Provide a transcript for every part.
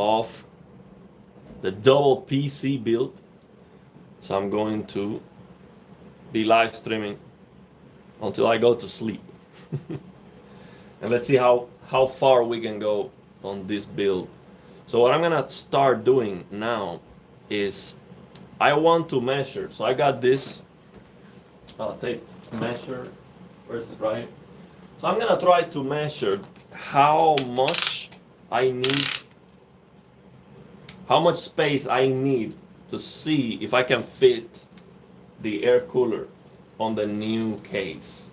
of the double PC build. So I'm going to be live streaming until I go to sleep. And let's see how far we can go on this build. So what I'm gonna start doing now is I want to measure. So I got this tape measure. Where is it? Right. So I'm gonna try to measure how much I need, how much space I need to see if I can fit the air cooler on the new case.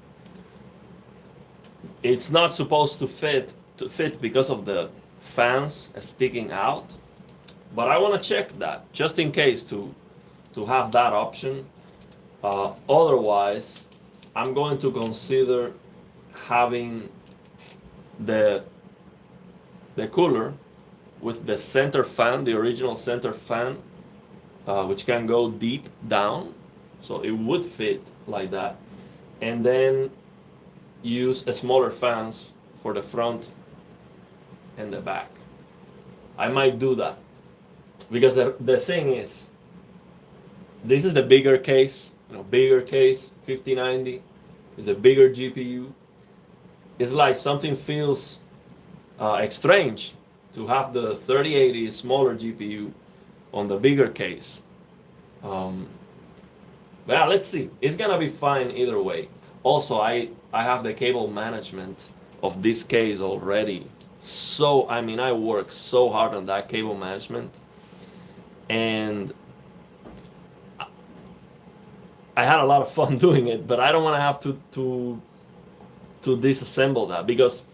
It's not supposed to fit because of the fans sticking out, but I want to check that just in case to have that option. Otherwise, I'm going to consider having the cooler with the center fan, the original center fan, which can go deep down, so it would fit like that, and then use smaller fans for the front and the back. I might do that because the thing is, this is the bigger case, bigger case, 5090 is a bigger GPU. It's like something feels strange to have the 3080 smaller GPU on the bigger case. Yeah, let's see. It's gonna be fine either way. Also, I have the cable management of this case already. So, I mean, I work so hard on that cable management. And I had a lot of fun doing it, but I don't want to have to disassemble that, because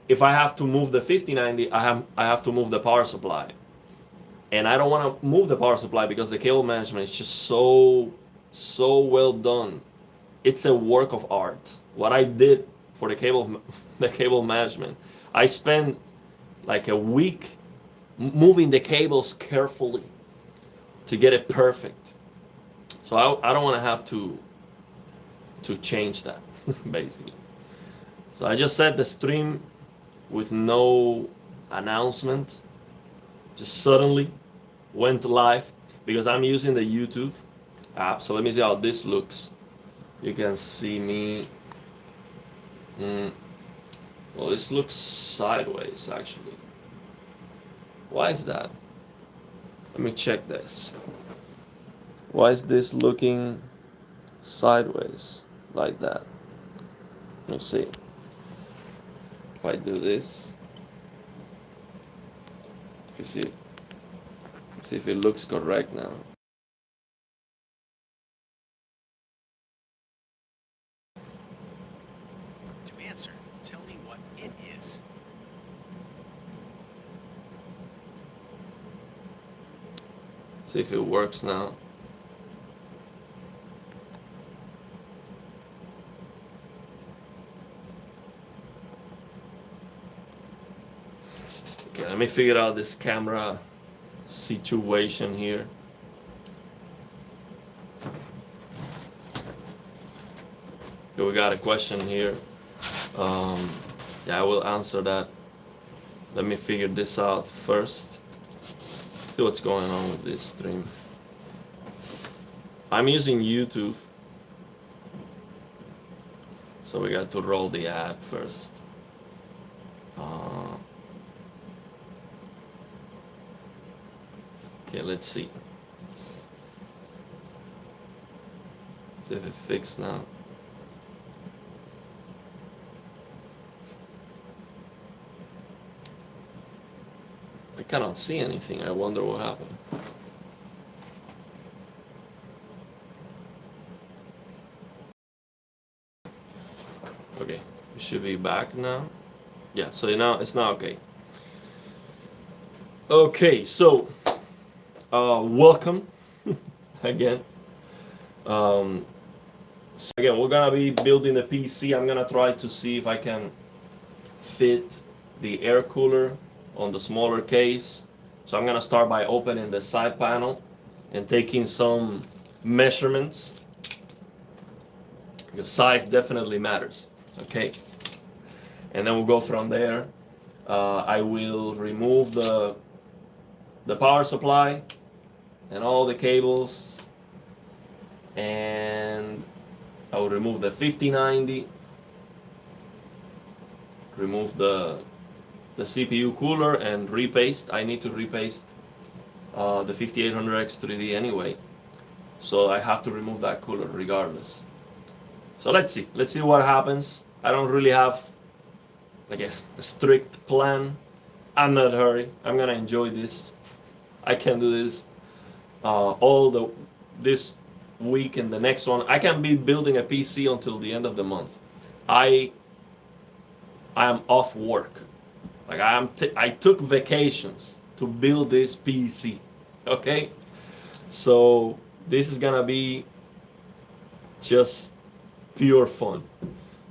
if I have to move the 5090, I have to move the power supply. And I don't want to move the power supply because the cable management is just so well done. It's a work of art. What I did for the cable management, I spent like a week moving the cables carefully to get it perfect. So I don't want to have to change that, basically. So I just set the stream with no announcement, just suddenly went live because I'm using the YouTube app. So let me see how this looks. You can see me. Well, this looks sideways actually. Why is that? Let me check this. Why is this looking sideways like that? Let me see. If I do this, you see if it looks correct now. To answer, tell me what it is. See if it works now. Okay, let me figure out this camera situation here. Okay, we got a question here. Yeah, I will answer that. Let me figure this out first. See what's going on with this stream. I'm using YouTube, so we got to roll the ad first. Okay, let's see. See if it fixed now. I cannot see anything. I wonder what happened. Okay, we should be back now. Yeah, so now it's not okay. Okay, so welcome again. So again, we're gonna be building the PC. I'm gonna try to see if I can fit the air cooler on the smaller case. So I'm gonna start by opening the side panel and taking some measurements, because size definitely matters. Okay, and then we'll go from there. I will remove the the power supply and all the cables, and I will remove the 5090, remove the CPU cooler, and repaste. I need to repaste the 5800X3D anyway, so I have to remove that cooler regardless. So let's see what happens. I don't really have, I guess, a strict plan. I'm not in a hurry. I'm gonna enjoy this. I can do this this week and the next one. I can be building a PC until the end of the month. I am off work. Like I took vacations to build this PC. Okay, so this is gonna be just pure fun.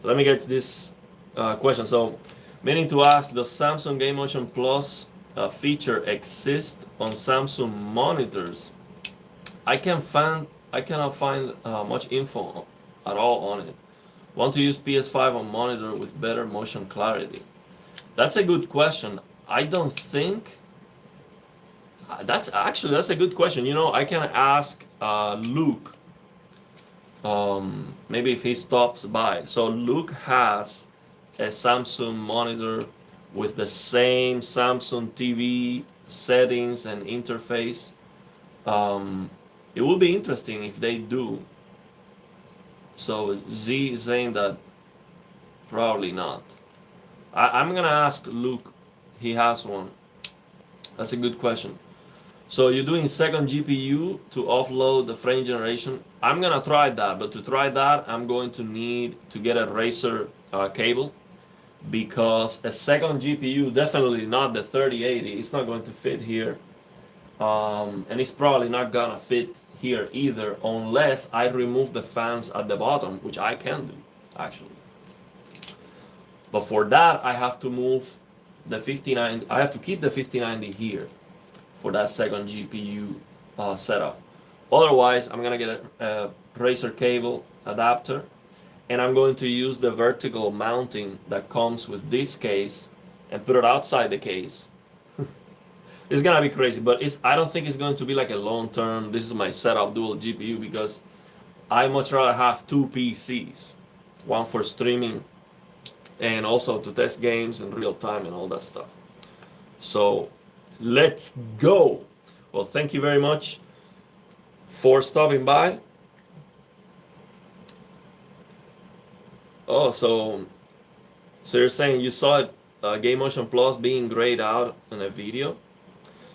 So let me get to this question. So, meaning to ask, does Samsung Game Motion Plus feature exist on Samsung monitors? I cannot find much info at all on it. Want to use PS5 on monitor with better motion clarity? That's a good question. I don't think that's a good question. You know, I can ask Luke. Maybe if he stops by. So Luke has a Samsung monitor with the same Samsung TV settings and interface. It will be interesting if they do. So Z is saying that probably not. I'm gonna ask Luke. He has one. That's a good question. So you're doing second GPU to offload the frame generation. I'm gonna try that, but to try that, I'm going to need to get a Razer cable, because a second GPU, definitely not the 3080, it's not going to fit here, and it's probably not gonna fit here either, unless I remove the fans at the bottom, which I can do actually. But for that, I have to move the 59. I have to keep the 5090 here for that second GPU setup. Otherwise, I'm gonna get a Razer cable adapter, and I'm going to use the vertical mounting that comes with this case and put it outside the case. It's gonna be crazy, but I don't think it's going to be like a long term, this is my setup dual GPU, because I much rather have two PCs, one for streaming and also to test games in real time and all that stuff. So let's go. Well, thank you very much for stopping by. Oh, so you're saying you saw it, Game Motion Plus being grayed out in a video?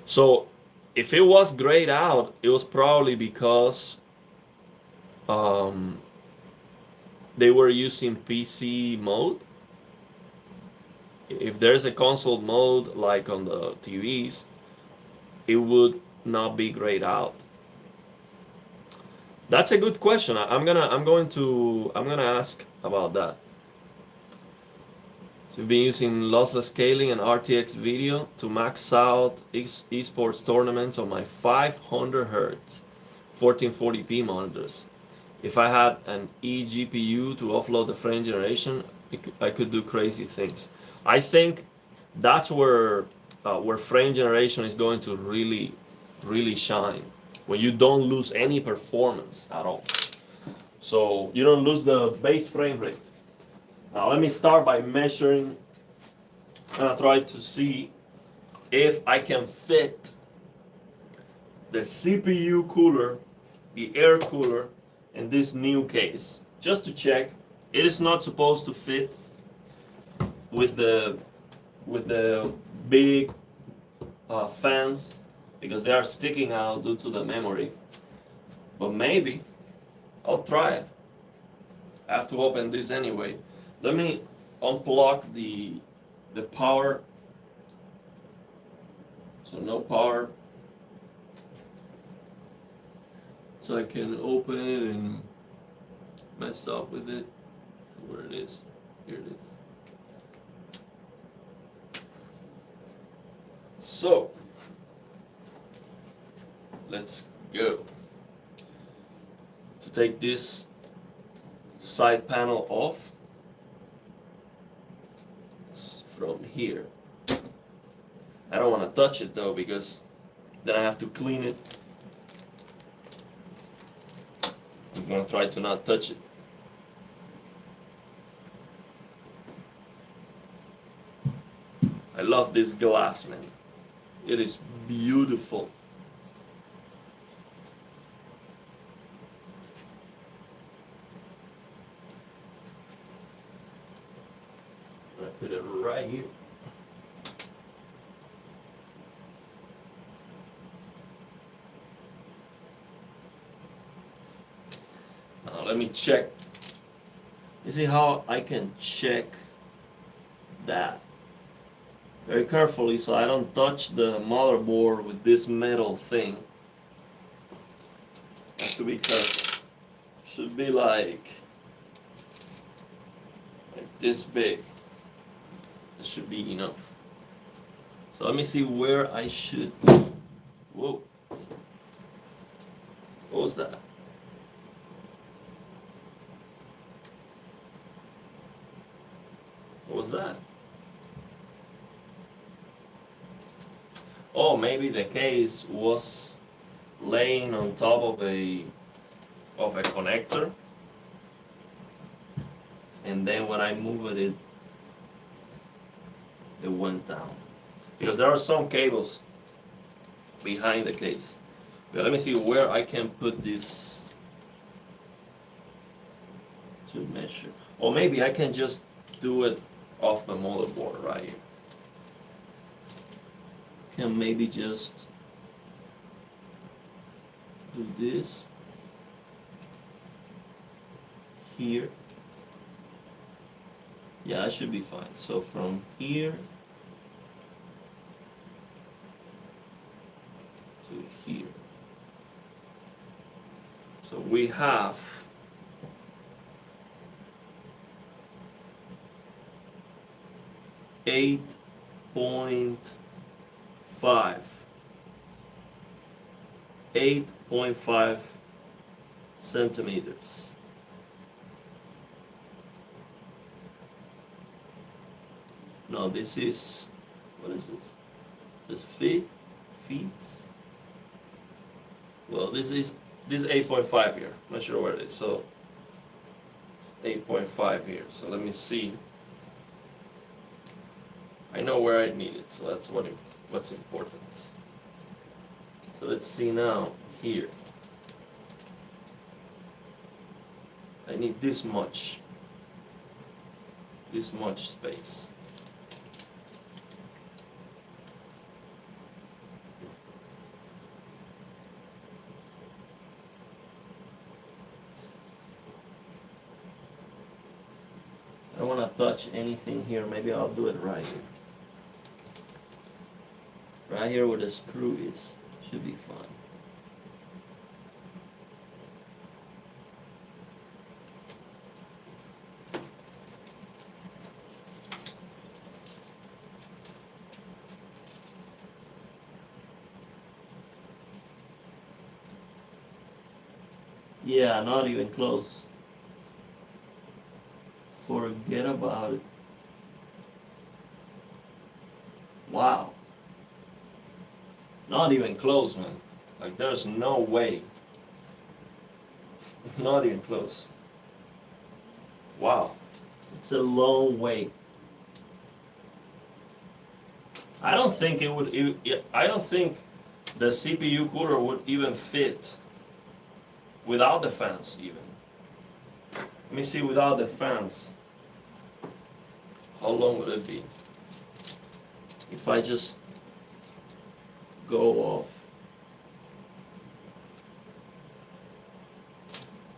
So if it was grayed out, it was probably because they were using PC mode. If there's a console mode like on the TVs, it would not be grayed out. That's a good question. I'm gonna ask about that. So we've been using lossless scaling and RTX video to max out esports tournaments on my 500 Hz 1440p monitors. If I had an eGPU to offload the frame generation, I could do crazy things. I think that's where frame generation is going to really shine, when you don't lose any performance at all. So you don't lose the base frame rate. Now let me start by measuring, and I try to see if I can fit the CPU cooler, the air cooler, in this new case, just to check. It is not supposed to fit with the big fans, because they are sticking out due to the memory. But maybe I'll try it. I have to open this anyway. Let me unplug the power. So no power. So I can open it and mess up with it. So where it is. Here it is. So let's go. To take this side panel off, it's from here. I don't want to touch it though, because Then I have to clean it. I'm gonna try to not touch it. I love this glass, man. It is beautiful. I put it right here. Now let me check. You see how I can check that very carefully so I don't touch the motherboard with this metal thing. Have to be careful. Should be like this big. That should be enough. So let me see where I should. Whoa. What was that? What was that? Oh, maybe the case was laying on top of a connector, and then when I moved it, it went down. Because there are some cables behind the case. But let me see where I can put this to measure. Or maybe I can just do it off the motherboard right here. Can maybe just do this here. Yeah, that should be fine. So from here to here. So we have 8.5 centimeters. No, this is, what is this? This feet? Well, this is 8.5 here. Not sure where it is. So it's 8.5 here. So let me see. I know where I need it, so that's what's important. So let's see now here. I need this much space. I don't want to touch anything here. Maybe I'll do it right here. Right here where the screw is. Should be fine. Yeah, not even close. Forget about it. Wow. Not even close, man. Like, there's no way. Not even close. Wow. It's a long way. I don't think it would. I don't think the CPU cooler would even fit without the fans, even. Let me see without the fans. How long would it be? If I just go off.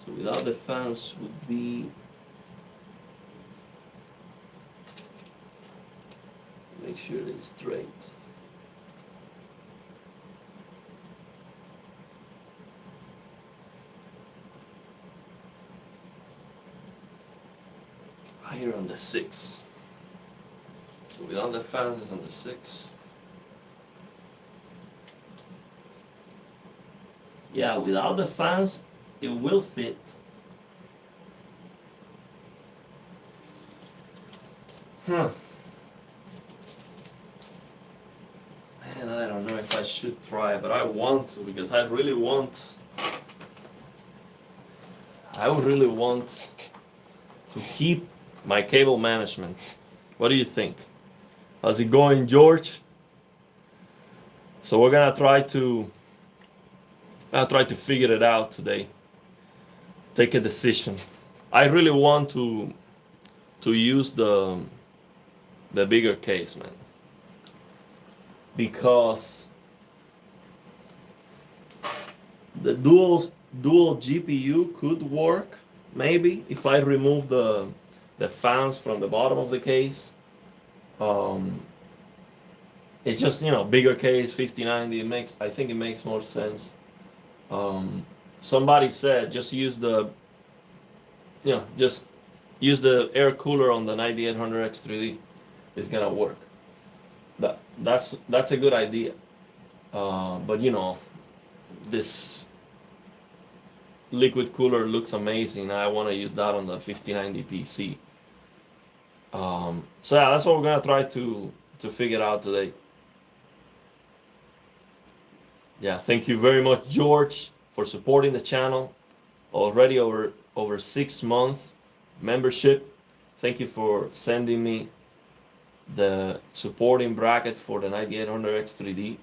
So without the fans would be, make sure it's straight. Right here on the 6. So without the fans it's on the 6. Yeah, without the fans, it will fit. Man, I don't know if I I should try, but I want to because I would really want to keep my cable management. What do you think? How's it going, George? So we're gonna try to figure it out today. Take a decision. I really want to use the bigger case, man, because the dual GPU could work maybe if I remove the fans from the bottom of the case. It just, bigger case 5090. I think it makes more sense. Somebody said just use the air cooler on the 9800 X3D. It's gonna work. That's a good idea. But this liquid cooler looks amazing. I want to use that on the 5090 PC. So yeah, that's what we're gonna try to figure out today. Yeah, thank you very much, George, for supporting the channel. Already over 6 month membership. Thank you for sending me the supporting bracket for the 9800 X3D.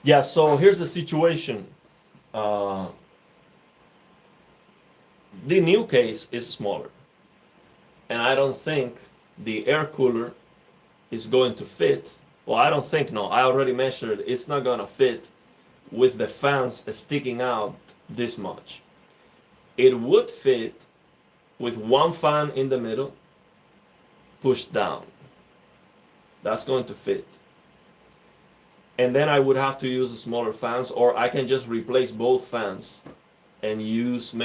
Yeah, so here's the situation. The new case is smaller, and I don't think the air cooler is going to fit. Well, I don't think, no, I already measured. It's not gonna fit with the fans sticking out this much. It would fit with one fan in the middle pushed down. That's going to fit. And then I would have to use smaller fans, or I can just replace both fans and use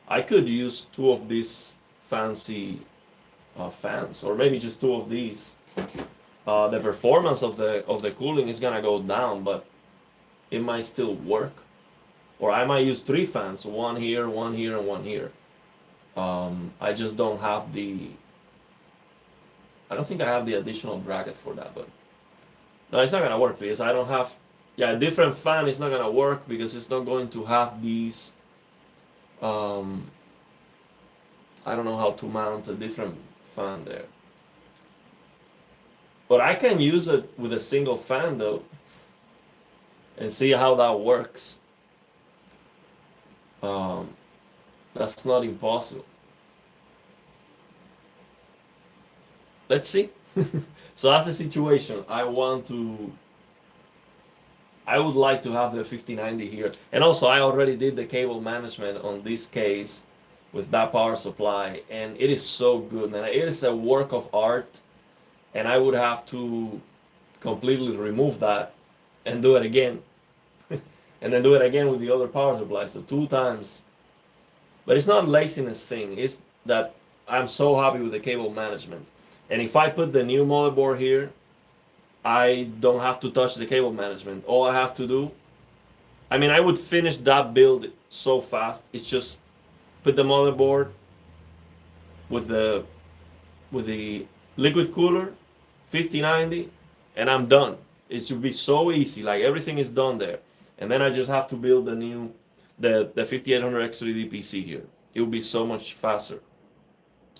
I could use 2 of these fancy fans, or maybe just 2 of these. The performance of the cooling is gonna go down, but it might still work. Or I might use 3 fans, 1 here, 1 here, and 1 here. I just don't have I don't think I have the additional bracket for that, but no, it's not gonna work because I don't have, a different fan is not gonna work because it's not going to have these, I don't know how to mount a different fan there. But I can use it with a single fan though, and see how that works. That's not impossible. Let's see. So that's the situation. I would like to have the 5090 here. And also I already did the cable management on this case with that power supply, and it is so good, man. It is a work of art, and I would have to completely remove that and do it again. And then do it again with the other power supply, so 2 times. But it's not a laziness thing, it's that I'm so happy with the cable management. And if I put the new motherboard here, I don't have to touch the cable management. All I have to do, I would finish that build so fast. It's just put the motherboard with the liquid cooler, 5090, and I'm done. It should be so easy, like everything is done there. And then I just have to build the 5800 X3D PC here. It will be so much faster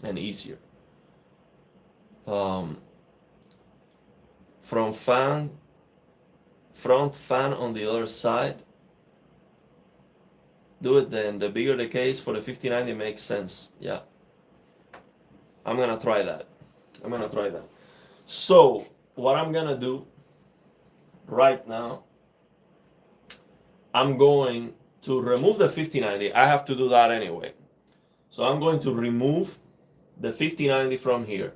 and easier. From front fan on the other side. Do it then. The bigger the case for the 5090 makes sense. Yeah. I'm gonna try that. So what I'm gonna do right now, I'm going to remove the 5090. I have to do that anyway. So I'm going to remove the 5090 from here.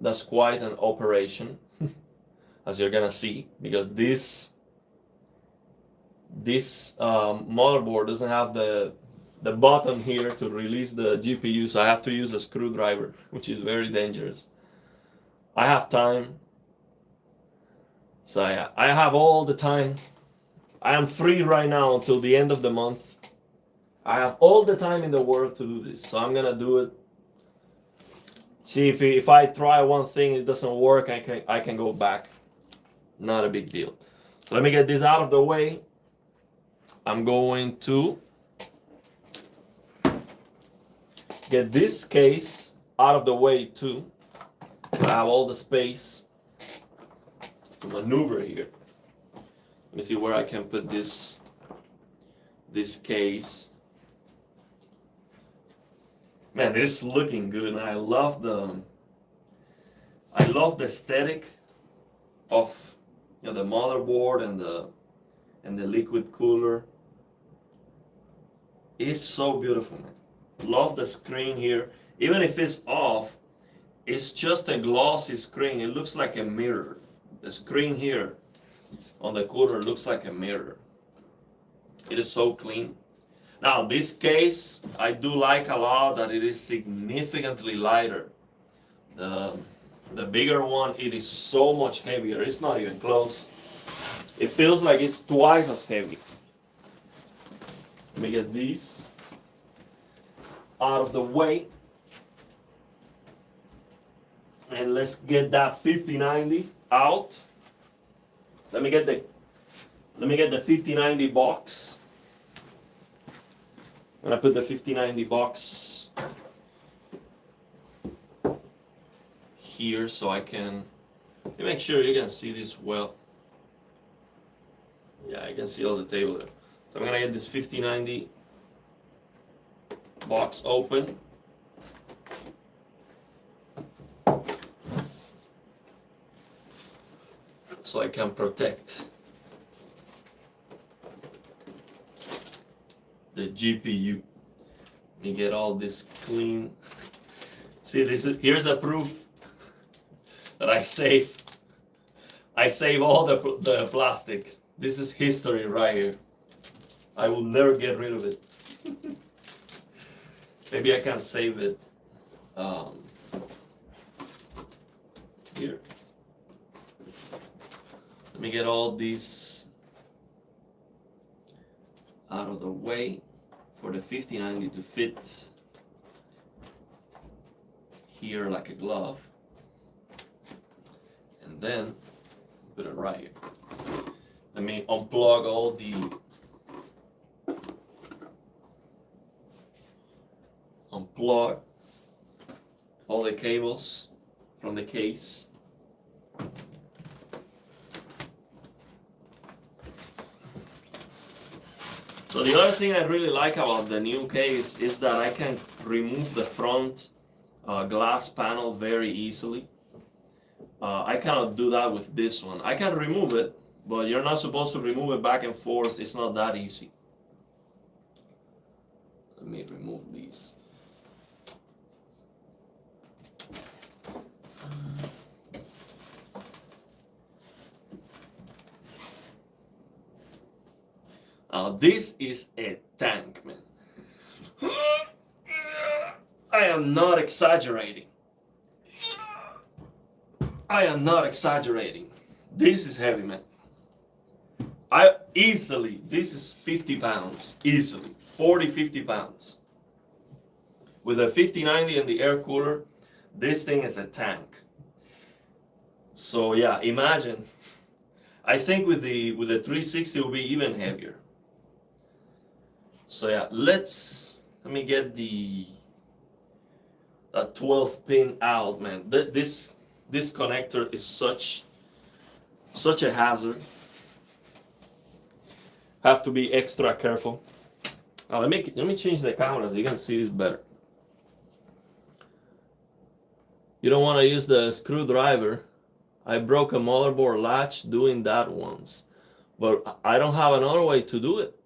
That's quite an operation, as you're gonna see, because this motherboard doesn't have the button here to release the GPU, so I have to use a screwdriver, which is very dangerous. I have time, so I have all the time. I am free right now until the end of the month. I have all the time in the world to do this, so I'm gonna do it See, if I try one thing, it doesn't work, I can go back. Not a big deal. So let me get this out of the way. I'm going to get this case out of the way too. I have all the space to maneuver here. Let me see where I can put this case. Man, this is looking good, and I love the aesthetic of, you know, the motherboard and the liquid cooler. It's so beautiful, man. Love the screen here. Even if it's off, it's just a glossy screen. It looks like a mirror. The screen here on the cooler looks like a mirror. It is so clean. Now, this case, I do like a lot that it is significantly lighter. The bigger one, it is so much heavier. It's not even close. It feels like it's twice as heavy. Let me get these out of the way. And let's get that 5090 out. Let me get the 5090 box. And I put the 5090 box here so I can make sure you can see this well. Yeah, I can see all the table there. So I'm gonna get this 5090 box open. So I can protect the GPU. Let me get all this clean. See, here's a proof that I save all the plastic. This is history right here. I will never get rid of it. Maybe I can save it here. Let me get all these out of the way for the 5090 to fit here like a glove. And then put it right here. Let me unplug all the cables from the case. So the other thing I really like about the new case is that I can remove the front glass panel very easily. I cannot do that with this one. I can remove it, but you're not supposed to remove it back and forth. It's not that easy. Let me remove these. This is a tank, man. I am not exaggerating. I am not exaggerating. This is heavy, man. This is 50 pounds, easily, 40, 50 pounds. With a 5090 and the air cooler, this thing is a tank. So yeah, imagine. I think with the 360 it will be even heavier. So yeah, let me get that 12 pin out, man. This connector is such a hazard. Have to be extra careful. Now let me change the camera so you can see this better. You don't want to use the screwdriver. I broke a motherboard latch doing that once, but I don't have another way to do it.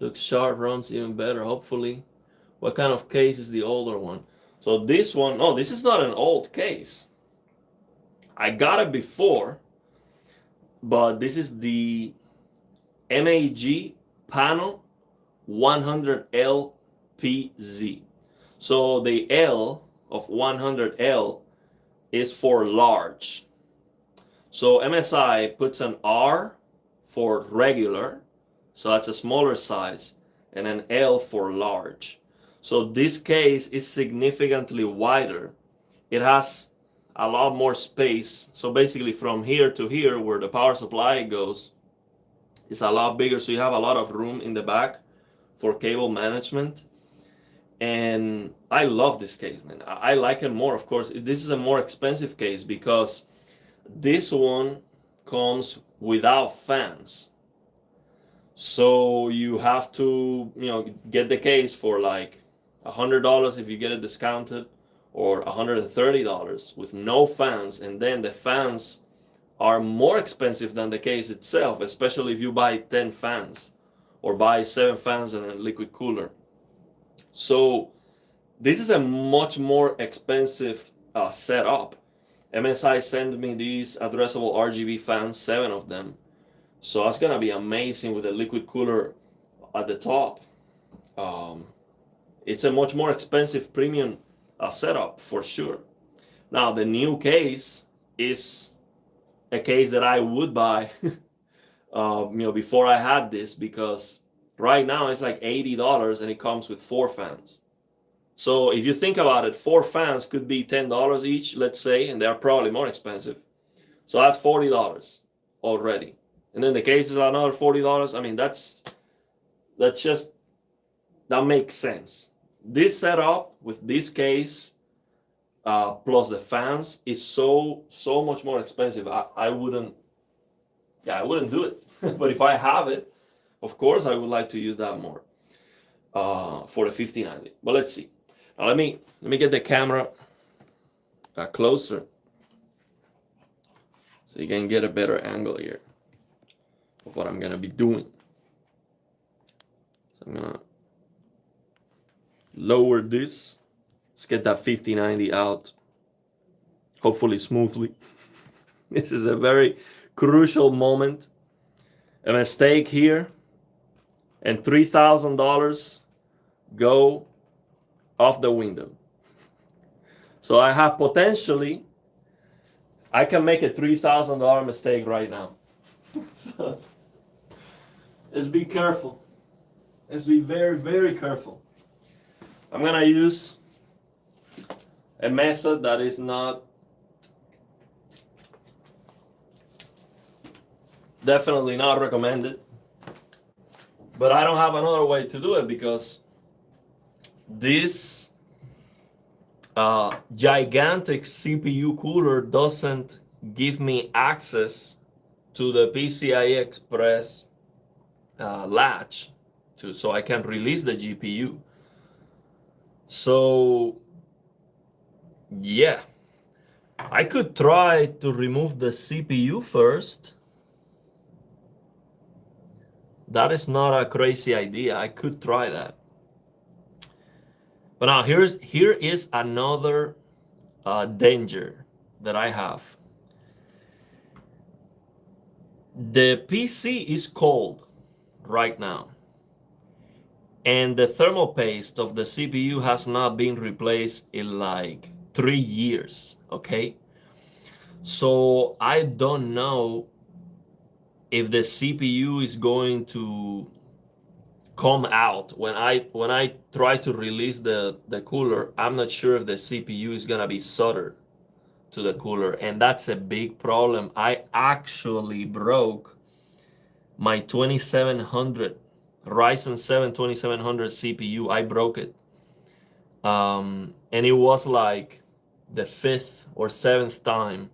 Looks sharp, runs even better, hopefully. What kind of case is the older one? So this one, no, this is not an old case. I got it before, but this is the MPG Pano 100L PZ. So the L of 100L is for large. So MSI puts an R for regular, So that's a smaller size, and an L for large. So this case is significantly wider. It has a lot more space. So basically from here to here where the power supply goes is a lot bigger. So you have a lot of room in the back for cable management. And I love this case, man. I like it more, of course. This is a more expensive case because this one comes without fans. So you have to, get the case for like $100 if you get it discounted, or $130 with no fans. And then the fans are more expensive than the case itself, especially if you buy 10 fans or buy 7 fans and a liquid cooler. So this is a much more expensive setup. MSI sent me these addressable RGB fans, 7 of them. So that's gonna be amazing with a liquid cooler at the top. It's a much more expensive premium setup for sure. Now the new case is a case that I would buy before I had this, because right now it's like $80 and it comes with 4 fans. So if you think about it, 4 fans could be $10 each, let's say, and they're probably more expensive. So that's $40 already. And then the case is another $40. I mean, that makes sense. This setup with this case plus the fans is so much more expensive. I wouldn't do it. But if I have it, of course I would like to use that more for the 5090. But let's see. Now let me get the camera closer so you can get a better angle here of what I'm gonna be doing. So I'm gonna lower this. Let's get that 5090 out, hopefully smoothly. This is a very crucial moment. A mistake here, and $3,000 go off the window. So I have potentially, I can make a $3,000 mistake right now. So let's be careful. Let's be very, very careful. I'm gonna use a method that is not definitely not recommended, but I don't have another way to do it because this gigantic CPU cooler doesn't give me access to the PCI Express latch so I can release the GPU. So yeah, I could try to remove the CPU first. That is not a crazy idea. I could try that. But now here is another danger that I have. The PC is cold right now, and the thermal paste of the CPU has not been replaced in like 3 years, okay? So I don't know if the CPU is going to come out when I try to release the cooler. I'm not sure if the CPU is gonna be soldered to the cooler, and that's a big problem. I actually broke my 2700 Ryzen 7 2700 CPU. I broke it, and it was like the 5th or 7th time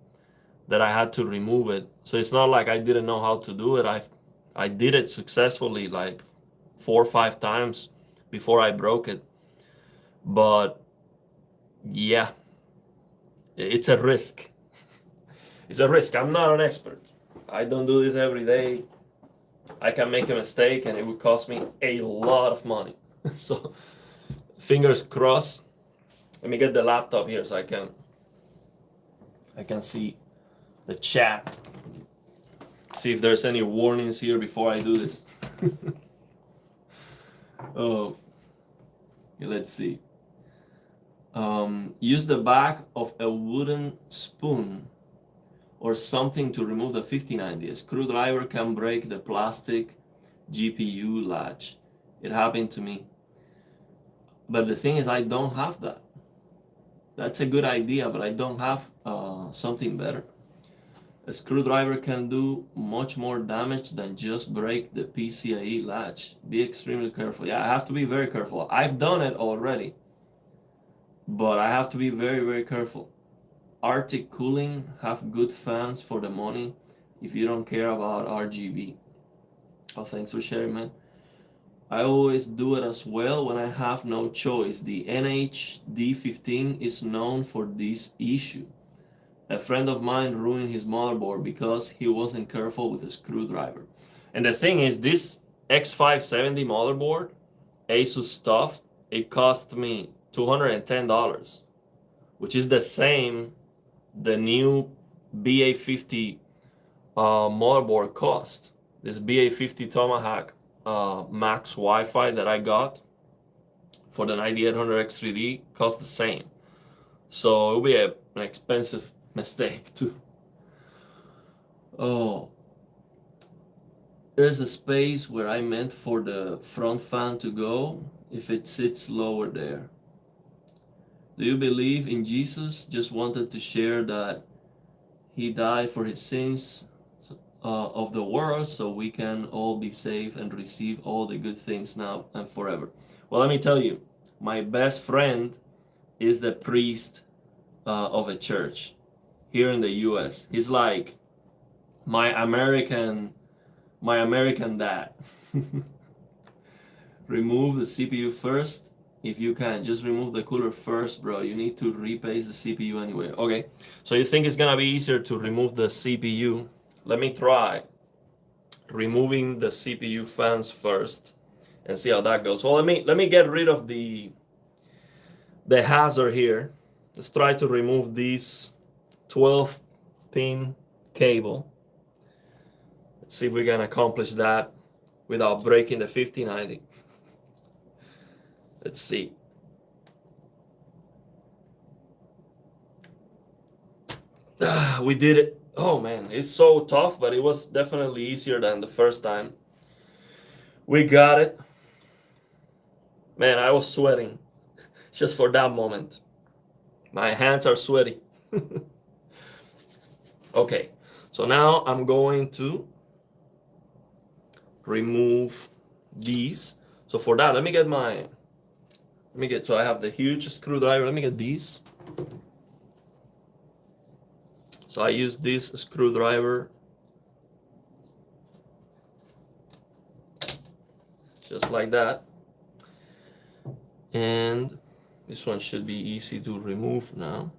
that I had to remove it. So it's not like I didn't know how to do it. I did it successfully like 4 or 5 times before I broke it. But yeah, it's a risk. It's a risk. I'm not an expert. I don't do this every day. I can make a mistake and it would cost me a lot of money. So fingers crossed. Let me get the laptop here so I can see the chat. See if there's any warnings here before I do this. Oh, let's see. Use the back of a wooden spoon or something to remove the 5090. A screwdriver can break the plastic GPU latch. It happened to me. But the thing is, I don't have that. That's a good idea, but I don't have something better. A screwdriver can do much more damage than just break the PCIe latch. Be extremely careful. Yeah, I have to be very careful. I've done it already, but I have to be very, very careful. Arctic Cooling have good fans for the money if you don't care about RGB. Oh, thanks for sharing, man. I always do it as well when I have no choice. The NHD15 is known for this issue. A friend of mine ruined his motherboard because he wasn't careful with a screwdriver. And the thing is, this X570 motherboard, Asus stuff, it cost me $210, which is the same the new B850 motherboard cost. This B850 Tomahawk Max Wi-Fi that I got for the 9800X3D cost the same. So it'll be an expensive mistake too. Oh, there's a space where I meant for the front fan to go if it sits lower there. Do you believe in Jesus? Just wanted to share that he died for his sins of the world so we can all be saved and receive all the good things now and forever. Well, let me tell you, my best friend is the priest of a church here in the US. He's like my American dad. Remove the CPU first if you can. Just remove the cooler first, bro. You need to replace the CPU anyway. Okay, so you think it's gonna be easier to remove the CPU? Let me try removing the CPU fans first and see how that goes. Well, let me get rid of the hazard here. Let's try to remove this 12-pin cable. Let's see if we can accomplish that without breaking the 5090. Let's see. We did it. Oh man, it's so tough, but it was definitely easier than the first time. We got it. Man, I was sweating just for that moment. My hands are sweaty. Okay, so now I'm going to remove these. So for that, so I have the huge screwdriver. Let me get these. So I use this screwdriver just like that. And this one should be easy to remove now.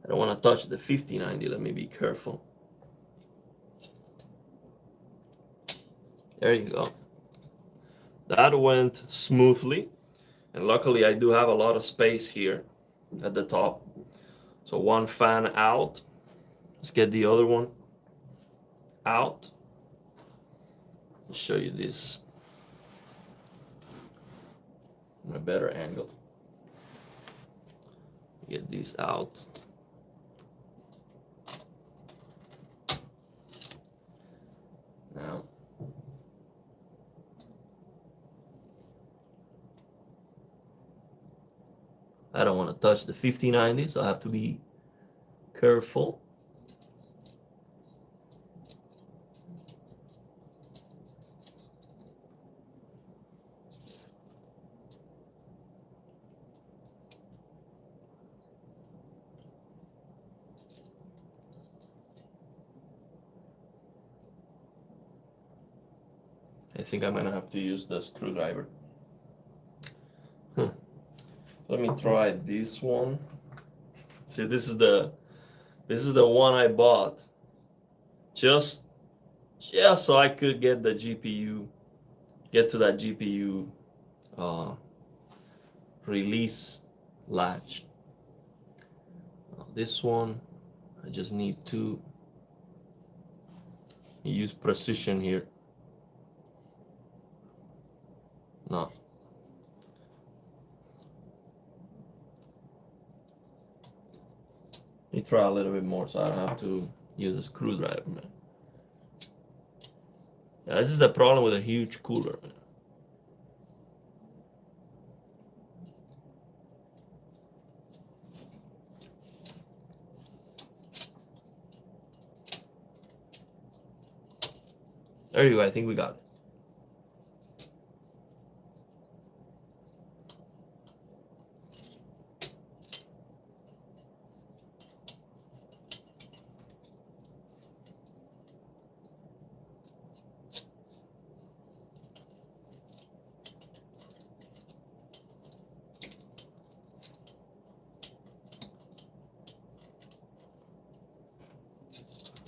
I don't want to touch the 5090. Let me be careful. There you go. That went smoothly. And luckily I do have a lot of space here at the top. So one fan out. Let's get the other one out. I'll show you this from a better angle. Get these out. Now, I don't want to touch the 5090, so I have to be careful. I think I'm gonna have to use the screwdriver. Let me try this one. See, this is the one I bought just so I could get the GPU, get to that GPU release latch. This one, I just need to use precision here. No. Need try a little bit more so I don't have to use a screwdriver, man. Yeah, this is the problem with a huge cooler, man. There you go, I think we got it.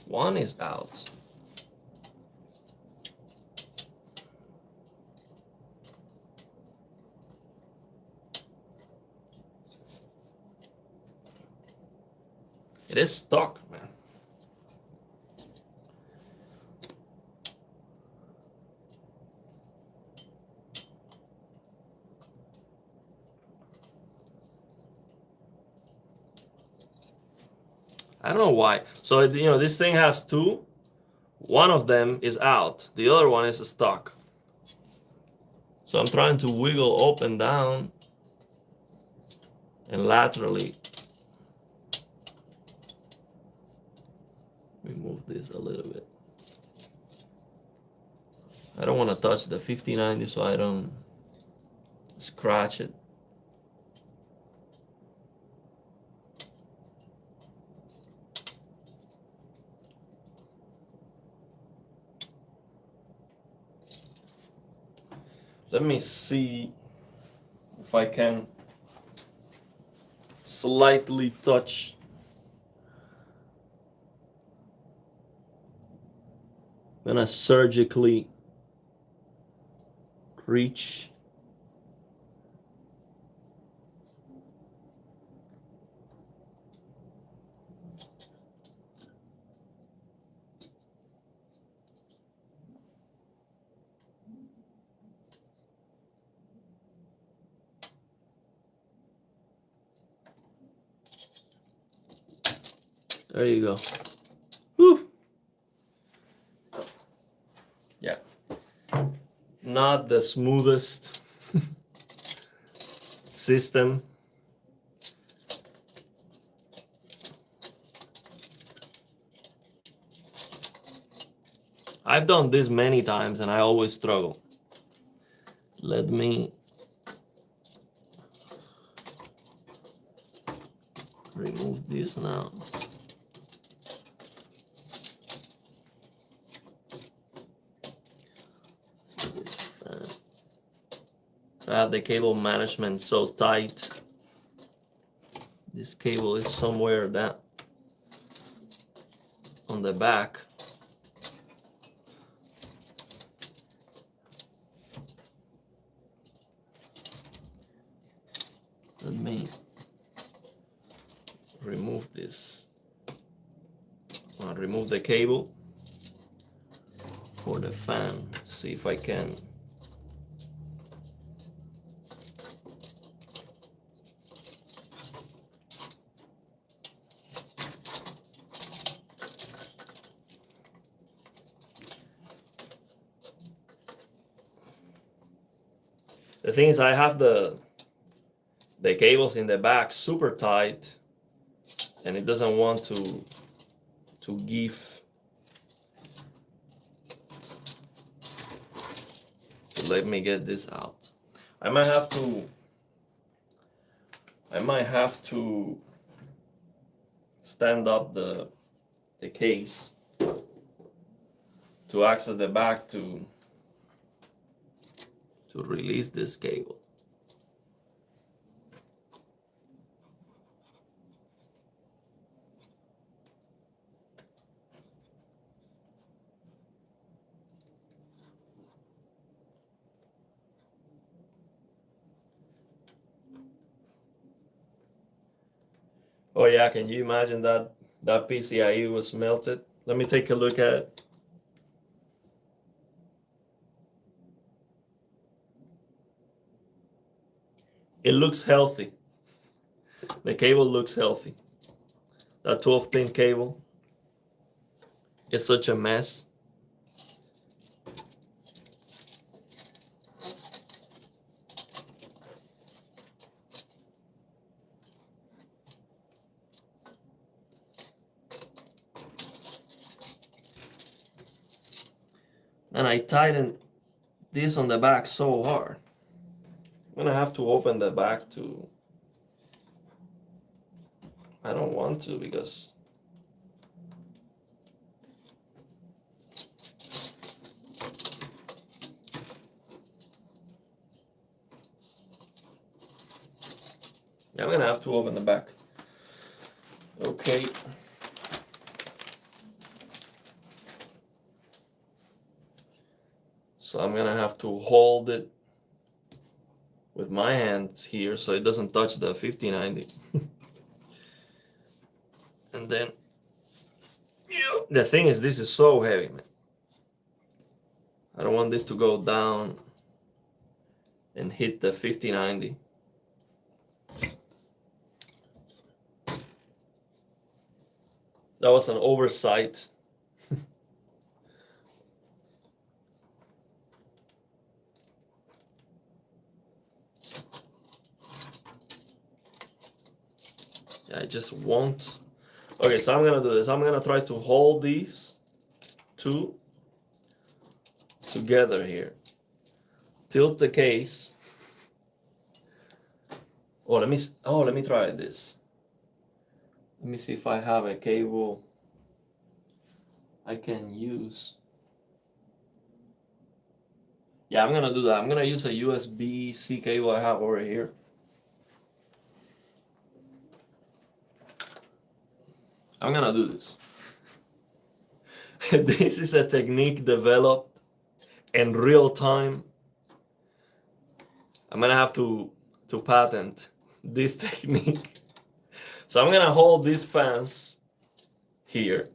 One is out. It is stuck, man. I don't know why. So, you know, this thing has two. One of them is out. The other one is stuck. So I'm trying to wiggle up and down and laterally remove this a little bit. I don't want to touch the 5090 so I don't scratch it. Let me see if I can slightly touch. I'm gonna surgically reach. There you go. Whew. Yeah. Not the smoothest system. I've done this many times and I always struggle. Let me remove this now. I have the cable management so tight. This cable is somewhere down on the back. Let me remove this. I'll remove the cable for the fan. See if I can. The thing is, I have the cables in the back super tight, and it doesn't want to give. So let me get this out. I might have to stand up the case to access the back to release this cable. Oh yeah, can you imagine that PCIe was melted? Let me take a look at it. It looks healthy. The cable looks healthy. That 12-pin cable is such a mess. And I tightened this on the back so hard. I'm gonna have to open the back to. I don't want to because I'm gonna have to open the back. Okay. So I'm gonna have to hold it with my hands here so it doesn't touch the 5090. And then the thing is, this is so heavy, man. I don't want this to go down and hit the 5090. That was an oversight. I just won't. Okay, so I'm gonna do this. I'm gonna try to hold these two together here. Tilt the case. Let me try this. Let me see if I have a cable I can use. Yeah, I'm gonna do that. I'm gonna use a USB-C cable I have over here. I'm gonna do this. This is a technique developed in real time. I'm gonna have to patent this technique. So I'm gonna hold these fans here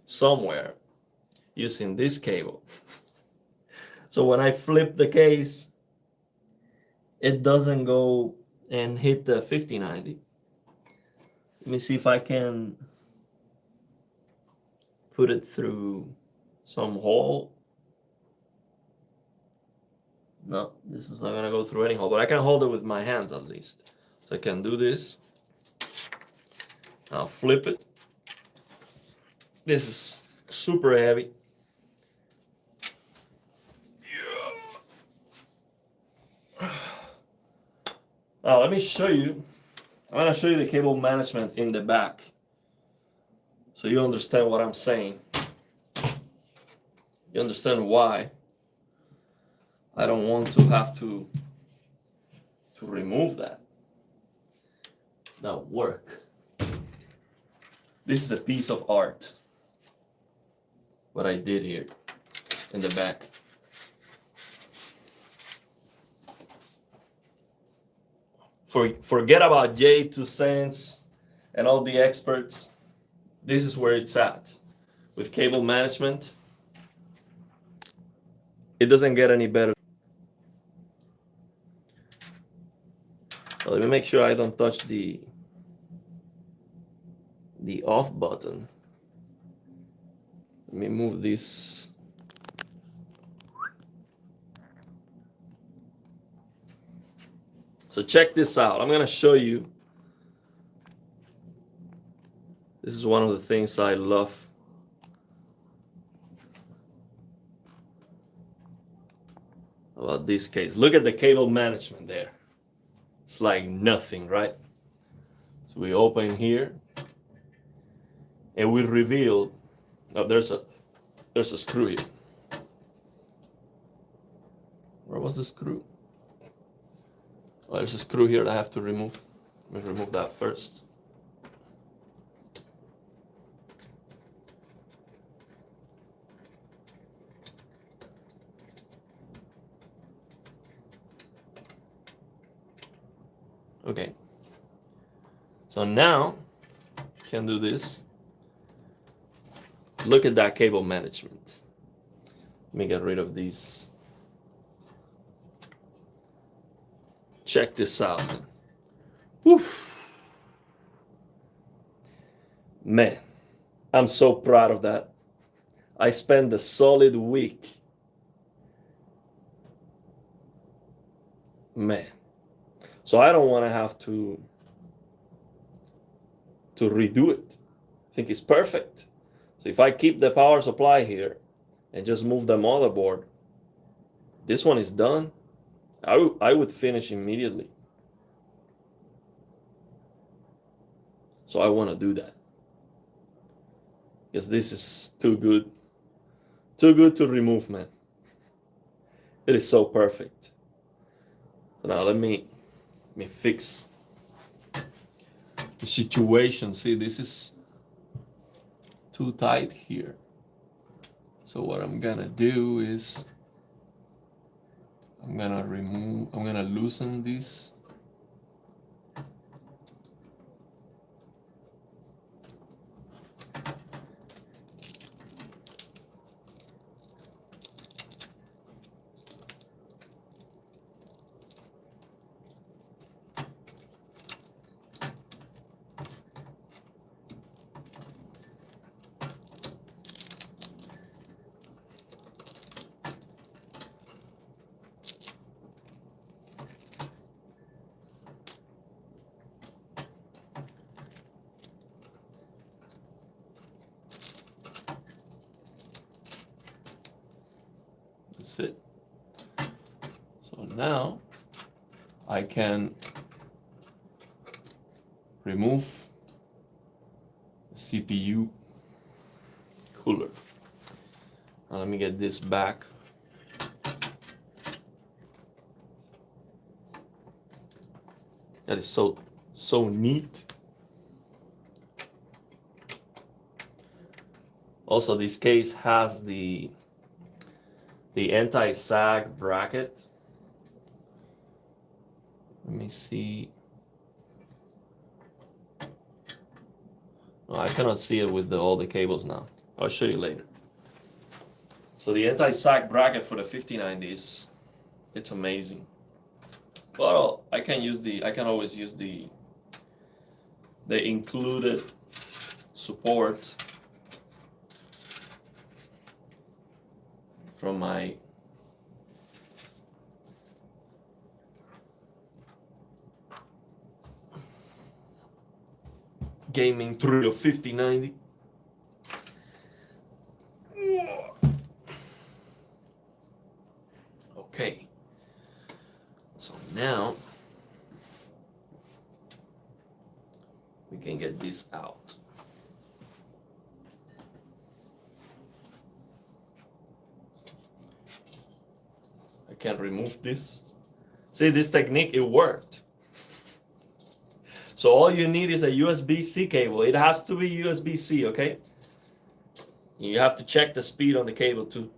somewhere using this cable. So when I flip the case, it doesn't go and hit the 5090. Let me see if I can put it through some hole. No, this is not gonna go through any hole, but I can hold it with my hands at least. So I can do this. I'll flip it. This is super heavy. Now let me show you. I'm gonna show you the cable management in the back so you understand what I'm saying. You understand why I don't want to have to remove that. Now work. This is a piece of art, what I did here in the back. Forget about J2Sense and all the experts. This is where it's at. With cable management, it doesn't get any better. So let me make sure I don't touch the off button. Let me move this. So check this out. I'm gonna show you. This is one of the things I love. About this case. Look at the cable management there. It's like nothing, right? So we open here and we reveal, oh, there's a screw here. Where was the screw? Oh, there's a screw here that I have to remove. Let me remove that first. Okay. So now, can do this. Look at that cable management. Let me get rid of these. Check this out. Woo. Man, I'm so proud of that. I spent a solid week. Man. So I don't want to have to redo it. I think it's perfect. So if I keep the power supply here and just move the motherboard, this one is done. I would finish immediately. So I want to do that. Because this is too good. Too good to remove, man. It is so perfect. So now let me fix the situation. See, this is too tight here. So what I'm gonna do is I'm gonna loosen this. That's it. So now I can remove the CPU cooler. Now let me get this back. That is so neat. Also, this case has the anti-sag bracket. Let me see. No, I cannot see it with all the cables now. I'll show you later. So the anti-sag bracket for the 5090 it's amazing. But I can always use the included support from my gaming Trio 5090. Okay, so now we can get this out. I can remove this. See, this technique, it worked. So all you need is a USB-C cable. It has to be USB-C, okay? You have to check the speed on the cable too.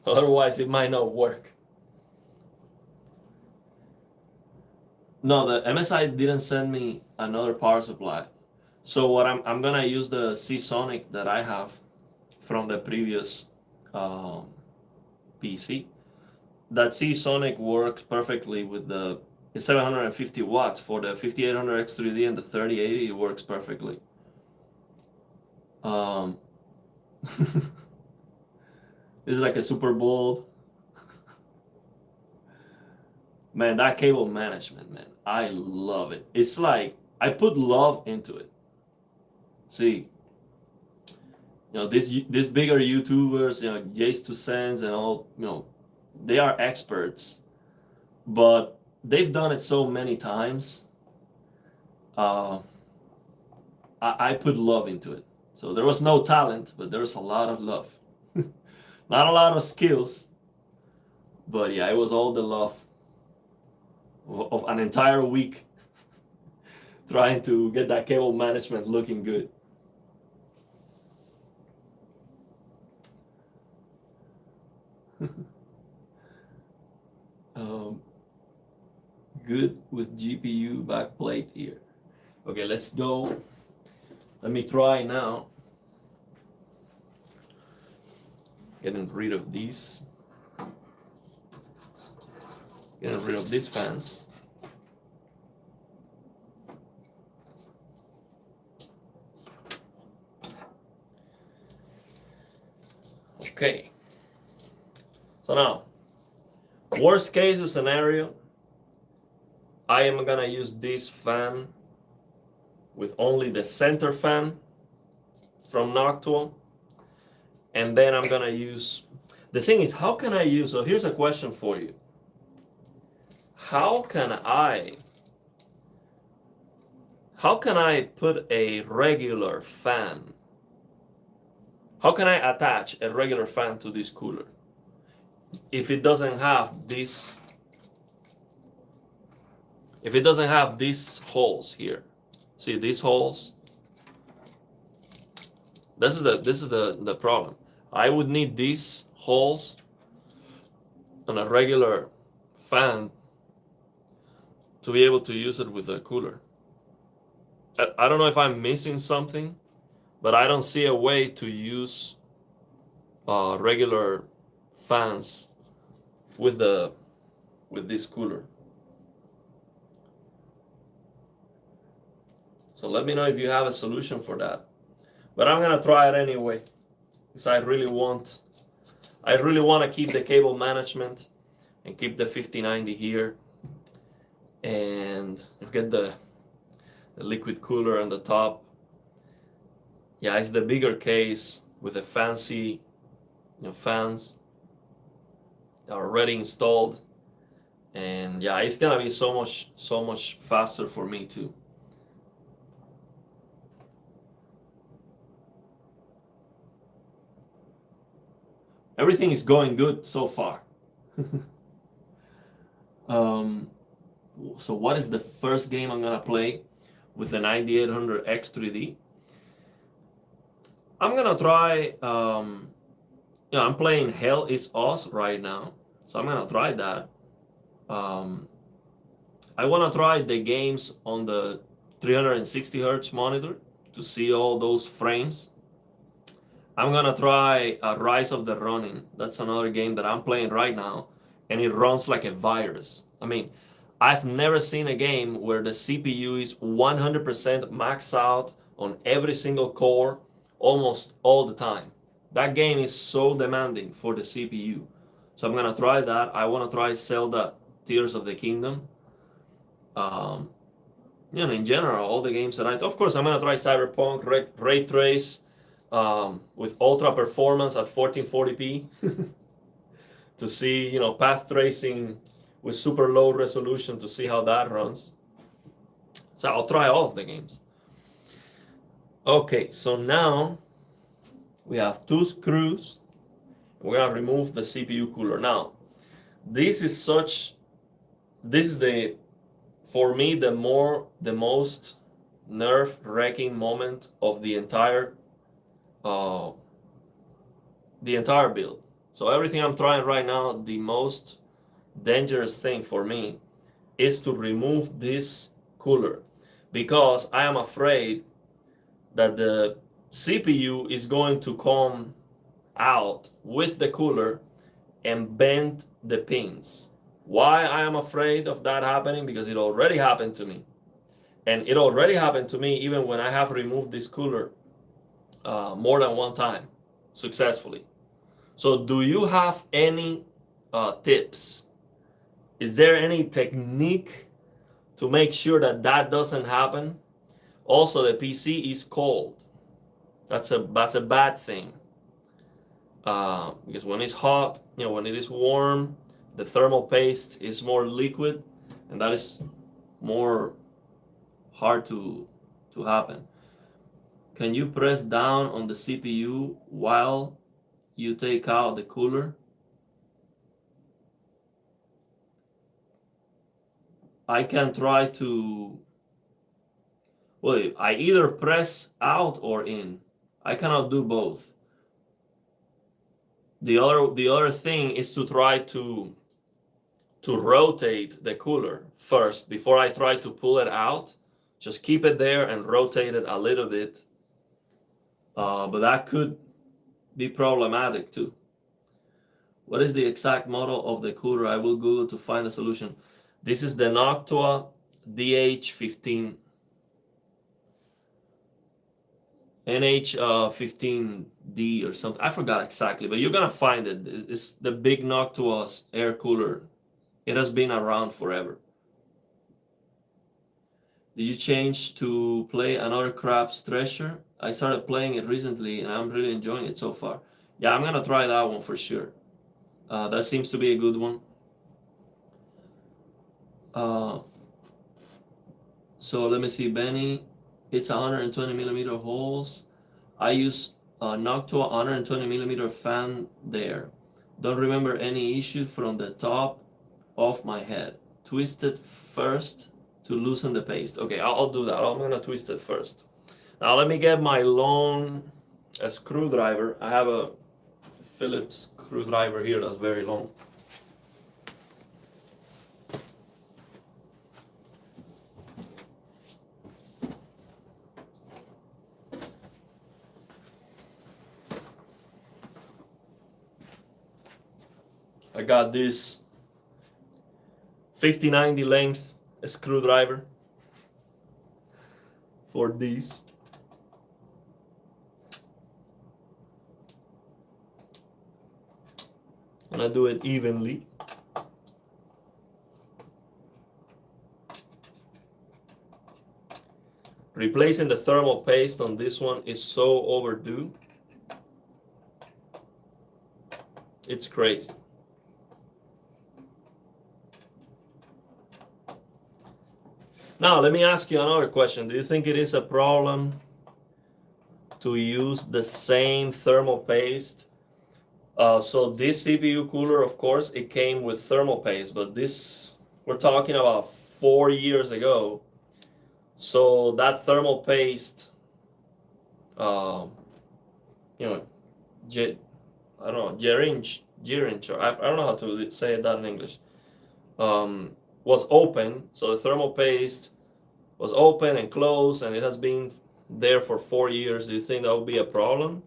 Otherwise, it might not work. No, the MSI didn't send me another power supply. So what I'm gonna use the Seasonic that I have from the previous PC. That Seasonic works perfectly with the 750 watts for the 5800 X3D and the 3080. It works perfectly. This is like a Super Bowl. Man, that cable management, man, I love it. It's like I put love into it. See, these bigger YouTubers, Jace to Sense and all, they are experts, but they've done it so many times. I put love into it. So there was no talent, but there was a lot of love. Not a lot of skills, but yeah, it was all the love of an entire week trying to get that cable management looking good. Good with GPU backplate here. Okay, let's go. Let me try now. Getting rid of these. Getting rid of these fans. Okay. So now, worst case scenario, I am gonna use this fan with only the center fan from Noctua, and then I'm gonna use, the thing is, how can I use, so here's a question for you. How can I put a regular fan? How can I attach a regular fan to this cooler if it doesn't have this, if it doesn't have these holes here? See these holes? This is the problem. I would need these holes on a regular fan to be able to use it with a cooler. I don't know if I'm missing something, but I don't see a way to use regular fans with this cooler. So let me know if you have a solution for that. But I'm gonna try it anyway, because I really want to keep the cable management and keep the 5090 here, and get the liquid cooler on the top. Yeah, it's the bigger case with the fancy, fans already installed, and yeah, it's gonna be so much faster for me too. Everything is going good so far. So what is the first game I'm gonna play with the 9800X 3D? I'm gonna try, I'm playing Hell Is Us right now, so I'm gonna try that. I wanna try the games on the 360 hertz monitor to see all those frames. I'm gonna try Rise of the Ronin. That's another game that I'm playing right now, and it runs like a virus. I mean, I've never seen a game where the CPU is 100% maxed out on every single core almost all the time. That game is so demanding for the CPU. So I'm gonna try that. I wanna try Zelda Tears of the Kingdom. In general, all the games that of course, I'm gonna try Cyberpunk, Ray Trace, with ultra performance at 1440p to see, path tracing with super low resolution to see how that runs. So I'll try all of the games. Okay, so now we have two screws. We're gonna remove the CPU cooler. Now, this is for me, the most nerve-wracking moment of the entire build. So everything I'm trying right now, the most dangerous thing for me is to remove this cooler, because I am afraid that the CPU is going to come out with the cooler and bend the pins. Why I am afraid of that happening? Because it already happened to me. And it already happened to me even when I have removed this cooler more than one time successfully. So do you have any tips? Is there any technique to make sure that that doesn't happen? Also, the PC is cold. That's a bad thing. Because when it's hot, when it is warm, the thermal paste is more liquid, and that is more hard to happen. Can you press down on the CPU while you take out the cooler? I can try to, well, I either press out or in. I cannot do both. The other thing is to try to rotate the cooler first before I try to pull it out. Just keep it there and rotate it a little bit. But that could be problematic too. What is the exact model of the cooler? I will Google to find a solution. This is the Noctua NH15 D or something. I forgot exactly, but you're gonna find it. It's the big Noctua air cooler. It has been around forever. Did you change to play another Crab's Treasure? I started playing it recently and I'm really enjoying it so far. Yeah, I'm gonna try that one for sure. That seems to be a good one. So let me see, Benny. It's 120 millimeter holes. I use Noctua 120 millimeter fan there. Don't remember any issue from the top of my head. Twist it first to loosen the paste. Okay, I'll do that. I'm gonna twist it first. Now let me get my long screwdriver. I have a Phillips screwdriver here that's very long. I got this 5090 length screwdriver for these. And I do it evenly. Replacing the thermal paste on this one is so overdue. It's crazy. Now, let me ask you another question. Do you think it is a problem to use the same thermal paste? So this CPU cooler, of course, it came with thermal paste, but this, we're talking about 4 years ago. So that thermal paste, you know, I don't know, Gerinch, or I don't know how to say that in English, was open. So the thermal paste was open and closed, and it has been there for 4 years. Do you think that would be a problem?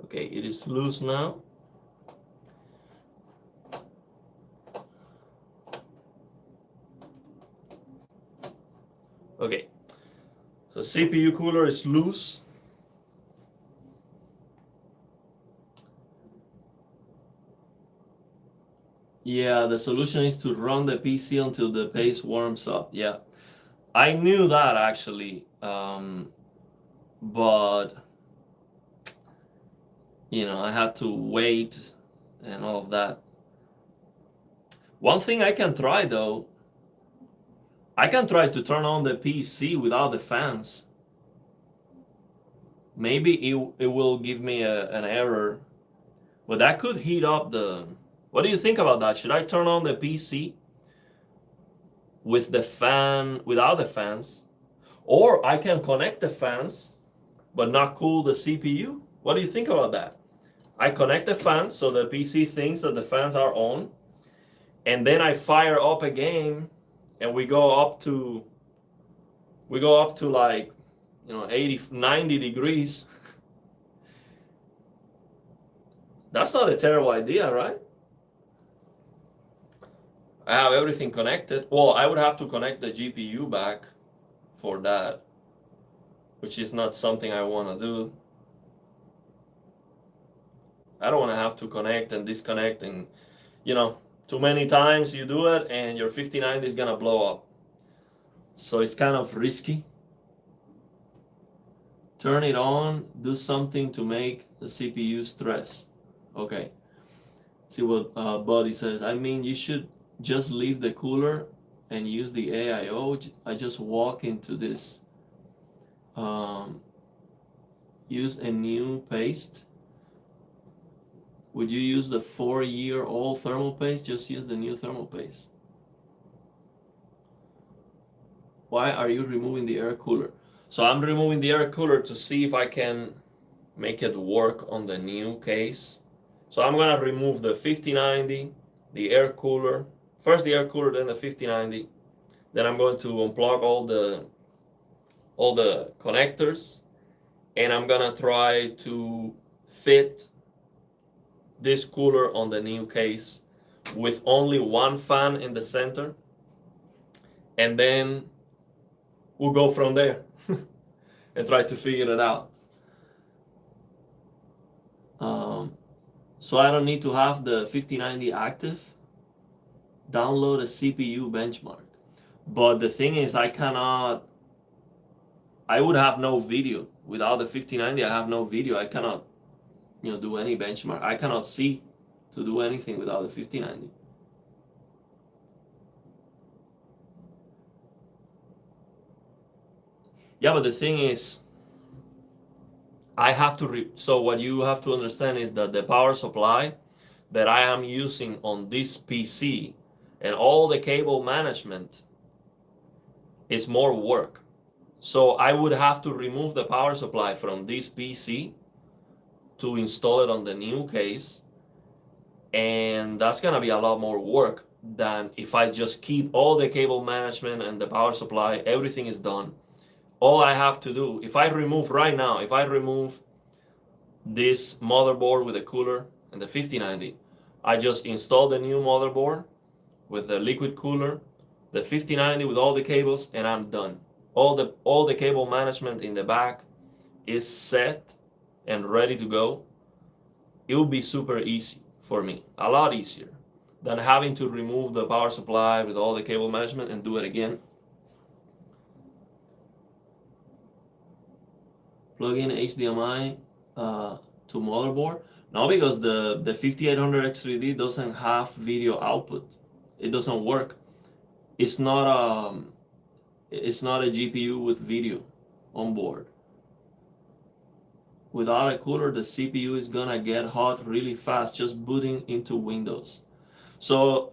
Okay, it is loose now. Okay, so CPU cooler is loose. Yeah, the solution is to run the PC until the paste warms up. Yeah, I knew that actually, but you know, I had to wait and all of that. One thing I can try though, I can try to turn on the PC without the fans. Maybe it will give me an error, but that could heat up the... What do you think about that? Should I turn on the PC with the fan, without the fans? Or I can connect the fans, but not cool the CPU? What do you think about that? I connect the fans so the PC thinks that the fans are on, and then I fire up a game, and we go up to like, you know, 80, 90 degrees. That's not a terrible idea, right? I have everything connected. Well, I would have to connect the GPU back for that, which is not something I want to do. I don't want to have to connect and disconnect, and you know, too many times you do it and your 5090 is gonna blow up. So it's kind of risky. Turn it on, do something to make the CPU stress. Okay. See what Buddy says. I mean, you should just leave the cooler and use the AIO. I just walk into this. Use a new paste. Would you use the 4-year-old thermal paste? Just use the new thermal paste. Why are you removing the air cooler? So I'm removing the air cooler to see if I can make it work on the new case. So I'm gonna remove the 5090, the air cooler. First the air cooler, then the 5090. Then I'm going to unplug all the all the connectors, and I'm gonna try to fit this cooler on the new case with only one fan in the center, and then we'll go from there and try to figure it out. So I don't need to have the 5090 active. Download a CPU benchmark. But the thing is, I would have no video. Without the 5090, I have no video. I cannot, do any benchmark. I cannot see to do anything without the 5090. Yeah, but the thing is, I have to, so what you have to understand is that the power supply that I am using on this PC and all the cable management is more work. So I would have to remove the power supply from this PC to install it on the new case. And that's gonna be a lot more work than if I just keep all the cable management and the power supply, everything is done. All I have to do, if I remove this motherboard with a cooler and the 5090, I just install the new motherboard with the liquid cooler, the 5090 with all the cables, and I'm done. All the cable management in the back is set and ready to go. It will be super easy for me, a lot easier than having to remove the power supply with all the cable management and do it again. Plug in HDMI to motherboard. No, because the 5800X3D doesn't have video output. It doesn't work. It's not a GPU with video on board. Without a cooler, the CPU is gonna get hot really fast just booting into Windows. So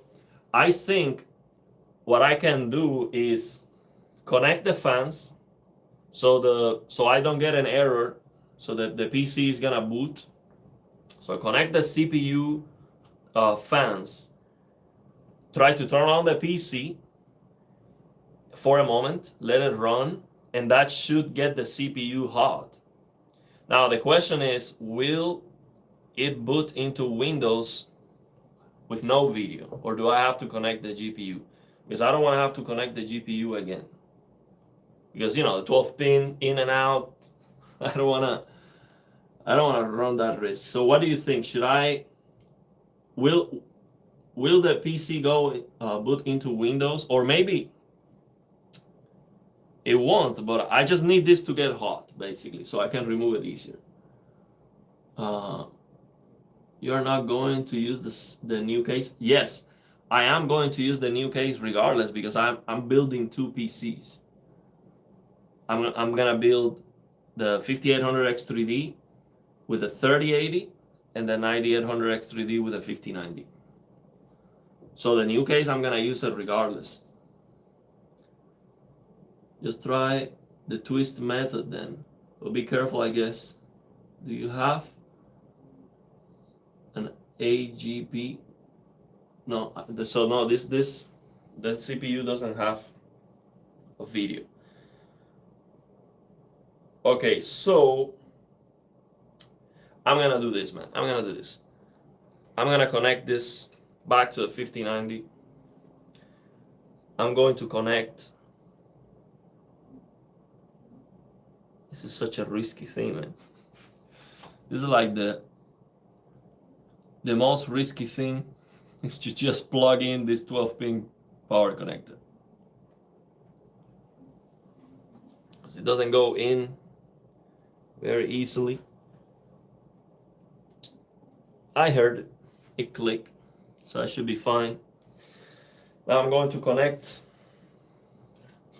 I think what I can do is connect the fans so I don't get an error, so that the PC is gonna boot. So I connect the CPU fans, try to turn on the PC for a moment, let it run, and that should get the CPU hot. Now the question is, will it boot into Windows with no video, or do I have to connect the GPU? Because I don't want to have to connect the GPU again. Because the 12 pin in and out, I don't want to run that risk. So what do you think? Will the PC go boot into Windows, or maybe it won't, but I just need this to get hot, basically, so I can remove it easier. You are not going to use the new case? Yes, I am going to use the new case regardless, because I'm building two PCs. I'm gonna build the 5800X3D with a 3080 and the 9800X3D with a 5090. So the new case, I'm gonna use it regardless. Just try the twist method then. But be careful, I guess. Do you have an AGP? No, so no, the CPU doesn't have a video. Okay, so I'm gonna do this, man. I'm gonna connect this back to the 5090. I'm going to connect. This is such a risky thing, man. This is like the most risky thing is to just plug in this 12-pin power connector. Because it doesn't go in very easily. I heard it click, so I should be fine. Now I'm going to connect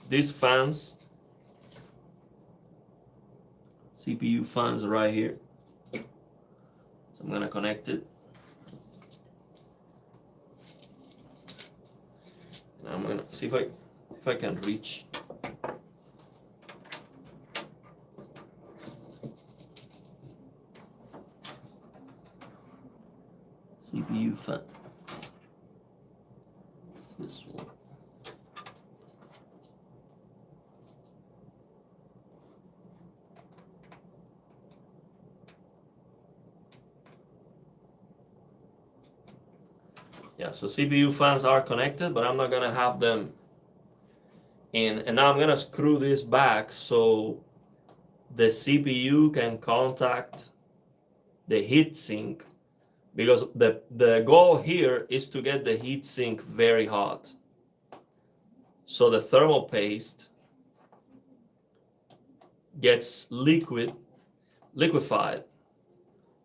these fans, CPU fans right here. So I'm gonna connect it. And I'm gonna see if I can reach. CPU fan. This one. Yeah, so CPU fans are connected, but I'm not gonna have them in. And now I'm gonna screw this back so the CPU can contact the heatsink, because the goal here is to get the heatsink very hot. So the thermal paste gets liquefied.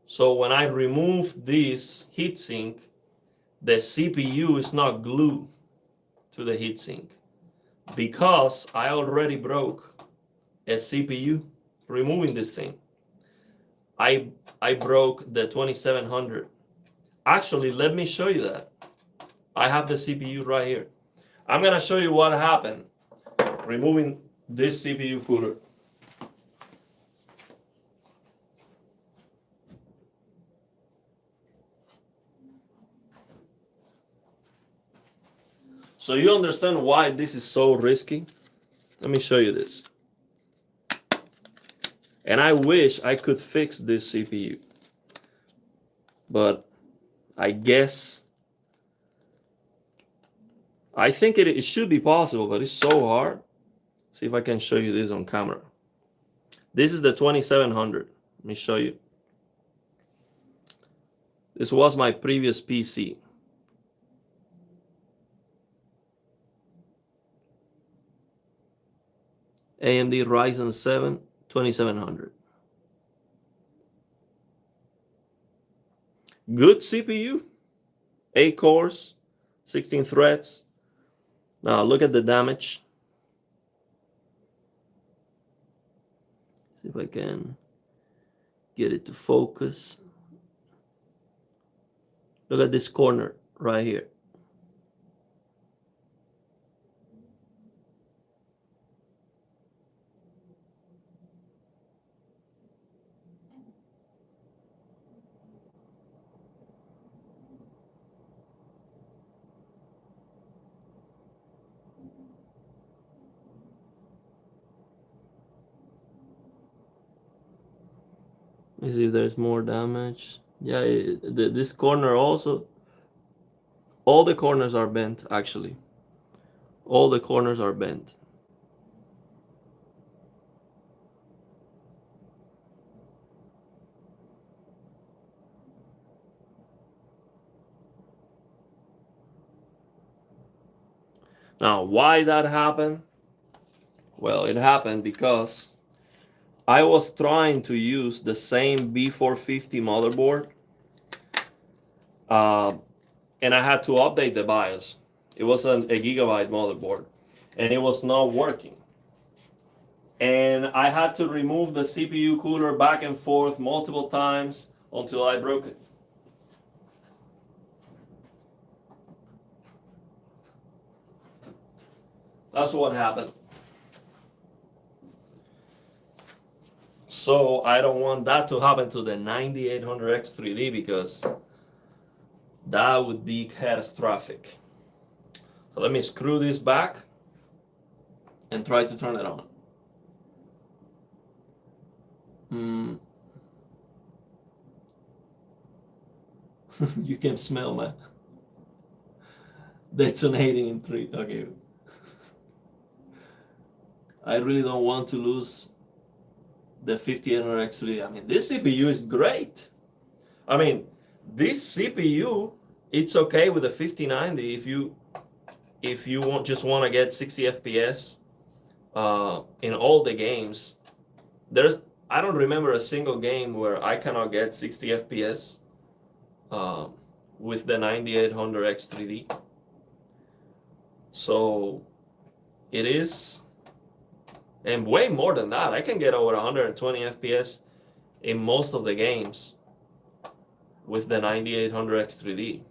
So when I remove this heatsink, the CPU is not glued to the heatsink because I already broke a CPU removing this thing. I broke the 2700. Actually, let me show you that. I have the CPU right here. I'm gonna show you what happened removing this CPU cooler. So you understand why this is so risky? Let me show you this. And I wish I could fix this CPU, but I guess I think it should be possible, but it's so hard. See if I can show you this on camera. This is the 2700. Let me show you. This was my previous PC. AMD Ryzen 7 2700. Good CPU, 8 cores, 16 threads. Now look at the damage. See if I can get it to focus. Look at this corner right here. Let me see if there's more damage. Yeah, this corner also, all the corners are bent actually. All the corners are bent. Now, why that happened? Well, it happened because I was trying to use the same B450 motherboard, and I had to update the BIOS. It was a gigabyte motherboard, and it was not working. And I had to remove the CPU cooler back and forth multiple times until I broke it. That's what happened. So I don't want that to happen to the 9800X3D because that would be catastrophic. So let me screw this back and try to turn it on. You can smell my detonating in 3. Okay. I really don't want to lose the 5800X3D. I mean, this CPU is great. I mean, this CPU, it's okay with the 5090 if you just want to get 60 FPS in all the games. I don't remember a single game where I cannot get 60 FPS with the 9800X3D. So it is, and way more than that. I can get over 120 FPS in most of the games with the 9800X3D.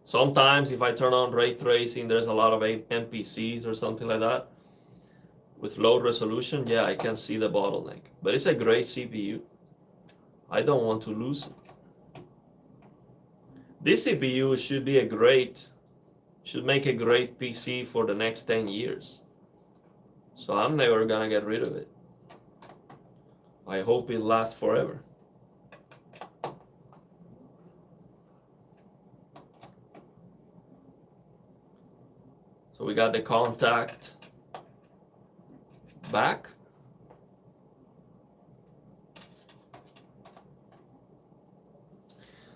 Sometimes if I turn on ray tracing, there's a lot of NPCs or something like that. With low resolution, yeah, I can see the bottleneck. But it's a great CPU. I don't want to lose it. This CPU should make a great PC for the next 10 years. So I'm never gonna get rid of it. I hope it lasts forever. So we got the contact back.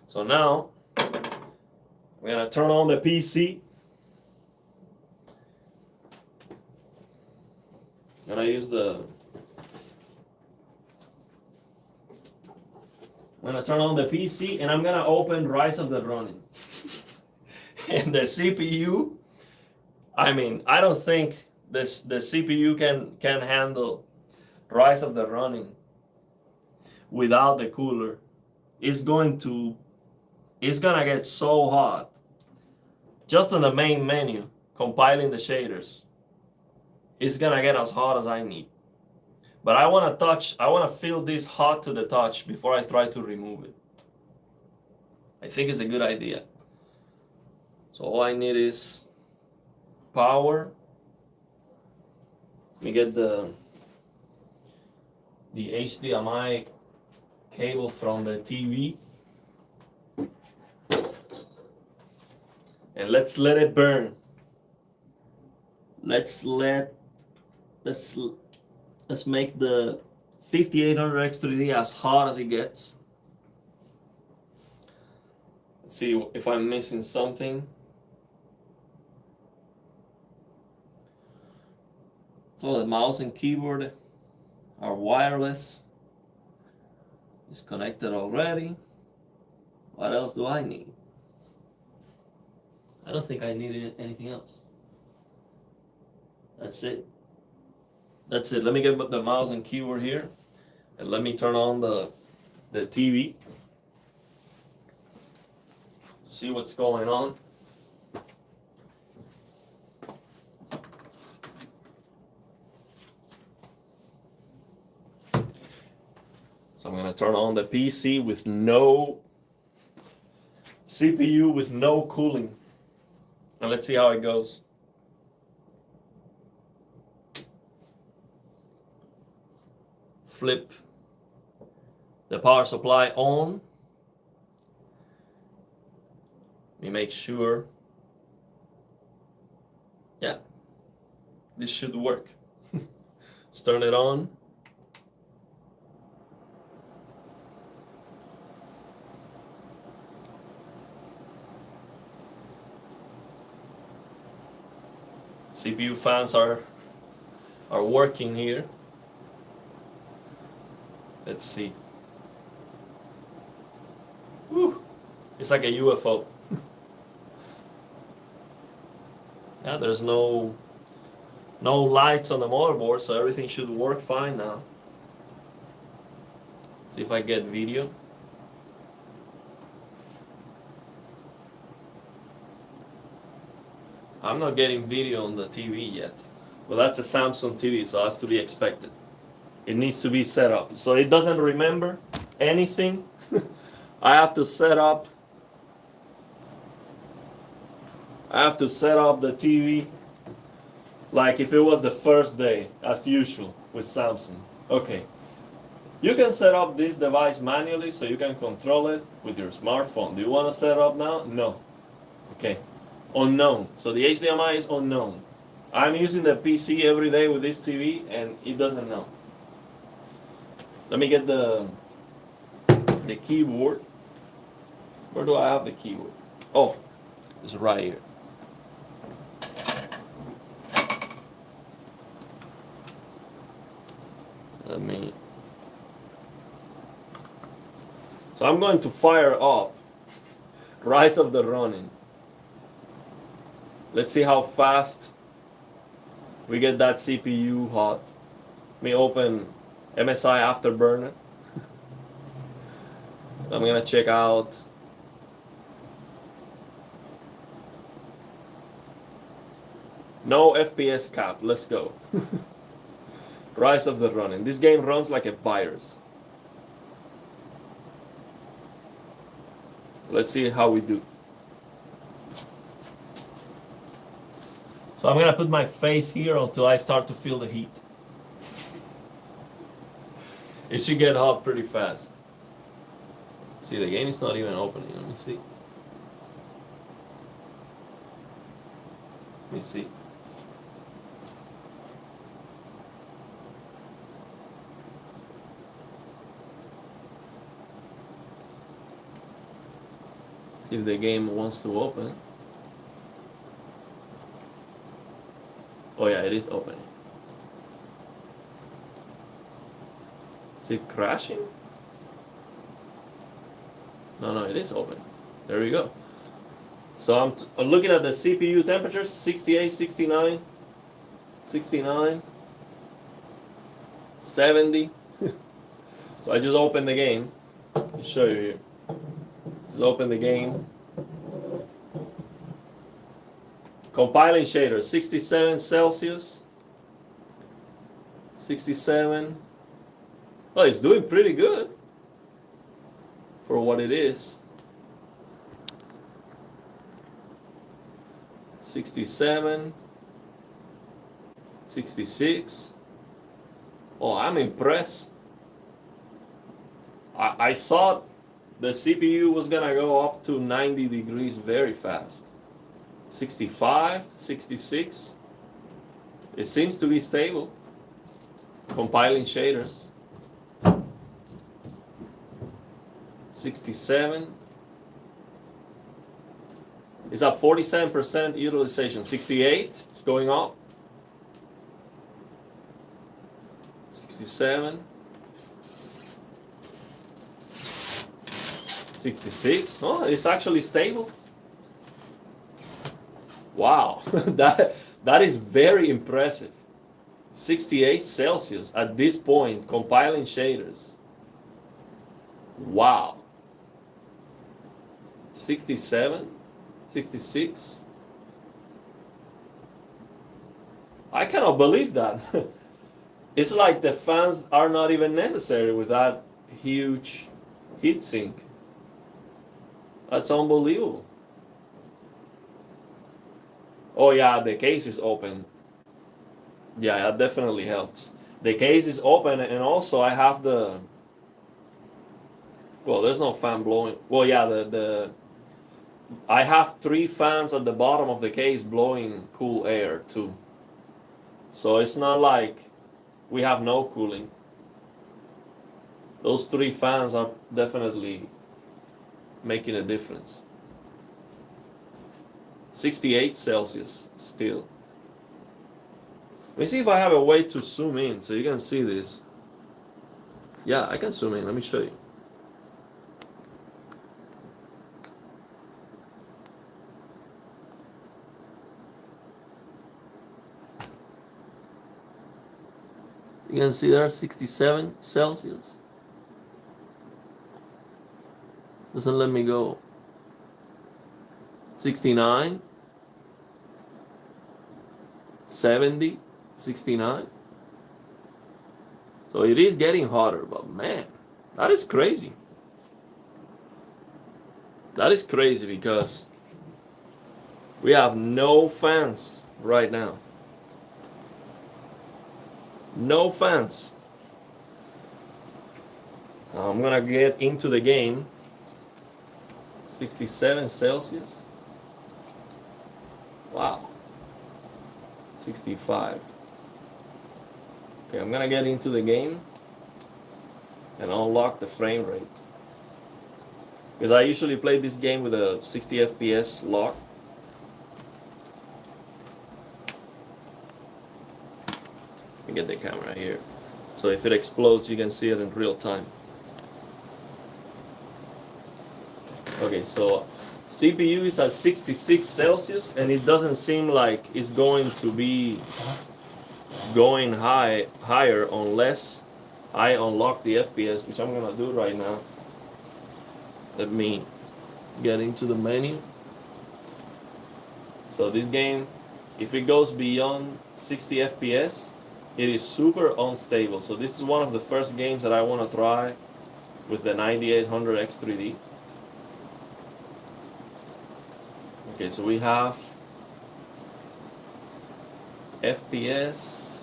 So now we're gonna turn on the PC. I'm gonna use I'm gonna turn on the PC and I'm gonna open Rise of the Ronin. And the CPU, I mean, I don't think the CPU can handle Rise of the Ronin without the cooler. It's gonna get so hot just on the main menu compiling the shaders. It's gonna get as hot as I need. But I wanna feel this hot to the touch before I try to remove it. I think it's a good idea. So all I need is power. Let me get the HDMI cable from the TV. And let's let it burn. Let's make the 5800X3D as hot as it gets. Let's see if I'm missing something. So the mouse and keyboard are wireless. It's connected already. What else do I need? I don't think I needed anything else. That's it. That's it. Let me get the mouse and keyboard here. And let me turn on the TV. See what's going on. So I'm gonna turn on the PC with no CPU, with no cooling. And let's see how it goes. Flip the power supply on. Let me make sure. Yeah, this should work. Let's turn it on. CPU fans are working here. Let's see. Woo. It's like a UFO. Yeah, there's no lights on the motherboard, so everything should work fine now. See if I get video. I'm not getting video on the TV yet. Well, that's a Samsung TV, so that's to be expected. It needs to be set up. So it doesn't remember anything. I have to set up the TV like if it was the first day, as usual with Samsung. Okay. You can set up this device manually so you can control it with your smartphone. Do you want to set it up now? No. Okay. Unknown. So the HDMI is unknown. I'm using the PC every day with this TV and it doesn't know. Let me get the keyboard. Where do I have the keyboard? Oh, it's right here. So I'm going to fire up Rise of the Ronin. Let's see how fast we get that CPU hot. Let me open MSI Afterburner. I'm gonna check out no FPS cap. Let's go. Rise of the Ronin. This game runs like a virus. Let's see how we do. So I'm gonna put my face here until I start to feel the heat. It should get hot pretty fast. See, the game is not even opening. Let me see. if the game wants to open. Oh yeah, it is opening. Is it crashing? No, it is open. There we go. So I'm looking at the CPU temperatures, 68, 69, 69, 70. So I just opened the game. I'll show you here. Just open the game. Compiling shaders, 67 Celsius. 67. Well, it's doing pretty good for what it is. 67. 66. Oh, I'm impressed. I thought the CPU was gonna go up to 90 degrees very fast. 65, 66. It seems to be stable. Compiling shaders. 67. It's at 47% utilization. 68, it's going up. 67. 66. Oh, it's actually stable. Wow, that is very impressive. 68 Celsius at this point, compiling shaders. Wow. 67, 66. I cannot believe that. It's like the fans are not even necessary with that huge heatsink. That's unbelievable. Oh yeah, the case is open. Yeah, that definitely helps. The case is open, and also I have the. Well, there's no fan blowing. Well, yeah, I have 3 fans at the bottom of the case blowing cool air too. So it's not like we have no cooling. Those 3 fans are definitely making a difference. 68 Celsius still. Let me see if I have a way to zoom in so you can see this. Yeah, I can zoom in. Let me show you. You can see there 67 Celsius. Doesn't let me go. 69. 70. 69. So it is getting hotter, but man, that is crazy. That is crazy because we have no fans right now. No fans. I'm gonna get into the game. 67 Celsius. Wow. 65. Okay, I'm gonna get into the game and unlock the frame rate. Because I usually play this game with a 60 FPS lock. Let me get the camera here. So if it explodes, you can see it in real time. Okay, so CPU is at 66 Celsius and it doesn't seem like it's going to be going higher unless I unlock the FPS, which I'm gonna do right now. Let me get into the menu. So this game, if it goes beyond 60 FPS, it is super unstable. So this is one of the first games that I want to try with the 9800 X3D. Okay, so we have FPS.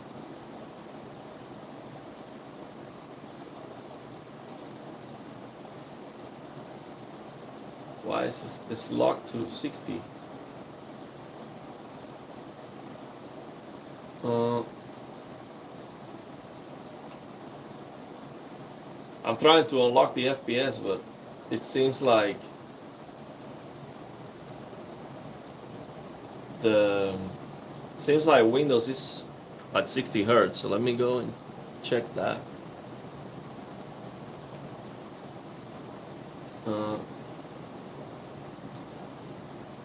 Why is this locked to 60? I'm trying to unlock the FPS, but it seems like the seems like Windows is at 60 hertz. So let me go and check that.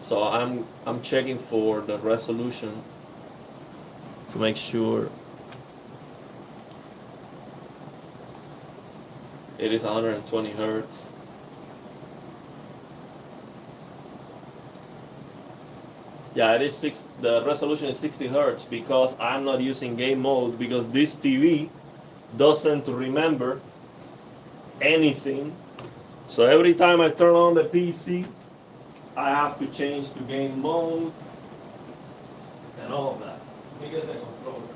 So I'm checking for the resolution to make sure it is 120 hertz. Yeah, it is the resolution is 60 hertz because I'm not using game mode because this TV doesn't remember anything. So every time I turn on the PC, I have to change to game mode and all of that. Let me get the controller.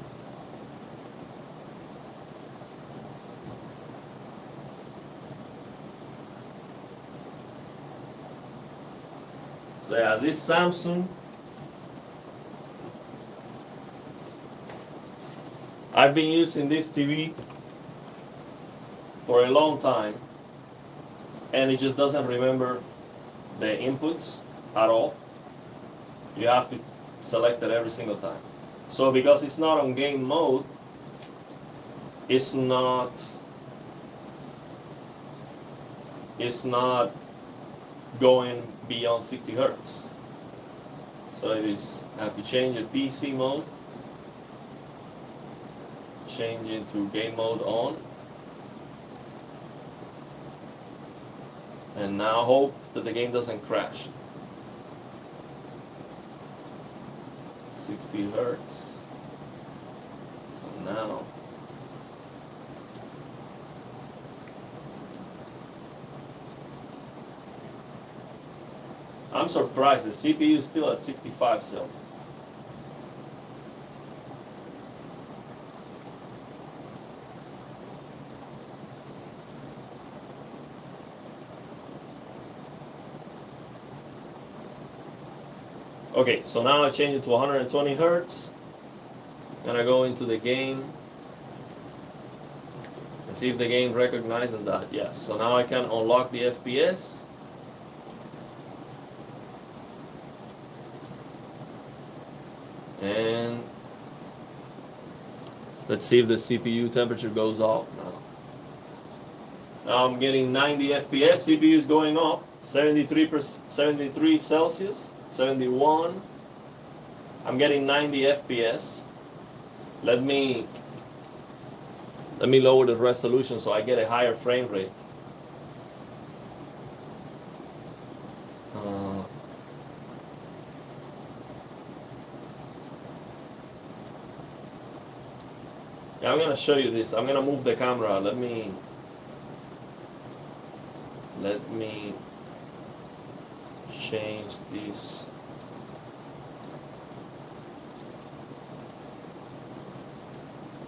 So yeah, this Samsung, I've been using this TV for a long time and it just doesn't remember the inputs at all. You have to select it every single time. So because it's not on game mode, it's not going beyond 60 hertz. So it is, I have to change the PC mode, change into game mode on, and now hope that the game doesn't crash. 60 hertz. So now I'm surprised the CPU is still at 65 Celsius. Okay, so now I change it to 120 hertz and I go into the game and see if the game recognizes that. Yes, so now I can unlock the FPS. And let's see if the CPU temperature goes up now. Now I'm getting 90 FPS, CPU is going up, 73 Celsius, 71. I'm getting 90 FPS. Let me lower the resolution so I get a higher frame rate. Yeah, I'm gonna show you this. I'm gonna move the camera. Let me change this.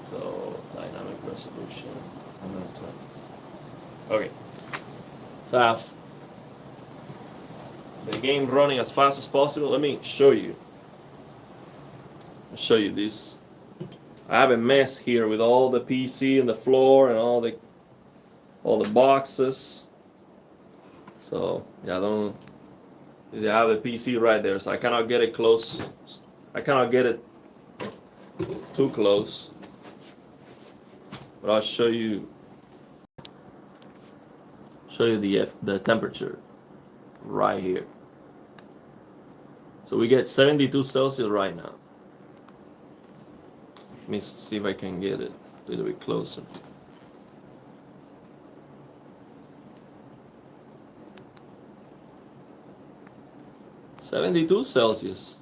So dynamic resolution 120. Okay. So I have the game running as fast as possible. Let me show you. I'll show you this. I have a mess here with all the PC and the floor and all the boxes. So yeah, I have a PC right there, so I cannot get it close. I cannot get it too close. But I'll show you the temperature right here. So we get 72 Celsius right now. Let me see if I can get it a little bit closer. "72 Celsius.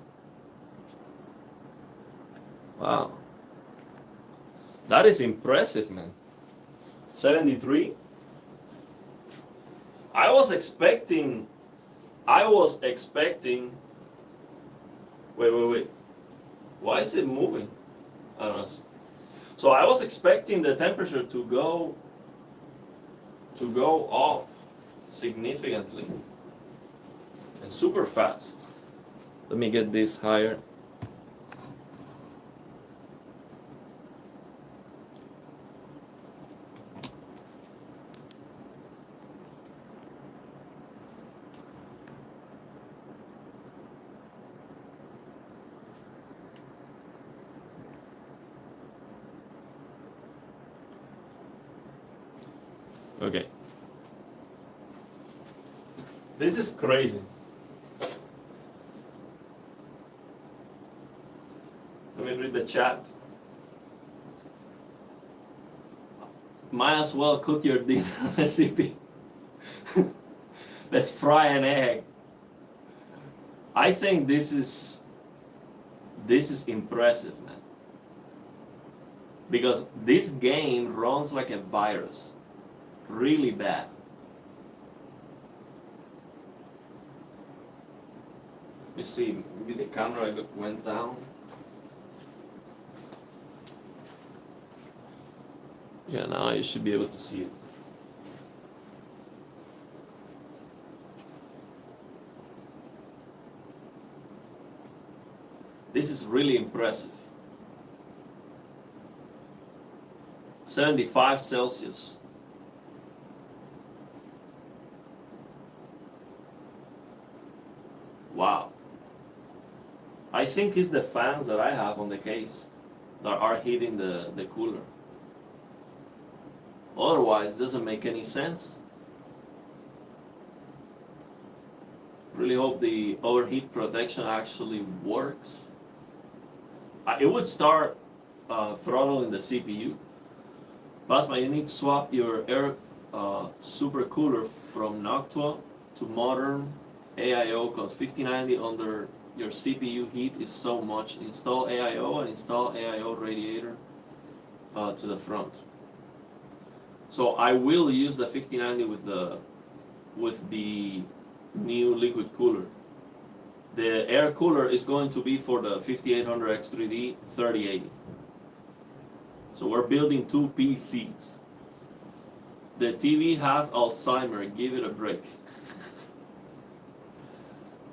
Wow. That is impressive, man. 73? I was expecting. Wait. Why is it moving? I don't know. So I was expecting the temperature to go up significantly and super fast. Let me get this higher. Okay. This is crazy. Let me read the chat. Might as well cook your dinner recipe. Let's fry an egg. I think this is impressive, man. Because this game runs like a virus. Really bad. Let me see, maybe the camera went down. Yeah, now you should be able to see it. This is really impressive. 75 Celsius. Wow. I think it's the fans that I have on the case that are heating the cooler. Otherwise, it doesn't make any sense. Really hope the overheat protection actually works. It would start throttling the CPU. Basma, you need to swap your air supercooler from Noctua to modern AIO because 5090 under your CPU heat is so much. Install AIO and install AIO radiator to the front. So I will use the 5090 with the new liquid cooler. The air cooler is going to be for the 5800X3D 3080. So we're building two PCs. The TV has Alzheimer, give it a break.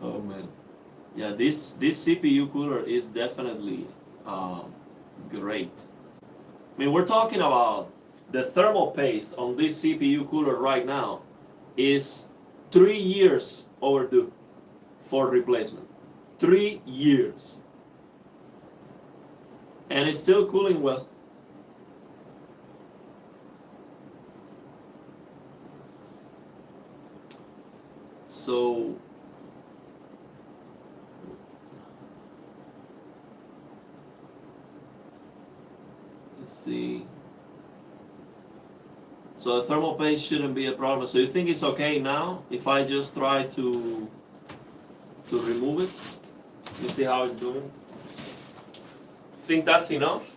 Oh man. Yeah, this CPU cooler is definitely great. I mean, we're talking about the thermal paste on this CPU cooler right now is 3 years overdue for replacement. 3 years. And it's still cooling well. So let's see. So the thermal paste shouldn't be a problem. So you think it's okay now if I just try to remove it? You see how it's doing? Think that's enough?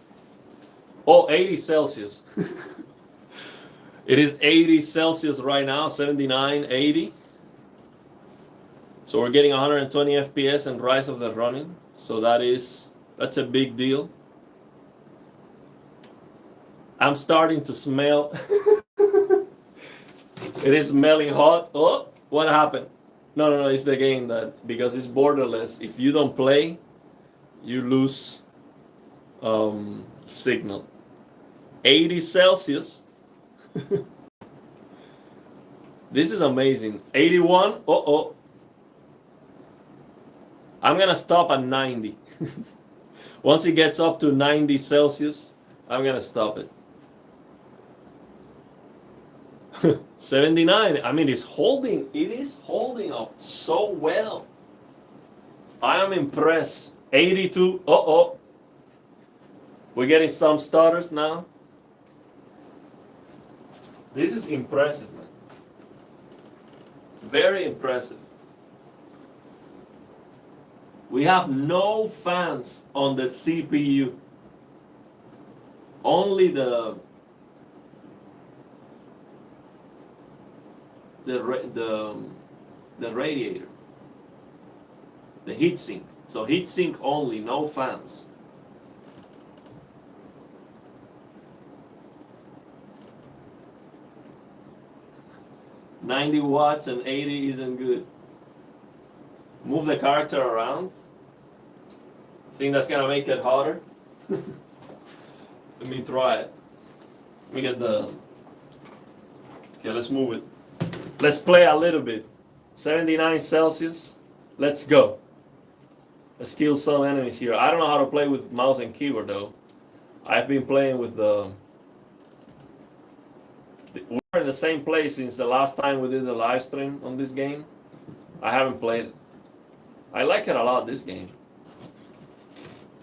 Oh, 80 Celsius. It is 80 Celsius right now, 79, 80. So we're getting 120 FPS and rise of the running. So that's a big deal. I'm starting to smell. It is smelling hot. Oh, what happened? No, it's the game that, because it's borderless. If you don't play, you lose signal. 80 Celsius. This is amazing. 81. Oh. I'm gonna stop at 90. Once it gets up to 90 Celsius, I'm gonna stop it. 79. I mean, it is holding up so well. I am impressed. 82. Oh. We're getting some stutters now. This is impressive, man. Very impressive. We have no fans on the CPU. Only the radiator, the heatsink. So heatsink only, no fans. $90 watts and 80 isn't good. Move the character around. Think that's gonna make it hotter? Let me try it. Let me get the. Okay, let's move it. Let's play a little bit. 79 Celsius. Let's go. Let's kill some enemies here. I don't know how to play with mouse and keyboard though. I've been playing with the in the same place since the last time we did the live stream on this game. I haven't played it. I like it a lot, this game.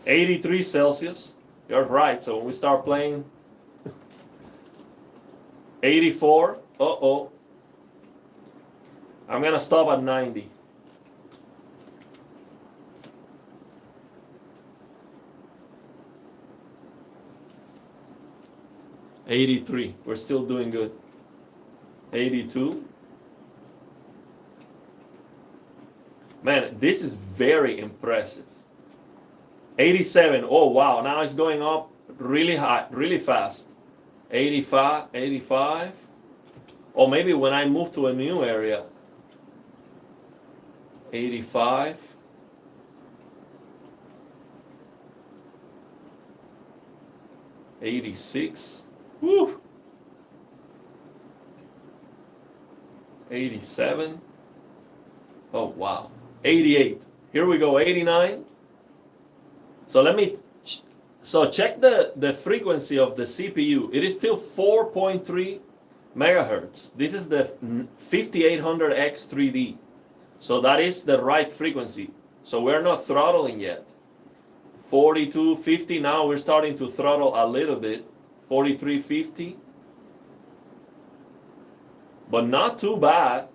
83 Celsius. You're right. So when we start playing, 84. Uh-oh. I'm going to stop at 90. $83. We're still doing good. 82. Man, this is very impressive. 87. Oh, wow. Now it's going up really high, really fast. 85, 85. Or maybe when I move to a new area. 85. 86. Woo. 87. Oh, wow. 88. Here we go. 89. So check the frequency of the CPU. It is still 4.3 megahertz. This is the 5800X 3D. So that is the right frequency. So we're not throttling yet. 4250. Now we're starting to throttle a little bit. 4350. But not too bad.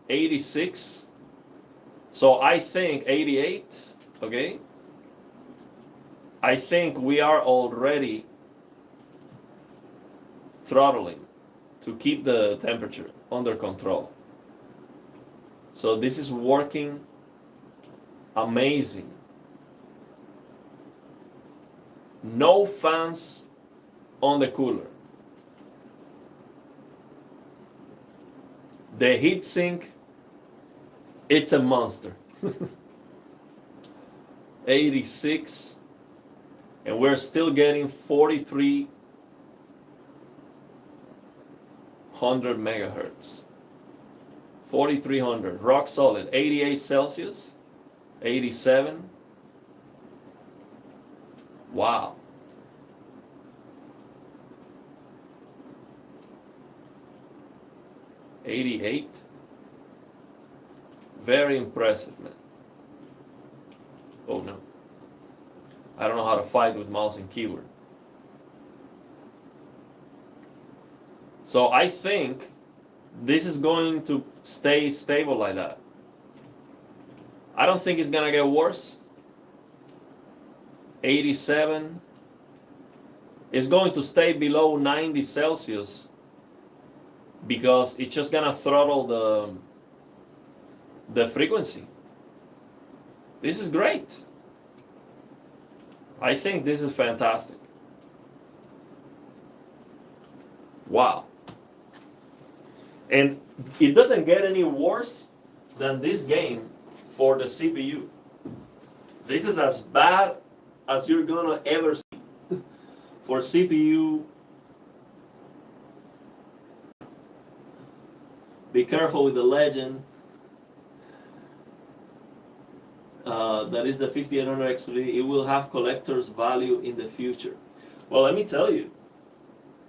86. So I think 88. Okay. I think we are already throttling to keep the temperature under control. So this is working amazing. No fans on the cooler. The heatsink, it's a monster. 86. And we're still getting 4,300 megahertz. 4,300, rock solid. 88 Celsius, 87. Wow. 88. Very impressive, man. Oh no. I don't know how to fight with mouse and keyboard. So I think this is going to stay stable like that. I don't think it's gonna get worse. 87. It's going to stay below 90 Celsius because it's just gonna throttle the frequency. This is great. I think this is fantastic. Wow. And it doesn't get any worse than this game for the CPU. This is as bad as you're gonna ever see for CPU. Be careful with the legend. That is the 5800X. It will have collector's value in the future. Well, let me tell you,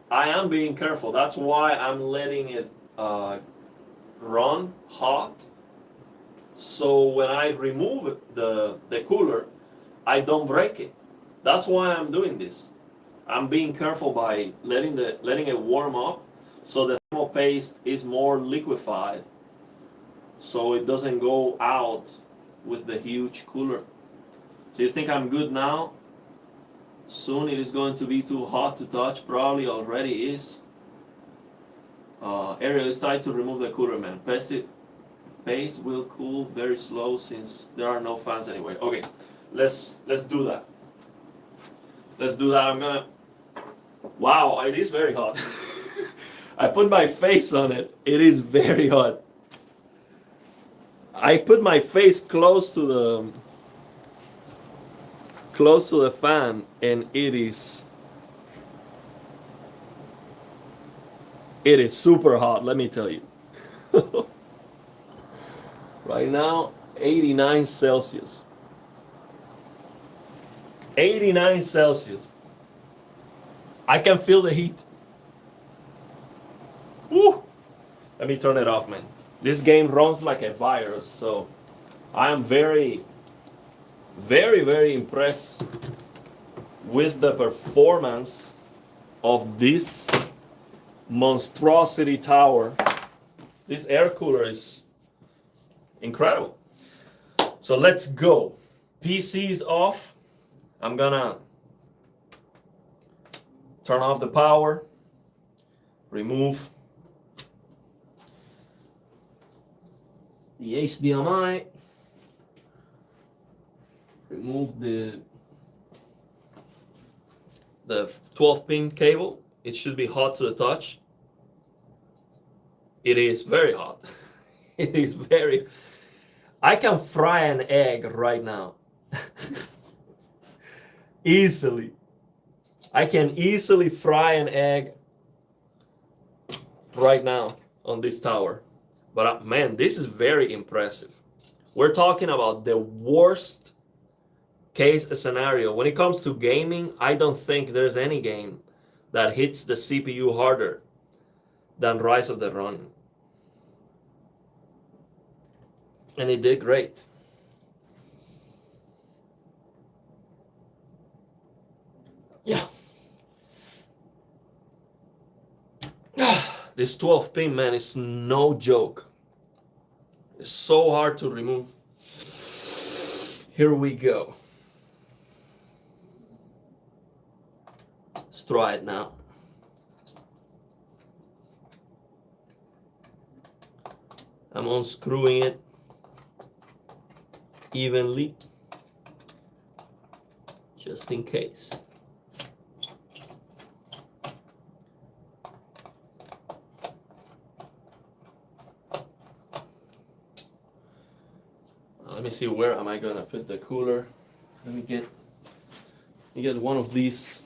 I am being careful. That's why I'm letting it run hot. So when I remove the cooler, I don't break it. That's why I'm doing this. I'm being careful by letting it warm up, so the thermal paste is more liquefied, so it doesn't go out with the huge cooler. So you think I'm good now? Soon it is going to be too hot to touch. Probably already is. Ariel, it's time to remove the cooler, man. Paste will cool very slow since there are no fans anyway. Okay, let's do that. Let's do that. I'm gonna. Wow, it is very hot. I put my face on it. It is very hot. I put my face close to the fan, and it is super hot, let me tell you. Right now, 89 Celsius. 89 Celsius. I can feel the heat. Woo! Let me turn it off, man. This game runs like a virus, so I am very, very, very impressed with the performance of this monstrosity tower. This air cooler is incredible. So let's go. PC's off. I'm gonna turn off the power, remove the HDMI, remove the 12-pin cable. It should be hot to the touch. It is very hot. It is very. I can fry an egg right now. Easily. I can easily fry an egg right now on this tower. But man, this is very impressive. We're talking about the worst case scenario. When it comes to gaming, I don't think there's any game that hits the CPU harder than Rise of the Ronin. And it did great. Yeah. This 12-pin, man, is no joke. It's so hard to remove. Here we go. Let's try it now. I'm unscrewing it evenly, just in case. Let me see, where am I gonna put the cooler? Let me get one of these.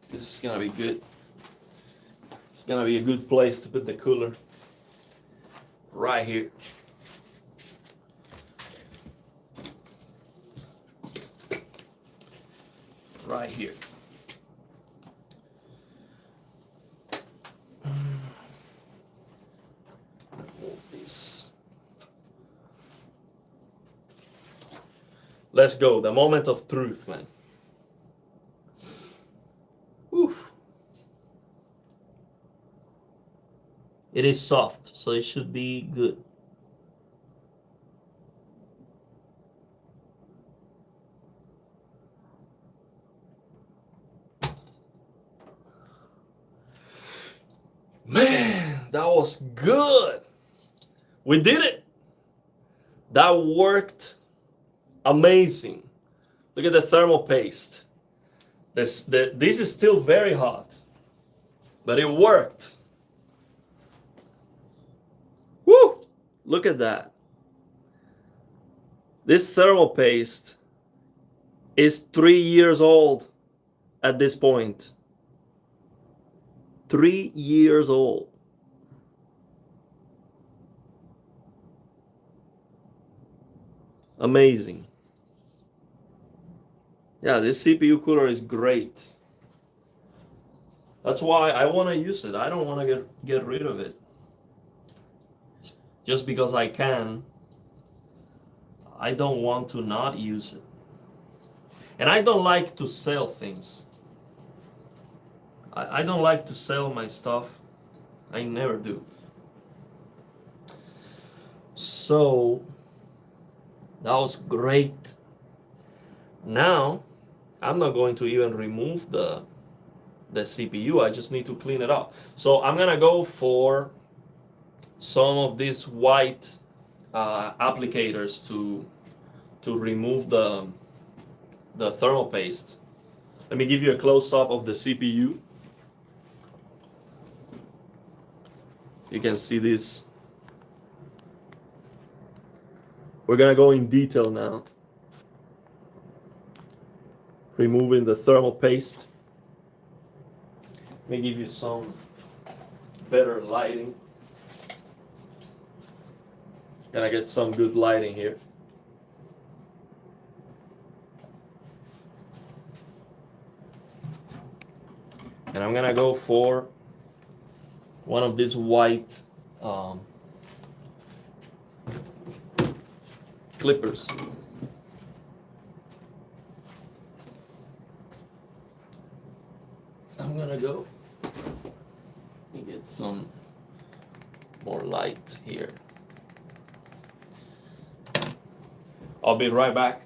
This is gonna be good. It's gonna be a good place to put the cooler. Right here. Right here. Move this. Let's go. The moment of truth, man. Whew. It is soft, so it should be good. Man, that was good. We did it. That worked amazing. Look at the thermal paste. This is still very hot, but it worked. Woo! Look at that. This thermal paste is 3 years old at this point. 3 years old. Amazing. Yeah, this CPU cooler is great. That's why I want to use it. I don't want to get rid of it. Just because I can, I don't want to not use it. And I don't like to sell things. I don't like to sell my stuff. I never do. So, that was great. Now, I'm not going to even remove the CPU. I just need to clean it up. So I'm gonna go for some of these white applicators to remove the thermal paste. Let me give you a close-up of the CPU. You can see this. We're gonna go in detail now. Removing the thermal paste. Let me give you some better lighting. Gonna get some good lighting here. And I'm gonna go for one of these white clippers. I'm gonna go and get some more light here. I'll be right back.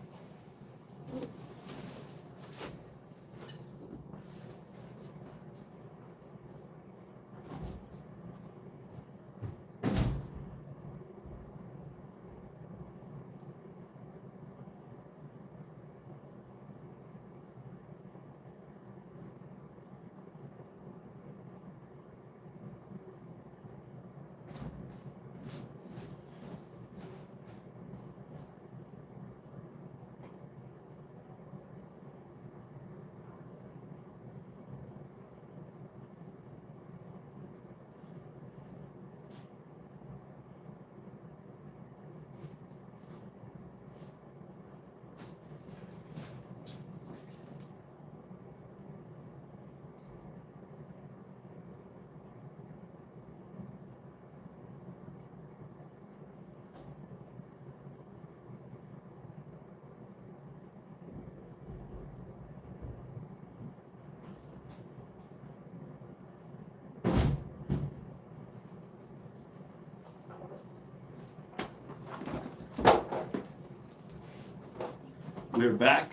We're back.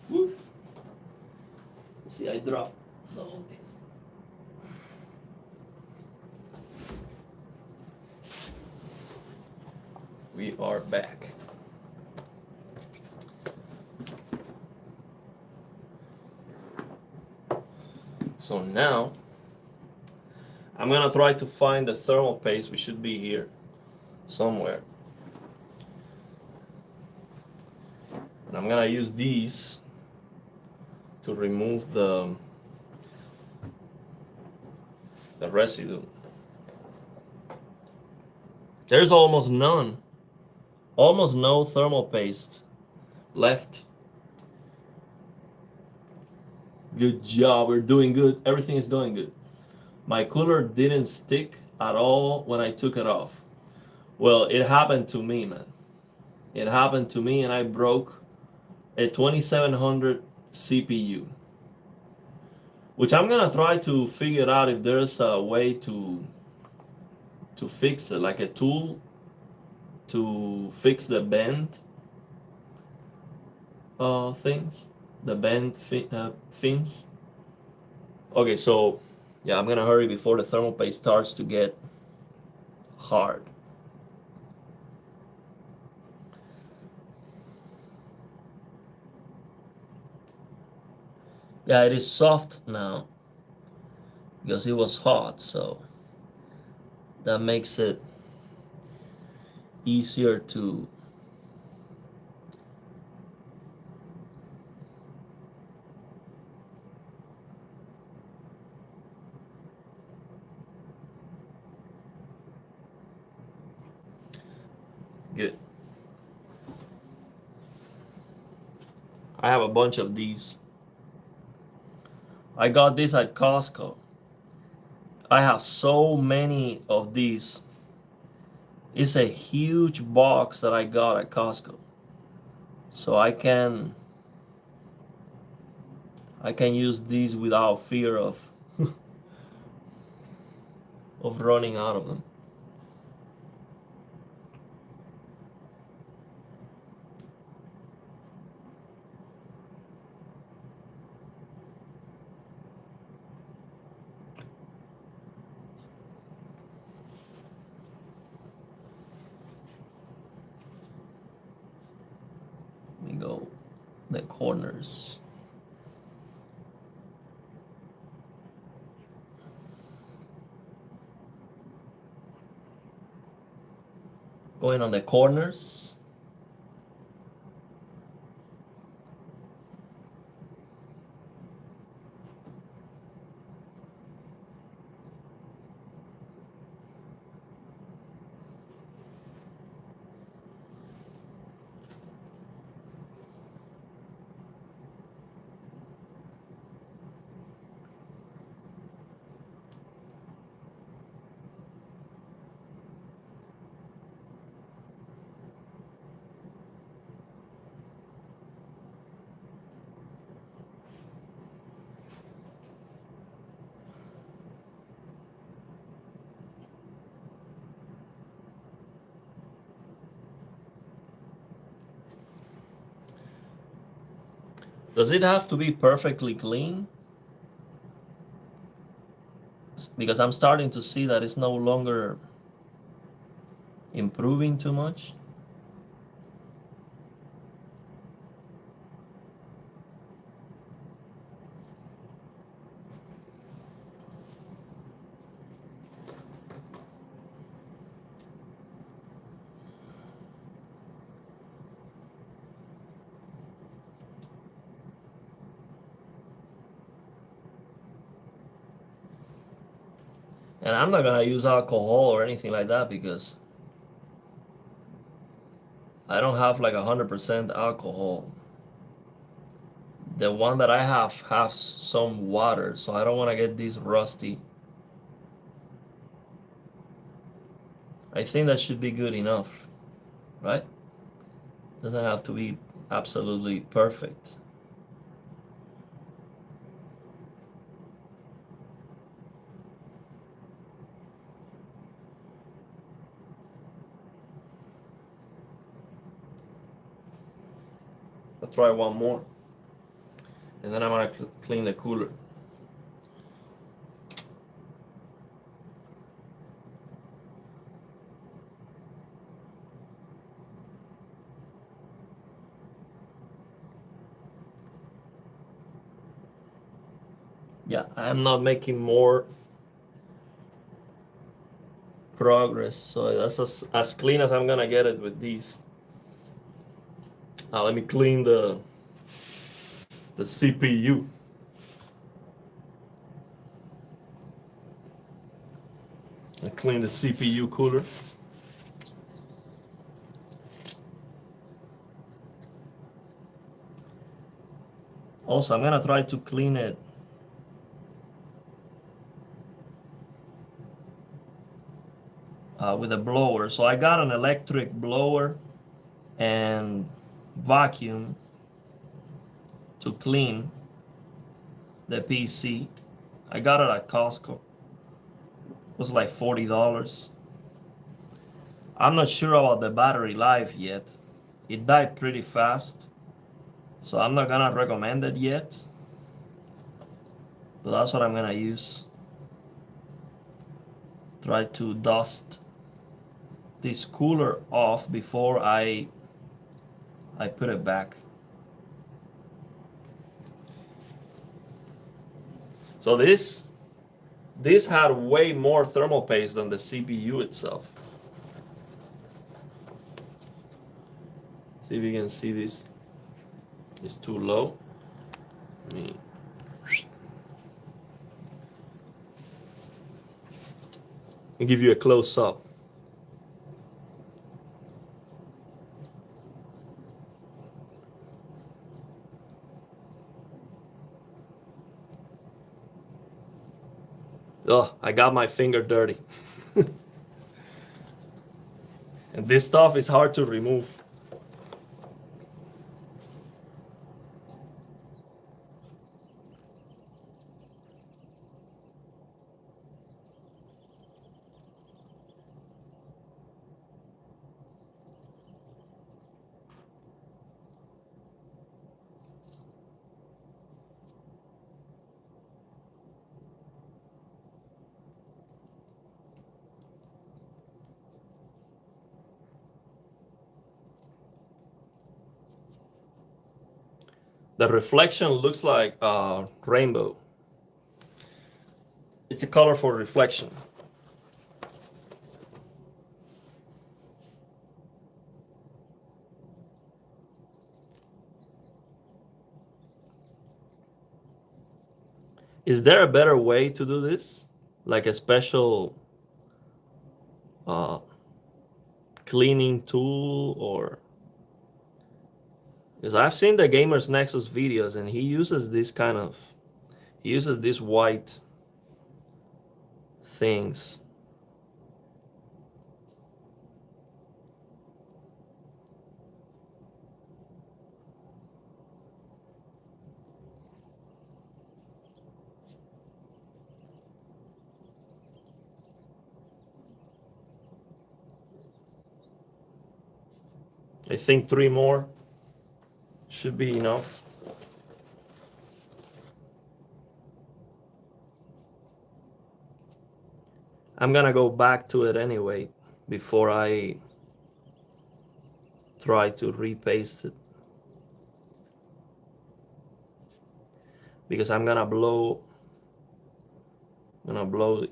Woof. See, I dropped some of this. We are back. So now, I'm gonna try to find the thermal paste. We should be here somewhere. And I'm gonna use these to remove the residue. There's almost none, almost no thermal paste left. Good job, we're doing good. Everything is going good. My cooler didn't stick at all when I took it off. Well, it happened to me, man. It happened to me, and I broke a 2700 CPU, which I'm gonna try to figure out if there's a way to fix it, like a tool to fix the bend things, the bend fins. Okay, so yeah, I'm gonna hurry before the thermal paste starts to get hard. Yeah, it is soft now because it was hot, so that makes it easier to good. I have a bunch of these. I got this at Costco. I have so many of these. It's a huge box that I got at Costco. So I can use these without fear of of running out of them. Let me go the corners. Going on the corners. Does it have to be perfectly clean? Because I'm starting to see that it's no longer improving too much. And I'm not gonna use alcohol or anything like that because I don't have like 100% alcohol. The one that I have has some water, so I don't want to get this rusty. I think that should be good enough, right? Doesn't have to be absolutely perfect. I'll try one more, and then I'm gonna clean the cooler. Yeah, I'm not making more progress, so that's as clean as I'm gonna get it with these. Now let me clean the CPU. I clean the CPU cooler. Also, I'm gonna try to clean it with a blower. So I got an electric blower and vacuum to clean the PC. I got it at Costco. It was like $40. I'm not sure about the battery life yet. It died pretty fast, so I'm not gonna recommend it yet. But that's what I'm gonna use. Try to dust this cooler off before I put it back. So this had way more thermal paste than the CPU itself. See if you can see this. It's too low. Let me give you a close up. Oh, I got my finger dirty. And this stuff is hard to remove. The reflection looks like a rainbow. It's a color for reflection. Is there a better way to do this? Like a special cleaning tool, or because I've seen the Gamers Nexus videos and he uses these white things. I think 3 more should be enough. I'm gonna go back to it anyway before I try to repaste it, because I'm gonna blow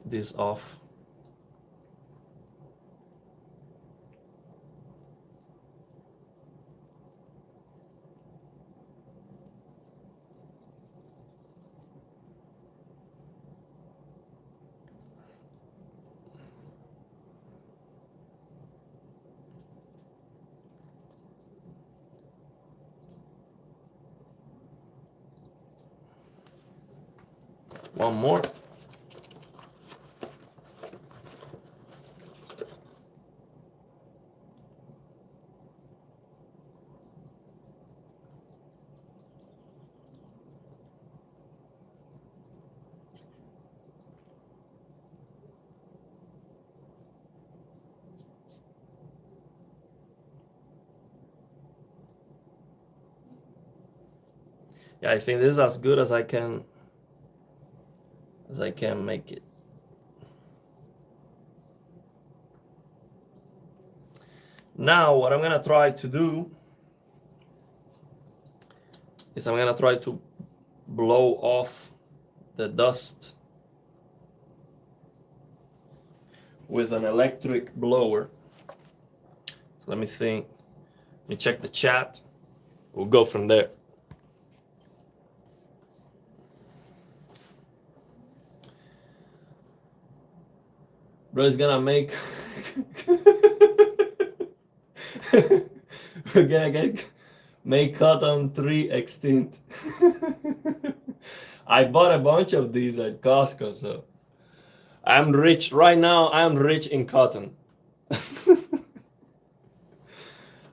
this off. One more. Yeah, I think this is as good as I can make it. Now what I'm gonna try to do is I'm gonna try to blow off the dust with an electric blower. So let me think. Let me check the chat. We'll go from there. Bro is gonna make we're gonna make cotton 3 extinct. I bought a bunch of these at Costco, so I'm rich right now. I'm rich in cotton.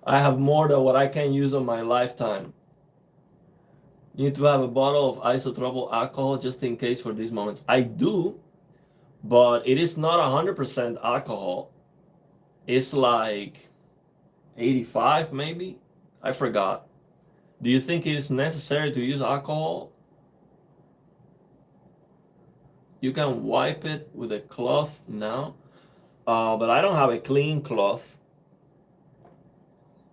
I have more than what I can use on my lifetime. You need to have a bottle of isopropyl alcohol just in case for these moments. I do, but it is not 100% alcohol. It's like 85 maybe. I forgot. Do you think it is necessary to use alcohol? You can wipe it with a cloth now, but I don't have a clean cloth.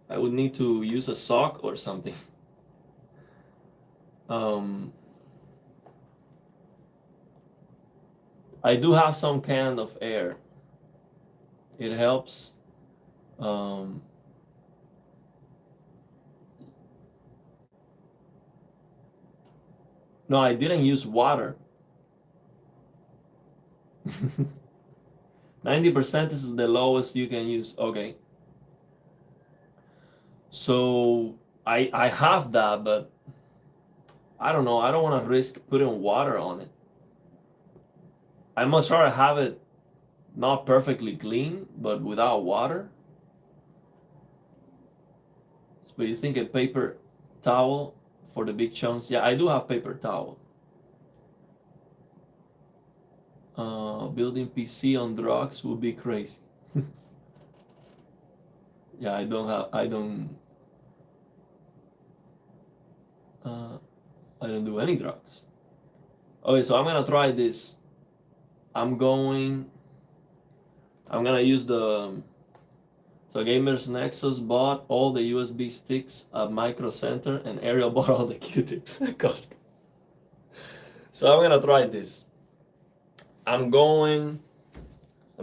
I would need to use a sock or something. I do have some can of air. It helps. No, I didn't use water. 90% is the lowest you can use. Okay. So I have that, but I don't know. I don't want to risk putting water on it. I much rather have it not perfectly clean, but without water. But you think a paper towel for the big chunks? Yeah, I do have paper towel. Building PC on drugs would be crazy. Yeah, I don't do any drugs. Okay, so I'm gonna try this. I'm gonna use the Gamers Nexus bought all the USB sticks at Micro Center, and Ariel bought all the Q-tips at Costco. So I'm gonna try this. Let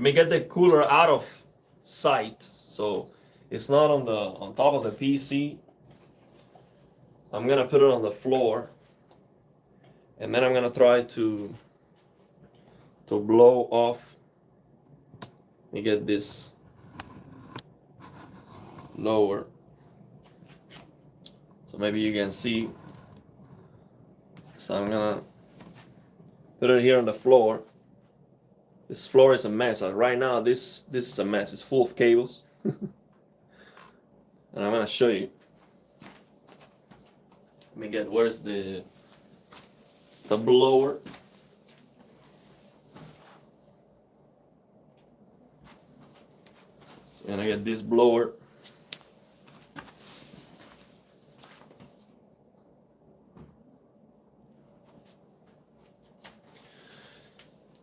me get the cooler out of sight, so it's not on top of the PC. I'm gonna put it on the floor, and then I'm gonna try to blow off. Let me get this lower, so maybe you can see. So I'm gonna put it here on the floor. This floor is a mess. Right now, this is a mess. It's full of cables. And I'm gonna show you. Let me get, where's the blower? And I get this blower.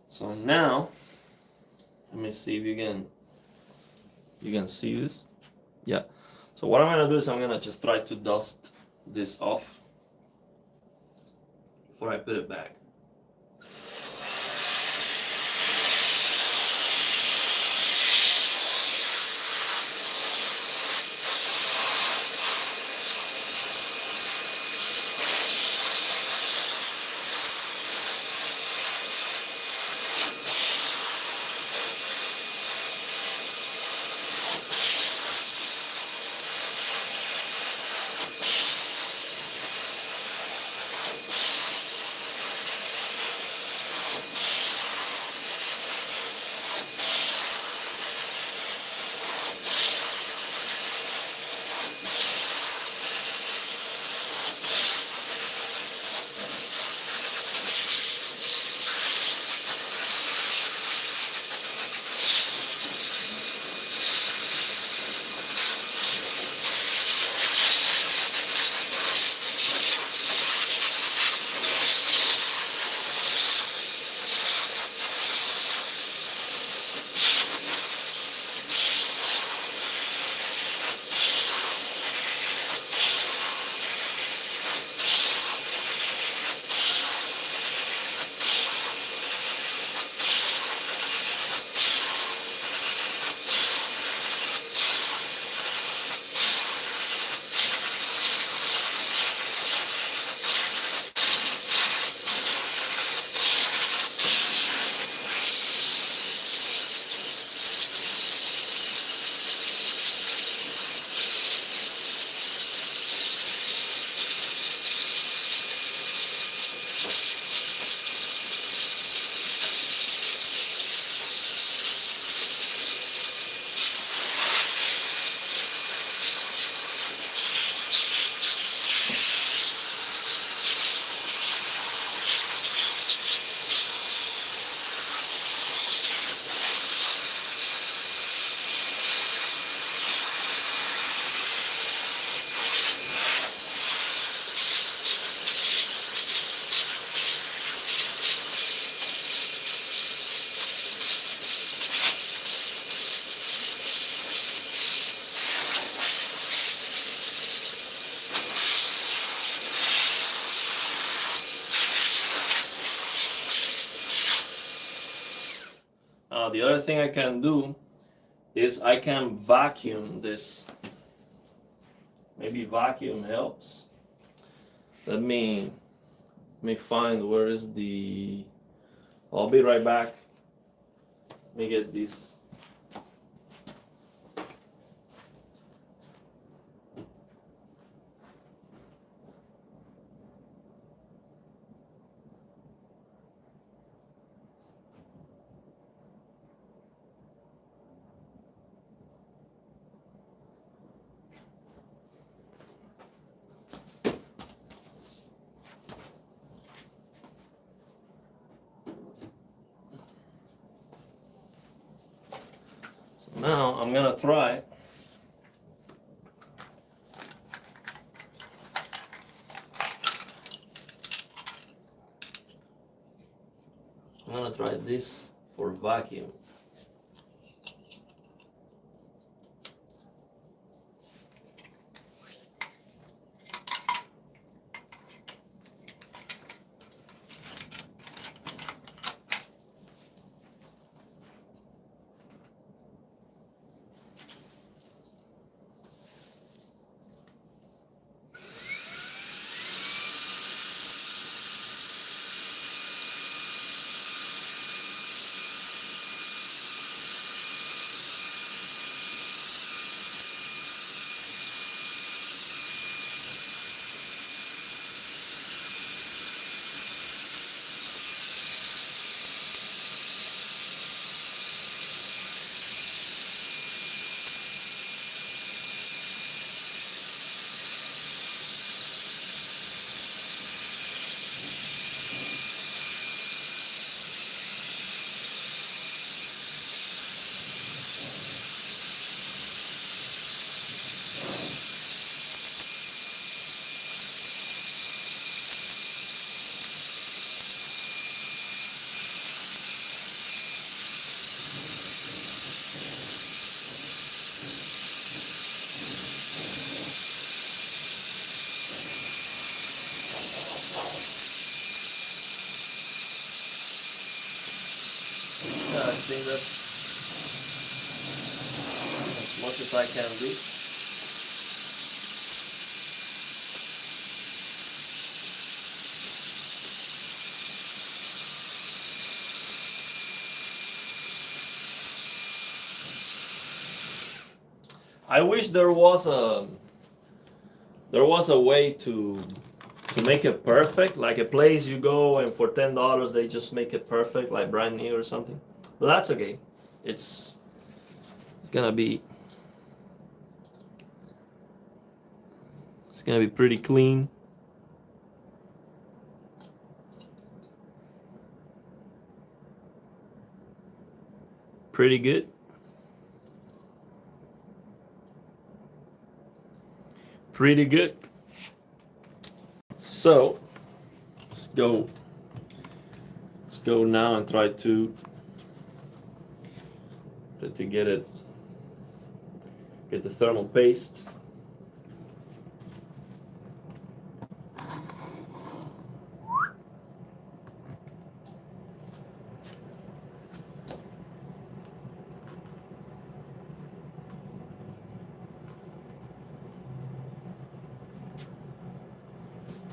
So now Let me see if you can see this. Yeah. So what I'm gonna do is I'm gonna just try to dust this off before I put it back. The other thing I can do is I can vacuum this. Maybe vacuum helps. Let me find where is the. I'll be right back. Let me get this. Now I'm gonna try. I'm gonna try this for vacuum. Yeah, I think that's as much as I can do. I wish there was a way to make it perfect, like a place you go and for $10 they just make it perfect, like brand new or something. But that's okay. It's gonna be pretty clean. Pretty good. Pretty good. So let's go now and try to get the thermal paste.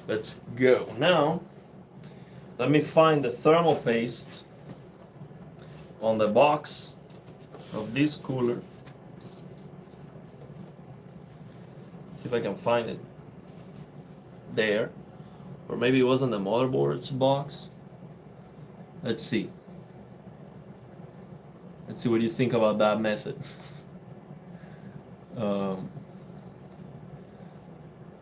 Let's go. Now, let me find the thermal paste on the box of this cooler. See if I can find it there. Or maybe it was in the motherboard's box. Let's see. Let's see what you think about that method.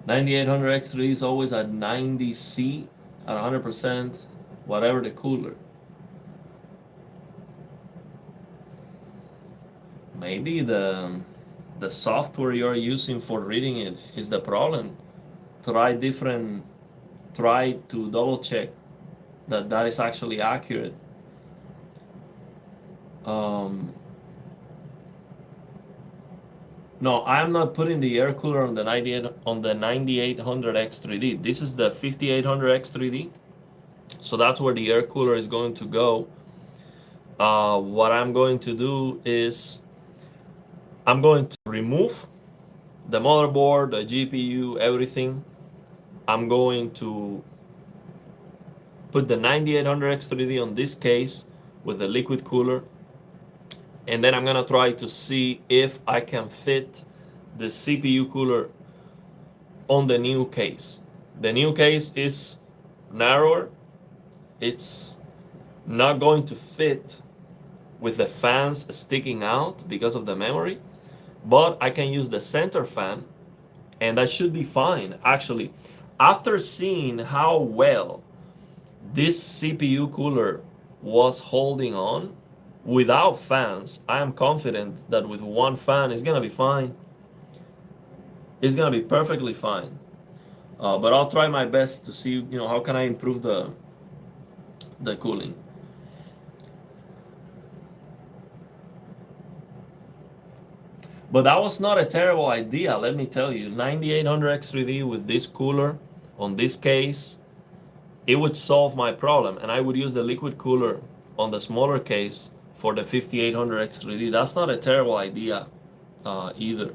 9800X3 is always at 90C at 100%, whatever the cooler. Maybe the software you're using for reading it is the problem. Try to double check that is actually accurate. No, I'm not putting the air cooler on the 9800X3D. This is the 5800X3D. So that's where the air cooler is going to go. What I'm going to do is I'm going to remove the motherboard, the GPU, everything. I'm going to put the 9800X3D on this case with the liquid cooler. And then I'm gonna try to see if I can fit the CPU cooler on the new case. The new case is narrower. It's not going to fit with the fans sticking out because of the memory, but I can use the center fan and that should be fine. Actually, after seeing how well this CPU cooler was holding on, without fans, I am confident that with one fan it's gonna be fine. It's gonna be perfectly fine. But I'll try my best to see, how can I improve the cooling. But that was not a terrible idea, let me tell you. 9800X3D with this cooler on this case, it would solve my problem, and I would use the liquid cooler on the smaller case for the 5800X3D. That's not a terrible idea either.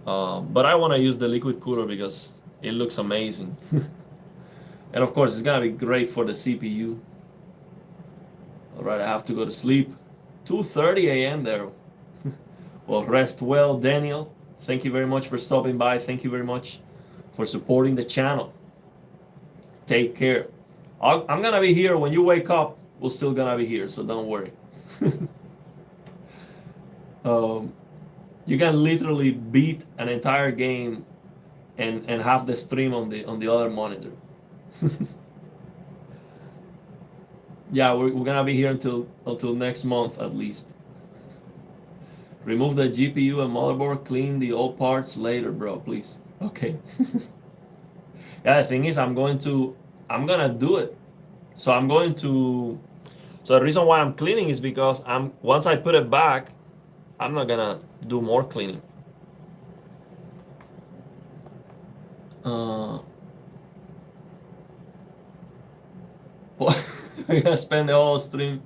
But I want to use the liquid cooler because it looks amazing. And of course, it's gonna be great for the CPU. All right, I have to go to sleep. 2:30 a.m. there. Well, rest well, Daniel. Thank you very much for stopping by. Thank you very much for supporting the channel. Take care. I'm gonna be here when you wake up. We're still gonna be here, so don't worry. You can literally beat an entire game and have the stream on the other monitor. Yeah, we're gonna be here until next month at least. Remove the GPU and motherboard. Clean the old parts later, bro. Please. Okay. Yeah, the thing is, I'm gonna do it. So the reason why I'm cleaning is because once I put it back, I'm not gonna do more cleaning. We're gonna spend the whole stream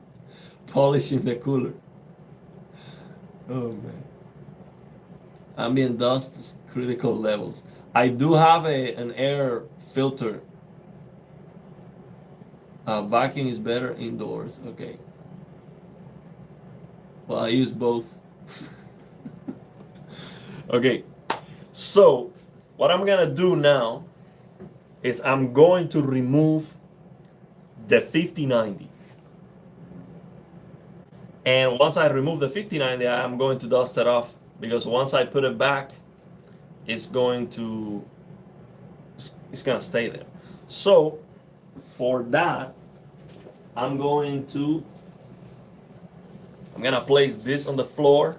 polishing the cooler. Oh man. Ambient dust is critical levels. I do have an air filter. Vacuum is better indoors. Okay. Well, I use both. Okay. So, what I'm gonna do now is I'm going to remove the 5090. And once I remove the 5090, I'm going to dust it off, because once I put it back, it's going to stay there. So for that, I'm gonna place this on the floor.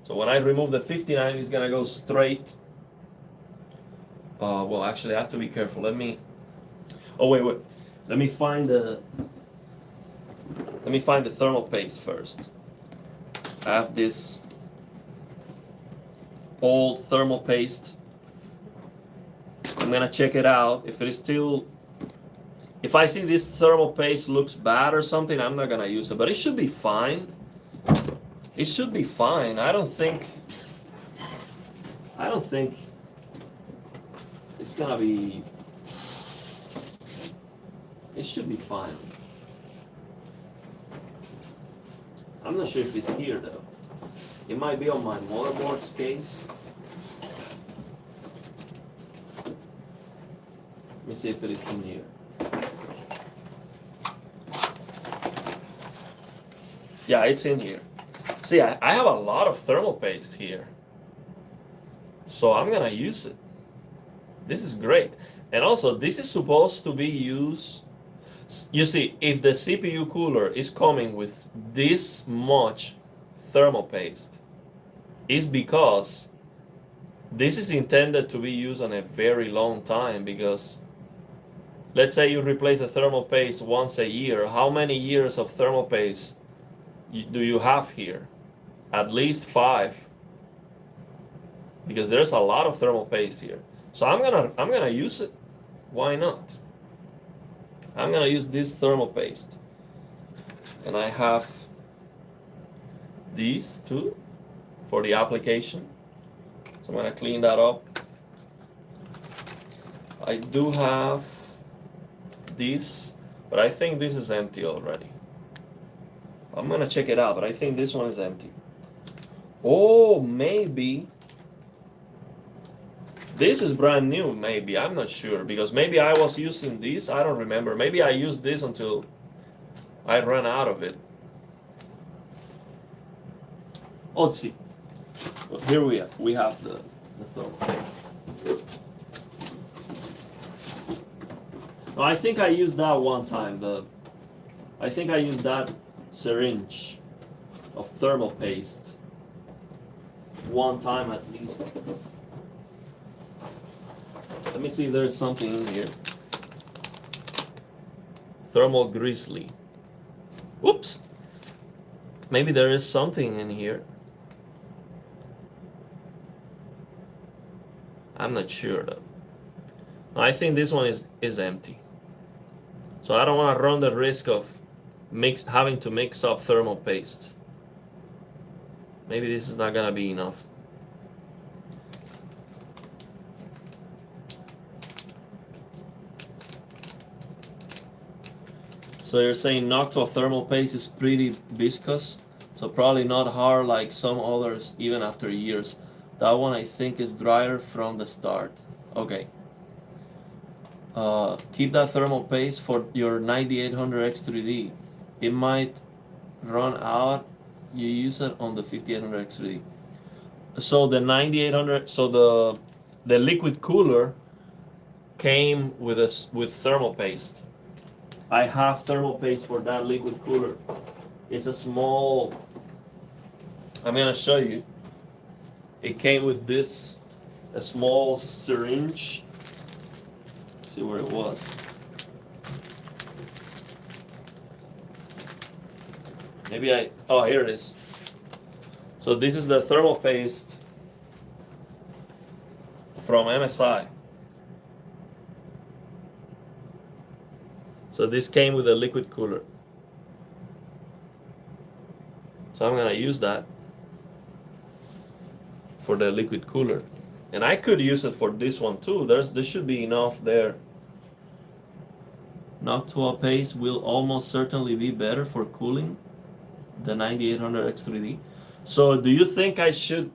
So when I remove the 59, it's gonna go straight. Well, actually, I have to be careful. Oh wait. Let me find the thermal paste first. I have this old thermal paste. I'm gonna check it out. If I see this thermal paste looks bad or something, I'm not gonna use it. But it should be fine. It should be fine. I don't think it's gonna be. It should be fine. I'm not sure if it's here though. It might be on my motherboard's case. Let me see if it is in here. Yeah, it's in here. See, I have a lot of thermal paste here. So I'm gonna use it. This is great. And also, this is supposed to be used. You see, if the CPU cooler is coming with this much thermal paste, it's because this is intended to be used on a very long time. Because let's say you replace a thermal paste once a year. How many years of thermal paste do you have here? At least 5, because there's a lot of thermal paste here. So I'm gonna use it. Why not? I'm gonna use this thermal paste, and I have these two for the application. So I'm gonna clean that up. I do have this, but I think this is empty already. I'm gonna check it out, but I think this one is empty. Oh, maybe this is brand new. Maybe, I'm not sure, because maybe I was using this. I don't remember. Maybe I used this until I ran out of it. Let's see. Well, here we have the thermal paste. No, I think I used that one time. I think I used that syringe of thermal paste one time at least. Let me see if there's something in here. Thermal grizzly. Whoops. Maybe there is something in here. I'm not sure though. I think this one is empty. So I don't want to run the risk of having to mix up thermal paste. Maybe this is not gonna be enough. So you're saying Noctua thermal paste is pretty viscous, so probably not hard like some others even after years. That one I think is drier from the start. Okay. Keep that thermal paste for your 9800 X3D. It might run out. You use it on the 5800 X3D. So the 9800, so the liquid cooler came with thermal paste. I have thermal paste for that liquid cooler. It's a small. I'm gonna show you. It came with a small syringe. See where it was. Oh, here it is. So this is the thermal paste from MSI. So this came with a liquid cooler. So I'm gonna use that for the liquid cooler. And I could use it for this one too. There should be enough there. Noctua paste will almost certainly be better for cooling the 9800 X3D. So do you think I should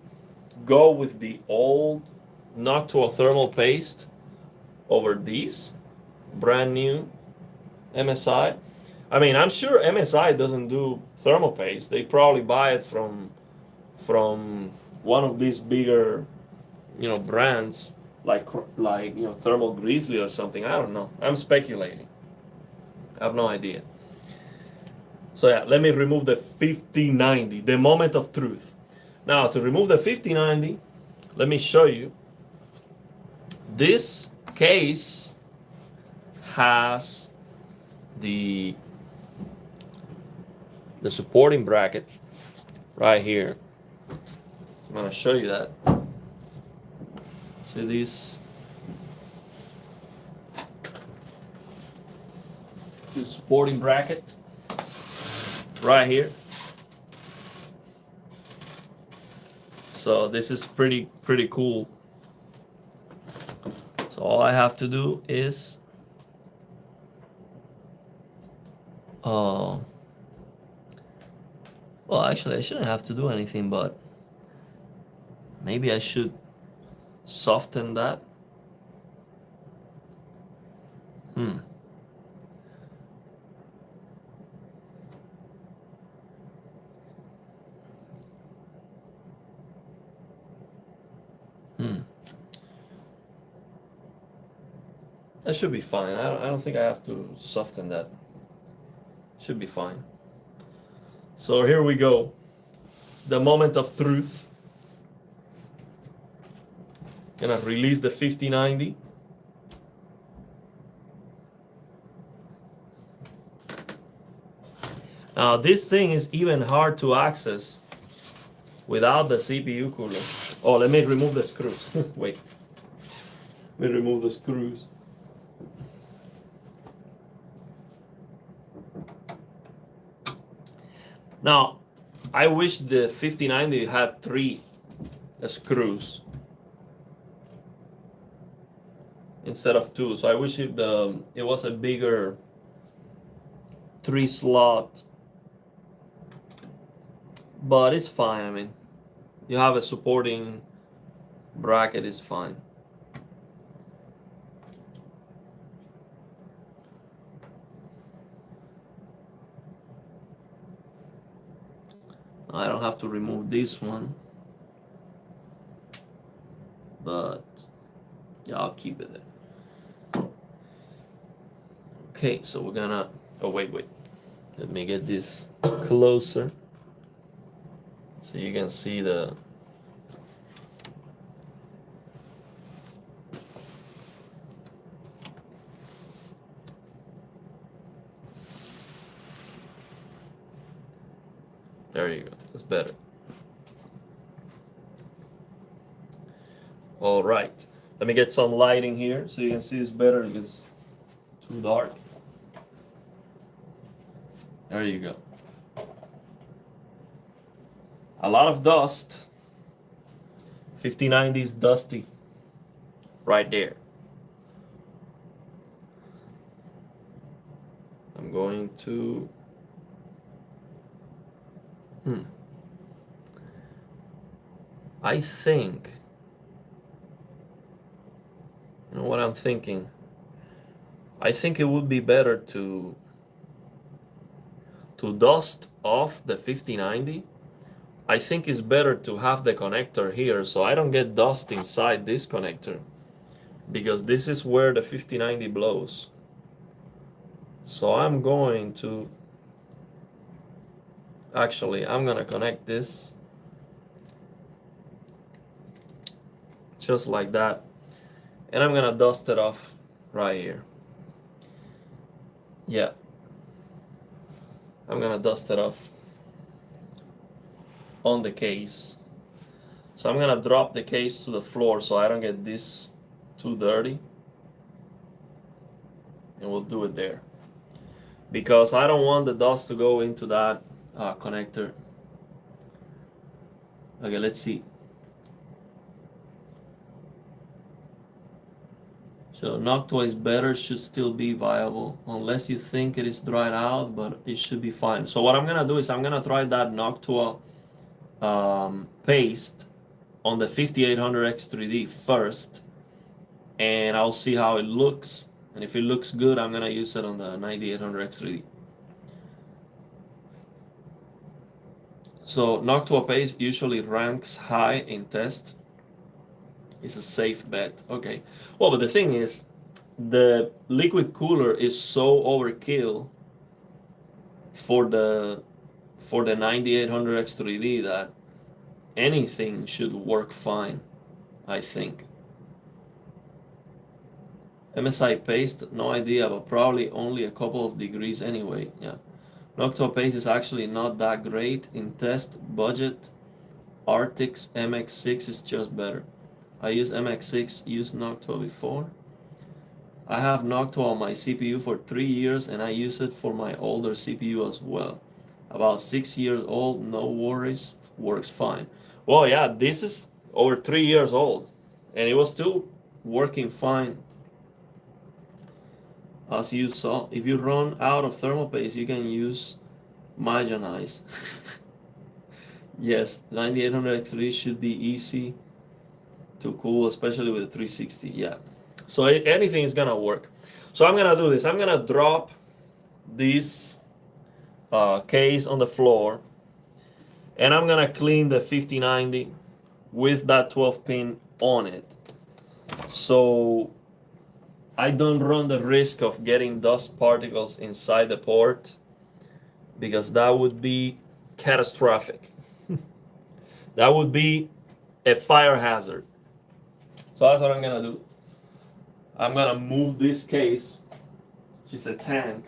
go with the old Noctua thermal paste over these brand new MSI? I mean, I'm sure MSI doesn't do thermal paste. They probably buy it from one of these bigger, brands like Thermal Grizzly or something. I don't know. I'm speculating. I have no idea. So yeah, let me remove the 5090, the moment of truth. Now to remove the 5090, let me show you. This case has the supporting bracket right here. I'm gonna show you that. See this supporting bracket right here. So this is pretty cool. So all I have to do is well, actually I shouldn't have to do anything, but maybe I should soften that. That should be fine. I don't think I have to soften that. Should be fine. So here we go. The moment of truth. Gonna release the 5090. Now this thing is even hard to access without the CPU cooler. Oh, let me remove the screws. Wait. Let me remove the screws. Now, I wish the 5090 had 3 screws instead of 2. So I wish it was a bigger 3-slot. But it's fine. I mean, you have a supporting bracket, is fine. I don't have to remove this one, but yeah, I'll keep it there. Okay, so we're gonna, oh wait, let me get this closer so you can see the there you go. That's better. All right. Let me get some lighting here so you can see this better because it's too dark. There you go. A lot of dust. 5090 is dusty right there. I'm going to I think, you know what I'm thinking? I think it would be better to dust off the 5090. I think it's better to have the connector here so I don't get dust inside this connector, because this is where the 5090 blows. So I'm going to I'm gonna connect this just like that, and I'm gonna dust it off right here. Yeah, I'm gonna dust it off on the case. So I'm gonna drop the case to the floor so I don't get this too dirty, and we'll do it there because I don't want the dust to go into that connector. Okay, let's see. So Noctua is better, should still be viable, unless you think it is dried out, but it should be fine. So what I'm gonna do is I'm gonna try that Noctua paste on the 5800 X3D first, and I'll see how it looks. And if it looks good, I'm gonna use it on the 9800 X3D. So Noctua paste usually ranks high in test. It's a safe bet. Okay. Well, but the thing is, the liquid cooler is so overkill for the 9800 X3D that anything should work fine, I think. MSI paste, no idea, but probably only a couple of degrees anyway. Yeah. Noctua paste is actually not that great in test budget. Arctic's MX6 is just better. I use MX6, used Noctua before. I have Noctua on my CPU for 3 years and I use it for my older CPU as well. About 6 years old, no worries, works fine. Well, yeah, this is over 3 years old and it was still working fine. As you saw, if you run out of thermal paste, you can use Majanize. Yes, 9800 X3 should be easy to cool, especially with the 360. Yeah. So anything is gonna work. So I'm gonna do this. I'm gonna drop this case on the floor, and I'm gonna clean the 5090 with that 12 pin on it, so I don't run the risk of getting dust particles inside the port, because that would be catastrophic. That would be a fire hazard. So that's what I'm gonna do. I'm gonna move this case, which is a tank,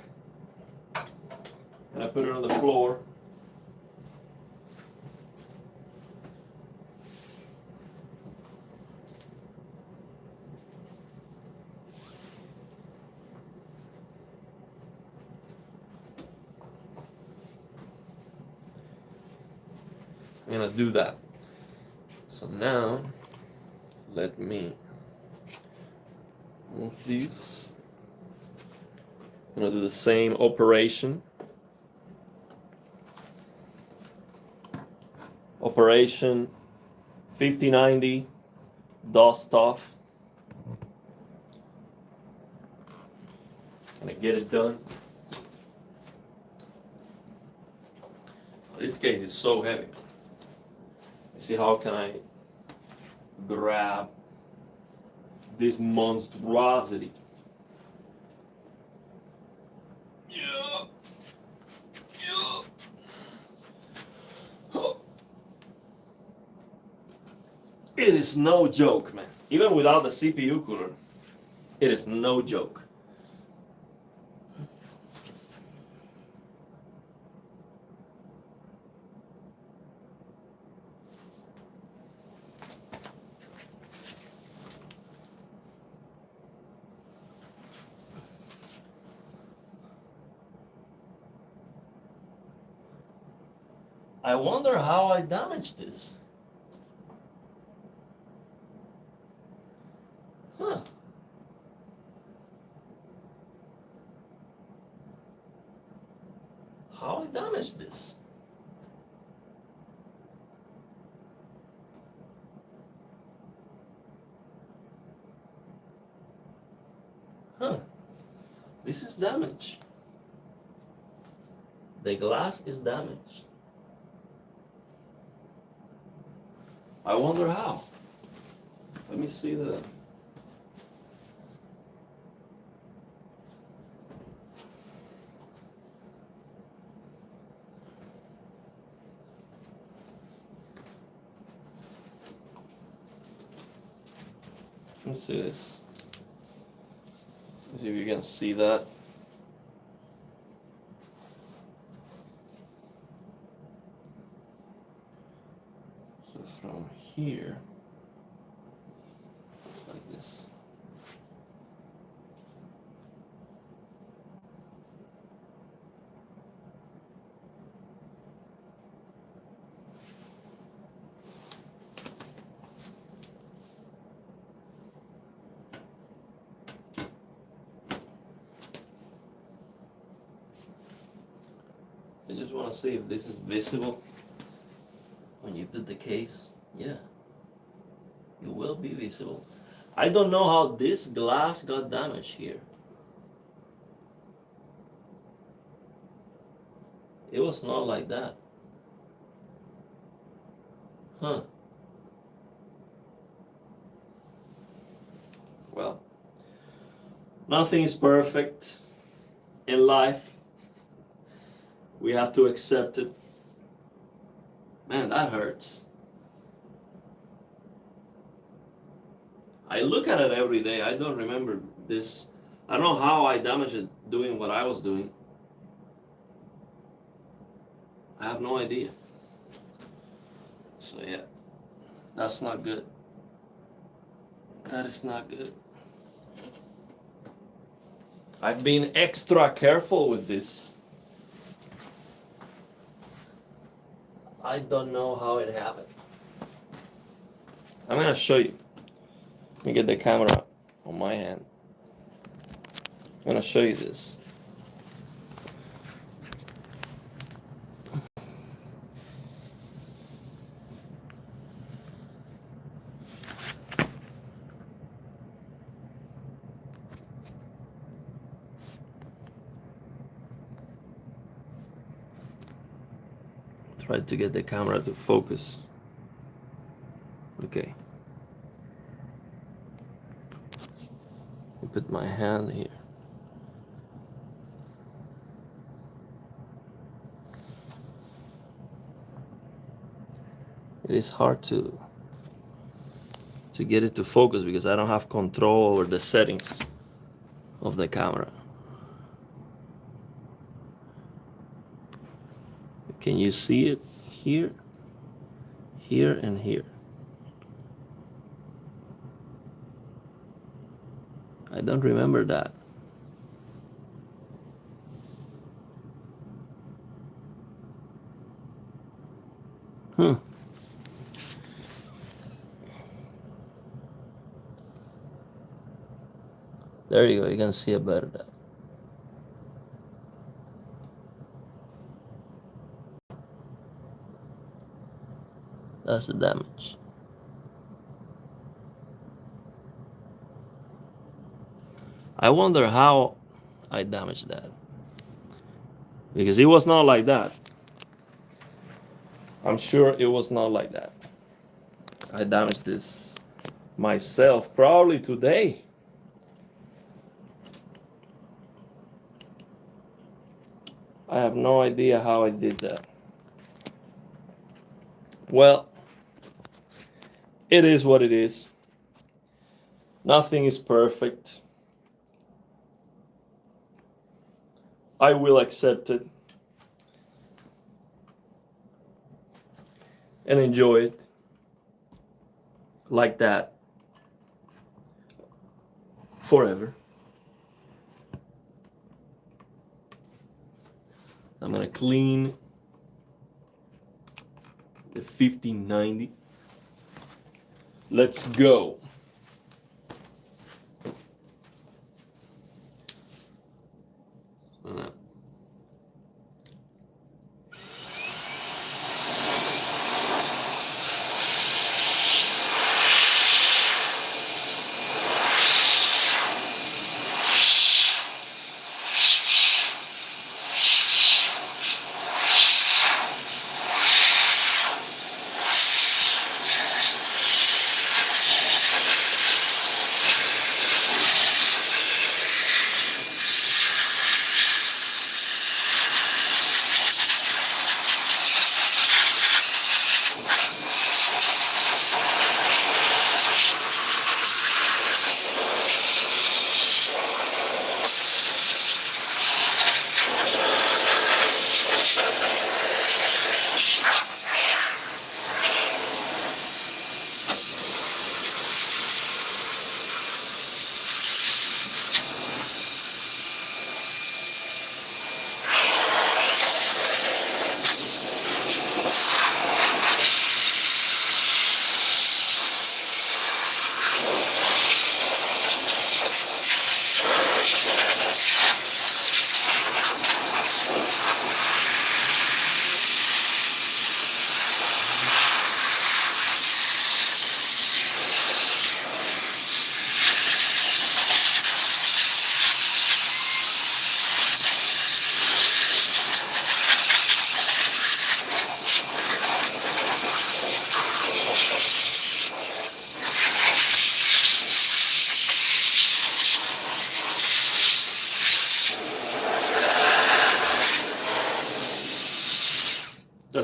and I put it on the floor. I'm gonna do that. So now, let me move these. I'm gonna do the same operation. Operation 5090 dust off. Gonna get it done. This case is so heavy. See, how can I grab this monstrosity? Yeah. It is no joke, man. Even without the CPU cooler, it is no joke. I wonder how I damaged this. Huh. How I damaged this? Huh. This is damage. The glass is damaged. I wonder how. Let me see the... Let's see this. Let's see if you can see that. So from here, like this. just want to see if this is visible when you put the case. Yeah, it will be visible. I don't know how this glass got damaged here. It was not like that. Huh. Well, nothing is perfect in life. We have to accept it. Man, that hurts. I look at it every day. I don't remember this. I don't know how I damaged it doing what I was doing. I have no idea. So yeah, that's not good. That is not good. I've been extra careful with this. I don't know how it happened. I'm gonna show you. Let me get the camera on my hand. I'm gonna show you this. Try to get the camera to focus. Okay. I put my hand here. It is hard to get it to focus because I don't have control over the settings of the camera. Can you see it here, here, and here? I don't remember that. There you go, you can see it better now. That's the damage. I wonder how I damaged that. Because it was not like that. I'm sure it was not like that. I damaged this myself probably today. I have no idea how I did that. Well, it is what it is. Nothing is perfect. I will accept it and enjoy it like that forever. I'm gonna clean the 1590. Let's go.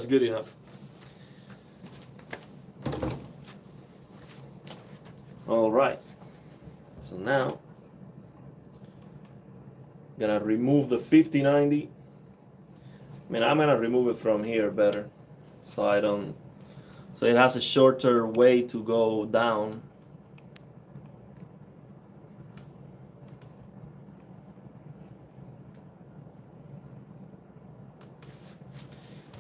good enough. All right. So now, I'm gonna remove the 5090. I mean, I'm gonna remove it from here better, so I don't. So it has a shorter way to go down.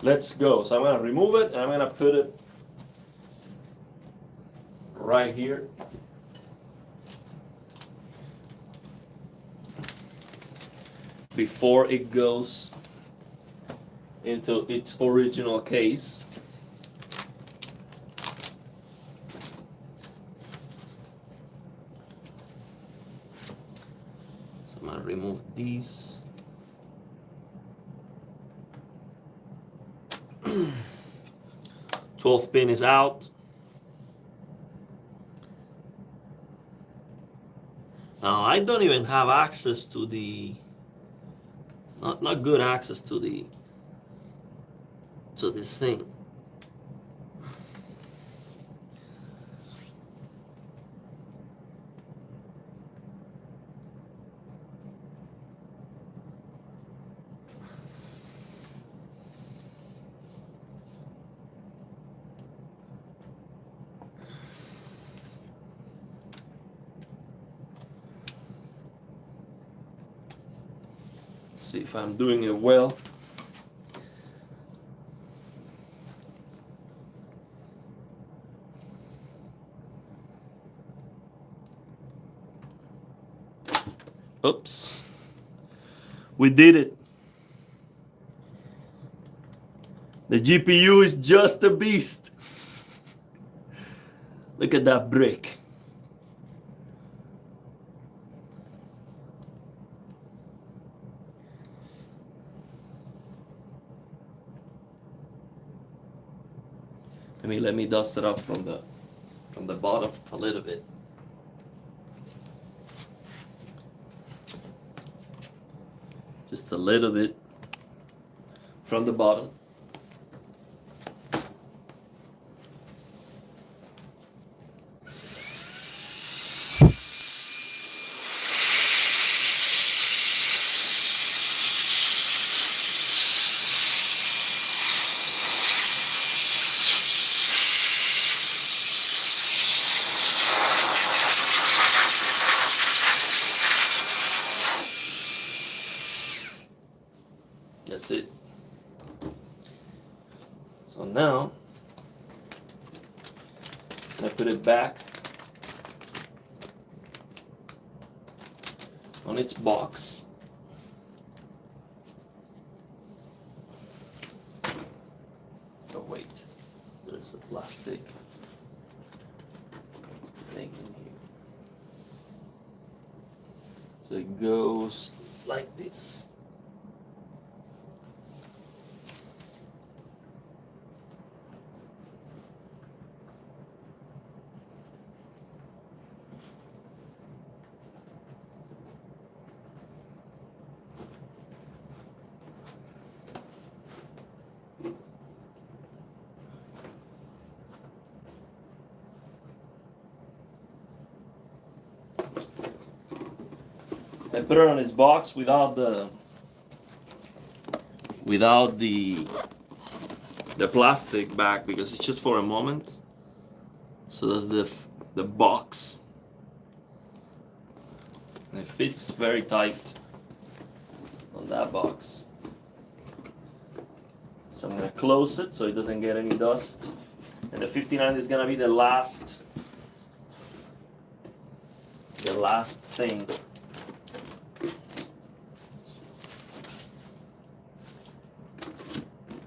Let's go. So I'm gonna remove it and I'm gonna put it right here. Before it goes into its original case. So I'm gonna remove these. 12 pin is out. Now I don't even have access to the not good access to this thing. See if I'm doing it well. Oops. We did it. The GPU is just a beast. Look at that brick. Let me dust it up from the bottom a little bit. Just a little bit from the bottom. That's it. So now I put it back on its box. Oh wait, there's a plastic thing in here. So it goes like this. I put it on his box without the plastic back because it's just for a moment. So that's the box. And it fits very tight on that box. So I'm gonna close it so it doesn't get any dust. And the 59 is gonna be the last thing.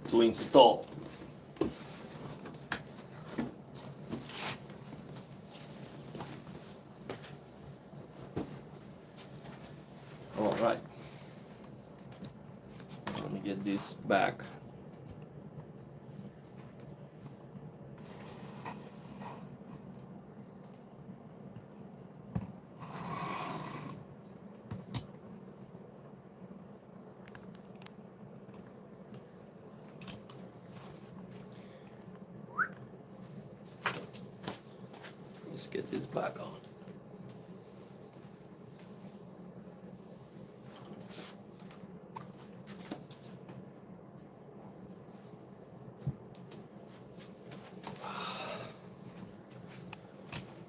To install. All right. Let me get this back. get this back on.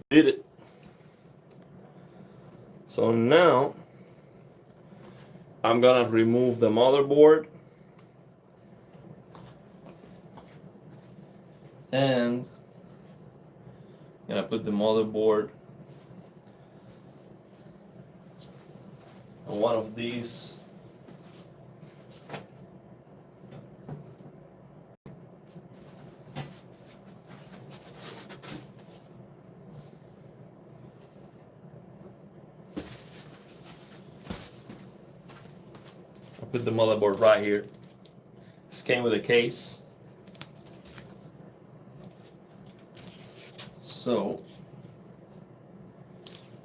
Did it. So now I'm gonna remove the motherboard and I'm gonna put the motherboard on one of these put the motherboard right here. This came with a case. So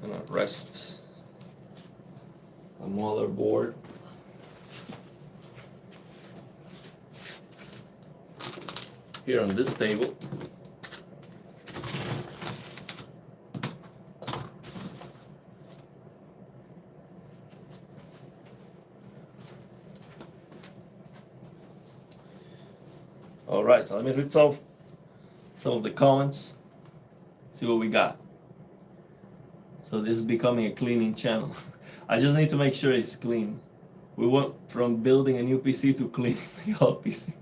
I'm gonna rest the motherboard here on this table. All right, so let me read some of the comments, see what we got. So this is becoming a cleaning channel. I just need to make sure it's clean. We went from building a new PC to cleaning the old PC.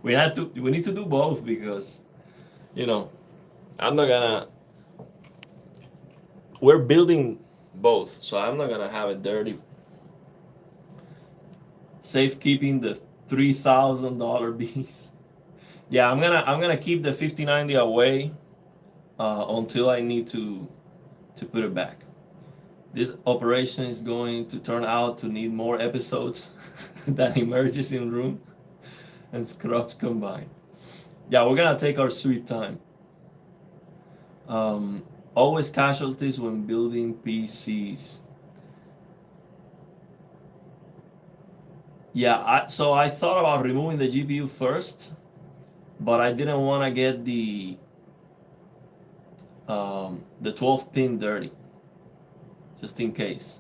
We need to do both because, you know, we're building both, so I'm not gonna have it dirty. Safekeeping the $3,000 beast. Yeah, I'm gonna keep the 5090 away until I need to put it back. This operation is going to turn out to need more episodes than emerges in room and scrubs combined. Yeah, we're gonna take our sweet time. Always casualties when building PCs. Yeah, so I thought about removing the GPU first, but I didn't want to get the 12 pin dirty, just in case.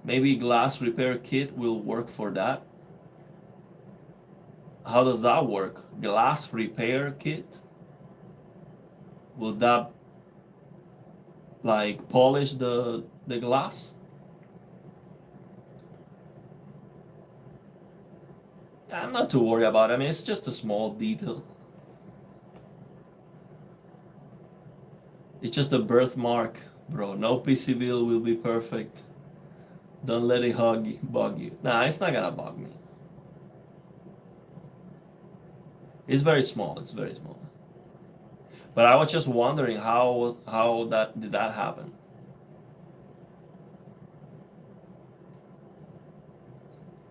Maybe glass repair kit will work for that. How does that work? Glass repair kit? Will that like polish the glass? I'm not too worried about it. I mean, it's just a small detail. It's just a birthmark, bro. No PC build will be perfect. Don't let it bug you. Nah, it's not gonna bug me. It's very small. It's very small. But I was just wondering how did that happen?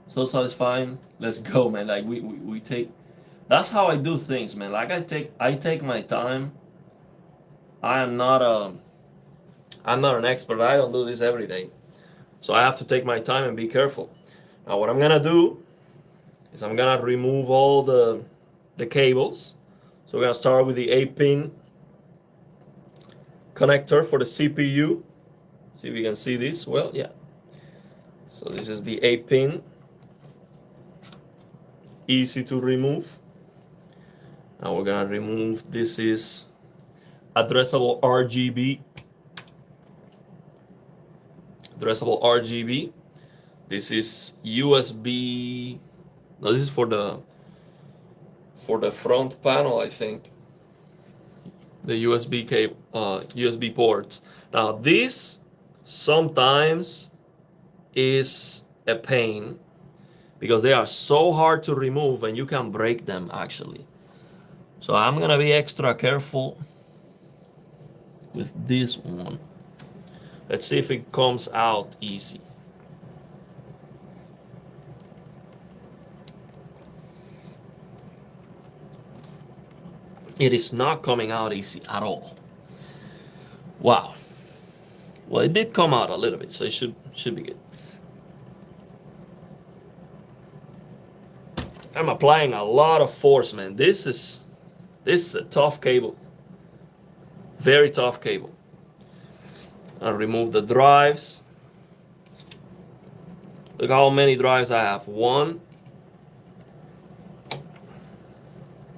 So satisfying. Let's go, man. Like we take. That's how I do things, man. Like I take my time. I'm not an expert. I don't do this every day, so I have to take my time and be careful. Now, what I'm gonna do is I'm gonna remove all the cables. So we're gonna start with the 8-pin connector for the CPU. See if you can see this. Well, yeah. So this is the 8-pin. Easy to remove. Now we're gonna remove, this is addressable RGB. Addressable RGB. This is USB. No, this is for the front panel, I think. The USB cable, USB ports. Now this sometimes is a pain because they are so hard to remove and you can break them actually. So I'm gonna be extra careful with this one. Let's see if it comes out easy. It is not coming out easy at all. Wow. Well, it did come out a little bit, so it should be good. I'm applying a lot of force, man. This is a tough cable. Very tough cable. I'll remove the drives. Look how many drives I have. 1,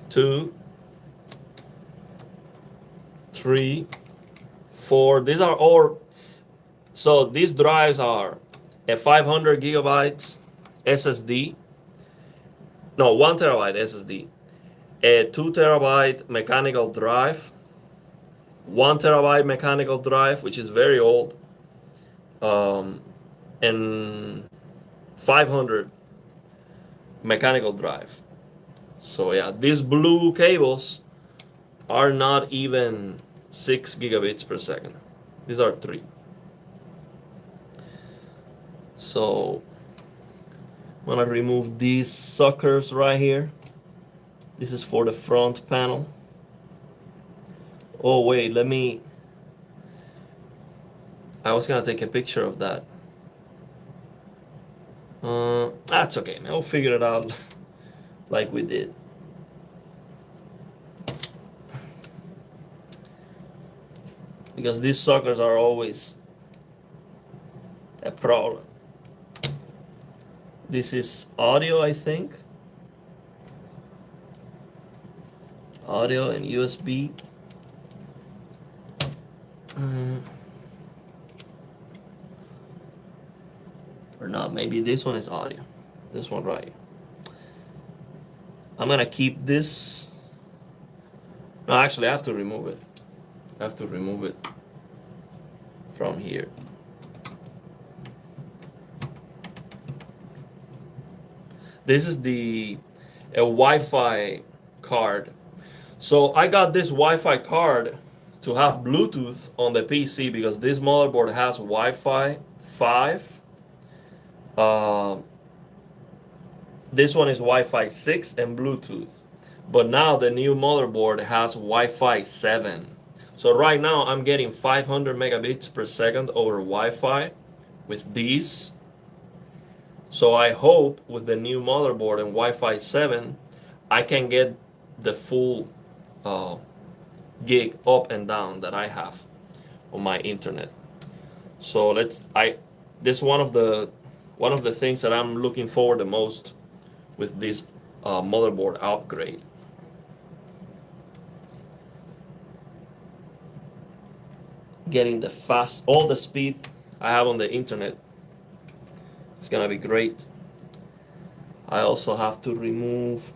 2, 3, 4. These are all. So these drives are a 500 gigabytes SSD. No, 1 terabyte SSD. A 2 terabyte mechanical drive. 1 terabyte mechanical drive, which is very old. And 500 mechanical drive. So yeah, these blue cables are not even 6 gigabits per second. These are 3. So I'm gonna remove these suckers right here. This is for the front panel. Oh wait, I was gonna take a picture of that. That's okay, man. We'll figure it out like we did. Because these suckers are always a problem. This is audio, I think. Audio and USB. Or not, maybe this one is audio. This one right here. I'm gonna keep this. No, actually I have to remove it. I have to remove it from here. This is a Wi-Fi card. So I got this Wi-Fi card to have Bluetooth on the PC because this motherboard has Wi-Fi 5. This one is Wi-Fi 6 and Bluetooth. But now the new motherboard has Wi-Fi 7. So right now I'm getting 500 megabits per second over Wi-Fi with these. So I hope with the new motherboard and Wi-Fi 7, I can get the full gig up and down that I have on my internet. So this is one of the things that I'm looking forward the most with this motherboard upgrade. Getting all the speed I have on the internet. It's gonna be great. I also have to remove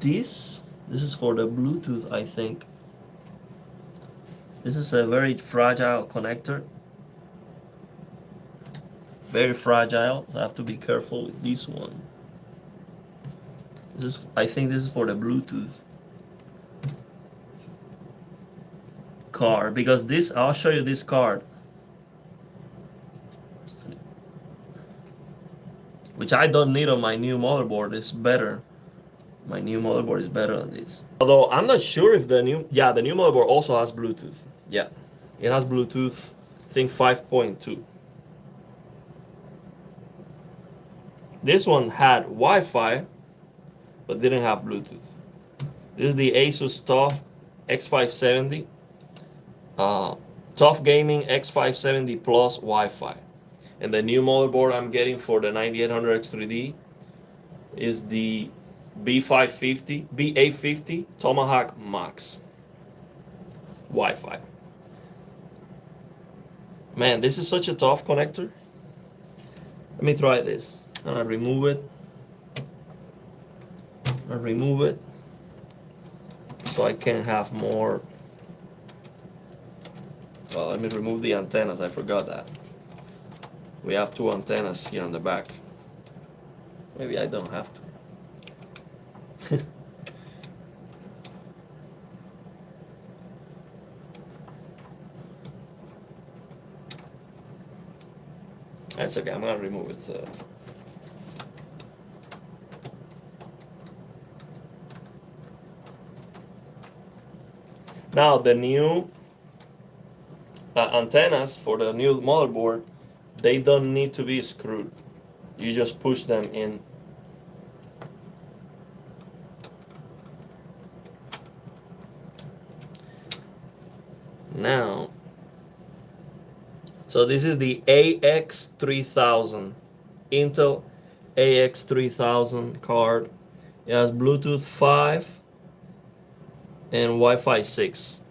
this. This is for the Bluetooth, I think. This is a very fragile connector. Very fragile, so I have to be careful with this one. I think this is for the Bluetooth card, because I'll show you this card, which I don't need on my new motherboard. It's better. My new motherboard is better than this. Although I'm not sure if the new motherboard also has Bluetooth. Yeah, it has Bluetooth, I think 5.2. This one had Wi-Fi, but didn't have Bluetooth. This is the Asus TUF X570. TUF Gaming X570 Plus Wi-Fi. And the new motherboard I'm getting for the 9800X3D is the B850 Tomahawk Max Wi-Fi. Man, this is such a tough connector. Let me try this. I'm gonna remove it. So I can have more. Well, let me remove the antennas. I forgot that. We have 2 antennas here on the back. Maybe I don't have to. That's okay, I'm gonna remove it. Now the new antennas for the new motherboard, they don't need to be screwed. You just push them in. Now, so this is the AX3000, Intel AX3000 card. It has Bluetooth 5 and Wi-Fi 6.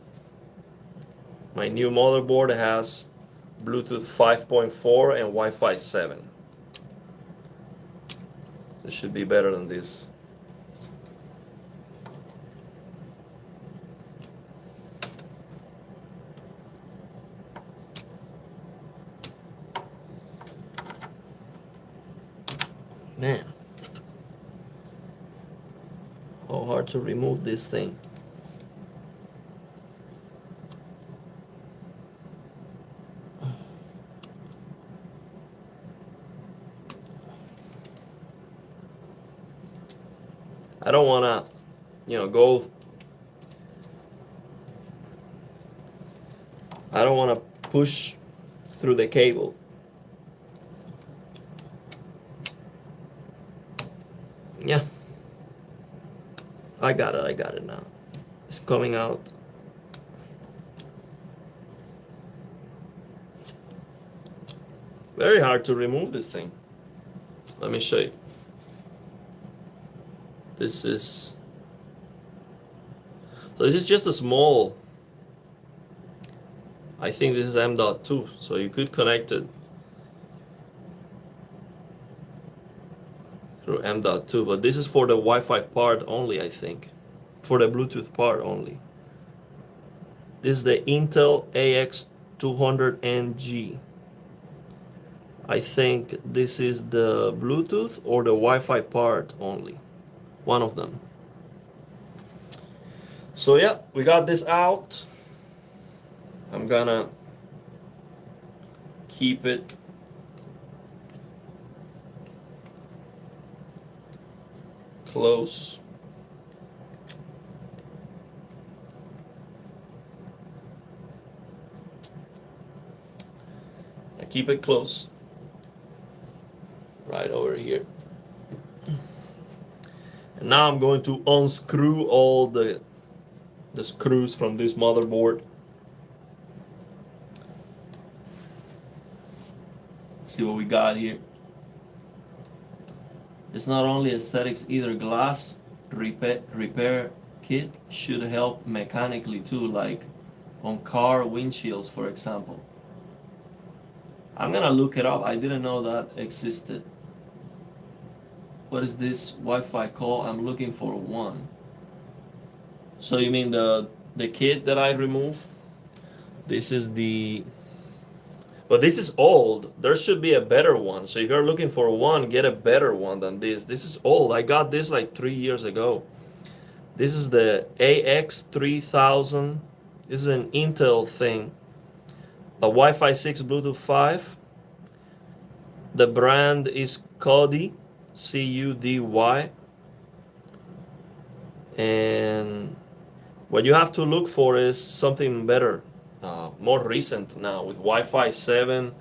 My new motherboard has Bluetooth 5.4 and Wi-Fi 7. It should be better than this. Man, how hard to remove this thing. I don't wanna, go. I don't wanna push through the cable. Yeah, I got it now. It's coming out. Very hard to remove this thing. Let me show you. This is just a small, I think this is M.2, so you could connect it through M.2, but this is for the Wi-Fi part only, I think. For the Bluetooth part only. This is the Intel AX200NG. I think this is the Bluetooth or the Wi-Fi part only. One of them. So yeah, we got this out. I'm gonna keep it close. I keep it close. Right over here. And now I'm going to unscrew all the screws from this motherboard. Let's see what we got here. It's not only aesthetics either. Glass repair kit should help mechanically too, like on car windshields, for example. I'm gonna look it up. I didn't know that existed. What is this Wi-Fi call? I'm looking for one. So you mean the kit that I removed? This is the... But this is old. There should be a better one. So if you're looking for one, get a better one than this. This is old. I got this like 3 years ago. This is the AX3000. This is an Intel thing. A Wi-Fi 6 Bluetooth 5. The brand is Cudy. C-U-D-Y. And what you have to look for is something better, more recent now, with Wi-Fi 7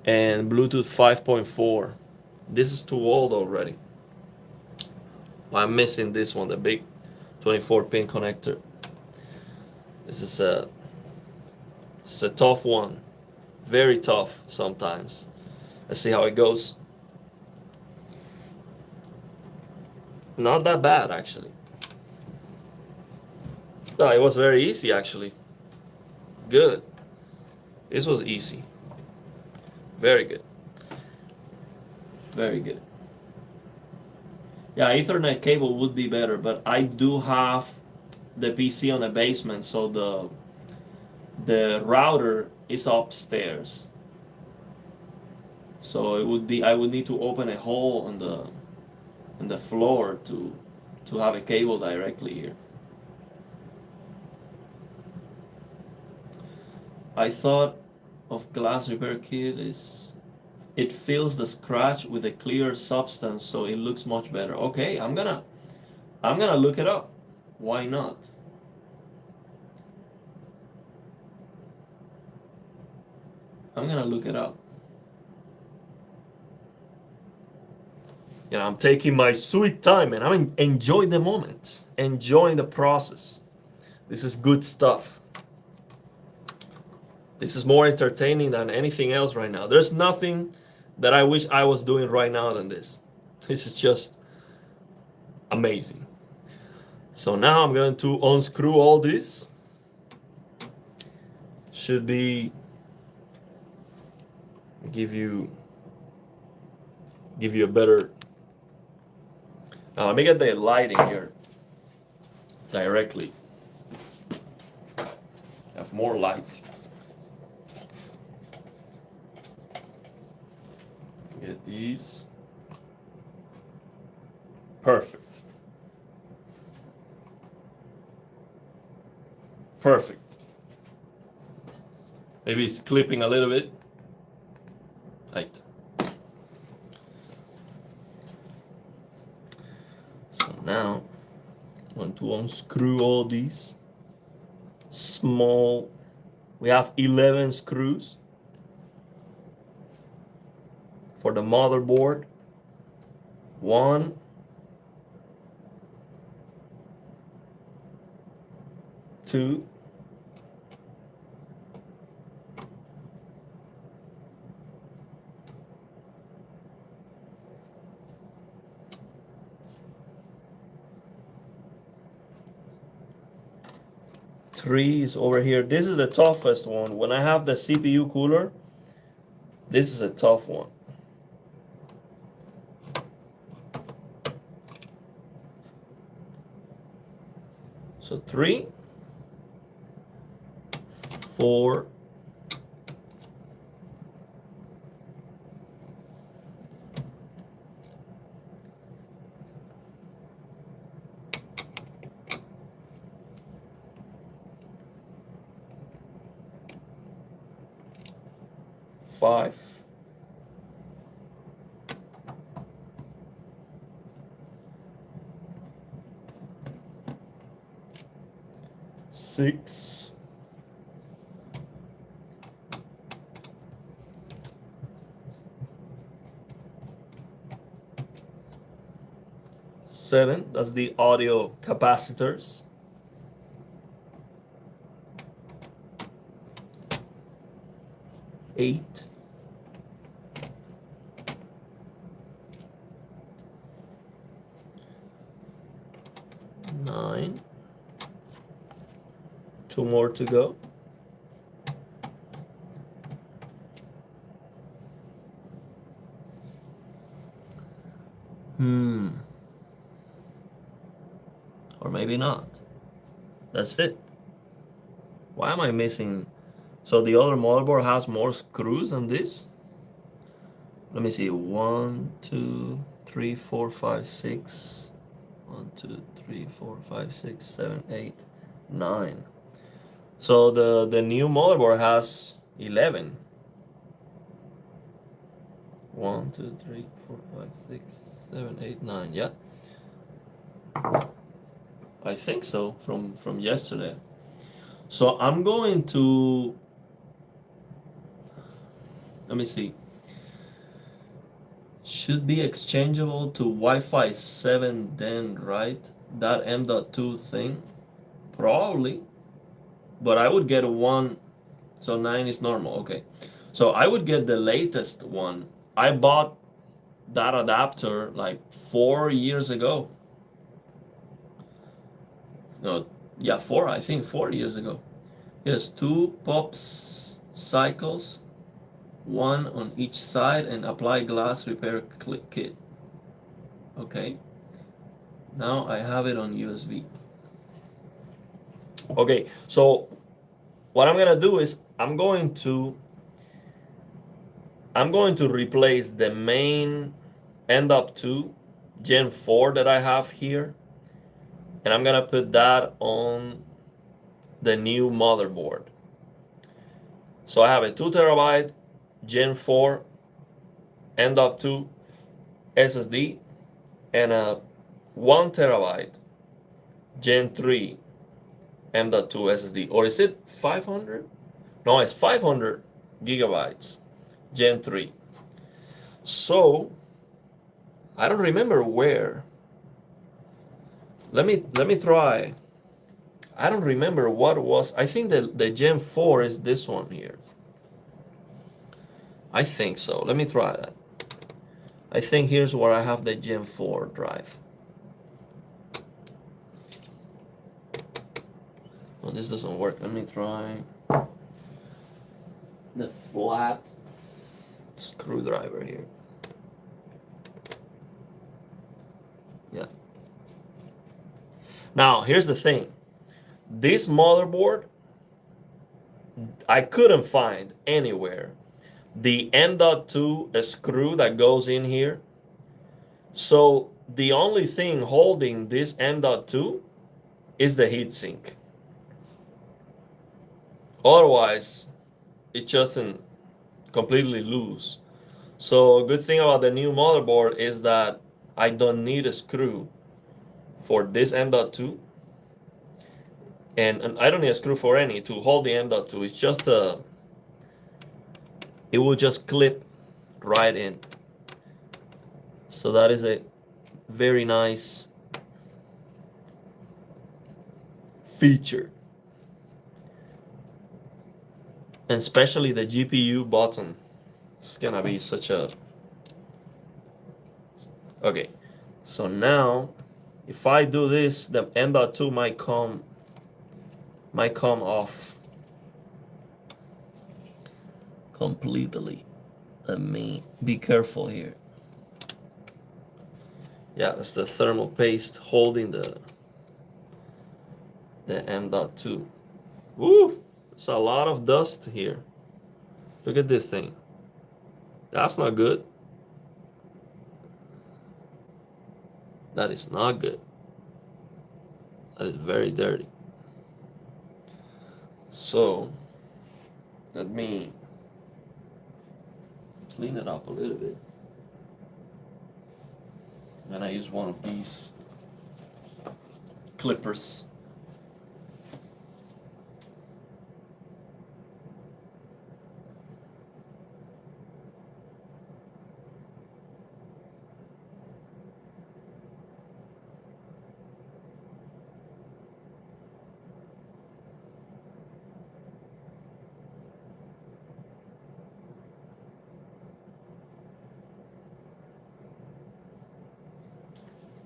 and Bluetooth 5.4. This is too old already. I'm missing this one, the big 24-pin connector. This is a tough one, very tough sometimes. Let's see how it goes. Not that bad, actually. No, it was very easy, actually. Good. This was easy. Very good. Very good. Yeah, Ethernet cable would be better, but I do have the PC on the basement, so the router is upstairs. So it would be, I would need to open a hole in the floor to have a cable directly here. I thought of glass repair kit is it fills the scratch with a clear substance so it looks much better. Okay, I'm gonna look it up. Why not? I'm gonna look it up. You know, I'm taking my sweet time and I'm enjoying the moment, enjoying the process. This is good stuff. This is more entertaining than anything else right now. There's nothing that I wish I was doing right now than this. This is just amazing. So now I'm going to unscrew all this. Should be give you a better. Now let me get the lighting here directly. Have more light. Get these. Perfect. Perfect. Maybe it's clipping a little bit. Right. So now I want to unscrew all these small. We have 11 screws for the motherboard. 1, 2, 3 is over here. This is the toughest one. When I have the CPU cooler, this is a tough one. So 3, 4, 5, 6, 7. That's the audio capacitors. 8, 9. 2 more to go. 10. Or maybe not. That's it. Why am I missing? So the other motherboard has more screws than this? Let me see. 1, 2, 3, 4, 5, 6. 1, 2, 3, 4, 5, 6, 7, 8, 9. So the new motherboard has 11. 1, 2, 3, 4, 5, 6, 7, 8, 9. Yeah. I think so from yesterday. So I'm going to, let me see. Should be exchangeable to Wi-Fi 7 then, right? That M.2 thing? Probably. But I would get a 1, so 9 is normal, okay. So I would get the latest one. I bought that adapter like 4 years ago. No, yeah, 4, I think 4 years ago. Yes, 2 pops cycles, 1 on each side, and apply glass repair kit. Okay. Now I have it on USB. Okay, so what I'm gonna do is I'm going to replace the main End-Up 2 Gen 4 that I have here, and I'm gonna put that on the new motherboard. So I have a 2 terabyte Gen 4 End-Up 2 SSD and a 1 terabyte Gen 3 M.2 SSD. Or is it 500? No, it's 500 gigabytes Gen 3. So I don't remember where. Let me try. I don't remember what was. I think the Gen 4 is this one here. I think so. Let me try that. I think here's where I have the Gen 4 drive. Well, this doesn't work. Let me try the flat screwdriver here. Yeah. Now, here's the thing. This motherboard, I couldn't find anywhere the M.2 screw that goes in here. So the only thing holding this M.2 is the heatsink. Otherwise, it just completely loose. So a good thing about the new motherboard is that I don't need a screw for this M.2. And I don't need a screw for any to hold the M.2. It's just a, it will just clip right in. So that is a very nice feature. And especially the GPU button. It's gonna be such a... Okay, so now if I do this, the M.2 might come off completely. Let me be careful here. Yeah, that's the thermal paste holding the M.2. Woo! It's a lot of dust here. Look at this thing. That's not good. That is not good. That is very dirty. So, let me clean it up a little bit. And I use one of these clippers.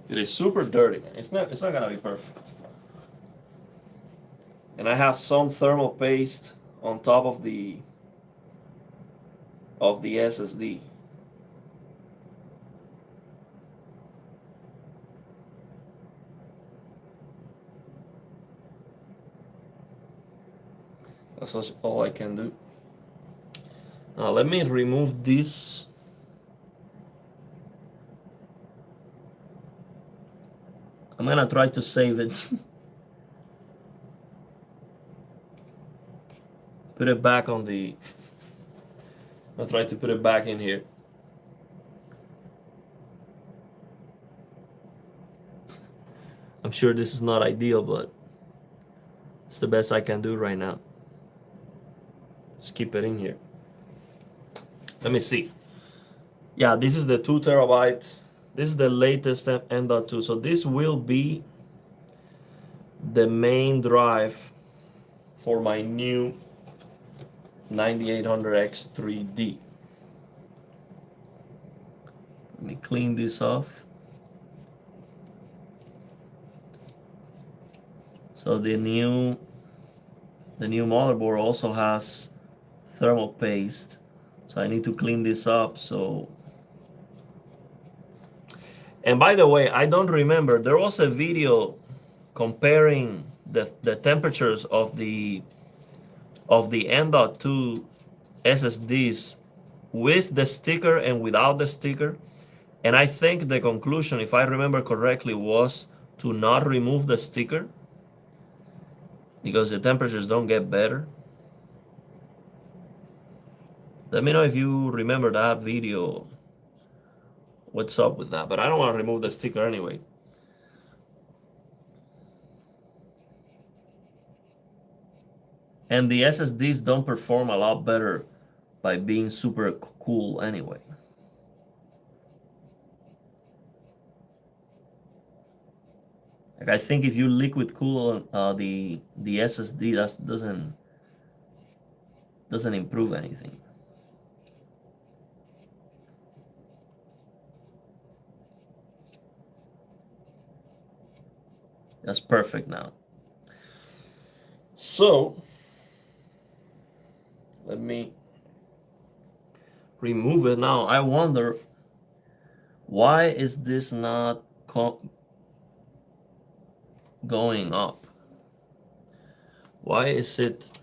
It is super dirty, man. It's not gonna be perfect. And I have some thermal paste on top of the SSD. That's all I can do. Now let me remove this. I'm gonna try to save it. Put it back on the... I'll try to put it back in here. I'm sure this is not ideal, but it's the best I can do right now. Just keep it in here. Let me see. Yeah, this is the 2 terabytes. This is the latest M.2. So this will be the main drive for my new 9800X3D. Let me clean this off. So the new motherboard also has thermal paste. So I need to clean this up. So, and by the way, I don't remember, there was a video comparing the temperatures of the M.2 SSDs with the sticker and without the sticker. And I think the conclusion, if I remember correctly, was to not remove the sticker because the temperatures don't get better. Let me know if you remember that video. What's up with that? But I don't want to remove the sticker anyway. And the SSDs don't perform a lot better by being super cool anyway. Like I think if you liquid cool the SSD, that doesn't improve anything. That's perfect now. So let me remove it now. I wonder why is this not going up? Why is it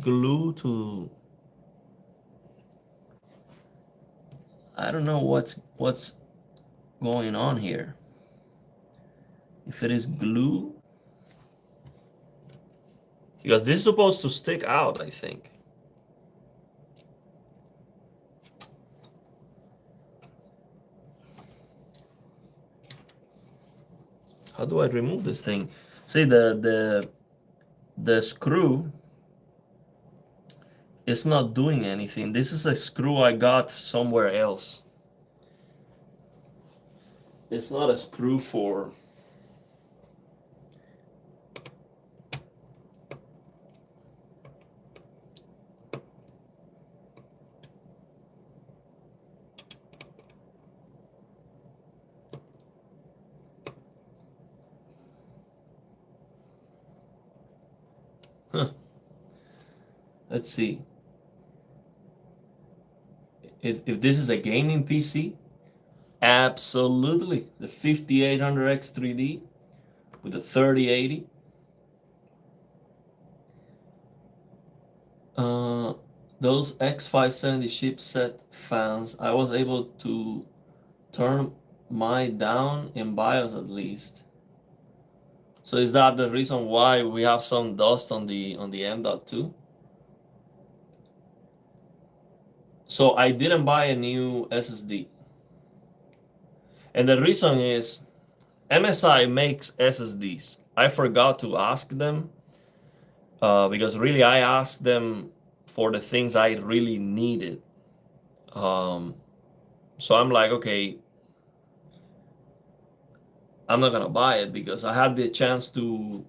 glued to? I don't know what's going on here. If it is glue, because this is supposed to stick out, I think. How do I remove this thing? See, the screw is not doing anything. This is a screw I got somewhere else. It's not a screw for... Huh. Let's see. If this is a gaming PC, absolutely. The 5800X 3D with the 3080. Those X570 chipset fans, I was able to turn mine down in BIOS at least. So is that the reason why we have some dust on the M.2? So I didn't buy a new SSD. And the reason is MSI makes SSDs. I forgot to ask them because really I asked them for the things I really needed. So I'm like, okay, I'm not gonna buy it because I had the chance to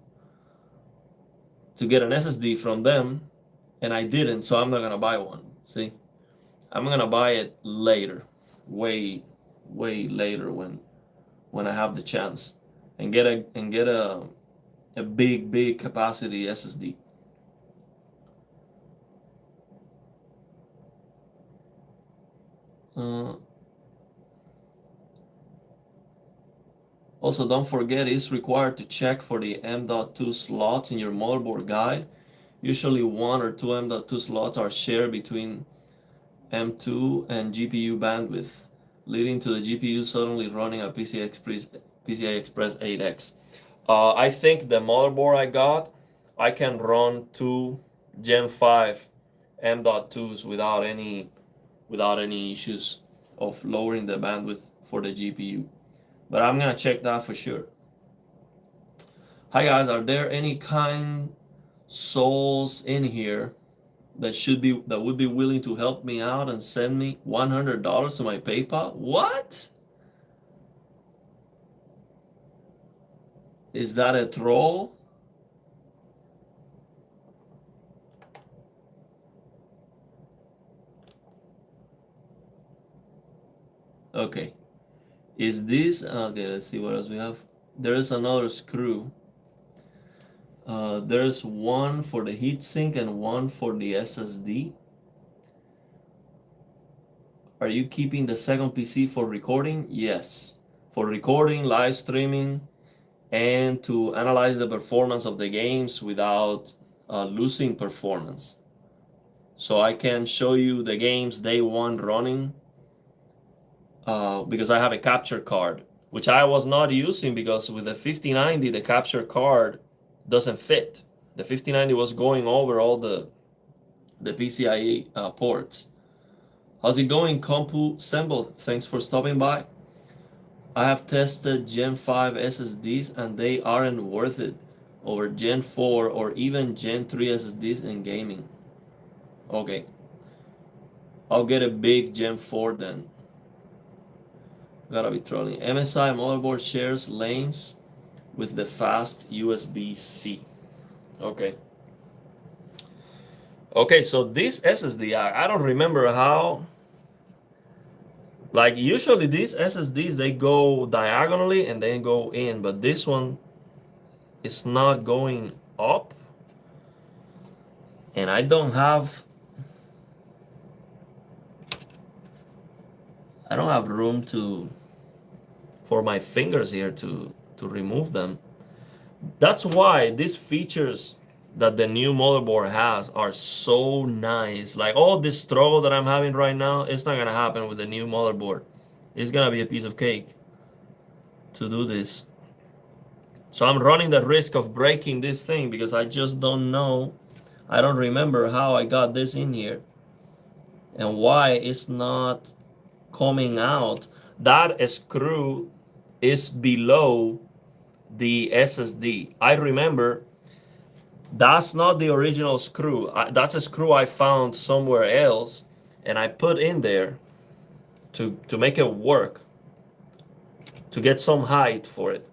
get an SSD from them and I didn't, so I'm not gonna buy one. See, I'm gonna buy it later, way later when I have the chance and get a big capacity SSD. Also, don't forget it's required to check for the M.2 slots in your motherboard guide. Usually 1 or 2 M.2 slots are shared between M2 and GPU bandwidth, leading to the GPU suddenly running a PCI Express 8X. I think the motherboard I got, I can run 2 Gen 5 M.2s without any issues of lowering the bandwidth for the GPU. But I'm gonna check that for sure. Hi guys, are there any kind souls in here that would be willing to help me out and send me $100 to my PayPal? What? Is that a troll? Okay. Is this okay? Let's see what else we have. There is another screw. There's one for the heatsink and one for the SSD. Are you keeping the second PC for recording? Yes. For recording, live streaming, and to analyze the performance of the games without losing performance. So I can show you the games day one running because I have a capture card, which I was not using because with the 5090, the capture card doesn't fit. The 5090 was going over all the PCIe ports. How's it going, Compu Semble? Thanks for stopping by. I have tested Gen 5 SSDs and they aren't worth it over Gen 4 or even Gen 3 SSDs in gaming. Okay. I'll get a big Gen 4 then. Gotta be trolling. MSI motherboard shares lanes with the fast USB-C. Okay. Okay, so this SSD, I don't remember how. Like usually these SSDs, they go diagonally and then go in, but this one is not going up. And I don't have room for my fingers here to remove them. That's why these features that the new motherboard has are so nice. Like all this struggle that I'm having right now, it's not gonna happen with the new motherboard. It's gonna be a piece of cake to do this. So I'm running the risk of breaking this thing because I just don't know. I don't remember how I got this in here and why it's not coming out. That screw is below the SSD. I remember that's not the original screw. That's a screw I found somewhere else and I put in there to make it work, to get some height for it.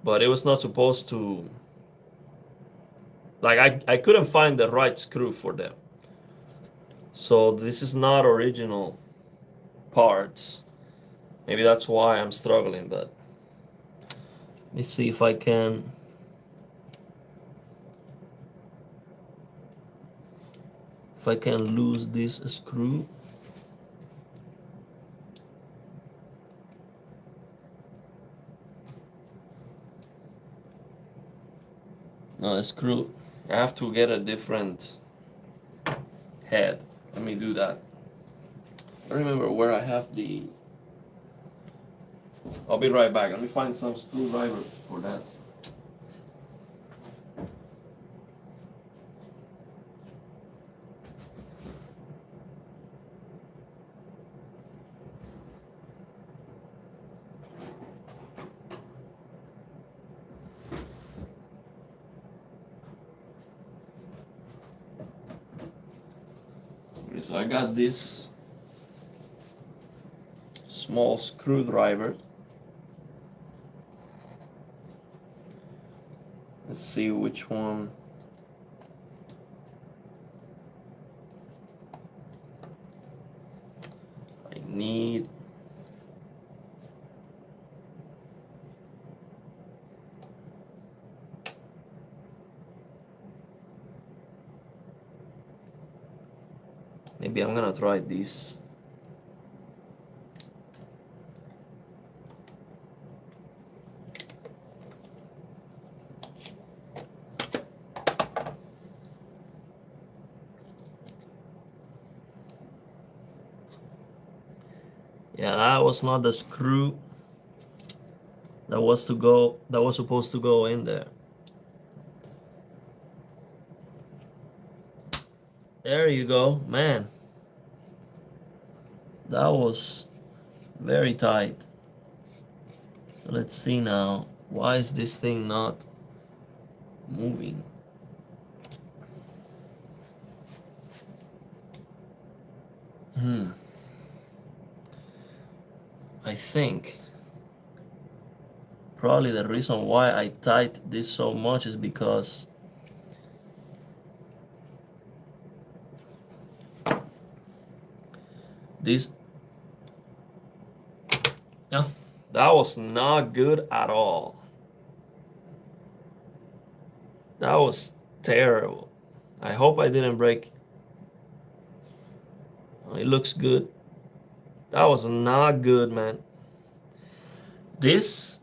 But it was not supposed to, like I couldn't find the right screw for them. So this is not original parts. Maybe that's why I'm struggling, but let me see if I can lose this screw. No, the screw. I have to get a different head. Let me do that. I don't remember where I have the. I'll be right back. Let me find some screwdriver for that. Okay, so I got this small screwdriver. Let's see which one. I need. Maybe I'm gonna try this. Yeah, that was not the screw that was supposed to go in there. There you go, man. That was very tight. So let's see now. Why is this thing not moving? I think probably the reason why I tight this so much is because this, no, that was not good at all. That was terrible. I hope I didn't break. It looks good. That was not good, man. This,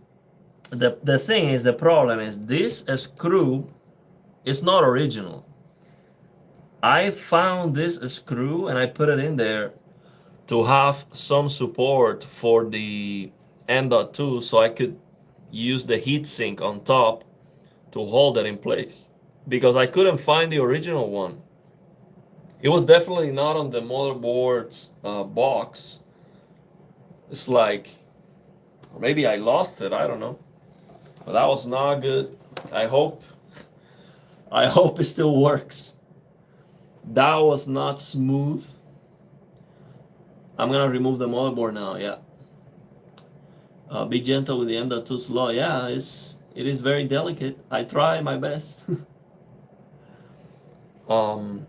the thing is, the problem is this screw is not original. I found this screw and I put it in there to have some support for the M.2 so I could use the heatsink on top to hold it in place, because I couldn't find the original one. It was definitely not on the motherboard's box. It's like, or maybe I lost it, I don't know. But that was not good. I hope it still works. That was not smooth. I'm gonna remove the motherboard now, yeah. Be gentle with the M.2 slot. Yeah, it's It is very delicate. I try my best. um,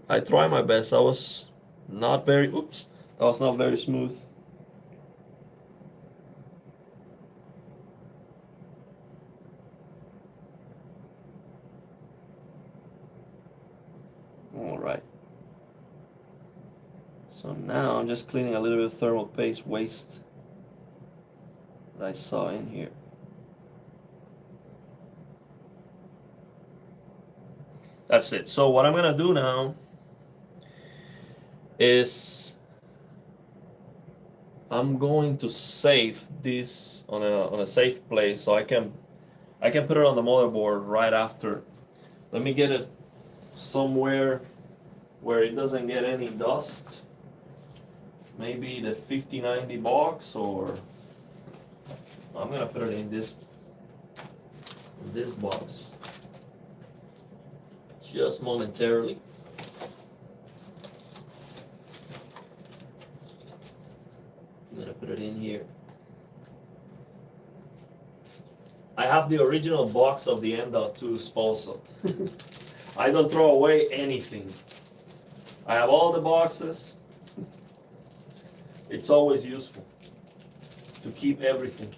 I try my best. I was not very. Oops. That was not very smooth. All right. So now I'm just cleaning a little bit of thermal paste waste that I saw in here. That's it. So what I'm gonna do now is I'm going to save this on a safe place so I can put it on the motherboard right after. Let me get it somewhere where it doesn't get any dust. Maybe the 5090 box, or I'm gonna put it in this box just momentarily. I'm gonna put it in here. I have the original box of the M.2s also. I don't throw away anything. I have all the boxes. It's always useful to keep everything.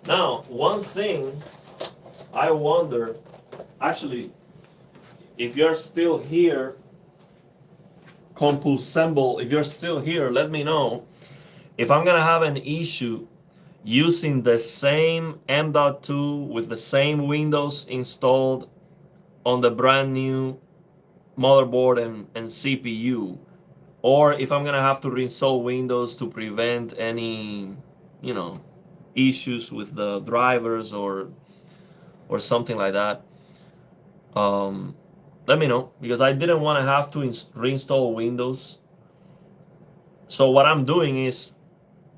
Now, one thing I wonder, actually, if you're still here, Compussemble, if you're still here, let me know if I'm gonna have an issue using the same M.2 with the same Windows installed on the brand new motherboard and CPU, or if I'm gonna have to reinstall Windows to prevent any, issues with the drivers or something like that. Let me know, because I didn't want to have to reinstall Windows. So what I'm doing is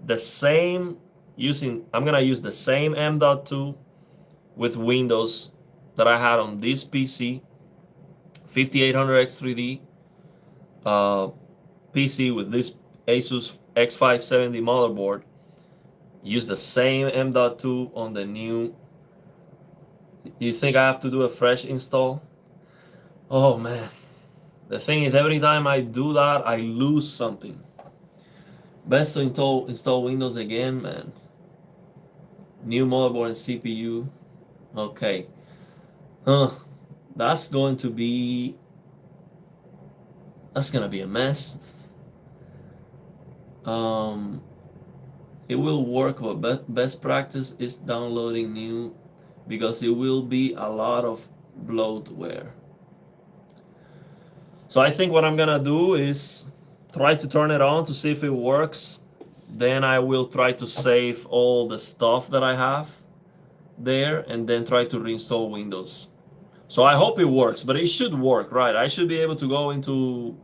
I'm gonna use the same M.2 with Windows that I had on this PC, 5800X3D PC with this Asus X570 motherboard. Use the same M.2 on the new. You think I have to do a fresh install? Oh man. The thing is, every time I do that, I lose something. Best to install Windows again, man. New motherboard and CPU. Okay. That's going to be a mess. It will work, but best practice is downloading new, because it will be a lot of bloatware. So I think what I'm gonna do is try to turn it on to see if it works. Then I will try to save all the stuff that I have there, and then try to reinstall Windows. So I hope it works, but it should work, right? I should be able to go into,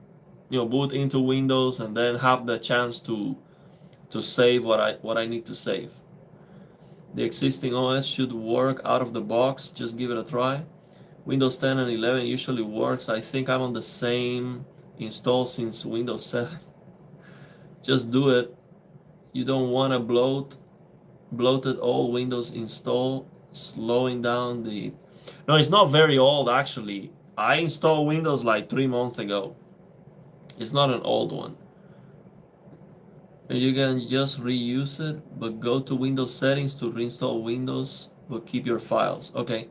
boot into Windows and then have the chance to save what I need to save. The existing OS should work out of the box. Just give it a try. Windows 10 and 11 usually works. I think I'm on the same install since Windows 7. Just do it. You don't want to bloated old Windows install, slowing down the. No, it's not very old actually. I installed Windows like 3 months ago. It's not an old one. And you can just reuse it, but go to Windows settings to reinstall Windows, but keep your files. Okay.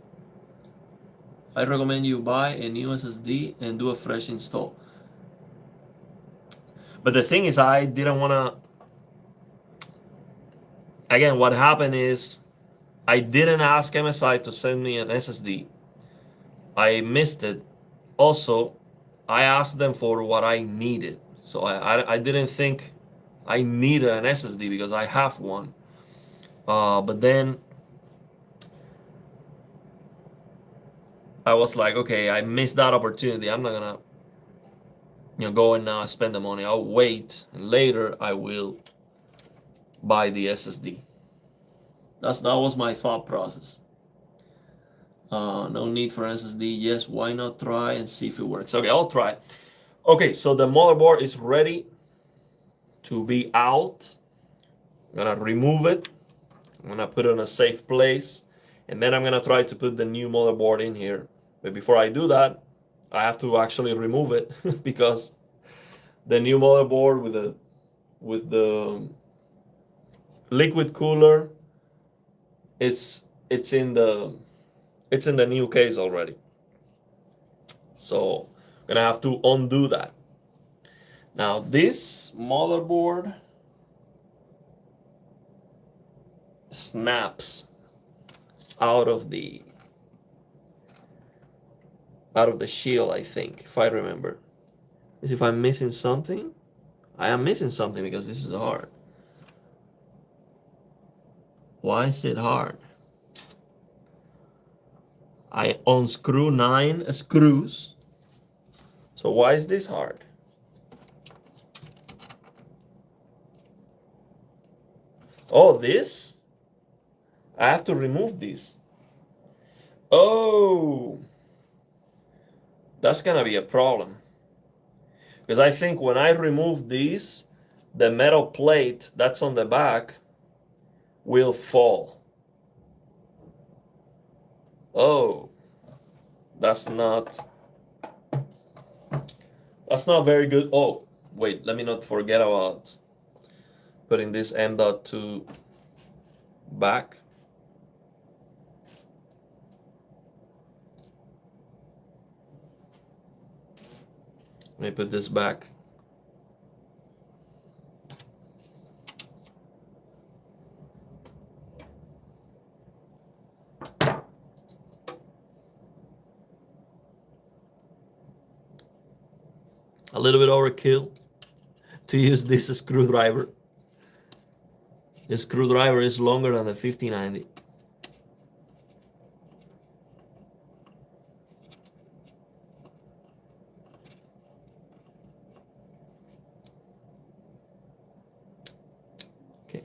I recommend you buy a new SSD and do a fresh install. But the thing is, I didn't want to. Again, what happened is I didn't ask MSI to send me an SSD. I missed it. Also, I asked them for what I needed. So I didn't think I needed an SSD because I have one. But then I was like, okay, I missed that opportunity. I'm not gonna, go and now spend the money. I'll wait, and later I will buy the SSD. That was my thought process. No need for SSD. Yes, why not try and see if it works? Okay, I'll try. Okay, so the motherboard is ready. to be out. I'm gonna remove it. I'm gonna put it in a safe place, and then I'm gonna try to put the new motherboard in here. But before I do that, I have to actually remove it because the new motherboard with the liquid cooler it's in the new case already. So I'm gonna have to undo that. Now this motherboard snaps out of the shield, I think, if I remember. Is if I'm missing something? I am missing something because this is hard. Why is it hard? I unscrew 9 screws. So why is this hard? Oh, this? I have to remove this. Oh, that's gonna be a problem. Because I think when I remove these, the metal plate that's on the back will fall. Oh, that's not very good. Oh, wait, let me not forget about putting this M.2 back. Let me put this back. A little bit overkill to use this screwdriver. The screwdriver is longer than the 5090. Okay.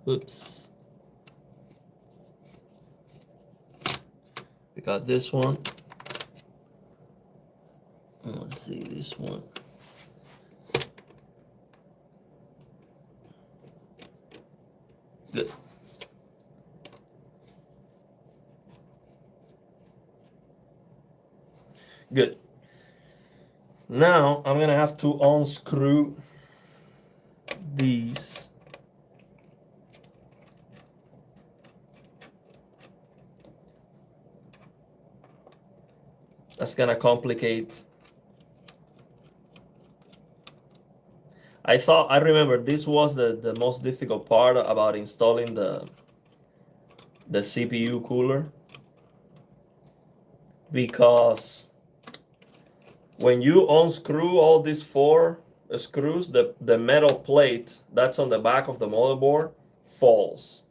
Oops. We got this one. Let's see this one. Good. Good. Now I'm gonna have to unscrew these. That's gonna complicate. I remember this was the most difficult part about installing the CPU cooler, because when you unscrew all these 4 screws, the metal plate that's on the back of the motherboard falls.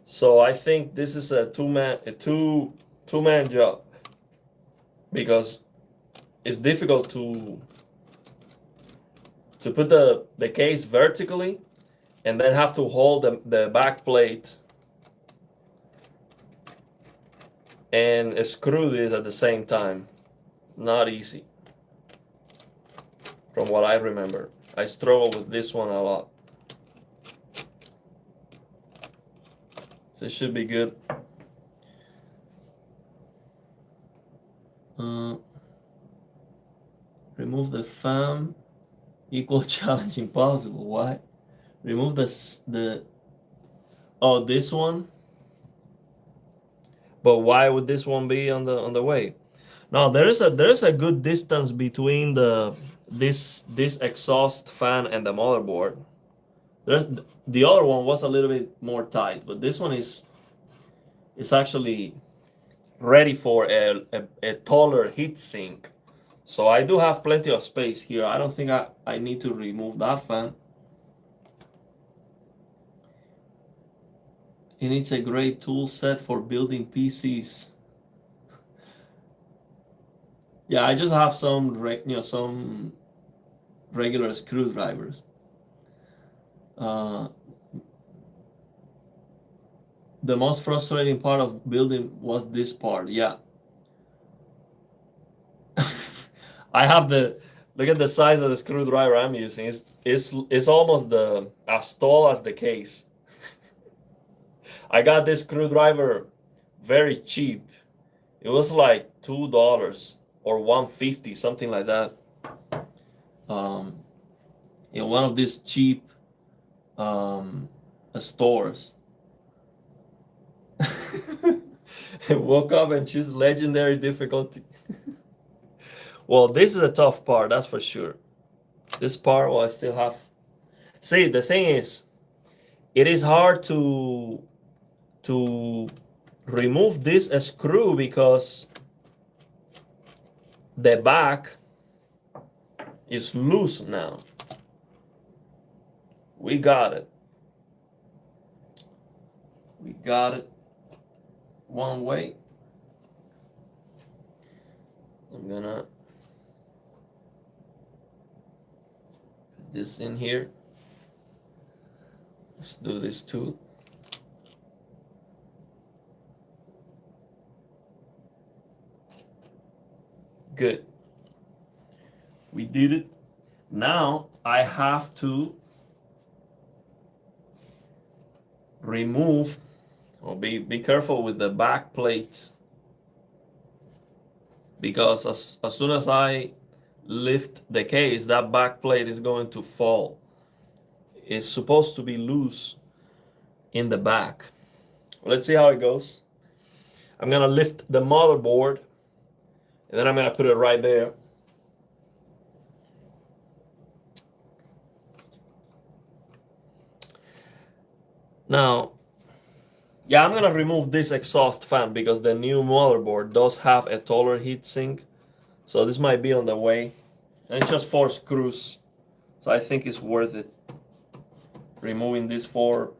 So I think this is a two-man job, because it's difficult to put the case vertically and then have to hold the back plate and screw this at the same time. Not easy, from what I remember. I struggle with this one a lot. So it should be good. Remove the fan. Equal challenge impossible. Why? Remove the oh, this one. But why would this one be on the way? Now there is a good distance between this exhaust fan and the motherboard. The other one was a little bit more tight, but this one is actually ready for a taller heat sink. So I do have plenty of space here. I don't think I need to remove that fan. It needs a great tool set for building PCs. Yeah, I just have some regular screwdrivers. the most frustrating part of building was this part. Yeah. I have the look at the size of the screwdriver I'm using. It's almost as tall as the case. I got this screwdriver very cheap. It was like $2 or $1.50, something like that. In one of these cheap stores. I woke up and choose legendary difficulty. Well, this is a tough part, that's for sure. This part, well, I still have. See, the thing is, it is hard to remove this screw because the back is loose now. We got it. We got it one way. I'm gonna put this in here. Let's do this too. Good. We did it. Now I have to remove, or be careful with the back plates, because as soon as I lift the case, that back plate is going to fall. It's supposed to be loose in the back. Let's see how it goes. I'm gonna lift the motherboard and then I'm gonna put it right there. Now, yeah, I'm gonna remove this exhaust fan because the new motherboard does have a taller heatsink. So this might be on the way. And it's just 4 screws. So I think it's worth it. Removing these 4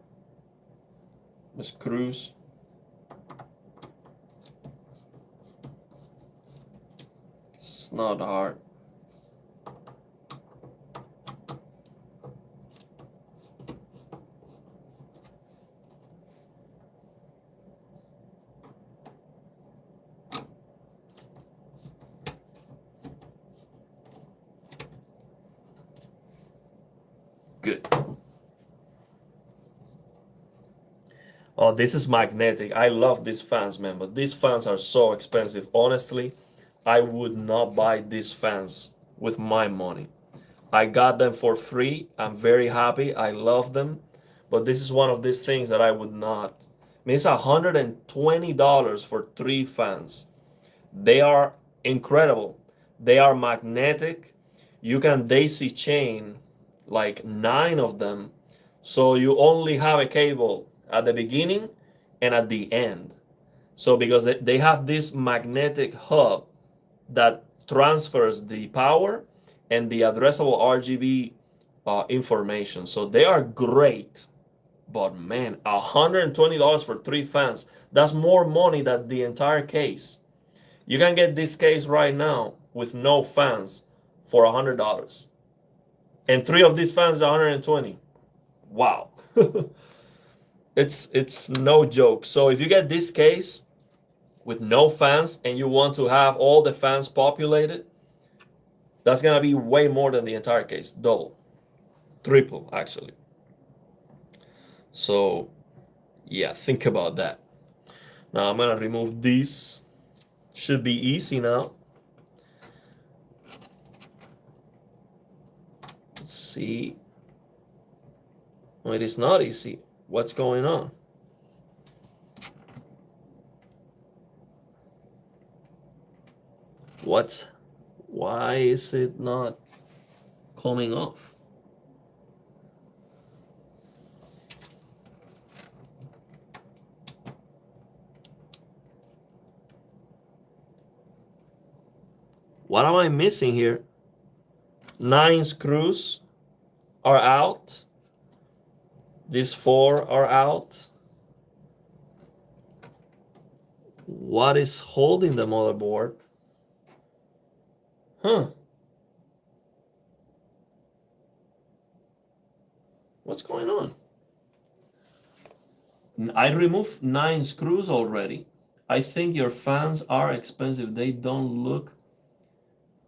screws. It's not hard. Good. Oh, this is magnetic. I love these fans, man, but these fans are so expensive. Honestly, I would not buy these fans with my money. I got them for free. I'm very happy. I love them. But this is one of these things that I would not. I mean, it's $120 for 3 fans. They are incredible. They are magnetic. You can daisy chain like 9 of them. So you only have a cable at the beginning and at the end. So because they have this magnetic hub that transfers the power and the addressable RGB information. So they are great. But man, $120 for 3 fans. That's more money than the entire case. You can get this case right now with no fans for $100. And 3 of these fans are $120. Wow. It's no joke. So if you get this case with no fans and you want to have all the fans populated, that's gonna be way more than the entire case. Double. Triple, actually. So yeah, think about that. Now I'm gonna remove these. Should be easy now. Let's see. Well, it is not easy. What's going on? Why is it not coming off? What am I missing here? 9 screws are out. These 4 are out. What is holding the motherboard? Huh. What's going on? I removed 9 screws already. I think your fans are expensive. They don't look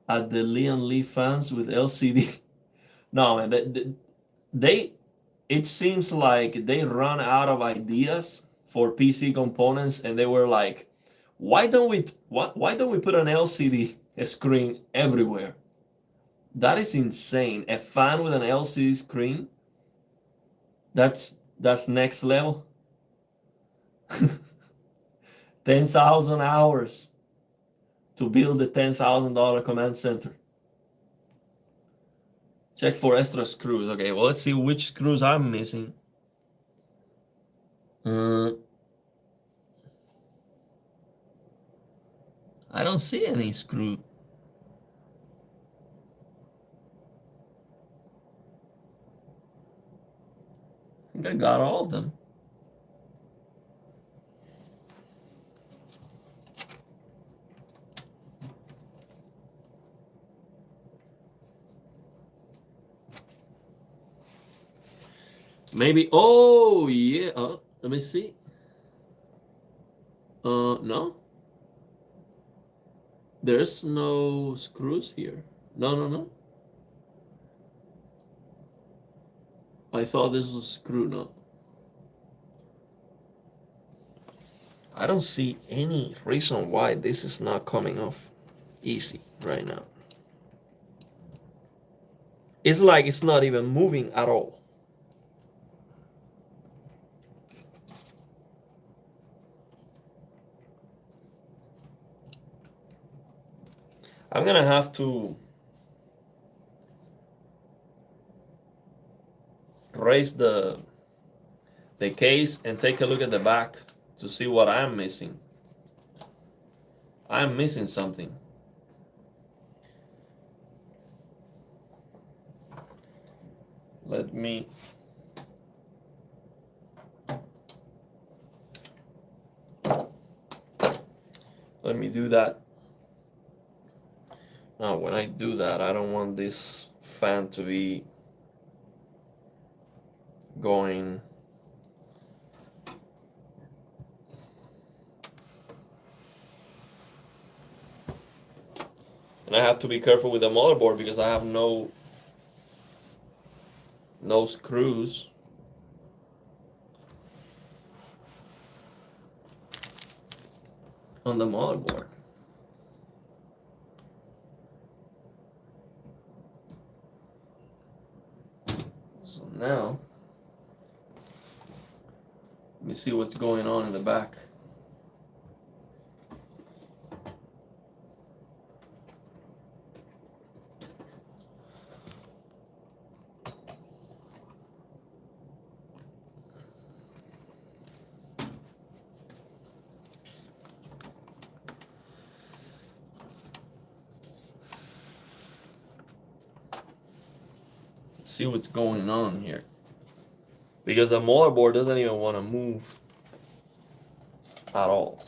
at the Lian Li fans with LCD. No, man, they it seems like they run out of ideas for PC components, and they were like, why don't we put an LCD screen everywhere? That is insane. A fan with an LCD screen, that's next level. 10,000 hours to build a $10,000 command center. Check for extra screws. Okay, well, let's see which screws I'm missing. I don't see any screw. I think I got all of them. Maybe, oh yeah, let me see. No. There's no screws here. No. I thought this was a screw, no. I don't see any reason why this is not coming off easy right now. It's like it's not even moving at all. I'm gonna have to raise the case and take a look at the back to see what I'm missing. I'm missing something. Let me do that. Now, when I do that, I don't want this fan to be going and I have to be careful with the motherboard because I have no screws. On the motherboard. So now, let me see what's going on in the back. See what's going on here, because the motherboard doesn't even want to move at all.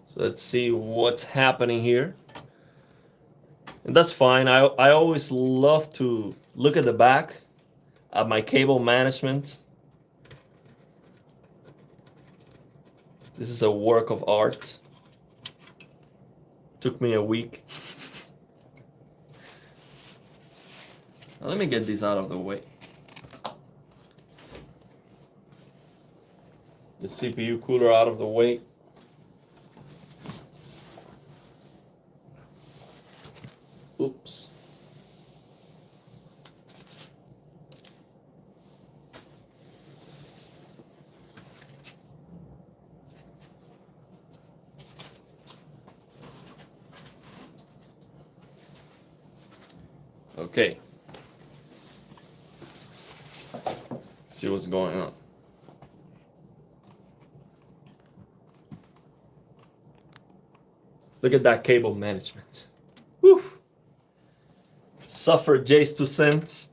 So let's see what's happening here. And that's fine. I always love to look at the back at my cable management. This is a work of art. Took me a week. Now let me get this out of the way. The CPU cooler out of the way. Oops. Okay. See what's going on. Look at that cable management. Whew. Suffer Jace to sense.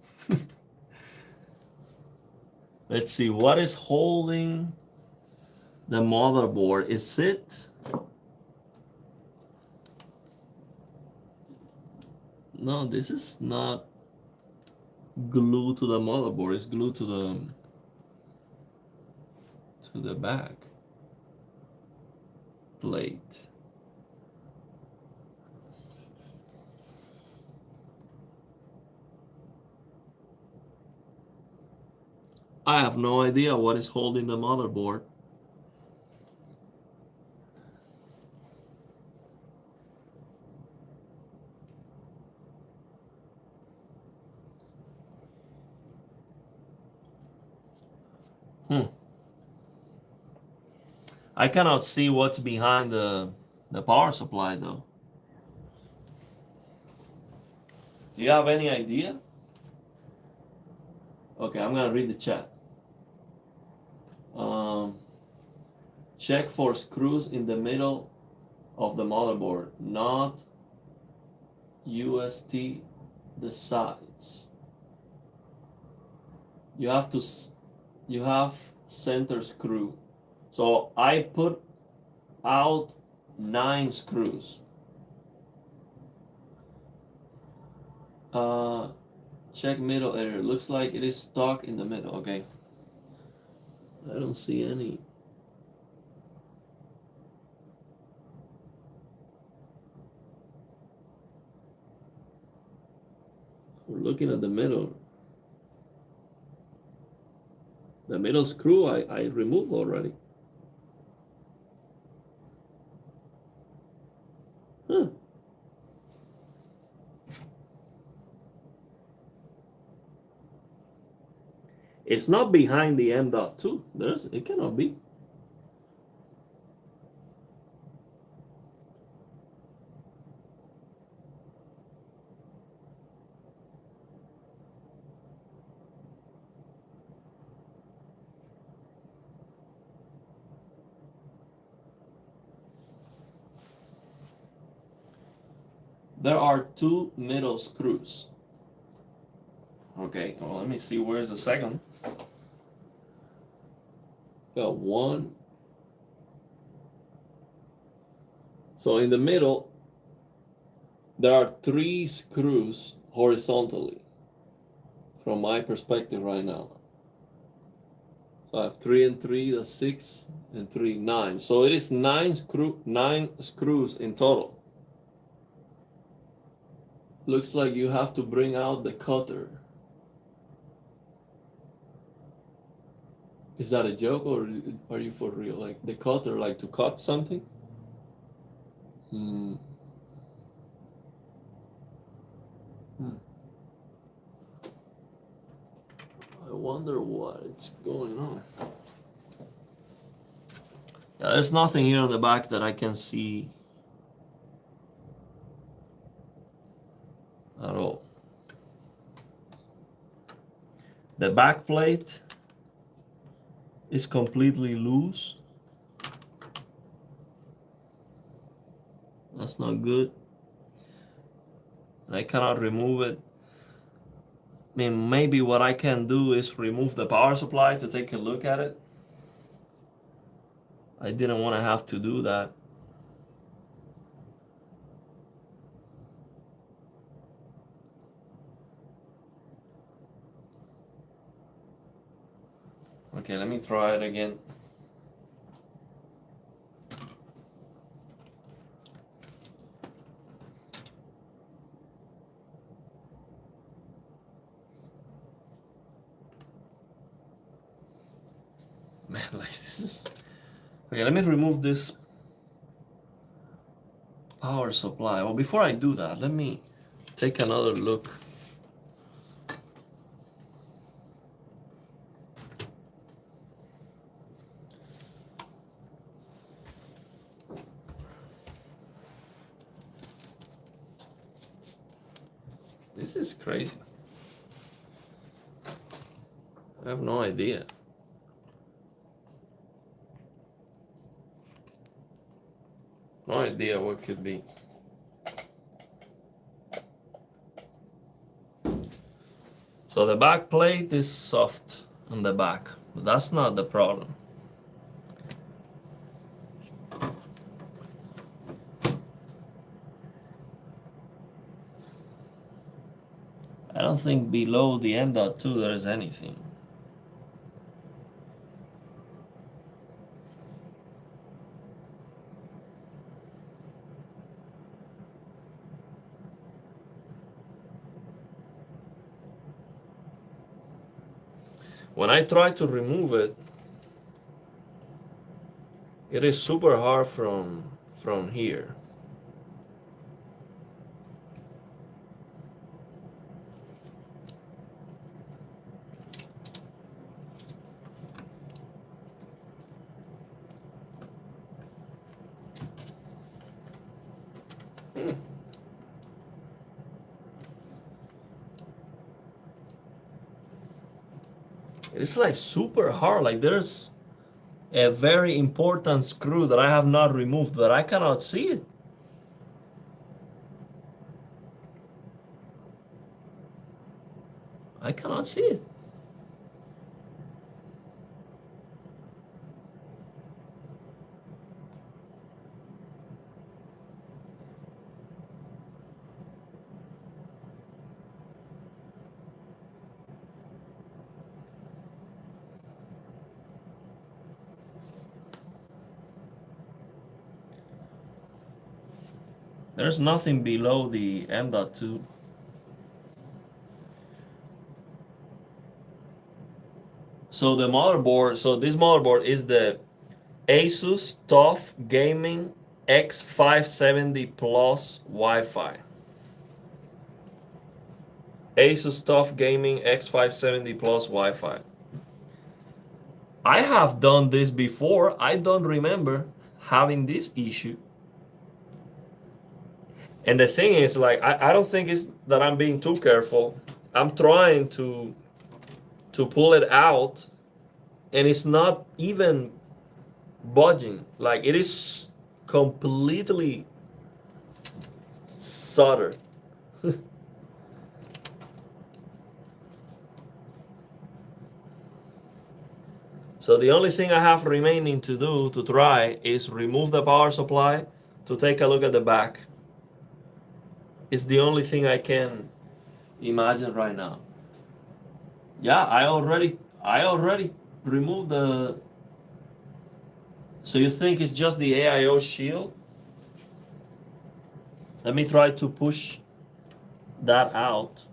Let's see, what is holding the motherboard? Is it No, this is not glued to the motherboard. It's glued to the back plate. I have no idea what is holding the motherboard. I cannot see what's behind the power supply though. Do you have any idea? Okay, I'm gonna read the chat. Check for screws in the middle of the motherboard, not UST the sides. You have center screw. So I put out 9 screws. Check middle area. Looks like it is stuck in the middle. Okay. I don't see any. We're looking at the middle. The middle screw I removed already. Huh. It's not behind the M.2. It cannot be. There are 2 middle screws. Okay, well, let me see where's the second. Got 1. So in the middle, there are 3 screws horizontally from my perspective right now. So I have 3 and 3, that's 6, and 3, 9. So it is 9 screws in total. Looks like you have to bring out the cutter. Is that a joke or are you for real? Like the cutter, like to cut something? I wonder what's going on. Yeah, there's nothing here on the back that I can see at all. The back plate is completely loose. That's not good. I cannot remove it. I mean, maybe what I can do is remove the power supply to take a look at it. I didn't want to have to do that. Okay, let me try it again. Man, like this is... Okay, let me remove this power supply. Well, before I do that, let me take another look. This is crazy. I have no idea. No idea what could be. So the back plate is soft on the back, but that's not the problem. don't think below the M.2 there is anything. When I try to remove it, it is super hard from here. It's like super hard. Like there's a very important screw that I have not removed, but I cannot see it. I cannot see it. There's nothing below the M.2. So the motherboard, so this motherboard is the Asus TUF Gaming X570 Plus Wi-Fi. Asus TUF Gaming X570 Plus Wi-Fi. I have done this before. I don't remember having this issue. And the thing is, like, I don't think it's that I'm being too careful. I'm trying to pull it out, and it's not even budging. Like, it is completely soldered. So the only thing I have remaining to do to try is remove the power supply to take a look at the back. It's the only thing I can imagine right now. Yeah, I already removed the. So you think it's just the AIO shield? Let me try to push that out.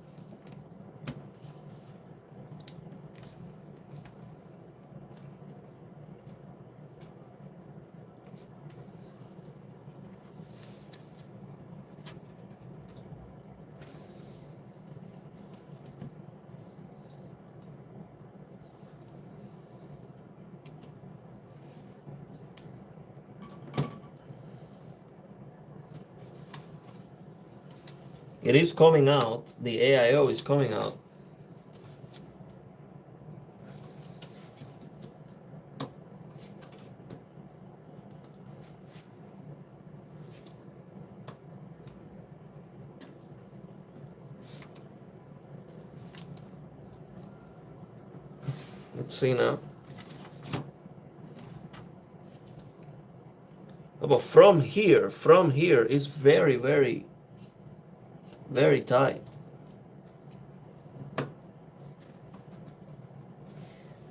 It is coming out. The AIO is coming out. Let's see now. But from here is very, very, very tight.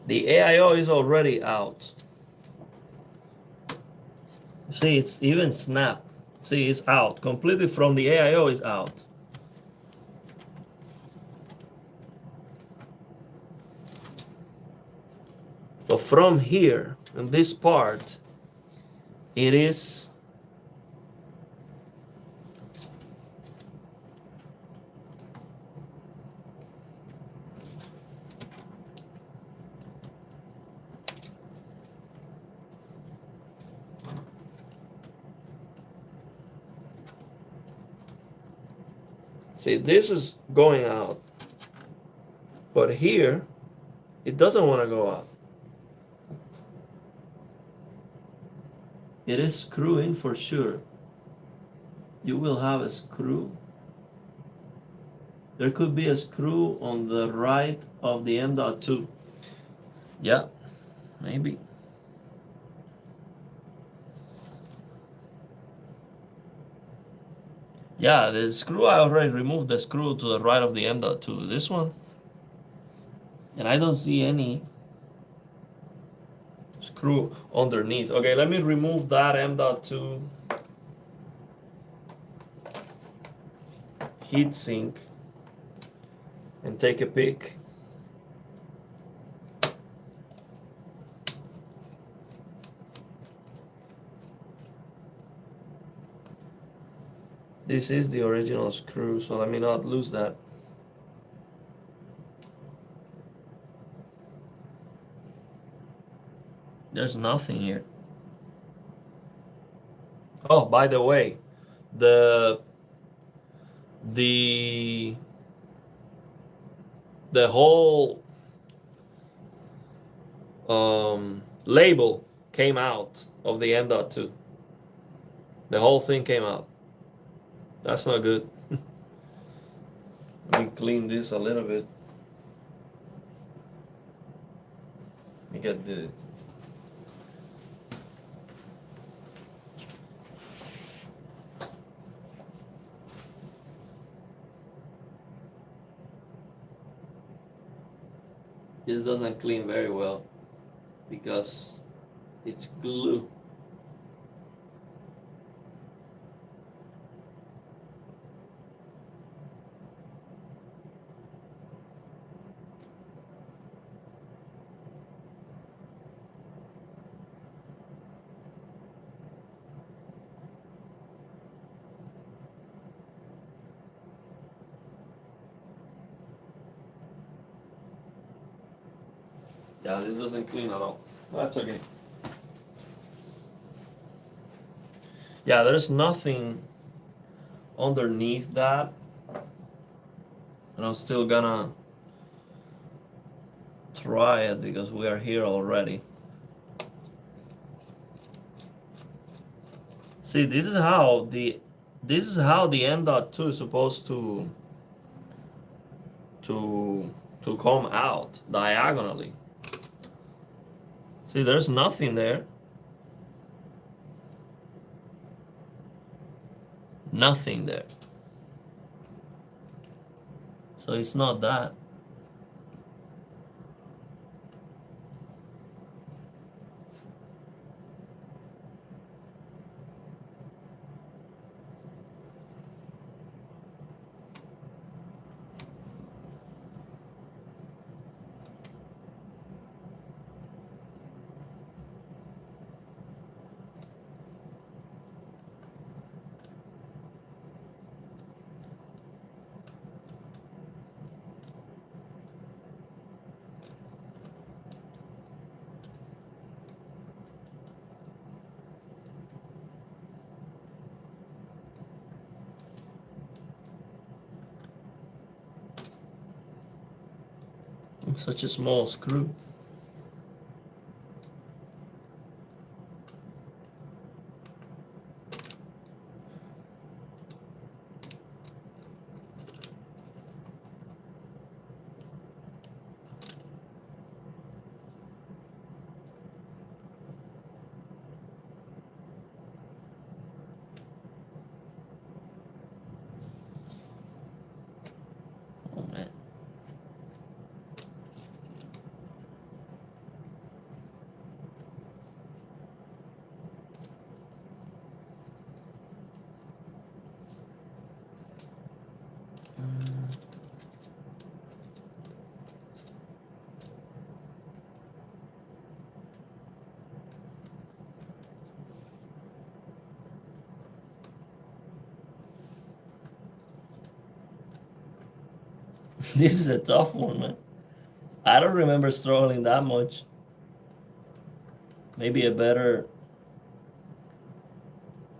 The AIO is already out. See, it's even snap. See, it's out. Completely from the AIO is out. But from here, in this part, it is see, this is going out, but here it doesn't want to go out. It is screw in for sure. You will have a screw. There could be a screw on the right of the M.2. Yeah, maybe. Yeah, the screw, I already removed the screw to the right of the M.2. This one. And I don't see any screw underneath. Okay, let me remove that M.2 heatsink and take a pic. This is the original screw, so let me not lose that. There's nothing here. Oh, by the way, the the the whole label came out of the M.2. The whole thing came out. That's not good. Let me clean this a little bit. Let me get the this doesn't clean very well because it's glue. Yeah, this doesn't clean at all. That's okay. Yeah, there's nothing underneath that. And I'm still gonna try it because we are here already. See, this is how the M.2 is supposed to come out diagonally. See, there's nothing there. Nothing there. So it's not that. Such a small screw. Oh man. This is a tough one, man. I don't remember struggling that much. Maybe a better,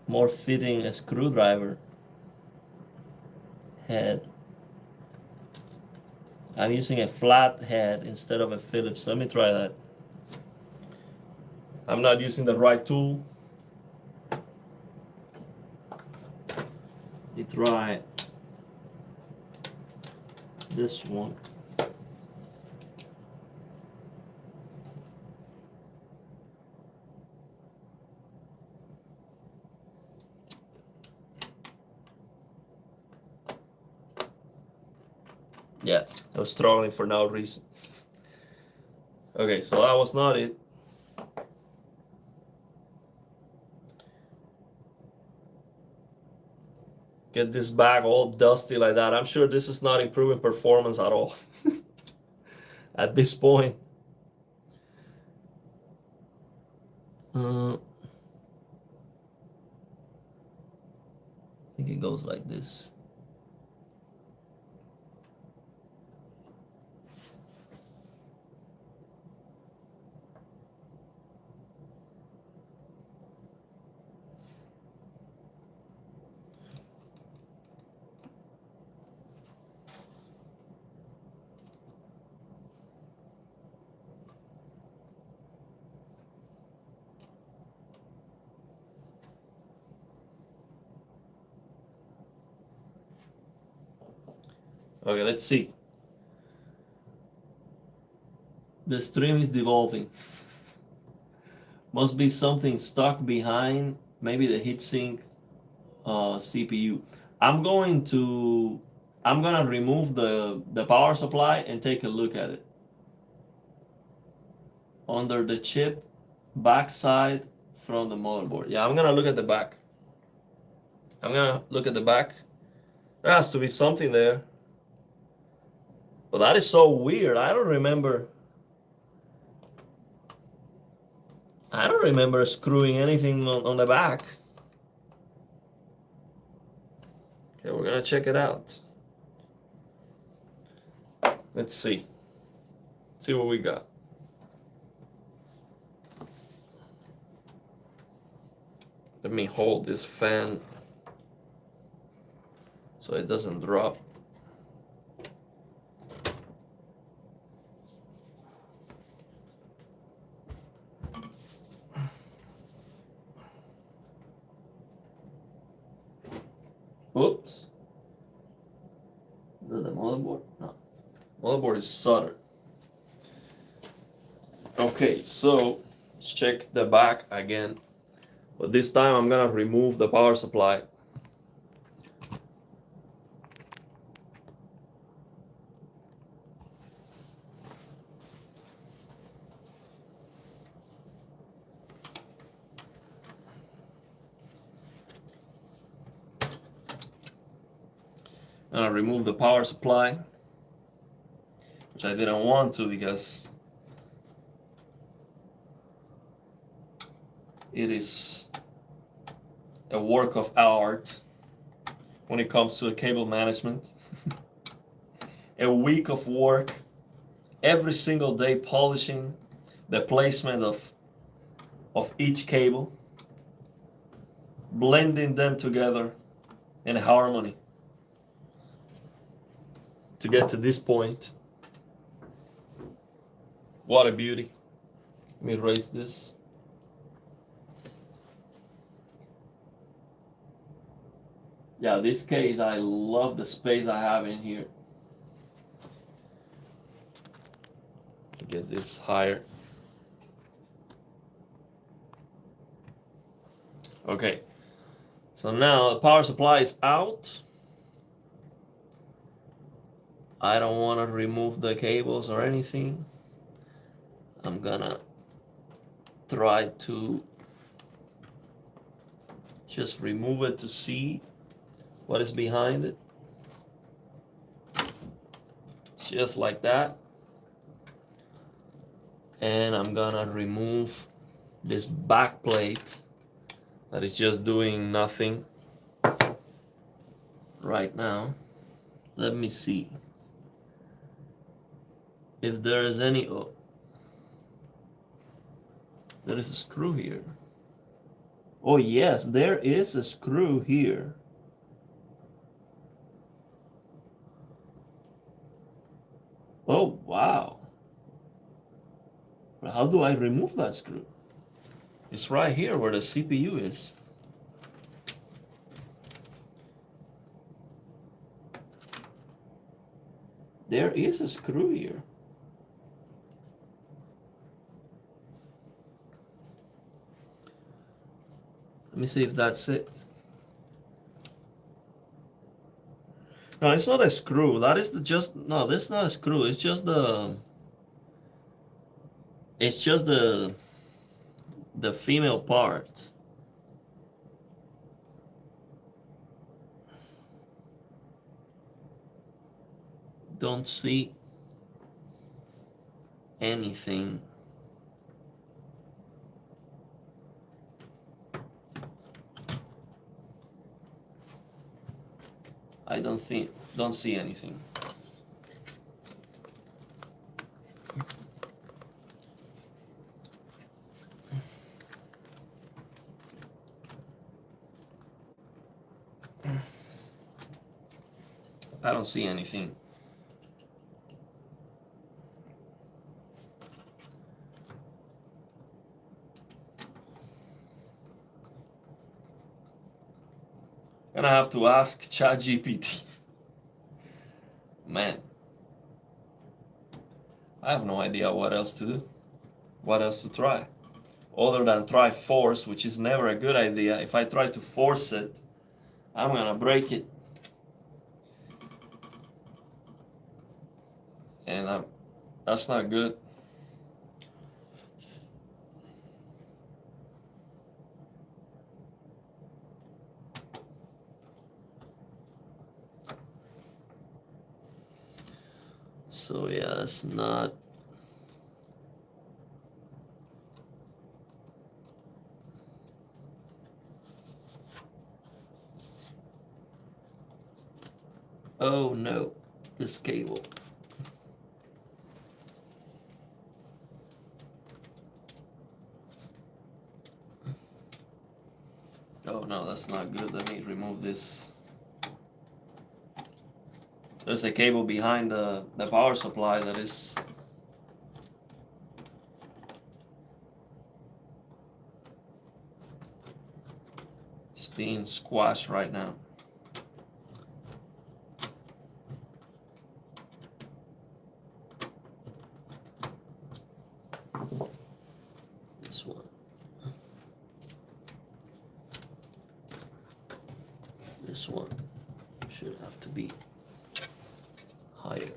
more fitting screwdriver head. I'm using a flat head instead of a Phillips. Let me try that. I'm not using the right tool. You try this one. Yeah, I was struggling for no reason. Okay, so that was not it. Get this bag all dusty like that. I'm sure this is not improving performance at all at this point. I think it goes like this. Okay, let's see. The stream is devolving. Must be something stuck behind, maybe the heatsink CPU. I'm gonna remove the power supply and take a look at it. Under the chip, backside from the motherboard. Yeah, I'm gonna look at the back. I'm gonna look at the back. There has to be something there. But that is so weird. I don't remember screwing anything on the back. Okay, we're gonna check it out. Let's see. See what we got. Let me hold this fan so it doesn't drop. Oops. Is that the motherboard? No. Motherboard is soldered. Okay, so let's check the back again. But this time I'm gonna remove the power supply. And I remove the power supply, which I didn't want to because it is a work of art when it comes to cable management. A week of work, every single day polishing the placement of each cable, blending them together in harmony to get to this point. What a beauty. Let me erase this. Yeah, this case, I love the space I have in here. Get this higher. Okay, so now the power supply is out. I don't want to remove the cables or anything. I'm gonna try to just remove it to see what is behind it. Just like that. And I'm gonna remove this back plate that is just doing nothing right now. Let me see if there is any. Oh, there is a screw here. Oh yes, there is a screw here. Oh wow. But how do I remove that screw? It's right here where the CPU is. There is a screw here. Let me see if that's it. No, it's not a screw. That is no. This is not a screw. It's just the female part. Don't see anything. I don't see anything. I don't see anything. Gonna have to ask ChatGPT. Man, I have no idea what else to do. What else to try? Other than try force, which is never a good idea. If I try to force it, I'm gonna break it. And that's not good. So yeah, it's not. Oh no, this cable. Oh no, that's not good. Let me remove this. There's a cable behind the power supply that is being squashed right now. This one. This one should have to be higher.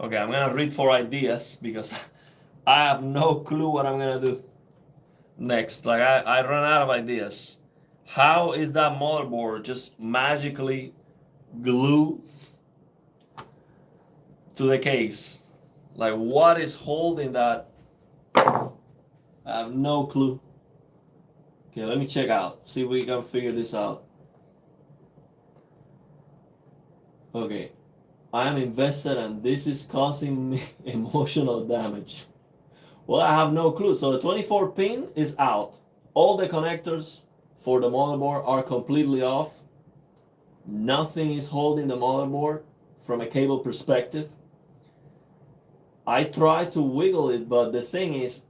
Okay, I'm gonna read for ideas because I have no clue what I'm gonna do next. Like I run out of ideas. How is that motherboard just magically glued to the case? Like what is holding that? I have no clue. Okay, let me check out. See if we can figure this out. Okay, I am invested and this is causing me emotional damage. Well, I have no clue. So the 24 pin is out. All the connectors for the motherboard are completely off. Nothing is holding the motherboard from a cable perspective. I try to wiggle it, but the thing is,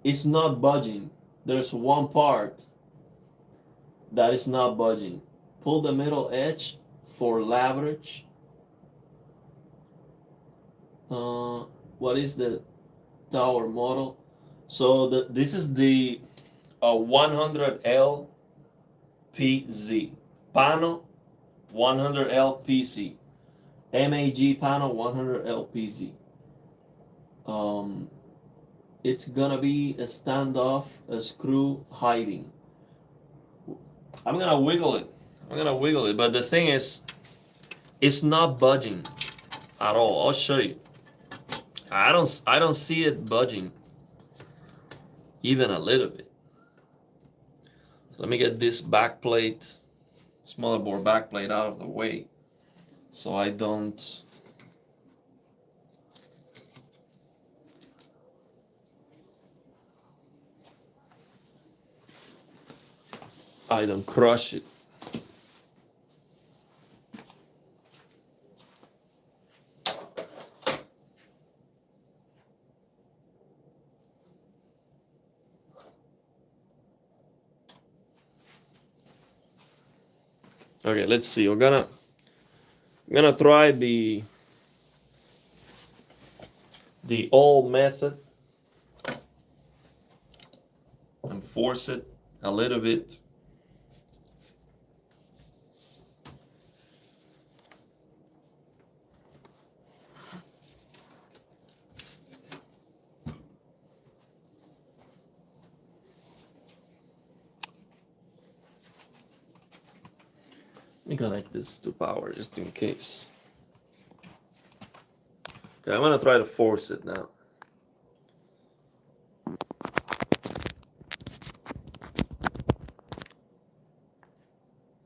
it's not budging. There's one part that is not budging. Pull the middle edge for leverage. What is the tower model? So this is the 100L PZ. Pano 100L PC. MAG Pano 100L PZ. It's gonna be a standoff, a screw hiding. I'm gonna wiggle it, but the thing is, it's not budging at all. I'll show you. I don't see it budging even a little bit. So let me get this back plate this motherboard backplate out of the way so I don't crush it. Okay, let's see. I'm gonna try the old method and force it a little bit. Let me connect this to power just in case. Okay, I'm gonna try to force it now.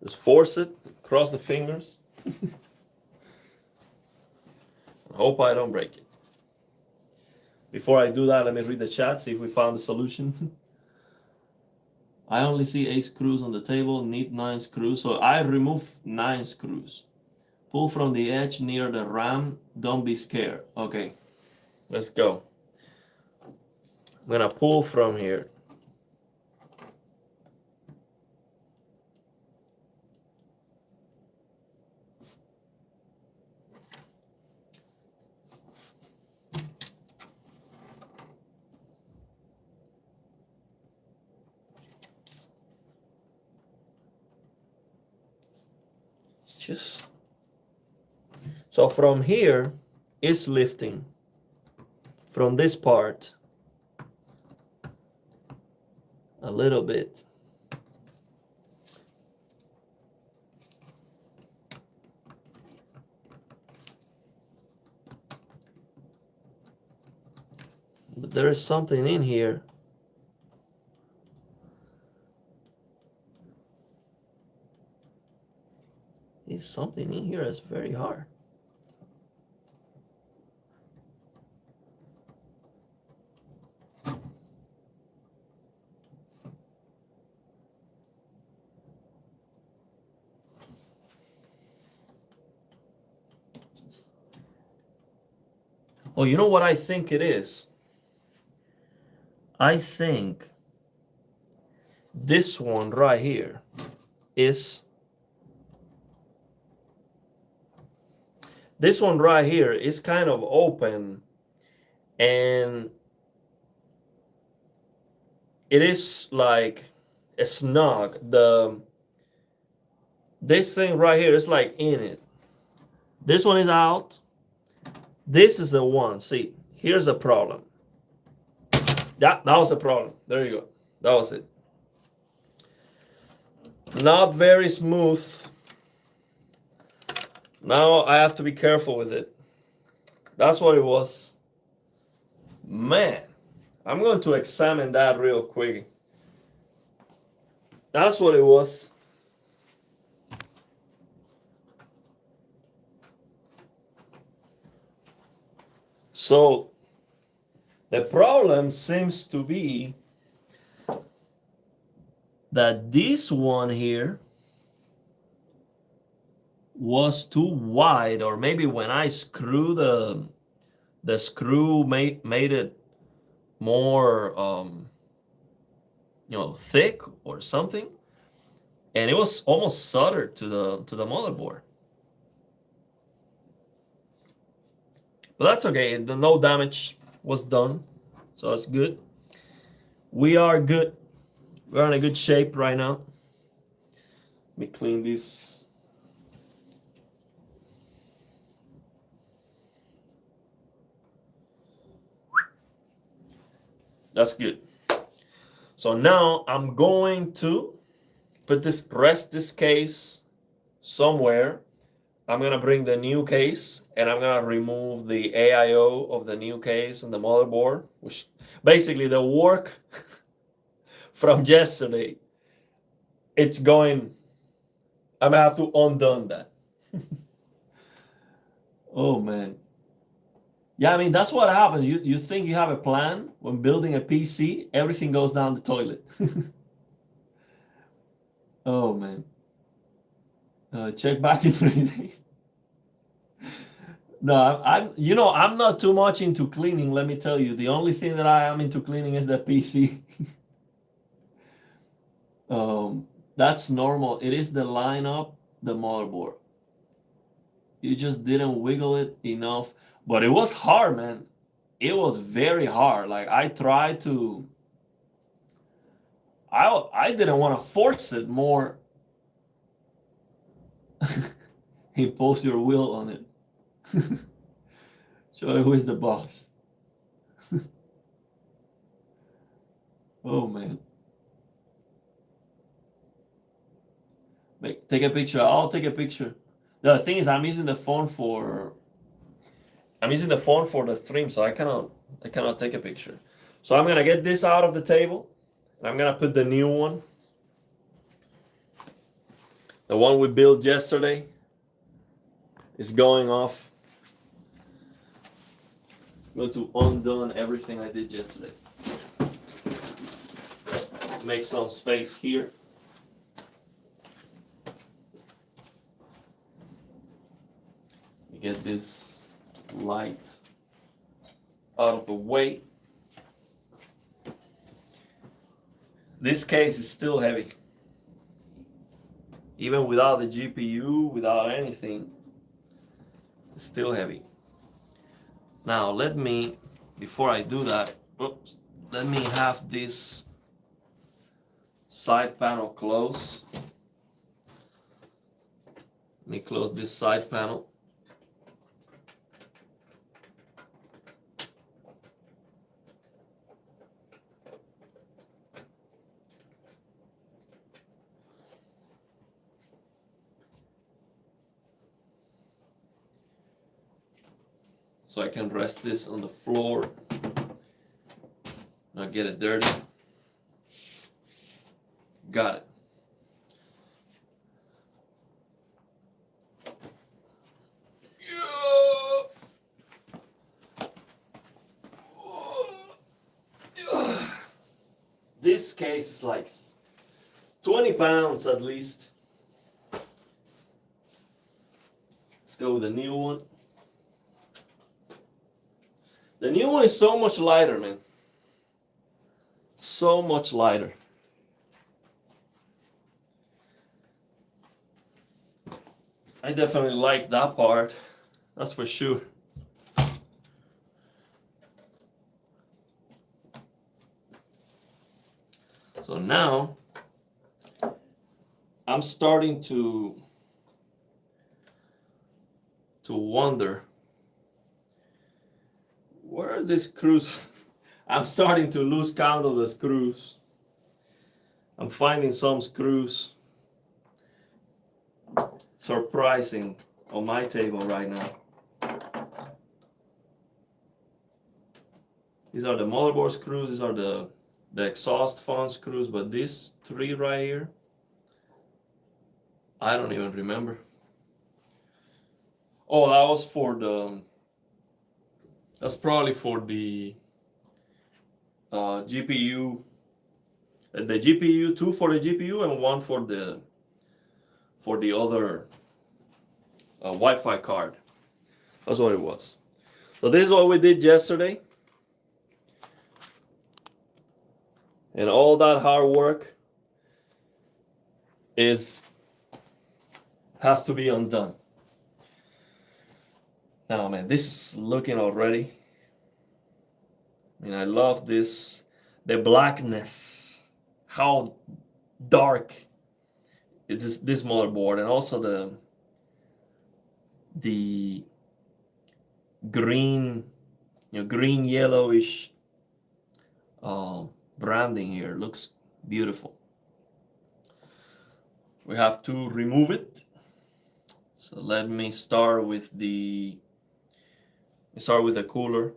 Just force it, cross the fingers. I hope I don't break it. Before I do that, let me read the chat, see if we found the solution. I only see 8 screws on the table, need 9 screws. So I remove 9 screws. Pull from the edge near the RAM, don't be scared. Okay, let's go. I'm gonna pull from here. Just so from here is lifting from this part a little bit. But there is something in here. There's something in here that's very hard. Oh, you know what I think it is? I think this one right here is kind of open, and it is like a snug. This thing right here is like in it. This one is out. This is the one. See, here's the problem. Yeah, that was the problem. There you go. That was it. Not very smooth. Now I have to be careful with it. That's what it was. Man, I'm going to examine that real quick. That's what it was. So the problem seems to be that this one here was too wide, or maybe when I screw the screw made it more thick or something, and it was almost soldered to the motherboard. But that's okay. No damage was done, so that's good. We are good. We're in a good shape right now. Let me clean this. That's good. So now I'm going to rest this case somewhere. I'm gonna bring the new case and I'm gonna remove the AIO of the new case and the motherboard, which basically the work from yesterday, it's going I'm gonna have to undone that. Oh man. Yeah, I mean that's what happens. You think you have a plan when building a PC, everything goes down the toilet. Oh man. Check back in 3 days. No, I'm not too much into cleaning, let me tell you. The only thing that I am into cleaning is the PC. That's normal. It is the line up, the motherboard. You just didn't wiggle it enough. But it was hard, man. It was very hard. Like I tried to I didn't want to force it more. Impose your will on it. Show it who is the boss. Oh man. Take a picture. I'll take a picture. The thing is, I'm using the phone for the stream, so I cannot take a picture. So I'm gonna get this out of the table, and I'm gonna put the new one, the one we built yesterday. Is going off. I'm going to undone everything I did yesterday. Make some space here. Get this light out of the way. This case is still heavy. Even without the GPU, without anything, it's still heavy. Now let me, before I do that, let me have this side panel closed. Let me close this side panel. So I can rest this on the floor, not get it dirty. Got it. This case is like 20 pounds at least. Let's go with the new one. The new one is so much lighter, man. So much lighter. I definitely like that part. That's for sure. So now I'm starting to wonder, where are these screws? I'm starting to lose count of the screws. I'm finding some screws surprising on my table right now. These are the motherboard screws, these are the exhaust fan screws, but these three right here, I don't even remember. Oh, that was for the, that's probably for the GPU. The GPU, two for the GPU and one for the other Wi-Fi card. That's what it was. So this is what we did yesterday. And all that hard work has to be undone. Now, man, this is looking already. I mean, I love this, the blackness, how dark it is, this motherboard, and also the green, green yellowish branding here looks beautiful. We have to remove it. So let me start with the cooler.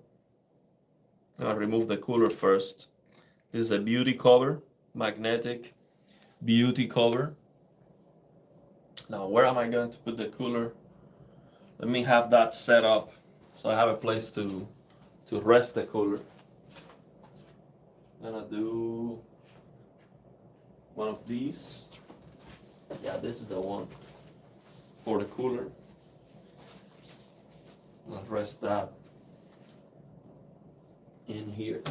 I'll remove the cooler first. This is a beauty cover, magnetic beauty cover. Now, where am I going to put the cooler? Let me have that set up so I have a place to rest the cooler. I'm gonna do one of these. Yeah, this is the one for the cooler. I'll rest that in here.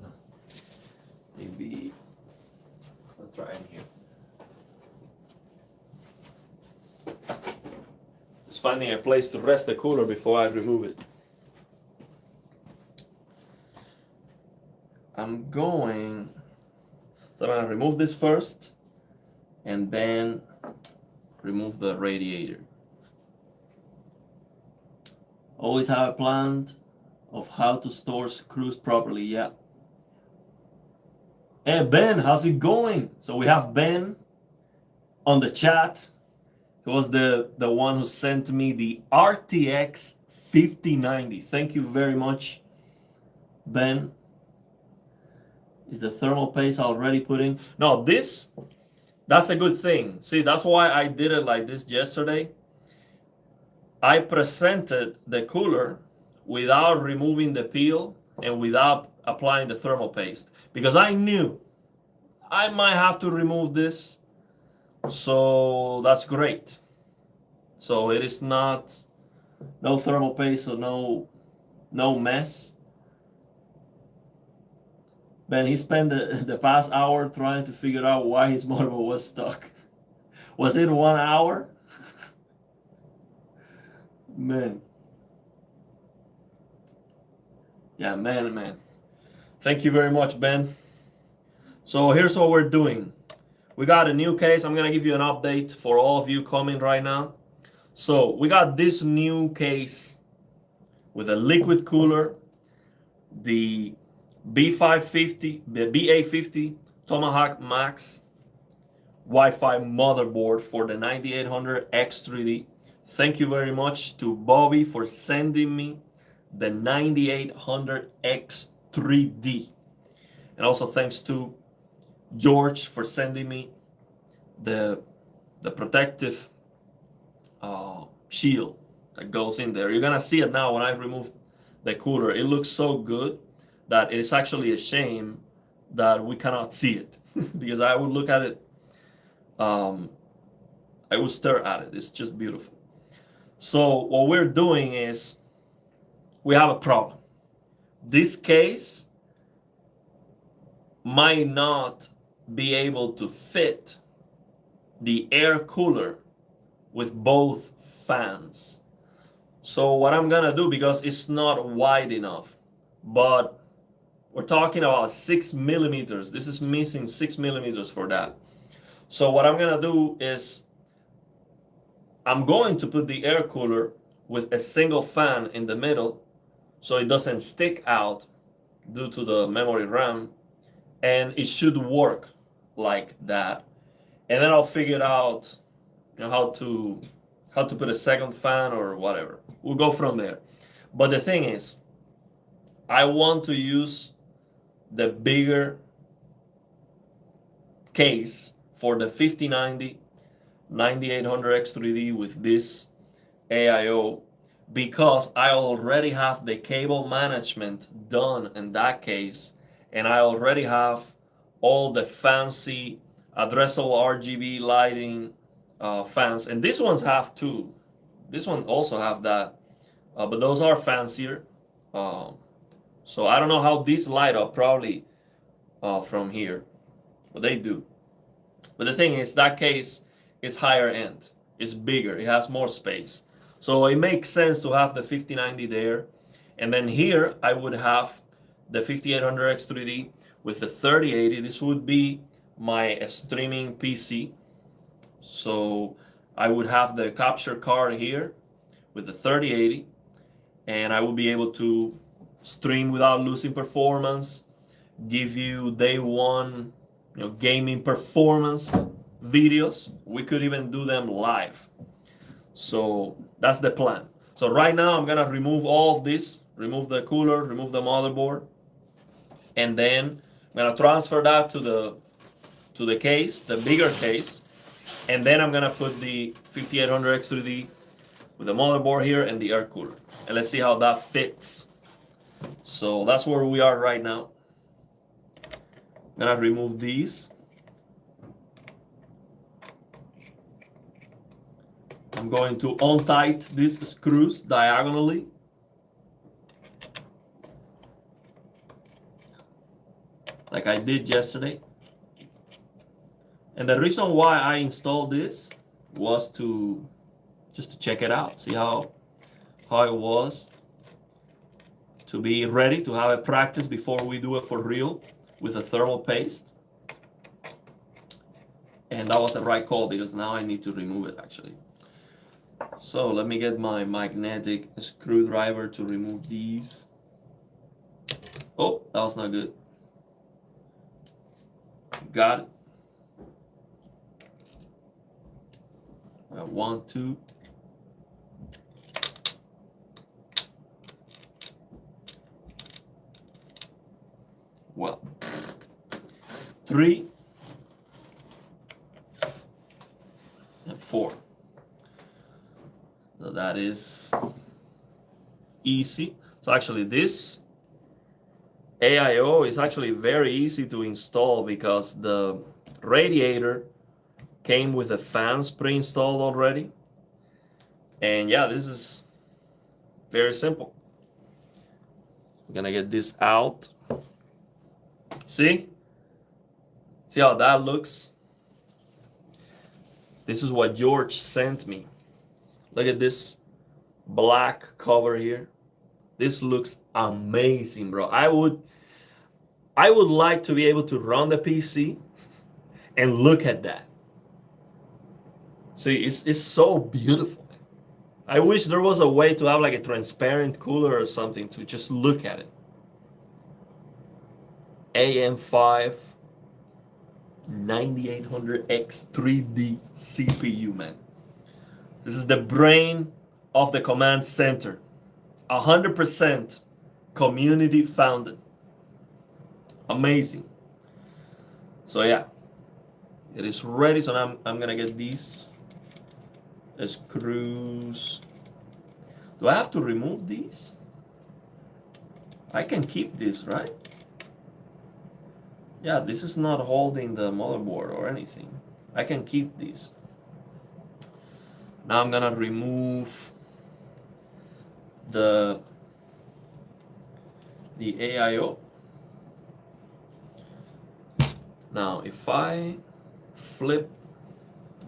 No. Maybe I'll try in here. Just finding a place to rest the cooler before I remove it. So I'm gonna remove this first and then remove the radiator. Always have a plan of how to store screws properly, yeah. Hey Ben, how's it going? So we have Ben on the chat. He was the one who sent me the RTX 5090. Thank you very much, Ben. Is the thermal paste already put in? No, that's a good thing. See, that's why I did it like this yesterday. I presented the cooler without removing the peel and without applying the thermal paste because I knew I might have to remove this. So that's great. So it is not no thermal paste, so no mess. Ben, he spent the past hour trying to figure out why his motherboard was stuck. Was it 1 hour? Man. Yeah, man. Thank you very much, Ben. So here's what we're doing. We got a new case. I'm gonna give you an update for all of you coming right now. So we got this new case with a liquid cooler, the B850 TOMAHAWK MAX Wi-Fi motherboard for the 9800 X3D. Thank you very much to Bobby for sending me the 9800 X3D. And also thanks to George for sending me the protective shield that goes in there. You're gonna see it now when I remove the cooler. It looks so good that it's actually a shame that we cannot see it because I would look at it, I would stare at it. It's just beautiful. So what we're doing is we have a problem. This case might not be able to fit the air cooler with both fans. So what I'm gonna do, because it's not wide enough, but we're talking about 6 millimeters. This is missing 6 millimeters for that. So what I'm gonna do is I'm going to put the air cooler with a single fan in the middle so it doesn't stick out due to the memory RAM, and it should work like that. And then I'll figure out how to put a second fan or whatever. We'll go from there. But the thing is, I want to use the bigger case for the 5090 9800 X3D with this AIO because I already have the cable management done in that case, and I already have all the fancy addressable RGB lighting fans, and these ones have too. This one also have that, but those are fancier. So I don't know how these light up, probably from here, but they do. But the thing is, that case is higher end, it's bigger, it has more space. So it makes sense to have the 5090 there. And then here I would have the 5800 X3D with the 3080. This would be my streaming PC. So I would have the capture card here with the 3080, and I would be able to stream without losing performance, give you day one, gaming performance videos. We could even do them live. So that's the plan. So right now I'm gonna remove all of this, remove the cooler, remove the motherboard, and then I'm gonna transfer that to the case, the bigger case, and then I'm gonna put the 5800 X3D with the motherboard here and the air cooler, and let's see how that fits. So that's where we are right now. I'm gonna remove these. I'm going to untight these screws diagonally. Like I did yesterday. And the reason why I installed this was just to check it out, see how it was, to be ready to have a practice before we do it for real with a thermal paste. And that was the right call because now I need to remove it actually. So let me get my magnetic screwdriver to remove these. Oh, that was not good. Got it. 1, 2. Well, 3 and 4. So that is easy. So actually this AIO is actually very easy to install because the radiator came with the fans pre-installed already. And yeah, this is very simple. I'm gonna get this out. See how that looks? This is what George sent me. Look at this black cover here. This looks amazing, bro. I would like to be able to run the PC and look at that. See, it's so beautiful. I wish there was a way to have like a transparent cooler or something to just look at it. AM5 9800X 3D CPU, man. This is the brain of the command center. 100% community founded. Amazing. So yeah, it is ready. So now I'm gonna get these screws. Do I have to remove these? I can keep this, right? Yeah, this is not holding the motherboard or anything. I can keep these. Now I'm gonna remove the AIO. Now if I flip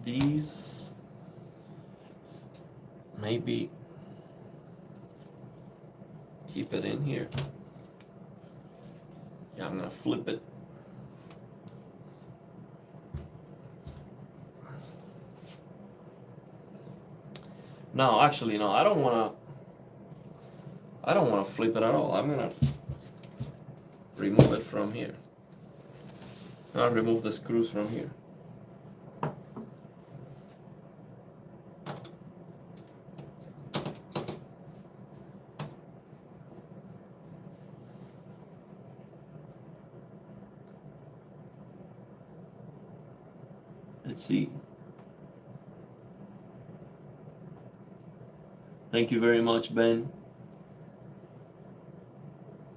these, maybe keep it in here. Yeah, I'm gonna flip it. No, actually, no, I don't wanna flip it at all. I'm gonna remove it from here. I'll remove the screws from here. Let's see. Thank you very much, Ben.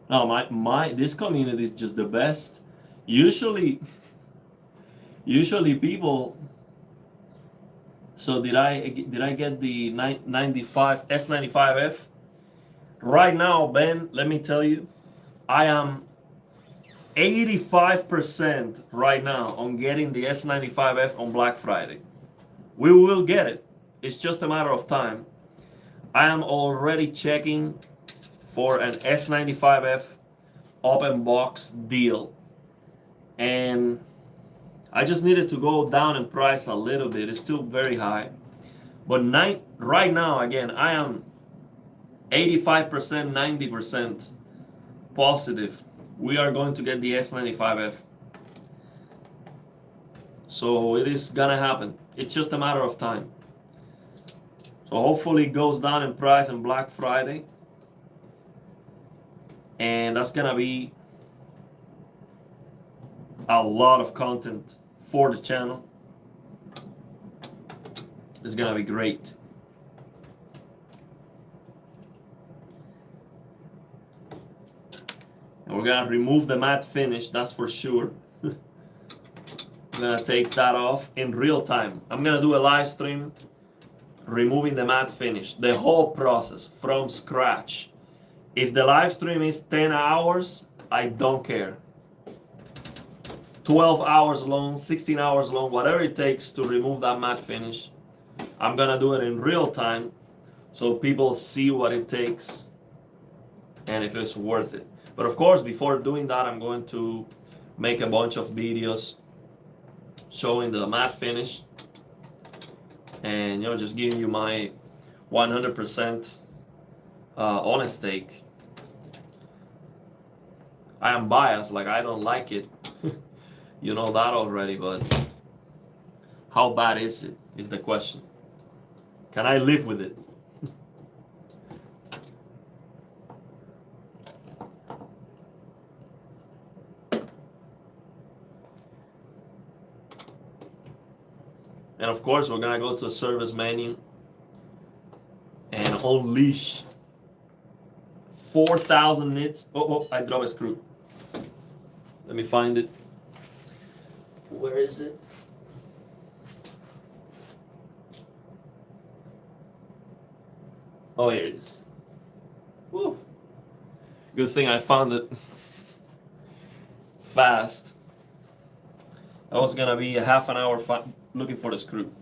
No, this community is just the best. Usually people. So did I get the 95 S95F? Right now, Ben, let me tell you, I am 85% right now on getting the S95F on Black Friday. We will get it. It's just a matter of time. I am already checking for an S95F open box deal. And I just needed to go down in price a little bit. It's still very high. But right now, again, I am 85%, 90% positive we are going to get the S95F. So it is gonna happen. It's just a matter of time. So hopefully it goes down in price on Black Friday. And that's gonna be a lot of content for the channel. It's gonna be great. And we're gonna remove the matte finish, that's for sure. I'm gonna take that off in real time. I'm gonna do a live stream removing the matte finish, the whole process from scratch. If the live stream is 10 hours, I don't care. 12 hours long, 16 hours long, whatever it takes to remove that matte finish. I'm gonna do it in real time so people see what it takes and if it's worth it. But of course, before doing that, I'm going to make a bunch of videos showing the matte finish and just giving you my 100% honest take. I am biased, like I don't like it. You know that already, but how bad is it is the question. Can I live with it? And of course, we're gonna go to the service menu and unleash 4,000 nits. Oh, I dropped a screw. Let me find it. Where is it? Oh, here it is. Woo. Good thing I found it fast. That was gonna be a half an hour looking for the screw.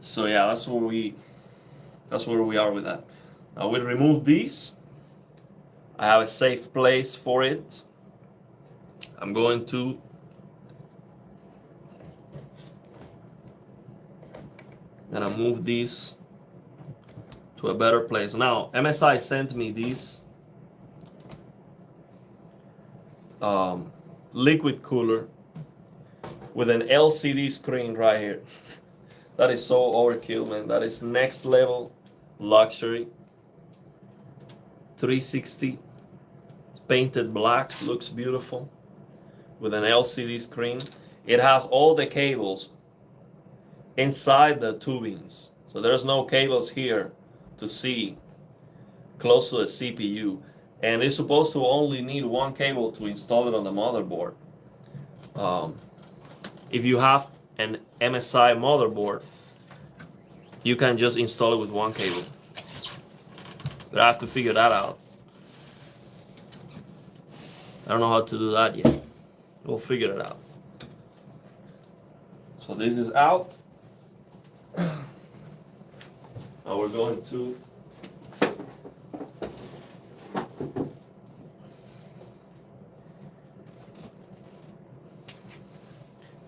So yeah, that's where we are with that. Now we'll remove these. I have a safe place for it. I'm going to move these to a better place. Now MSI sent me these liquid cooler with an LCD screen right here. That is so overkill, man. That is next level luxury. 360. It's painted black, looks beautiful with an LCD screen. It has all the cables inside the tubings, so there's no cables here to see close to the CPU, and it's supposed to only need one cable to install it on the motherboard. If you have an MSI motherboard, you can just install it with one cable, but I have to figure that out. I don't know how to do that yet. We'll figure it out. So this is out. Now we're going to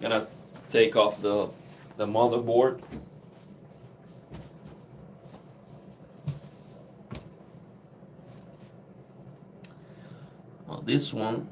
gonna take off the motherboard. Well, this one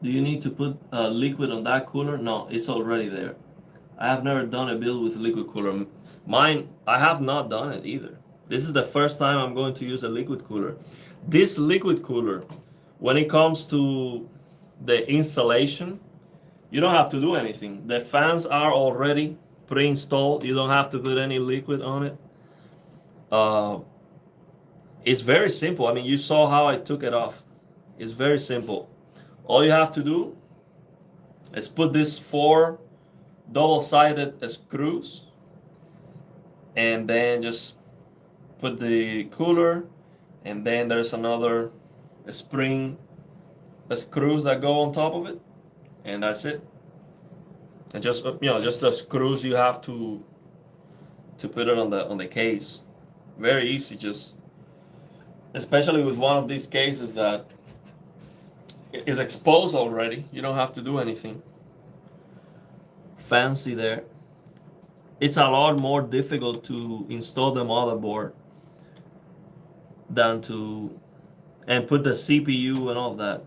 do you need to put liquid on that cooler? No, it's already there. I have never done a build with liquid cooler. Mine, I have not done it either. This is the first time I'm going to use a liquid cooler. This liquid cooler, when it comes to the installation, you don't have to do anything. The fans are already pre-installed. You don't have to put any liquid on it. It's very simple. I mean, you saw how I took it off. It's very simple. All you have to do is put these 4 double-sided screws and then just put the cooler, and then there's another spring screws that go on top of it, and that's it. And just just the screws you have to put it on the case. Very easy, just especially with one of these cases that is exposed already. You don't have to do anything fancy there. It's a lot more difficult to install the motherboard than to and put the CPU and all that.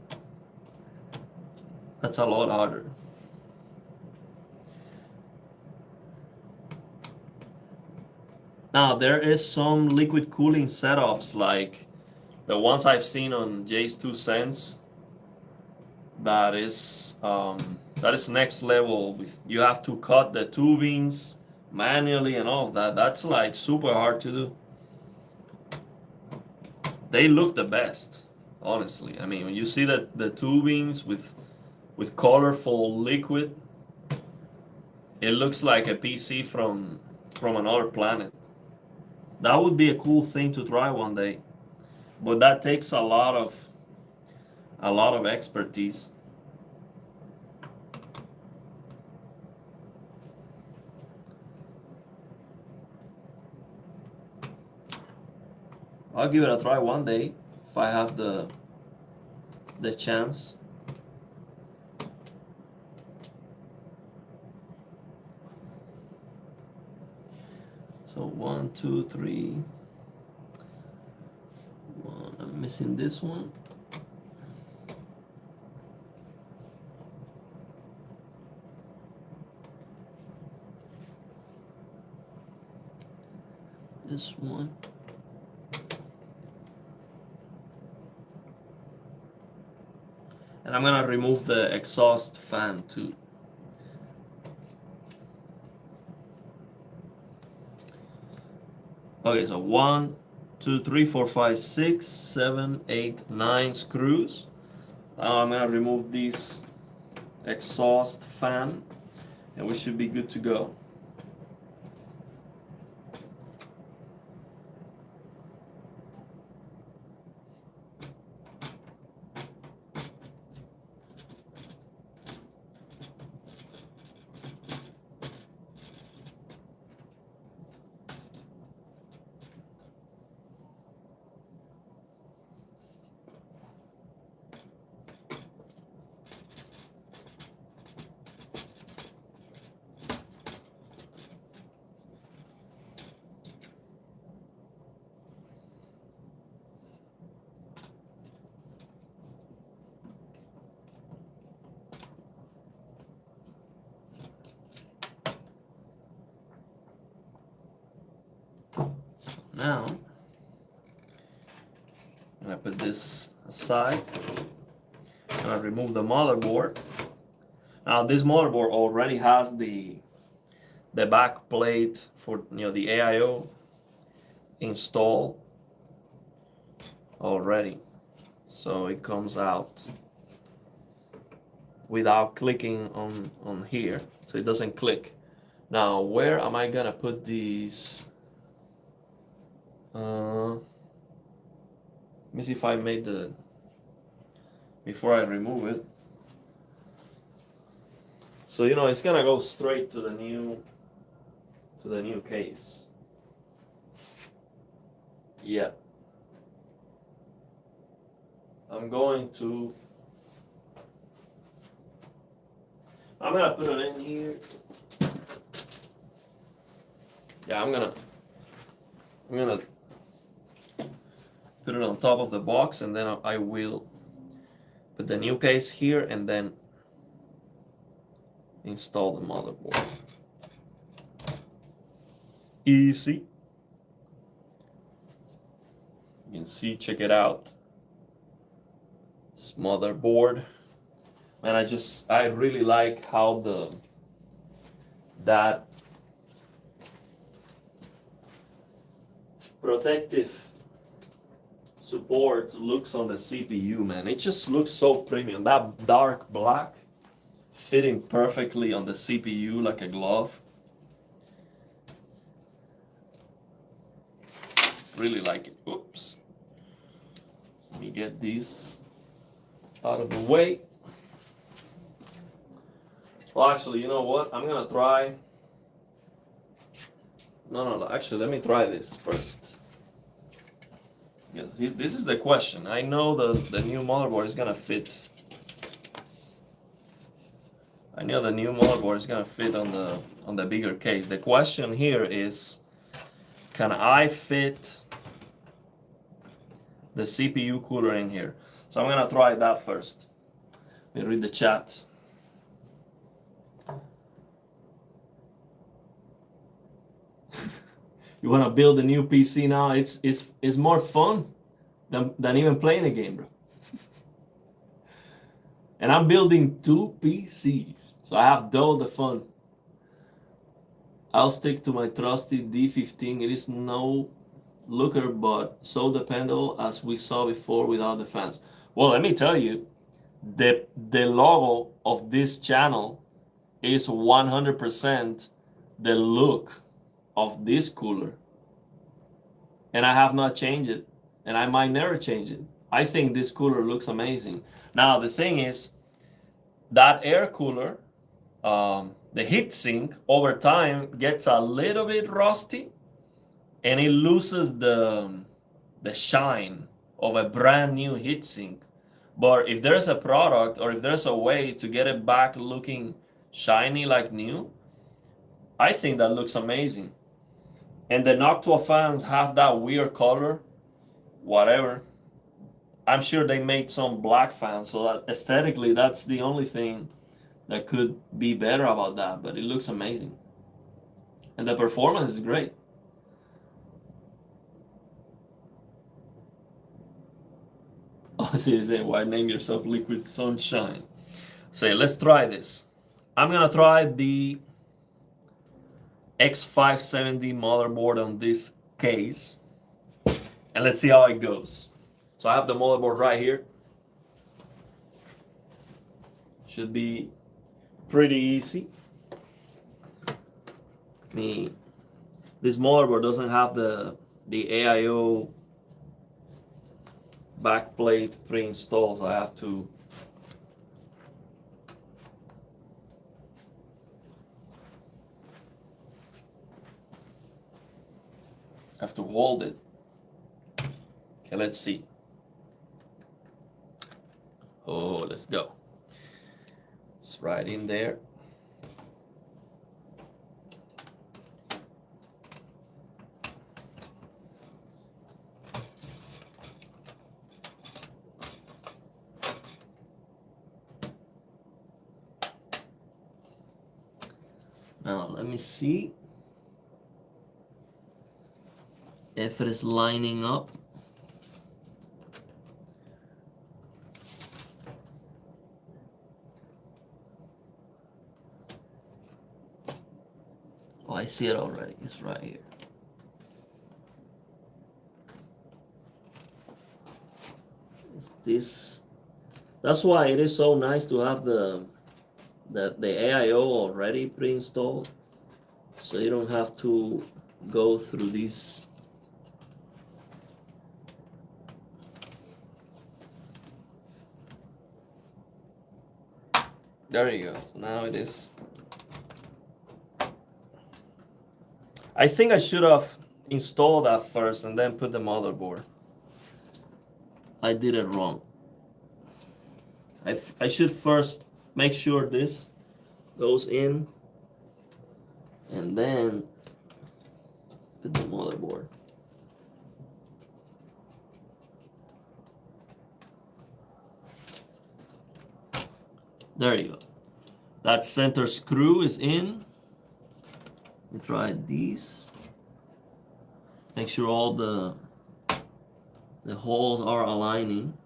That's a lot harder. Now there is some liquid cooling setups like the ones I've seen on Jay's 2 cents. That is next level. With you have to cut the tubings manually and all of that. That's like super hard to do. They look the best, honestly. I mean, when you see the tubings with colorful liquid, it looks like a PC from another planet. That would be a cool thing to try one day, but that takes a lot of expertise. I'll give it a try one day if I have the chance. So 1, 2, 3. I'm missing this one. This one. And I'm gonna remove the exhaust fan too. Okay, so 1, 2, 3, 4, 5, 6, 7, 8, 9 screws. Now I'm gonna remove this exhaust fan and we should be good to go. Now, I'm gonna put this aside. I'm gonna remove the motherboard. Now, this motherboard already has the back plate for the AIO installed already, so it comes out without clicking on here, so it doesn't click. Now, where am I gonna put these? Let me see if I made before I remove it. So it's gonna go straight to the new case. Yeah. I'm gonna put it in here. Yeah, I'm gonna put it on top of the box, and then I will put the new case here and then install the motherboard. Easy. You can see, check it out. This motherboard. Man, I really like how that protective support looks on the CPU, man. It just looks so premium. That dark black fitting perfectly on the CPU like a glove. Really like it. Oops. Let me get these out of the way. Well, actually, you know what? I'm gonna try. No. Actually, let me try this first. Yes, this is the question. I know the new motherboard is gonna fit. I know the new motherboard is gonna fit on the bigger case. The question here is, can I fit the CPU cooler in here. So I'm gonna try that first. Let me read the chat. You wanna build a new PC now? It's more fun than even playing a game, bro. And I'm building 2 PCs, so I have double the fun. I'll stick to my trusty D15. It is no looker, but so dependable as we saw before without the fans. Well, let me tell you, the logo of this channel is 100% the look of this cooler. And I have not changed it, and I might never change it. I think this cooler looks amazing. Now, the thing is, that air cooler, the heatsink over time gets a little bit rusty, and it loses the shine of a brand new heatsink. But if there's a product, or if there's a way to get it back looking shiny like new, I think that looks amazing. And the Noctua fans have that weird color, whatever. I'm sure they made some black fans, so that aesthetically that's the only thing that could be better about that, but it looks amazing. And the performance is great. Oh, so you're saying, why name yourself Liquid Sunshine? Say, let's try this. I'm gonna try the X570 motherboard on this case, and let's see how it goes. So I have the motherboard right here. Should be pretty easy. This motherboard doesn't have the AIO backplate pre-installed, so I have to hold it. Okay, let's see. Oh, let's go. It's right in there. Now let me see if it is lining up. Oh, I see it already. It's right here. It's this. That's why it is so nice to have the AIO already pre-installed, so you don't have to go through this. There you go. Now it is. I think I should have installed that first and then put the motherboard. I did it wrong. I should first make sure this goes in and then put the motherboard. There you go. That center screw is in. We try these. Make sure all the holes are aligning.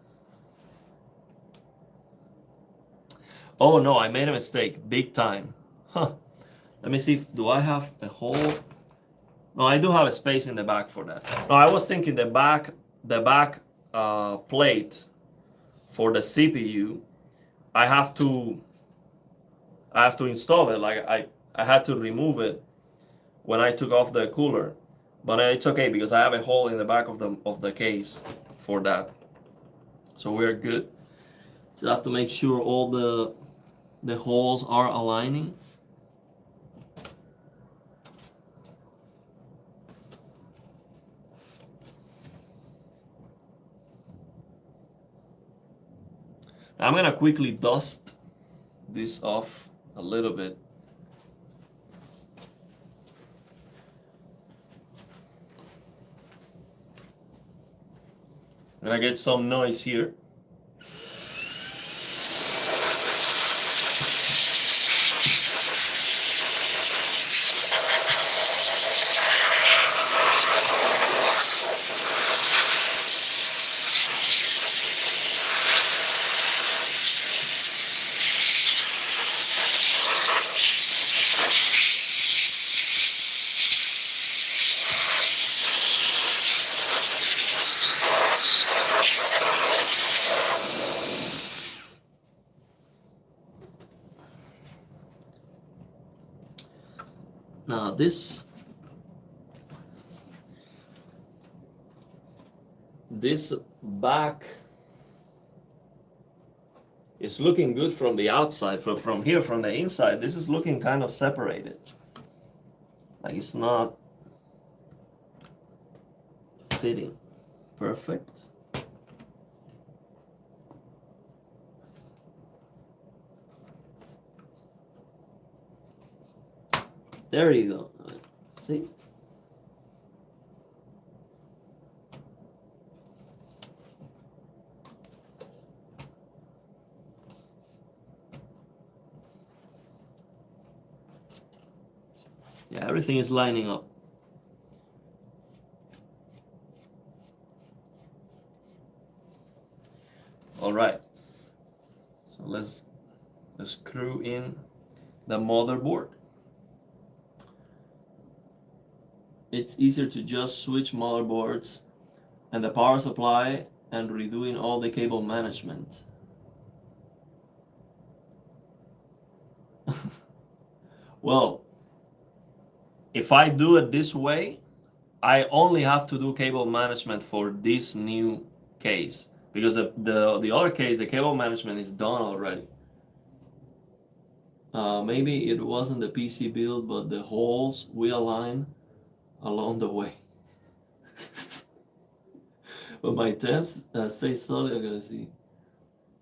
Oh no, I made a mistake, big time. Huh. Let me see, do I have a hole? No, I do have a space in the back for that. No, I was thinking the back plate for the CPU, I have to install it. Like I had to remove it when I took off the cooler, but it's okay because I have a hole in the back of the case for that, so we're good. Just have to make sure all the holes are aligning. I'm gonna quickly dust this off a little bit. And I get some noise here. Now this back is looking good from the outside. From here, from the inside, this is looking kind of separated. Like it's not fitting perfect. There you go. See? Yeah, everything is lining up. All right. So let's screw in the motherboard. It's easier to just switch motherboards and the power supply and redoing all the cable management. Well, if I do it this way, I only have to do cable management for this new case, because the other case, the cable management is done already. Maybe it wasn't the PC build, but the holes we align along the way. But my temps stay solid. I'm gonna see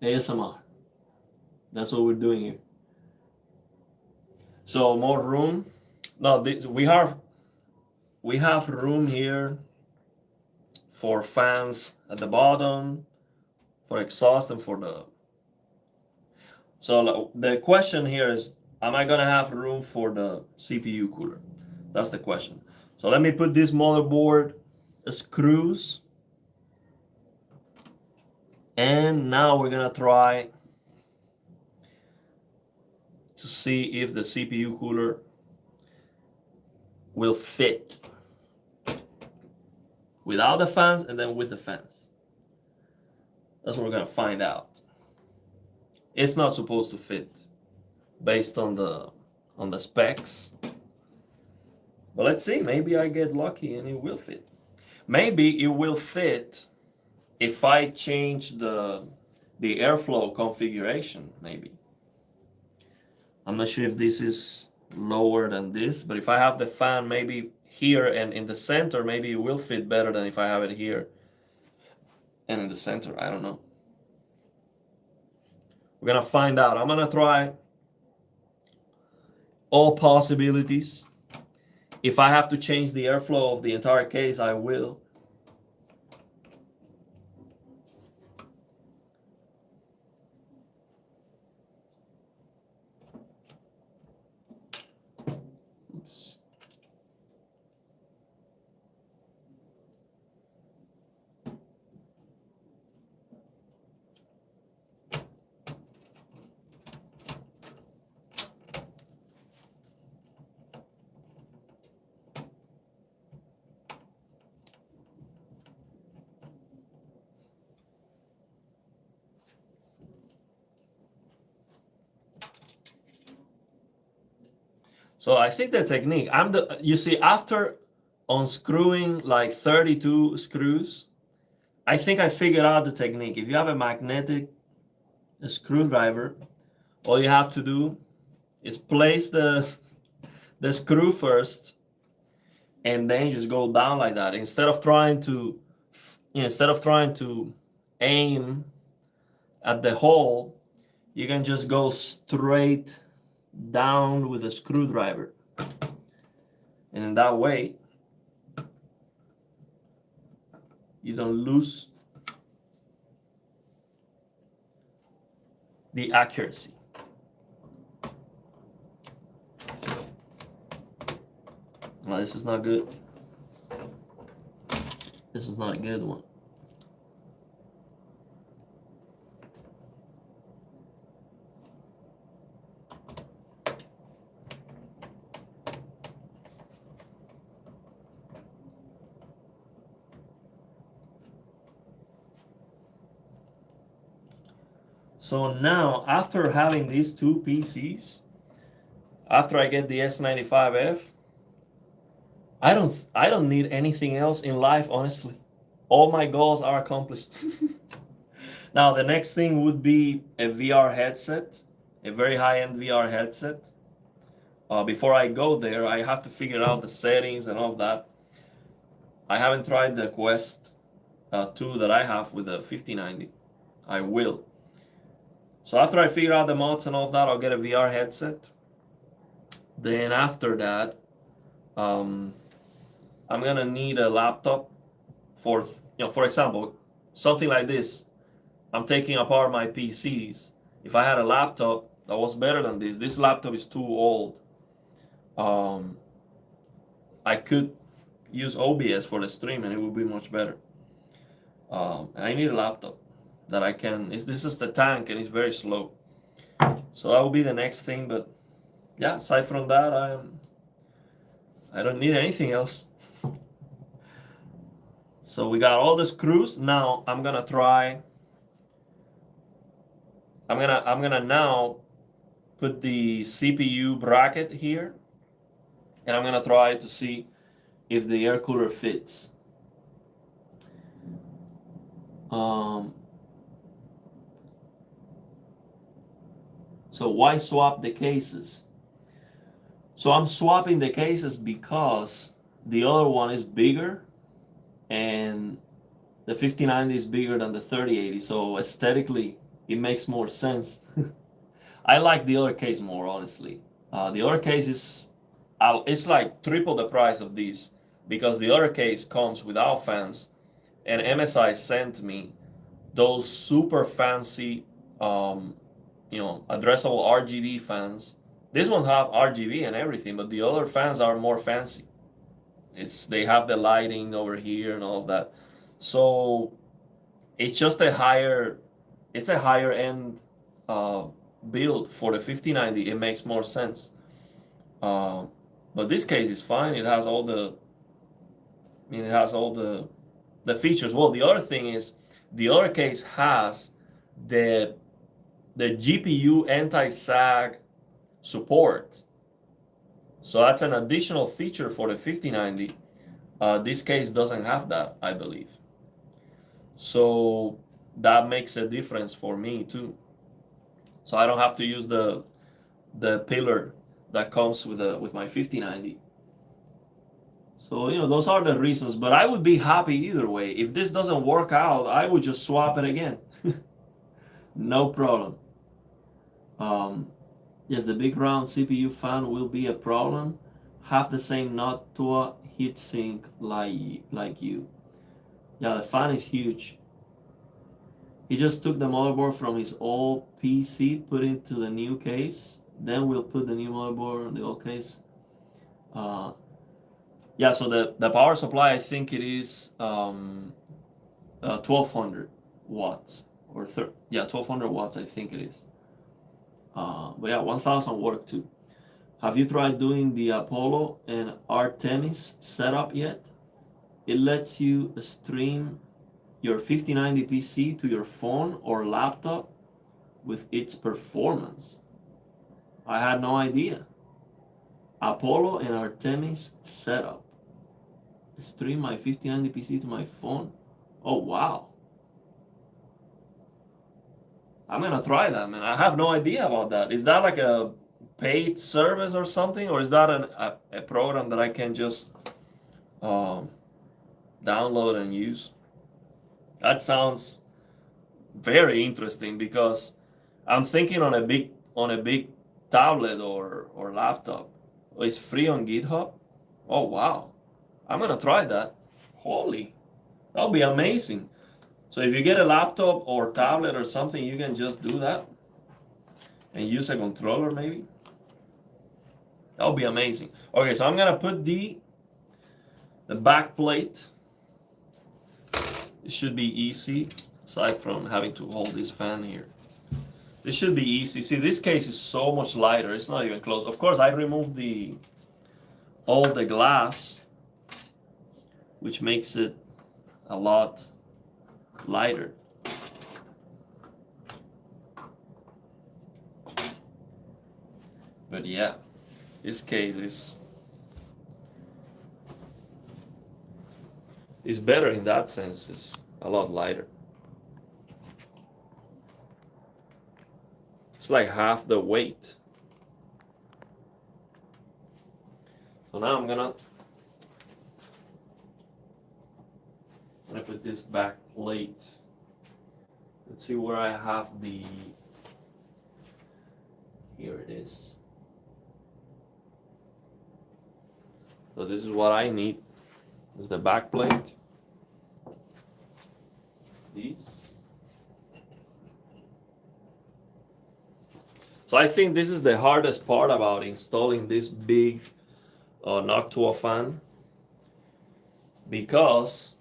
ASMR. That's what we're doing here. So more room. No, we have room here for fans at the bottom, for exhaust, and for the. So the question here is, am I gonna have room for the CPU cooler? That's the question. So let me put this motherboard screws, and now we're gonna try to see if the CPU cooler will fit without the fans and then with the fans. That's what we're gonna find out. It's not supposed to fit based on the specs. But let's see, maybe I get lucky and it will fit. Maybe it will fit if I change the airflow configuration, maybe. I'm not sure if this is lower than this, but if I have the fan maybe here and in the center, maybe it will fit better than if I have it here and in the center. I don't know. We're gonna find out. I'm gonna try all possibilities. If I have to change the airflow of the entire case, I will. Oops. So I think the technique, you see, after unscrewing like 32 screws, I think I figured out the technique. If you have a magnetic screwdriver, all you have to do is place the screw first and then just go down like that. Instead of trying to aim at the hole, you can just go straight down with a screwdriver, and in that way you don't lose the accuracy. Well, this is not good. This is not a good one. So now, after having these two PCs, after I get the S95F, I don't need anything else in life, honestly. All my goals are accomplished. Now the next thing would be a VR headset, a very high-end VR headset. Before I go there, I have to figure out the settings and all of that. I haven't tried the Quest 2 that I have with the 5090. I will. So after I figure out the mods and all of that, I'll get a VR headset. Then after that, I'm gonna need a laptop for, for example, something like this. I'm taking apart my PCs. If I had a laptop that was better than this laptop is too old. I could use OBS for the stream and it would be much better. And I need a laptop that I can. This is the tank and it's very slow. So that will be the next thing. But yeah, aside from that, I don't need anything else. So we got all the screws. Now I'm gonna try. I'm gonna now put the CPU bracket here, and I'm gonna try to see if the air cooler fits. So why swap the cases? So I'm swapping the cases because the other one is bigger and the 5090 is bigger than the 3080. So aesthetically, it makes more sense. I like the other case more, honestly. The other case is, it's like triple the price of this because the other case comes without fans, and MSI sent me those super fancy addressable RGB fans. These ones have RGB and everything, but the other fans are more fancy. They have the lighting over here and all of that. So it's just a higher end build for the 5090. It makes more sense. But this case is fine. It has all the features. Well, the other thing is the other case has the GPU anti-sag support. So that's an additional feature for the 5090. This case doesn't have that, I believe. So that makes a difference for me too. So I don't have to use the pillar that comes with my 5090. So those are the reasons. But I would be happy either way. If this doesn't work out, I would just swap it again. No problem. Yes, the big round CPU fan will be a problem. Have the same nut to a heatsink like you. Yeah, the fan is huge. He just took the motherboard from his old PC, put it into the new case. Then we'll put the new motherboard in the old case. Yeah, so the power supply, I think it is 1200 watts. Or 1200 watts, I think it is. But yeah, 1000 work too. Have you tried doing the Apollo and Artemis setup yet? It lets you stream your 5090 PC to your phone or laptop with its performance. I had no idea. Apollo and Artemis setup. Stream my 5090 PC to my phone. Oh wow. I'm gonna try that, man. I have no idea about that. Is that like a paid service or something, or is that a program that I can just download and use? That sounds very interesting because I'm thinking on a big tablet or laptop. It's free on GitHub. Oh wow, I'm gonna try that. Holy, that'll be amazing. So if you get a laptop or tablet or something, you can just do that. and use a controller maybe. That would be amazing. Okay, so I'm gonna put the back plate. It should be easy, aside from having to hold this fan here. This should be easy. See, this case is so much lighter. It's not even close. Of course, I removed all the glass, which makes it a lot lighter. But yeah, this case is better in that sense. It's a lot lighter. It's like half the weight. So now I'm gonna put this back plate. Let's see where I have here it is. So this is what I need. This is the back plate. These. So I think this is the hardest part about installing this big Noctua fan, because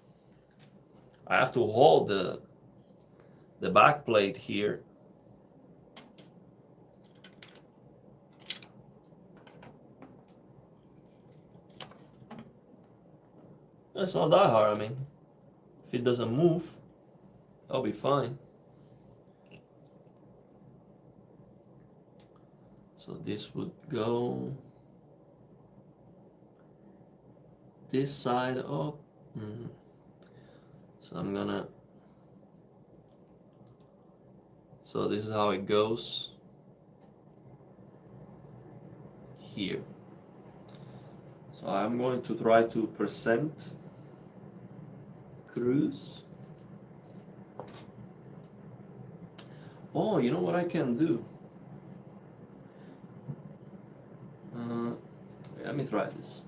I have to hold the back plate here. It's not that hard. I mean, if it doesn't move, I'll be fine. So this would go this side up. So I'm gonna, so this is how it goes here. So I'm going to try to present cruise. Oh, you know what I can do? Let me try this.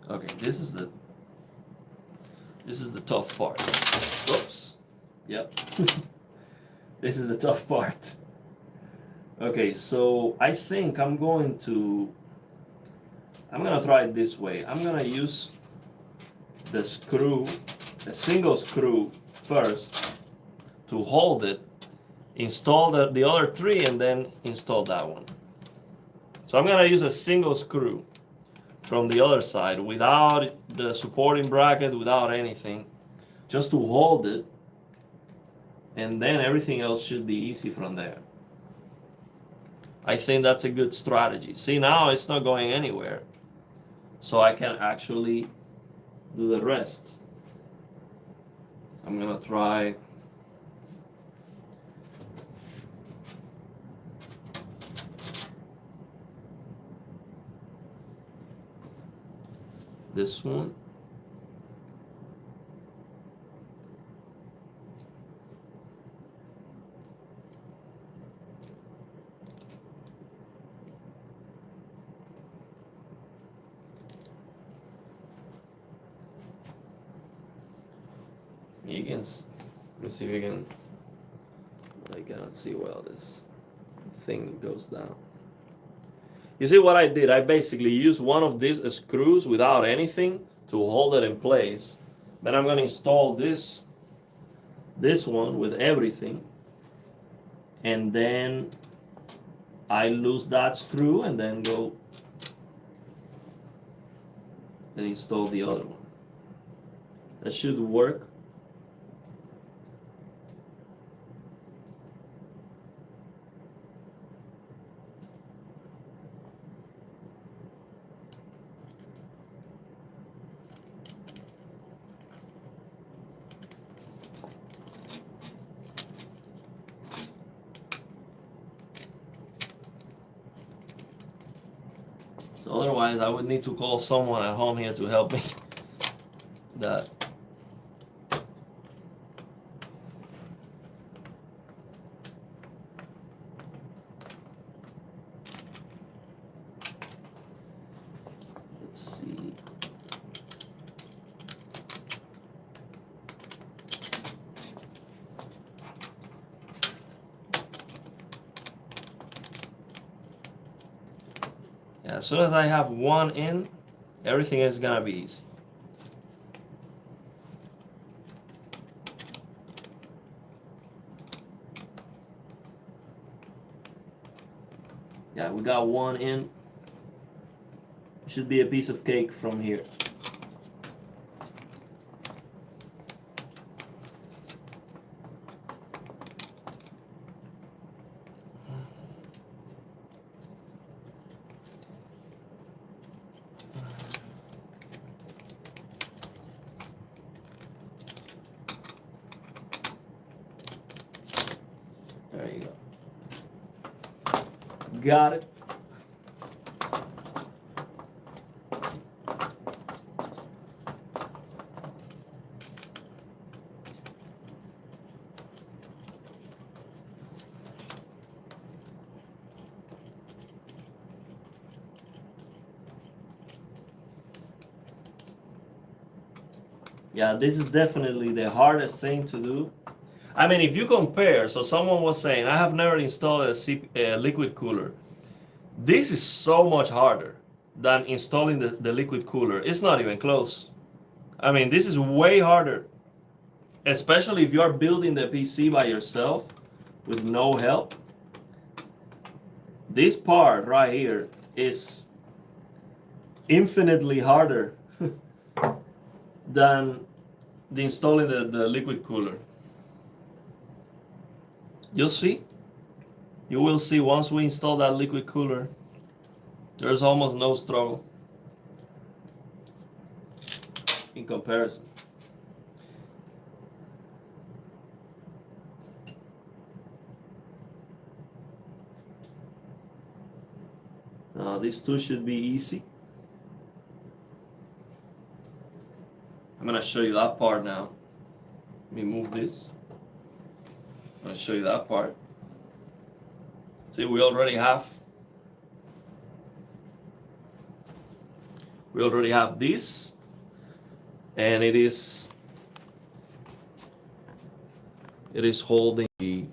Okay, this is the tough part. Oops. Yep. This is the tough part. Okay, so I think I'm gonna try it this way. I'm gonna use the single screw first to hold it, install the other three, and then install that one. So I'm gonna use a single screw from the other side without the supporting bracket, without anything, just to hold it, and then everything else should be easy from there. I think that's a good strategy. See, now it's not going anywhere, so I can actually do the rest. I'm gonna try this one. You can, let's see if you can, I cannot see well this thing goes down. You see what I did? I basically used one of these screws without anything to hold it in place. Then I'm going to install this one with everything. And then I lose that screw and then go and install the other one. That should work. So otherwise, I would need to call someone at home here to help me. That As soon as I have one in, everything is gonna be easy. Yeah, we got one in. It should be a piece of cake from here. There you go. Got it. Yeah, this is definitely the hardest thing to do. I mean, if you compare, so someone was saying, I have never installed a liquid cooler. This is so much harder than installing the liquid cooler. It's not even close. I mean, this is way harder, especially if you are building the PC by yourself with no help. This part right here is infinitely harder than installing the liquid cooler. You'll see. You will see once we install that liquid cooler, there's almost no struggle in comparison. Now these two should be easy. I'm gonna show you that part now. Let me move this. I'm gonna show you that part. See, we already have this, and it is holding the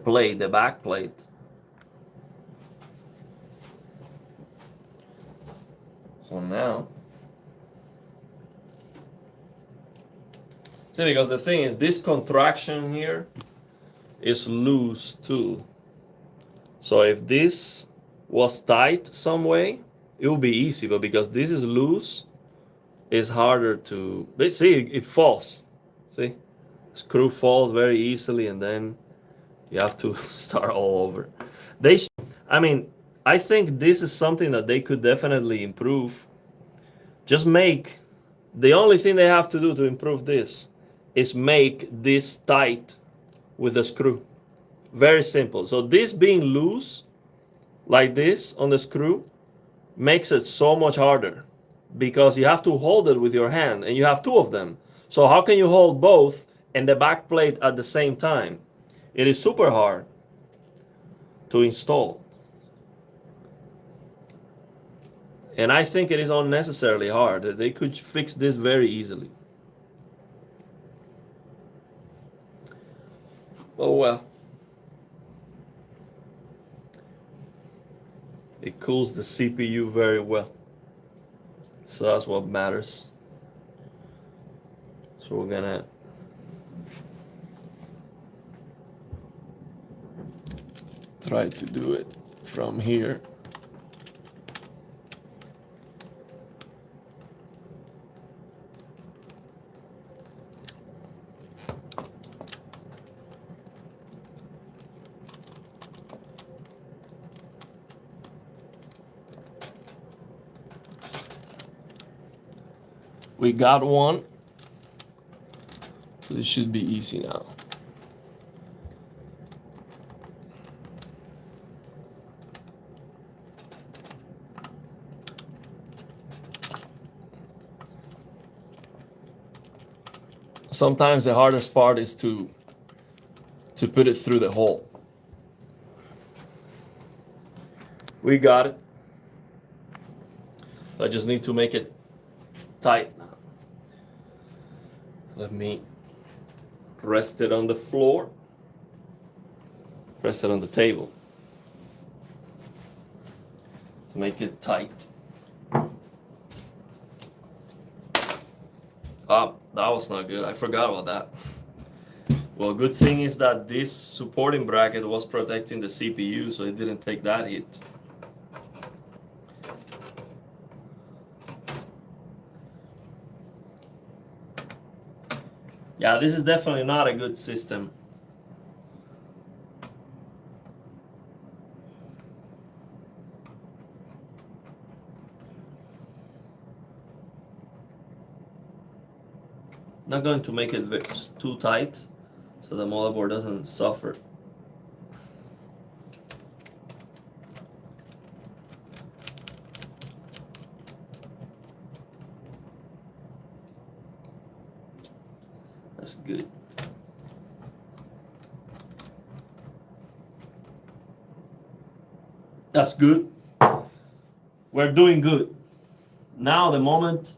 plate, the back plate. So now, see, because the thing is, this contraction here is loose too. So if this was tight some way, it would be easy, but because this is loose, it's harder to, see, it falls. See, screw falls very easily, and then you have to start all over. I mean, I think this is something that they could definitely improve. Just the only thing they have to do to improve this is make this tight with a screw. Very simple. So this being loose like this on the screw makes it so much harder, because you have to hold it with your hand, and you have two of them. So how can you hold both and the back plate at the same time? It is super hard to install. And I think it is unnecessarily hard. They could fix this very easily. Oh well. It cools the CPU very well. So that's what matters. So we're gonna try to do it from here. We got one, so this should be easy now. Sometimes the hardest part is to put it through the hole. We got it. I just need to make it tight now. Let me rest it on the floor. Rest it on the table. to make it tight. Ah, that was not good. I forgot about that. Well, good thing is that this supporting bracket was protecting the CPU, so it didn't take that hit. Yeah, this is definitely not a good system. Not going to make it too tight so the motherboard doesn't suffer. That's good. That's good. We're doing good. Now the moment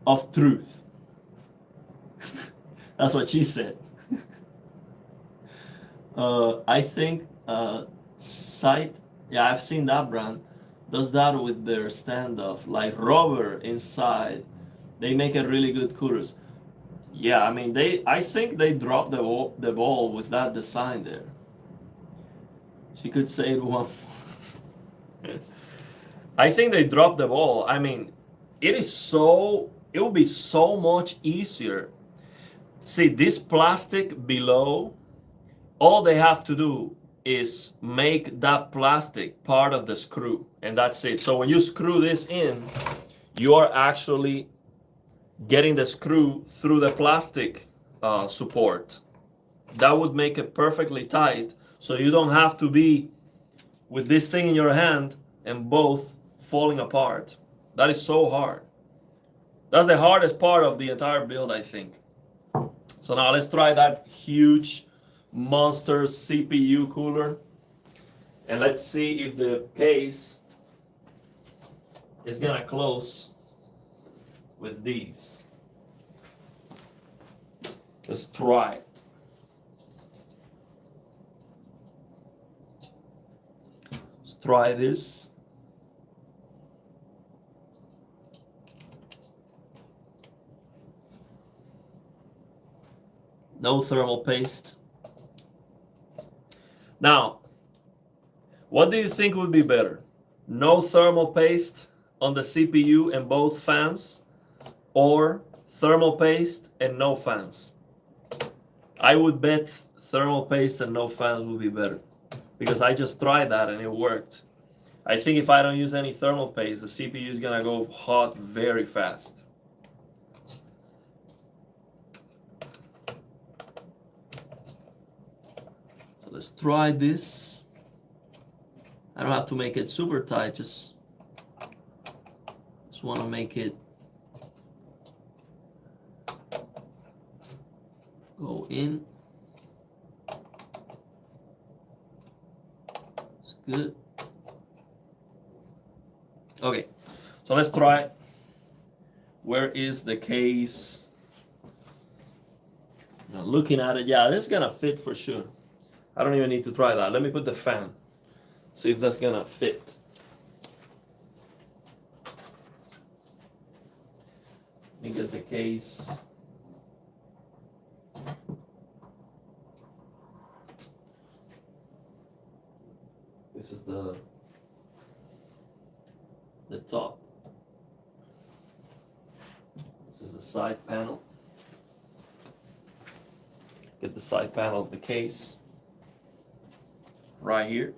of truth. That's what she said. I think Sight, yeah, I've seen that brand, does that with their standoff, like rubber inside. They make a really good coolers. Yeah, I mean I think they dropped the ball with that design there. She could say it one. I think they dropped the ball. I mean, it will be so much easier. See, this plastic below, all they have to do is make that plastic part of the screw, and that's it. So when you screw this in, you are actually getting the screw through the plastic support. That would make it perfectly tight, so you don't have to be with this thing in your hand and both falling apart. That is so hard. That's the hardest part of the entire build, I think. So now let's try that huge monster CPU cooler, and let's see if the case is gonna close with these. Let's try it. Let's try this. No thermal paste. Now, what do you think would be better? No thermal paste on the CPU and both fans, or thermal paste and no fans? I would bet thermal paste and no fans would be better, because I just tried that and it worked. I think if I don't use any thermal paste, the CPU is gonna go hot very fast. So let's try this. I don't have to make it super tight, just want to make it go in. It's good. Okay, so let's try. Where is the case? Now looking at it, yeah, this is gonna fit for sure. I don't even need to try that. Let me put the fan. See if that's gonna fit. Let me get the case. This is the top. This is the side panel. Get the side panel of the case right here.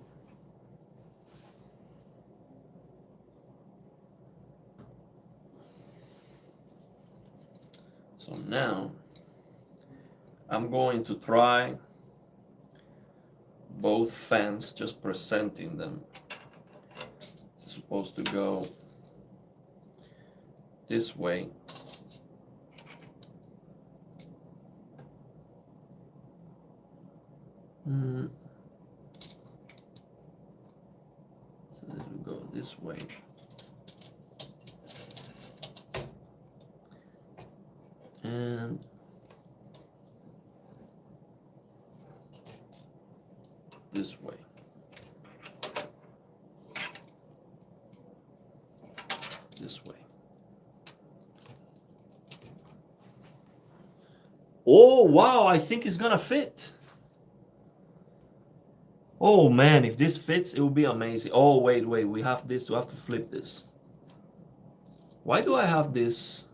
So now I'm going to try both fans, just presenting them. It's supposed to go this way. So this will go this way. And this way. this way. Oh, wow, I think it's gonna fit. Oh man, if this fits, it will be amazing. Oh, wait, we have this, we have to flip this. Why do I have this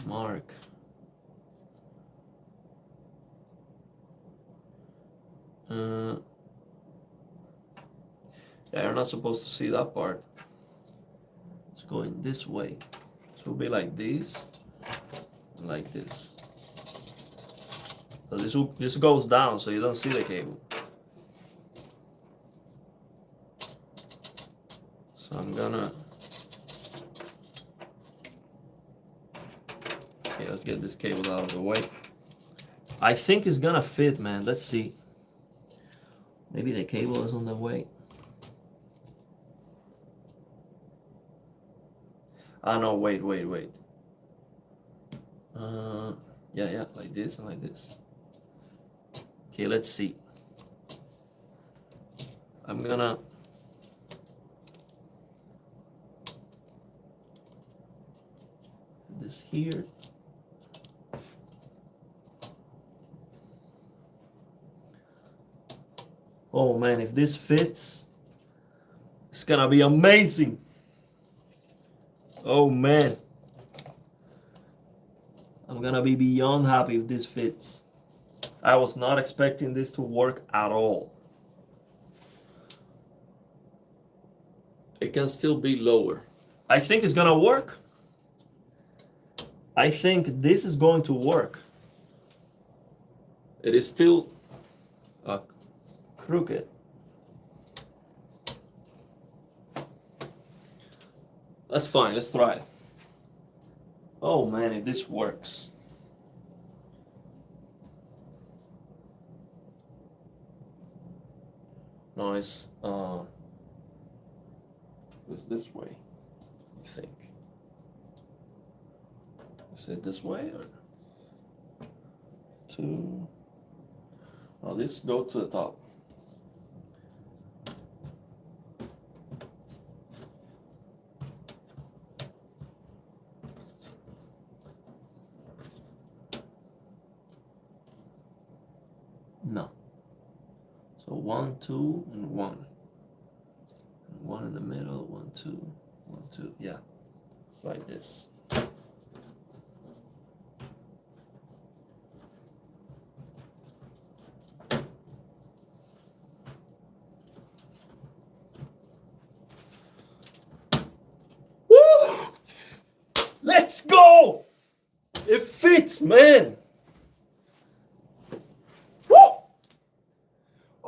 mark? Yeah, you're not supposed to see that part. It's going this way. So it'll be like this, and like this. So this goes down, so you don't see the cable. So I'm gonna. Okay, let's get this cable out of the way. I think it's gonna fit, man. Let's see. Maybe the cable is on the way. Ah, no, wait. Yeah, like this and like this. Okay, let's see. I'm gonna put this here. Oh man, if this fits, it's gonna be amazing. Oh man, I'm gonna be beyond happy if this fits. I was not expecting this to work at all. It can still be lower. I think it's gonna work. I think this is going to work. It is still crooked. That's fine, let's try it. Oh man, if this works. No, it's this way, I think. Is it this way or two? Oh, this go to the top. No. So 1, 2, and 1. And 1 in the middle, 1, 2, 1, 2. Yeah. It's like this. Woo! Let's go! It fits, man.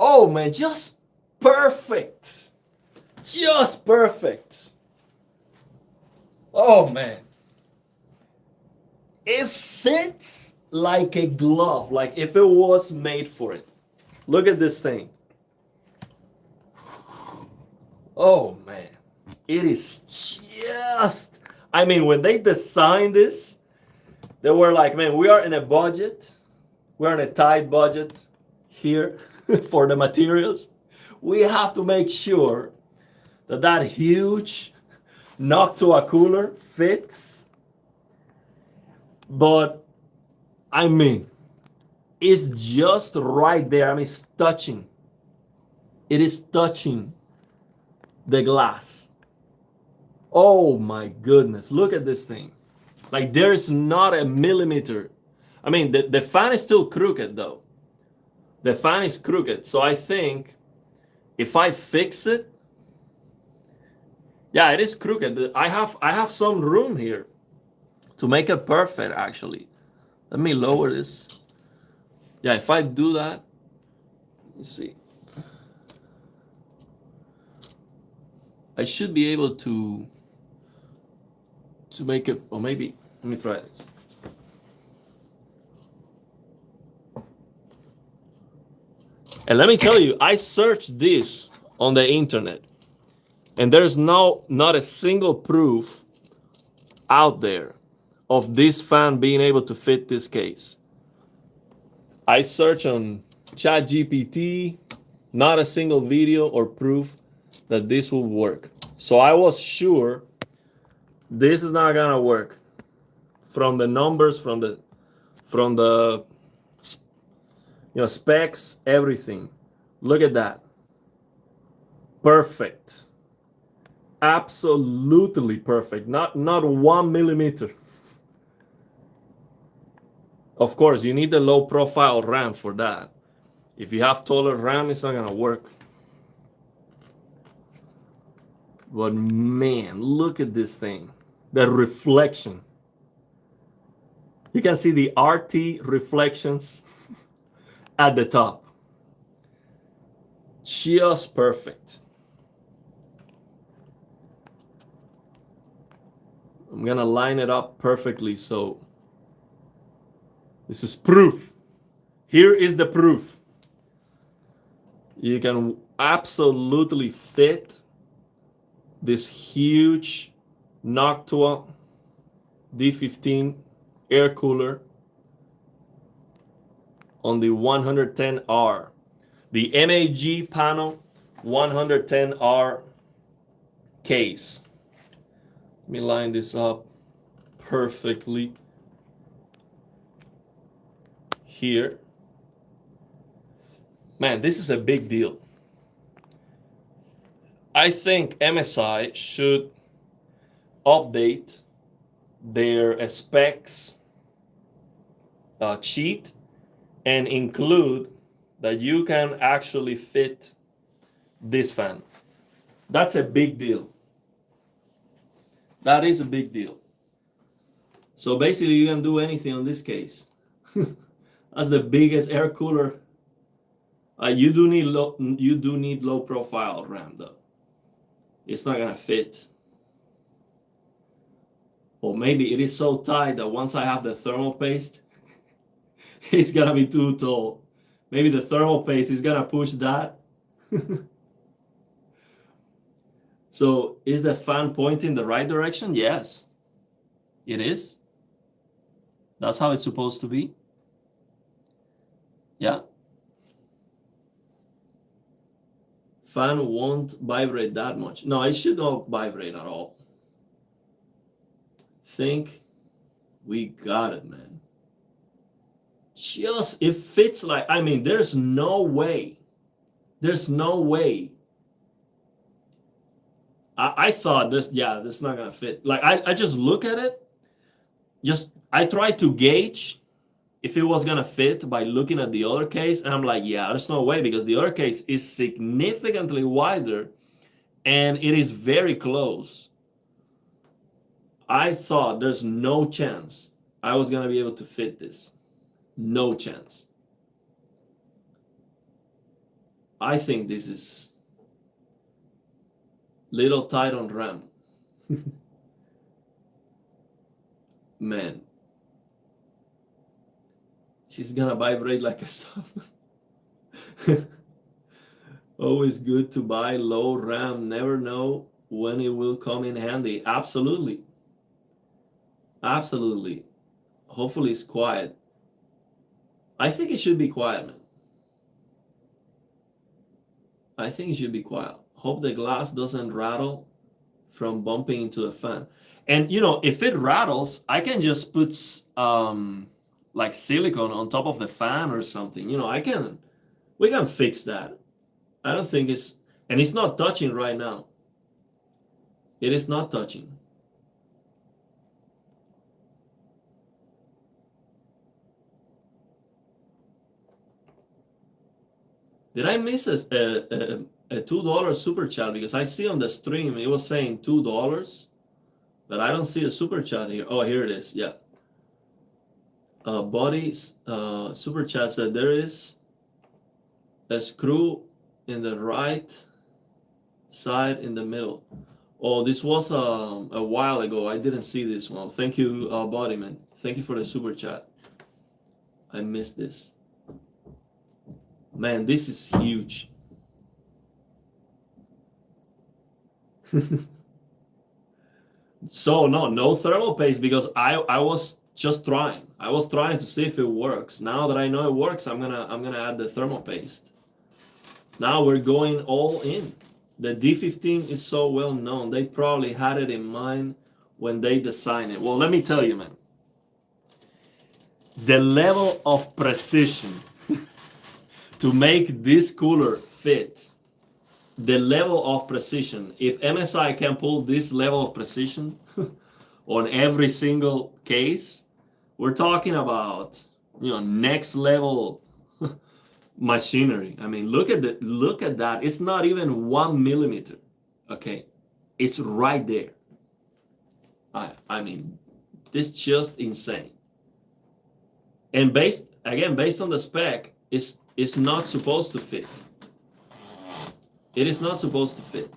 Oh man, just perfect. Just perfect. Oh man. It fits like a glove, like if it was made for it. Look at this thing. Oh man. It is just, I mean, when they designed this, they were like, man, we are in a budget. We're in a tight budget here for the materials. We have to make sure that that huge knock to a cooler fits. But I mean, it's just right there. I mean, it's touching. It is touching the glass. Oh my goodness, look at this thing. Like there is not a millimeter. I mean, the fan is still crooked though. The fan is crooked, so I think if I fix it, yeah, it is crooked. I have some room here to make it perfect actually. Let me lower this. Yeah, if I do that, let me see. I should be able to make it, or maybe, let me try this. And let me tell you, I searched this on the internet, and there's not a single proof out there of this fan being able to fit this case. I searched on ChatGPT, not a single video or proof that this will work. So I was sure this is not gonna work from the numbers, from the specs, everything. Look at that. Perfect. Absolutely perfect. Not 1 millimeter. Of course, you need the low profile RAM for that. If you have taller RAM, it's not gonna work. But man, look at this thing. The reflection. You can see the RT reflections at the top. Just perfect. I'm gonna line it up perfectly, so this is proof. Here is the proof. You can absolutely fit this huge Noctua D15 air cooler on the 110R. The MAG Pano 110R case. Let me line this up perfectly here. Man, this is a big deal. I think MSI should update their specs sheet and include that you can actually fit this fan. That's a big deal. That is a big deal. So basically you can do anything on this case. That's the biggest air cooler. You do need low profile RAM though. It's not gonna fit. Or maybe it is so tight that once I have the thermal paste, it's gonna be too tall. Maybe the thermal paste is gonna push that. So is the fan pointing the right direction? Yes, it is. That's how it's supposed to be. Yeah. Fan won't vibrate that much. No, it should not vibrate at all. Think we got it, man. Just, it fits like, I mean, there's no way. There's no way. I thought this is not gonna fit. Like I just look at it. I tried to gauge if it was gonna fit by looking at the other case, and I'm like, yeah, there's no way, because the other case is significantly wider and it is very close. I thought there's no chance I was gonna be able to fit this. No chance. I think this is little tight on RAM. Man, she's gonna vibrate like a song. Always good to buy low RAM. Never know when it will come in handy. Absolutely. Absolutely. Hopefully it's quiet. I think it should be quiet, man. I think it should be quiet. Hope the glass doesn't rattle from bumping into the fan. And you know, if it rattles, I can just put like silicone on top of the fan or something. You know, we can fix that. I don't think and it's not touching right now. It is not touching. Did I miss a $2 super chat? Because I see on the stream it was saying $2, but I don't see a super chat here. Oh, here it is. Yeah. Buddy's super chat said there is a screw in the right side in the middle. Oh, this was a while ago. I didn't see this one. Thank you, Buddy, man. Thank you for the super chat. I missed this. Man, this is huge. So no thermal paste, because I was just trying. I was trying to see if it works. Now that I know it works, I'm gonna add the thermal paste. Now we're going all in. The D15 is so well known. They probably had it in mind when they designed it. Well, let me tell you, man. The level of precision to make this cooler fit, the level of precision, if MSI can pull this level of precision on every single case, we're talking about, you know, next level machinery. I mean, look at that. It's not even 1 millimeter. Okay, it's right there. I mean, this is just insane. And based on the spec, it's not supposed to fit. It is not supposed to fit.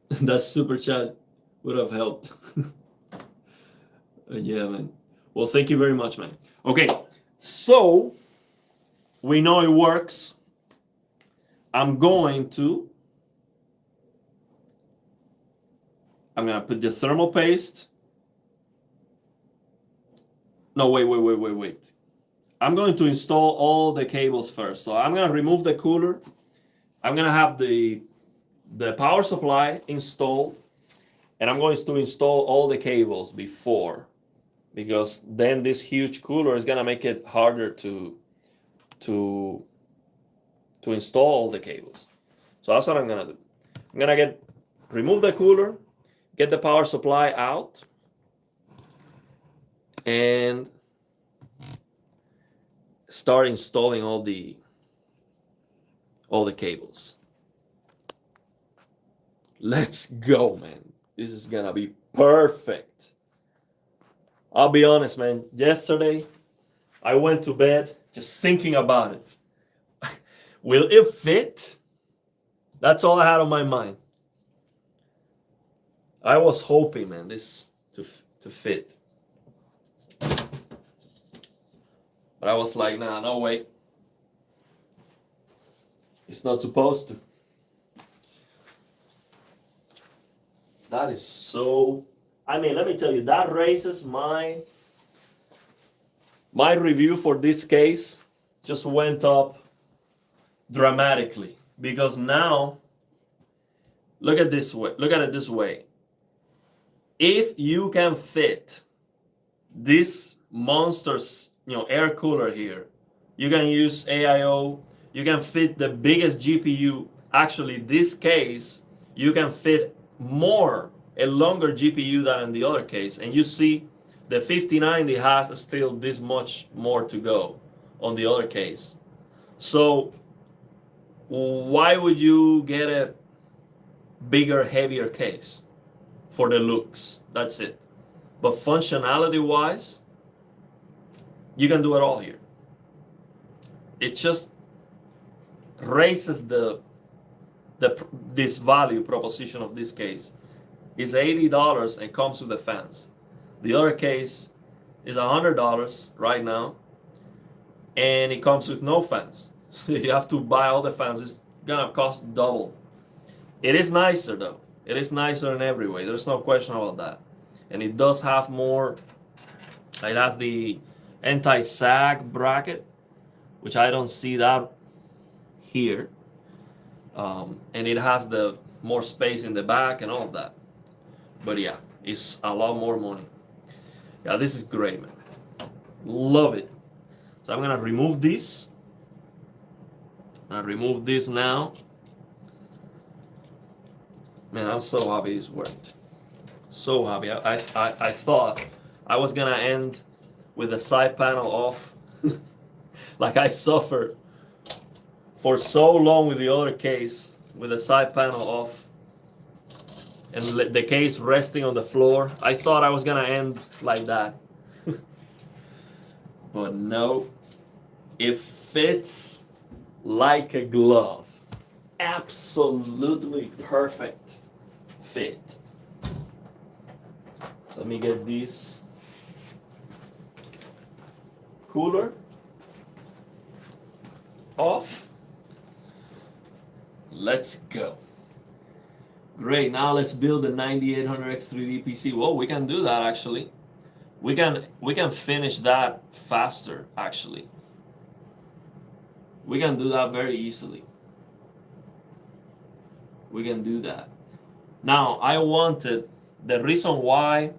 That super chat would have helped. Yeah, man. Well, thank you very much, man. Okay, so we know it works. I'm gonna put the thermal paste. No, wait. I'm going to install all the cables first. So I'm gonna remove the cooler. I'm gonna have the power supply installed, and I'm going to install all the cables before, because then this huge cooler is gonna make it harder to install all the cables. So that's what I'm gonna do. I'm gonna remove the cooler, get the power supply out, and start installing all the cables. Let's go, man. This is gonna be perfect. I'll be honest, man. Yesterday, I went to bed just thinking about it. Will it fit? That's all I had on my mind. I was hoping, man, this to fit. But I was like, nah, no way. It's not supposed to. That is so... I mean, let me tell you, that raises my review for this case just went up dramatically. Because now, look at it this way. If you can fit this monster's, you know, air cooler here, you can use AIO, you can fit the biggest GPU. Actually, this case, you can fit a longer GPU than in the other case. And you see the 5090 has still this much more to go on the other case. So why would you get a bigger, heavier case? For the looks, that's it. But functionality wise, you can do it all here. It just raises this value proposition of this case. Is $80 and comes with the fans. The other case is $100 right now, and it comes with no fans. So you have to buy all the fans. It's gonna cost double. It is nicer though. It is nicer in every way. There's no question about that. And it does have more. It has the anti-sag bracket, which I don't see that here. And it has the more space in the back and all of that. But yeah, it's a lot more money. Yeah, this is great, man. Love it. So I'm gonna remove this. I remove this now. Man, I'm so happy this worked. So happy. I thought I was gonna end with the side panel off. Like I suffered for so long with the other case, with the side panel off and the case resting on the floor. I thought I was gonna end like that. But no, it fits like a glove. Absolutely perfect fit. Let me get this cooler off. Let's go. Great, now let's build the 9800X3D PC. Well, we can do that actually. We can finish that faster actually. We can do that very easily. We can do that. Now, the reason why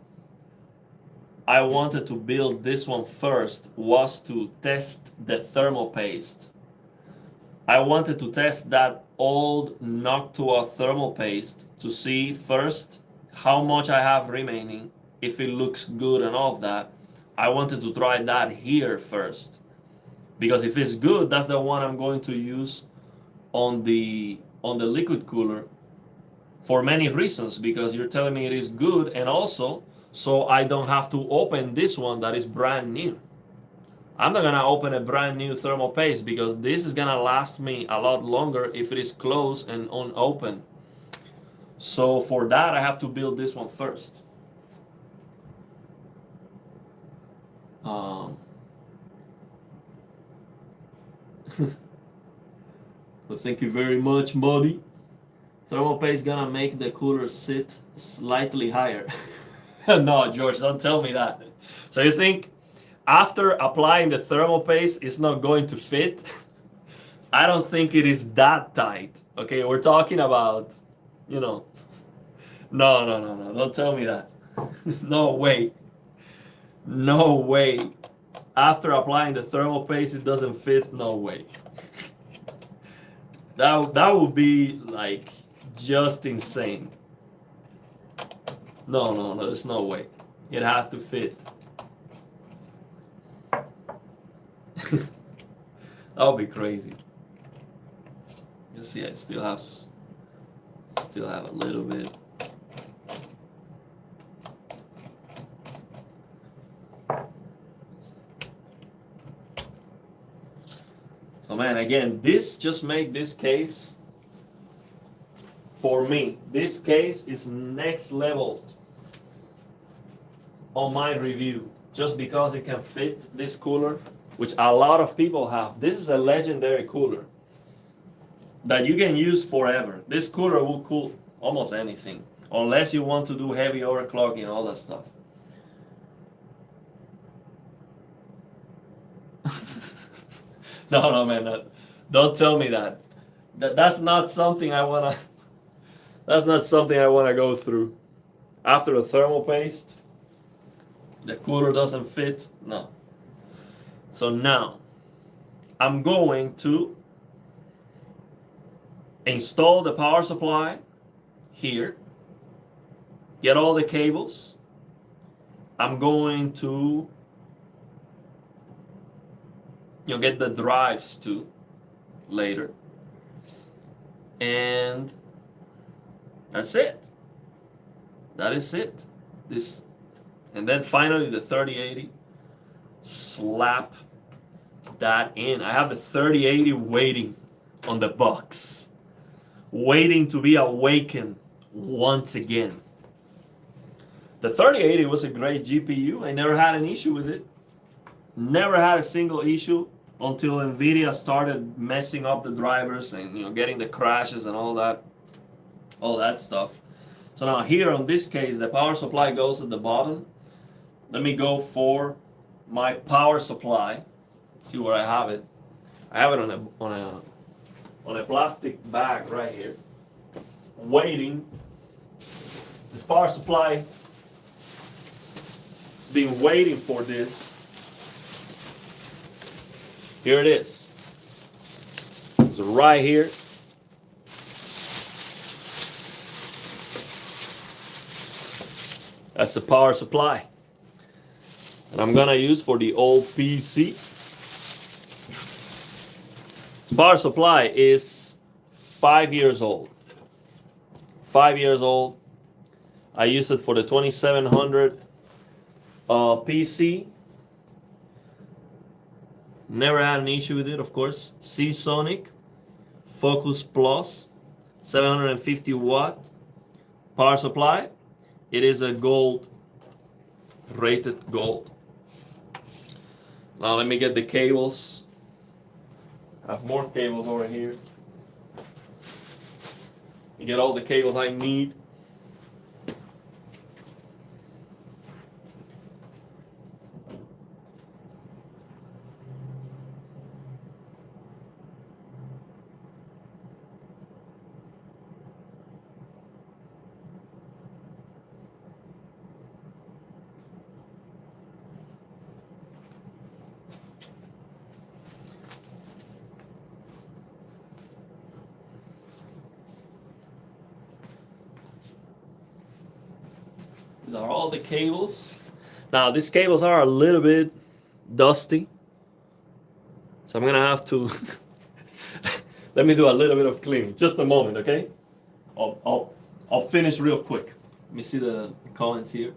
I wanted to build this one first was to test the thermal paste. I wanted to test that old Noctua thermal paste to see first how much I have remaining, if it looks good and all of that. I wanted to try that here first, because if it's good, that's the one I'm going to use on the liquid cooler for many reasons, because you're telling me it is good, and also so I don't have to open this one that is brand new. I'm not gonna open a brand new thermal paste because this is gonna last me a lot longer if it is closed and unopened. So for that, I have to build this one first. Well, thank you very much, Modi. Thermal paste gonna make the cooler sit slightly higher. No, George, don't tell me that. So you think after applying the thermal paste, it's not going to fit? I don't think it is that tight. Okay, we're talking about, no. Don't tell me that. No way. No way. After applying the thermal paste, it doesn't fit? No way. That would be like just insane. No, there's no way. It has to fit. That would be crazy. You see, I still have a little bit. So man, again, this just make this case, for me, this case is next level on my review, just because it can fit this cooler, which a lot of people have. This is a legendary cooler that you can use forever. This cooler will cool almost anything, unless you want to do heavy overclocking and all that stuff. No, man, don't tell me that. That's not something I wanna. That's not something I wanna go through. After the thermal paste, the cooler doesn't fit. No. So now, I'm going to install the power supply here. Get all the cables. I'm going to get the drives too later. And that's it. That is it. And then finally the 3080. Slap that in. I have the 3080 waiting on the box, waiting to be awakened once again. The 3080 was a great GPU. I never had an issue with it. Never had a single issue until Nvidia started messing up the drivers and getting the crashes and all that stuff. So now here on this case, the power supply goes at the bottom. Let me go for my power supply. See where I have it. I have it on a plastic bag right here, waiting. This power supply has been waiting for this. Here it is. It's right here. That's the power supply. And I'm gonna use for the old PC. This power supply is 5 years old. 5 years old. I used it for the 2700 PC. Never had an issue with it, of course. Seasonic Focus Plus, 750 watt power supply. It is a gold, rated gold. Now let me get the cables. I have more cables over here. You get all the cables I need. These are all the cables. Now these cables are a little bit dusty, so I'm gonna have to let me do a little bit of cleaning. Just a moment, okay? I'll finish real quick. Let me see the comments here.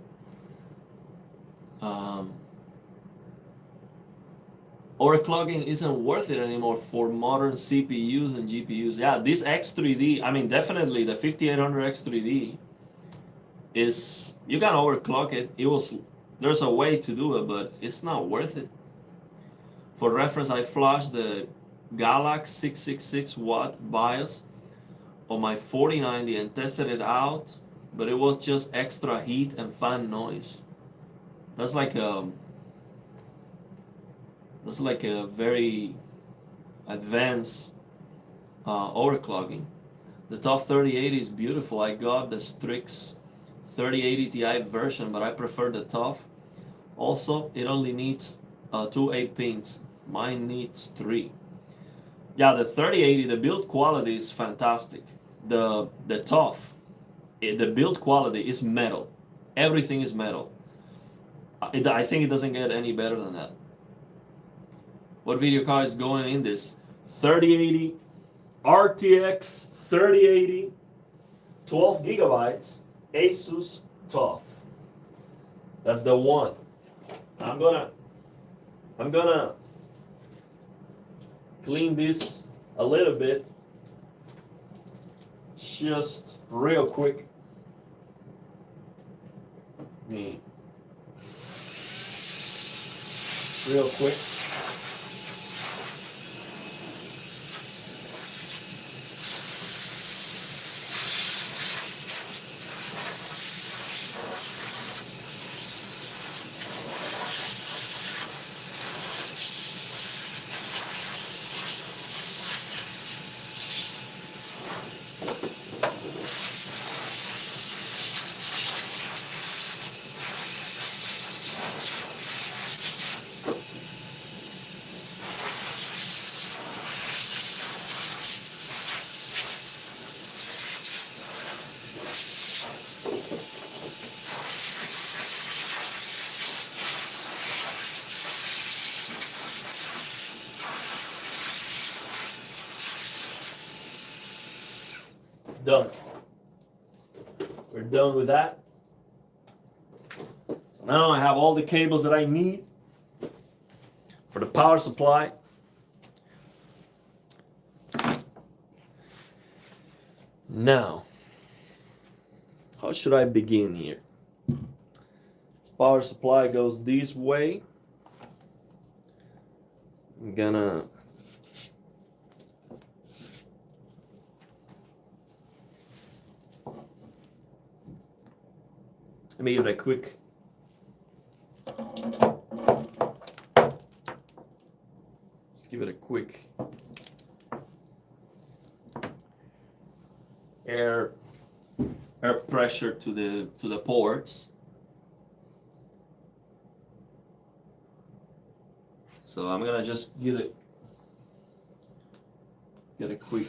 Overclocking isn't worth it anymore for modern CPUs and GPUs. Yeah, this X3D, I mean, definitely the 5800 X3D is, you can overclock it. There's a way to do it, but it's not worth it. For reference, I flashed the Galax 666 watt BIOS on my 4090 and tested it out, but it was just extra heat and fan noise. That's like a very advanced overclocking. The TOF 3080 is beautiful. I got the Strix 3080 Ti version, but I prefer the TOF. Also, it only needs 2 8 pins. Mine needs 3. Yeah, the 3080, the build quality is fantastic. The TOF, the build quality is metal. Everything is metal. I think it doesn't get any better than that. What video card is going in this? 3080 RTX 3080 12 gigabytes Asus TOF. That's the one. I'm gonna clean this a little bit, just real quick. Real quick. Done. We're done with that. So now I have all the cables that I need for the power supply. Now, how should I begin here? This power supply goes this way. I'm gonna let me give it a quick air pressure to the ports. So I'm gonna just get a quick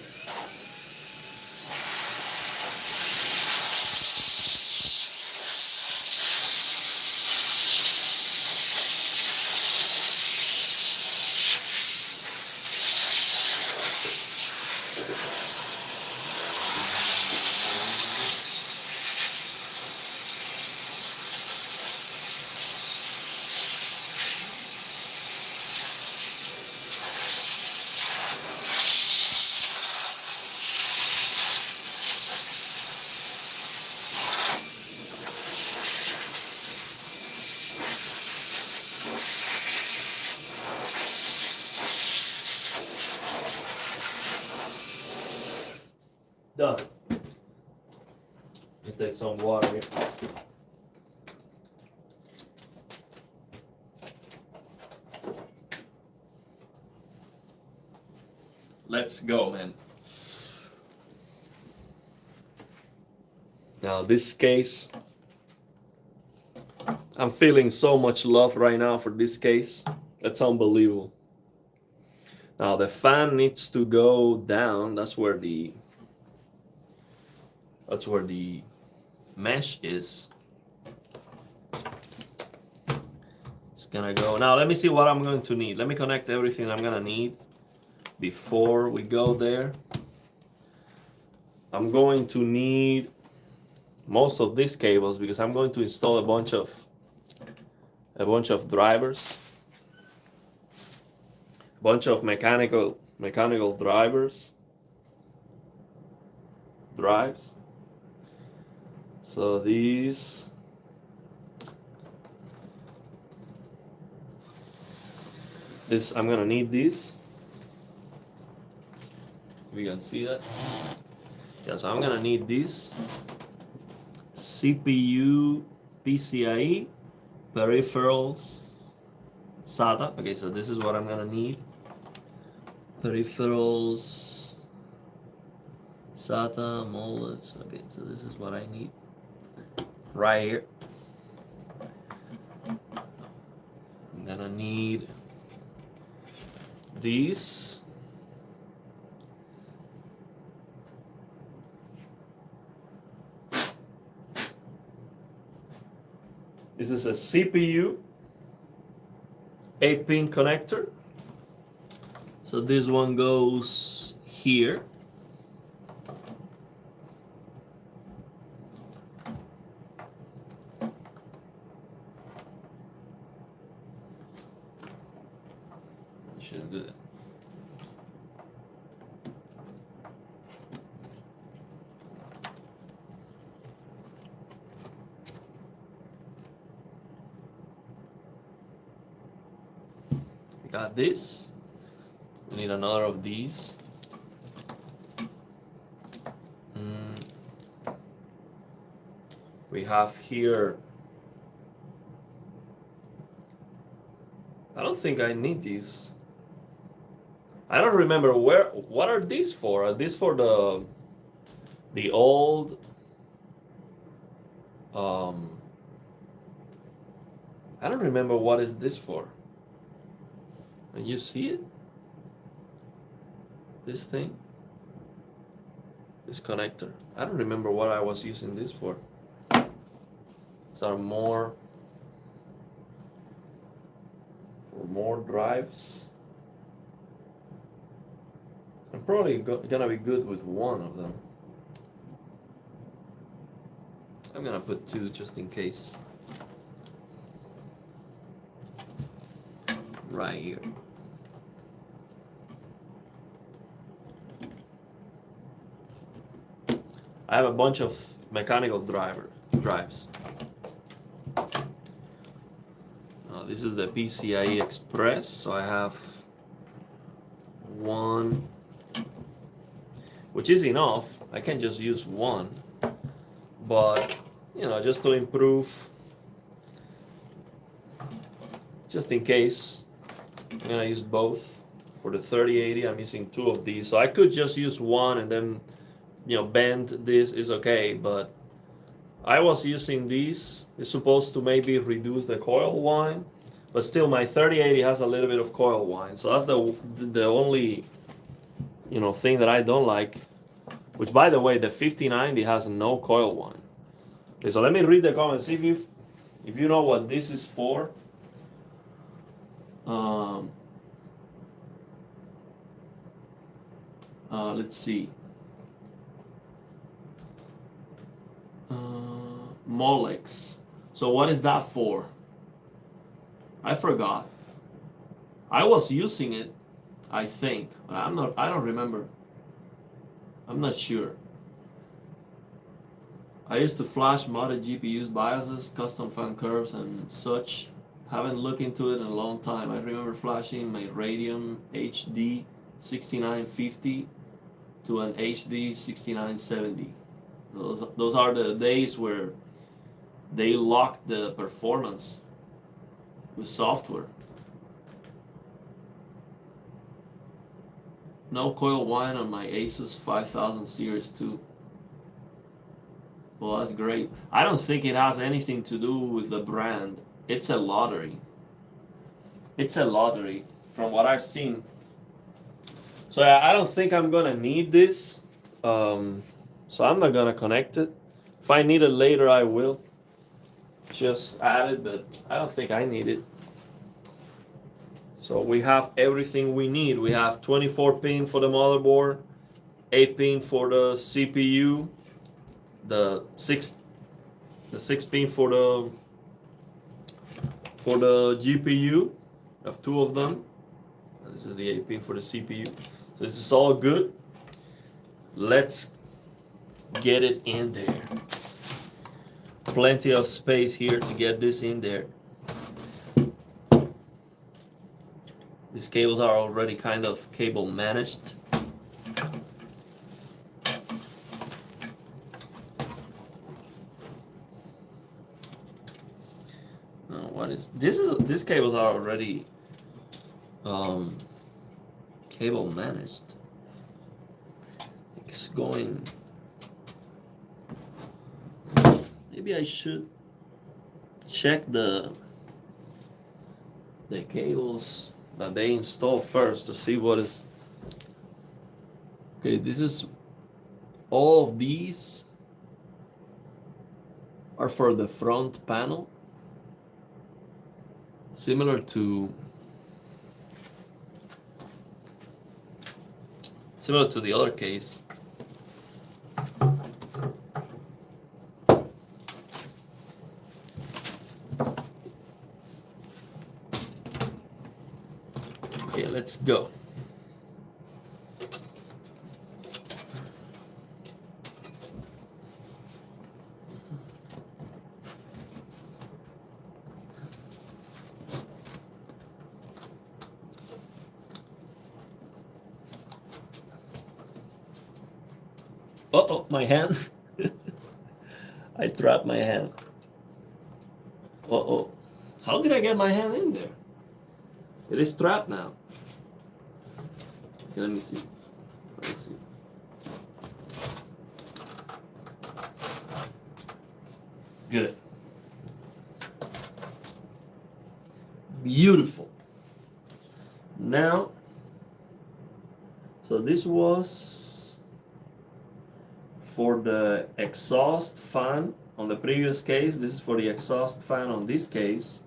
done. Let me take some water here. Let's go, man. Now this case, I'm feeling so much love right now for this case. That's unbelievable. Now the fan needs to go down. That's where the mesh is. It's gonna go. Now let me see what I'm going to need. Let me connect everything I'm gonna need before we go there. I'm going to need most of these cables because I'm going to install a bunch of drivers, a bunch of mechanical drives. So these. I'm gonna need these. We can see that. Yeah, so I'm gonna need this CPU, PCIe, peripherals, SATA. Okay, so this is what I'm gonna need. Peripherals, SATA, mullets. Okay, so this is what I need right here. I'm gonna need these. This is a CPU 8-pin connector. So this one goes here. I shouldn't do that. Got this. We need another of these. We have here. I don't think I need these. I don't remember what are these for? Are these for the old I don't remember what is this for. Can you see it? This thing? This connector. I don't remember what I was using this for. These are more drives. I'm probably gonna be good with one of them. I'm gonna put two just in case. Right here. I have a bunch of mechanical drives. This is the PCIe Express, so I have one, which is enough. I can just use one, but you know, just to improve, just in case, I'm gonna use both. For the 3080, I'm using two of these, so I could just use one and then, you know, bend this is okay, but I was using these. It's supposed to maybe reduce the coil whine, but still my 3080 has a little bit of coil whine, so that's the only, you know, thing that I don't like. Which, by the way, the 5090 has no coil whine. Okay, so let me read the comments. See if you know what this is for. Let's see. Molex. So what is that for? I forgot. I was using it, I think, but I don't remember. I'm not sure. I used to flash modded GPUs, BIOSes, custom fan curves and such. Haven't looked into it in a long time. I remember flashing my Radeon HD 6950 to an HD 6970. Those are the days where they locked the performance with software. No coil whine on my Asus 5000 series 2. Well, that's great. I don't think it has anything to do with the brand. It's a lottery. It's a lottery from what I've seen. So I don't think I'm gonna need this. So I'm not gonna connect it. If I need it later, I will just add it, but I don't think I need it. So we have everything we need. We have 24 pin for the motherboard, 8 pin for the CPU, the 6 pin for the GPU. I have 2 of them. This is the 8 pin for the CPU. So this is all good. Let's get it in there. Plenty of space here to get this in there. These cables are already kind of cable managed. What is this? These cables are already cable managed. It's going. Maybe I should check the cables that they install first to see what is. Okay, this is all of these are for the front panel, similar to the other case. Okay, let's go. Uh-oh, my hand. I trapped my hand. Uh-oh. How did I get my hand in there? It is trapped now. Okay, let me see. Let's see. Good. Beautiful. Now, so this was for the exhaust fan on the previous case. This is for the exhaust fan on this case.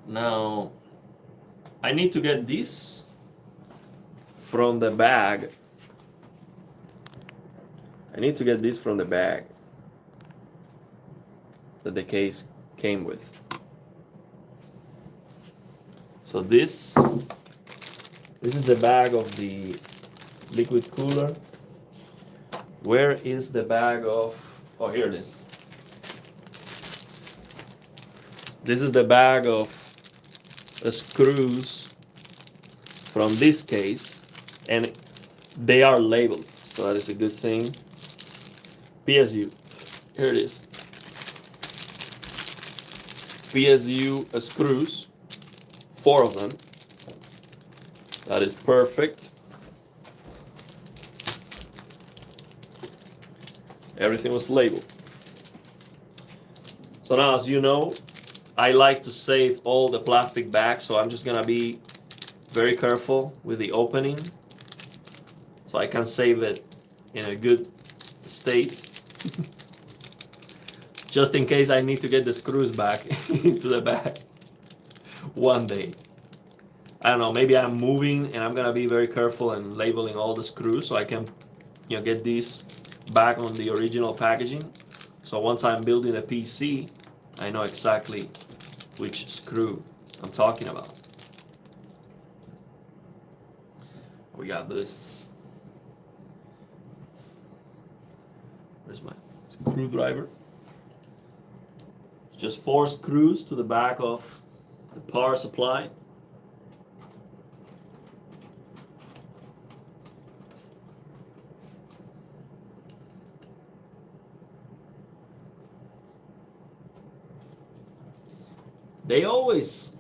Now, I need to get this from the bag. I need to get this from the bag that the case came with. So this is the bag of the liquid cooler. Where is the bag of, oh, here it is. This is the bag of screws from this case, and they are labeled, so that is a good thing. PSU, here it is. PSU screws, 4 of them. That is perfect. Everything was labeled. So now, as you know, I like to save all the plastic bags, so I'm just gonna be very careful with the opening so I can save it in a good state. Just in case I need to get the screws back into the bag one day. I don't know, maybe I'm moving and I'm gonna be very careful and labeling all the screws so I can, you know, get these back on the original packaging. So once I'm building a PC, I know exactly which screw I'm talking about. We got this. Where's my screwdriver? Just 4 screws to the back of the power supply. They always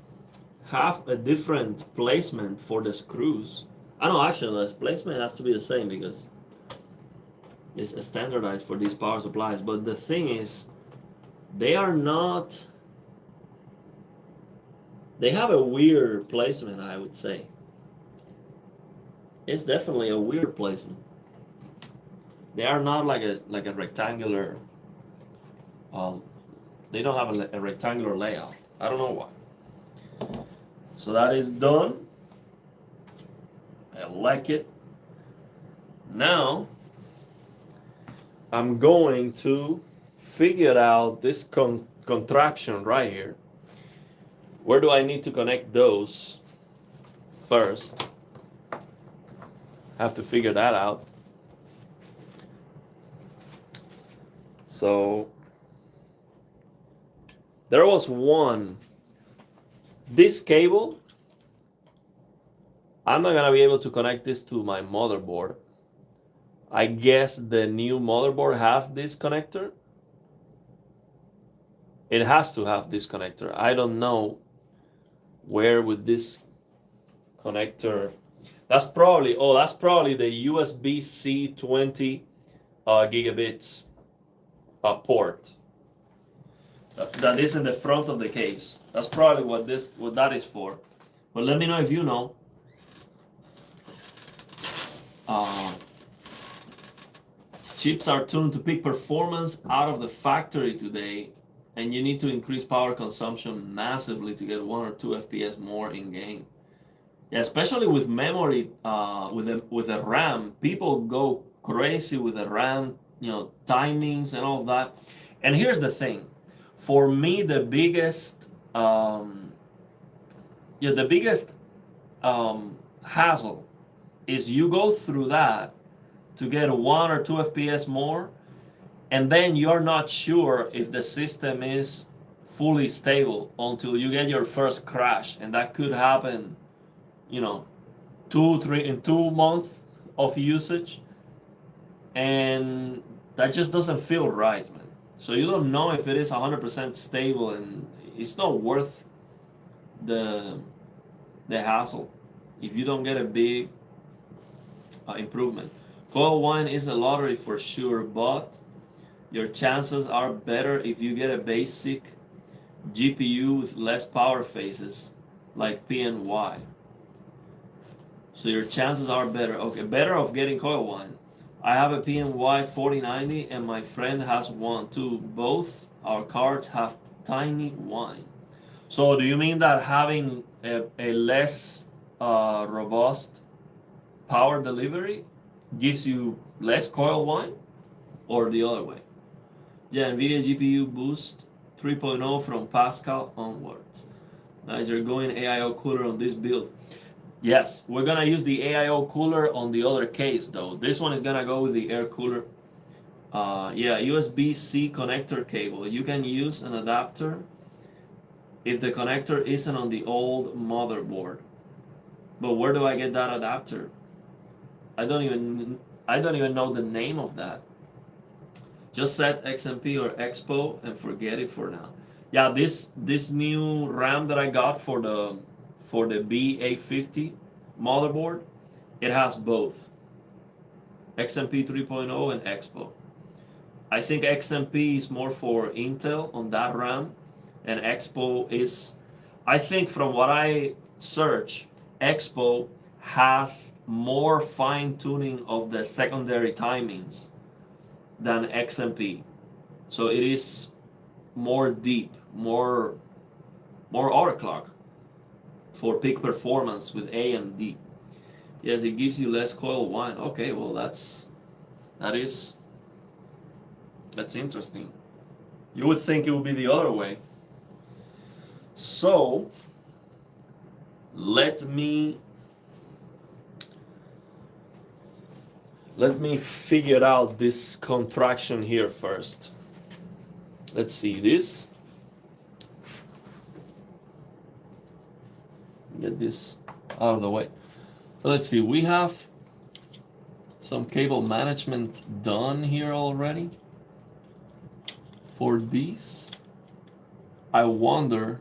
have a different placement for the screws. I know, actually, the placement has to be the same because it's standardized for these power supplies. But the thing is, they are not. They have a weird placement, I would say. It's definitely a weird placement. They are not like a rectangular. They don't have a rectangular layout. I don't know why. So that is done. I like it. Now I'm going to figure out this contraption right here. Where do I need to connect those first? Have to figure that out. So there was one. This cable, I'm not gonna be able to connect this to my motherboard. I guess the new motherboard has this connector. It has to have this connector. I don't know where would this connector. That's probably the USB-C 20 gigabits port. That is in the front of the case. That's probably what that is for. But let me know if you know. Chips are tuned to peak performance out of the factory today, and you need to increase power consumption massively to get 1 or 2 FPS more in game. Yeah, especially with memory, with the RAM, people go crazy with the RAM, timings and all that. And here's the thing, for me, the biggest hassle is you go through that to get 1 or 2 FPS more, and then you're not sure if the system is fully stable until you get your first crash, and that could happen, 2 months of usage, and that just doesn't feel right, man. So you don't know if it is 100% stable, and it's not worth the hassle if you don't get a big improvement. Coil wine is a lottery for sure, but your chances are better if you get a basic GPU with less power phases like P and Y. So your chances are better. Okay, better of getting coil wine. I have a PNY 4090 and my friend has one too. Both our cards have tiny wine. So do you mean that having a less robust power delivery gives you less coil wine, or the other way? Yeah, NVIDIA GPU boost 3.0 from Pascal onwards. Nice, you're going AIO cooler on this build. Yes, we're gonna use the AIO cooler on the other case though. This one is gonna go with the air cooler. Yeah, USB-C connector cable. You can use an adapter if the connector isn't on the old motherboard. But where do I get that adapter? I don't even know the name of that. Just set XMP or Expo and forget it for now. Yeah, this new RAM that I got for the B850 motherboard, it has both XMP 3.0 and Expo. I think XMP is more for Intel on that RAM, and Expo is, I think from what I search, Expo has more fine tuning of the secondary timings than XMP. So it is more deep, more overclock for peak performance with AMD. Yes, it gives you less coil wine. Okay, well that's interesting. You would think it would be the other way. So let me figure out this contraction here first. Let's see this. Get this out of the way. So let's see, we have some cable management done here already for these. I wonder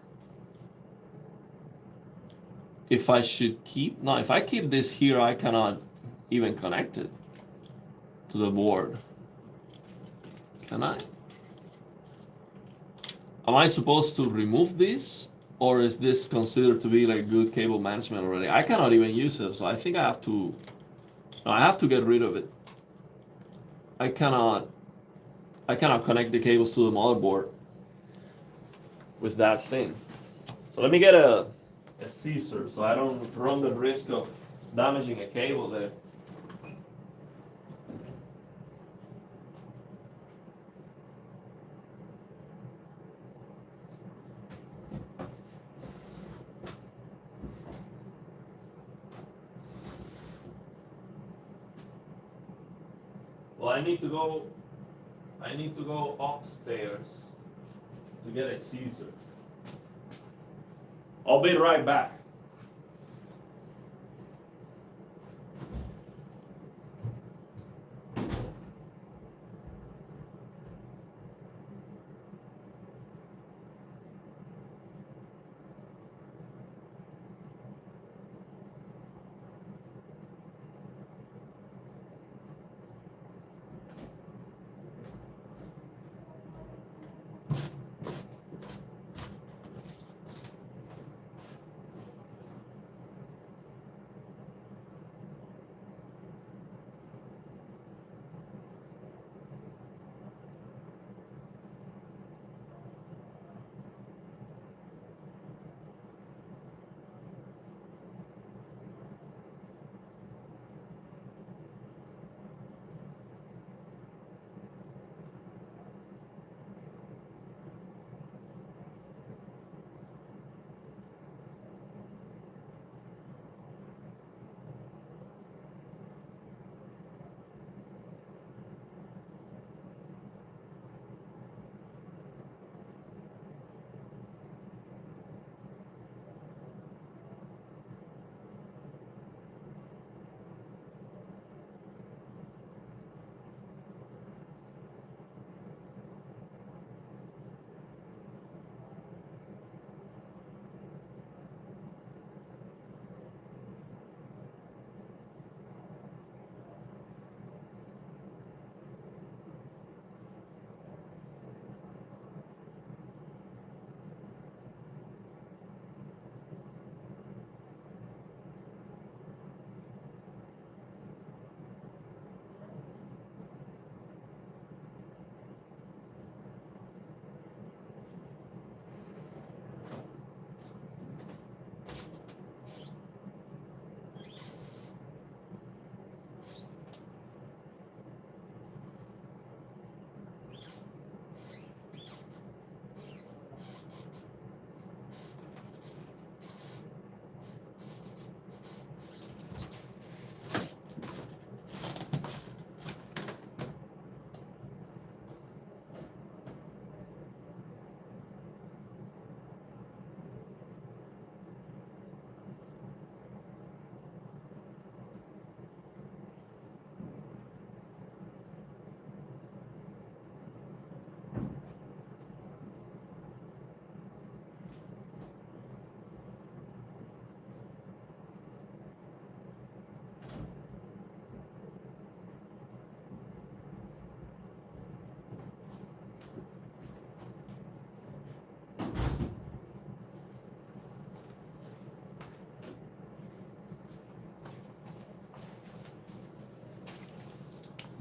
if I should keep, no, if I keep this here, I cannot even connect it to the board. Can I? Am I supposed to remove this? Or is this considered to be like good cable management already? I cannot even use it, so I think I have to get rid of it. I cannot connect the cables to the motherboard with that thing. So let me get a a scissor so I don't run the risk of damaging a cable there. Well, I need to go upstairs to get a scissor. I'll be right back.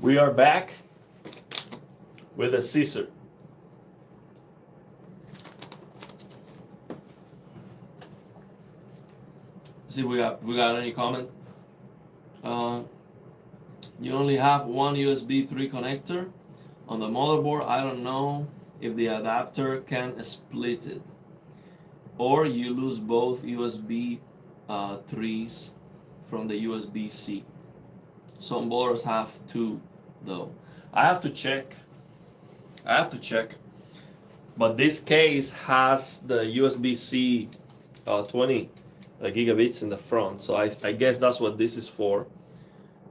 We are back with a scissor. See, we got any comment? You only have one USB 3 connector on the motherboard. I don't know if the adapter can split it, or you lose both USB 3s from the USB-C. Some boards have two, though. I have to check. But this case has the USB-C 20 gigabits in the front, so I guess that's what this is for.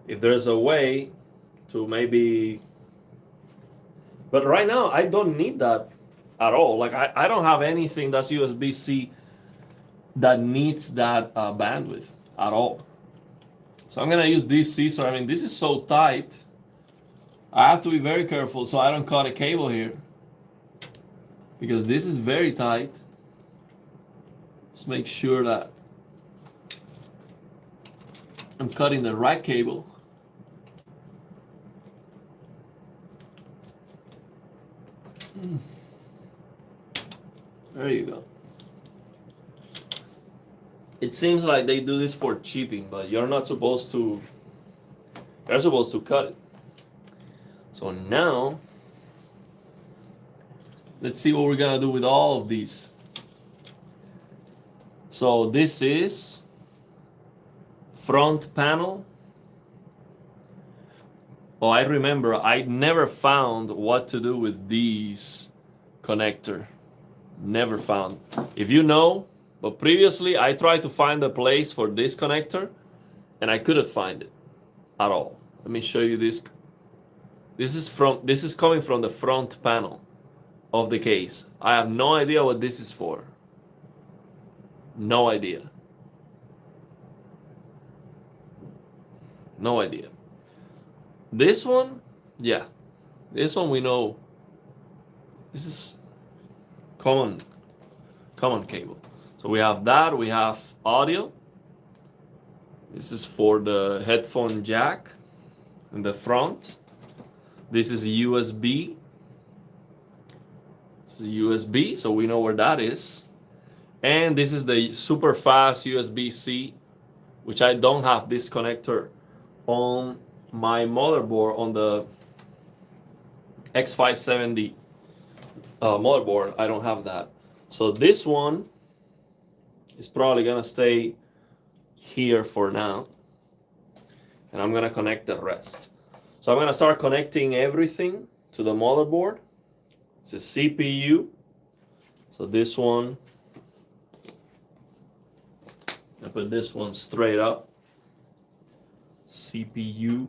If there's a way to maybe, but right now I don't need that at all. Like I don't have anything that's USB-C that needs that bandwidth at all. So I'm gonna use this scissor. I mean, this is so tight. I have to be very careful so I don't cut a cable here, because this is very tight. Let's make sure that I'm cutting the right cable. There you go. It seems like they do this for chipping, but you're not supposed to. You're supposed to cut it. So now, let's see what we're gonna do with all of these. So this is front panel. Oh, I remember I never found what to do with these connector. Never found. If you know, but previously I tried to find a place for this connector and I couldn't find it at all. Let me show you this. This is coming from the front panel of the case. I have no idea what this is for. No idea. No idea. This one, yeah. This one we know. This is common cable. So we have that, we have audio. This is for the headphone jack in the front. This is USB. This is USB, so we know where that is. And this is the super fast USB-C, which I don't have this connector on my motherboard, on the X570 motherboard. I don't have that. So this one is probably gonna stay here for now, and I'm gonna connect the rest. So I'm gonna start connecting everything to the motherboard. It's a CPU. So this one, I put this one straight up. CPU.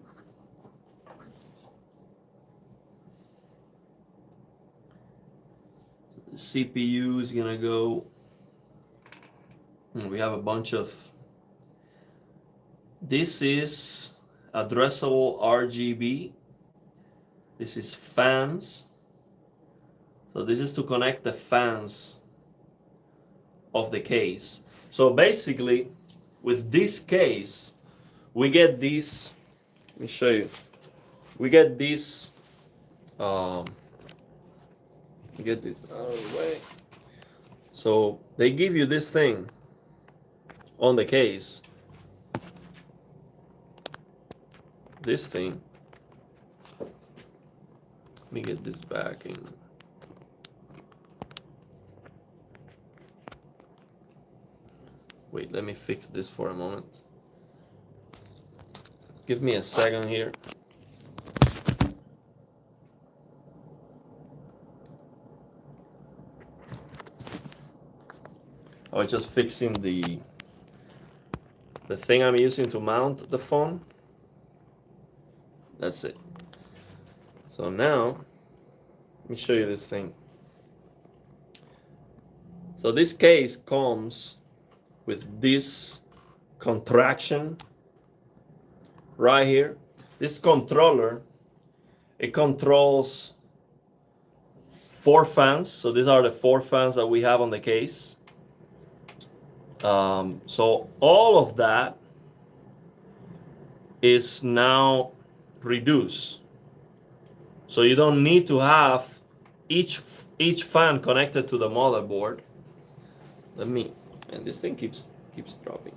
So the CPU is gonna go. We have a bunch of. This is addressable RGB. This is fans. So this is to connect the fans of the case. So basically, with this case, we get these. Let me show you. We get these. Get this out of the way. So they give you this thing on the case. This thing. Let me get this back in. Wait, let me fix this for a moment. Give me a second here. I was just fixing the thing I'm using to mount the phone. That's it. So now, let me show you this thing. So this case comes with this contraction right here. This controller, it controls 4 fans. So these are the 4 fans that we have on the case. So all of that is now reduced. So you don't need to have each fan connected to the motherboard. And this thing keeps dropping.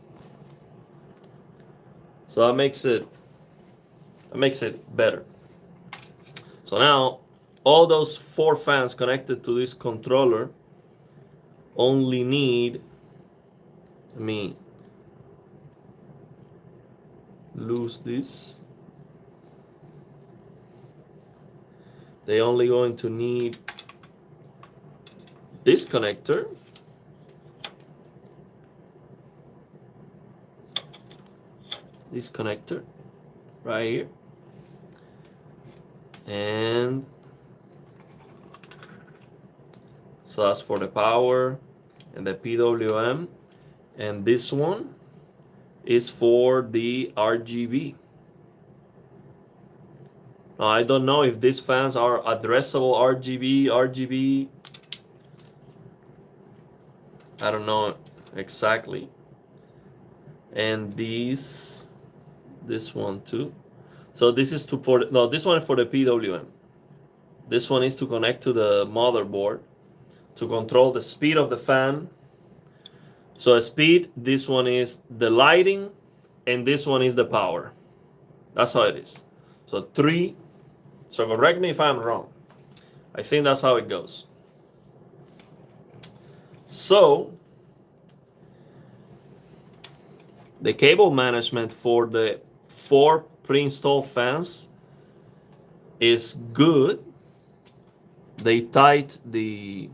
So that makes it better. So now all those 4 fans connected to this controller only need, let me lose this. They only going to need this connector. This connector right here. And so that's for the power and the PWM. And this one is for the RGB. Now, I don't know if these fans are addressable RGB. I don't know exactly. And this one too. So this is this one is for the PWM. This one is to connect to the motherboard to control the speed of the fan. So speed, this one is the lighting, and this one is the power. That's how it is. So 3, so correct me if I'm wrong. I think that's how it goes. So the cable management for the 4 pre-installed fans is good. They tied the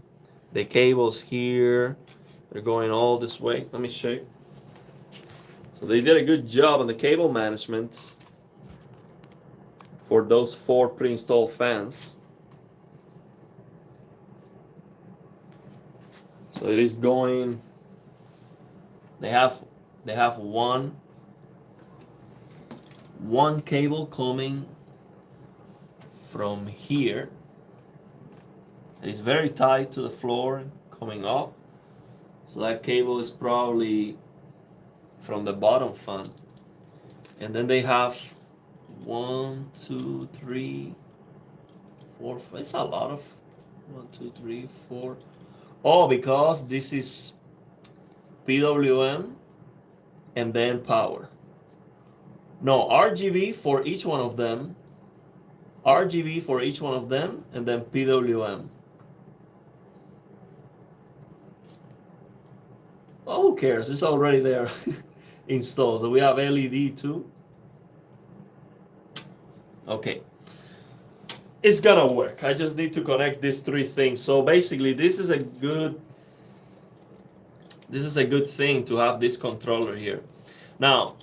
cables here. They're going all this way. Let me show you. So they did a good job on the cable management for those 4 pre-installed fans. So it is going. They have one cable coming from here. It is very tight to the floor coming up. So that cable is probably from the bottom fan. And then they have 1, 2, 3, 4, 5. It's a lot of 1, 2, 3, 4. Oh, because this is PWM and then power. No, RGB for each one of them. RGB for each one of them, and then PWM. Oh, who cares? It's already there installed. So we have LED too. Okay. It's gonna work. I just need to connect these 3 things. So basically, this is a good thing to have this controller here. Now,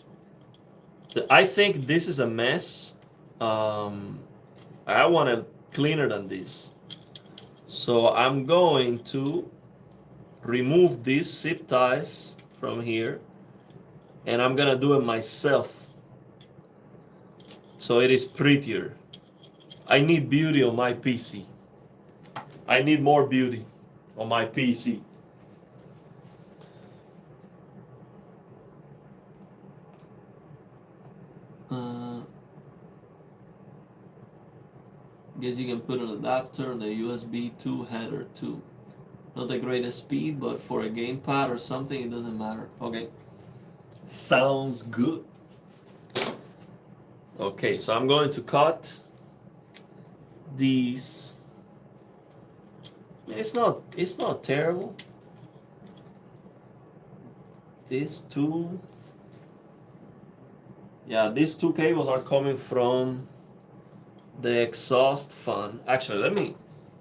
I think this is a mess. I want it cleaner than this. So I'm going to remove these zip ties from here, and I'm gonna do it myself so it is prettier. I need beauty on my PC. I need more beauty on my PC. Guess you can put an adapter on the USB 2 header too. Not the greatest speed, but for a gamepad or something, it doesn't matter. Okay. Sounds good. Okay, so I'm going to cut these. It's not terrible. These 2. Yeah, these 2 cables are coming from the exhaust fan. Actually,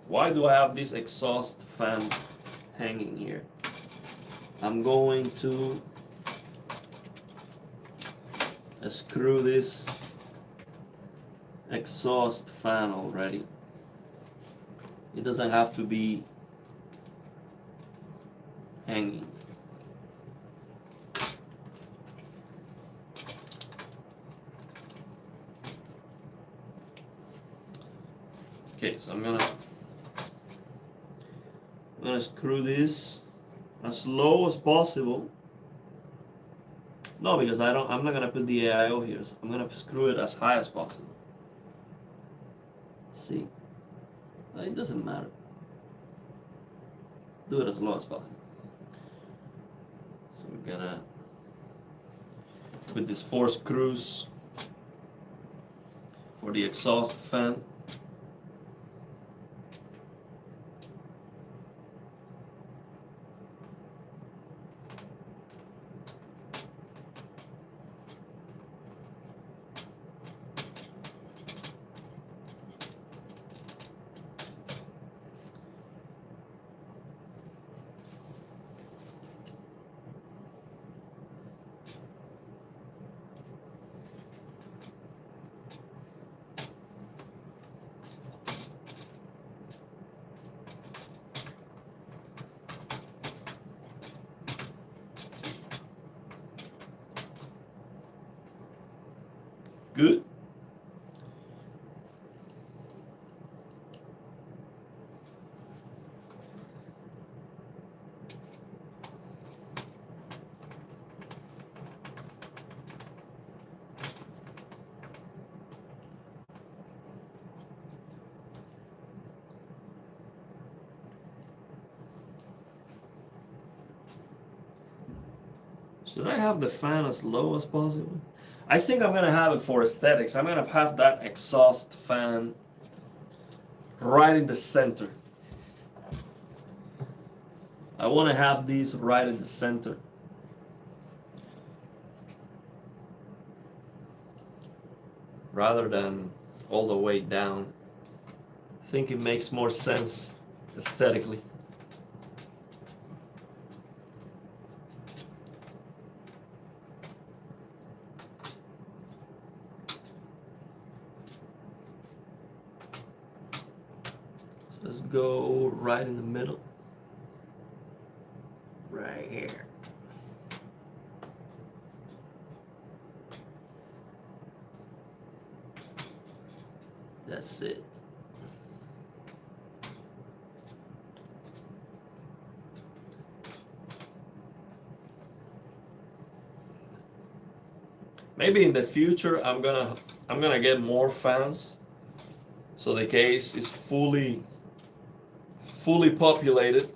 why do I have this exhaust fan hanging here? I'm going to screw this exhaust fan already. It doesn't have to be hanging. Okay, so I'm gonna screw this as low as possible. No, because I'm not gonna put the AIO here, so I'm gonna screw it as high as possible. See? It doesn't matter. Do it as low as possible. So we're gonna put these 4 screws for the exhaust fan. Good. Should I have the fan as low as possible? I think I'm gonna have it for aesthetics. I'm gonna have that exhaust fan right in the center. I want to have these right in the center. Rather than all the way down. I think it makes more sense aesthetically. So let's go right in the middle. Right here. That's it. Maybe in the future I'm gonna get more fans, so the case is fully populated.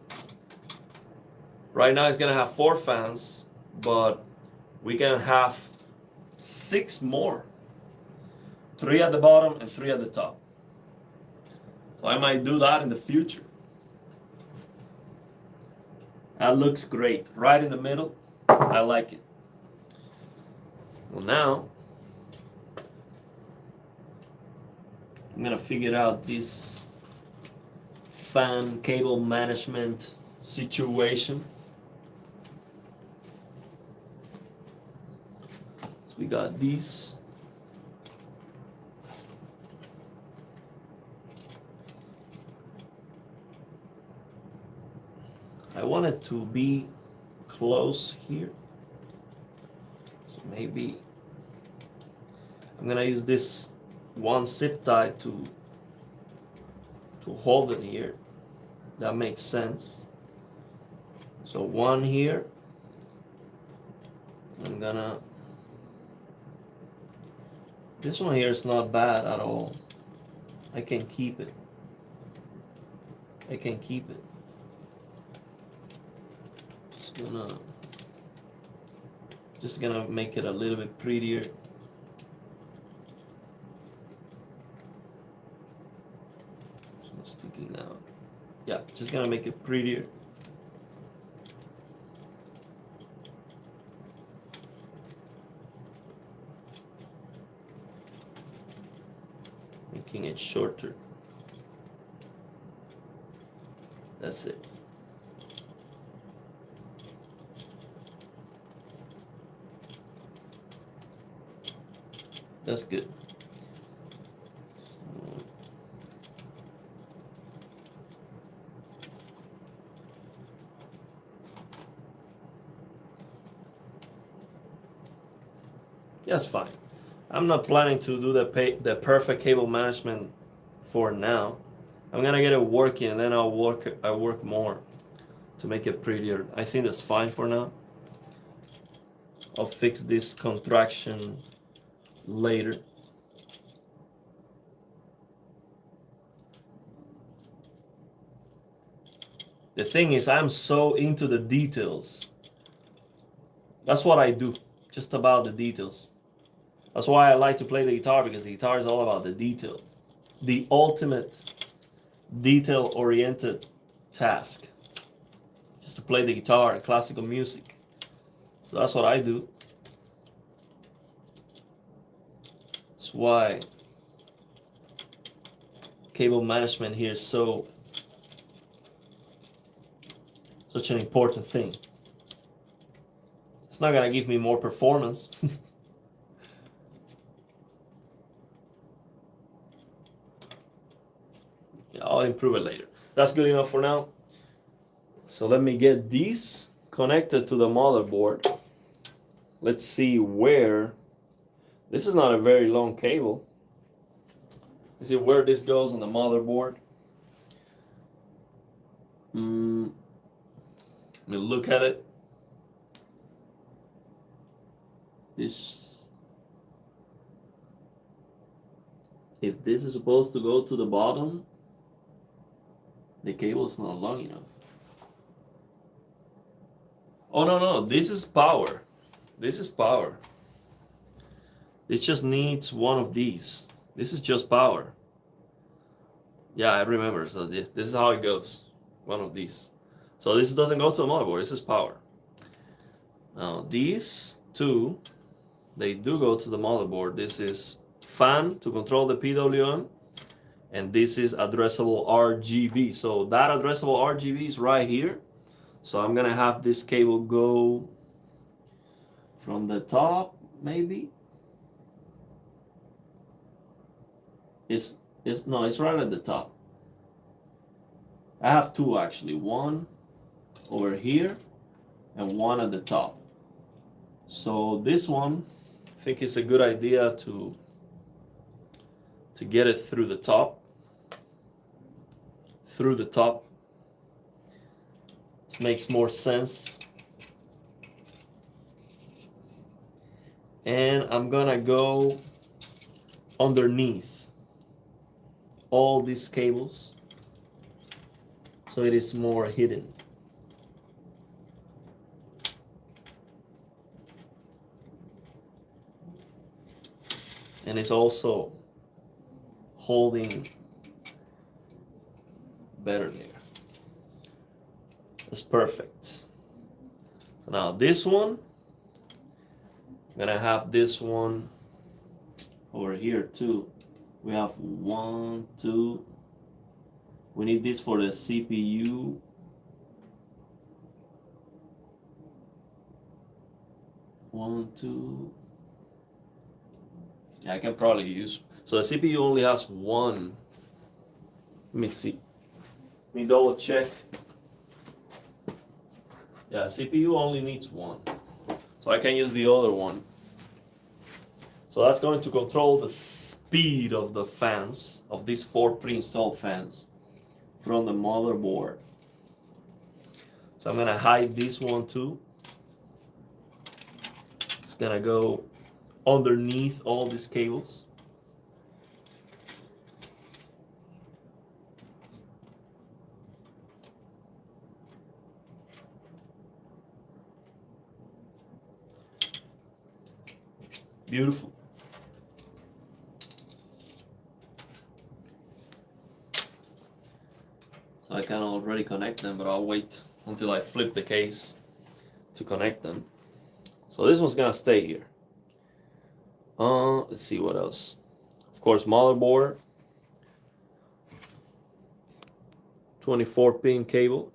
Right now it's gonna have 4 fans, but we can have 6 more. 3 at the bottom and 3 at the top. So I might do that in the future. That looks great. Right in the middle. I like it. Well, now I'm gonna figure out this fan cable management situation. So we got these. I want it to be close here. So maybe I'm gonna use this one zip tie to hold it here. That makes sense. So one here. I'm gonna. This one here is not bad at all. I can keep it. I can keep it. Just gonna make it a little bit prettier. It's not sticking out. Yeah, just gonna make it prettier. Making it shorter. That's it. That's good. That's fine. I'm not planning to do the perfect cable management for now. I'm gonna get it working, and then I'll work more to make it prettier. I think that's fine for now. I'll fix this contraction later. The thing is, I'm so into the details. That's what I do, just about the details. That's why I like to play the guitar, because the guitar is all about the detail. The ultimate detail-oriented task. Just to play the guitar and classical music. So that's what I do. That's why cable management here is such an important thing. It's not gonna give me more performance. Yeah, I'll improve it later. That's good enough for now. So let me get these connected to the motherboard. Let's see where. This is not a very long cable. Let's see where this goes on the motherboard. Let me look at it. If this is supposed to go to the bottom, the cable is not long enough. Oh, no, this is power. This is power. It just needs one of these. This is just power. Yeah, I remember. So this is how it goes. One of these. So this doesn't go to the motherboard. This is power. Now these two, they do go to the motherboard. This is fan to control the PWM, and this is addressable RGB. So that addressable RGB is right here. So I'm gonna have this cable go from the top, maybe. It's right at the top. I have two actually, one over here and one at the top. So this one, I think it's a good idea to get it through the top. Through the top. This makes more sense. And I'm gonna go underneath all these cables so it is more hidden. And it's also holding better there. That's perfect. So now this one, I'm gonna have this one over here too. We have 1, 2. We need this for the CPU. One, two. Yeah, I can probably use. So the CPU only has one. Let me see. Let me double check. Yeah, CPU only needs one. So I can use the other one. So that's going to control the speed of the fans, of these 4 pre-installed fans from the motherboard. So I'm gonna hide this one too. It's gonna go underneath all these cables. Beautiful. So I can already connect them, but I'll wait until I flip the case to connect them. So this one's gonna stay here. Let's see what else. Of course, motherboard, 24-pin cable.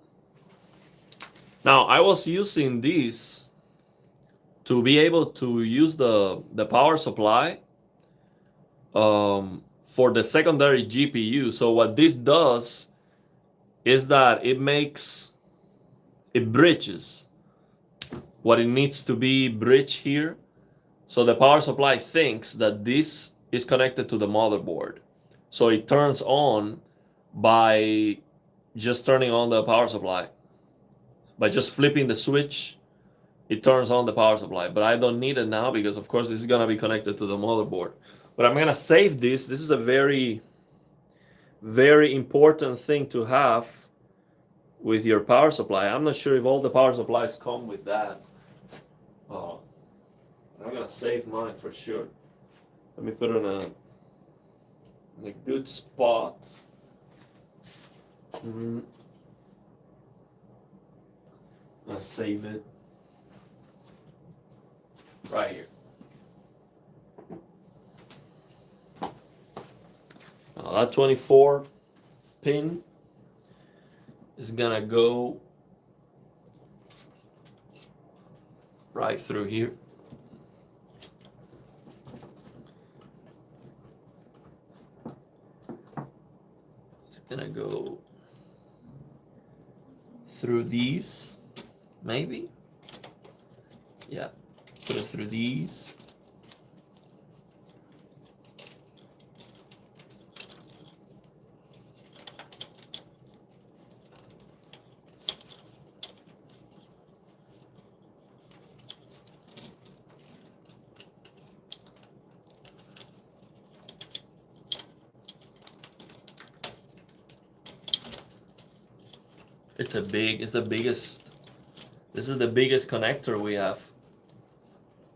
Now I was using these to be able to use the power supply for the secondary GPU. So what this does is that it bridges what it needs to be bridged here. So the power supply thinks that this is connected to the motherboard. So it turns on by just turning on the power supply. By just flipping the switch, it turns on the power supply. But I don't need it now because, of course, this is going to be connected to the motherboard. But I'm going to save this. This is a very, very important thing to have with your power supply. I'm not sure if all the power supplies come with that. I'm gonna save mine for sure. Let me put it in a good spot. I'm gonna save it right here. Now that 24 pin is gonna go right through here. It's gonna go through these, maybe. Yeah, put it through these. It's the biggest, this is the biggest connector we have.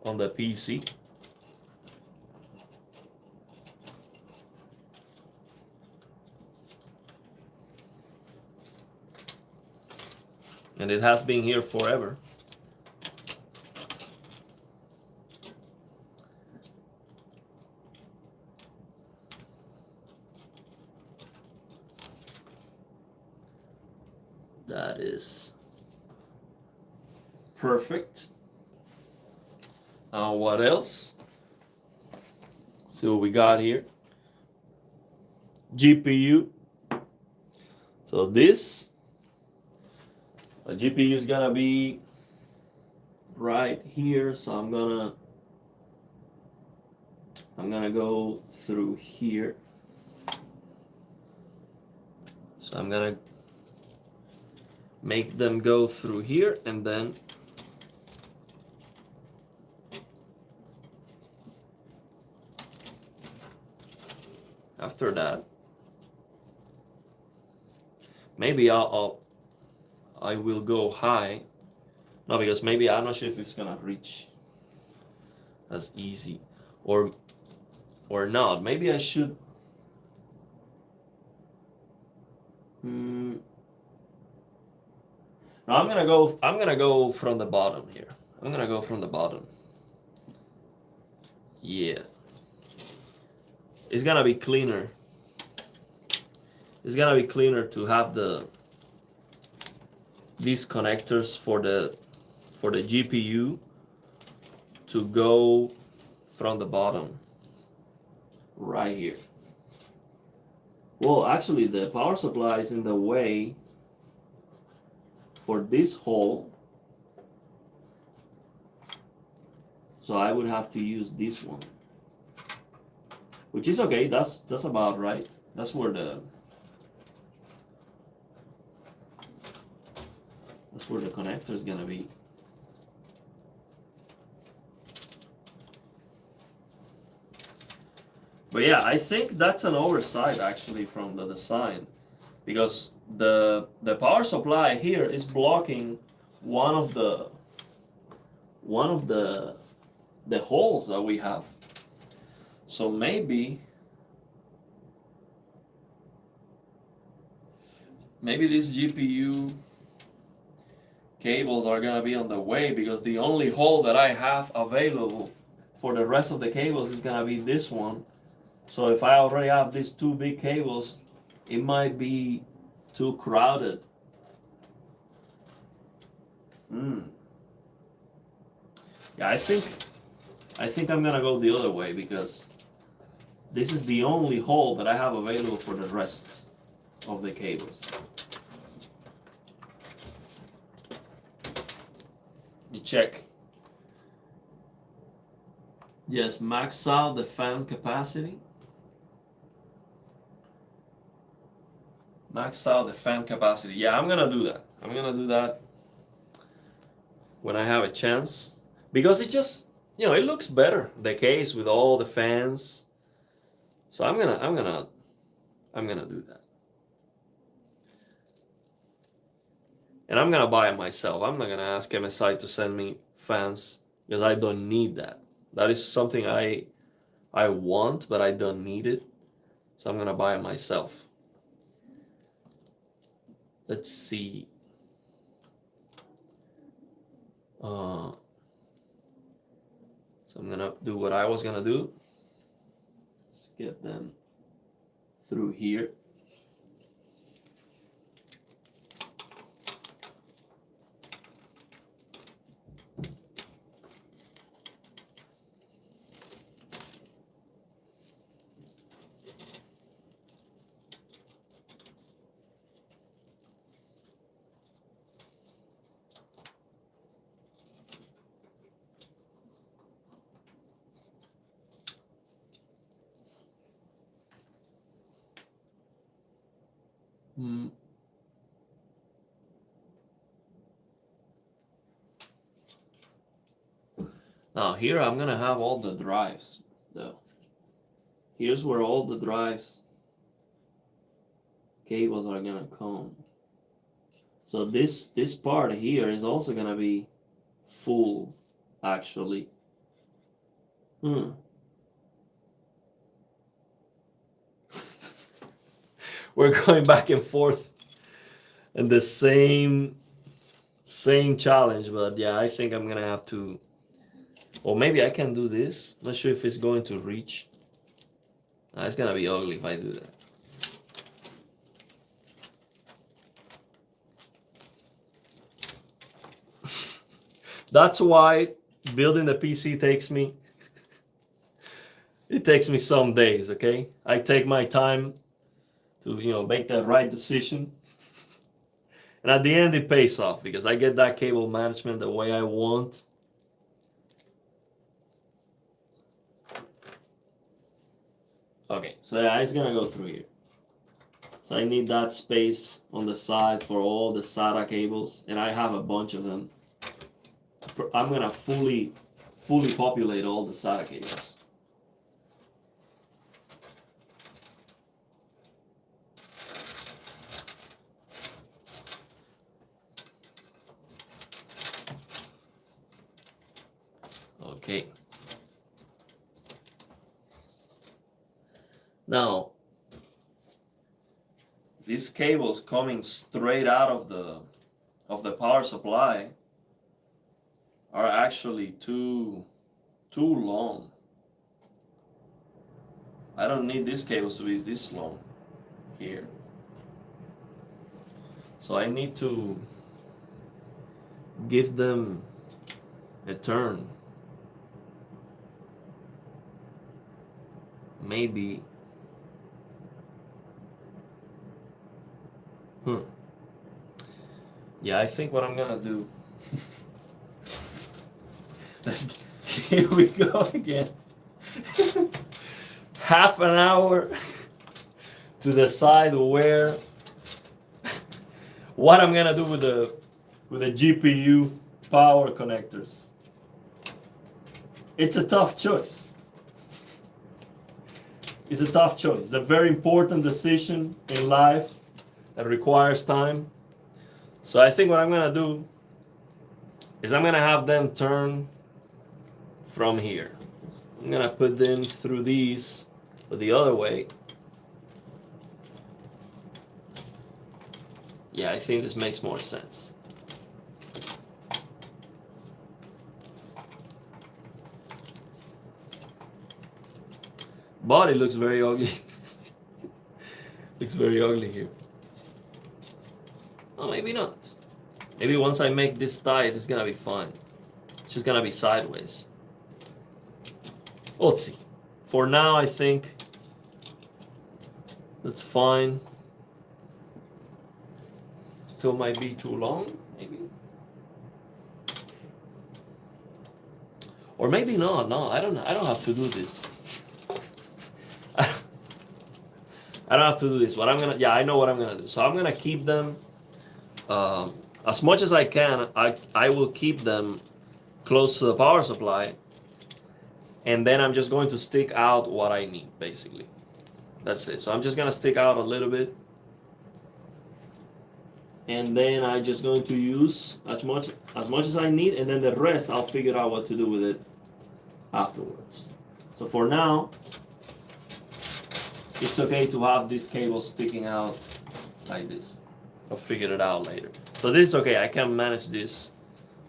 on the PC. And it has been here forever. That is perfect. Now what else? See what we got here. GPU. So this the GPU is gonna be right here. So I'm gonna go through here. So I'm gonna make them go through here, and then after that, maybe I will go high. No, because maybe I'm not sure if it's gonna reach as easy or not. Maybe I should. No, I'm gonna go from the bottom here. I'm gonna go from the bottom. Yeah. It's gonna be cleaner. It's gonna be cleaner to have these connectors for the GPU to go from the bottom right here. Well, actually the power supply is in the way for this hole, so I would have to use this one, which is okay. That's about right. That's where the connector is gonna be. But yeah, I think that's an oversight actually from the design, because the power supply here is blocking one of the holes that we have. So maybe these GPU cables are gonna be on the way, because the only hole that I have available for the rest of the cables is gonna be this one. So if I already have these two big cables, it might be too crowded. Yeah, I think I'm gonna go the other way, because this is the only hole that I have available for the rest of the cables. You check. Yes, max out the fan capacity. Max out the fan capacity. Yeah, I'm gonna do that. I'm gonna do that when I have a chance, because it just, it looks better, the case with all the fans. So I'm gonna do that. And I'm gonna buy it myself. I'm not gonna ask MSI to send me fans, because I don't need that. That is something I want, but I don't need it. So I'm gonna buy it myself. Let's see. So I'm gonna do what I was gonna do. Let's get them through here. Now here I'm gonna have all the drives though. Here's where all the drives cables are gonna come. So this part here is also gonna be full actually. Hmm. We're going back and forth in the same challenge, but yeah, I think I'm gonna have to, or maybe I can do this. Not sure if it's going to reach. It's gonna be ugly if I do that. That's why building the PC takes me, it takes me some days, okay? I take my time to, you know, make the right decision. And at the end it pays off because I get that cable management the way I want. Okay, so yeah, it's gonna go through here. So I need that space on the side for all the SATA cables, and I have a bunch of them. I'm gonna fully populate all the SATA cables. Okay. Now, these cables coming straight out of the power supply are actually too long. I don't need these cables to be this long here. So I need to give them a turn. Maybe. Yeah, I think what I'm gonna do. Here we go again. Half an hour to decide what I'm gonna do with the GPU power connectors. It's a tough choice. It's a tough choice. It's a very important decision in life that requires time. So I think what I'm gonna do is I'm gonna have them turn from here. I'm gonna put them through these, but the other way. Yeah, I think this makes more sense. But it looks very ugly. Looks very ugly here. Oh, maybe not. Maybe once I make this tight, it's gonna be fine. It's just gonna be sideways. Let's see. For now, I think that's fine. Still might be too long, maybe. Or maybe not. No, I don't have to do this. I don't have to do this. What I'm gonna, yeah, I know what I'm gonna do. So I'm gonna keep them as much as I can. I will keep them close to the power supply, and then I'm just going to stick out what I need, basically. That's it. So I'm just gonna stick out a little bit, and then I'm just going to use as much as I need, and then the rest I'll figure out what to do with it afterwards. So for now, it's okay to have this cable sticking out like this. I'll figure it out later. So this is okay. I can manage this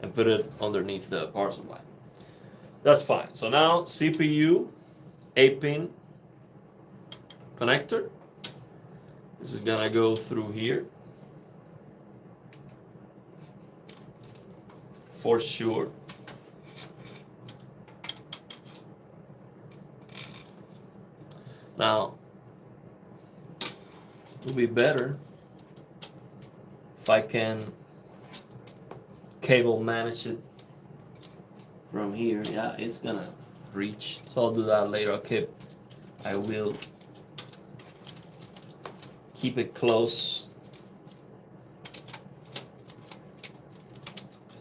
and put it underneath the power supply. That's fine. So now CPU 8-pin connector. This is gonna go through here for sure. Now, it would be better if I can cable manage it from here. Yeah, it's gonna reach. So I'll do that later. Okay, I will keep it close.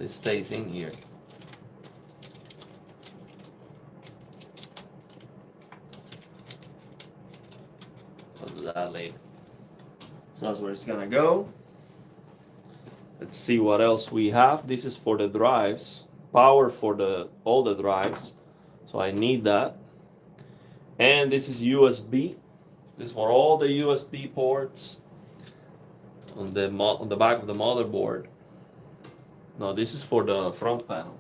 It stays in here. I'll do that later. So that's where it's gonna go. Let's see what else we have. This is for the drives. Power for all the drives. So I need that. And this is USB. This is for all the USB ports on the back of the motherboard. No, this is for the front panel.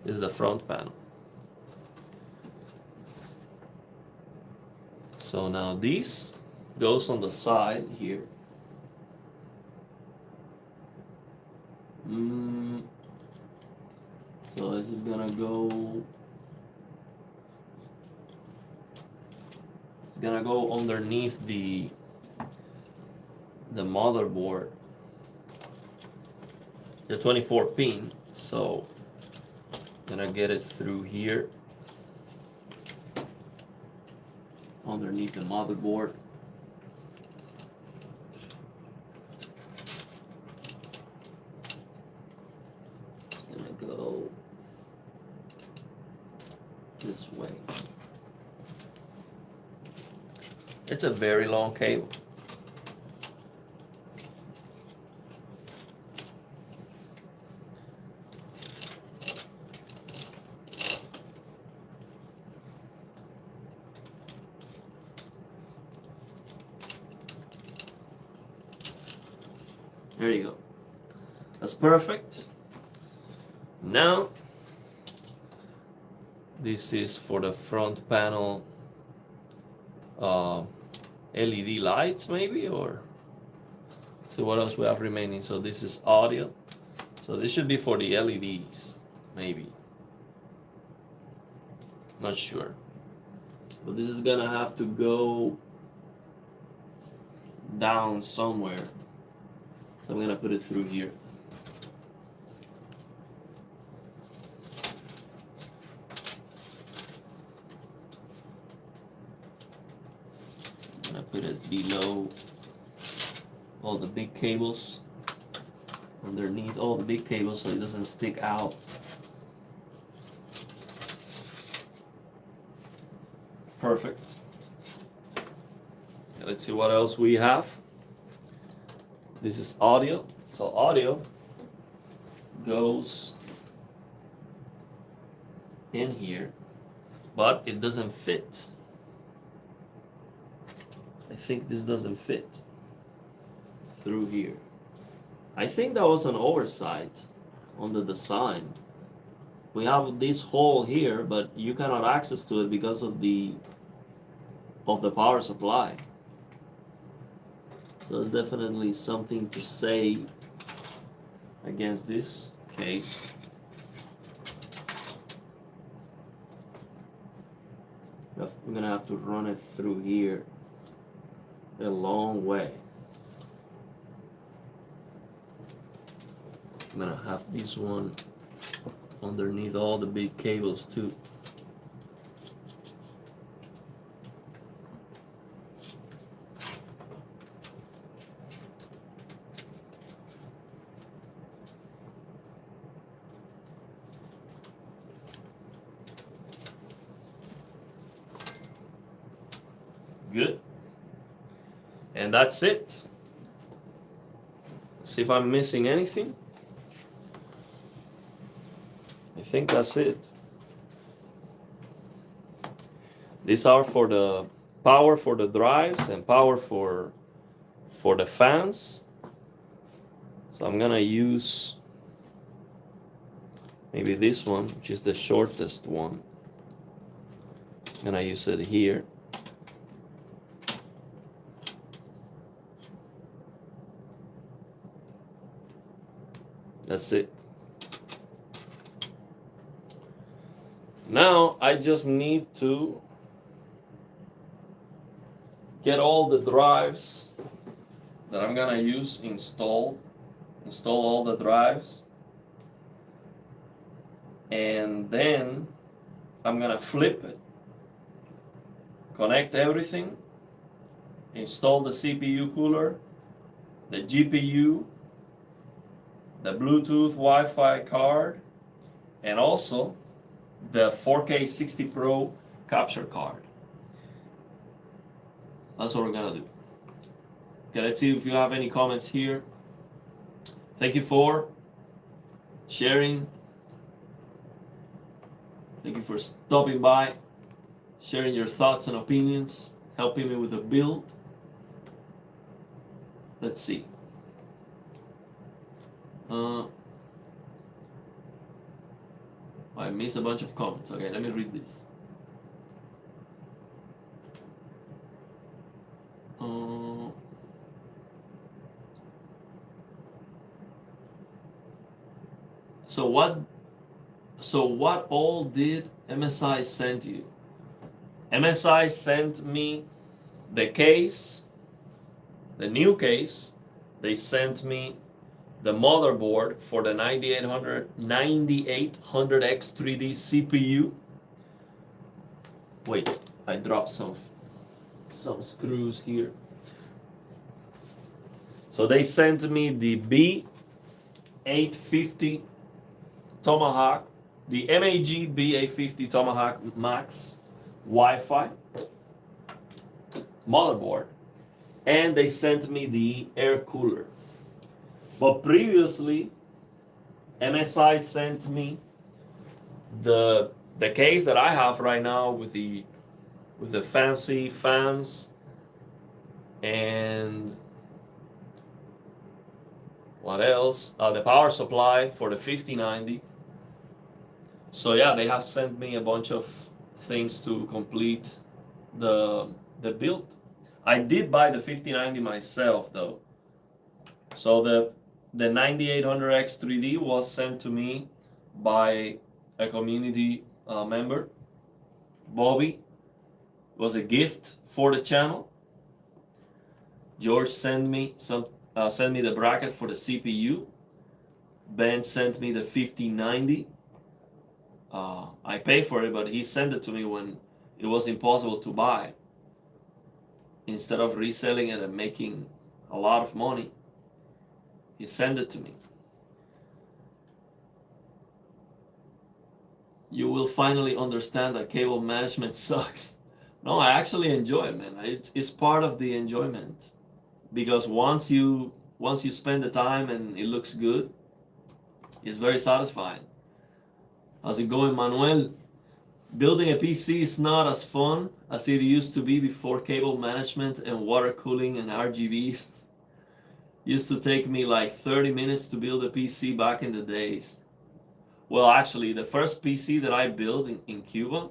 This is the front panel. So now this goes on the side here. So this is gonna go. It's gonna go underneath the motherboard, the 24 pin. So gonna get it through here, underneath the motherboard. It's gonna go this way. It's a very long cable. There you go. That's perfect. Now, this is for the front panel LED lights, maybe, or so what else we have remaining. So this is audio. So this should be for the LEDs, maybe. Not sure. But this is gonna have to go down somewhere. So I'm gonna put it through here. I'm gonna put it below all the big cables, underneath all the big cables so it doesn't stick out. Perfect. Okay, let's see what else we have. This is audio. So audio goes in here, but it doesn't fit. I think this doesn't fit through here. I think that was an oversight on the design. We have this hole here, but you cannot access to it because of the power supply. So it's definitely something to say against this case. We're gonna have to run it through here a long way. I'm gonna have this one underneath all the big cables too. Good. And that's it. See if I'm missing anything. I think that's it. These are for the power for the drives and power for the fans. So I'm gonna use maybe this one, which is the shortest one. I'm gonna use it here. That's it. Now I just need to get all the drives that I'm gonna use installed. Install all the drives. And then I'm gonna flip it. Connect everything. Install the CPU cooler, the GPU, the Bluetooth Wi-Fi card, and also the 4K 60 Pro capture card. That's what we're gonna do. Okay, let's see if you have any comments here. Thank you for sharing Thank you for stopping by, sharing your thoughts and opinions, helping me with the build. Let's see. I missed a bunch of comments. Okay, let me read this. So what all did MSI send you? MSI sent me the case, the new case. They sent me the motherboard for the 9800X 3D CPU. Wait, I dropped some screws here. So they sent me the B850 Tomahawk, the MAG B850 Tomahawk Max Wi-Fi motherboard, and they sent me the air cooler. But previously, MSI sent me the case that I have right now with the fancy fans and what else? The power supply for the 5090. So yeah, they have sent me a bunch of things to complete the build. I did buy the 5090 myself though. So the 9800X 3D was sent to me by a community member, Bobby. It was a gift for the channel. George sent me the bracket for the CPU. Ben sent me the 5090. I paid for it, but he sent it to me when it was impossible to buy. Instead of reselling it and making a lot of money, he sent it to me. You will finally understand that cable management sucks. No, I actually enjoy it, man. It's part of the enjoyment, because once you spend the time and it looks good, it's very satisfying. How's it going, Manuel? Building a PC is not as fun as it used to be before cable management and water cooling and RGBs. Used to take me like 30 minutes to build a PC back in the days. Well, actually, the first PC that I built in Cuba,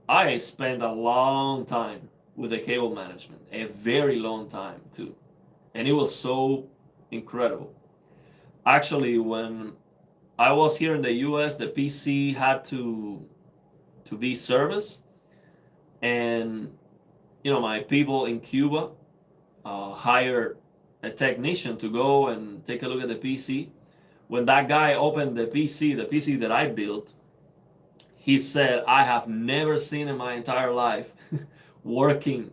I spent a long time with the cable management, a very long time too. And it was so incredible. Actually, when I was here in the US, the PC had to be serviced, and my people in Cuba hired a technician to go and take a look at the PC. When that guy opened the PC that I built, he said, I have never seen in my entire life working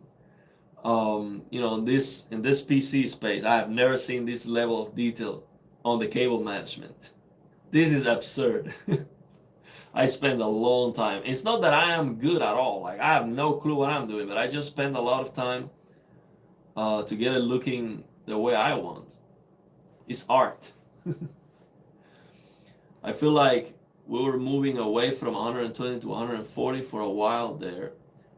in this PC space. I have never seen this level of detail on the cable management. This is absurd. I spend a long time. It's not that I am good at all. Like, I have no clue what I'm doing, but I just spend a lot of time to get it looking the way I want. It's art. I feel like we were moving away from 120 to 140 for a while there,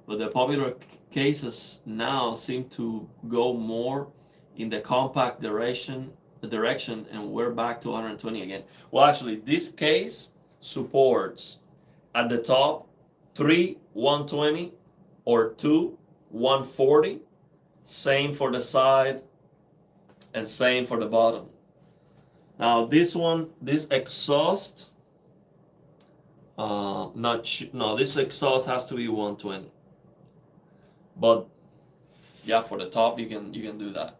but the popular cases now seem to go more in the compact direction, and we're back to 120 again. Well, actually, this case supports at the top 3 120 or 2 140, same for the side and same for the bottom. Now this exhaust, this exhaust has to be 120, but yeah, for the top you can do that.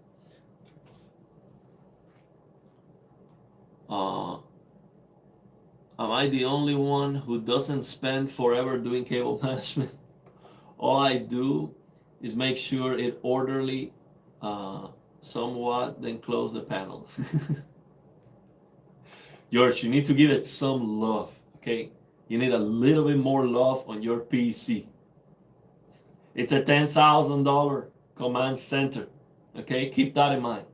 Am I the only one who doesn't spend forever doing cable management? All I do is make sure it orderly somewhat, then close the panel. George, you need to give it some love, okay? You need a little bit more love on your PC. It's a $10,000 command center, okay? Keep that in mind.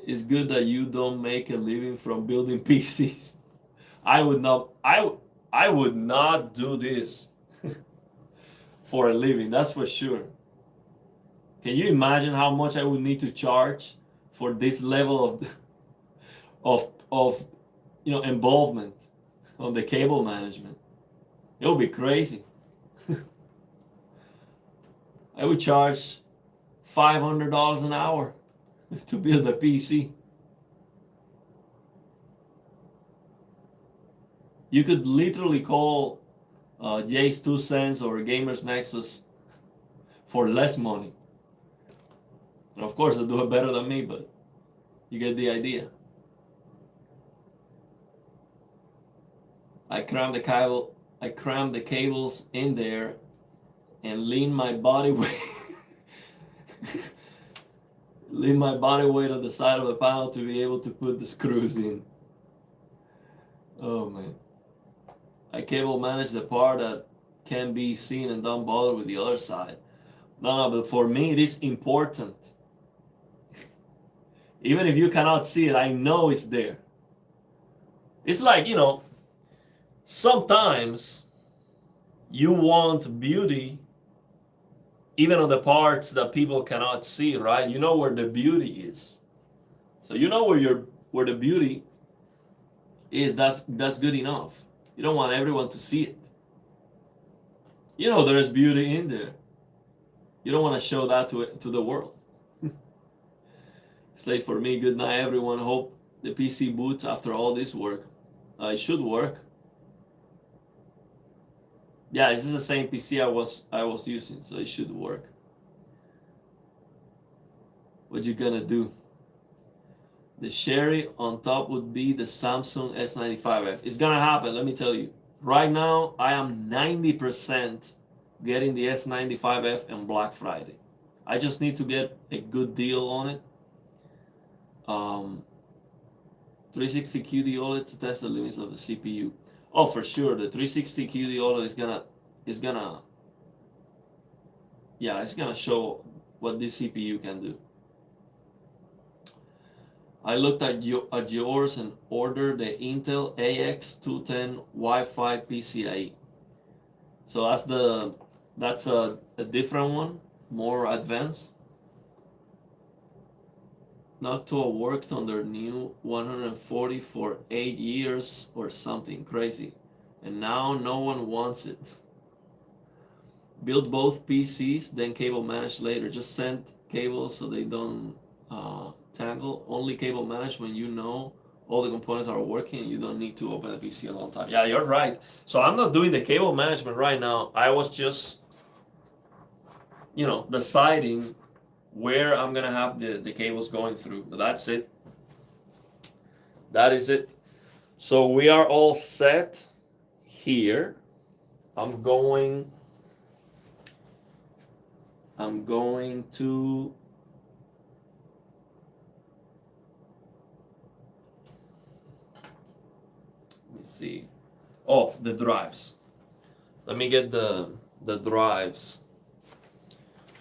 It's good that you don't make a living from building PCs. I would not. I would not do this for a living. That's for sure. Can you imagine how much I would need to charge for this level of involvement on the cable management? It would be crazy. I would charge $500 an hour to build a PC. You could literally call Jay's 2 Cents or Gamers Nexus for less money. And of course, they'll do it better than me, but you get the idea. I cram the cables in there and lean my body weight on the side of the panel to be able to put the screws in. Oh man. I cable manage the part that can be seen and don't bother with the other side. No, but for me it is important. Even if you cannot see it, I know it's there. It's like, sometimes you want beauty even on the parts that people cannot see, right? You know where the beauty is. So you know where the beauty is, that's good enough. You don't want everyone to see it. You know there's beauty in there. You don't want to show that to the world. It's late for me. Good night, everyone. Hope the PC boots after all this work. It should work. Yeah, this is the same PC I was using, so it should work. What you gonna do? The cherry on top would be the Samsung S95F. It's gonna happen, let me tell you. Right now, I am 90% getting the S95F on Black Friday. I just need to get a good deal on it. 360 QD OLED to test the limits of the CPU. Oh, for sure, the 360 QD OLED is gonna show what this CPU can do. I looked at yours and ordered the Intel AX210 Wi-Fi PCIe. So that's a different one, more advanced. Noctua worked on their new 140 for 8 years or something crazy, and now no one wants it. Build both PCs, then cable manage later. Just send cables so they don't tangle. Only cable manage when you know all the components are working and you don't need to open the PC a long time. Yeah, you're right. So I'm not doing the cable management right now. I was just, deciding where I'm gonna have the cables going through. That's it. That is it. So we are all set here. I'm going to let me see. Oh, the drives. Let me get the drives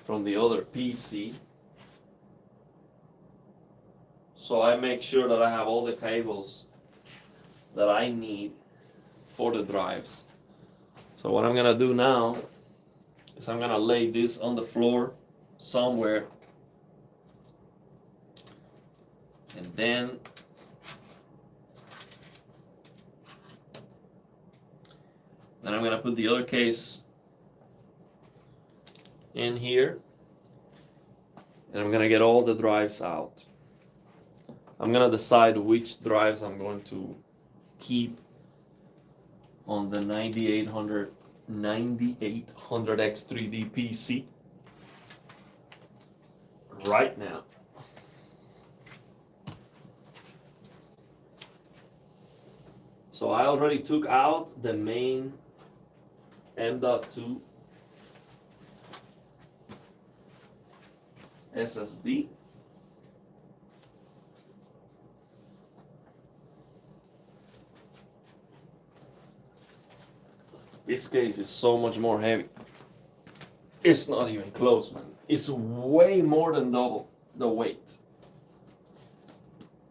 from the other PC. So I make sure that I have all the cables that I need for the drives. So what I'm gonna do now is I'm gonna lay this on the floor somewhere, and then I'm gonna put the other case in here, and I'm gonna get all the drives out. I'm gonna decide which drives I'm going to keep on the 9800 X3D PC right now. So I already took out the main M.2 SSD. This case is so much more heavy. It's not even close, man. It's way more than double the weight.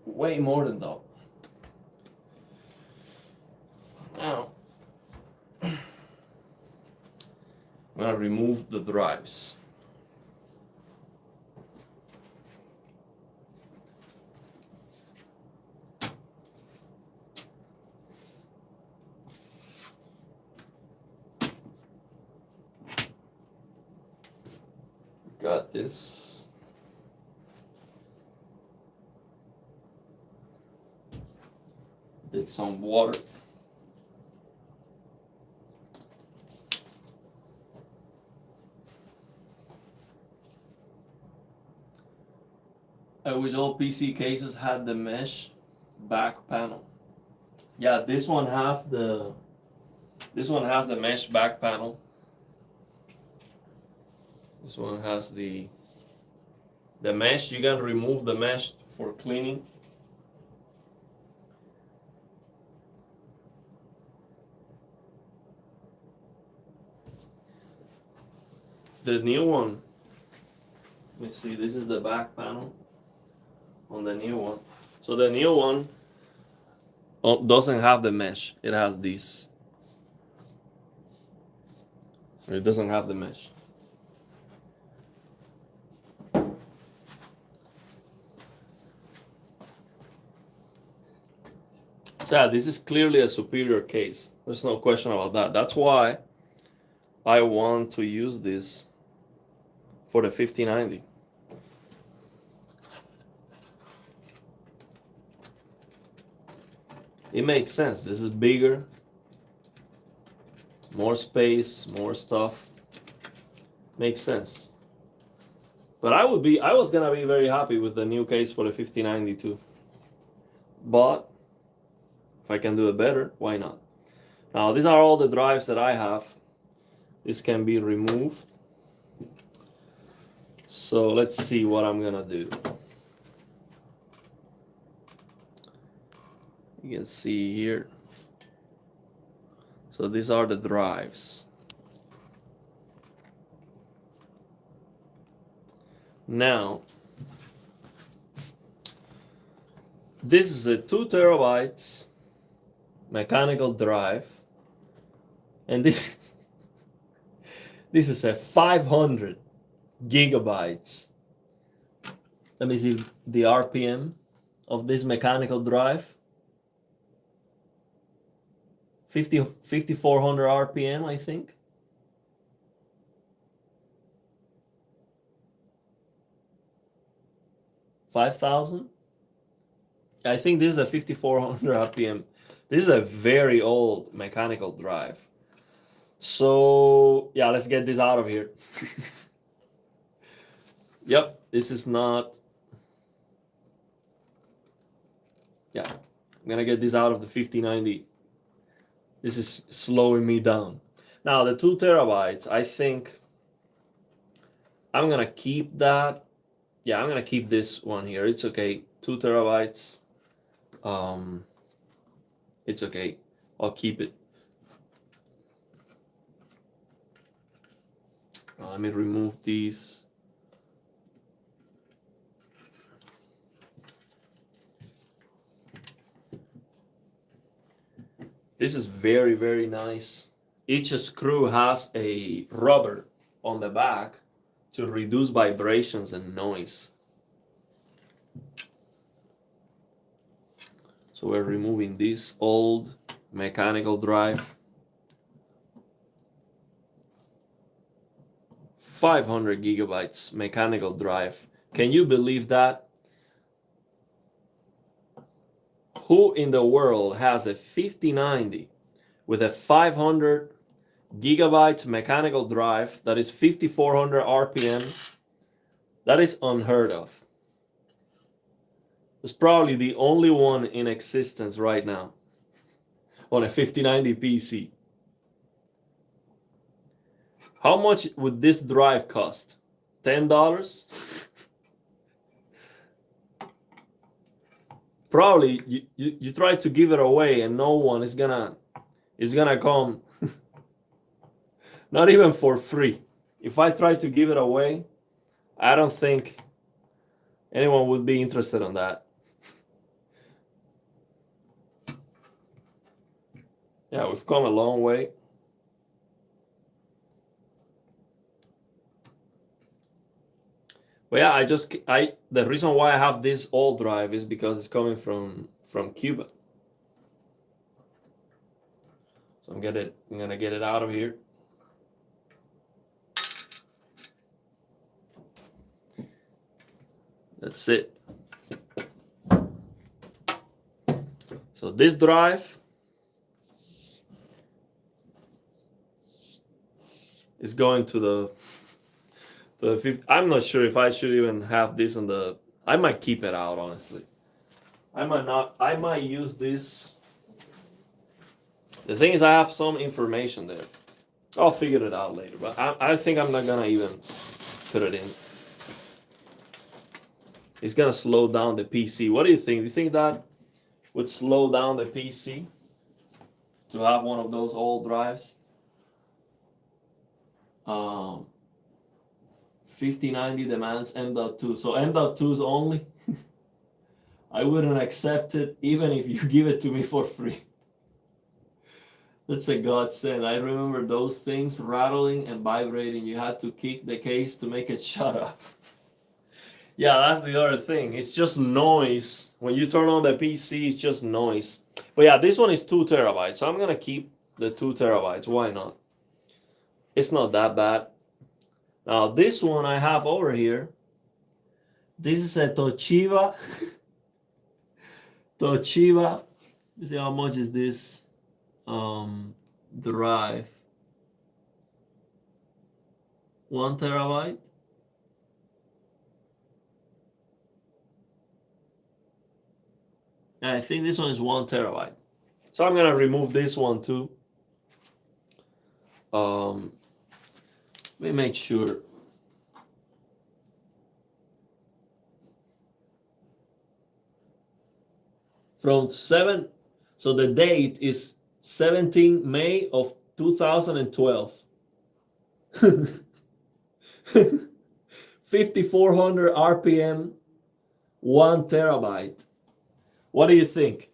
Way more than double. I'm gonna remove the drives. Got this. Take some water. I wish all PC cases had the mesh back panel. Yeah, this one has the mesh back panel. This one has the mesh. You can remove the mesh for cleaning. The new one, let me see, this is the back panel on the new one. So the new one doesn't have the mesh. It has this. It doesn't have the mesh. Yeah, this is clearly a superior case. There's no question about that. That's why I want to use this for the 5090. It makes sense. This is bigger, more space, more stuff. Makes sense. But I was gonna be very happy with the new case for the 5090 too. But if I can do it better, why not? Now these are all the drives that I have. This can be removed. So let's see what I'm gonna do. You can see here. So these are the drives. Now, this is a 2 terabytes mechanical drive, and this is a 500 gigabytes. Let me see the RPM of this mechanical drive. 5400 RPM, I think. $5,000. I think this is a 5400 RPM. This is a very old mechanical drive. So yeah, let's get this out of here. Yep, this is not. Yeah, I'm gonna get this out of the 5090. This is slowing me down. Now the 2 terabytes, I think I'm gonna keep that. Yeah, I'm gonna keep this one here. It's okay. 2 terabytes. It's okay. I'll keep it. Let me remove these. This is very, very nice. Each screw has a rubber on the back to reduce vibrations and noise. So we're removing this old mechanical drive. 500 gigabytes mechanical drive. Can you believe that? Who in the world has a 5090 with a 500 gigabytes mechanical drive that is 5400 RPM? That is unheard of. It's probably the only one in existence right now on a 5090 PC. How much would this drive cost? $10? Probably you try to give it away and no one is gonna come. Not even for free. If I try to give it away, I don't think anyone would be interested in that. Yeah, we've come a long way. But yeah, the reason why I have this old drive is because it's coming from Cuba. So I'm gonna get it out of here. That's it. So this drive is going to the 50. I'm not sure if I should even have this on the. I might keep it out, honestly. I might not. I might use this. The thing is, I have some information there. I'll figure it out later, but I think I'm not gonna even put it in. It's gonna slow down the PC. What do you think? Do you think that would slow down the PC to have one of those old drives? 5090 demands M.2. So M.2s only. I wouldn't accept it even if you give it to me for free. That's a godsend. I remember those things rattling and vibrating. You had to kick the case to make it shut up. Yeah, that's the other thing. It's just noise. When you turn on the PC, it's just noise. But yeah, this one is 2 terabytes. So I'm going to keep the 2 terabytes. Why not? It's not that bad. Now, this one I have over here. This is a Toshiba. Toshiba. You see how much is this drive? 1 terabyte. And I think this one is 1 terabyte. So I'm gonna remove this one too. Let me make sure. From 7, so the date is 17 May of 2012. 5400 RPM, 1 terabyte. What do you think?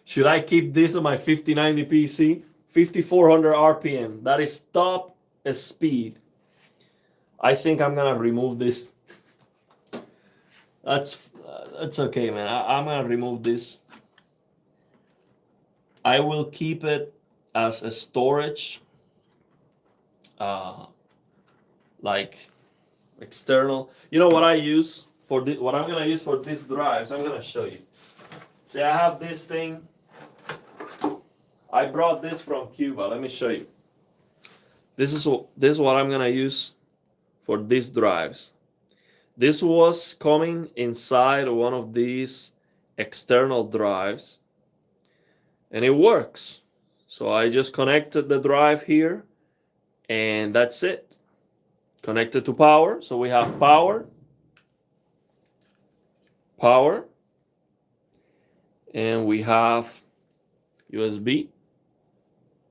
Should I keep this on my 5090 PC? 5400 RPM. That is top speed. I think I'm gonna remove this. That's okay, man. I'm gonna remove this. I will keep it as a storage, like external. You know what I use for this? What I'm gonna use for these drives? I'm gonna show you. See, I have this thing. I brought this from Cuba. Let me show you. This is what I'm gonna use for these drives. This was coming inside one of these external drives, and it works. So I just connected the drive here, and that's it. Connected to power. So we have power, and we have USB,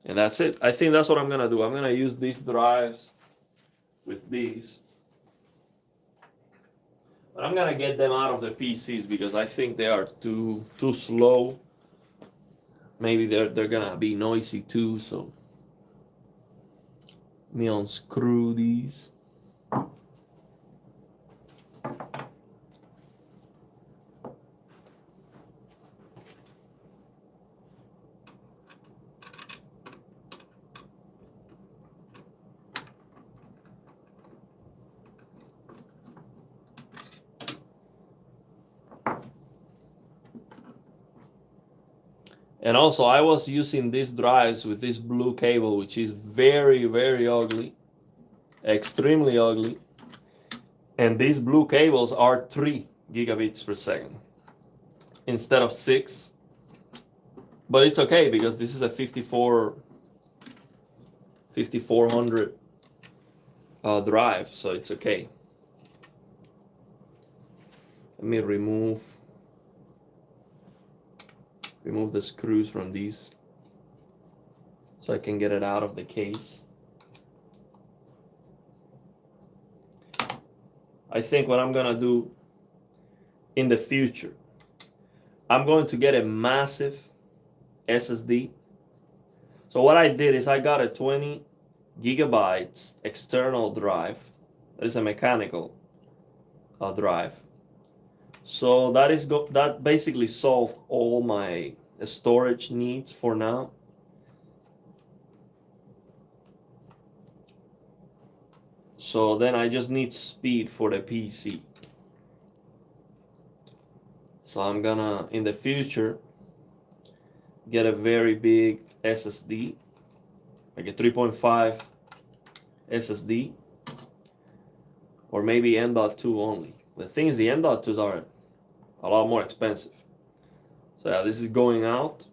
and that's it. I think that's what I'm gonna do. I'm gonna use these drives with these. But I'm gonna get them out of the PCs because I think they are too slow. Maybe they're gonna be noisy too. So let me unscrew these. And also, I was using these drives with this blue cable, which is very, very ugly, extremely ugly. And these blue cables are 3 gigabits per second instead of 6. But it's okay because this is a 5400 drive, so it's okay. Let me remove the screws from these so I can get it out of the case. I think what I'm gonna do in the future, I'm going to get a massive SSD. So what I did is I got a 20 gigabytes external drive, That is a mechanical drive. So that basically solved all my storage needs for now. So then I just need speed for the PC. So I'm gonna, in the future, get a very big SSD, like a 3.5 SSD, or maybe M.2 only. The thing is, the M.2s are a lot more expensive. So yeah, this is going out.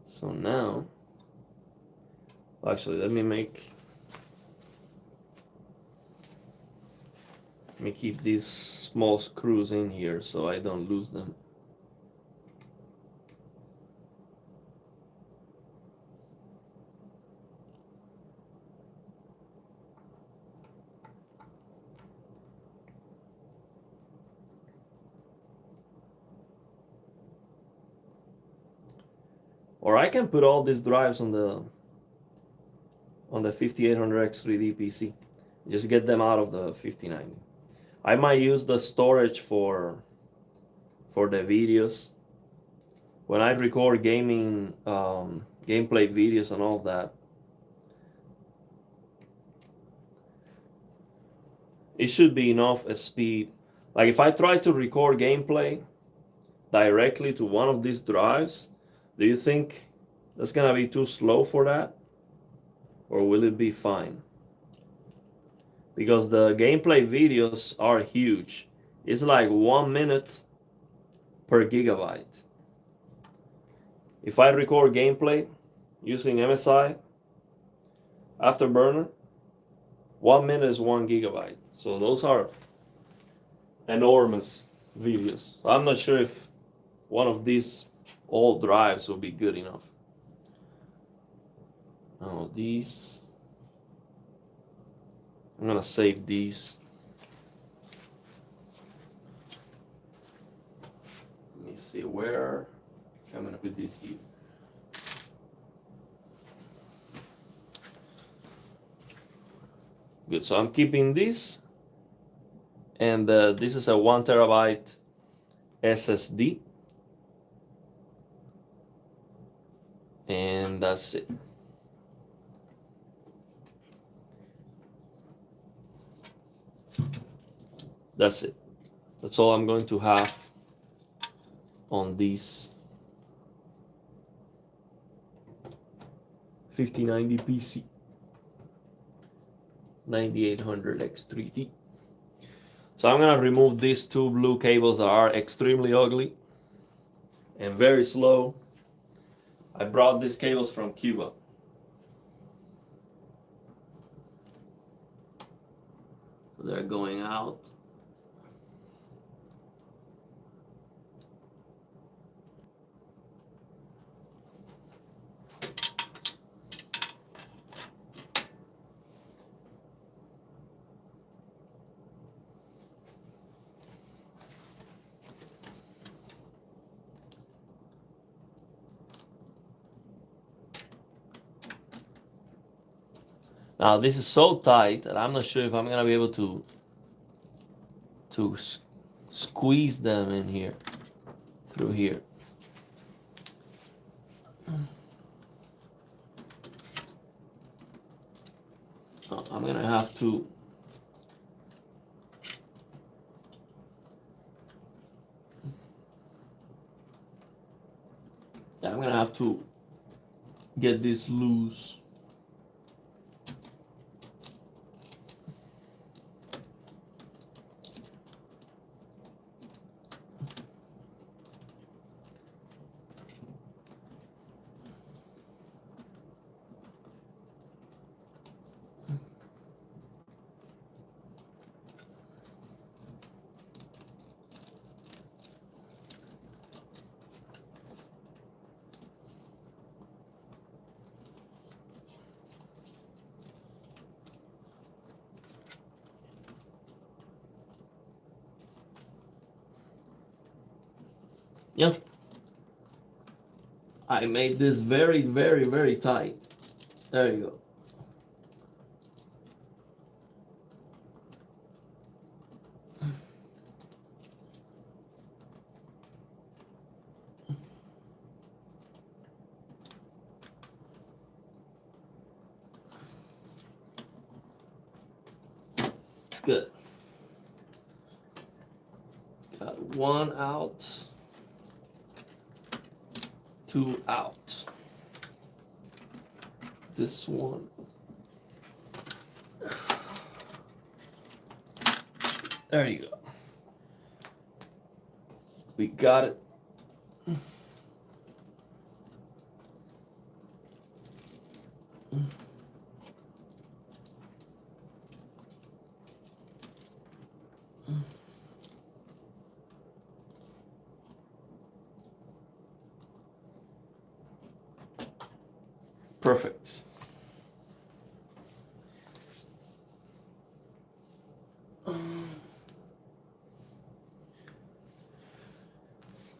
So now, actually, let me keep these small screws in here so I don't lose them. Or I can put all these drives on the 5800X 3D PC. Just get them out of the 5090. I might use the storage for the videos. When I record gaming gameplay videos and all that, it should be enough speed. Like if I try to record gameplay directly to one of these drives, do you think that's gonna be too slow for that? Or will it be fine? Because the gameplay videos are huge. It's like 1 minute per gigabyte. If I record gameplay using MSI Afterburner, 1 minute is 1 gigabyte. So those are enormous videos. I'm not sure if one of these old drives will be good enough. Oh, these. I'm gonna save these. Let me see where. I'm gonna put this here. Good, so I'm keeping this. And this is a 1 terabyte SSD. And that's it. That's it. That's all I'm going to have on these 5090 PC 9800X3D. So I'm gonna remove these two blue cables that are extremely ugly and very slow. I brought these cables from Cuba. So they're going out. Now this is so tight that I'm not sure if I'm gonna be able to squeeze them in here, through here. I'm gonna have to get this loose. Yeah. I made this very, very, very tight. There you go. Good. Got one out, two out. This one. There you go. We got it. Perfect.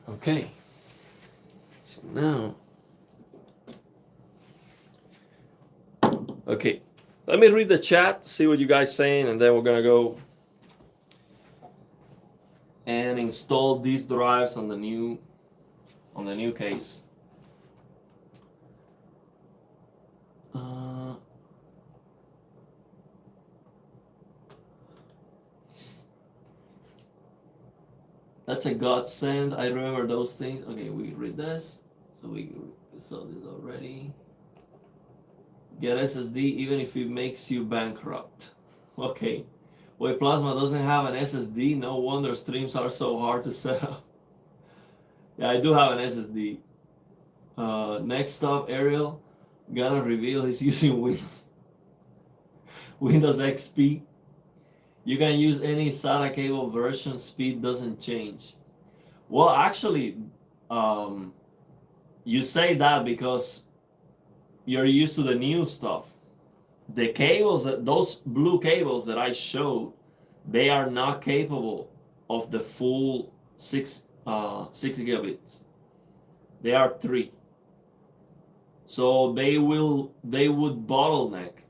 Okay. So now, okay. Let me read the chat, see what you guys saying, and then we're gonna go and install these drives on the new case. That's a godsend. I remember those things. Okay, we read this. So we saw this already. Get SSD even if it makes you bankrupt. Okay. Wait, Plasma doesn't have an SSD. No wonder streams are so hard to set up. Yeah, I do have an SSD. Next up, Ariel gonna reveal he's using Windows XP. You can use any SATA cable version, speed doesn't change. Well, actually, you say that because you're used to the new stuff. The cables, those blue cables that I showed, they are not capable of the full 6 gigabits. They are 3. So they would bottleneck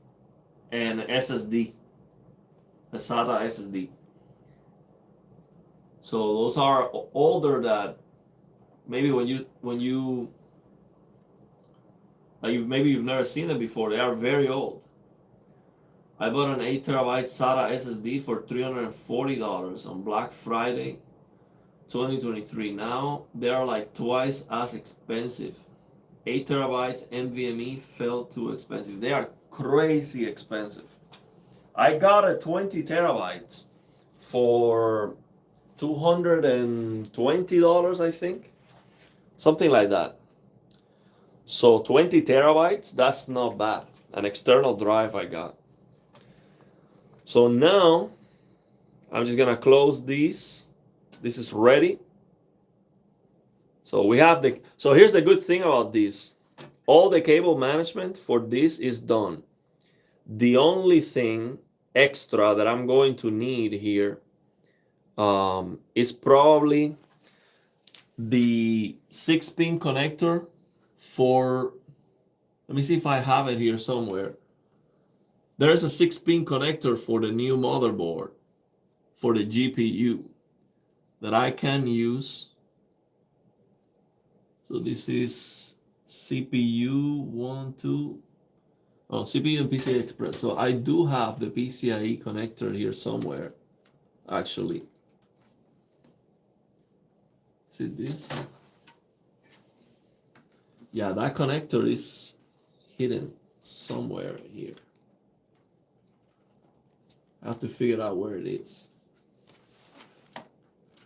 an SSD. A SATA SSD. So those are older that maybe maybe you've never seen them before. They are very old. I bought an 8 terabyte SATA SSD for $340 on Black Friday 2023. Now they are like twice as expensive. 8 terabytes NVMe felt too expensive. They are crazy expensive. I got a 20 terabytes for $220, I think. Something like that. So 20 terabytes, that's not bad. An external drive I got. So now, I'm just gonna close these. This is ready. So we have so here's the good thing about this. All the cable management for this is done. The only thing extra that I'm going to need here is probably the 6-pin connector for, let me see if I have it here somewhere. There's a 6-pin connector for the new motherboard for the GPU that I can use. So this is CPU 1, 2. Oh, CPU and PCI Express. So I do have the PCIe connector here somewhere, actually. See this? Yeah, that connector is hidden somewhere here. I have to figure out where it is.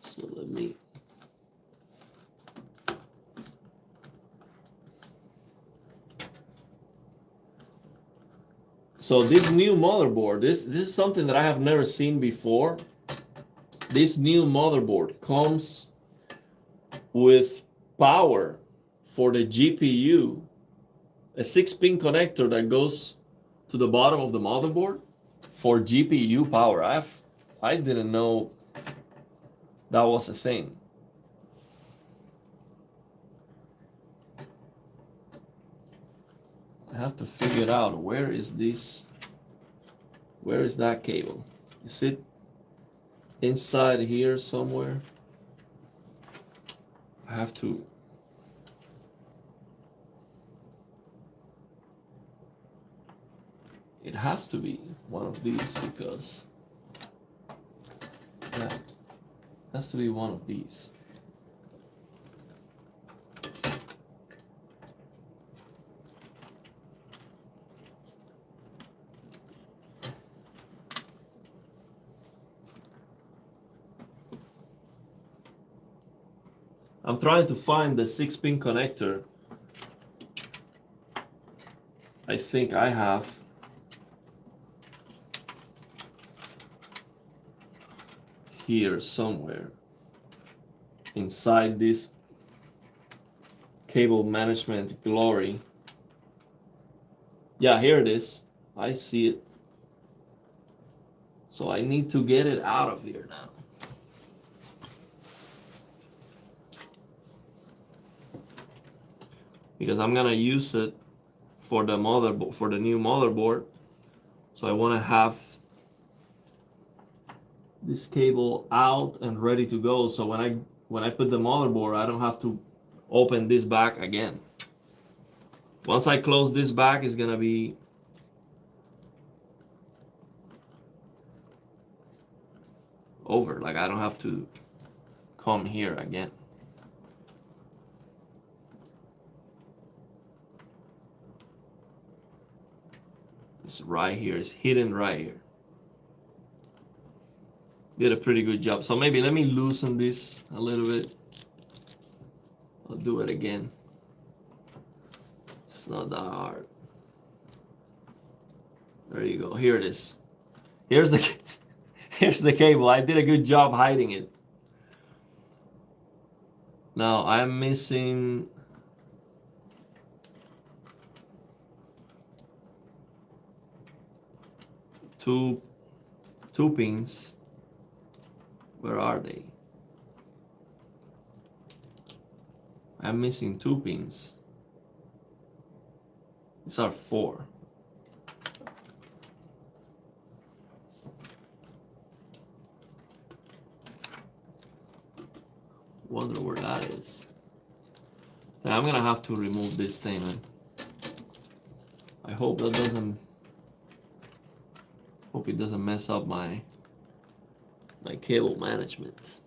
So let me. So this new motherboard, this is something that I have never seen before. This new motherboard comes with power for the GPU, a 6-pin connector that goes to the bottom of the motherboard for GPU power. I didn't know that was a thing. I have to figure out where is that cable? Is it inside here somewhere? I have to. It has to be one of these because yeah, it has to be one of these. I'm trying to find the 6-pin connector. I think I have. Here somewhere. Inside this cable management glory. Yeah, here it is. I see it. So I need to get it out of here now. Because I'm gonna use it for the motherboard, for the new motherboard. So I want to have this cable out and ready to go. So when I put the motherboard, I don't have to open this back again. Once I close this back, it's gonna be over. Like I don't have to come here again. It's right here. It's hidden right here. Did a pretty good job. So maybe let me loosen this a little bit. I'll do it again. It's not that hard. There you go. Here it is. Here's the here's the cable. I did a good job hiding it. Now I'm missing two pins. Where are they? I'm missing 2 pins. These are 4. Wonder where that is. Then I'm gonna have to remove this thing, man. I hope that doesn't. Hope it doesn't mess up my cable management.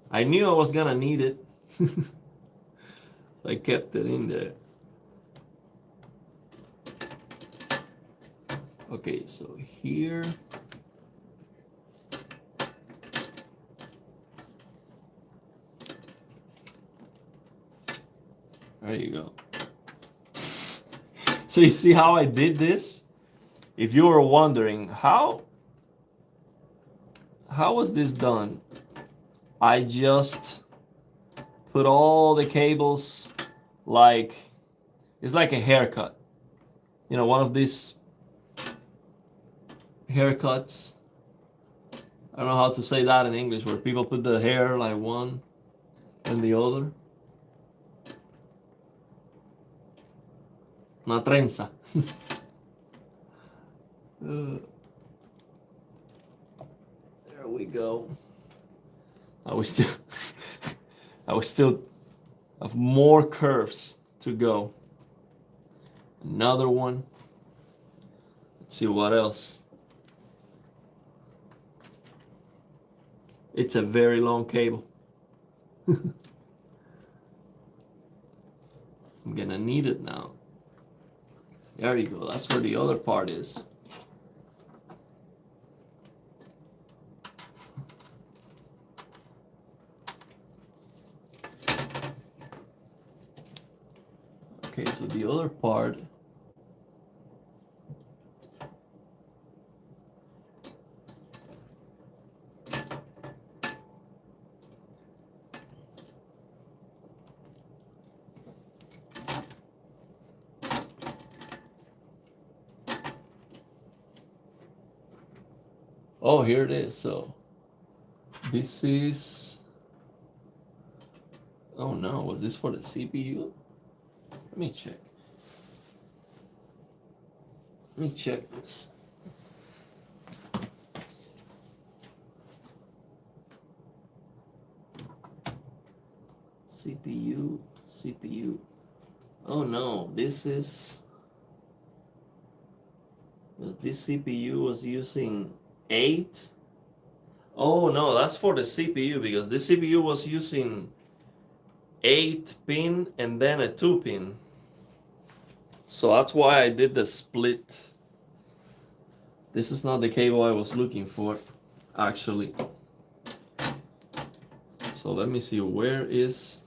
I knew I was gonna need it. So I kept it in there. Okay, so here. There you go. So you see how I did this? If you were wondering how was this done? I just put all the cables like it's like a haircut. You know, one of these haircuts. I don't know how to say that in English, where people put the hair like one and the other. Una trenza. There we go. I was still have more curves to go. Another one. Let's see what else. It's a very long cable. I'm gonna need it now. There you go. That's where the other part is. Okay, so the other part. Oh, here it is. So this is Oh no, was this for the CPU? Let me check. Let me check this. CPU. Oh no, this CPU was using 8. Oh no, that's for the CPU because this CPU was using 8 pin and then a 2 pin. So that's why I did the split. This is not the cable I was looking for, actually. So let me see, where is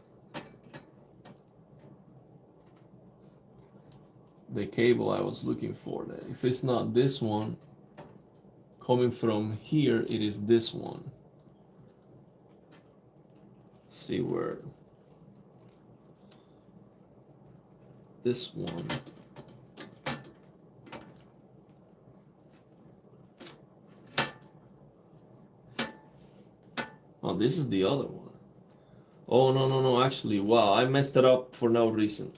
the cable I was looking for then? If it's not this one, coming from here, it is this one. Let's see where this one. Oh, this is the other one. Oh, no, actually, wow, I messed it up for no reason.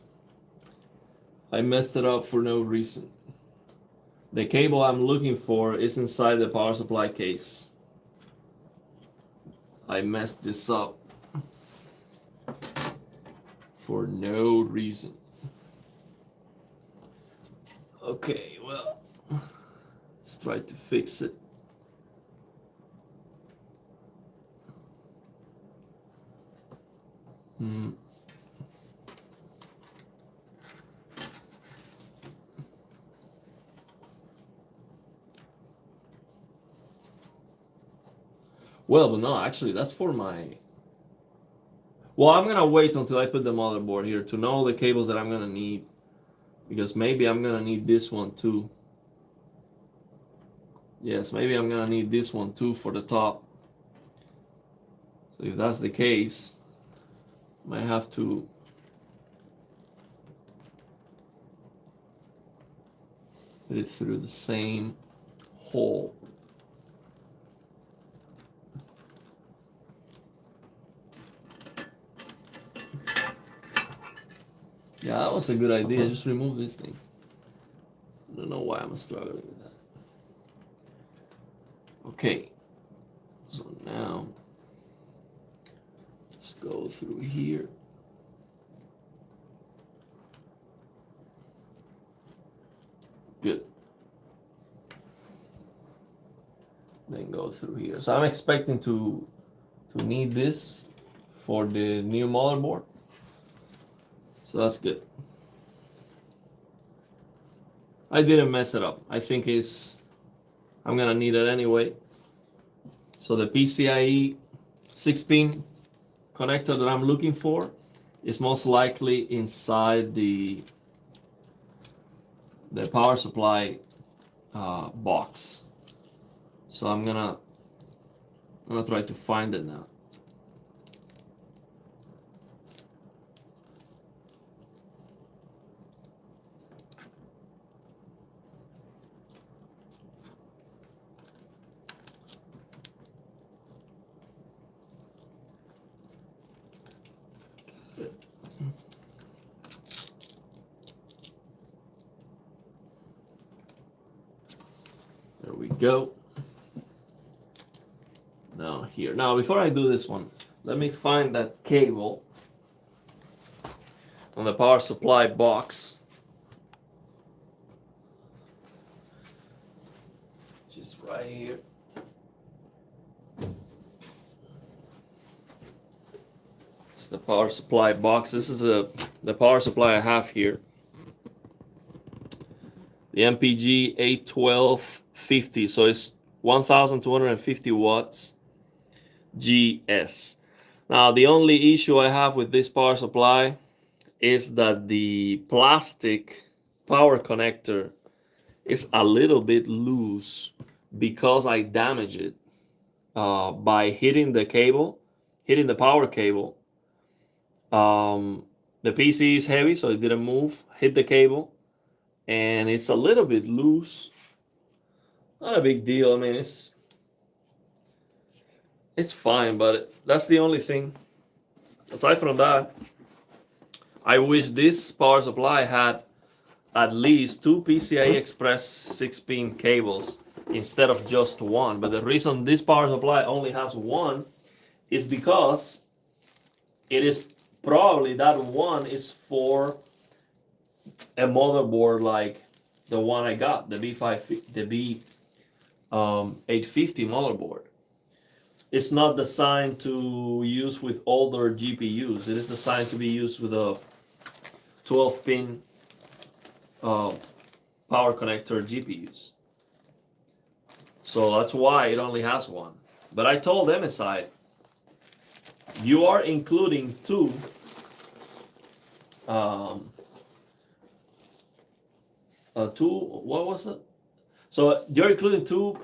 The cable I'm looking for is inside the power supply case. I messed this up for no reason. Okay, well, let's try to fix it. Well, but no, actually, that's for my... Well, I'm gonna wait until I put the motherboard here to know the cables that I'm gonna need. Because maybe I'm gonna need this one too. Yes, maybe I'm gonna need this one too for the top. So if that's the case, I might have to put it through the same hole. Yeah, that was a good idea. Just remove this thing. I don't know why I'm struggling with that. Okay. So now, let's go through here. Good. Then go through here. So I'm expecting to need this for the new motherboard. So that's good. I didn't mess it up. I think I'm gonna need it anyway. So the PCIe 6-pin connector that I'm looking for is most likely inside the power supply box. So I'm gonna try to find it now. There we go. Now here. Now before I do this one, let me find that cable on the power supply box. Just right here. It's the power supply box. This is the power supply I have here. The MPG 81250. So it's 1250 watts GS. Now the only issue I have with this power supply is that the plastic power connector is a little bit loose because I damaged it by hitting the power cable. The PC is heavy, so it didn't move, hit the cable, and it's a little bit loose. Not a big deal. I mean, it's fine, but that's the only thing. aside from that, I wish this power supply had at least 2 PCI Express 6-pin cables instead of just one. But the reason this power supply only has one is because it is probably that one is for a motherboard like the one I got, the B850 motherboard. It's not designed to use with older GPUs. It is designed to be used with a 12-pin power connector GPUs. So that's why it only has one. But I told MSI, you are including two what was it? So you're including two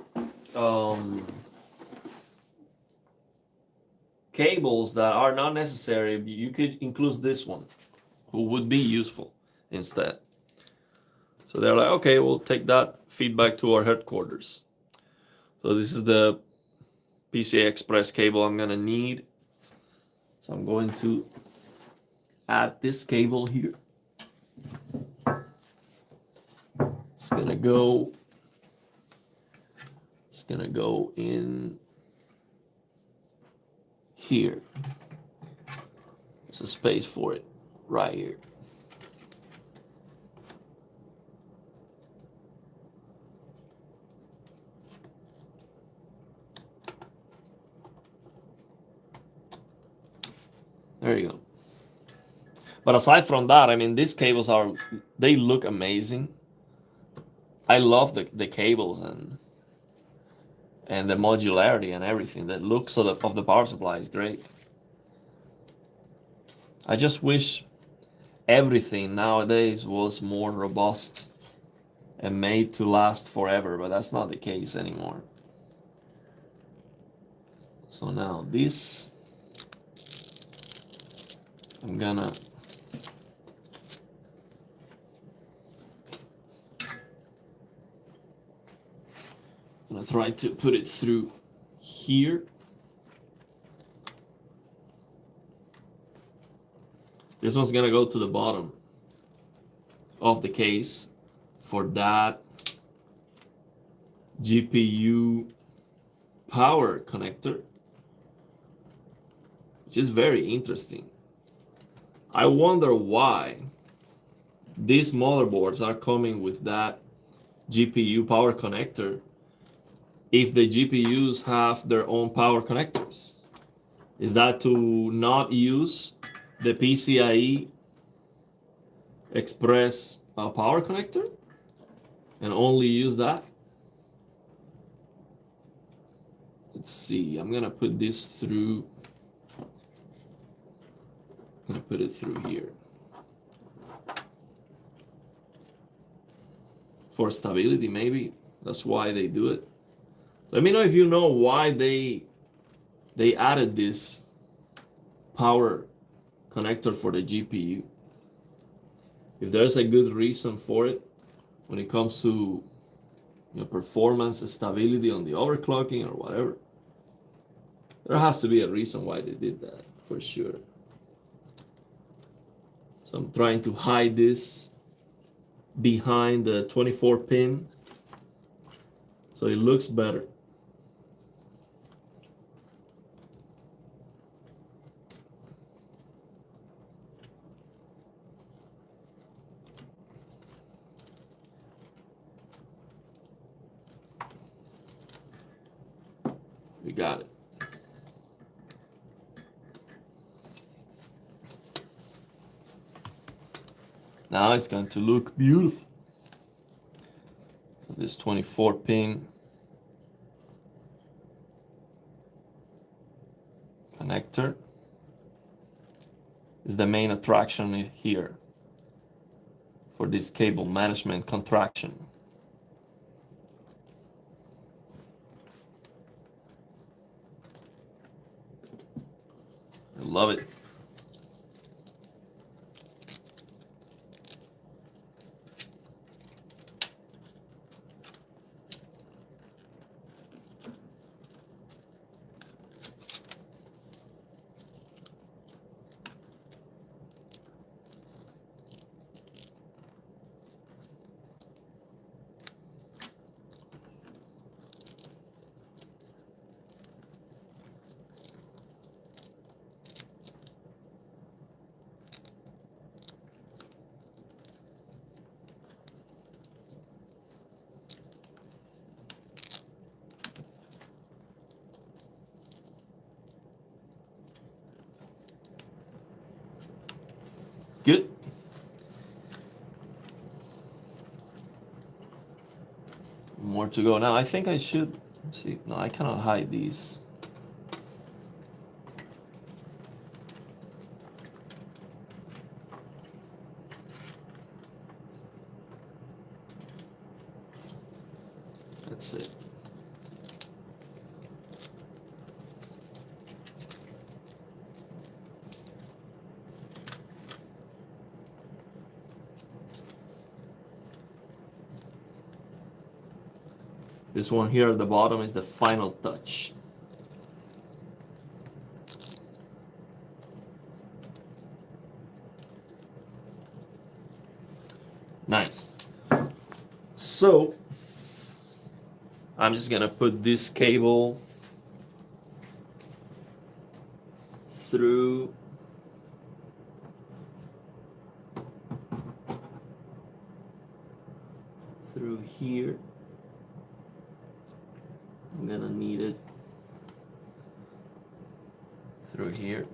cables that are not necessary. You could include this one, who would be useful instead. So they're like, okay, we'll take that feedback to our headquarters. So this is the PCI Express cable I'm gonna need. So I'm going to add this cable here. It's gonna go in here. There's a space for it right here. There you go. But aside from that, I mean, these cables they look amazing. I love the cables and the modularity and everything. The looks of the power supply is great. I just wish everything nowadays was more robust and made to last forever, but that's not the case anymore. So now this, I'm gonna try to put it through here. This one's gonna go to the bottom of the case for that GPU power connector, which is very interesting. I wonder why these motherboards are coming with that GPU power connector if the GPUs have their own power connectors. Is that to not use the PCIe Express power connector and only use that? Let's see, I'm gonna put this through. I'm gonna put it through here. For stability, maybe. That's why they do it. Let me know if you know why they added this power connector for the GPU. If there's a good reason for it when it comes to performance, stability on the overclocking or whatever, there has to be a reason why they did that, for sure. So I'm trying to hide this behind the 24 pin so it looks better. We got it. Now it's going to look beautiful. So this 24 pin connector is the main attraction here for this cable management contraction. I love it. Good. More to go. Now I think I should see. No, I cannot hide these. That's it. This one here at the bottom is the final touch. Nice. So I'm just gonna put this cable through here. I'm gonna need it through here.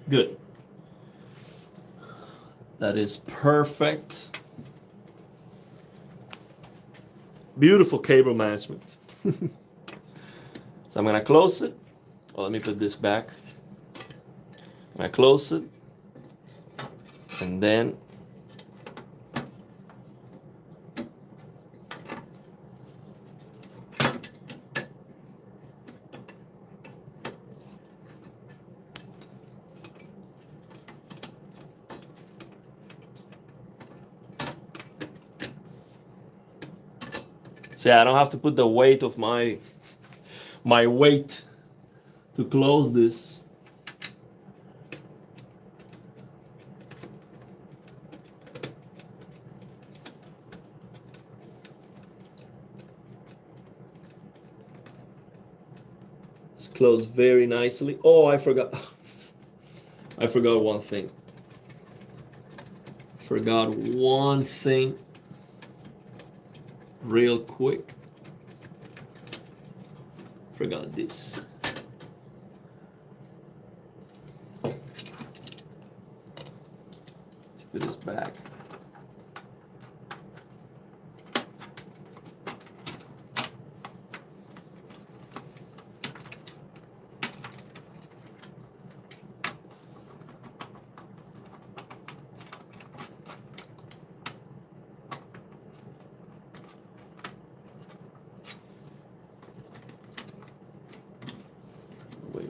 Good. That is perfect. Beautiful cable management. So I'm gonna close it. Well, let me put this back. I'm gonna close it. And then see, I don't have to put the weight of my weight to close this. It's closed very nicely. Oh, I forgot. I forgot one thing. Forgot one thing. Real quick. Forgot this. Let's put this back. Wait.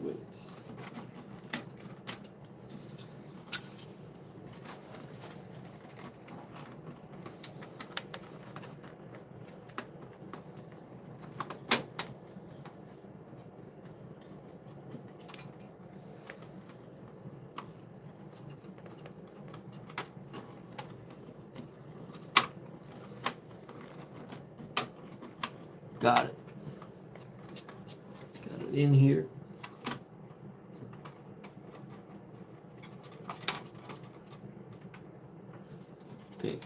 Got it. Got it in here. Okay.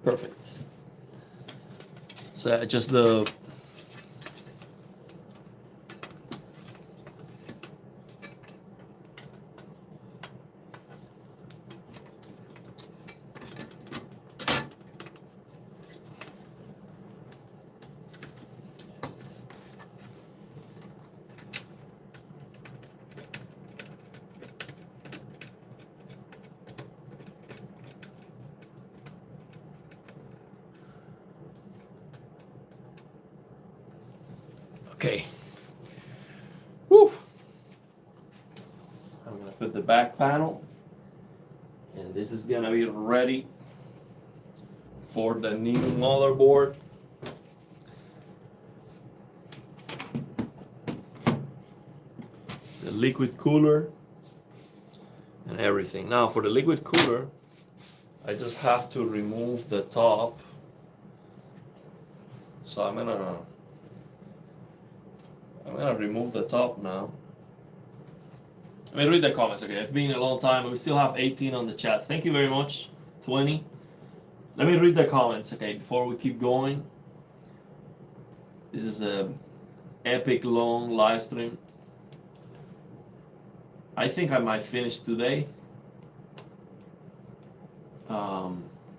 Perfect. So just the okay. Woo. I'm gonna put the back panel, and this is gonna be ready for the new motherboard. the liquid cooler, and everything. Now for the liquid cooler, I just have to remove the top. So I'm gonna remove the top now. Let me read the comments. Okay, it's been a long time. We still have 18 on the chat. Thank you very much. 20. Let me read the comments, okay, before we keep going. This is a epic long live stream. I think I might finish today.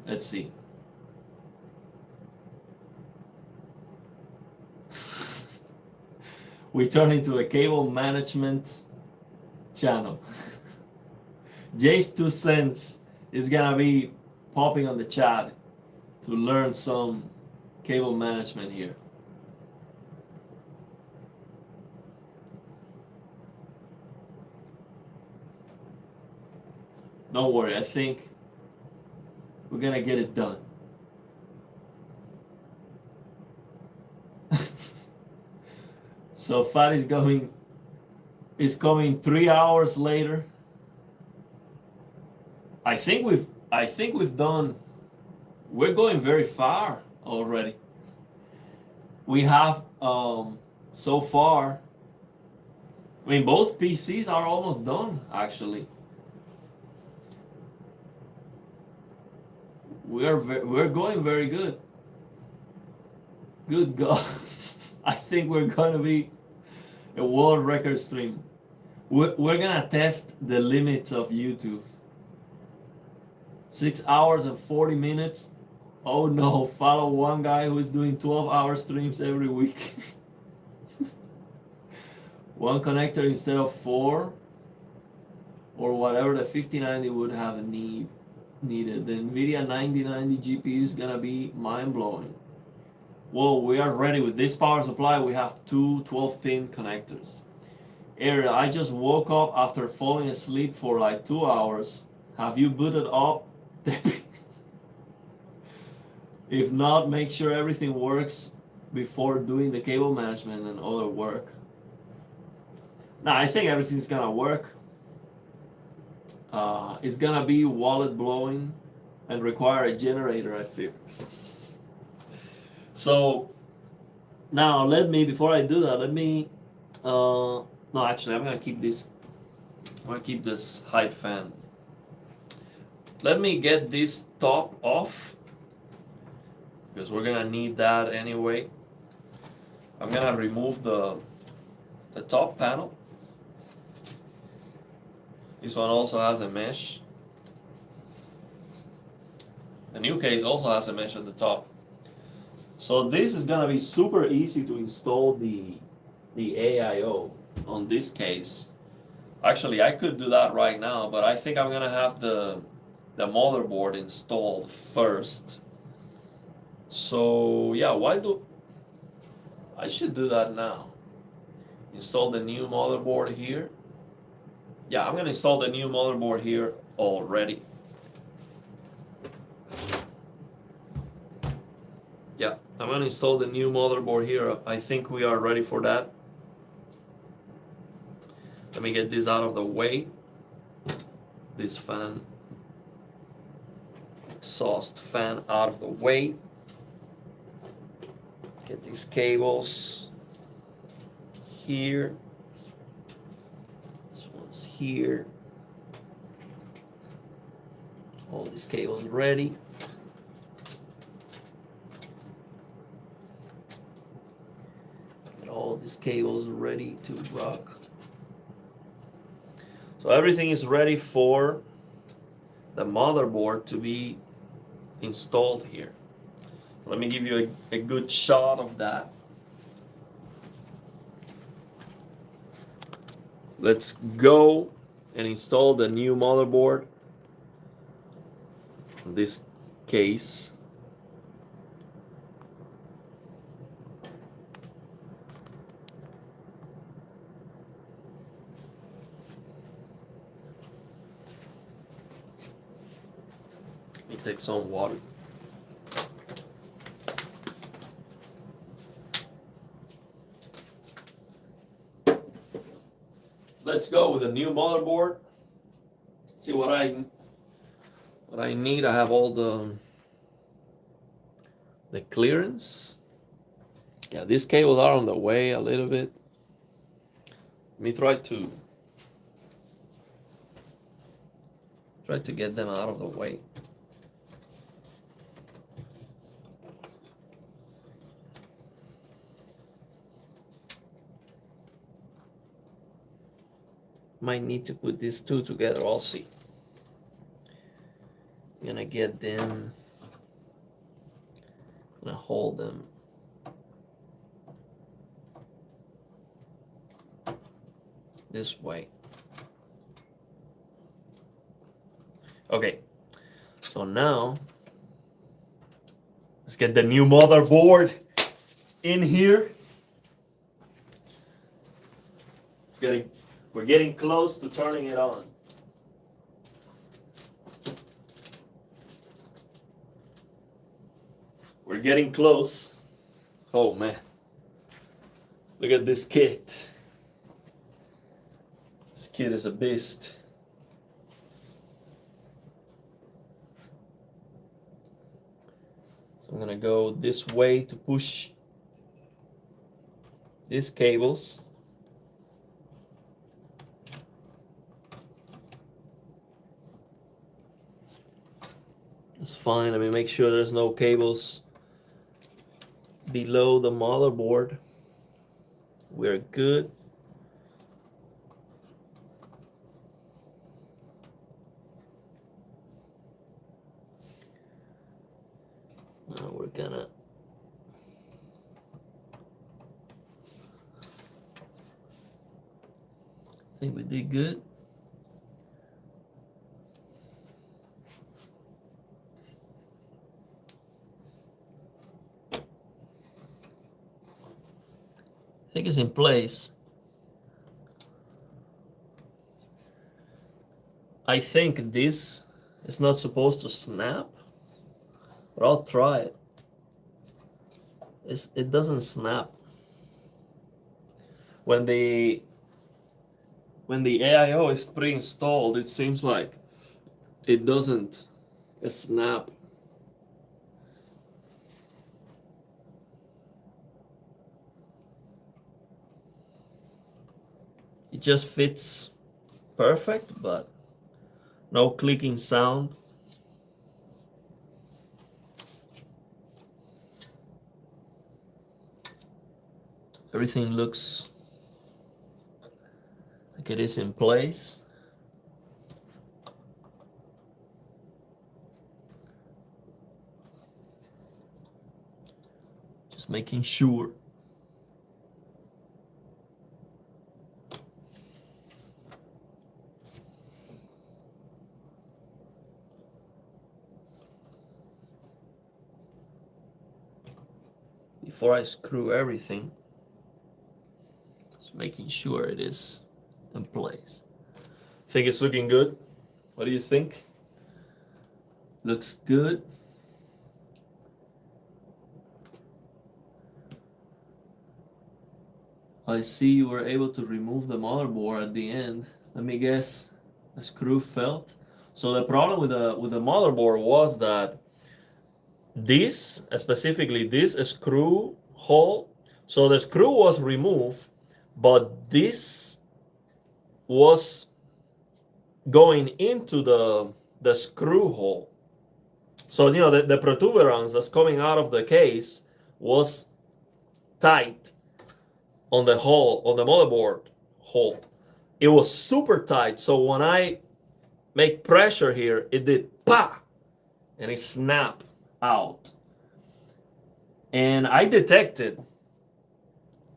Let's see. We turn into a cable management channel. Jay's 2 cents is gonna be popping on the chat to learn some cable management here. Don't worry, I think we're gonna get it done. So Fat is coming 3 hours later. I think we've done. We're going very far already. We have so far. I mean, both PCs are almost done actually. We're going very good. Good God. I think we're gonna be a world record stream. We're gonna test the limits of YouTube. 6 hours and 40 minutes. Oh no, follow one guy who is doing 12-hour streams every week. One connector instead of 4, or whatever the 5090 would have needed. The NVIDIA 9090 GPU is gonna be mind-blowing. Well, we are ready with this power supply. We have two 12-pin connectors. Ariel, I just woke up after falling asleep for like 2 hours. Have you booted up? If not, make sure everything works before doing the cable management and other work. Now, I think everything's gonna work. It's gonna be wallet blowing and require a generator, I fear. So now before I do that, no, actually I'm gonna keep this height fan. Let me get this top off because we're gonna need that anyway. I'm gonna remove the top panel. This one also has a mesh. The new case also has a mesh at the top. So this is gonna be super easy to install the AIO on this case. Actually, I could do that right now, but I think I'm gonna have the motherboard installed first. So yeah, I should do that now. Install the new motherboard here. Yeah, I'm gonna install the new motherboard here already. Yeah, I'm gonna install the new motherboard here. I think we are ready for that. Let me get this out of the way. This fan, exhaust fan out of the way. Get these cables here. This one's here. All these cables ready. Get all these cables ready to rock. So everything is ready for the motherboard to be installed here. So let me give you a good shot of that. Let's go and install the new motherboard. In this case, let me take some water. let's go with a new motherboard. See what I need. I have all the clearance. Yeah, these cables are on the way a little bit. Let me try to get them out of the way. Might need to put these two together. I'll see. I'm gonna get them. I'm gonna hold them. This way. Okay. So now let's get the new motherboard in here. We're getting close to turning it on. We're getting close. Oh man. Look at this kit. This kit is a beast. So I'm gonna go this way to push these cables. It's fine. Let me make sure there's no cables below the motherboard. We're good. Now we're gonna I think we did good. I think it's in place. I think this is not supposed to snap, but I'll try it. It doesn't snap. When the AIO is pre-installed, it seems like it doesn't snap. It just fits perfect, but no clicking sound. Everything looks like it is in place. Just making sure. Before I screw everything, just making sure it is in place. Think it's looking good? What do you think? Looks good. I see you were able to remove the motherboard at the end. Let me guess, a screw felt. So the problem with the motherboard was that this, specifically this screw hole, so the screw was removed, but this was going into the screw hole. So, you know, the protuberance that's coming out of the case was tight on the hole, on the motherboard hole. It was super tight. So when I make pressure here, it did pa, and it snapped out. And I detected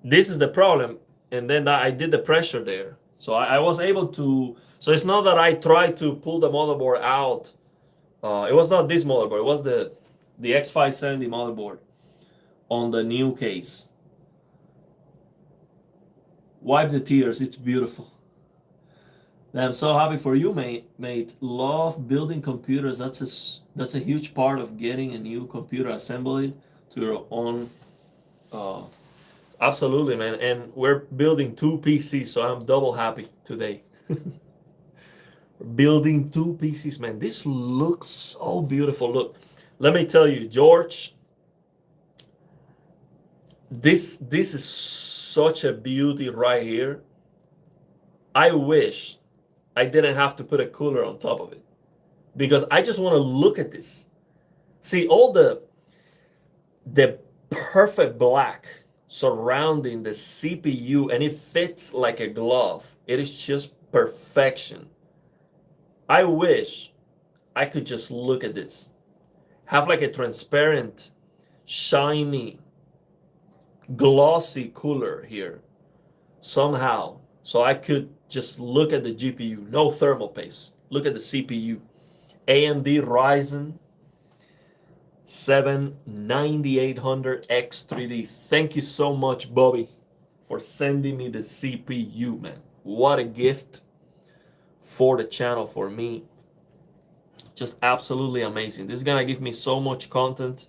this is the problem, and then I did the pressure there. So I was able to, so it's not that I tried to pull the motherboard out. It was not this motherboard, it was the X570 motherboard on the new case. Wipe the tears, it's beautiful. I'm so happy for you, mate. Love building computers. That's a huge part of getting a new computer, assemble it to your own Absolutely, man. And we're building two PCs, so I'm double happy today. Building two PCs, man. This looks so beautiful. Look, let me tell you, George, this is such a beauty right here. I wish I didn't have to put a cooler on top of it because I just want to look at this. See all the perfect black surrounding the CPU, and it fits like a glove. It is just perfection. I wish I could just look at this. Have like a transparent, shiny, glossy cooler here somehow. So I could just look at the GPU, no thermal paste. Look at the CPU. AMD Ryzen 7 9800X3D. Thank you so much, Bobby, for sending me the CPU, man. What a gift for the channel, for me. Just absolutely amazing. This is gonna give me so much content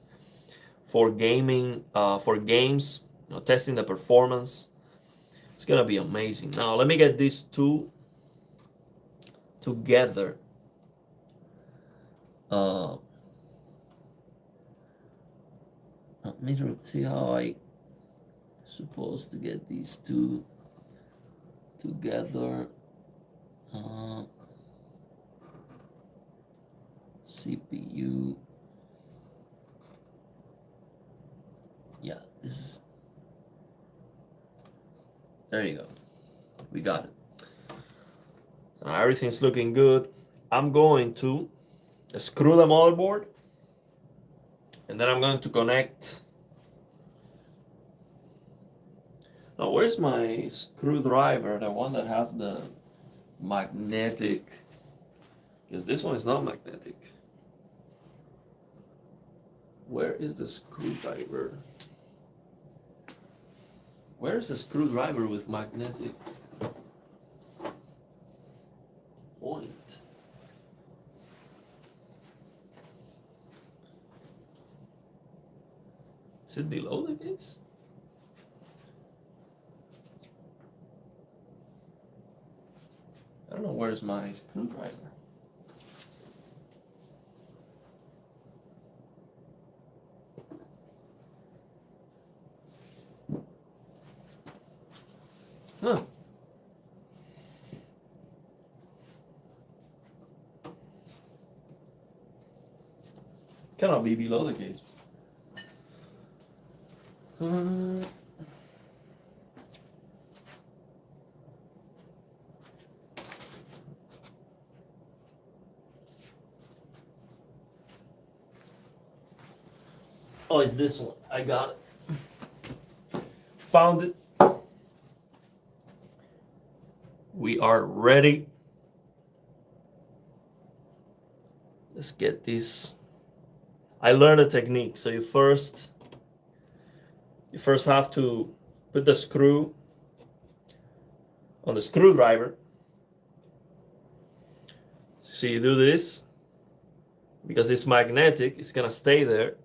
for gaming, for games, testing the performance. It's gonna be amazing. Now let me get these two together. Let me see how I supposed to get these two together. CPU. Yeah, this is. There you go. We got it. So now everything's looking good. I'm going to screw the motherboard, and then I'm going to connect. Now, where's my screwdriver? The one that has the magnetic. Because this one is not magnetic. Where is the screwdriver? Where's the screwdriver with magnetic point? Is it below the case? I don't know where's my screwdriver. Huh. Cannot be below the case. Oh, it's this one. I got it. Found it. We are ready. Let's get this. I learned a technique. So you first have to put the screw on the screwdriver. So you do this because it's magnetic, it's gonna stay there.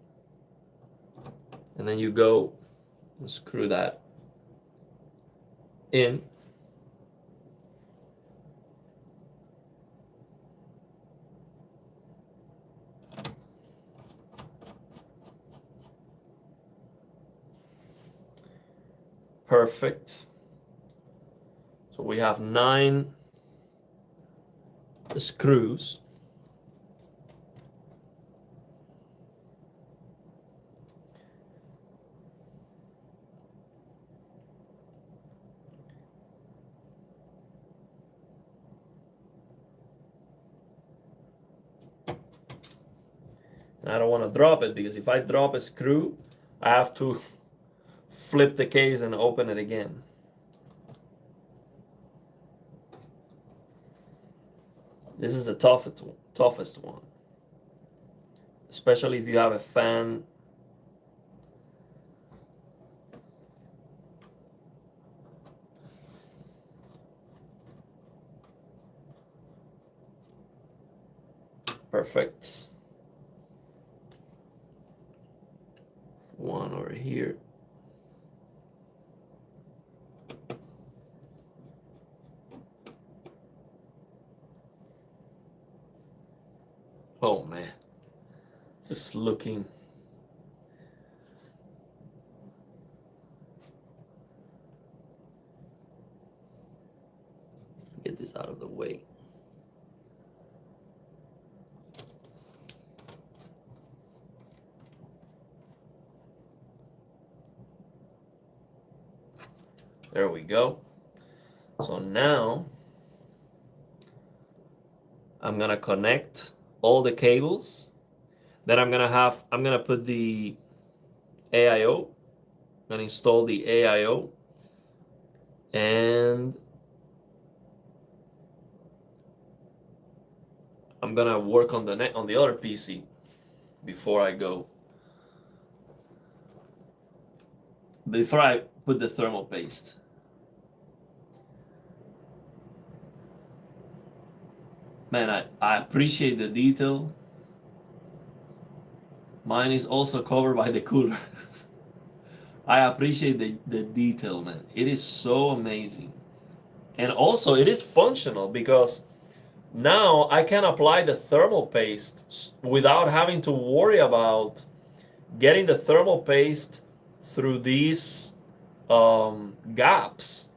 And then you go and screw that in. Perfect. So we have 9 screws. And I don't want to drop it because if I drop a screw, I have to flip the case and open it again. This is the toughest one, especially if you have a fan. Perfect. One over here. Oh man, just looking. Get this out of the way. There we go. So now I'm gonna connect all the cables. Then I'm gonna put the AIO. I'm gonna install the AIO, and I'm gonna work on the other PC before I go. Before I put the thermal paste. Man, I appreciate the detail. Mine is also covered by the cooler. I appreciate the detail, man. It is so amazing. And also, it is functional because now I can apply the thermal paste without having to worry about getting the thermal paste through these gaps.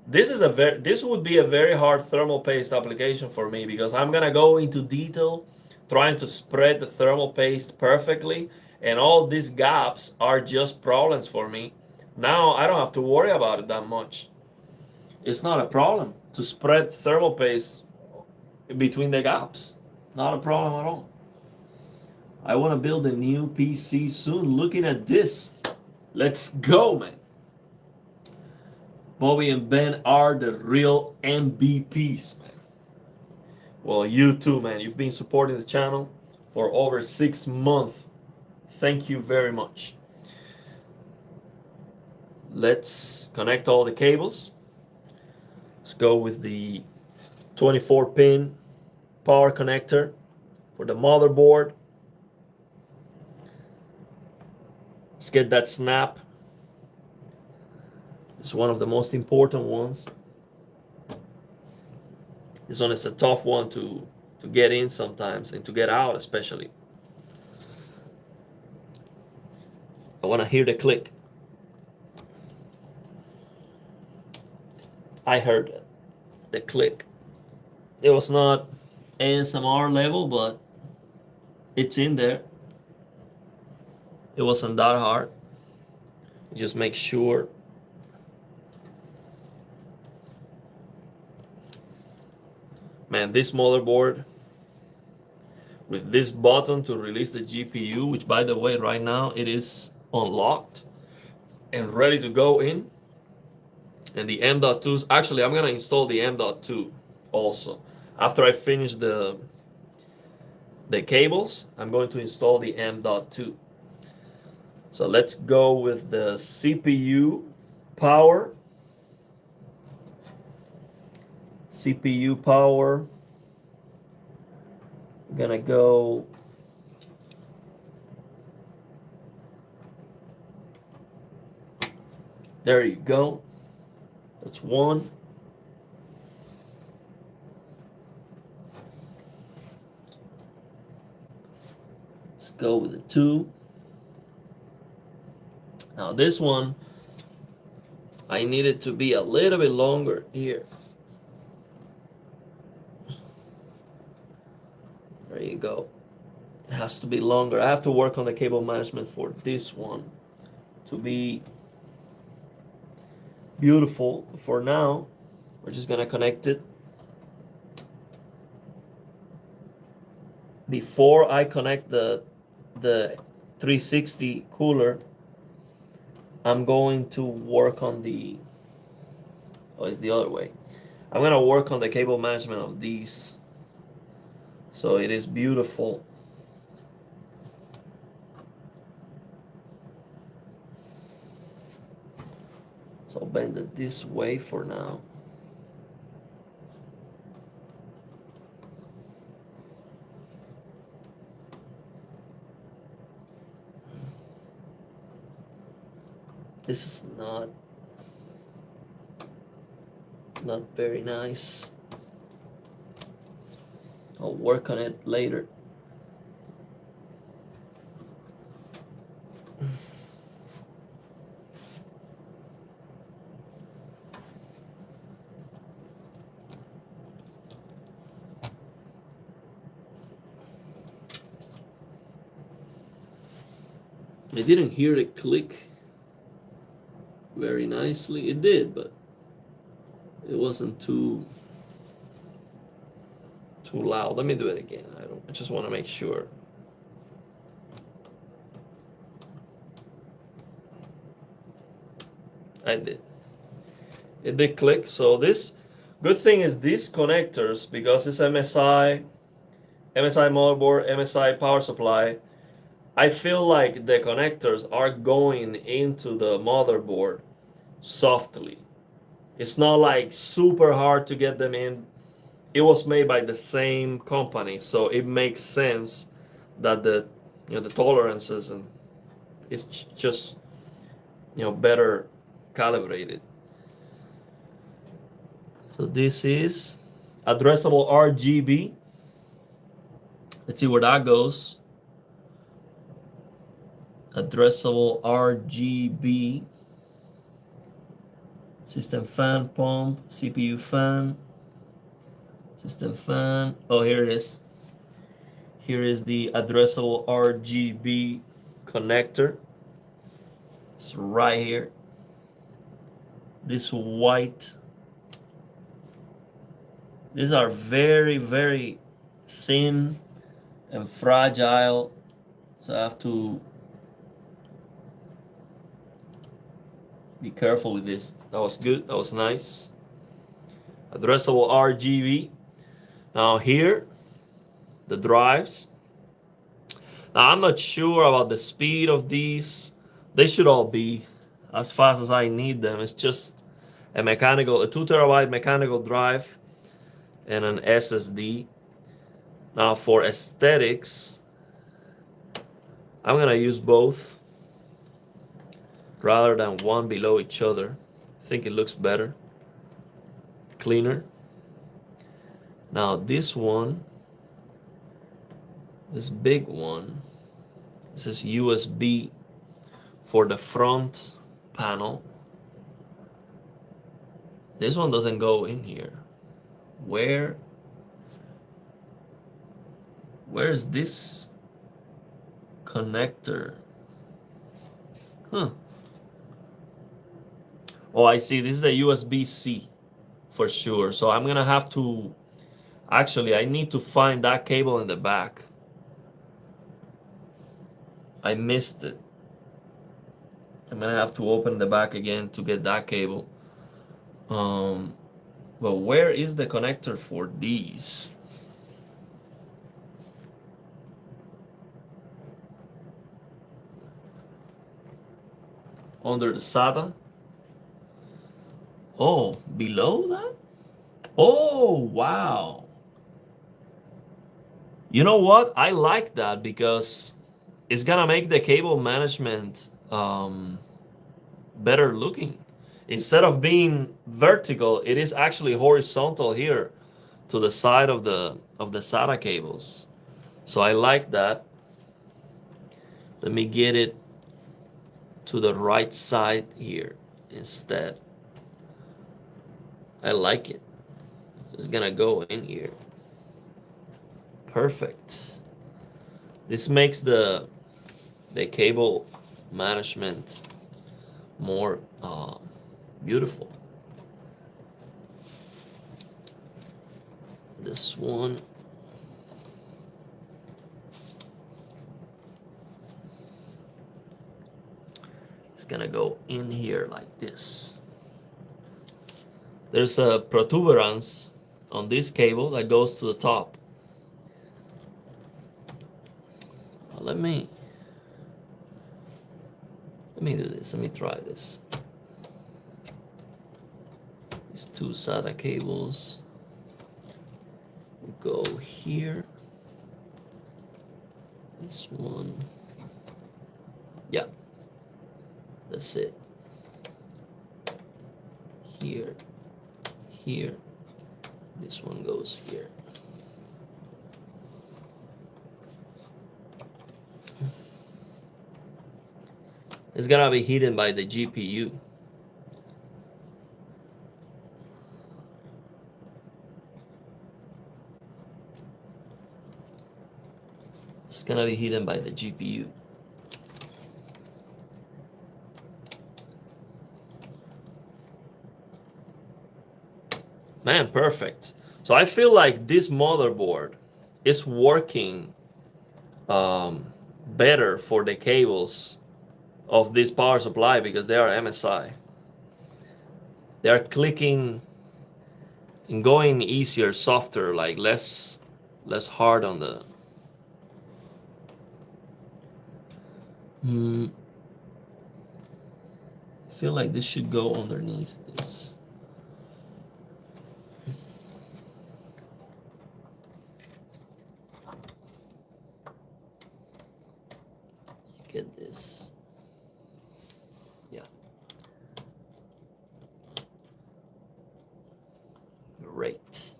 This would be a very hard thermal paste application for me because I'm gonna go into detail trying to spread the thermal paste perfectly, and all these gaps are just problems for me. Now I don't have to worry about it that much. It's not a problem to spread thermal paste between the gaps. Not a problem at all. I want to build a new PC soon. Looking at this, let's go, man. Bobby and Ben are the real MVPs, man. Well, you too, man. You've been supporting the channel for over 6 months. Thank you very much. Let's connect all the cables. Let's go with the 24-pin power connector for the motherboard. Let's get that snap. It's one of the most important ones. This one is a tough one to get in sometimes and to get out especially. I want to hear the click. I heard the click. It was not ASMR level, but it's in there. It wasn't that hard. Just make sure. Man, this motherboard with this button to release the GPU, which by the way, right now it is unlocked and ready to go in. And the M.2s, actually I'm gonna install the M.2 also. After I finish the cables, I'm going to install the M.2. So let's go with the CPU power. CPU power. I'm gonna go there you go. That's one. Let's go with the two. Now this one, I need it to be a little bit longer here. There you go. It has to be longer. I have to work on the cable management for this one to be beautiful. For now, we're just gonna connect it. Before I connect the 360 cooler, I'm going to work on the, oh, it's the other way. I'm gonna work on the cable management of these. So it is beautiful. So I'll bend it this way for now. This is not very nice. I'll work on it later. I didn't hear it click very nicely. It did, but it wasn't too loud. Let me do it again. I just want to make sure. I did. It did click. So this good thing is these connectors, because it's MSI motherboard, MSI power supply, I feel like the connectors are going into the motherboard softly. It's not like super hard to get them in. It was made by the same company, so it makes sense that the tolerances and it's just better calibrated. So this is addressable RGB. Let's see where that goes. Addressable RGB. System fan, pump, CPU fan, system fan. Oh, here it is. Here is the addressable RGB connector. It's right here. This white. These are very, very thin and fragile. So I have to be careful with this. That was good. That was nice. Addressable RGB. Now here, the drives. Now I'm not sure about the speed of these. They should all be as fast as I need them. It's just a 2 terabyte mechanical drive and an SSD. Now for aesthetics, I'm gonna use both rather than one below each other. I think it looks better, cleaner. Now this one, this big one, this is USB for the front panel. This one doesn't go in here. Where is this connector? Huh. Oh, I see. This is the USB-C for sure. So I'm gonna have to, actually, I need to find that cable in the back. I missed it. I'm gonna have to open the back again to get that cable. But where is the connector for these? Under the SATA? Oh, below that? Oh, wow. You know what? I like that because it's gonna make the cable management better looking. Instead of being vertical, it is actually horizontal here to the side of the SATA cables. So I like that. Let me get it to the right side here instead. I like it. So it's gonna go in here. Perfect. This makes the cable management more beautiful. This one. It's gonna go in here like this. There's a protuberance on this cable that goes to the top. Let me do this. Let me try this. These two SATA cables go here. This one. Yeah. That's it. Here. Here. This one goes here. It's gonna be hidden by the GPU. It's gonna be hidden by the GPU. Man, perfect. So I feel like this motherboard is working better for the cables of this power supply because they are MSI. They are clicking and going easier, softer, like less hard on the. I feel like this should go underneath this. Get this. Yeah. Great.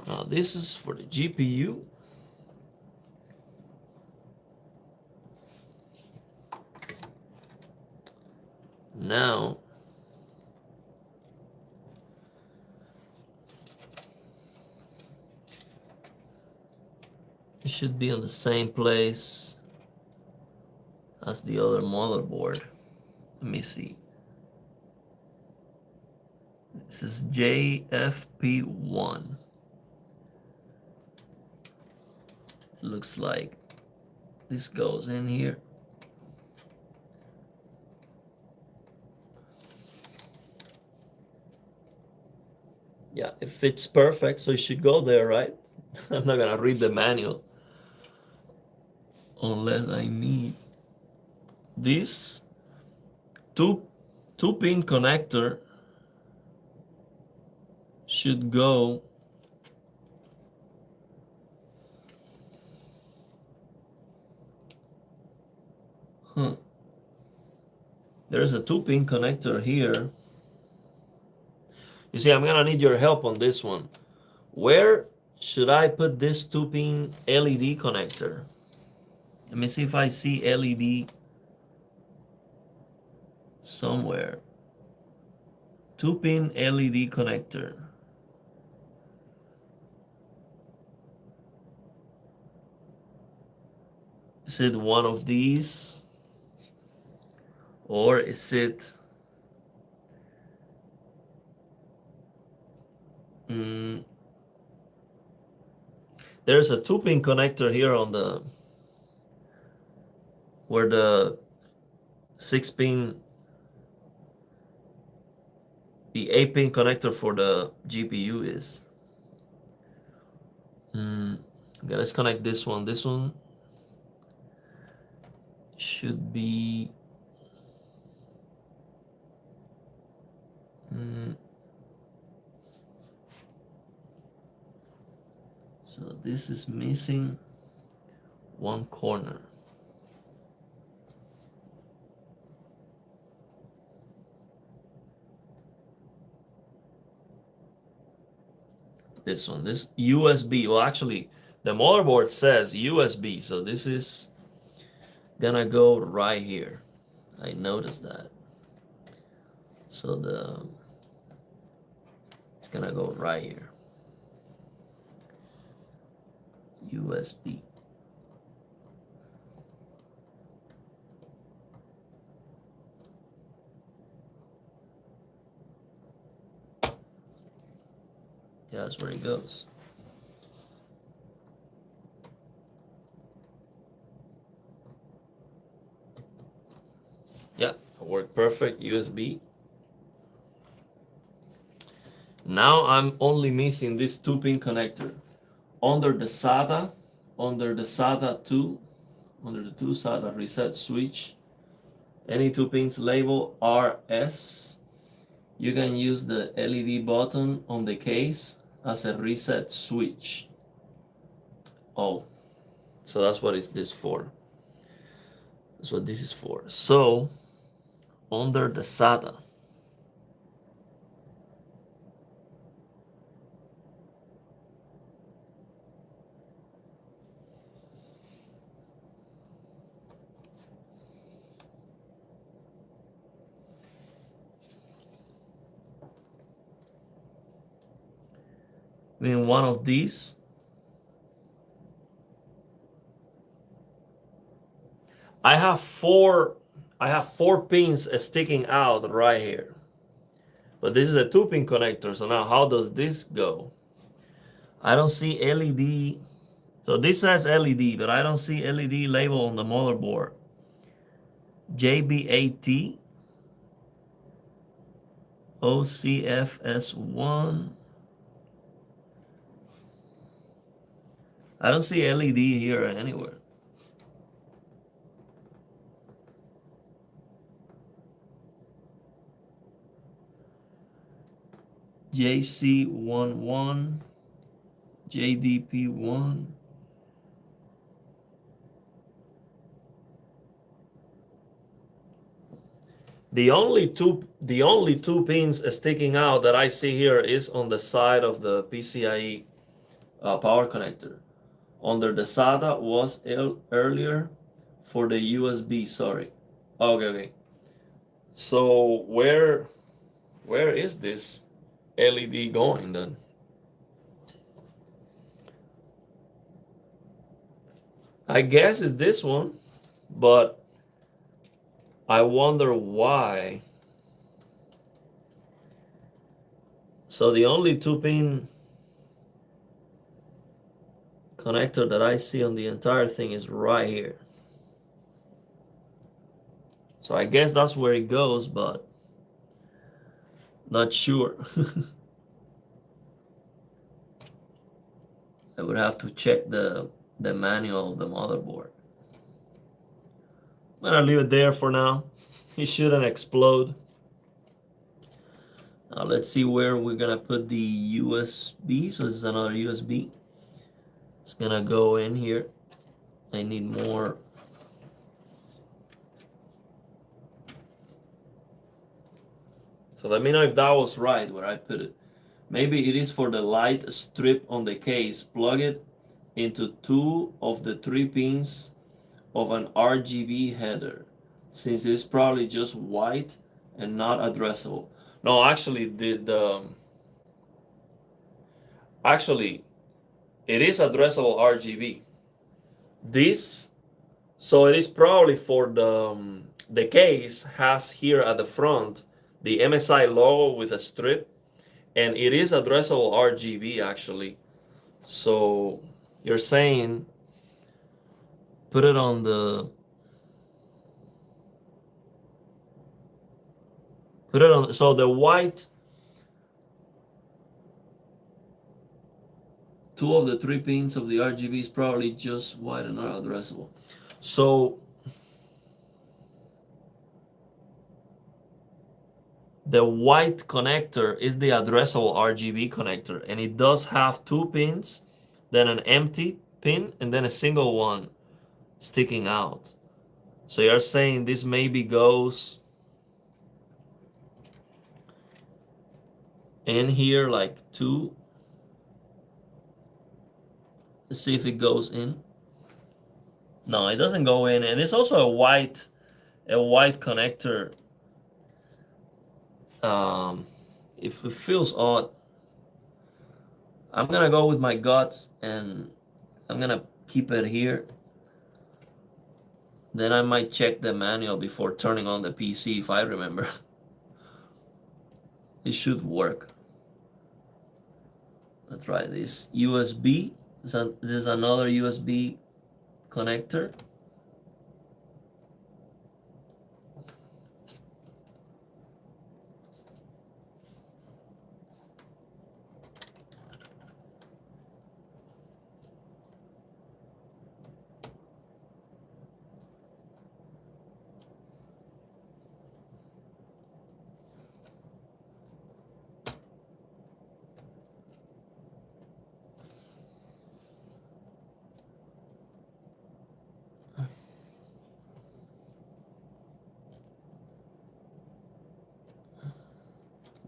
Now this is for the GPU. Now it should be on the same place as the other motherboard. Let me see. This is JFP1. It looks like this goes in here. Yeah, it fits perfect, so it should go there, right? I'm not gonna read the manual unless I need this two pin connector should go There's a 2-pin connector here. You see, I'm gonna need your help on this one. Where should I put this 2-pin LED connector? Let me see if I see LED somewhere. 2-pin LED connector. Is it one of these? Or is it there's a 2-pin connector here on the where the 6-pin, the 8-pin connector for the GPU is. Okay, let's connect this one. This one should be so this is missing one corner. This one, this USB. Well, actually, the motherboard says USB, so this is gonna go right here. I noticed that. So it's gonna go right here. USB. Yeah, that's where it goes. Yeah, it worked perfect. USB. Now I'm only missing this 2-pin connector. Under the SATA 2, under the 2 SATA reset switch, any 2 pins label RS, you can use the LED button on the case as a reset switch. Oh, so that's what is this for. That's what this is for. So, under the SATA, in one of these, I have four pins sticking out right here. But this is a 2-pin connector, so now how does this go? I don't see LED. So this says LED, but I don't see LED label on the motherboard. JB8 OCFS1. I don't see LED here anywhere. JC11, JDP1. The only two pins sticking out that I see here is on the side of the PCIe power connector. Under the SATA was earlier for the USB, sorry. Okay. So where is this LED going then? I guess it's this one, but I wonder why. So the only 2-pin connector that I see on the entire thing is right here. So I guess that's where it goes, but not sure. I would have to check the manual of the motherboard. I'm gonna leave it there for now. It shouldn't explode. Now let's see where we're gonna put the USB. So this is another USB. It's gonna go in here. I need more. So let me know if that was right where I put it. Maybe it is for the light strip on the case. Plug it into 2 of the 3 pins of an RGB header, since it's probably just white and not addressable. No, actually, actually, it is addressable RGB. So it is probably for the case has here at the front the MSI logo with a strip, and it is addressable RGB actually. So you're saying put it on the so the white 2 of the 3 pins of the RGB is probably just white and not addressable. So the white connector is the addressable RGB connector, and it does have 2 pins, then an empty pin, and then a single one sticking out. So you're saying this maybe goes in here like 2. Let's see if it goes in. No, it doesn't go in, and it's also a white connector. If it feels odd, I'm gonna go with my guts and I'm gonna keep it here. Then I might check the manual before turning on the PC if I remember. It should work. Let's try this. USB. This is another USB connector.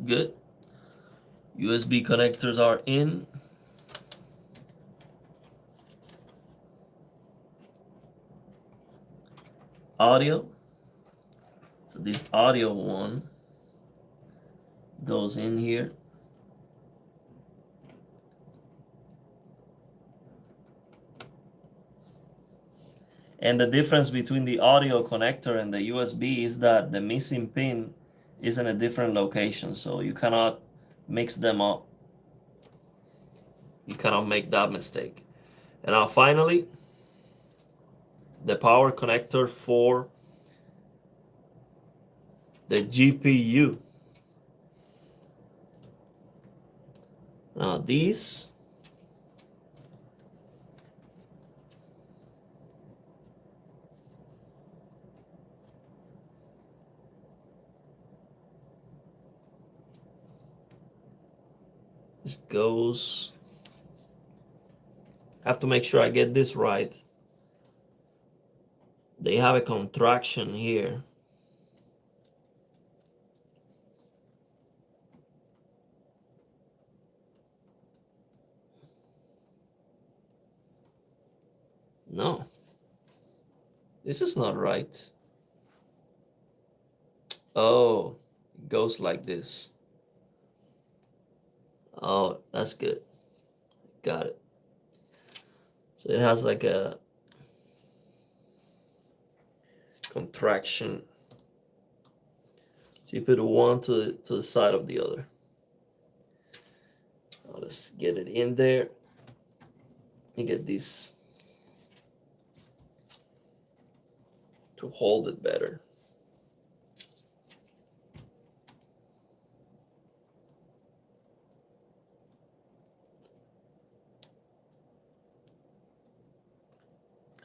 Good. USB connectors are in. Audio. So this audio one goes in here. And the difference between the audio connector and the USB is that the missing pin is in a different location, so you cannot mix them up. You cannot make that mistake. And now finally, the power connector for the GPU. Now these this goes, I have to make sure I get this right. They have a contraction here. No, this is not right. Oh, it goes like this. Oh, that's good. Got it. So it has like a contraction. So you put one to the side of the other. Now let's get it in there. You get this to hold it better.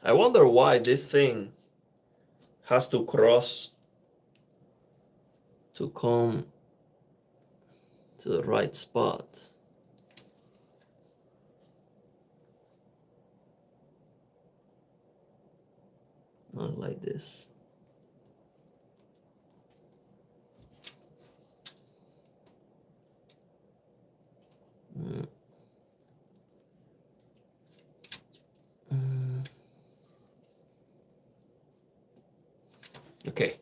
I wonder why this thing has to cross to come to the right spot. Not like this. Okay.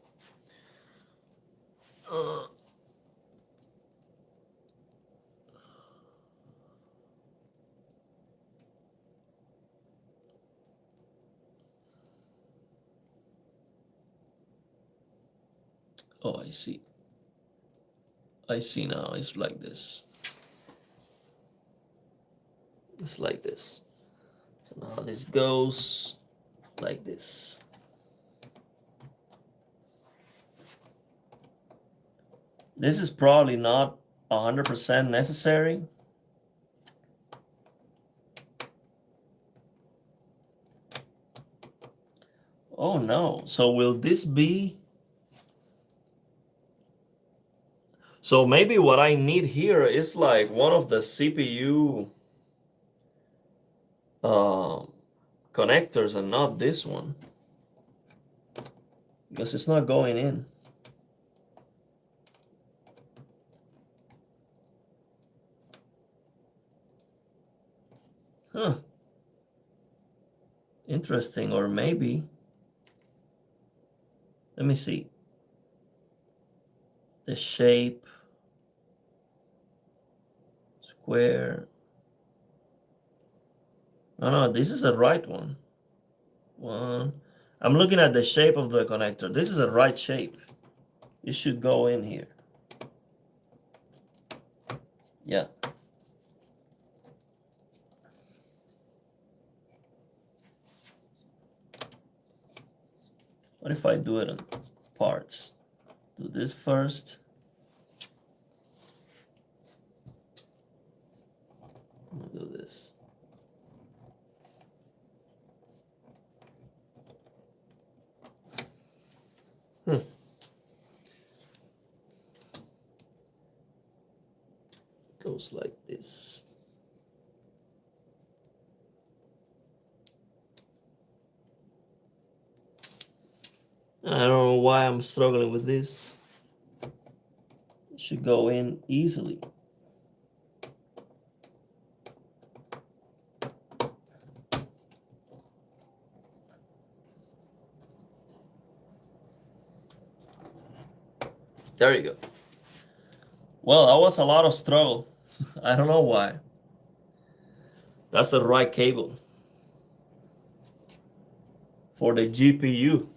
Oh, I see. I see now. It's like this. It's like this. So now this goes like this. This is probably not 100% necessary. Oh no. So will this be? So maybe what I need here is like one of the CPU connectors and not this one. Because it's not going in. Huh. Interesting, or maybe. Let me see. The shape. Square. No, this is the right one. I'm looking at the shape of the connector. This is the right shape. It should go in here. Yeah. What if I do it in parts? Do this first. I'll do this. Goes like this. I don't know why I'm struggling with this. It should go in easily. There you go. Well, that was a lot of struggle. I don't know why. That's the right cable for the GPU.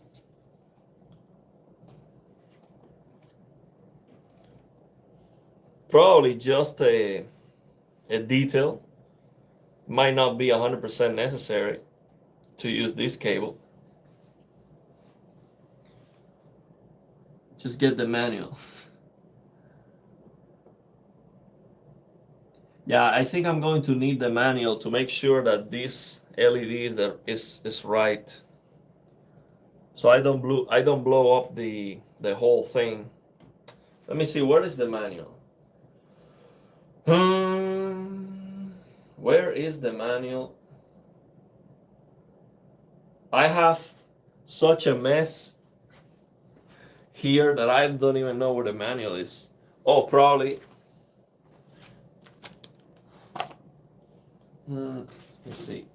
probably just a detail. Might not be 100% necessary to use this cable. Just get the manual. Yeah, I think I'm going to need the manual to make sure that this LED is right. So I don't blow up the whole thing. Let me see, where is the manual? Where is the manual? I have such a mess here that I don't even know where the manual is. Oh, probably. Let's see.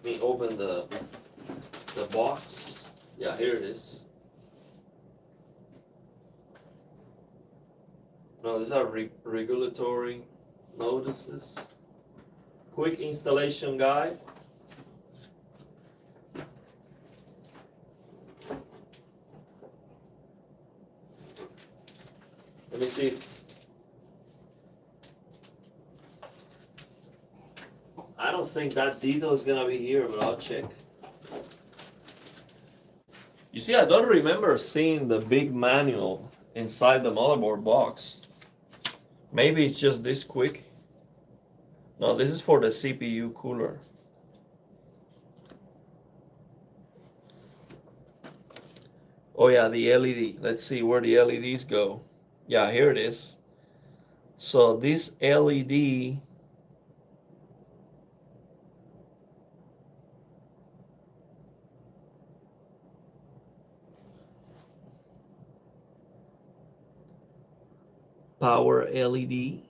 Let me open the box. Yeah, here it is. No, these are regulatory notices. Quick installation guide. Let me see. I don't think that detail is gonna be here, but I'll check. You see, I don't remember seeing the big manual inside the motherboard box. Maybe it's just this quick. No, this is for the CPU cooler. Oh yeah, the LED. Let's see where the LEDs go. Yeah, here it is. So this LED power LED,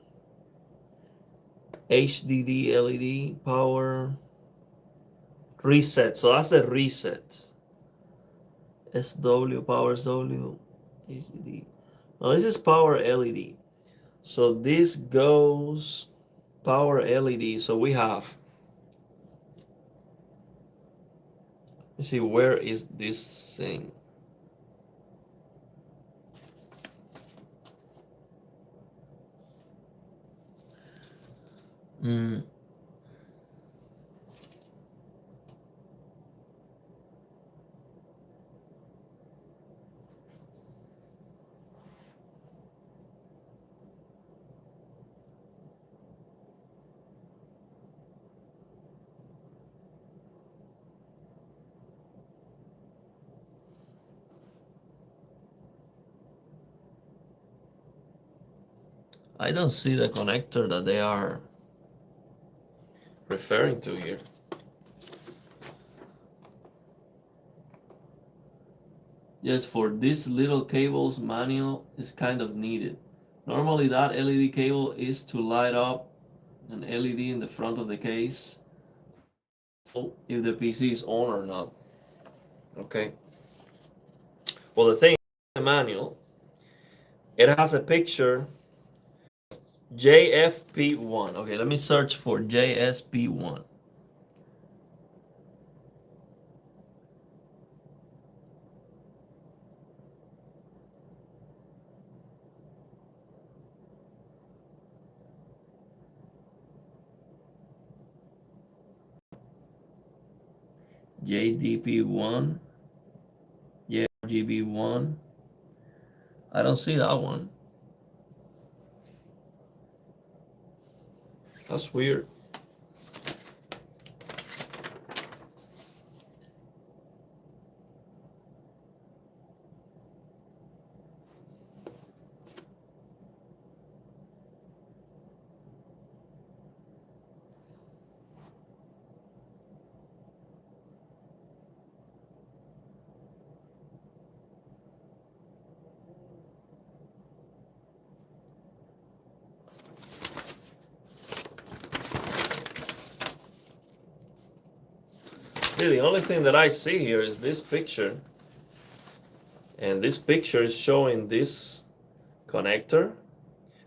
HDD LED, power reset. So that's the reset. SW, power SW, HDD. Now this is power LED. So this goes power LED. So we have, let's see, where is this thing? I don't see the connector that they are referring to here. Yes, for these little cables, manual is kind of needed. Normally that LED cable is to light up an LED in the front of the case if the PC is on or not. Okay. Well, the thing is, the manual, it has a picture JFP1. Okay, let me search for JSP1. JDP1. Yeah, RGB1. I don't see that one. That's weird. See, the only thing that I see here is this picture. And this picture is showing this connector,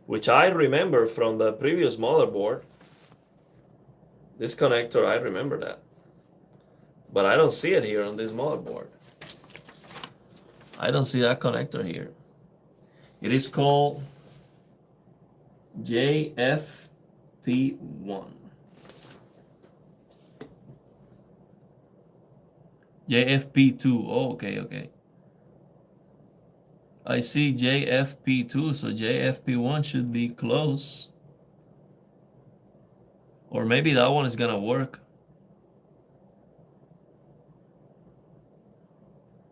which I remember from the previous motherboard. This connector, I remember that. But I don't see it here on this motherboard. I don't see that connector here. It is called JFP1. JFP2. Oh, okay. I see JFP2, so JFP1 should be close. Or maybe that one is gonna work.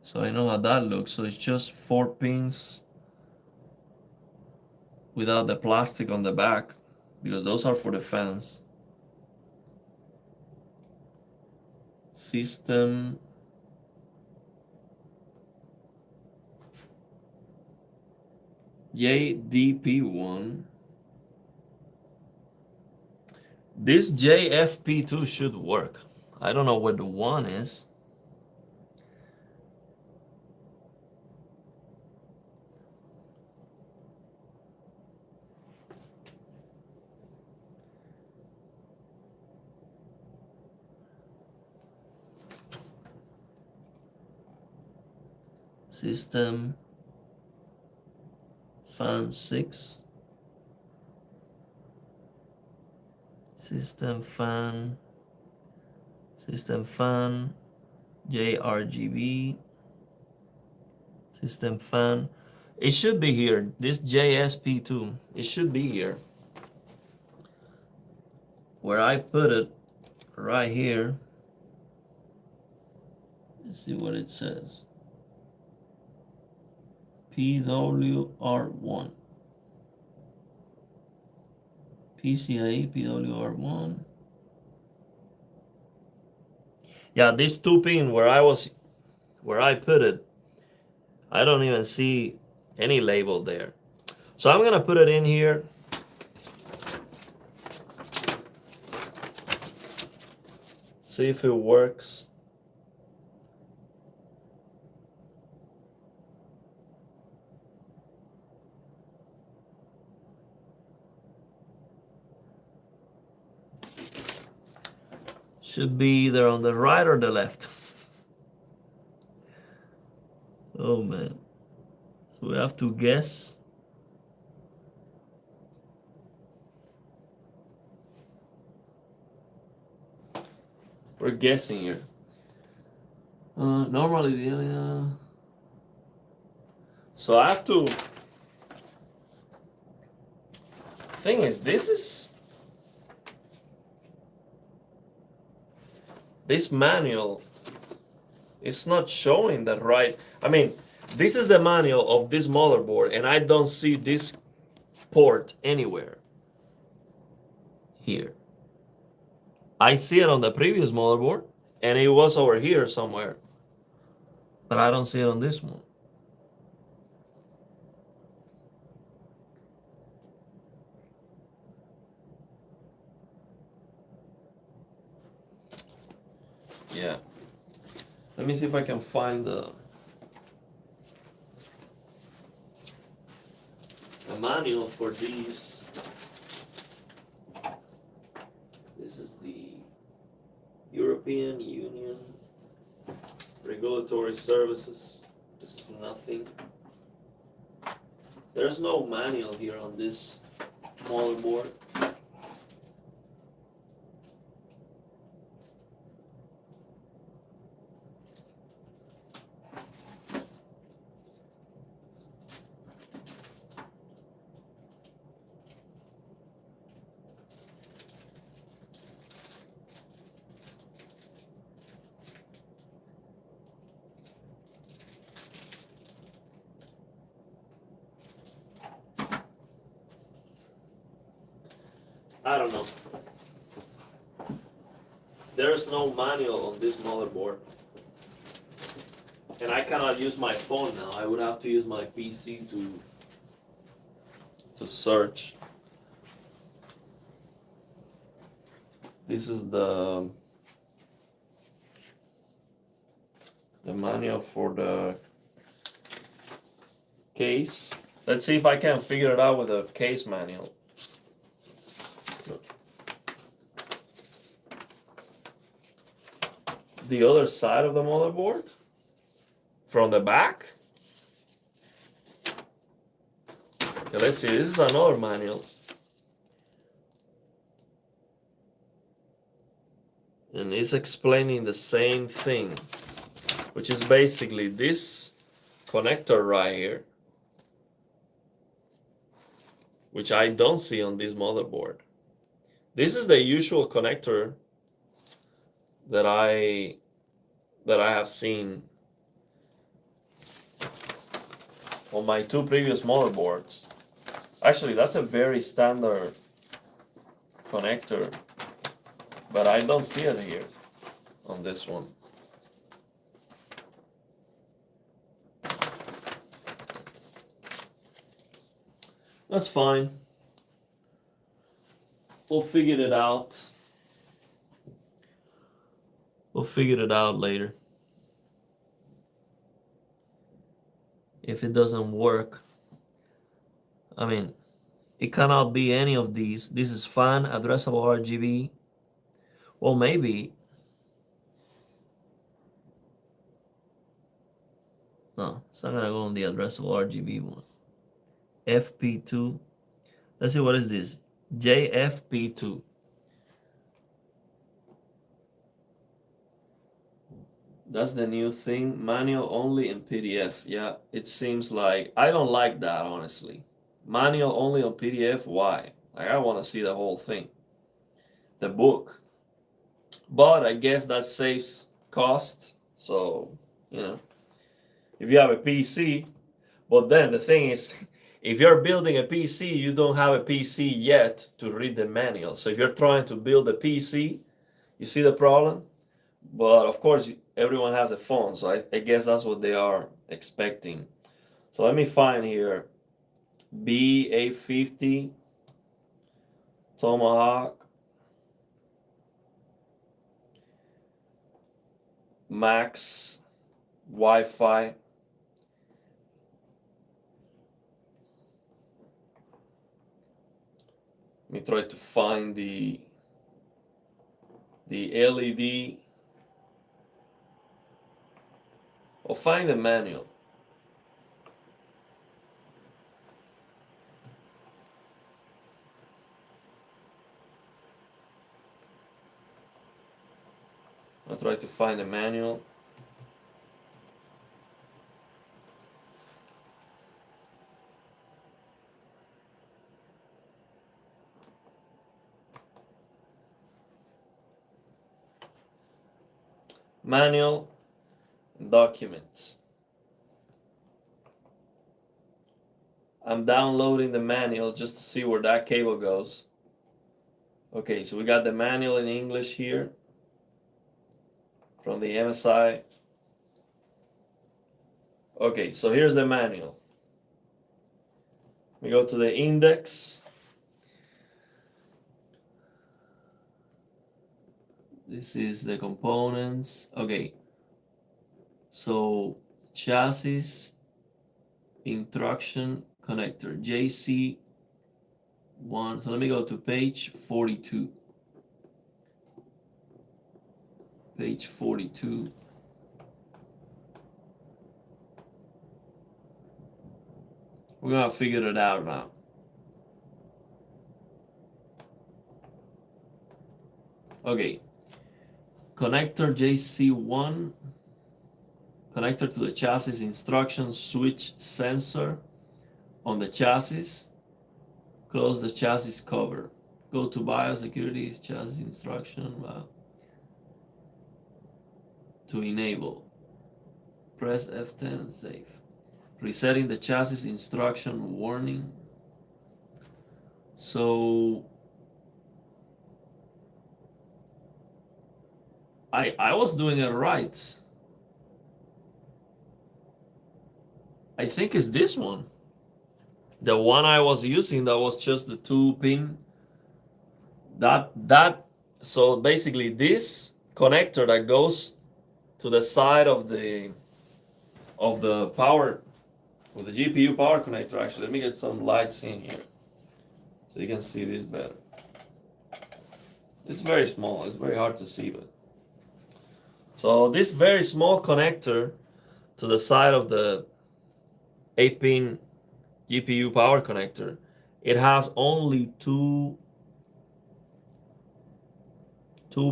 So I know how that looks. So it's just 4 pins without the plastic on the back, because those are for the fans. System. JDP1. This JFP2 should work. I don't know where the one is. System fan 6. System fan JRGB. System fan. It should be here. This JSP2. It should be here. Where I put it, right here. Let's see what it says. PWR1. PCIe PWR1. Yeah, this 2 pin where I put it, I don't even see any label there. So I'm gonna put it in here. See if it works. Should be either on the right or the left. Oh man. So we have to guess. We're guessing here. Normally the so I have to. Thing is, this manual is not showing the right. I mean, this is the manual of this motherboard, and I don't see this port anywhere here. I see it on the previous motherboard, and it was over here somewhere, but I don't see it on this one. Yeah. Let me see if I can find the manual for these. This is the European Union Regulatory Services. This is nothing. There's no manual here on this motherboard. I don't know. There's no manual on this motherboard. And I cannot use my phone now. I would have to use my PC to search. This is the manual for the case. Let's see if I can figure it out with a case manual. The other side of the motherboard from the back. Okay, let's see. This is another manual. And it's explaining the same thing, which is basically this connector right here, which I don't see on this motherboard. This is the usual connector that I have seen on my two previous motherboards. Actually, that's a very standard connector, but I don't see it here on this one. That's fine. We'll figure it out. We'll figure it out later. If it doesn't work, I mean, it cannot be any of these. This is fan, addressable RGB. Well, maybe. No, it's not gonna go on the addressable RGB one. FP2. Let's see, what is this? JFP2. That's the new thing. Manual only in PDF. Yeah, it seems like I don't like that, honestly. Manual only on PDF. Why? Like, I want to see the whole thing, the book. But I guess that saves cost. So, you know, if you have a PC, but then the thing is, if you're building a PC, you don't have a PC yet to read the manual. So if you're trying to build a PC, you see the problem? But of course, everyone has a phone, so I guess that's what they are expecting. So let me find here B850 Tomahawk Max Wi-Fi. Let me try to find the LED. Or find the manual. I'll try to find the manual. Manual and documents. I'm downloading the manual just to see where that cable goes. Okay, so we got the manual in English here from the MSI. Okay, so here's the manual. We go to the index. This is the components. Okay, so chassis instruction connector JC1. So let me go to page 42. Page 42. We're gonna figure it out now. Okay. Connector JC1. Connector to the chassis instruction switch sensor on the chassis. Close the chassis cover. Go to BIOS security chassis instruction. To enable. Press F10 and save. Resetting the chassis instruction warning. So I was doing it right. I think it's this one. The one I was using that was just the 2-pin. So basically this connector that goes to the side of the power, with the GPU power connector. Actually, let me get some lights in here so you can see this better. It's very small. It's very hard to see, but so this very small connector to the side of the 8-pin GPU power connector. It has only two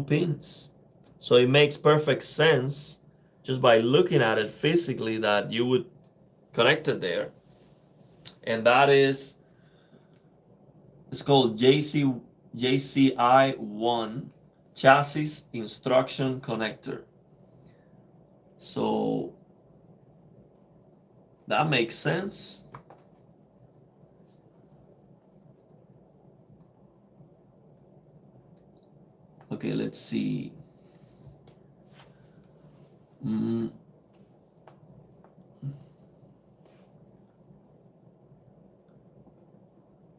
pins. So it makes perfect sense just by looking at it physically that you would connect it there. And that is, it's called JCI1 Chassis Instruction Connector. So that makes sense. Okay, let's see.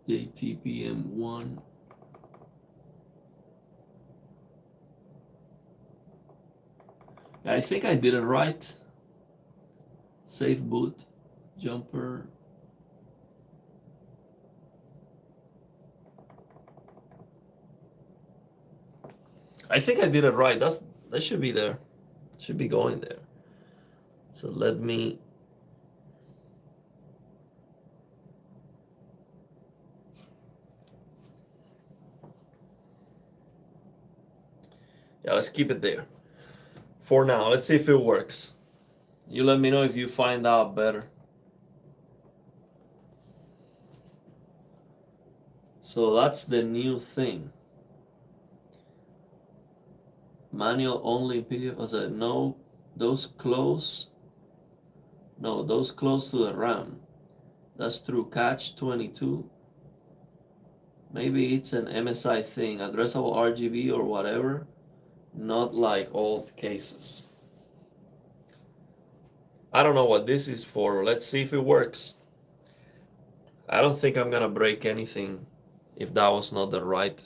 JTPM1. I think I did it right. Safe boot, jumper. I think I did it right. That should be there. Should be going there. So let me. Yeah, let's keep it there. For now, let's see if it works. You let me know if you find out better. So that's the new thing. Manual only video. Was it no? Those close. No, those close to the RAM. That's through catch 22. Maybe it's an MSI thing, addressable RGB or whatever. Not like old cases. I don't know what this is for. Let's see if it works. I don't think I'm gonna break anything if that was not the right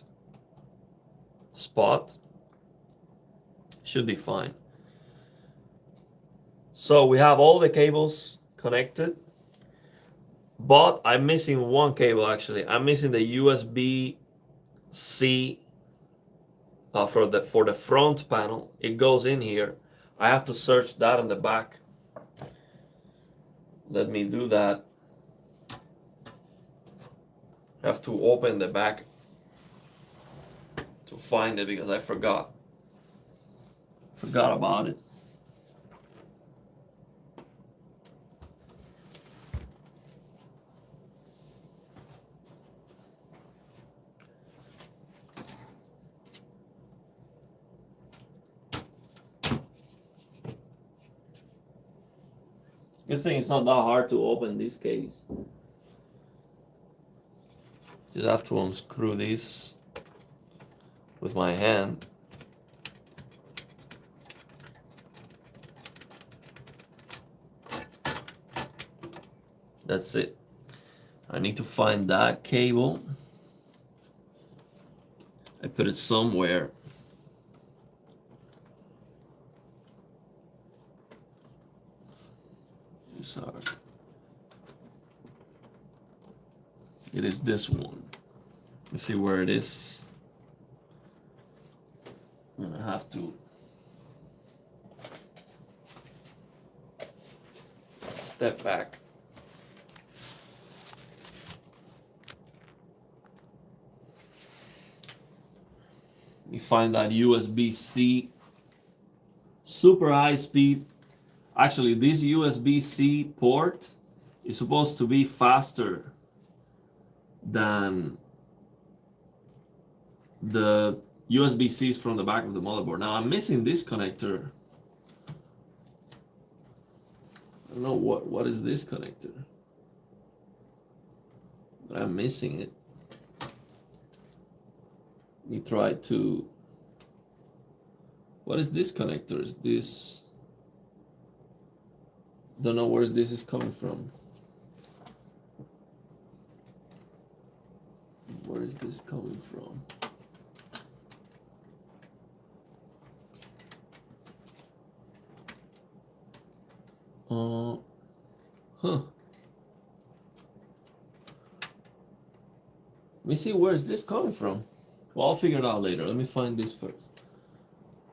spot. Should be fine. So we have all the cables connected, but I'm missing one cable actually. I'm missing the USB-C for the front panel. It goes in here. I have to search that in the back. Let me do that. I have to open the back to find it because I forgot about it. Good thing it's not that hard to open this case. Just have to unscrew this with my hand. That's it. I need to find that cable. I put it somewhere. It is this one. Let's see where it is. I'm gonna have to step back. We find that USB-C super high speed. Actually, this USB-C port is supposed to be faster than the USB-Cs from the back of the motherboard. Now I'm missing this connector. I don't know what is this connector, but I'm missing it. Let me try to. What is this connector? Is this? Don't know where this is coming from. Where is this coming from? Let me see, where is this coming from? Well, I'll figure it out later. Let me find this first.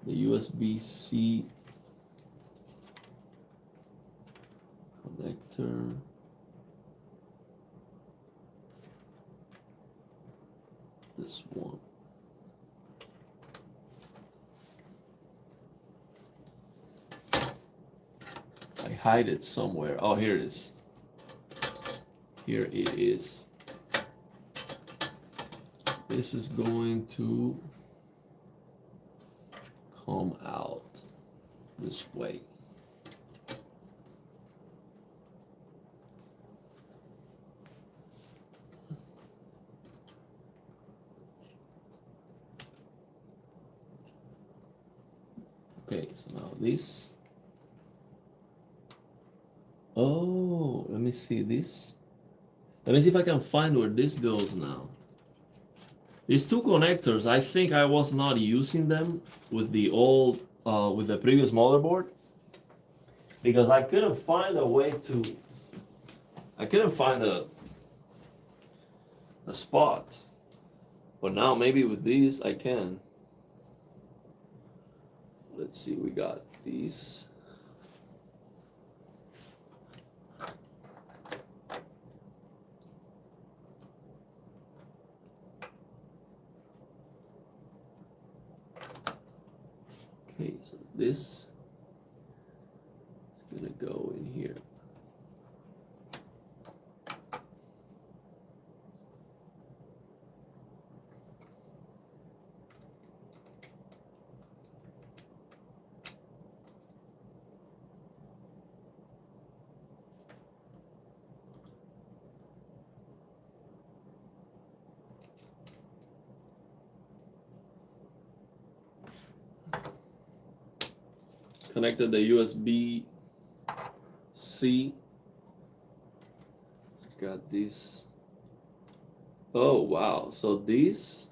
The USB-C connector. this one. I hide it somewhere. Oh, here it is. Here it is. This is going to come out this way. Okay, so now this. Oh, let me see this. Let me see if I can find where this goes now. These two connectors, I think I was not using them with the old, with the previous motherboard, because I couldn't find a way to. I couldn't find a spot. But now maybe with these I can. Let's see, we got these. Okay, so this is gonna go in here. Connected the USB-C. Got this. Oh wow! So this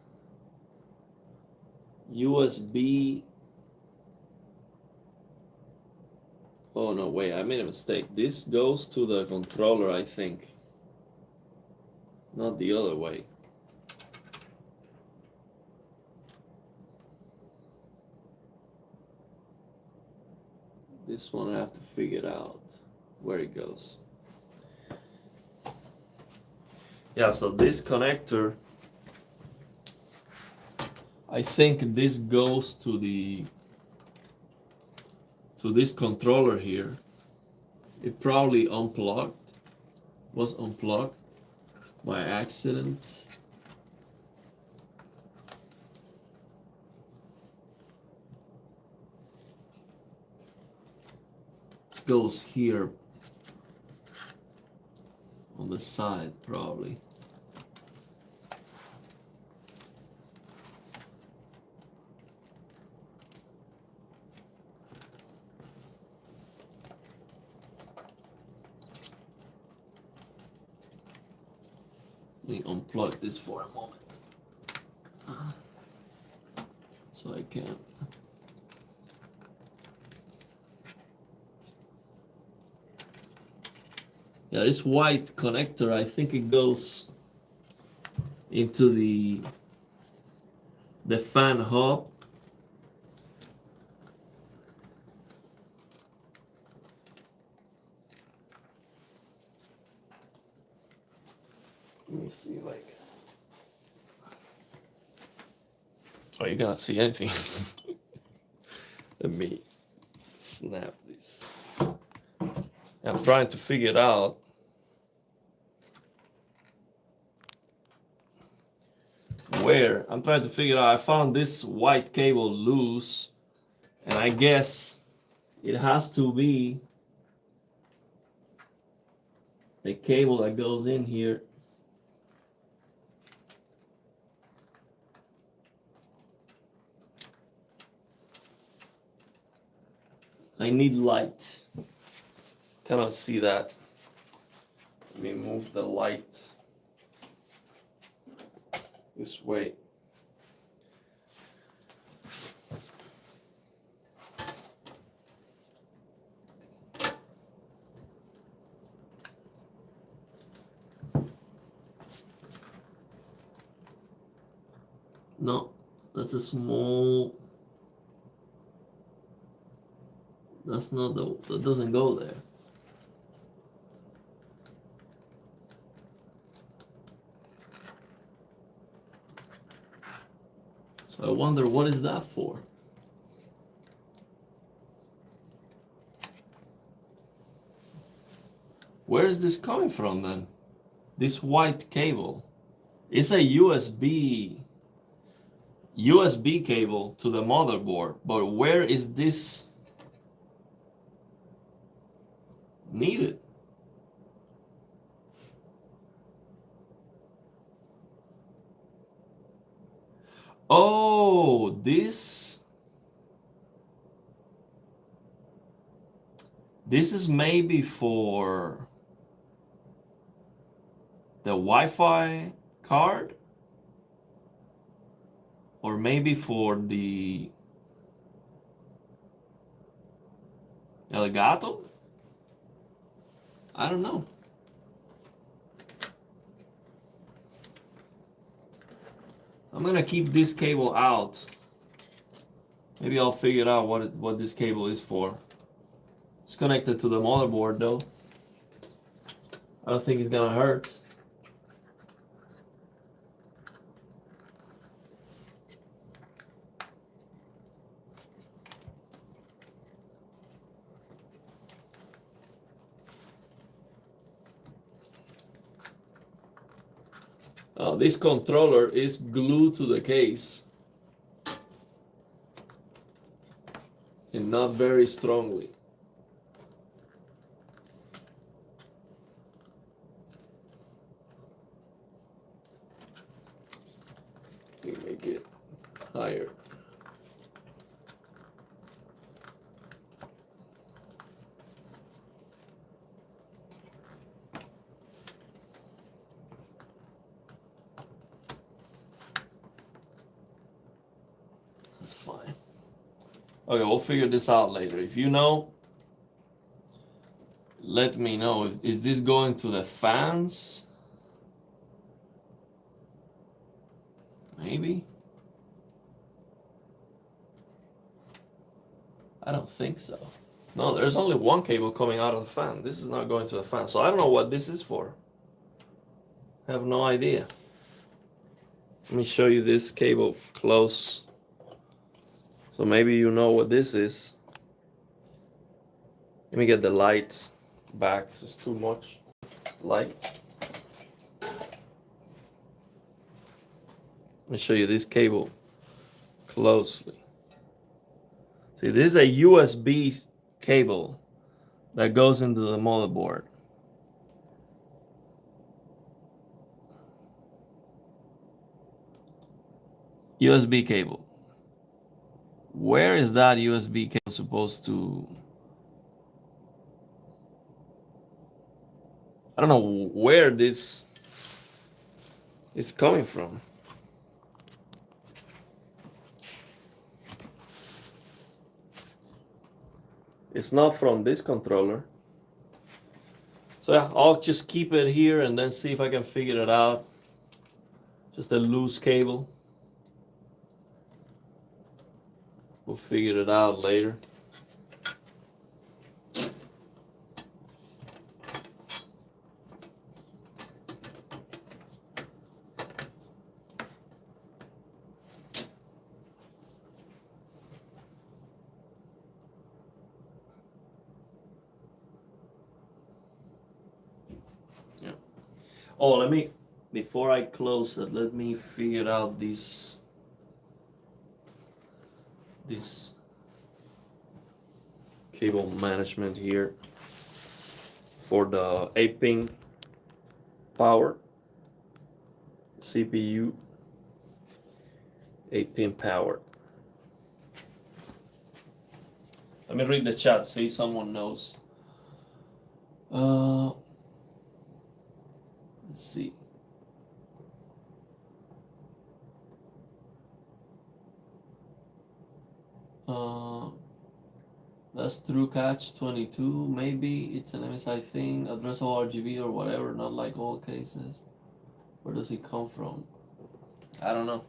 USB. Oh no! Wait, I made a mistake. This goes to the controller, I think. Not the other way. This one I have to figure out where it goes. Yeah, so this connector, I think this goes to this controller here. It probably was unplugged by accident. Goes here on the side probably. Let me unplug this for a moment so I can. Yeah, this white connector, I think it goes into the fan hub. Let me see, like. Oh, you cannot see anything. Let me snap this. I'm trying to figure it out. Where? I'm trying to figure out. I found this white cable loose, and I guess it has to be the cable that goes in here. I need light. Cannot see that. Let me move the light this way. No, that's a small. That's not that doesn't go there. I wonder what is that for? Where is this coming from then? This white cable. It's a USB cable to the motherboard, but where is this needed? Oh, this is maybe for the Wi-Fi card, or maybe for the Elgato? I don't know. I'm gonna keep this cable out. Maybe I'll figure out what this cable is for. It's connected to the motherboard though. I don't think it's gonna hurt. This controller is glued to the case, and not very strongly. You make it higher. That's fine. Okay, we'll figure this out later. If you know, let me know. Is this going to the fans? Maybe. I don't think so. No, there's only one cable coming out of the fan. This is not going to the fan. So I don't know what this is for. I have no idea. Let me show you this cable close. So maybe you know what this is. Let me get the lights back. It's too much light. Let me show you this cable closely. See, this is a USB cable that goes into the motherboard. USB cable. Where is that USB cable supposed to? I don't know where this is coming from. It's not from this controller. So yeah, I'll just keep it here and then see if I can figure it out. Just a loose cable. We'll figure it out later. Yeah. Oh, before I close it, let me figure out this cable management here for the 8-pin power CPU. 8-pin power. Let me read the chat, see if someone knows. Let's see. That's through catch 22. Maybe it's an MSI thing, addressable RGB or whatever, not like all cases. Where does it come from? I don't know.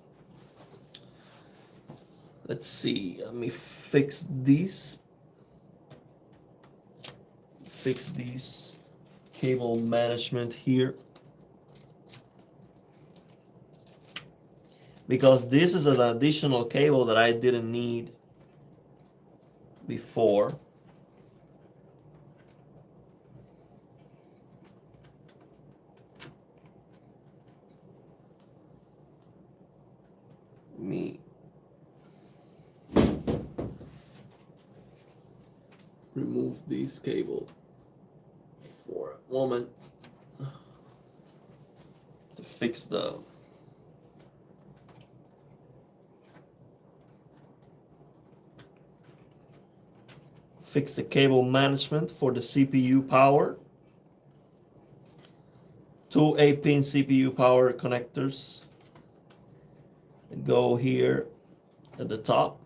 Let's see. Let me fix these. Fix these cable management here. because this is an additional cable that I didn't need before. Me remove this cable for a moment to fix the cable management for the CPU power. 2 8-pin CPU power connectors that go here at the top.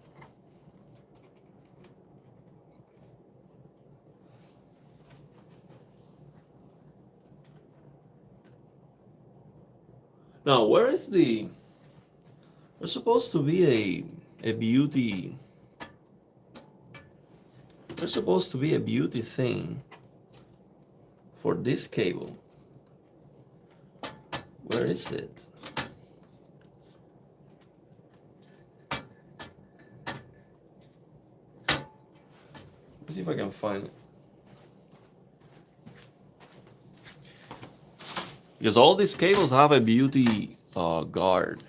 Now, where is the... There's supposed to be a beauty... There's supposed to be a beauty thing for this cable. Where is it? Let's see if I can find it. Because all these cables have a beauty guard.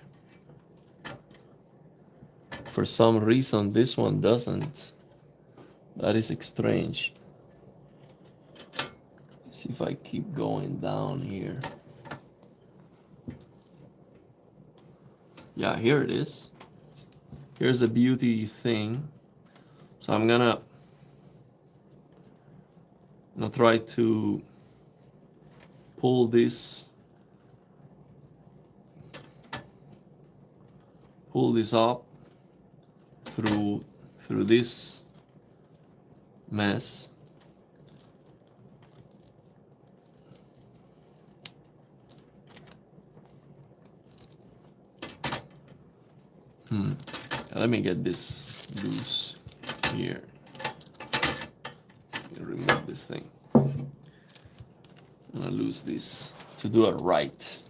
For some reason, this one doesn't. That is strange. Let's see if I keep going down here. Yeah, here it is. Here's the beauty thing. So I'm gonna try to pull this up through this mess. Let me get this loose here. Remove this thing. I'm gonna lose this to do it right.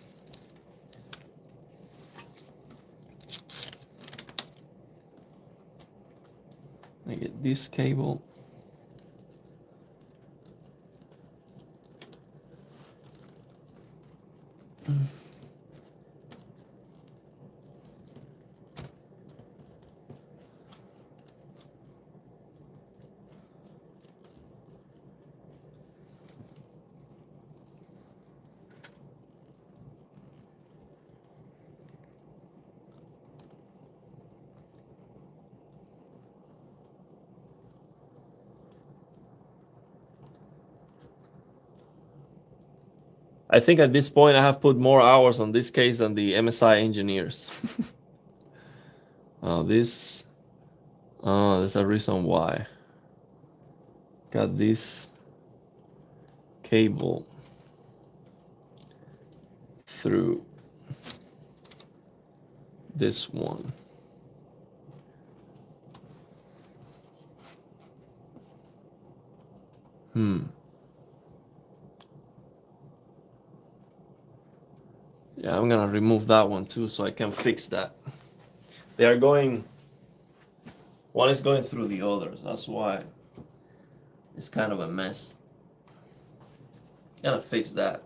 I get this cable. I think at this point I have put more hours on this case than the MSI engineers. There's a reason why. Got this cable through this one. Yeah, I'm gonna remove that one too so I can fix that. They are going, one is going through the others. That's why it's kind of a mess. Gotta fix that.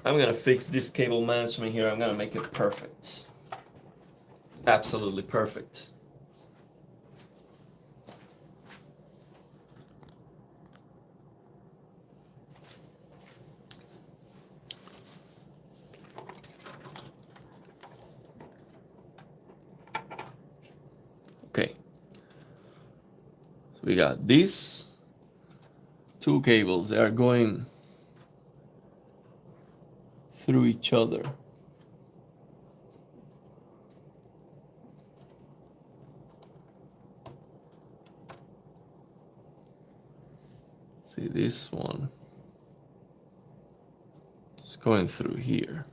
I'm gonna fix this cable management here. I'm gonna make it perfect. Absolutely perfect. Okay. So we got these two cables. They are going through each other. See, this one is going through here.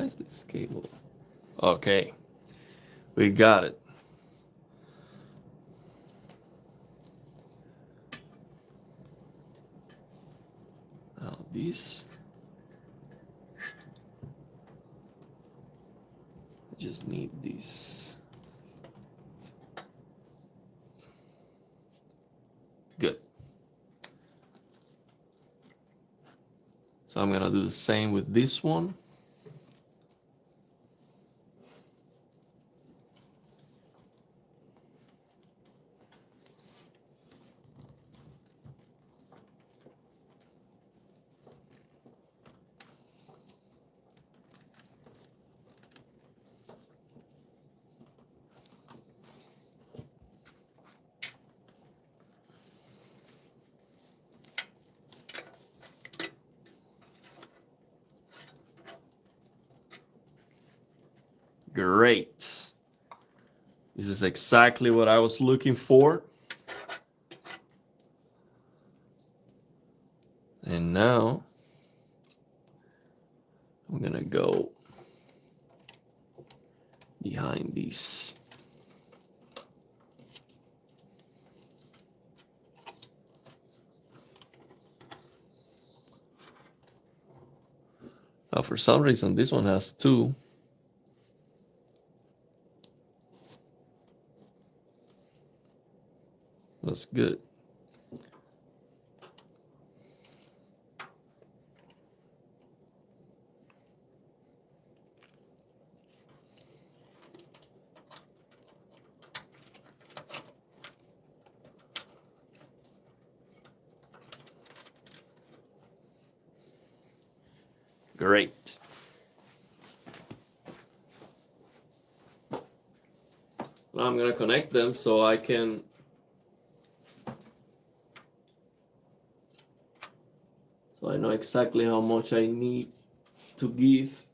Why is this cable? Okay, we got it. Now this, I just need this. Good. So I'm gonna do the same with this one. Great. This is exactly what I was looking for. And now I'm gonna go behind these. Now for some reason this one has two. That's good. Great. Now I'm gonna connect them so I know exactly how much I need to give.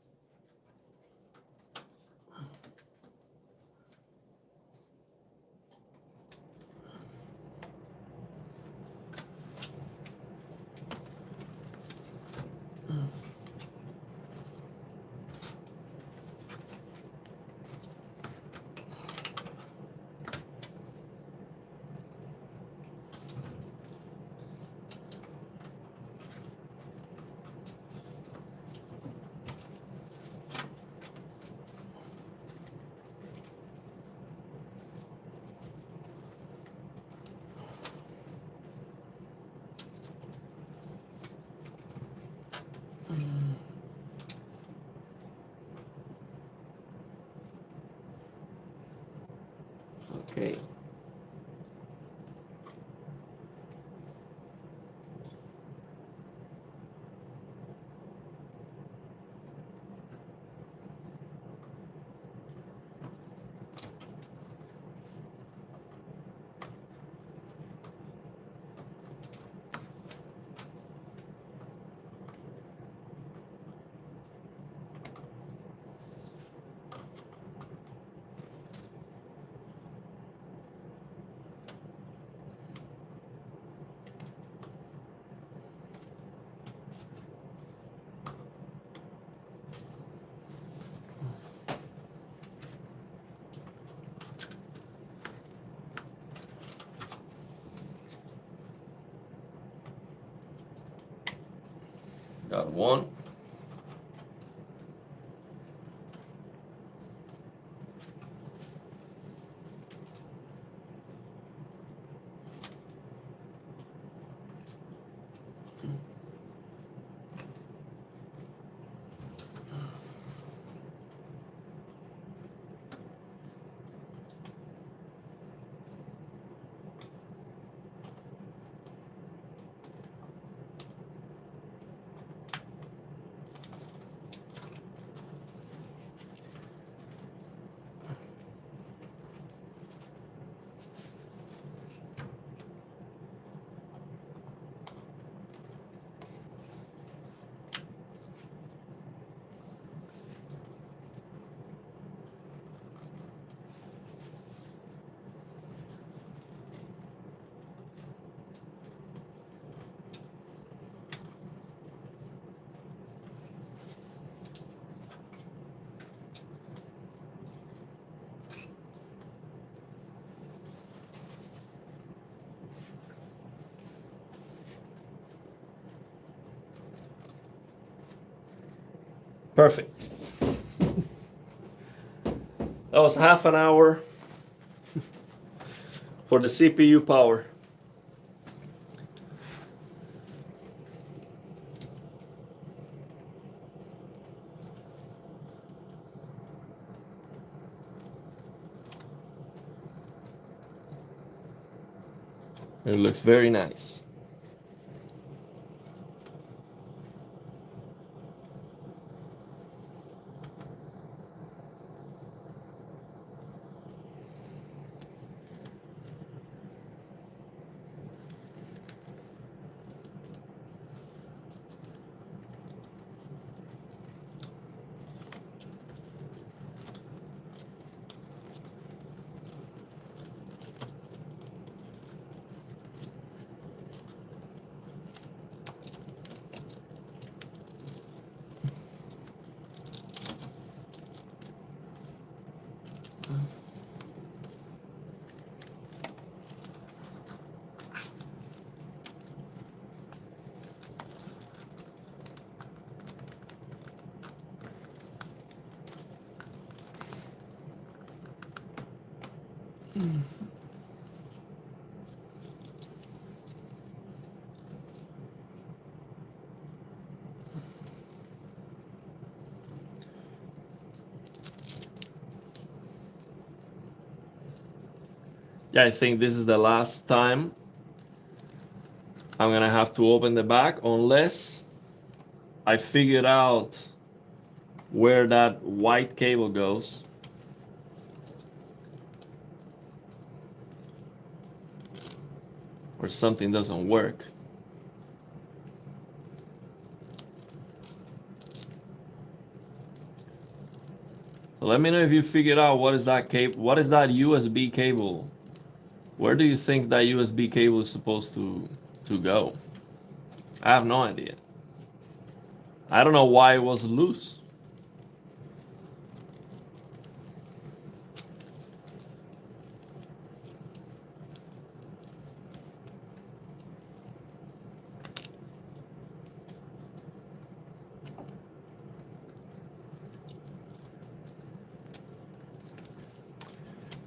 Okay. Got one. Perfect. That was half an hour for the CPU power. It looks very nice. Yeah, I think this is the last time I'm gonna have to open the back unless I figured out where that white cable goes. Or something doesn't work. So let me know if you figured out what is that cable, what is that USB cable? Where do you think that USB cable is supposed to go? I have no idea. I don't know why it was loose.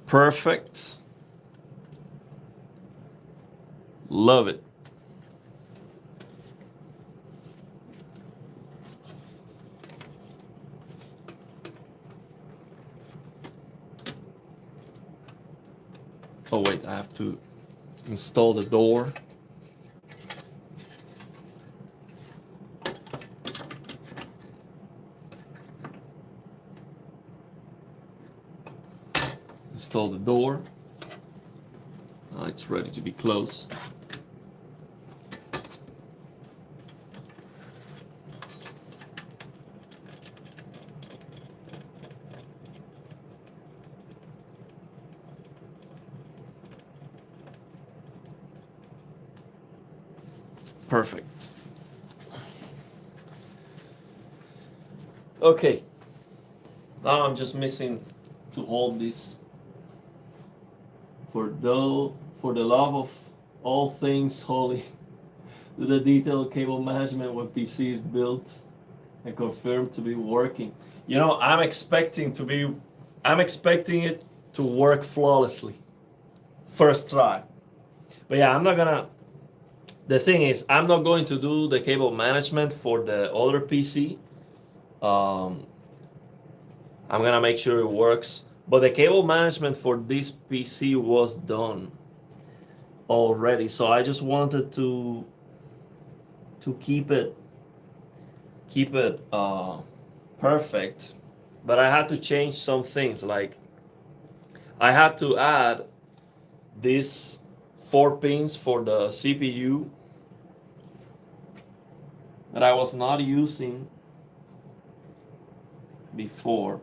Perfect. Love it. Oh wait, I have to install the door. Install the door. It's ready to be closed. Perfect. Okay. Now I'm just missing to hold this. For the love of all things holy, do the detailed cable management when PC is built and confirmed to be working. You know, I'm expecting it to work flawlessly. First try. But yeah, the thing is, I'm not going to do the cable management for the other PC. I'm gonna make sure it works. But the cable management for this PC was done already, so I just wanted to keep it perfect. But I had to change some things, like I had to add these 4 pins for the CPU that I was not using before.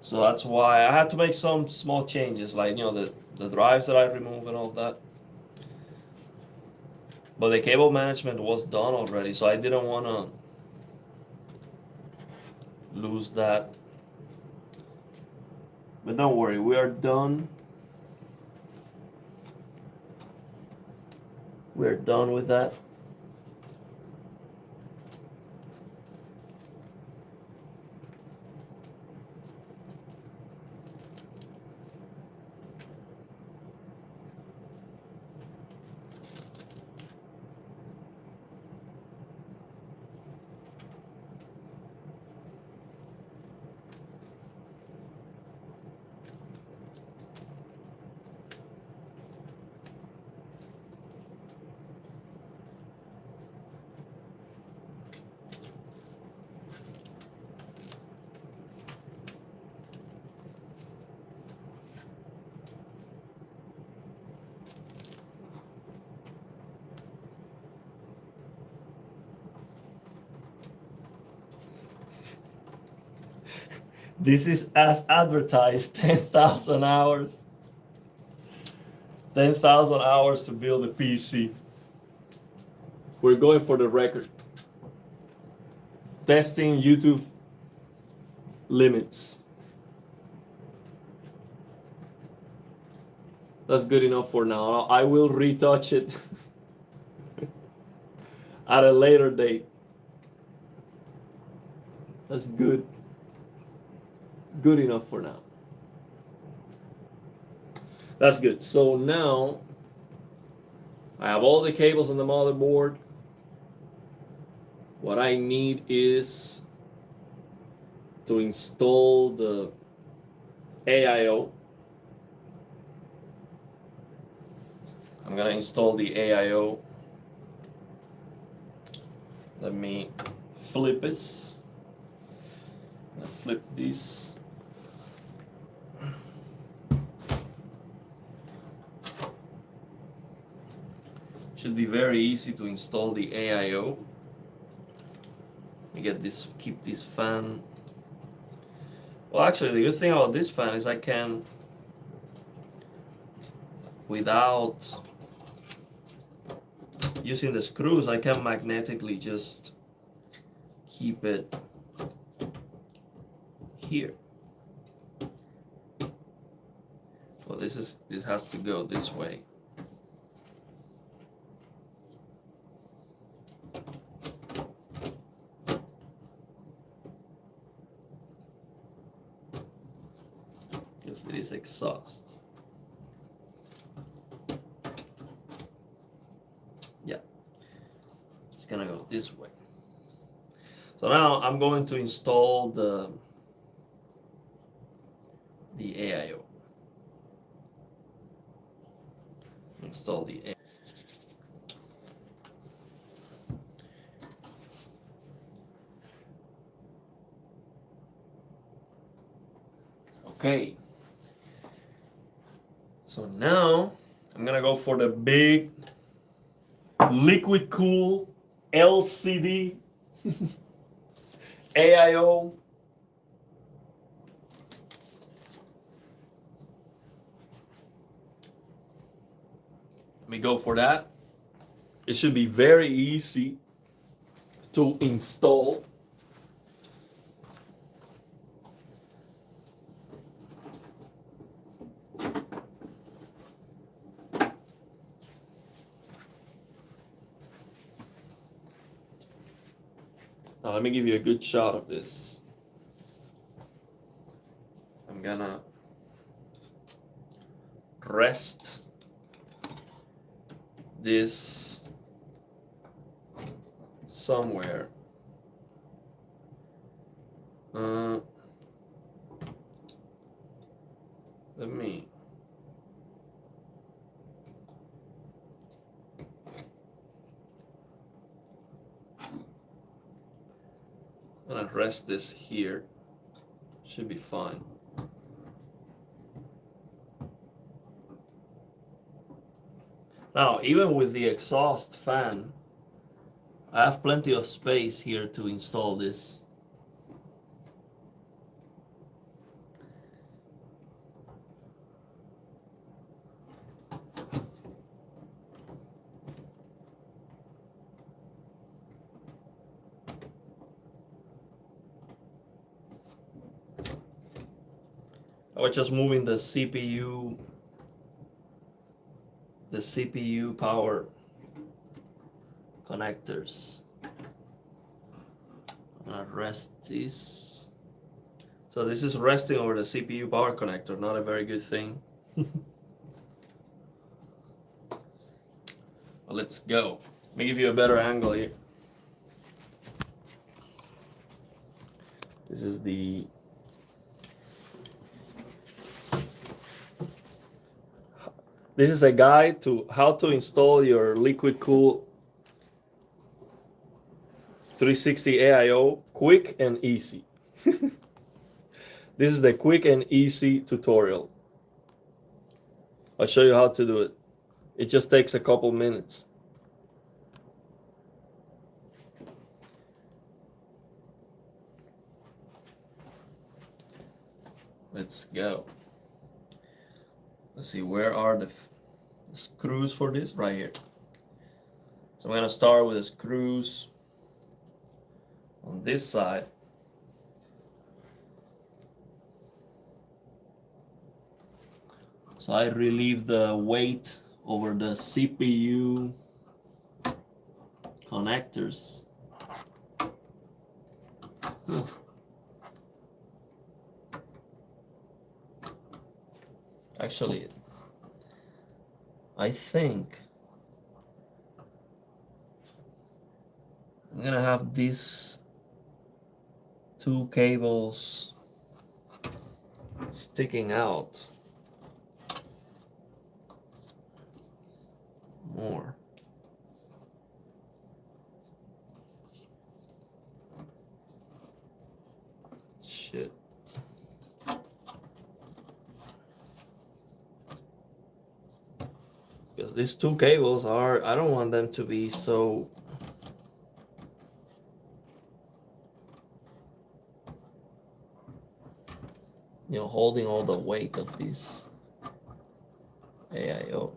So that's why I had to make some small changes, like, you know, the drives that I removed and all that. But the cable management was done already, so I didn't want to lose that. But don't worry, we are done. We're done with that. This is as advertised, 10,000 hours. 10,000 hours to build a PC. We're going for the record. Testing YouTube limits. That's good enough for now. I will retouch it at a later date. That's good. Good enough for now. That's good. So now I have all the cables on the motherboard. What I need is to install the AIO. I'm gonna install the AIO. Let me flip this. I'm gonna flip this. Should be very easy to install the AIO. Let me get this, keep this fan. Well, actually, the good thing about this fan is I can, without using the screws, I can magnetically just keep it here. Well, this has to go this way. Because it is exhaust. Yeah, it's gonna go this way. So now I'm going to install the AIO. Install the AIO. Okay. So now I'm gonna go for the big liquid cool LCD AIO. Let me go for that. It should be very easy to install. Now let me give you a good shot of this. I'm gonna rest this somewhere. Let me. I'm gonna rest this here. Should be fine. Now, even with the exhaust fan, I have plenty of space here to install this. I was just moving the CPU power connectors. I'm gonna rest this. So this is resting over the CPU power connector, not a very good thing. Well, let's go. Let me give you a better angle here. This is the This is a guide to how to install your liquid cool 360 AIO quick and easy. This is the quick and easy tutorial. I'll show you how to do it. It just takes a couple minutes. Let's go. Let's see, where are the screws for this? Right here. So I'm gonna start with the screws on this side. So I relieve the weight over the CPU connectors. Actually, I think I'm gonna have these two cables sticking out more. Shit. Because these two cables are, I don't want them to be so holding all the weight of this AIO.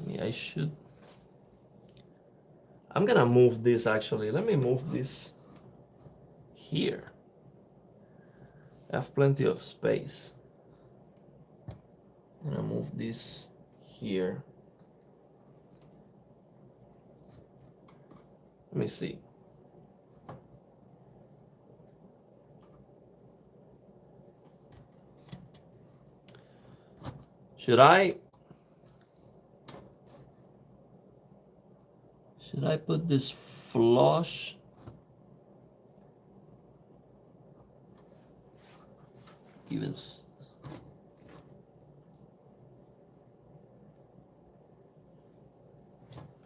Yeah, I should. I'm gonna move this actually. Let me move this here. I have plenty of space. I'm gonna move this here. Let me see. Should I put this flush? Even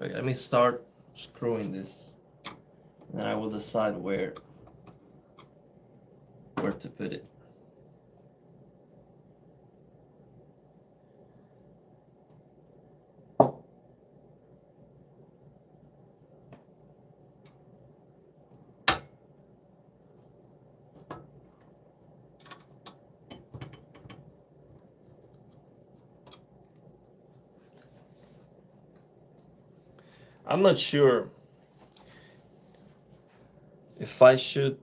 okay, let me start screwing this, and then I will decide where to put it. I'm not sure if I should,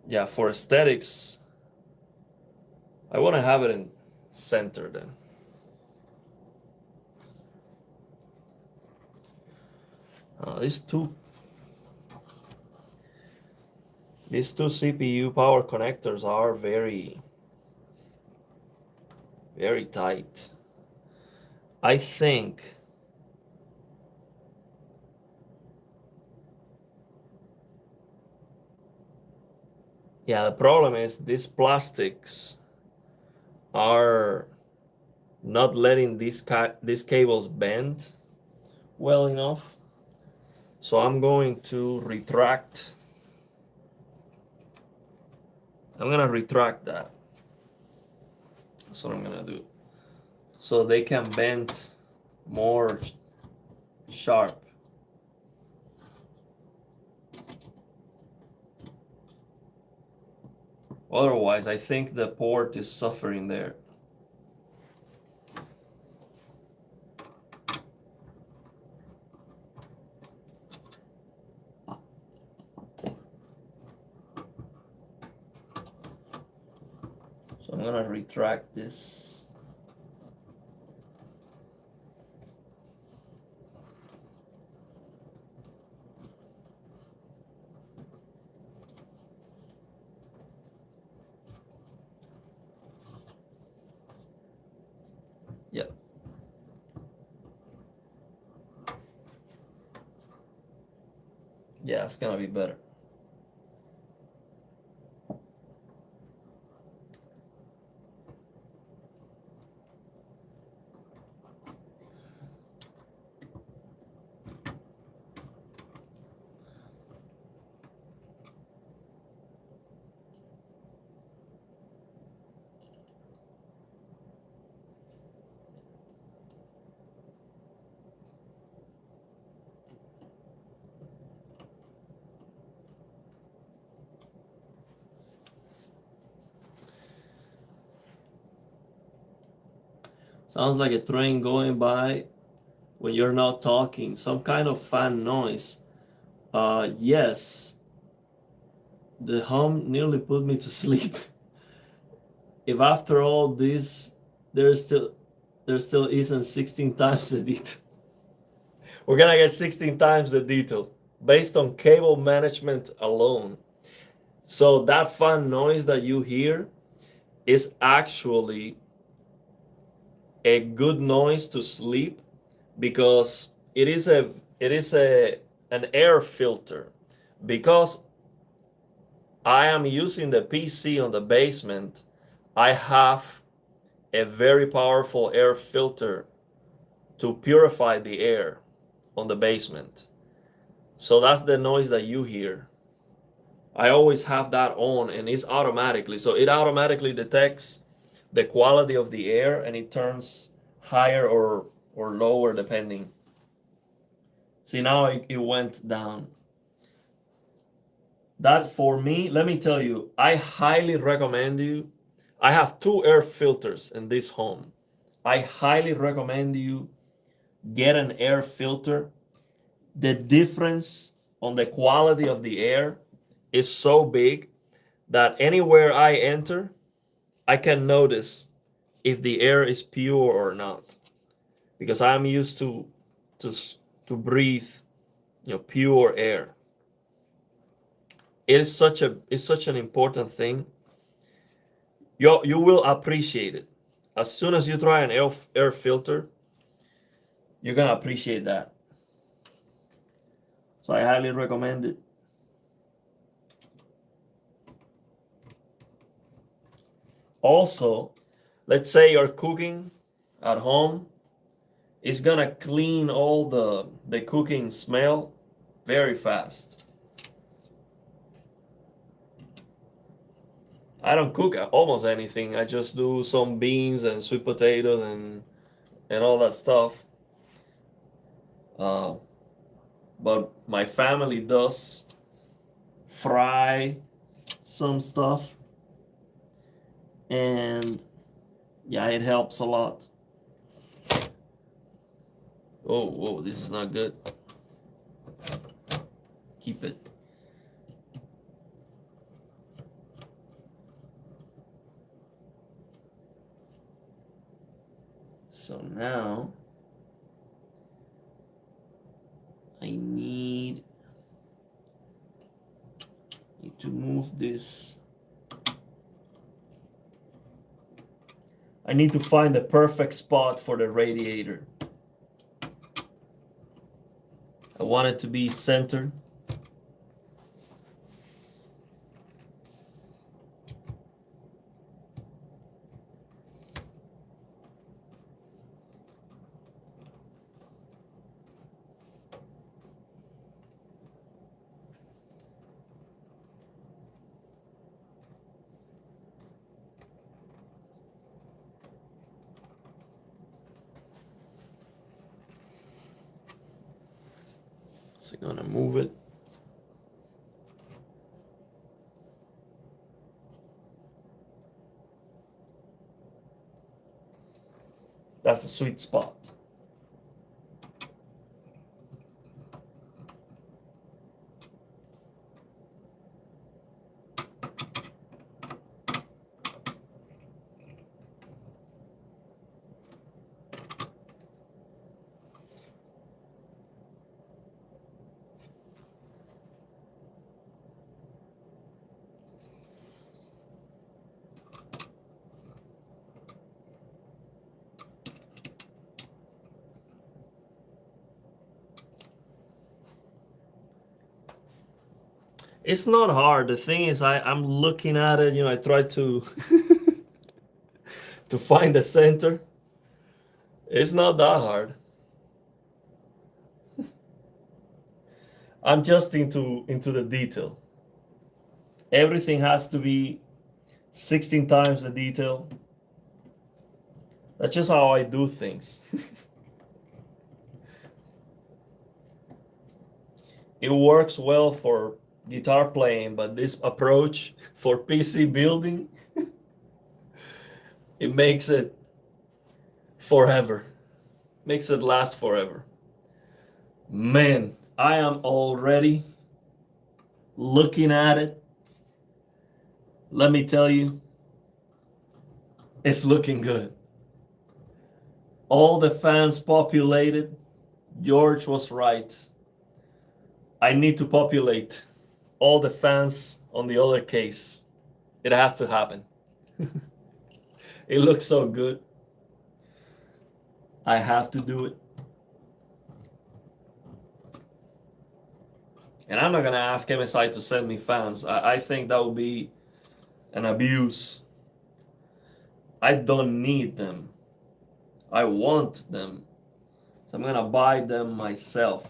yeah, for aesthetics, I want to have it in center then. These two CPU power connectors are very, very tight. I think yeah, the problem is these plastics are not letting these cables bend well enough. So I'm going to retract. I'm gonna retract that. That's what I'm gonna do. So they can bend more sharp. Otherwise, I think the port is suffering there. So I'm gonna retract this. Yep. Yeah, it's gonna be better. Sounds like a train going by when you're not talking. Some kind of fan noise. Yes. The hum nearly put me to sleep. If after all this there still isn't 16 times the detail. We're gonna get 16 times the detail based on cable management alone. So that fan noise that you hear is actually a good noise to sleep because it is an air filter. Because I am using the PC on the basement, I have a very powerful air filter to purify the air on the basement. So that's the noise that you hear. I always have that on and it's automatically. So it automatically detects the quality of the air and it turns higher or lower depending. See, now it went down. That for me, let me tell you, I highly recommend you. I have 2 air filters in this home. I highly recommend you get an air filter. The difference on the quality of the air is so big that anywhere I enter, I can notice if the air is pure or not, because I'm used to breathe, pure air. It's such an important thing. You will appreciate it as soon as you try an air filter. You're gonna appreciate that. So I highly recommend it. Also, let's say you're cooking at home, it's gonna clean all the cooking smell very fast. I don't cook almost anything. I just do some beans and sweet potatoes and all that stuff. But my family does fry some stuff, and yeah, it helps a lot. Oh, whoa, this is not good. Keep it. So now I need to move this. I need to find the perfect spot for the radiator. I want it to be centered. So I'm gonna move it. That's the sweet spot. It's not hard. The thing is, I'm looking at it. I try to to find the center. It's not that hard. I'm just into the detail. Everything has to be 16 times the detail. That's just how I do things. It works well for guitar playing, but this approach for PC building, it makes it forever. Makes it last forever. Man, I am already looking at it. Let me tell you, it's looking good. All the fans populated. George was right. I need to populate all the fans on the other case. It has to happen. It looks so good. I have to do it. And I'm not going to ask MSI to send me fans. I think that would be an abuse. I don't need them. I want them. So I'm going to buy them myself.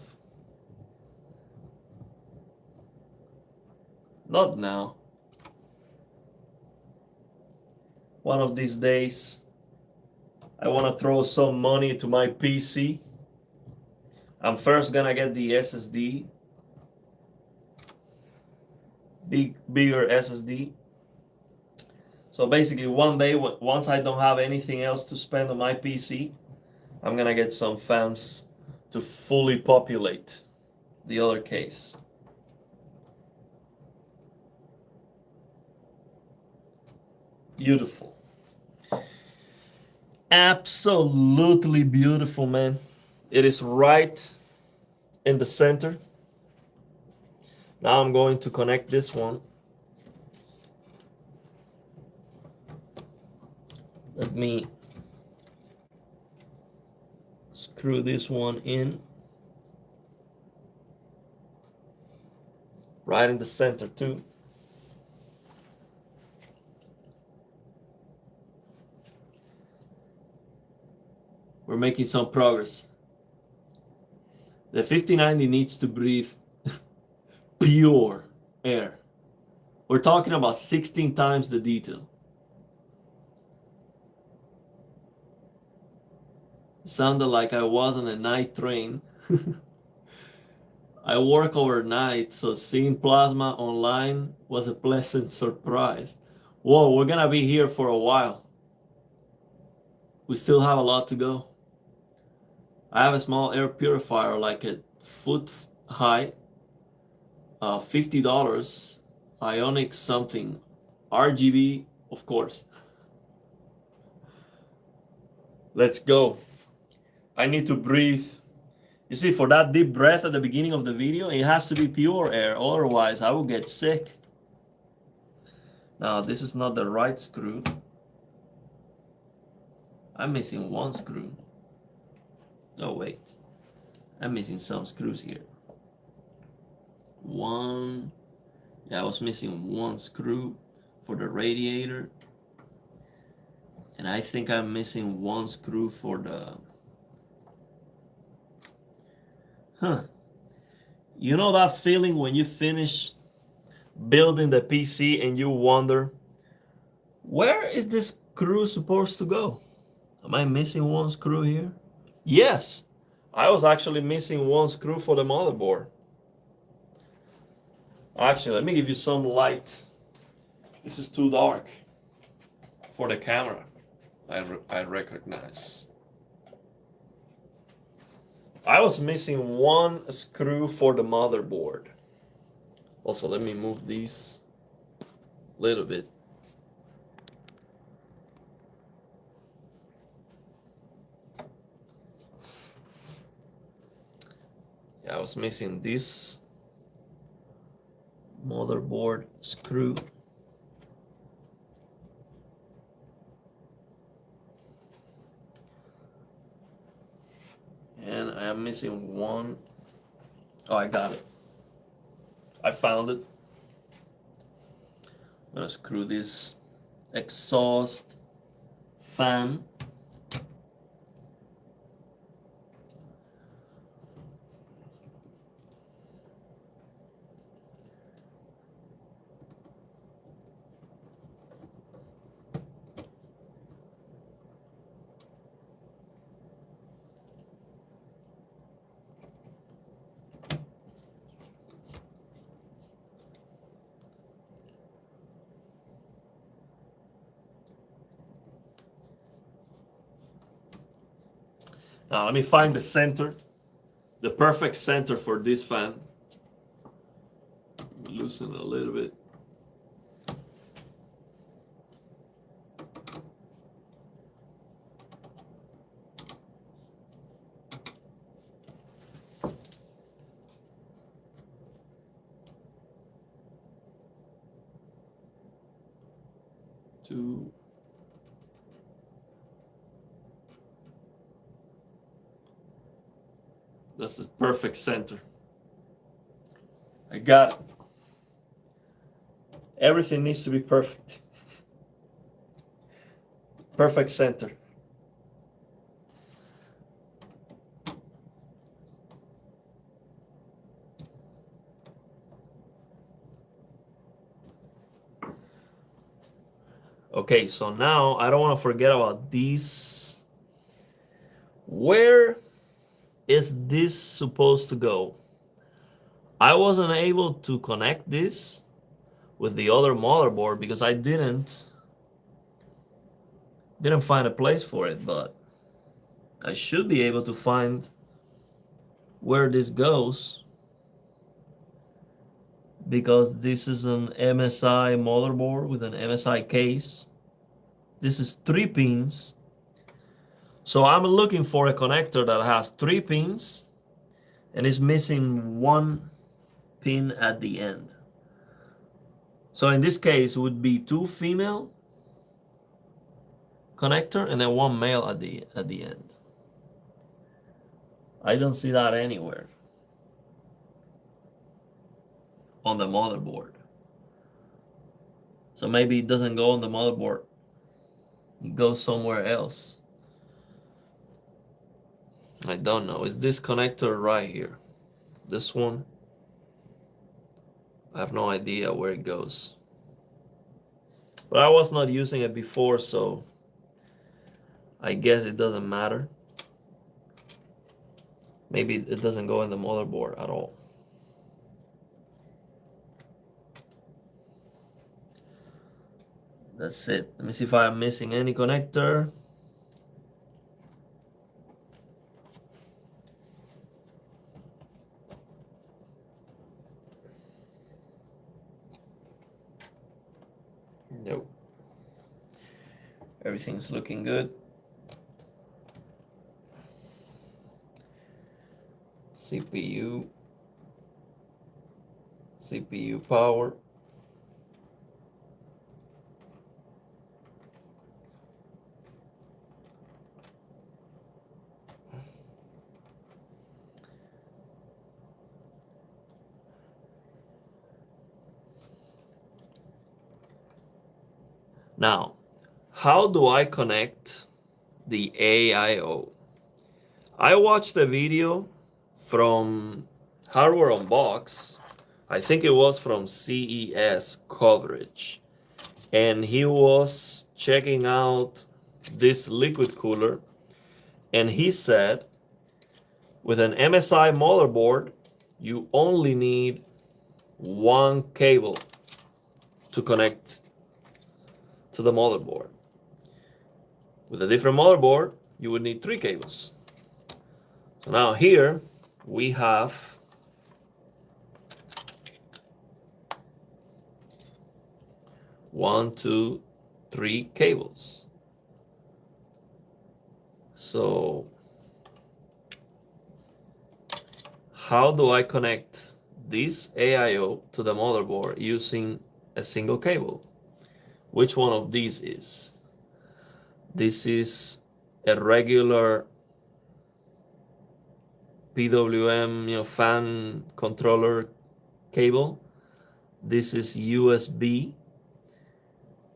Not now. One of these days, I want to throw some money to my PC. I'm first going to get the SSD. Bigger SSD. So basically one day, once I don't have anything else to spend on my PC, I'm gonna get some fans to fully populate the other case. Beautiful. Absolutely beautiful, man. It is right in the center. Now I'm going to connect this one. Let me screw this one in. Right in the center too. We're making some progress. The 5090 needs to breathe pure air. We're talking about 16 times the detail. It sounded like I was on a night train. I work overnight, so seeing plasma online was a pleasant surprise. Whoa, we're gonna be here for a while. We still have a lot to go. I have a small air purifier, like a foot high, $50, ionic something, RGB, of course. Let's go. I need to breathe. You see, for that deep breath at the beginning of the video, it has to be pure air, otherwise I will get sick. Now, this is not the right screw. I'm missing one screw. Oh, wait. I'm missing some screws here. One. Yeah, I was missing one screw for the radiator. And I think I'm missing one screw for the... You know that feeling when you finish building the PC and you wonder, where is this screw supposed to go? Am I missing one screw here? Yes, I was actually missing one screw for the motherboard. Actually, let me give you some light. This is too dark for the camera, I recognize. I was missing one screw for the motherboard. Also, let me move these a little bit. Yeah, I was missing this motherboard screw. And I am missing one. Oh, I got it. I found it. I'm gonna screw this exhaust fan. Now let me find the center, the perfect center for this fan. Loosen it a little bit. Two. That's the perfect center. I got it. Everything needs to be perfect. Perfect center. Okay, so now I don't want to forget about these. Where is this supposed to go? I wasn't able to connect this with the other motherboard because I didn't find a place for it, but I should be able to find where this goes because this is an MSI motherboard with an MSI case. This is 3 pins. So I'm looking for a connector that has 3 pins and is missing 1 pin at the end. So in this case, it would be 2 female connector and then 1 male at the end. I don't see that anywhere on the motherboard. So maybe it doesn't go on the motherboard. It goes somewhere else. I don't know. Is this connector right here? This one? I have no idea where it goes. But I was not using it before, so I guess it doesn't matter. Maybe it doesn't go in the motherboard at all. That's it. Let me see if I'm missing any connector. Nope. Everything's looking good. CPU power. Now, how do I connect the AIO? I watched a video from Hardware Unbox. I think it was from CES coverage. And he was checking out this liquid cooler. And he said, with an MSI motherboard, you only need 1 cable to connect to the motherboard. With a different motherboard, you would need 3 cables. So now here we have one, two, 3 cables. So how do I connect this AIO to the motherboard using a single cable? Which one of these is? This is a regular PWM, fan controller cable. This is USB.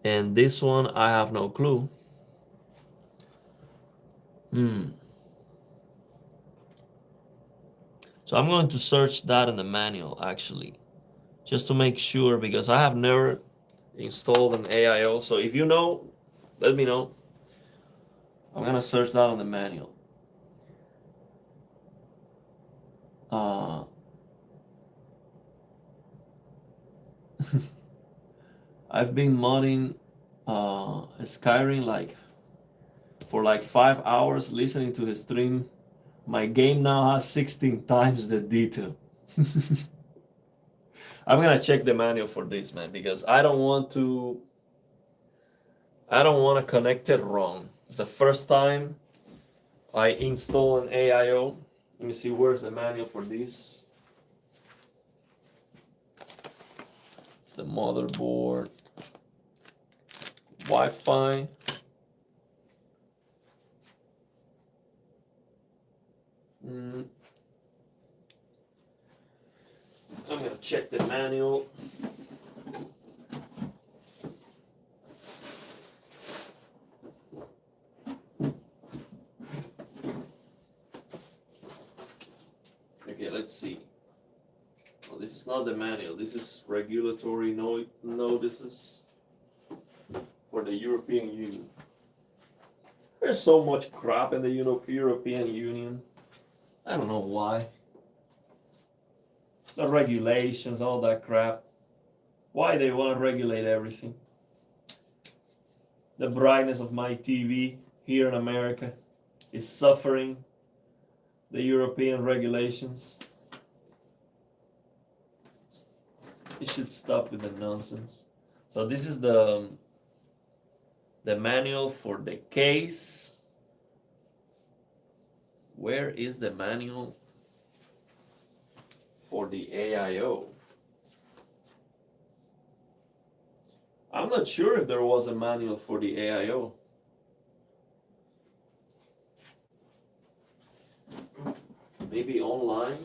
And this one, I have no clue. So I'm going to search that in the manual, actually, just to make sure, because I have never installed an AIO. So if you know, let me know. I'm gonna search that on the manual. I've been modding Skyrim for 5 hours, listening to his stream My game now has 16 times the detail. I'm gonna check the manual for this, man, because I don't want to connect it wrong. It's the first time I install an AIO. Let me see, where's the manual for this? It's the motherboard, Wi-Fi. I'm gonna check the manual. Okay, let's see. Well, this is not the manual. This is regulatory notices for the European Union. There's so much crap in the European Union. I don't know why. The regulations, all that crap. Why they want to regulate everything? The brightness of my TV here in America is suffering the European regulations. It should stop with the nonsense. So this is the manual for the case. Where is the manual for the AIO? I'm not sure if there was a manual for the AIO. Maybe online?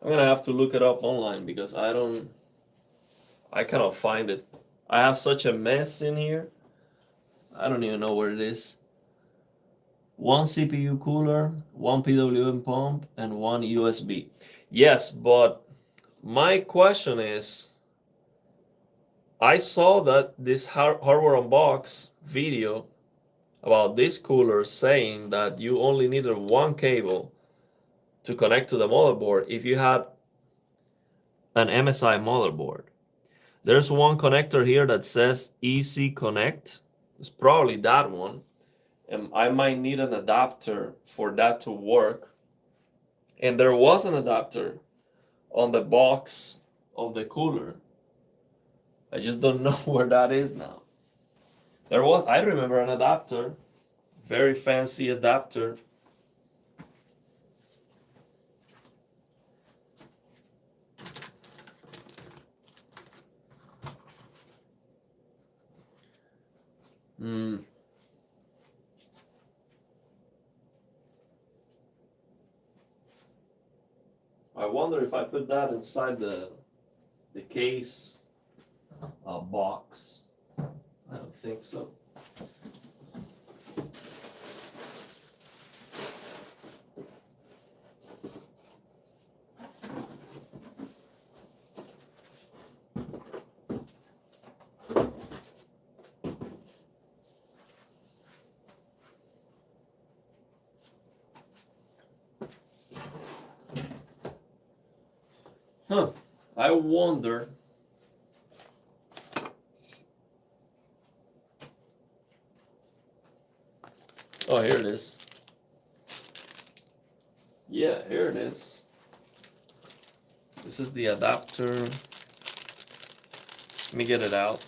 I'm gonna have to look it up online because I cannot find it. I have such a mess in here. I don't even know where it is. One CPU cooler, one PWM pump, and one USB. Yes, but my question is, I saw that this hardware unbox video about this cooler saying that you only needed one cable to connect to the motherboard if you had an MSI motherboard. There's one connector here that says Easy Connect. It's probably that one. And I might need an adapter for that to work. And there was an adapter on the box of the cooler. I just don't know where that is now. I remember an adapter, very fancy adapter. I wonder if I put that inside the case box. I don't think so. Huh, I wonder. Oh, here it is. Yeah, here it is. This is the adapter. Let me get it out.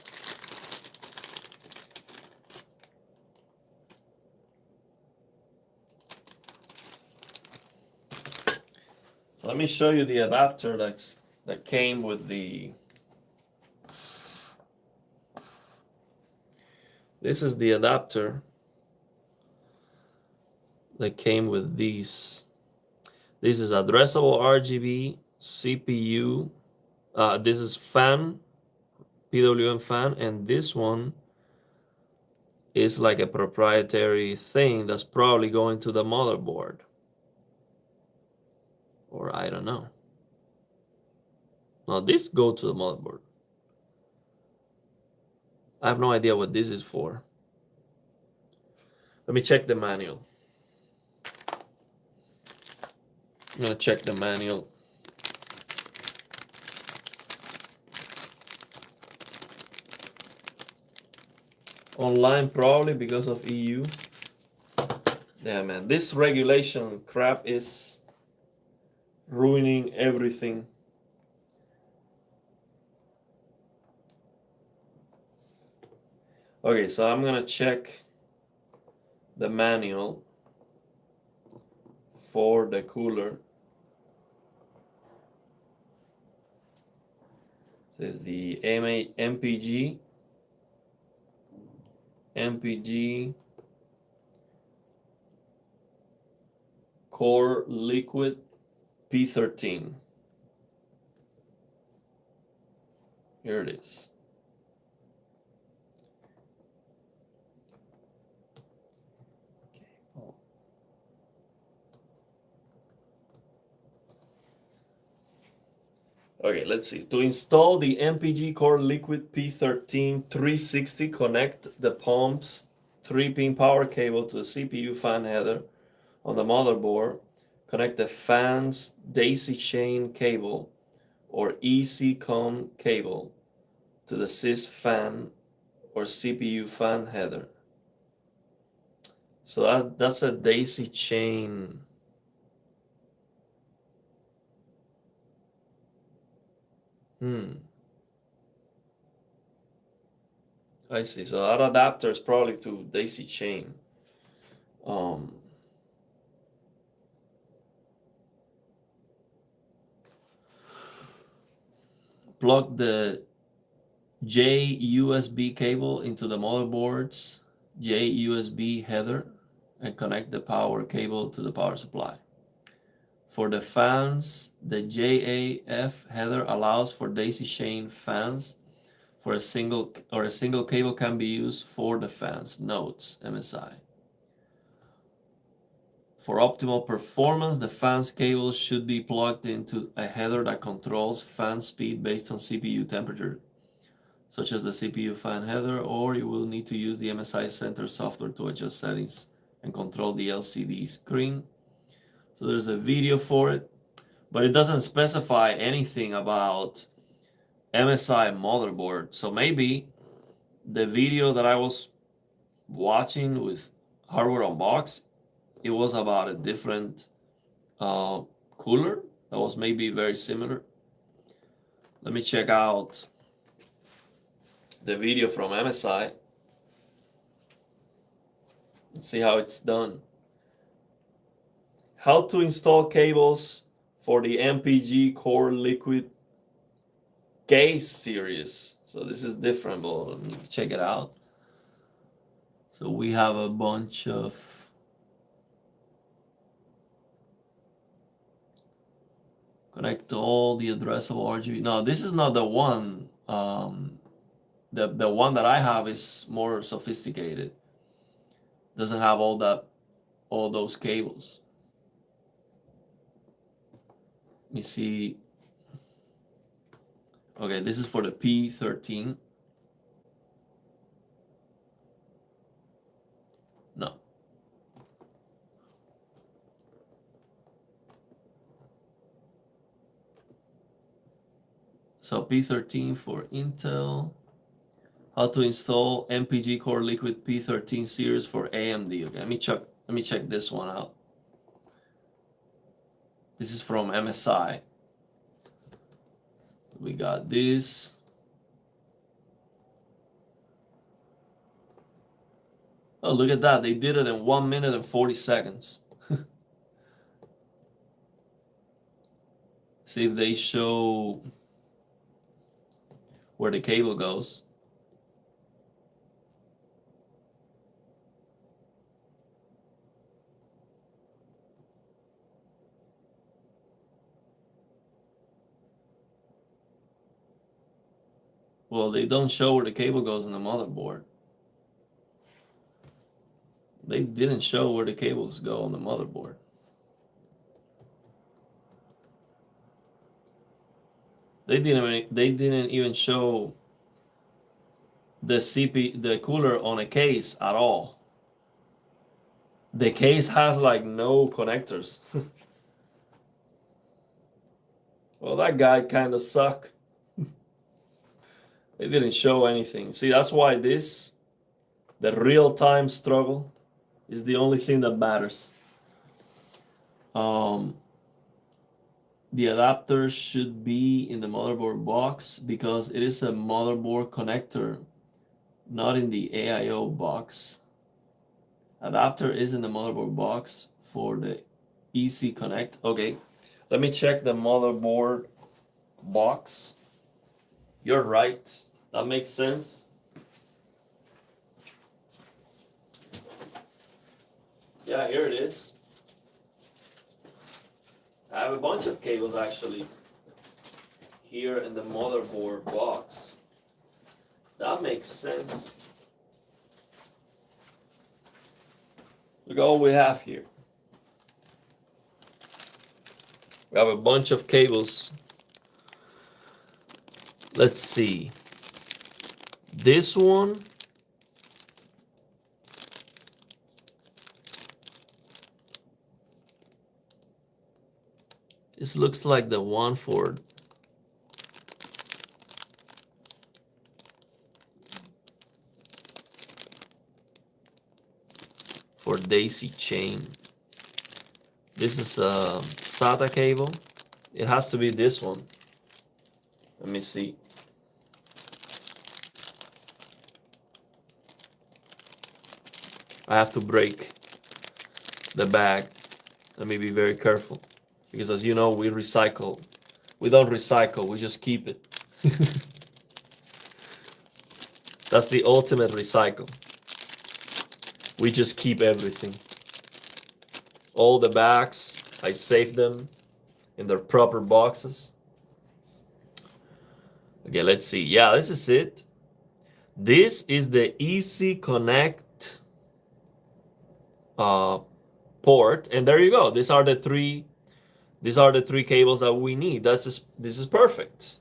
Let me show you the adapter that came with the. This is the adapter that came with these. This is addressable RGB CPU. This is fan, PWM fan, and this one is like a proprietary thing that's probably going to the motherboard. Or I don't know. No, this go to the motherboard. I have no idea what this is for. Let me check the manual. I'm gonna check the manual. Online probably because of EU. Yeah, man, this regulation crap is ruining everything. Okay, so I'm gonna check the manual for the cooler. This is the MPG CORELIQUID P13. Here it is. Okay, let's see. To install the MPG CORELIQUID P13 360, connect the pump's 3-pin power cable to the CPU fan header on the motherboard. Connect the fan's daisy chain cable or EC-COM cable to the sys fan or CPU fan header. So that's a daisy chain. I see. So that adapter is probably to daisy chain. Plug the J USB cable into the motherboard's J USB header and connect the power cable to the power supply. For the fans, the JAF header allows for daisy chain fans. For a single cable can be used for the fans. Notes, MSI. For optimal performance, the fans cable should be plugged into a header that controls fan speed based on CPU temperature, such as the CPU fan header, or you will need to use the MSI Center software to adjust settings and control the LCD screen. So there's a video for it, but it doesn't specify anything about MSI motherboard. So maybe the video that I was watching with Hardware Unboxed, it was about a different cooler that was maybe very similar. Let me check out the video from MSI and see how it's done. How to install cables for the MPG CORELIQUID case series. So this is different, but let me check it out. So we have a bunch of connect all the addressable RGB. No, this is not the one. The one that I have is more sophisticated. Doesn't have all those cables. Let me see. Okay, this is for the P13. No. So P13 for Intel. How to install MPG CORELIQUID P13 series for AMD. Okay, let me check this one out. This is from MSI. We got this. Oh, look at that. They did it in 1 minute and 40 seconds. See if they show where the cable goes. Well, they don't show where the cable goes on the motherboard. They didn't show where the cables go on the motherboard. They didn't even show the cooler on a case at all. The case has like no connectors. Well, that guy kind of sucked. It didn't show anything. See, that's why the real-time struggle, is the only thing that matters. The adapter should be in the motherboard box because it is a motherboard connector, not in the AIO box. Adapter is in the motherboard box for the easy connect. Okay, let me check the motherboard box. You're right. That makes sense. Yeah, here it is. I have a bunch of cables actually here in the motherboard box. That makes sense. Look all we have here. We have a bunch of cables. Let's see. This one. This looks like the one for daisy chain. This is a SATA cable. It has to be this one. Let me see. I have to break the bag. Let me be very careful. Because as you know, we recycle. We don't recycle, we just keep it. That's the ultimate recycle. We just keep everything. All the bags, I save them in their proper boxes. Okay, let's see. Yeah, this is it. This is the Easy Connect port, and there you go. These are the three cables that we need. This is perfect.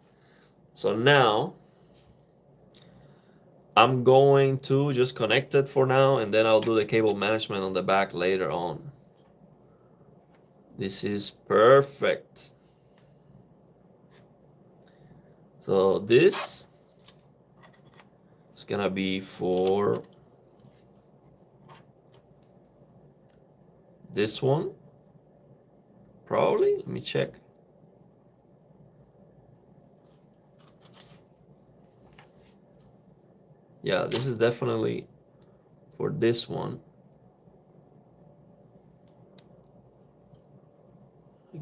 So now I'm going to just connect it for now, and then I'll do the cable management on the back later on. This is perfect. So this is gonna be for this one, probably. Let me check. Yeah, this is definitely for this one.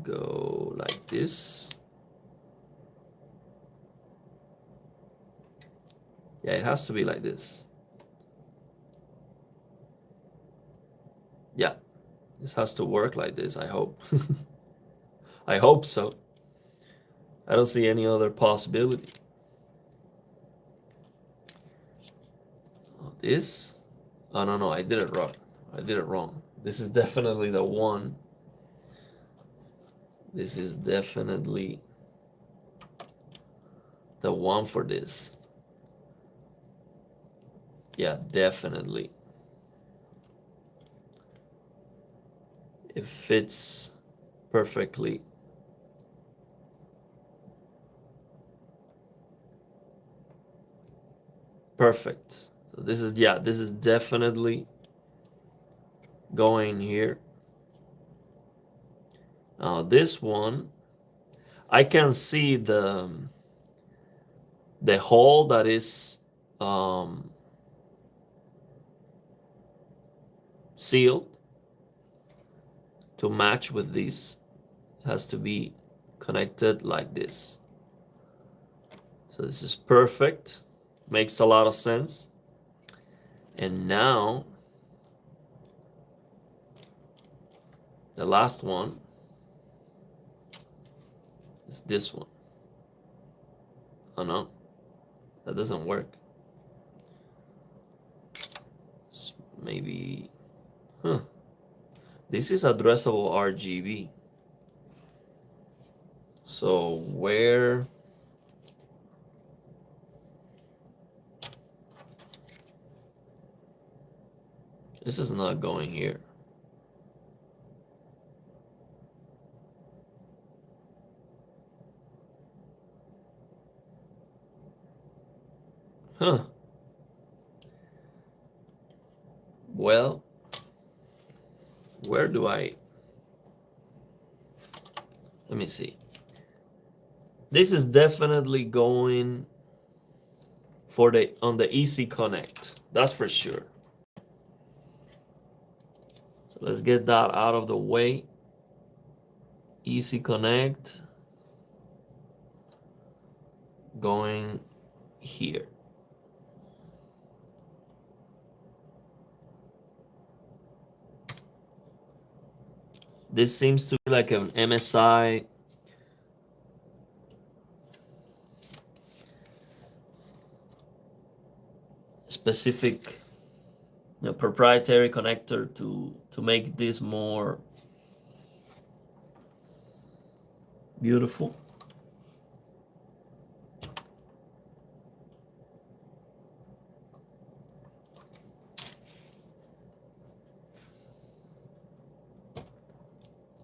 Go like this. Yeah, it has to be like this. Yeah, this has to work like this, I hope. I hope so. I don't see any other possibility. This? Oh, no, I did it wrong. I did it wrong. This is definitely the one. This is definitely the one for this. Yeah, definitely. It fits perfectly. Perfect. So this is, yeah, this is definitely going here. Now this one, I can see the hole that is sealed to match with this. It has to be connected like this. So this is perfect. Makes a lot of sense. And now the last one is this one. Oh no, that doesn't work. Maybe, this is addressable RGB. So where? This is not going here. Huh. Well, where do I... Let me see. This is definitely going for the on the easy connect. That's for sure. So let's get that out of the way. Easy connect going here. This seems to be like an MSI specific, proprietary connector to make this more beautiful.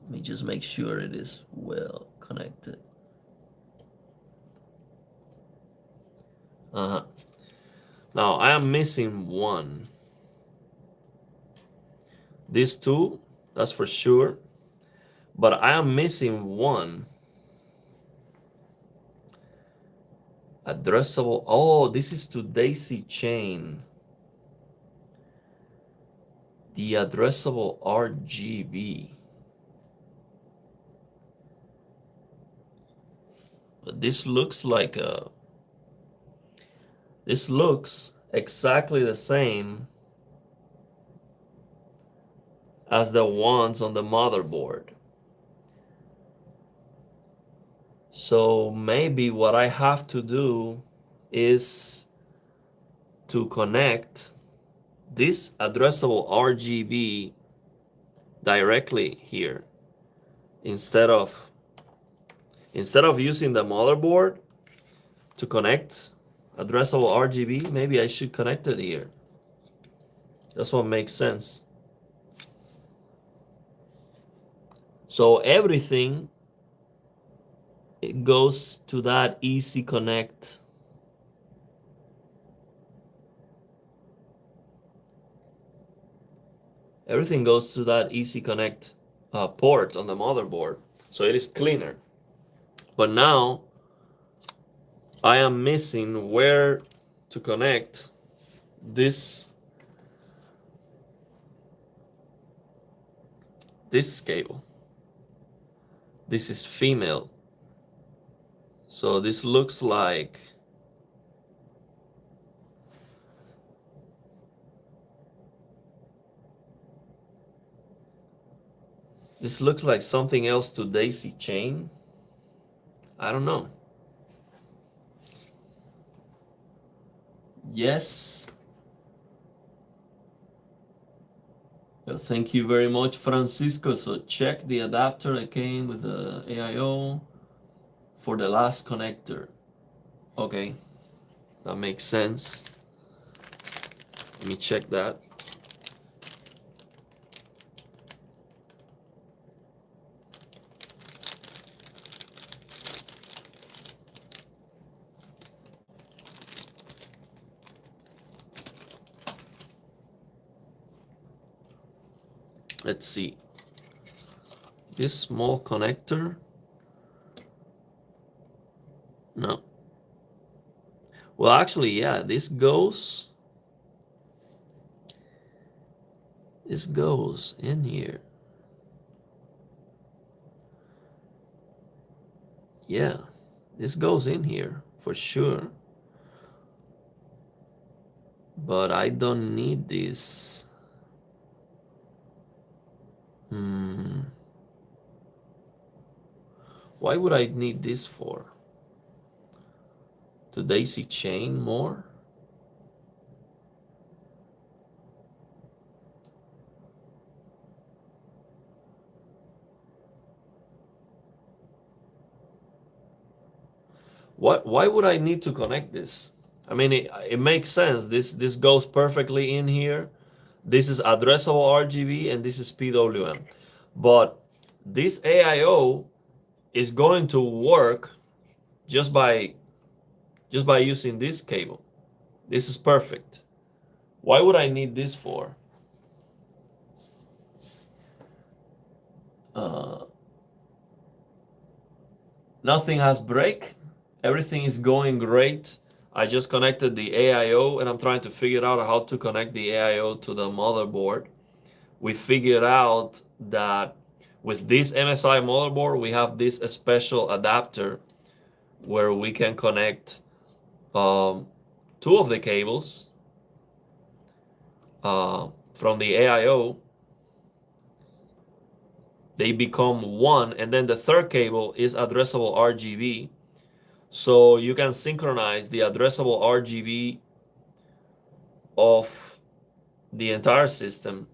Let me just make sure it is well connected. Now I am missing one. These two, that's for sure. But I am missing one. Addressable. Oh, this is to daisy chain. The addressable RGB. But this looks like a... This looks exactly the same as the ones on the motherboard. So maybe what I have to do is to connect this addressable RGB directly here instead of using the motherboard to connect addressable RGB. Maybe I should connect it here. That's what makes sense. So everything, it goes to that easy connect. Everything goes to that easy connect port on the motherboard. So it is cleaner. But now I am missing where to connect this cable. This is female. So this looks like something else to daisy chain. I don't know. Yes. Well, thank you very much, Francisco. So check the adapter that came with the AIO for the last connector. Okay, that makes sense. Let me check that. Let's see. This small connector. No. Well, actually, yeah, this goes in here. Yeah, this goes in here for sure. But I don't need this. Why would I need this for? To daisy chain more? Why would I need to connect this? I mean, it makes sense. This goes perfectly in here. This is addressable RGB and this is PWM. But this AIO is going to work just by using this cable. This is perfect. Why would I need this for? Nothing has break. Everything is going great. I just connected the AIO and I'm trying to figure out how to connect the AIO to the motherboard. We figured out that with this MSI motherboard, we have this special adapter where we can connect two of the cables from the AIO. They become one, and then the third cable is addressable RGB. So you can synchronize the addressable RGB of the entire system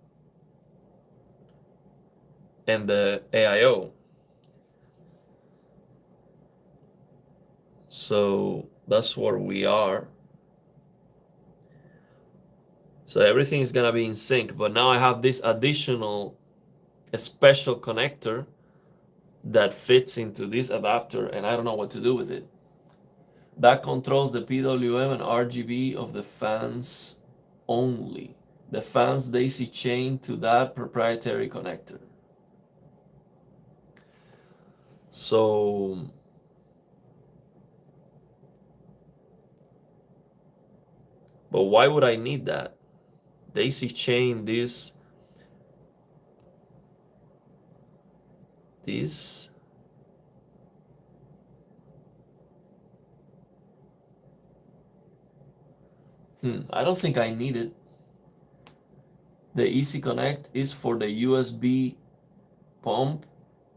and the AIO. So that's where we are. So everything is gonna be in sync, but now I have this additional special connector that fits into this adapter and I don't know what to do with it. That controls the PWM and RGB of the fans only. The fans daisy chain to that proprietary connector. So but why would I need that? Daisy chain this. I don't think I need it. The Easy Connect is for the USB pump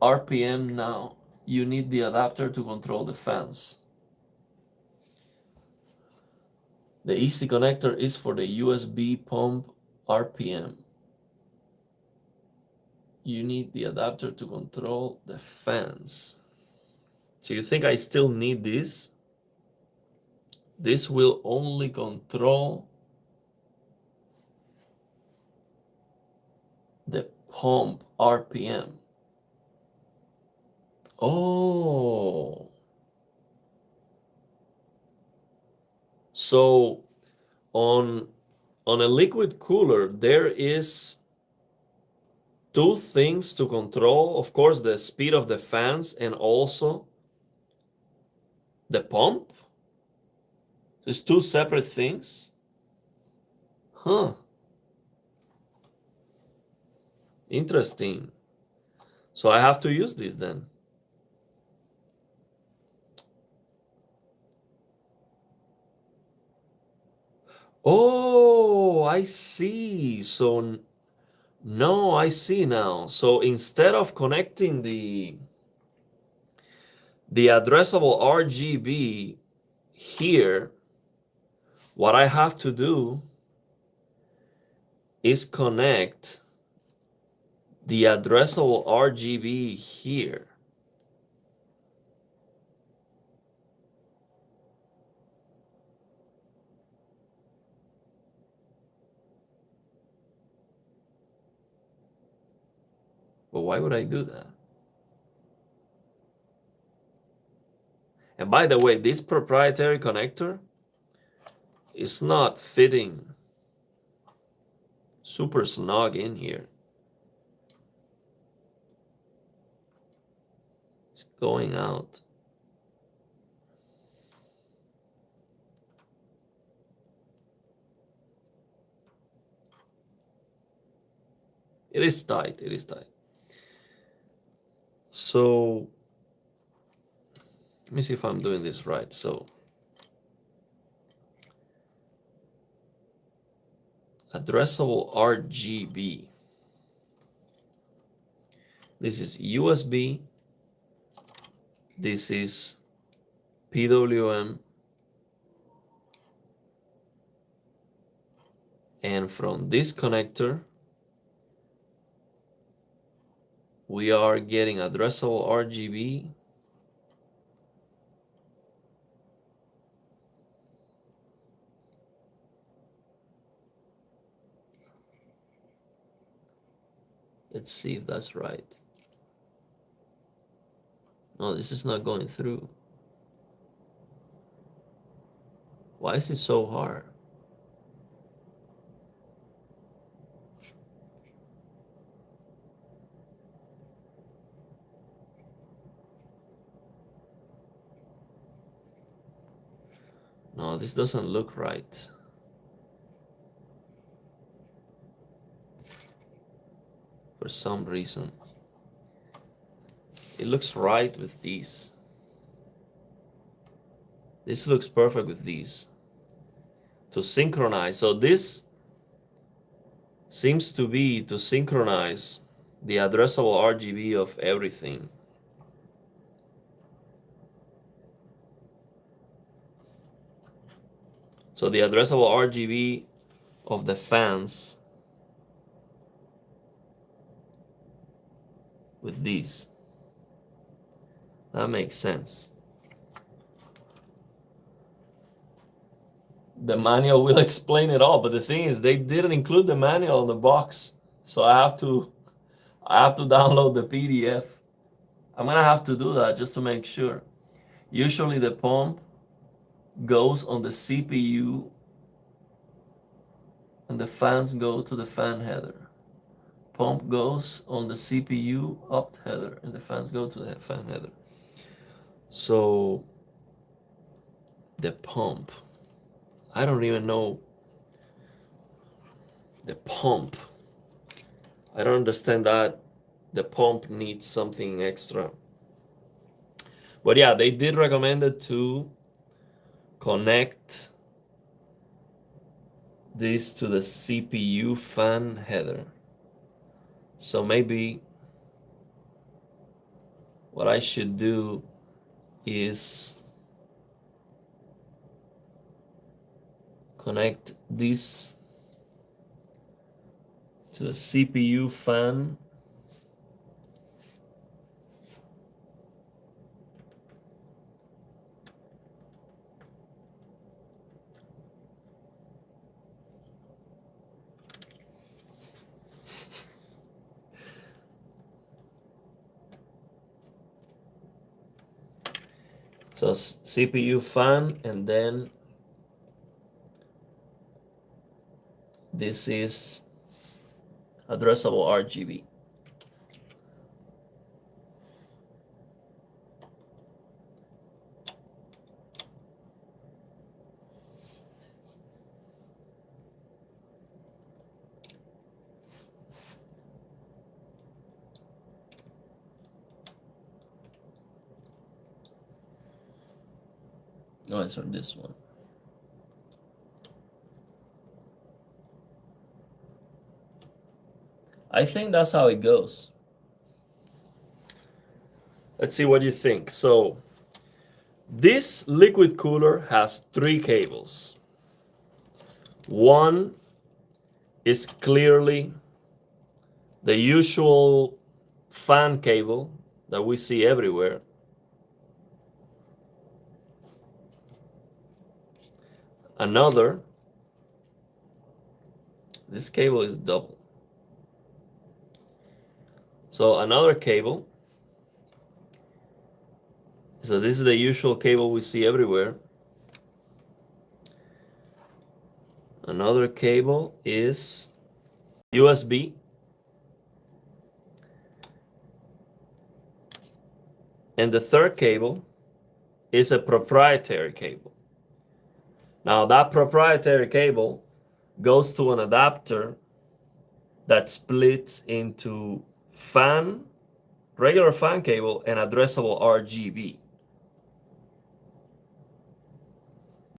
RPM now. You need the adapter to control the fans. The Easy Connector is for the USB pump RPM. You need the adapter to control the fans. So you think I still need this? This will only control the pump RPM. Oh. So on a liquid cooler, there is two things to control. Of course, the speed of the fans and also the pump. There's two separate things. Huh. Interesting. So I have to use this then. Oh, I see. So no, I see now. So instead of connecting the addressable RGB here, what I have to do is connect the addressable RGB here. But why would I do that? And by the way, this proprietary connector is not fitting super snug in here. It's going out. It is tight. It is tight. So let me see if I'm doing this right. So addressable RGB. This is USB. This is PWM. And from this connector, we are getting addressable RGB. Let's see if that's right. No, this is not going through. Why is it so hard? No, this doesn't look right. For some reason. It looks right with these. This looks perfect with these. To synchronize. So this seems to be to synchronize the addressable RGB of everything. So the addressable RGB of the fans with these. That makes sense. The manual will explain it all, but the thing is they didn't include the manual in the box. So I have to download the PDF. I'm gonna have to do that just to make sure. Usually the pump goes on the CPU and the fans go to the fan header. Pump goes on the CPU opt header and the fans go to the fan header. So the pump, I don't even know the pump. I don't understand that the pump needs something extra. But yeah, they did recommend it to connect this to the CPU fan header. So maybe what I should do is connect this to the CPU fan. So CPU fan, and then this is addressable RGB. No, it's on this one. I think that's how it goes. Let's see what you think. So this liquid cooler has 3 cables. One is clearly the usual fan cable that we see everywhere. Another, this cable is double. So another cable, so this is the usual cable we see everywhere. Another cable is USB. And the third cable is a proprietary cable. Now that proprietary cable goes to an adapter that splits into fan, regular fan cable, and addressable RGB.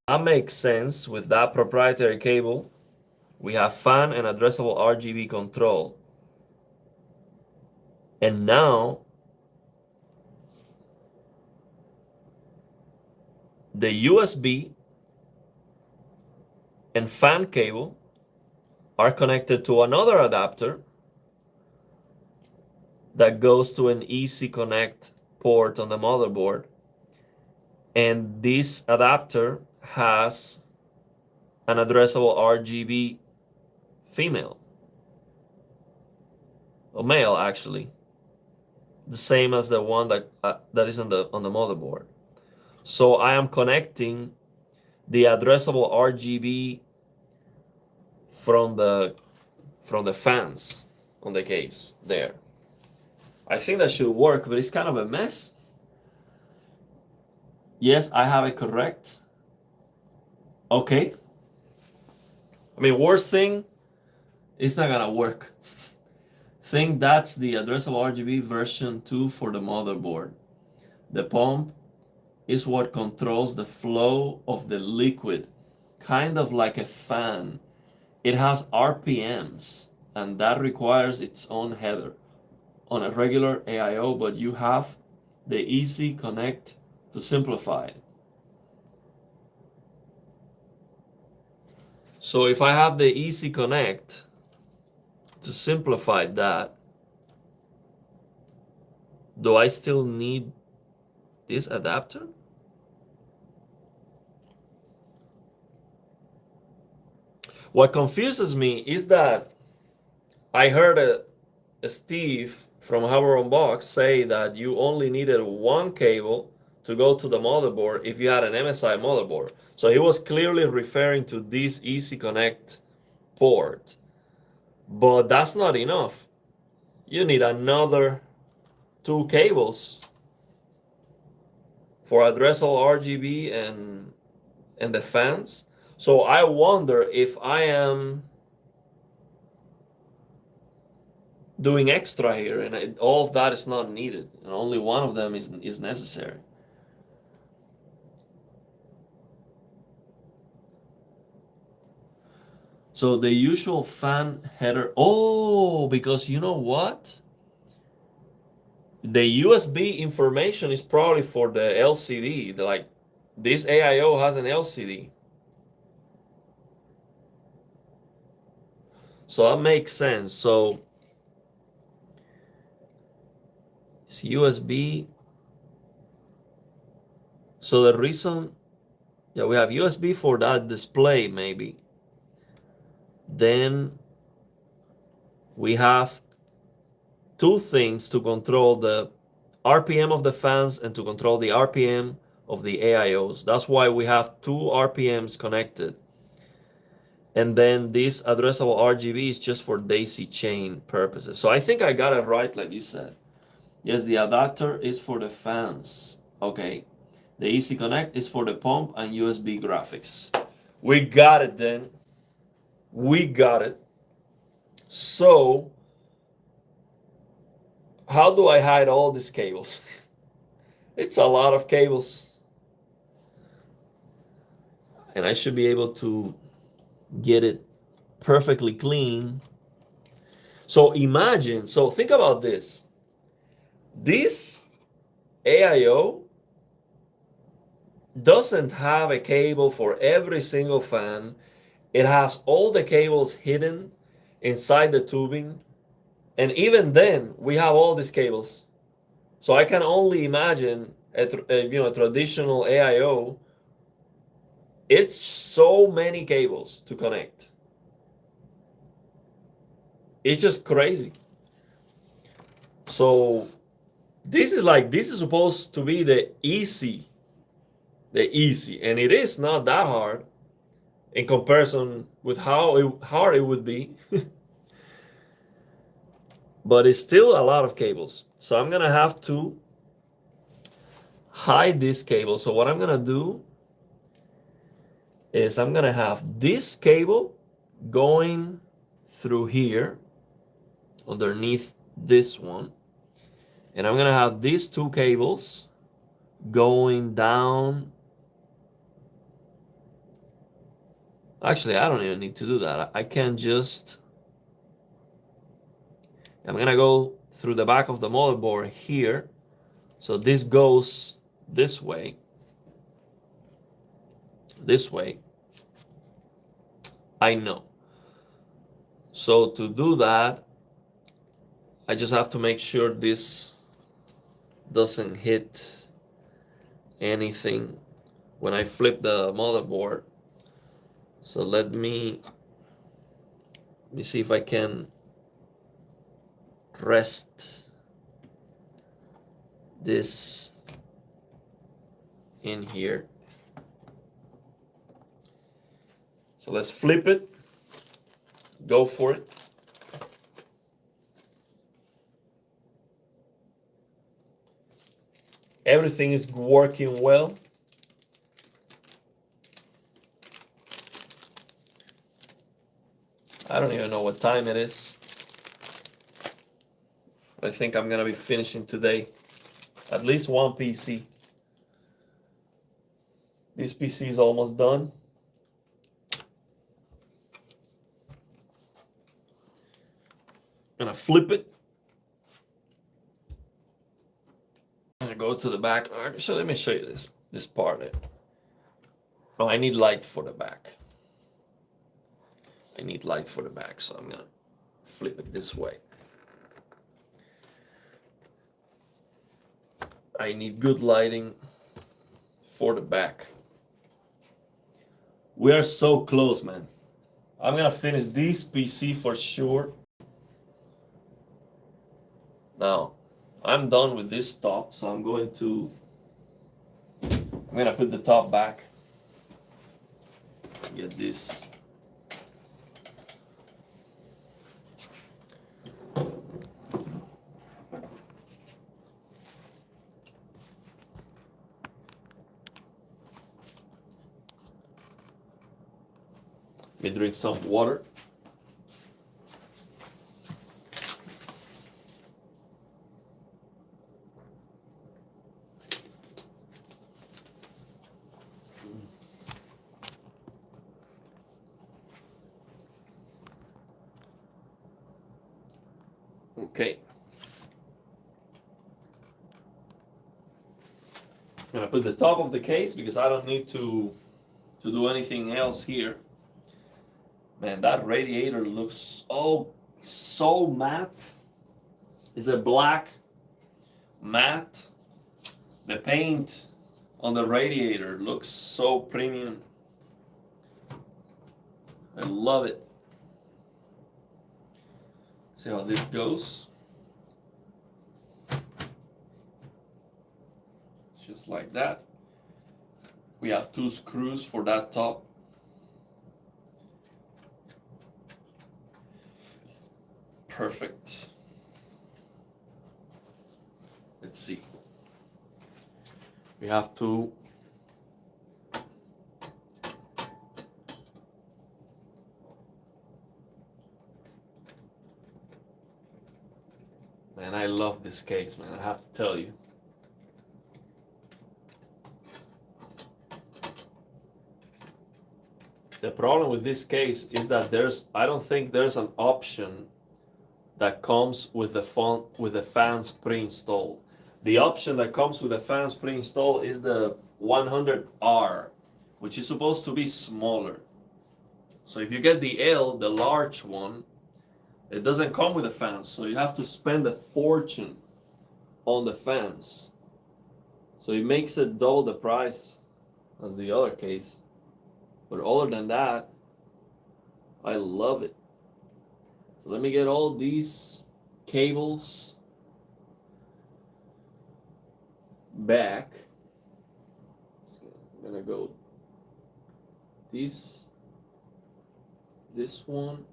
That makes sense. With that proprietary cable, we have fan and addressable RGB control. And now the USB and fan cable are connected to another adapter that goes to an easy connect port on the motherboard. And this adapter has an addressable RGB female. a male actually, the same as the one that is on the motherboard. So I am connecting the addressable RGB from the fans on the case there. I think that should work, but it's kind of a mess. Yes, I have it correct. Okay. I mean, worst thing, it's not gonna work. Think that's the addressable RGB version 2 for the motherboard. The pump is what controls the flow of the liquid, kind of like a fan. It has RPMs, and that requires its own header on a regular AIO, but you have the easy connect to simplify it. So if I have the easy connect to simplify that, do I still need this adapter? What confuses me is that I heard a Steve from Hover on Box say that you only needed one cable to go to the motherboard if you had an MSI motherboard. So he was clearly referring to this Easy Connect port. But that's not enough. You need another 2 cables for addressable RGB and the fans. So I wonder if I am doing extra here and all of that is not needed and only one of them is necessary. So the usual fan header, oh, because you know what? The USB information is probably for the LCD. Like this AIO has an LCD. So that makes sense. So it's USB. So the reason, yeah, we have USB for that display maybe. Then we have 2 things to control the RPM of the fans and to control the RPM of the AIOs. That's why we have 2 RPMs connected. And then this addressable RGB is just for daisy chain purposes. So I think I got it right, like you said. Yes, the adapter is for the fans. Okay. The Easy Connect is for the pump and USB graphics. We got it then. We got it. So, how do I hide all these cables? It's a lot of cables. And I should be able to get it perfectly clean. So imagine, so think about this. This AIO doesn't have a cable for every single fan. It has all the cables hidden inside the tubing. And even then, we have all these cables. So I can only imagine a traditional AIO. It's so many cables to connect. It's just crazy. So this is supposed to be the easy, and it is not that hard in comparison with how hard it would be. But it's still a lot of cables. So I'm gonna have to hide this cable. So what I'm gonna do is I'm gonna have this cable going through here underneath this one, and I'm gonna have these 2 cables going down. Actually, I don't even need to do that. I can just, I'm gonna go through the back of the motherboard here. So this goes this way. This way. I know. So to do that, I just have to make sure this doesn't hit anything when I flip the motherboard. So let me see if I can rest this in here. So let's flip it, go for it. Everything is working well. I don't even know what time it is. I think I'm gonna be finishing today at least one PC. This PC is almost done. Gonna flip it. I'm gonna go to the back. So let me show you this part. Oh, I need light for the back. I need light for the back, so I'm gonna flip it this way. I need good lighting for the back. We are so close, man. I'm gonna finish this PC for sure. Now, I'm done with this top, so I'm gonna put the top back. Get this. Let me drink some water. Okay. I'm gonna put the top of the case because I don't need to do anything else here. Man, that radiator looks so matte. It's a black matte. The paint on the radiator looks so premium. I love it. See how this goes. Just like that. We have 2 screws for that top. Perfect. Let's see. We have to man, I love this case, man. I have to tell you. The problem with this case is that I don't think there's an option that comes with the fans pre-installed. The option that comes with the fans pre-installed is the 100R, which is supposed to be smaller. So if you get the L, the large one, it doesn't come with the fans, so you have to spend a fortune on the fans. So it makes it double the price as the other case. But other than that, I love it. So let me get all these cables back. So I'm gonna go this one.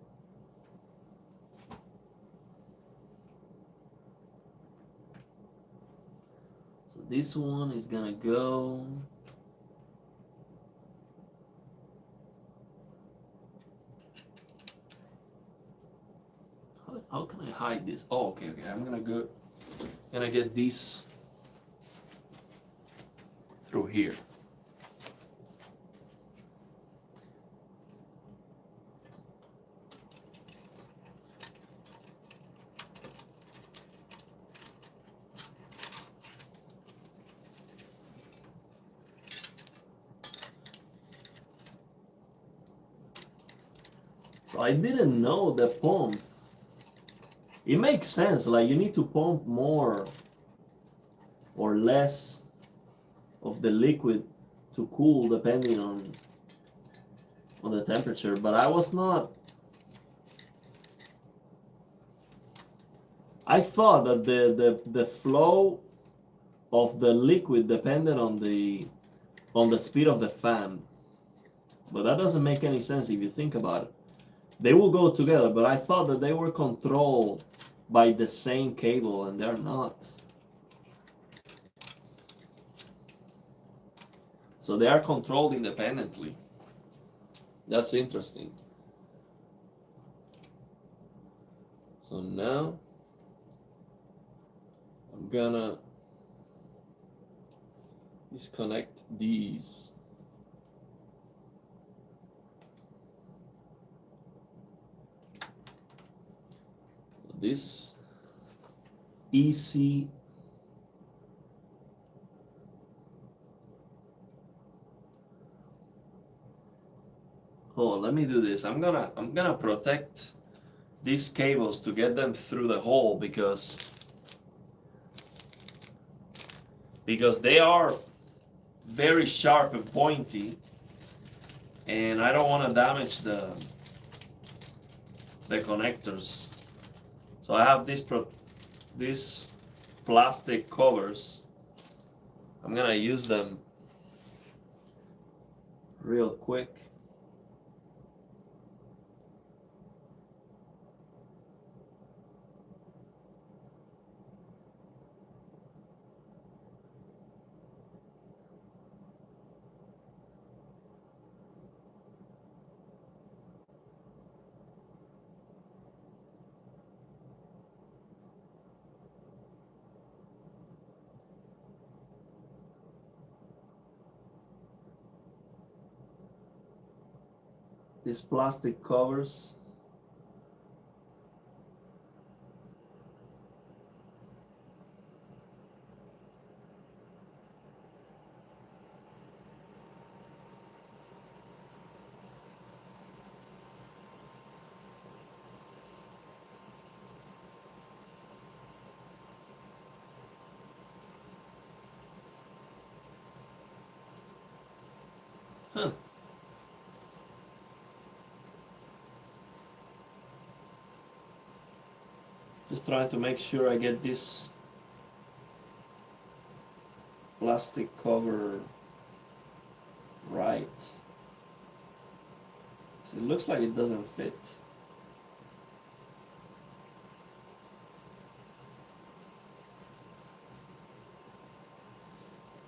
So this one is gonna go how can I hide this? Oh, okay. I'm gonna get these through here. So I didn't know the pump. It makes sense, like you need to pump more or less of the liquid to cool depending on the temperature, but I was not I thought that the flow of the liquid depended on the speed of the fan, but that doesn't make any sense if you think about it. They will go together, but I thought that they were controlled by the same cable, and they're not. So they are controlled independently. That's interesting. So now I'm gonna disconnect these. This EC oh, let me do this. I'm gonna protect these cables to get them through the hole because they are very sharp and pointy, and I don't want to damage the connectors. So I have these plastic covers. I'm gonna use them real quick. These plastic covers. Huh. Just trying to make sure I get this plastic cover right. So it looks like it doesn't fit.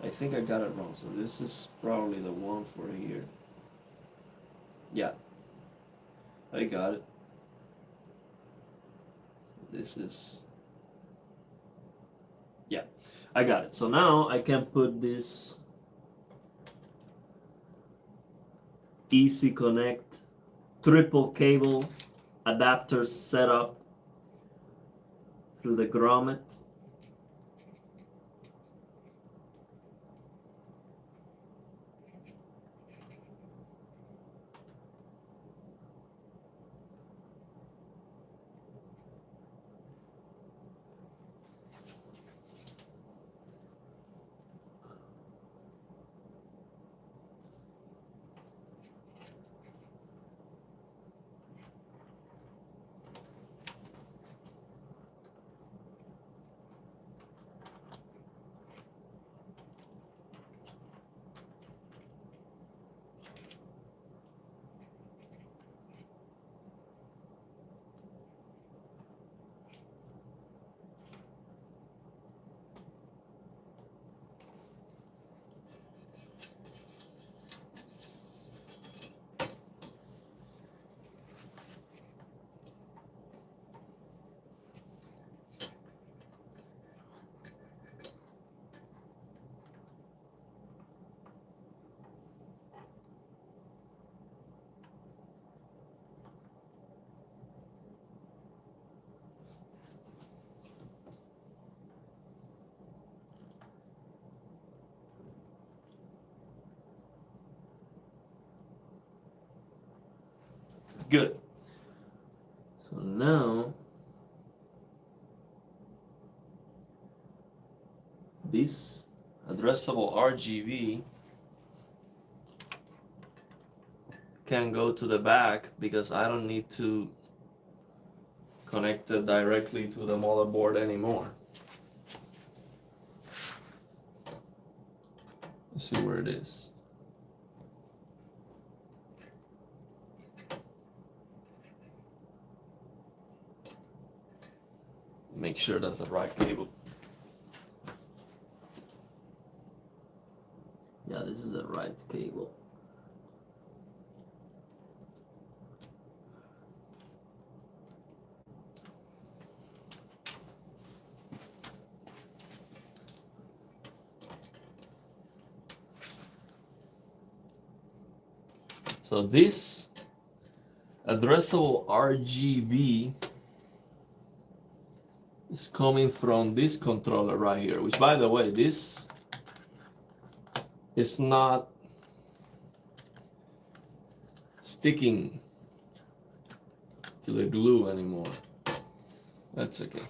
I think I got it wrong, so this is probably the one for here. Yeah, I got it. This is, yeah, I got it. So now I can put this Easy Connect triple cable adapter setup through the grommet. Good. So now this addressable RGB can go to the back because I don't need to connected directly to the motherboard anymore. Let's see where it is. Make sure that's the right cable. Yeah, this is the right cable. So this addressable RGB is coming from this controller right here, which, by the way, this is not sticking to the glue anymore. That's okay.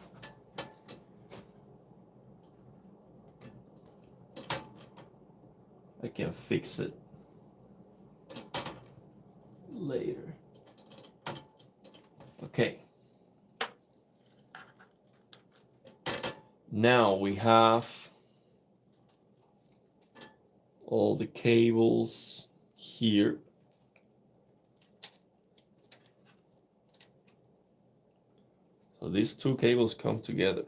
I can fix it later. Okay. Now we have all the cables here. So these two cables come together.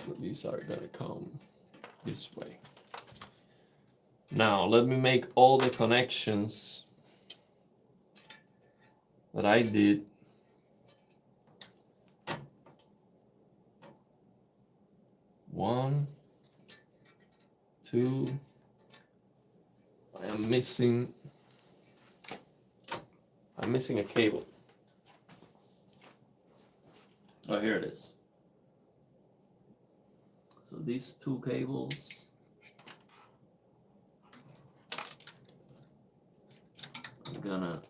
So these are gonna come this way. Now let me make all the connections that I did. One, two. I'm missing a cable. Oh, here it is. So these two cables, I'm gonna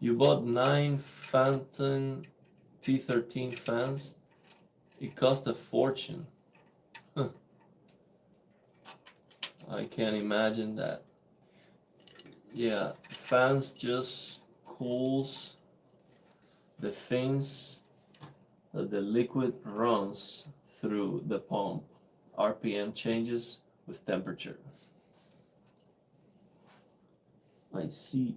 You bought 9 Phantom P13 fans. It cost a fortune. Huh. I can't imagine that. Yeah, fans just cools the things that the liquid runs through the pump. RPM changes with temperature. I see.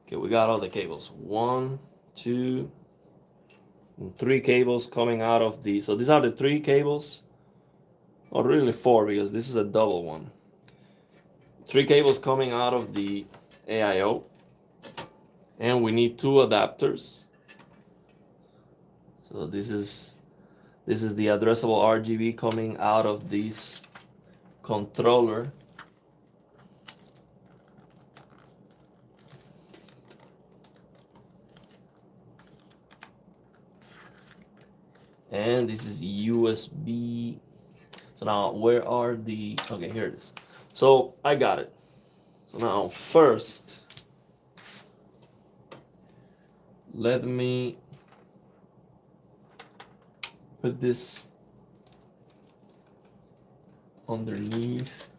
Okay, we got all the cables. 1, 2, and 3 cables coming out of the. So these are the 3 cables, or really 4 because this is a double one. 3 cables coming out of the AIO, and we need 2 adapters. So this is the addressable RGB coming out of this controller. And this is USB. So now where are the, okay, here it is. So I got it. So now first, let me put this underneath.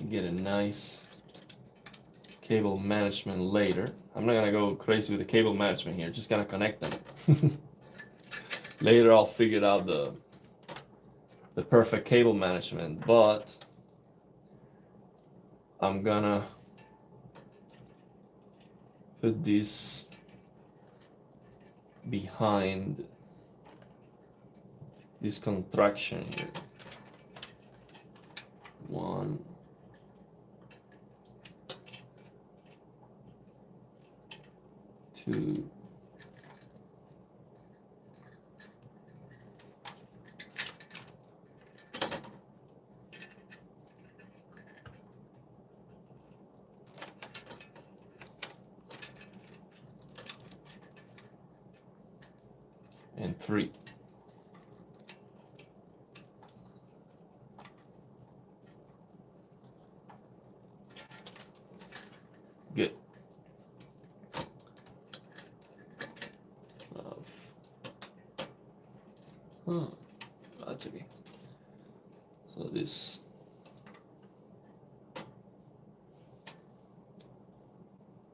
Get a nice cable management later. I'm not gonna go crazy with the cable management here, just gonna connect them. Later I'll figure out the perfect cable management, but I'm gonna put this behind this contraction here. 1, 2, and 3. Good. Huh. That's okay. So this.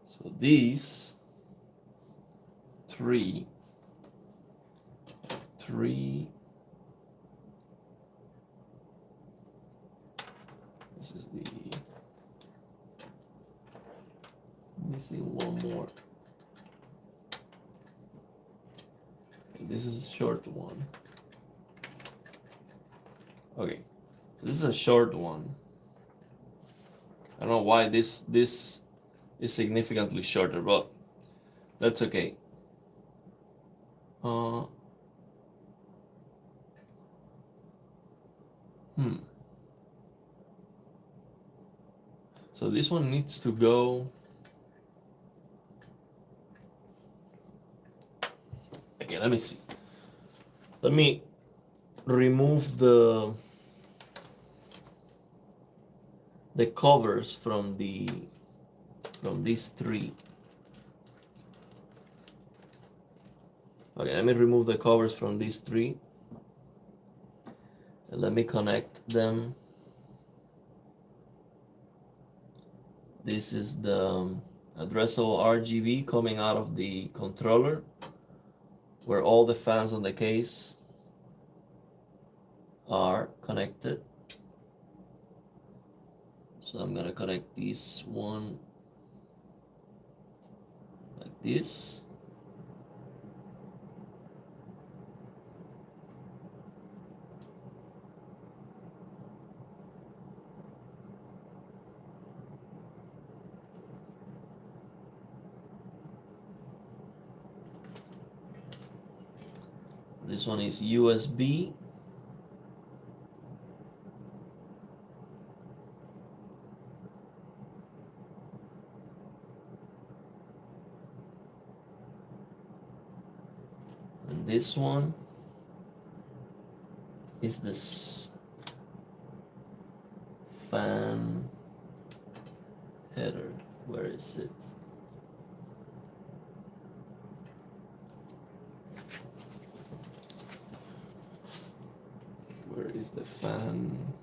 So these 3. This is the, missing one more. This is a short one. Okay, so this is a short one. I don't know why this is significantly shorter, but that's okay. So this one needs to go. Okay, let me see. Let me remove the covers from these 3. Okay, let me remove the covers from these 3. And let me connect them. This is the addressable RGB coming out of the controller, where all the fans on the case are connected. So I'm gonna connect this one like this. This one is USB. And this one is this fan header. Where is it? Where is the fan?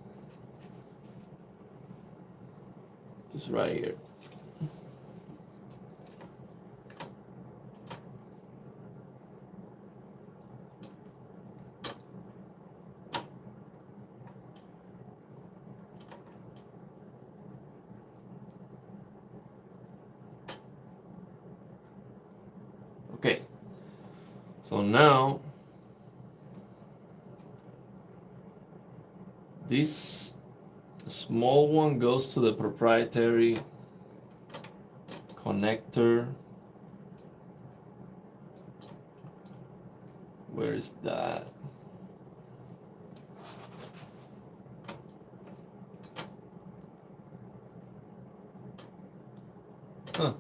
It's right here. Okay, so now this small one goes to the proprietary connector. Where is that? Huh.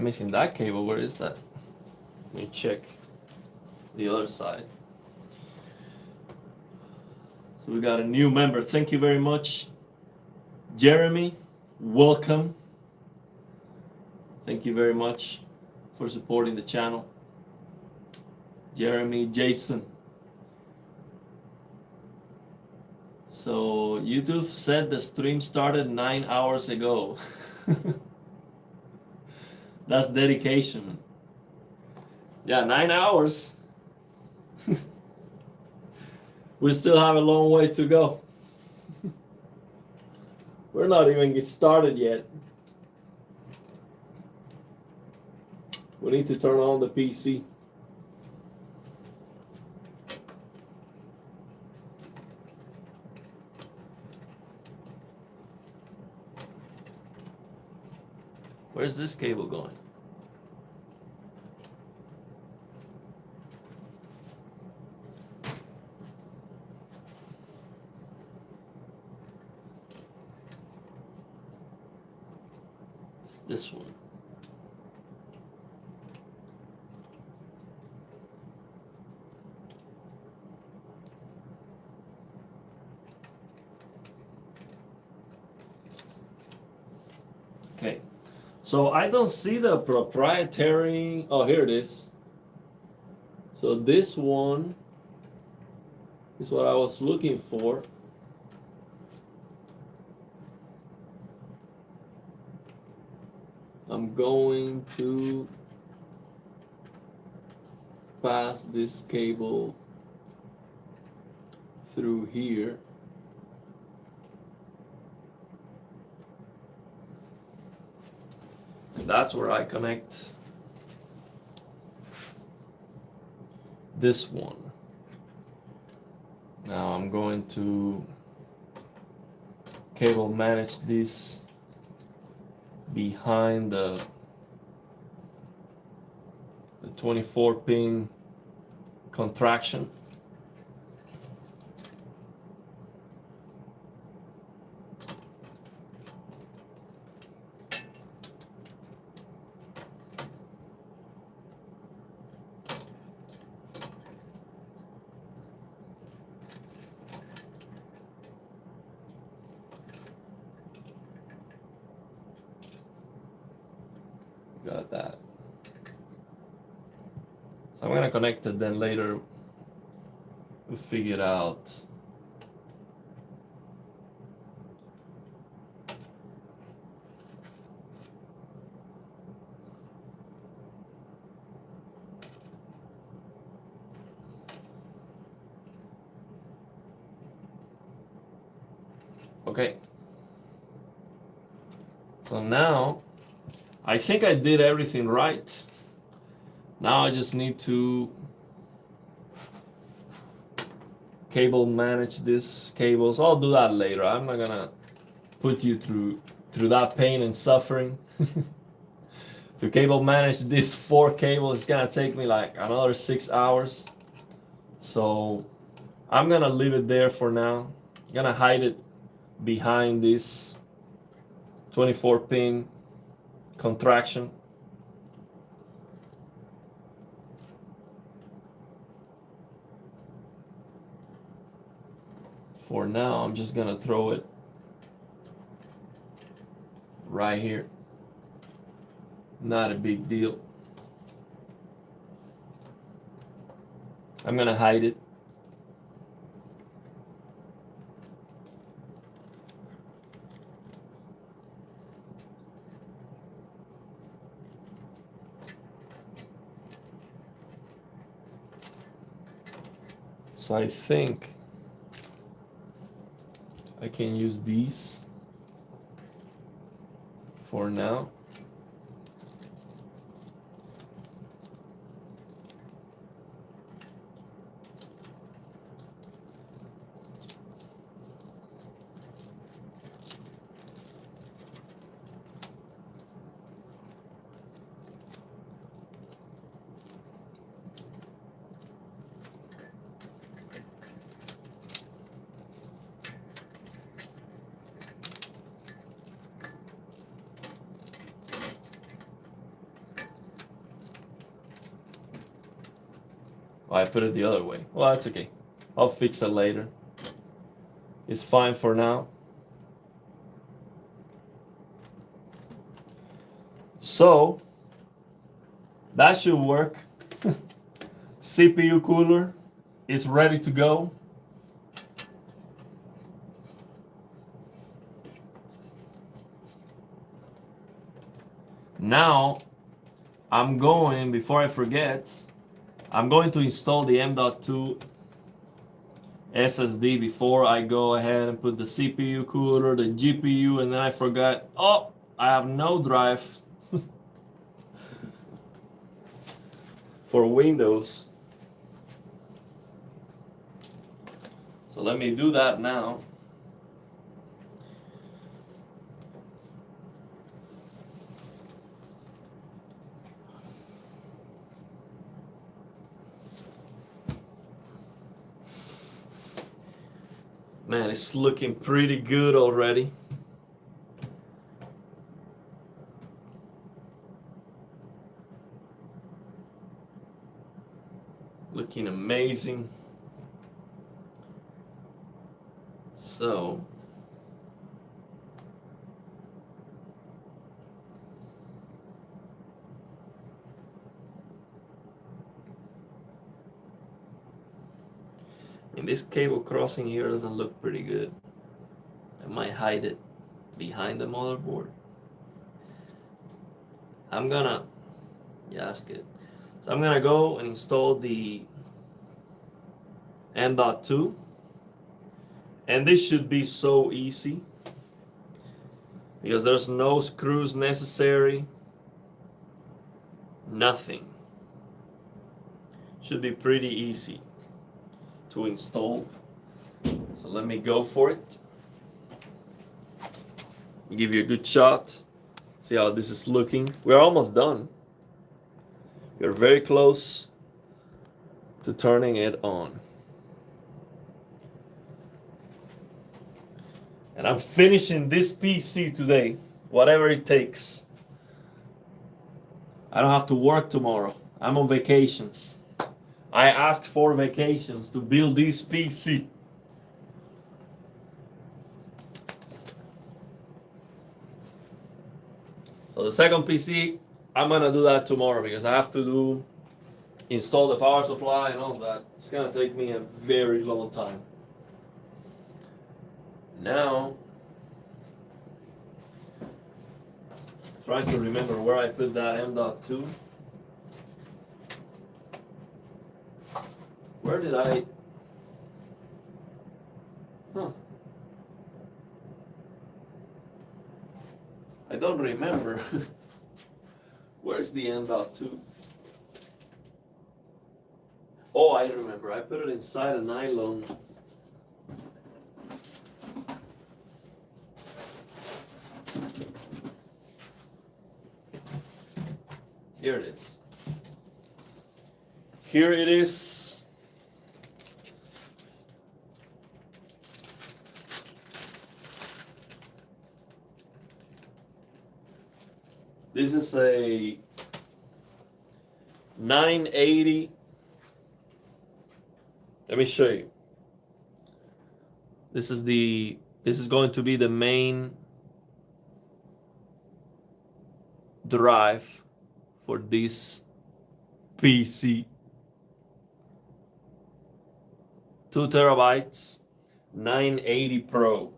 I'm missing that cable. Where is that? Let me check the other side. So we got a new member. Thank you very much, Jeremy. Welcome. Thank you very much for supporting the channel. Jeremy, Jason. So YouTube said the stream started 9 hours ago. That's dedication. Yeah, 9 hours. We still have a long way to go. We're not even get started yet. We need to turn on the PC. Where's this cable going? It's this one. Okay. So I don't see the proprietary. Oh, here it is. So this one is what I was looking for. I'm going to pass this cable through here. And that's where I connect this one. Now I'm going to cable manage this behind the 24 pin contraction. Got that. So I'm gonna connect it, then later we'll figure it out. Okay. So now I think I did everything right. Now I just need to cable manage this cables. I'll do that later. I'm not gonna put you through that pain and suffering. To cable manage this 4 cable, it's gonna take me like another 6 hours. So I'm gonna leave it there for now. I'm gonna hide it behind this 24 pin contraction. For now, I'm just gonna throw it right here. Not a big deal. I'm gonna hide it. So I think I can use these for now. Oh, I put it the other way. Well, that's okay. I'll fix it later. It's fine for now. So that should work. CPU cooler is ready to go. Now I'm going, before I forget, I'm going to install the M.2 SSD before I go ahead and put the CPU cooler, the GPU, and then I forgot, oh, I have no drive for Windows. So let me do that now. Man, it's looking pretty good already. Looking amazing. So and this cable crossing here doesn't look pretty good. I might hide it behind the motherboard. Yeah, that's good. So I'm gonna go and install the M.2, and this should be so easy because there's no screws necessary, nothing. Should be pretty easy to install. So let me go for it. Give you a good shot. See how this is looking. We're almost done. We're very close to turning it on. And I'm finishing this PC today, whatever it takes. I don't have to work tomorrow. I'm on vacations. I asked for vacations to build this PC. So the second PC, I'm gonna do that tomorrow because I have to install the power supply and all that. It's gonna take me a very long time. Now, trying to remember where I put that M.2. Where did I? I don't remember. Where's the M.2? Oh, I remember. I put it inside a nylon. Here it is. Here it is. This is a 980. Let me show you. This is going to be the main drive for this PC. 2 terabytes, 980 Pro.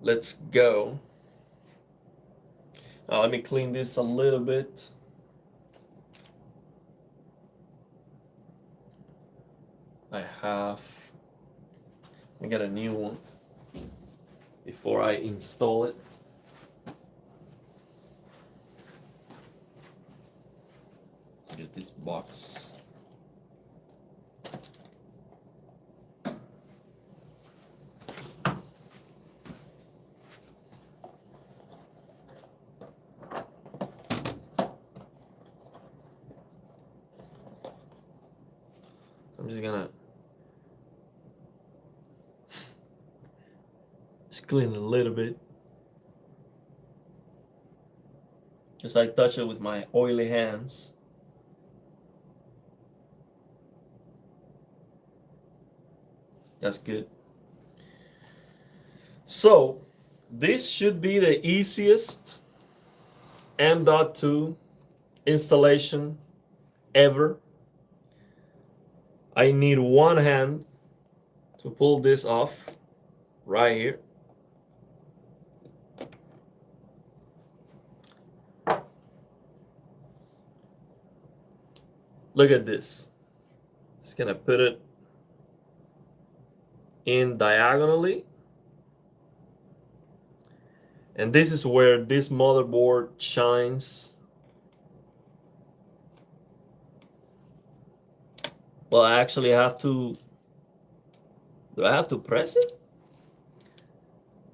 Let's go. Now let me clean this a little bit. I got a new one before I install it. Get this box. I'm just gonna clean it a little bit. Just I touch it with my oily hands. That's good. So this should be the easiest M.2 installation ever. I need one hand to pull this off right here. Look at this. Just gonna put it in diagonally. And this is where this motherboard shines. Well, I actually have to. Do I have to press it?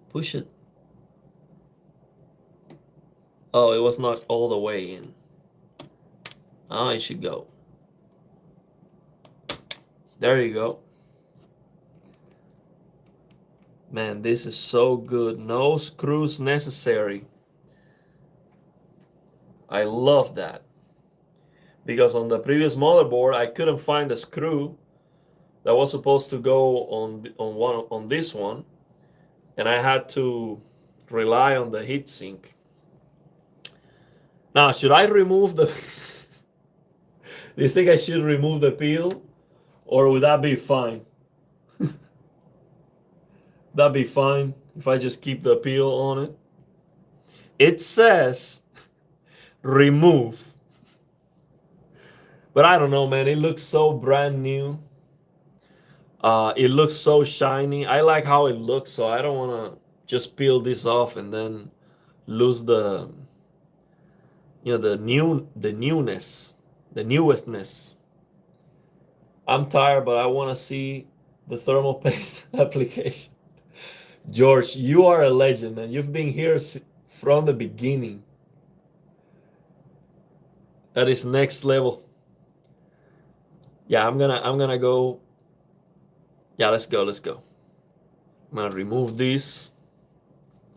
Push it. Oh, it was not all the way in. Now it should go. There you go. Man, this is so good. No screws necessary. I love that. Because on the previous motherboard, I couldn't find the screw that was supposed to go on this one, and I had to rely on the heatsink. Now, should I remove the? Do you think I should remove the peel, or would that be fine? That'd be fine if I just keep the peel on it. It says remove, but I don't know, man. It looks so brand new. It looks so shiny. I like how it looks, so I don't want to just peel this off and then lose the, the newness, the newestness. I'm tired, but I want to see the thermal paste application. George, you are a legend, man. You've been here from the beginning. That is next level. Yeah, I'm gonna go. Yeah, let's go. I'm gonna remove this.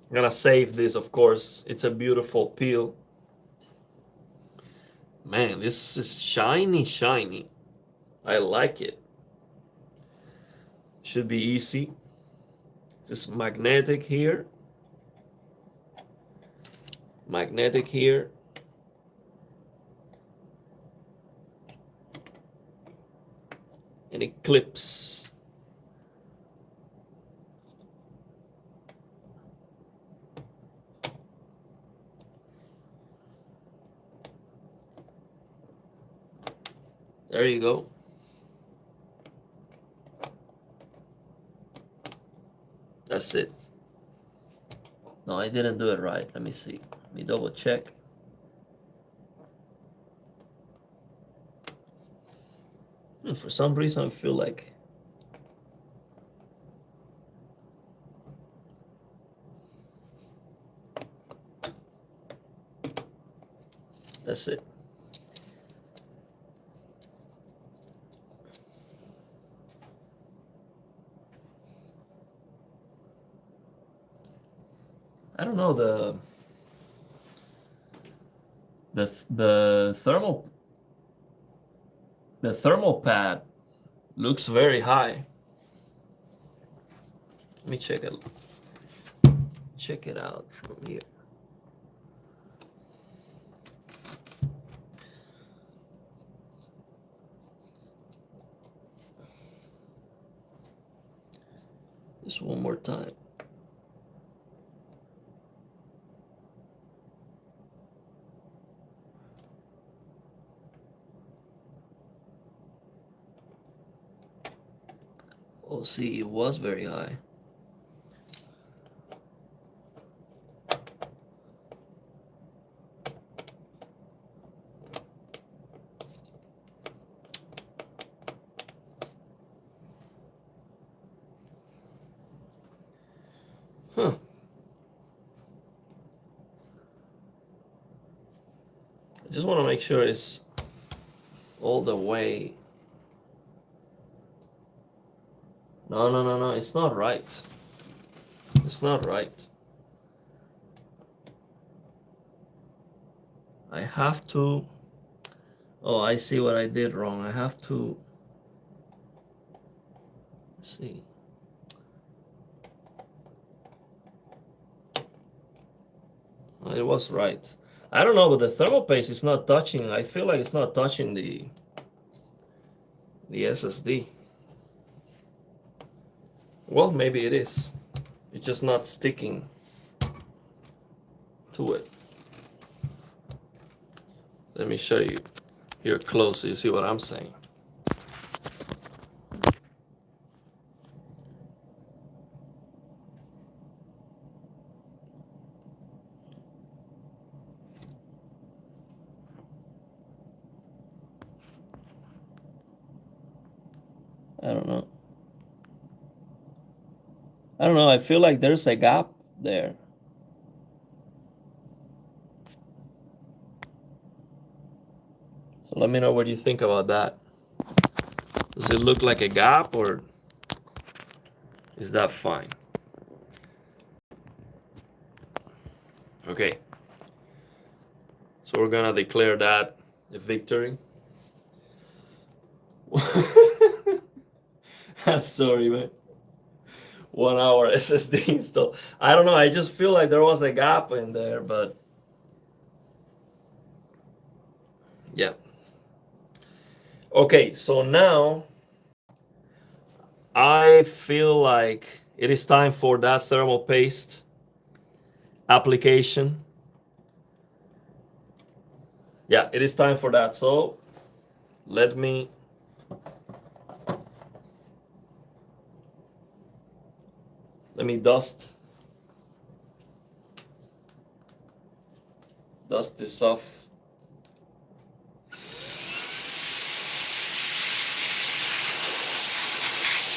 I'm gonna save this, of course. It's a beautiful peel. Man, this is shiny. I like it. Should be easy. This magnetic here. Magnetic here. And it clips. There you go. That's it. No, I didn't do it right. Let me see. Let me double check. And for some reason, I feel like that's it. I don't know, the thermal pad looks very high. Let me check it out from here. Just one more time. Oh, see, it was very high. Huh. I just want to make sure it's all the way. No, it's not right. It's not right. I have to. Oh, I see what I did wrong. I have to. Let's see. It was right. I don't know, but the thermal paste is not touching. I feel like it's not touching the SSD. Well, maybe it is. It's just not sticking to it. Let me show you here close so you see what I'm saying. I don't know. I don't know. I feel like there's a gap there. So let me know what you think about that. Does it look like a gap or is that fine? Okay. So we're gonna declare that a victory. I'm sorry, man. 1 hour SSD install. I don't know. I just feel like there was a gap in there, but yeah. Okay, so now I feel like it is time for that thermal paste application. Yeah, it is time for that. So let me dust this off.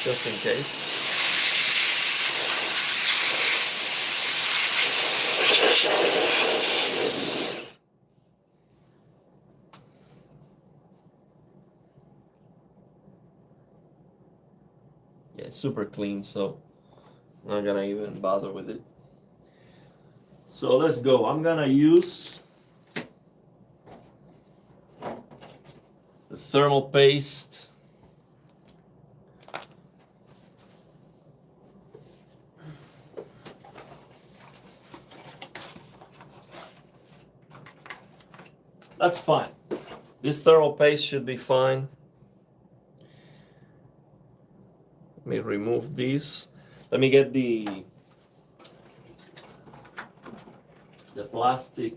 Just in case. Yeah, it's super clean, so I'm not gonna even bother with it. So let's go. I'm gonna use the thermal paste. That's fine. This thermal paste should be fine. Let me remove these. Let me get the plastic.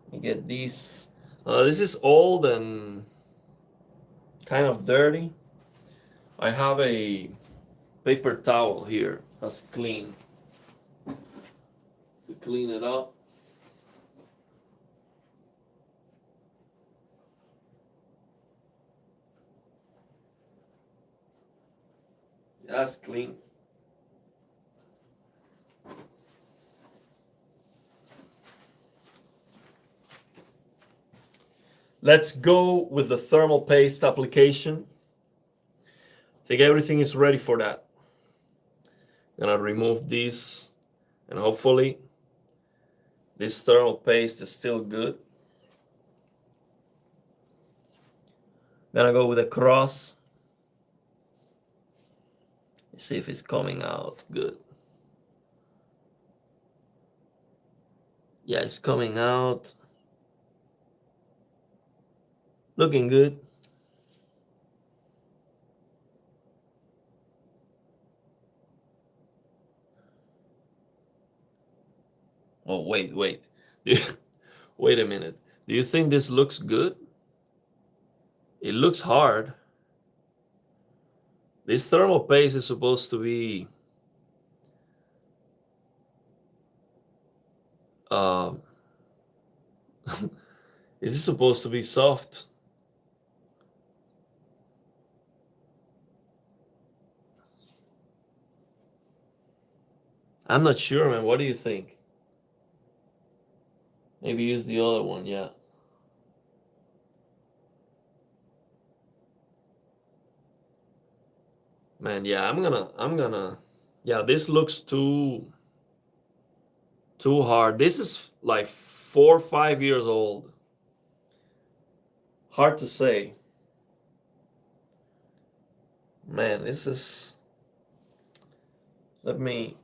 Let me get these. This is old and kind of dirty. I have a paper towel here that's clean. To clean it up. That's clean. Let's go with the thermal paste application. I think everything is ready for that. I'm gonna remove these and hopefully this thermal paste is still good. Gonna go with a cross. Let's see if it's coming out good. Yeah, it's coming out. Looking good. Oh, wait. Wait a minute. Do you think this looks good? It looks hard. This thermal paste is supposed to be is this supposed to be soft? I'm not sure, man. What do you think? Maybe use the other one, yeah. Man, yeah, I'm gonna yeah, this looks too hard. This is like 4 or 5 years old. Hard to say. Man, this is let me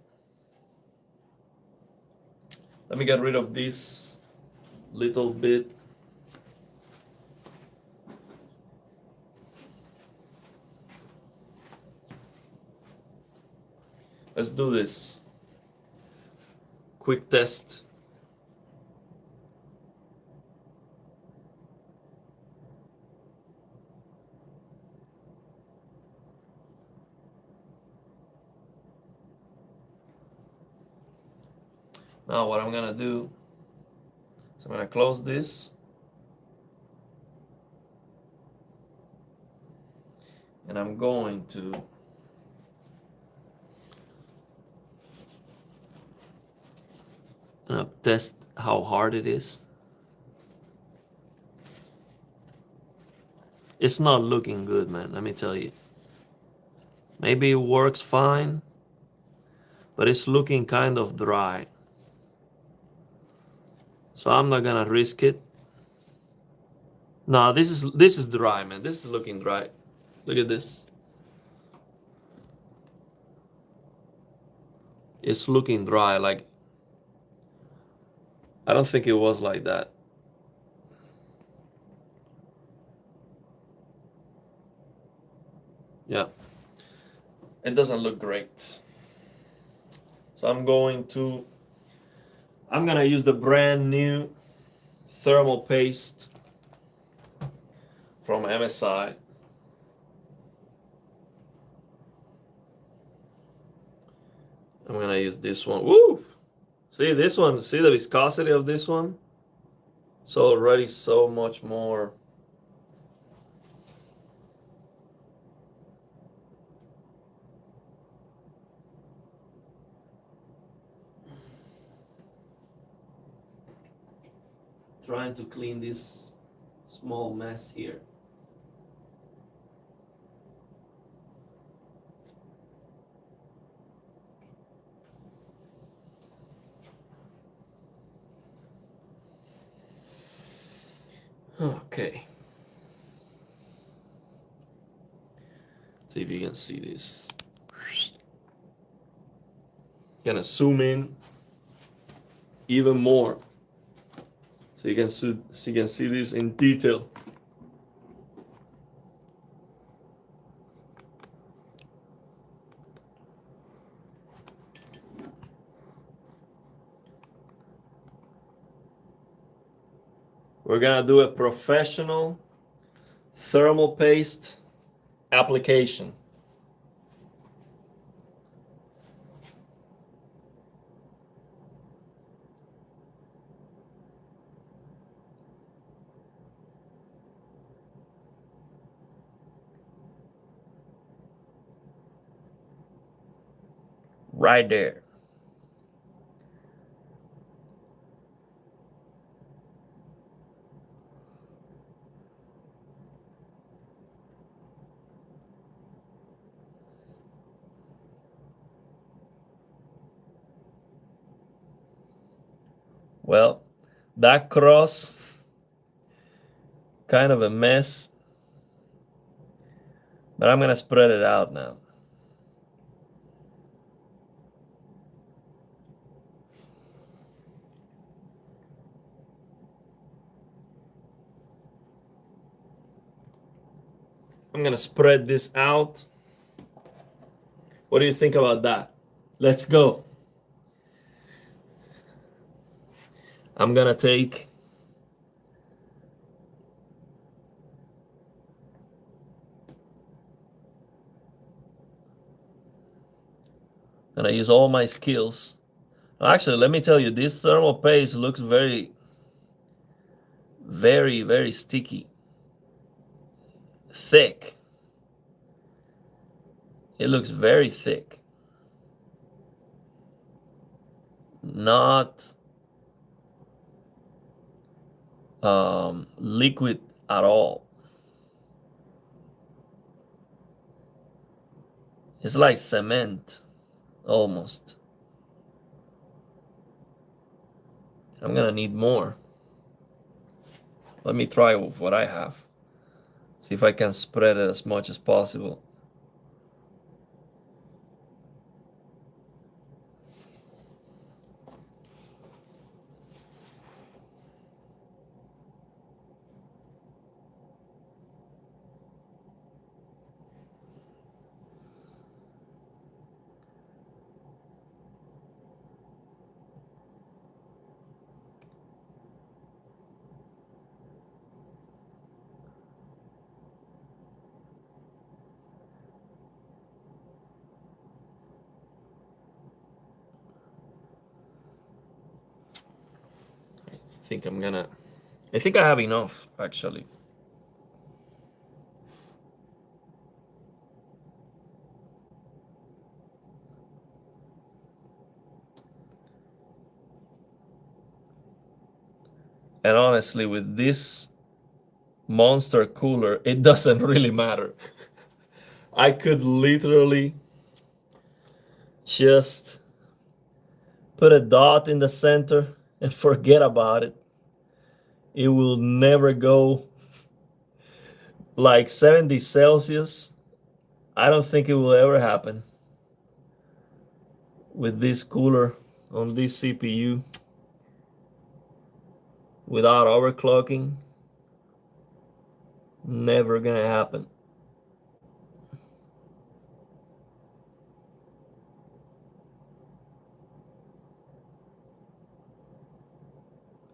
Let me get rid of this little bit. Let's do this quick test. Now what I'm gonna do is I'm gonna close this and I'm going to test how hard it is. It's not looking good, man, let me tell you. Maybe it works fine, but it's looking kind of dry. So I'm not gonna risk it. No, this is dry, man. This is looking dry. Look at this. It's looking dry, like I don't think it was like that. Yeah. It doesn't look great. So I'm gonna use the brand new thermal paste from MSI. I'm gonna use this one. Woo! See this one, see the viscosity of this one? It's already so much more. Trying to clean this small mess here. Okay. See if you can see this. Gonna zoom in even more so you can see this in detail. We're gonna do a professional thermal paste application. Right there. Well, that cross, kind of a mess, but I'm gonna spread it out now. I'm gonna spread this out. What do you think about that? Let's go. I'm gonna take and I use all my skills. Actually, let me tell you, this thermal paste looks very, very, very sticky, thick. It looks very thick. Not liquid at all. It's like cement, almost. I'm gonna need more. Let me try with what I have. See if I can spread it as much as possible. think I have enough, actually. And honestly, with this monster cooler, it doesn't really matter. I could literally just put a dot in the center and forget about it. It will never go like 70 Celsius. I don't think it will ever happen with this cooler on this CPU without overclocking. Never gonna happen.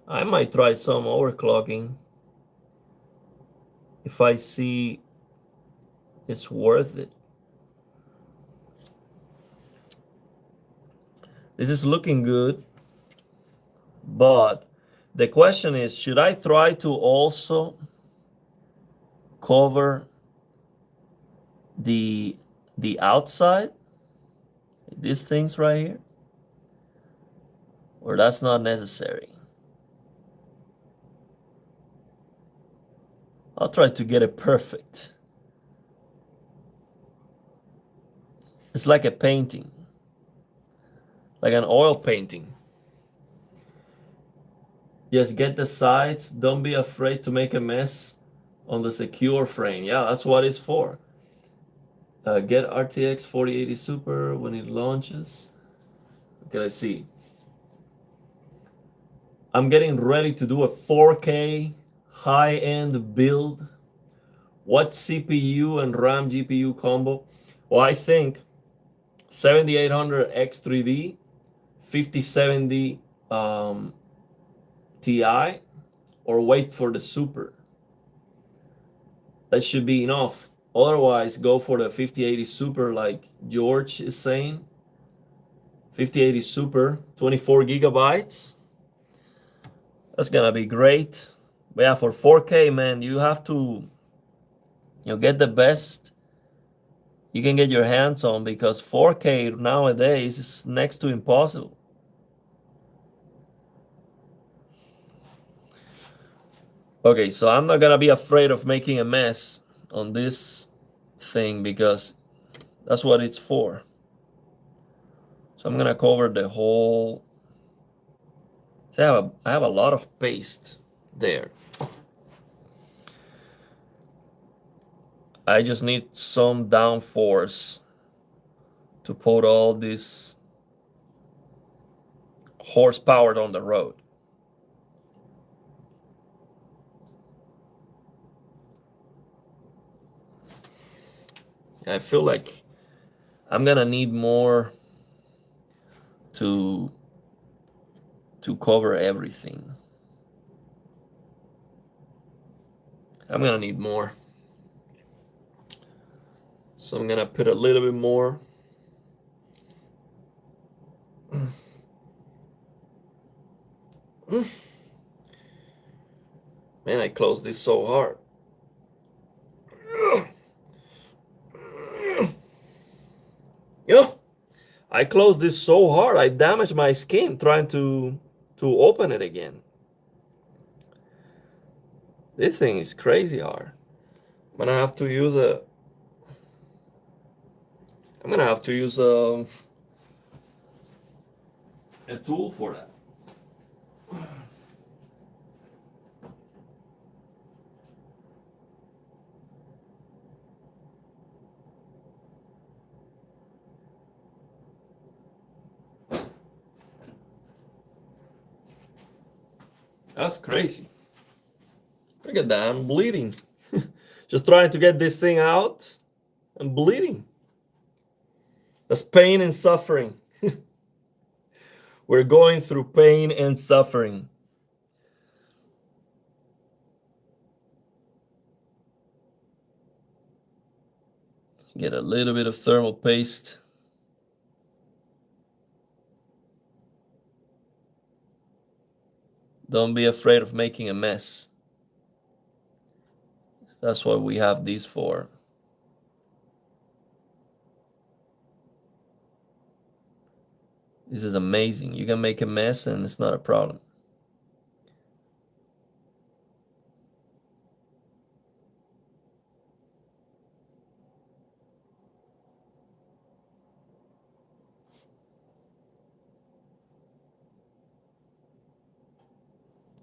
I might try some overclocking if I see it's worth it. This is looking good, but the question is, should I try to also cover the outside, these things right here, or that's not necessary? I'll try to get it perfect. It's like a painting, like an oil painting. Just get the sides. Don't be afraid to make a mess on the secure frame. Yeah, that's what it's for. Get RTX 4080 Super when it launches. Okay, let's see. I'm getting ready to do a 4K high-end build. What CPU and RAM GPU combo? Well, I think 7800 X3D, 5070 Ti, or wait for the Super. That should be enough. Otherwise, go for the 5080 Super like George is saying. 5080 Super, 24 gigabytes. That's gonna be great. But yeah, for 4K, man, you have to get the best you can get your hands on, because 4K nowadays is next to impossible. Okay, so I'm not gonna be afraid of making a mess on this thing because that's what it's for. So I'm gonna cover the whole. So I have a lot of paste there. I just need some downforce to put all this horsepower on the road. I feel like I'm gonna need more to cover everything. I'm gonna need more. So I'm gonna put a little bit more. Man, I closed this so hard. Yo, I closed this so hard, I damaged my skin trying to open it again. This thing is crazy hard. I'm gonna have to use a tool for that. That's crazy. Look at that, I'm bleeding. Just trying to get this thing out. I'm bleeding. That's pain and suffering. We're going through pain and suffering. Get a little bit of thermal paste. Don't be afraid of making a mess. That's what we have these for. This is amazing. You can make a mess and it's not a problem.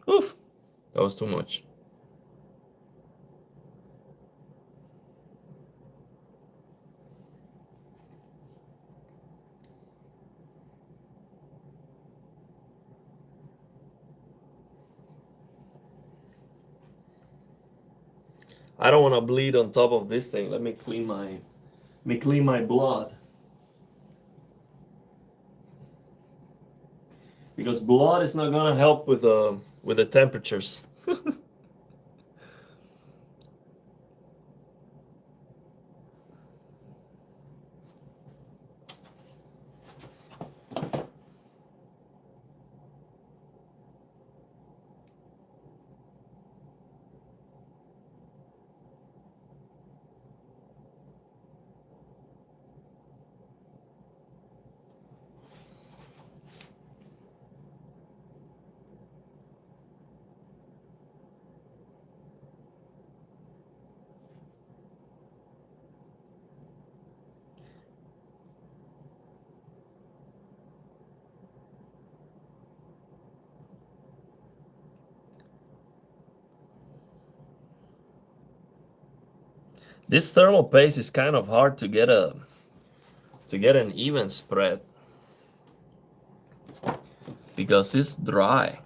Oof, that was too much. I don't want to bleed on top of this thing. Let me clean my blood. Because blood is not gonna help with the temperatures. This thermal paste is kind of hard to get an even spread because it's dry.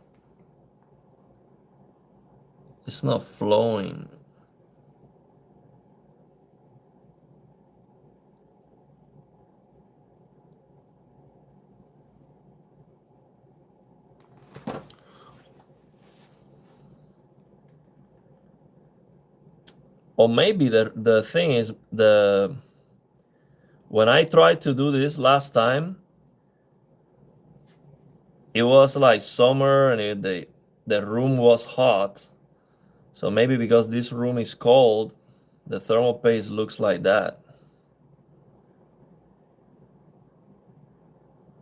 It's not flowing. Or maybe the thing is when I tried to do this last time, it was like summer and the room was hot. So maybe because this room is cold, the thermal paste looks like that.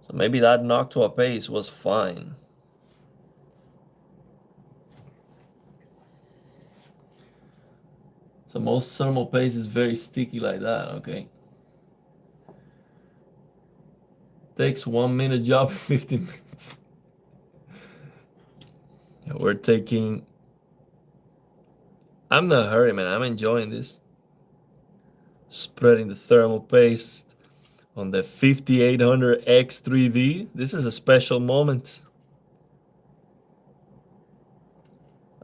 So maybe that Noctua paste was fine. So most thermal paste is very sticky like that, okay? Takes 1 minute job, 15 minutes. We're taking... I'm not hurry, man. I'm enjoying this. Spreading the thermal paste on the 5800 X3D. This is a special moment.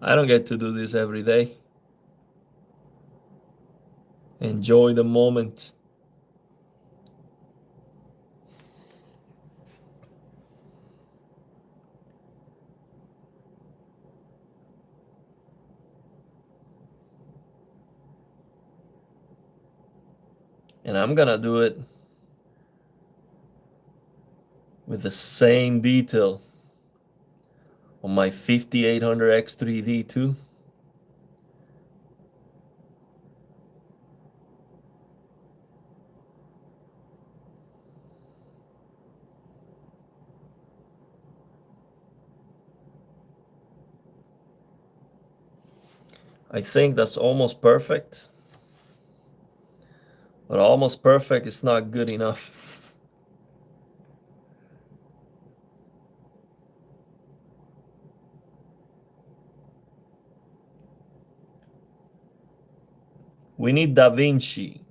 I don't get to do this every day. Enjoy the moment. And I'm gonna do it with the same detail on my 5800 X3D too. I think that's almost perfect. But almost perfect is not good enough. We need Da Vinci.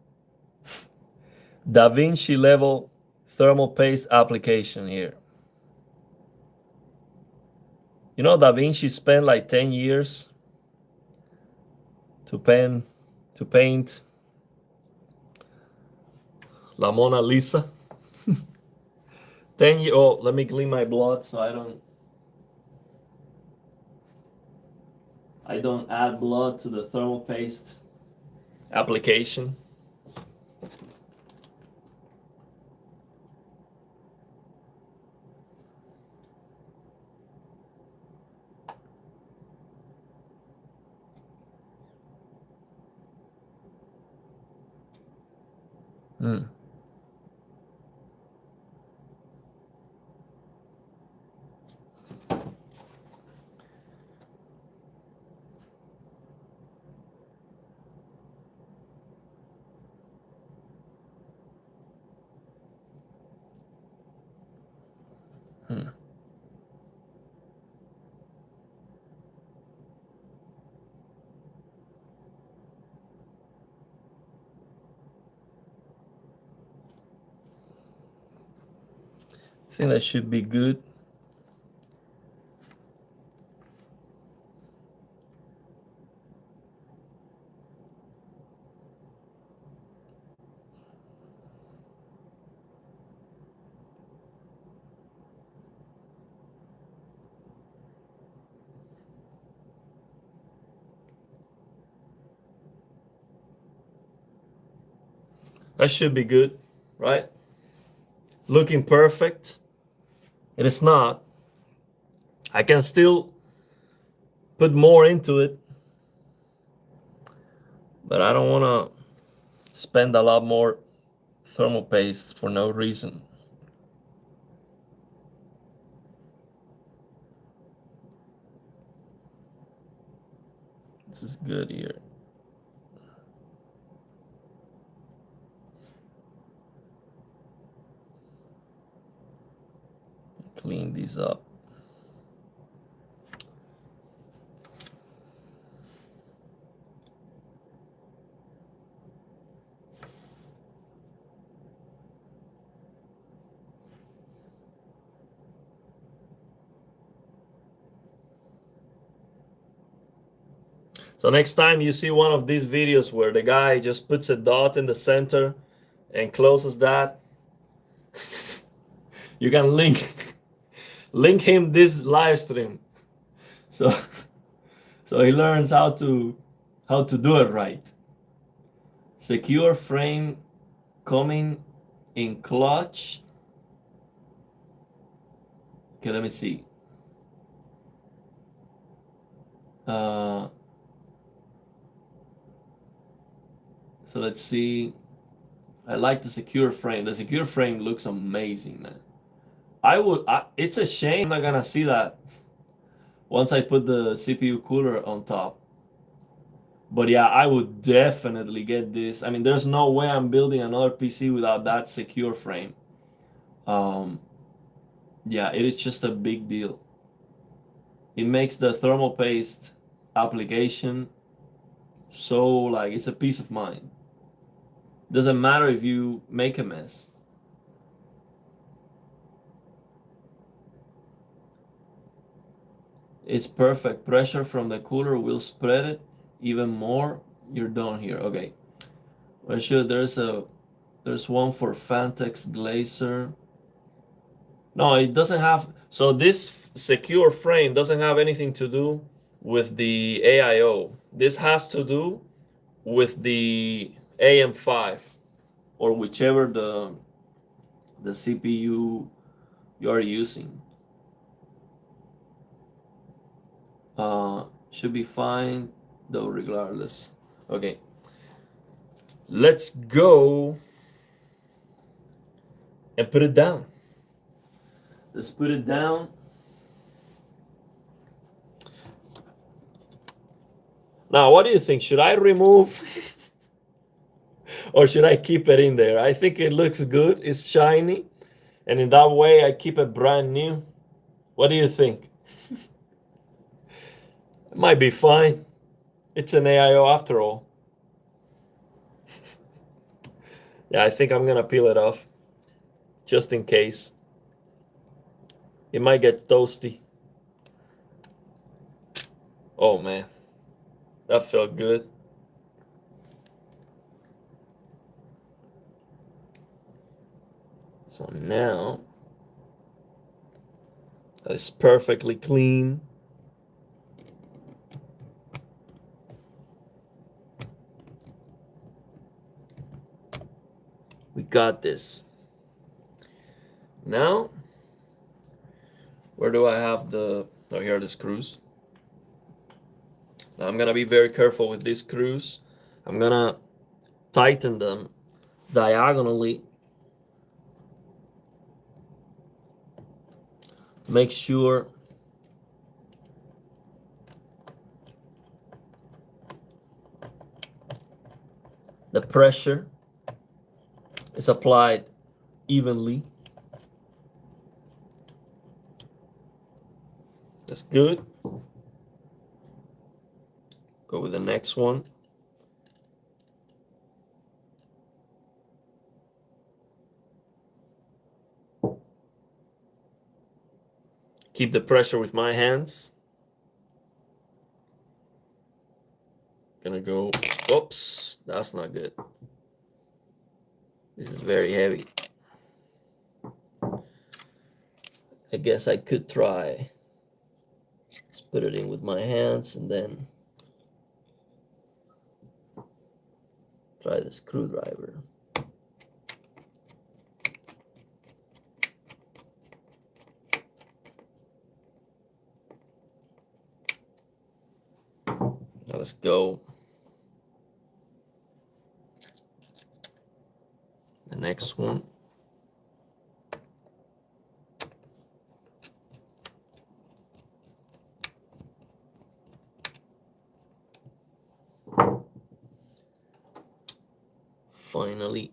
Da Vinci level thermal paste application here. You know, Da Vinci spent like 10 years to paint La Mona Lisa. 10 years. Oh, let me clean my blood so I don't add blood to the thermal paste application. Hmm. Hmm. I think that should be good. That should be good, right? Looking perfect. It is not. I can still put more into it, but I don't want to spend a lot more thermal paste for no reason. This is good here. Clean these up. So next time you see one of these videos where the guy just puts a dot in the center and closes that, you can link him this live stream, so he learns how to do it right. Secure frame coming in clutch. Okay, let me see. So let's see. I like the secure frame. The secure frame looks amazing, man. It's a shame I'm not gonna see that once I put the CPU cooler on top. But yeah, I would definitely get this. I mean, there's no way I'm building another PC without that secure frame. Yeah, it is just a big deal. It makes the thermal paste application so, like, it's a peace of mind. Doesn't matter if you make a mess. It's perfect. Pressure from the cooler will spread it even more. You're done here. Okay. Well, sure, there's one for Fantex Glazer. No, it doesn't have. So this secure frame doesn't have anything to do with the AIO. This has to do with the AM5 or whichever the CPU you are using. Should be fine though regardless. Okay. Let's go and put it down. Let's put it down. Now, what do you think? Should I remove or should I keep it in there? I think it looks good. It's shiny. And in that way, I keep it brand new. What do you think? It might be fine. It's an AIO after all. Yeah, I think I'm going to peel it off. Just in case. It might get toasty. Oh, man. That felt good. So now, that is perfectly clean. We got this. Now, where do I have the... Oh, here are the screws. Now I'm going to be very careful with these screws. I'm going to tighten them diagonally. Make sure the pressure is applied evenly. That's good. Go with the next one. Keep the pressure with my hands. Gonna go, oops, that's not good. This is very heavy. I guess I could try. Let's put it in with my hands and then try the screwdriver. Now let's go. The next one. Finally.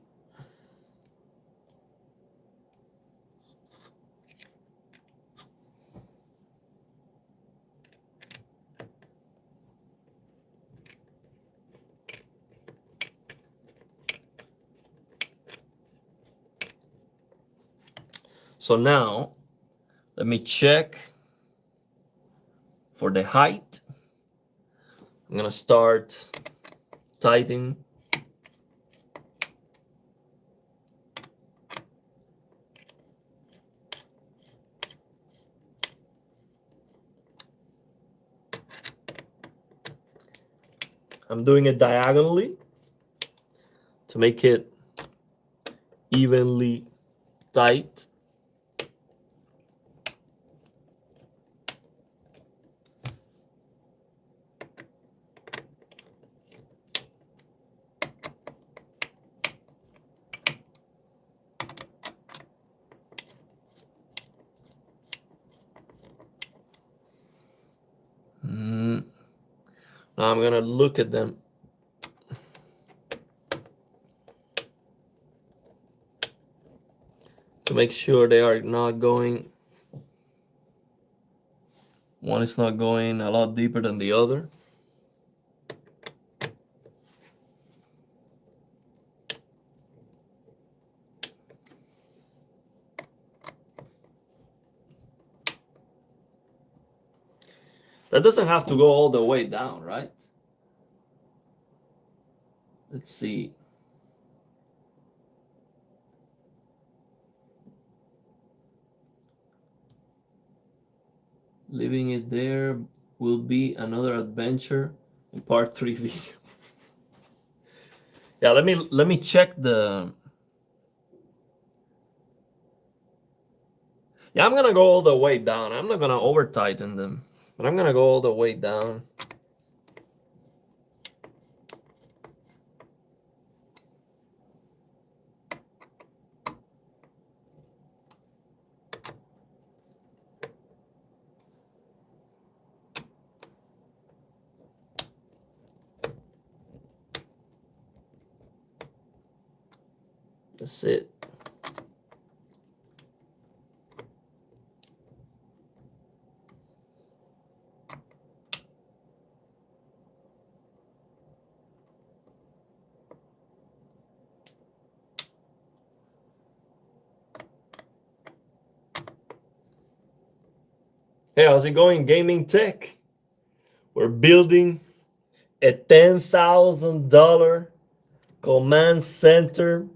So now, let me check for the height. I'm gonna start tightening. I'm doing it diagonally to make it evenly tight. Now I'm gonna look at them. To make sure they are not going, one is not going a lot deeper than the other. That doesn't have to go all the way down, right? Let's see. Leaving it there will be another adventure in part 3 video. Yeah, let me check the. Yeah, I'm gonna go all the way down. I'm not gonna over tighten them, but I'm gonna go all the way down. That's it. Hey, how's it going, Gaming Tech? We're building a $10,000 command center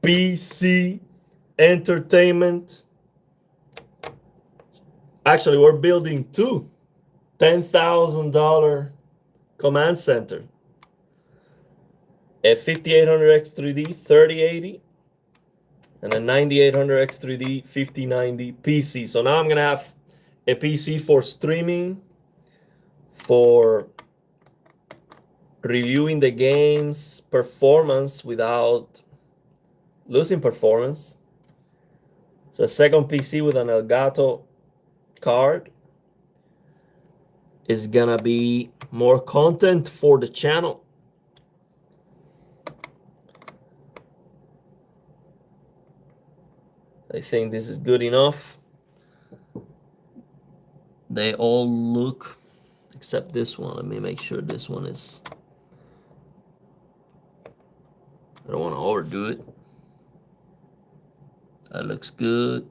PC entertainment. Actually, we're building two $10,000 command center. A 5800X3D 3080 and a 9800X3D 5090 PC. So now I'm gonna have a PC for streaming, for reviewing the game's performance without losing performance. So a second PC with an Elgato card is gonna be more content for the channel. I think this is good enough. They all look, except this one. Let me make sure this one is, I don't want to overdo it. That looks good.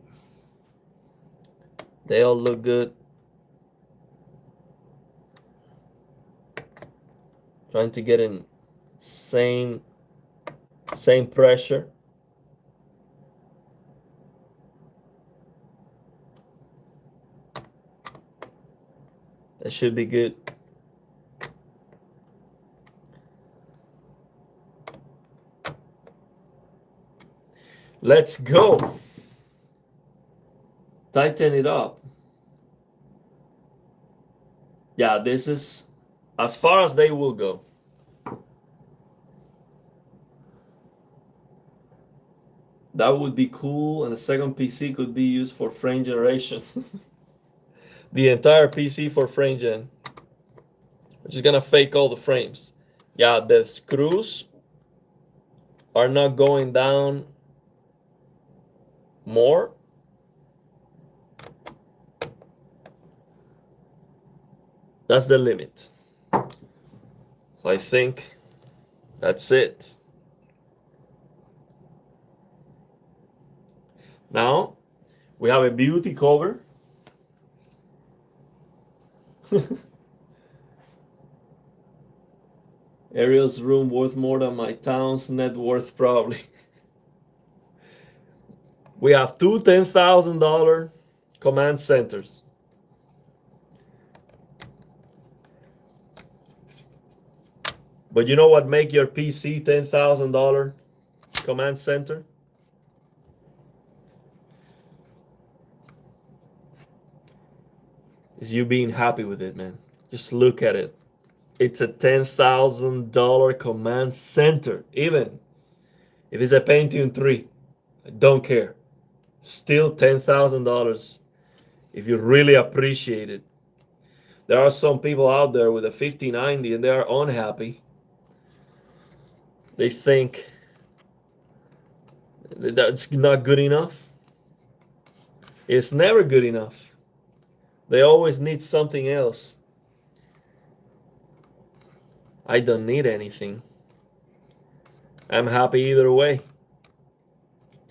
They all look good. Trying to get in same pressure. That should be good. Let's go. Tighten it up. Yeah, this is as far as they will go. That would be cool, and the second PC could be used for frame generation. The entire PC for frame gen. We're just gonna fake all the frames. Yeah, the screws are not going down more. That's the limit. So I think that's it. Now we have a beauty cover. Ariel's room worth more than my town's net worth, probably. We have two $10,000 command centers. But you know what make your PC $10,000 command center? Is you being happy with it, man. Just look at it. It's a $10,000 command center. Even if it's a Pentium 3, I don't care. Still $10,000 if you really appreciate it. There are some people out there with a 5090 and they are unhappy. They think that's not good enough. It's never good enough. They always need something else. I don't need anything. I'm happy either way.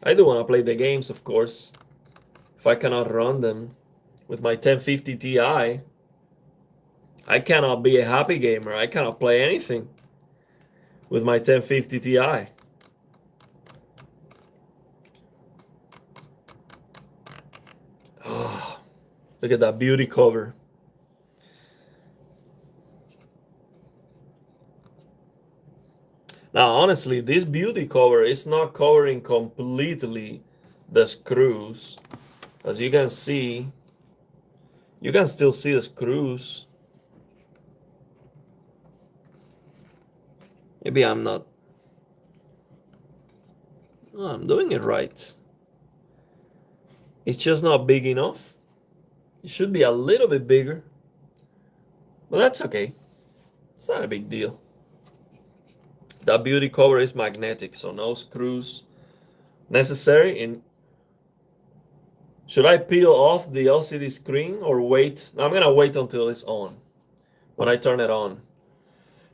I do want to play the games, of course. If I cannot run them with my 1050 Ti, I cannot be a happy gamer. I cannot play anything with my 1050 Ti. Oh, look at that beauty cover. Now, honestly, this beauty cover is not covering completely the screws. As you can see, you can still see the screws. Maybe I'm not. Oh, I'm doing it right. It's just not big enough. It should be a little bit bigger. But that's okay. It's not a big deal. That beauty cover is magnetic, so no screws necessary. And should I peel off the LCD screen or wait? I'm gonna wait until it's on. When I turn it on.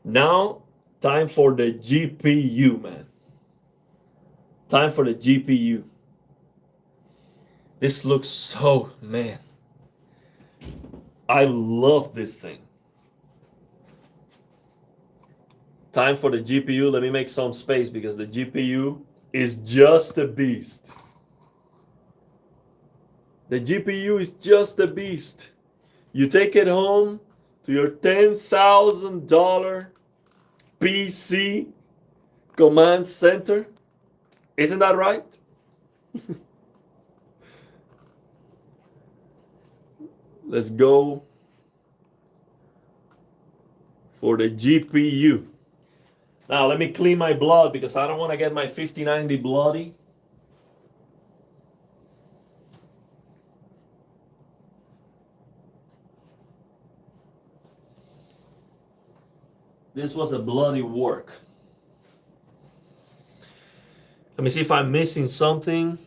Now, time for the GPU, man. Time for the GPU. This looks so, man. I love this thing. Time for the GPU. Let me make some space because the GPU is just a beast. The GPU is just a beast. You take it home to your $10,000 PC command center. Isn't that right? Let's go for the GPU. Now, let me clean my blood because I don't want to get my 5090 bloody. This was a bloody work. Let me see if I'm missing something.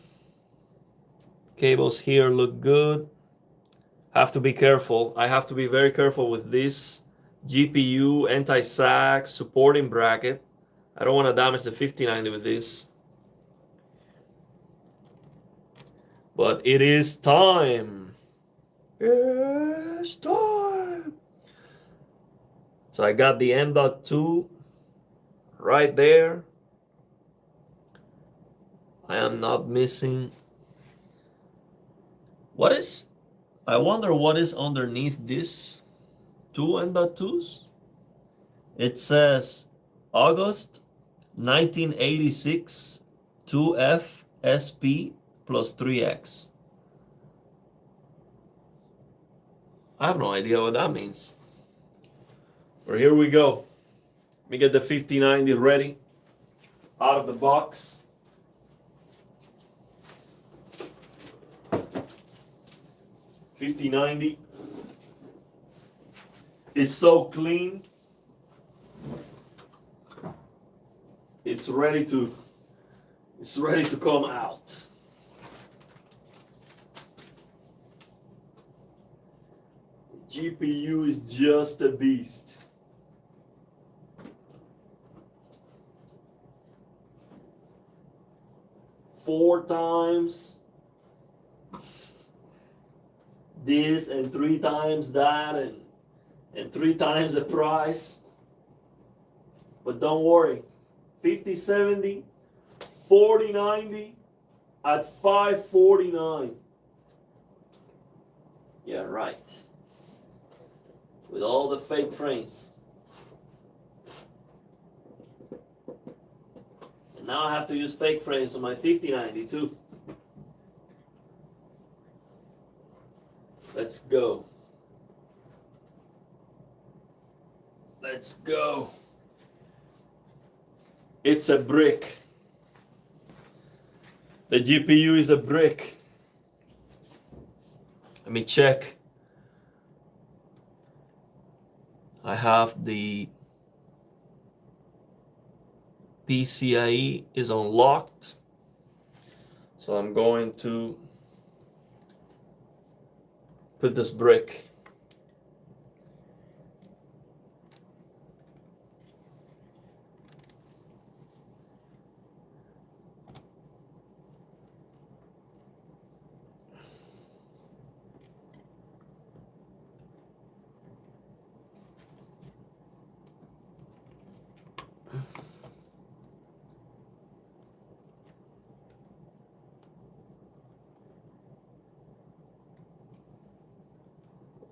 Cables here look good. Have to be careful. I have to be very careful with this GPU anti-sag supporting bracket. I don't want to damage the 5090 with this. But it is time. It's time. So I got the M.2 right there. I am not missing. What is? I wonder what is underneath this two M.2s. It says August 1986 2F SP plus 3X. I have no idea what that means. But here we go. Let me get the 5090 ready out of the box. $5090. It's so clean. It's ready to come out. GPU is just a beast. Four times this and 3 times that and 3 times the price. But don't worry, 5070, 4090 at $549. Yeah, right. With all the fake frames. And now I have to use fake frames on my 5090 too. Let's go. Let's go. It's a brick. The GPU is a brick. Let me check. I have the PCIe is unlocked. So I'm going to put this brick.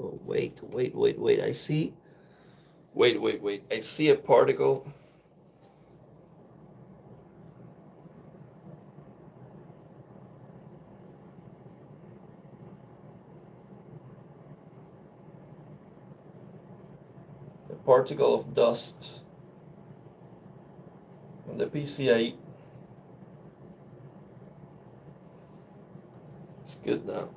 Oh, wait. I see. Wait. I see a particle. A particle of dust on the PCIe. It's good now.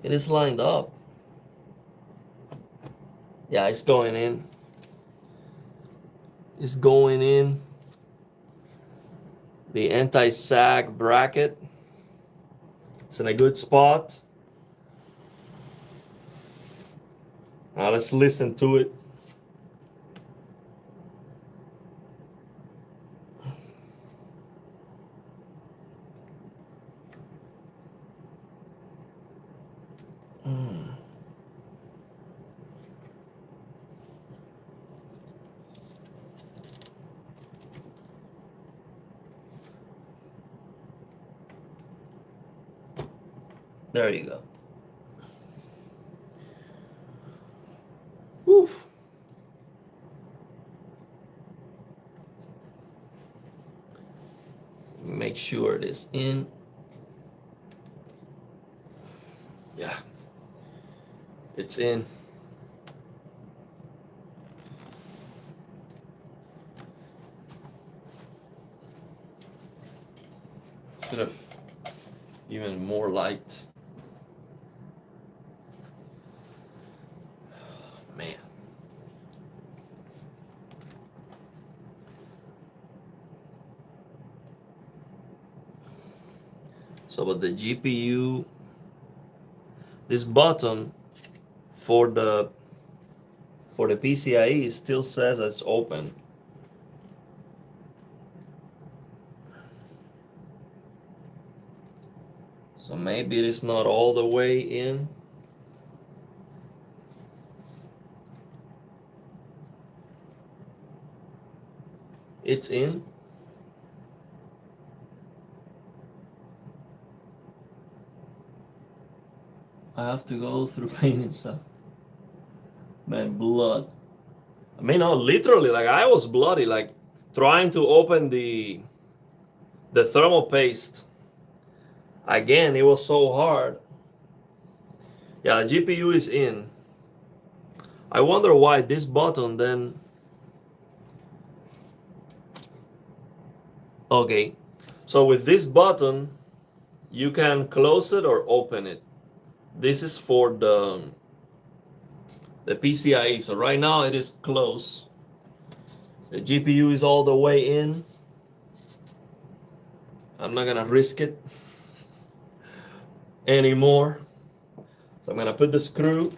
It is lined up. Yeah, it's going in. It's going in. The anti-sag bracket. It's in a good spot. Now let's listen to it. There you go. Whew. Make sure it is in. Yeah, it's in. Should have even more light. Man. So, but the GPU, this button for the PCIe still says it's open. So maybe it is not all the way in. It's in. I have to go through pain and stuff. Man, blood. I mean, no, literally, like I was bloody, like trying to open the thermal paste. Again, it was so hard. Yeah, the GPU is in. I wonder why this button then. Okay, so with this button, you can close it or open it. This is for the PCIe. So right now it is closed. The GPU is all the way in. I'm not gonna risk it anymore. So I'm gonna put the screw.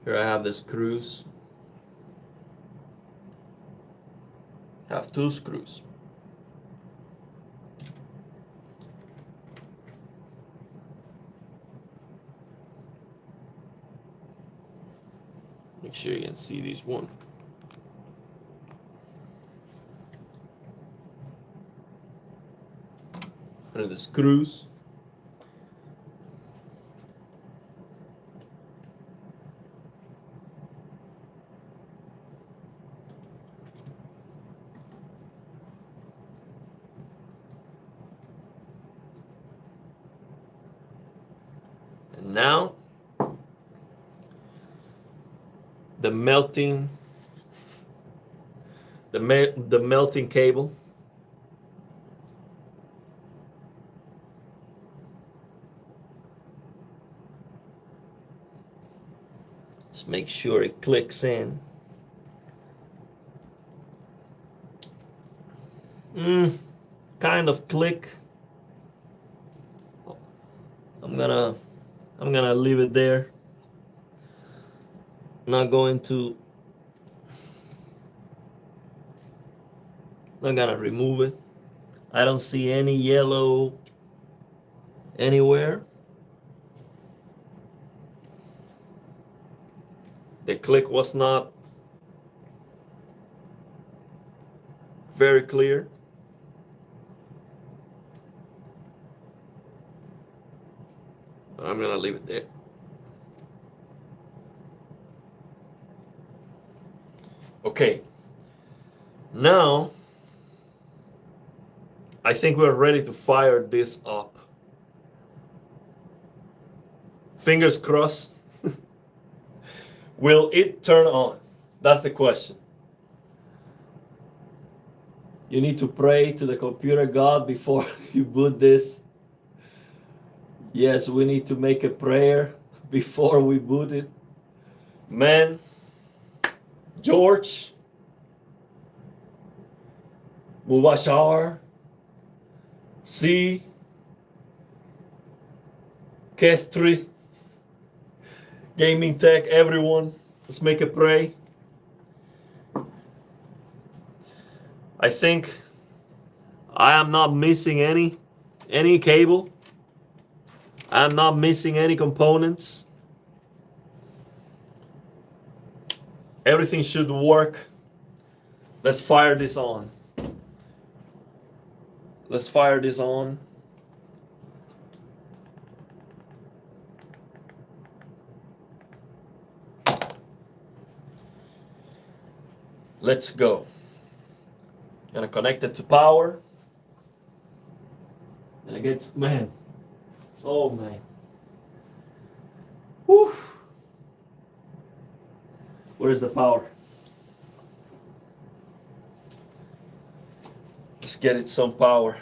Here I have the screws. Have 2 screws. Make sure you can see this one. Under the screws. And now the melting cable. Let's make sure it clicks in. Kind of click. I'm gonna leave it there. Not gonna remove it. I don't see any yellow anywhere. The click was not very clear. But I'm gonna leave it there. Okay. Now, I think we're ready to fire this up. Fingers crossed. Will it turn on? That's the question. You need to pray to the computer god before you boot this. Yes, we need to make a prayer before we boot it. Man, George, Mubashar, C, Kestri, Gaming Tech, everyone, let's make a pray. I think I am not missing any cable. I'm not missing any components. Everything should work. Let's fire this on. Let's fire this on. Let's go. Gonna connect it to power. And it gets, man. Oh man. Whew. Where's the power? Let's get it some power.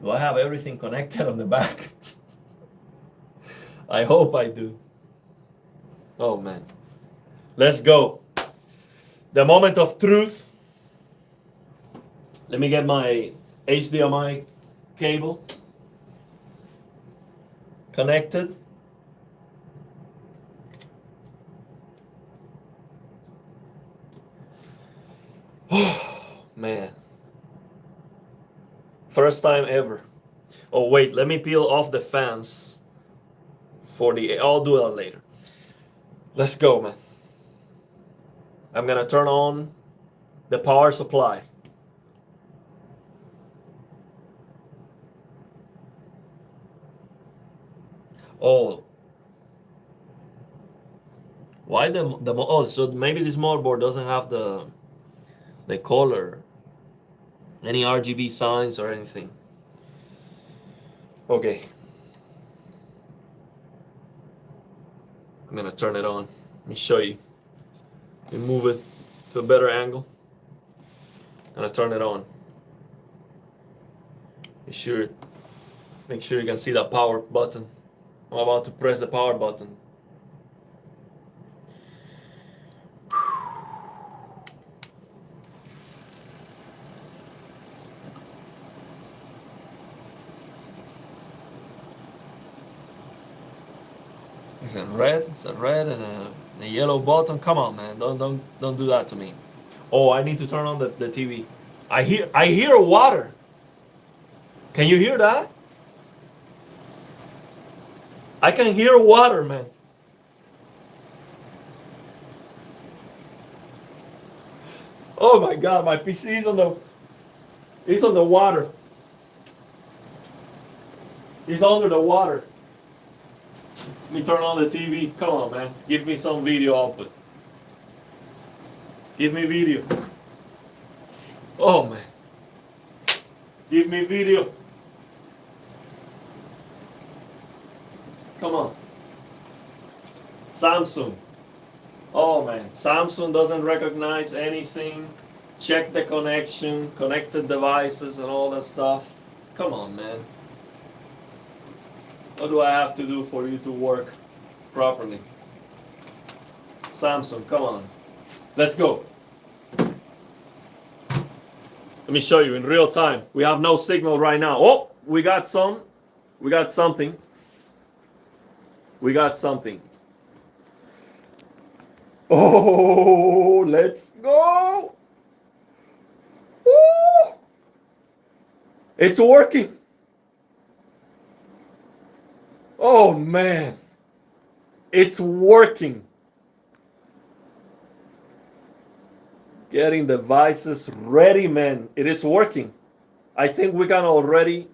Do I have everything connected on the back? I hope I do. Oh man. Let's go. The moment of truth. Let me get my HDMI cable connected. Oh man. First time ever. Oh wait, let me peel off the fans for the, I'll do that later. Let's go, man. I'm gonna turn on the power supply. Oh, why the oh, so maybe this motherboard doesn't have the color, any RGB signs or anything. Okay, I'm gonna turn it on. Let me show you. Let me move it to a better angle. I'm gonna turn it on. Make sure you can see that power button. I'm about to press the power button. It's a red. It's a red and a yellow button. Come on, man! Don't do that to me. Oh, I need to turn on the TV. I hear water. Can you hear that? I can hear water, man. Oh my God, my PC is on the water. It's under the water. Let me turn on the TV. Come on, man. Give me some video output. Give me video. Oh man. Give me video. Come on. Samsung. Oh man, Samsung doesn't recognize anything. Check the connection, connected devices and all that stuff. Come on, man. What do I have to do for you to work properly? Samsung, come on. Let's go. Let me show you in real time. We have no signal right now. Oh, we got some. We got something. We got something. Oh, let's go. Woo! It's working. Oh man, it's working. Getting devices ready, man. It is working. I think we can already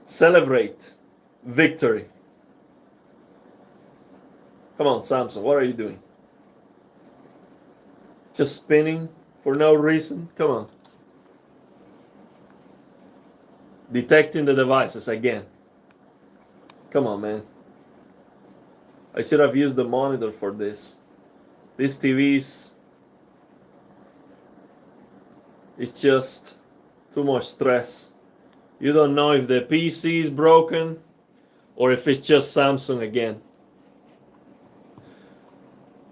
celebrate victory. Come on, Samsung, what are you doing? Just spinning for no reason? Come on. Detecting the devices again. Come on, man. I should have used the monitor for this. This TV's it's just too much stress. You don't know if the PC is broken or if it's just Samsung again.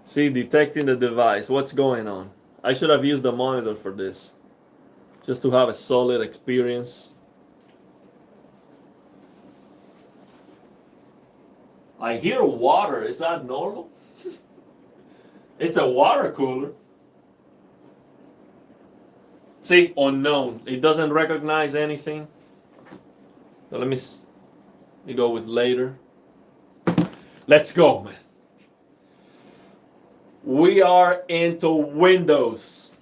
See, detecting the device. What's going on? I should have used the monitor for this. Just to have a solid experience. I hear water. Is that normal? It's a water cooler. See, unknown. It doesn't recognize anything. So let me You go with later. Let's go, man. We are into Windows.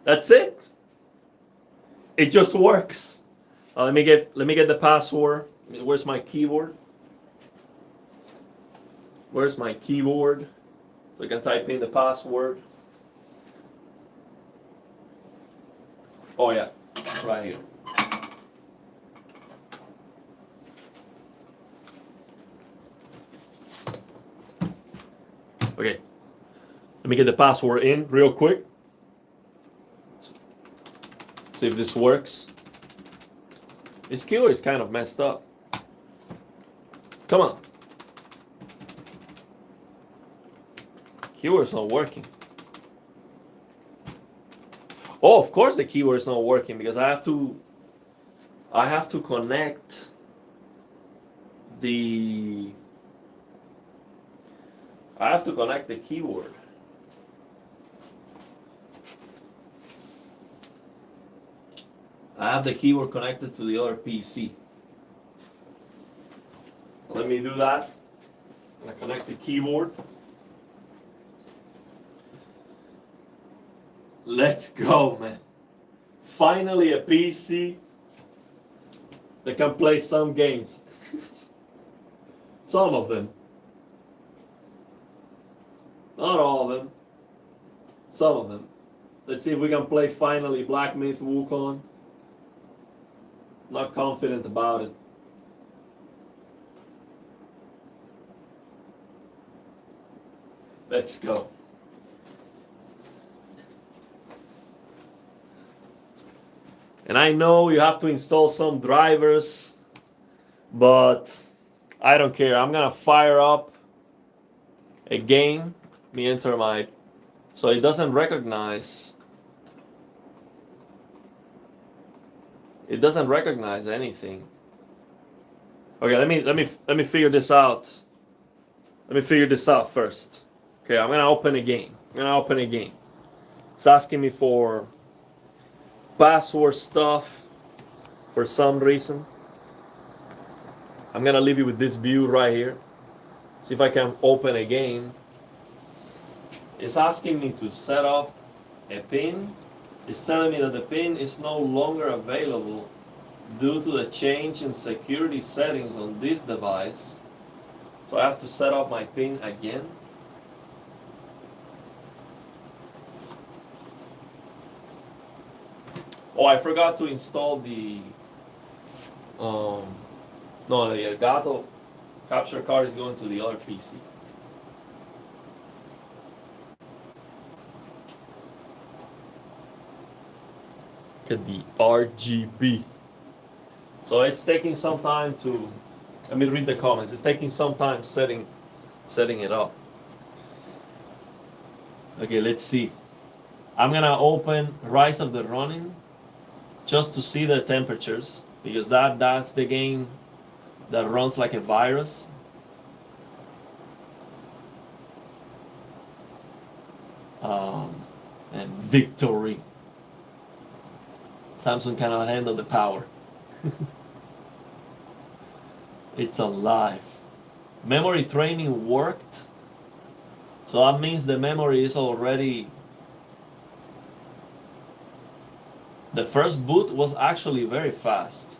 That's it. It just works. Let me get the password. Where's my keyboard? Where's my keyboard? So I can type in the password. Oh yeah, right here. Okay, let me get the password in real quick. See if this works. This keyboard is kind of messed up. Come on. Keyboard's not working. Oh, of course the keyboard is not working because I have to connect the keyboard. I have the keyboard connected to the other PC. So let me do that. I'm gonna connect the keyboard. Let's go, man. Finally a PC that can play some games. Some of them. Not all of them. Some of them. Let's see if we can play finally Black Myth Wukong. Not confident about it. Let's go. And I know you have to install some drivers, but I don't care. I'm gonna fire up a game. Let me enter my, so it doesn't recognize. It doesn't recognize anything. Okay, let me figure this out. Let me figure this out first. Okay, I'm gonna open a game. It's asking me for password stuff for some reason. I'm gonna leave you with this view right here. See if I can open a game. It's asking me to set up a pin. It's telling me that the pin is no longer available due to the change in security settings on this device. So I have to set up my pin again. Oh, I forgot to install the no, the Elgato capture card is going to the other PC. Look at the RGB. So it's taking some time to, let me read the comments. It's taking some time setting it up. Okay, let's see. I'm gonna open Rise of the Ronin just to see the temperatures because that's the game that runs like a virus. And victory. Samsung cannot handle the power. It's alive. Memory training worked. So that means the memory is already... The first boot was actually very fast.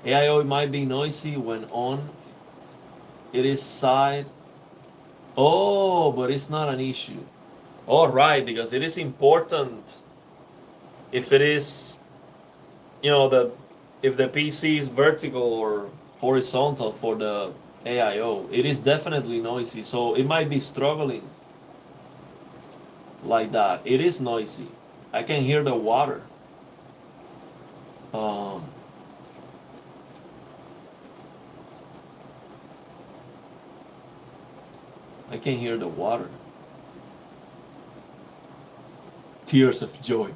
AIO might be noisy when on. It is side. Oh, but it's not an issue. All right, because it is important if it is, you know, if the PC is vertical or horizontal for the AIO, it is definitely noisy. So it might be struggling like that. It is noisy. I can hear the water. I can hear the water. Tears of joy.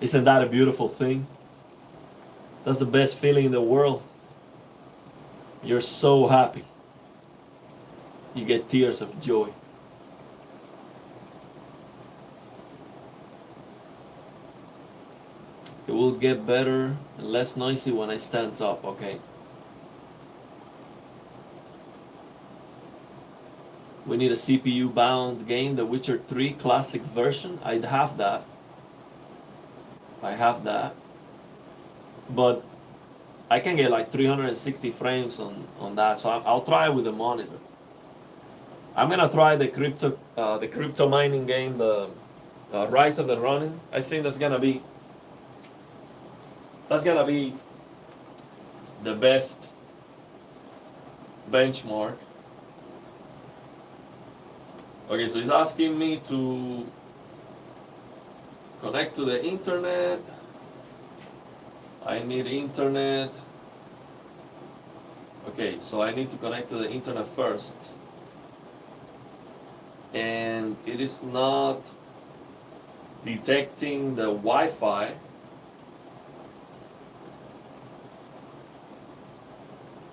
Isn't that a beautiful thing? That's the best feeling in the world. You're so happy. You get tears of joy. It will get better and less noisy when it stands up, okay? We need a CPU bound game, The Witcher 3 classic version. I'd have that. I have that. But I can get like 360 frames on that, so I'll try it with the monitor. I'm gonna try the crypto mining game, the Rise of the Ronin. I think that's gonna be the best benchmark. Okay, so he's asking me to connect to the internet. I need internet. Okay, so I need to connect to the internet first. And it is not detecting the Wi-Fi.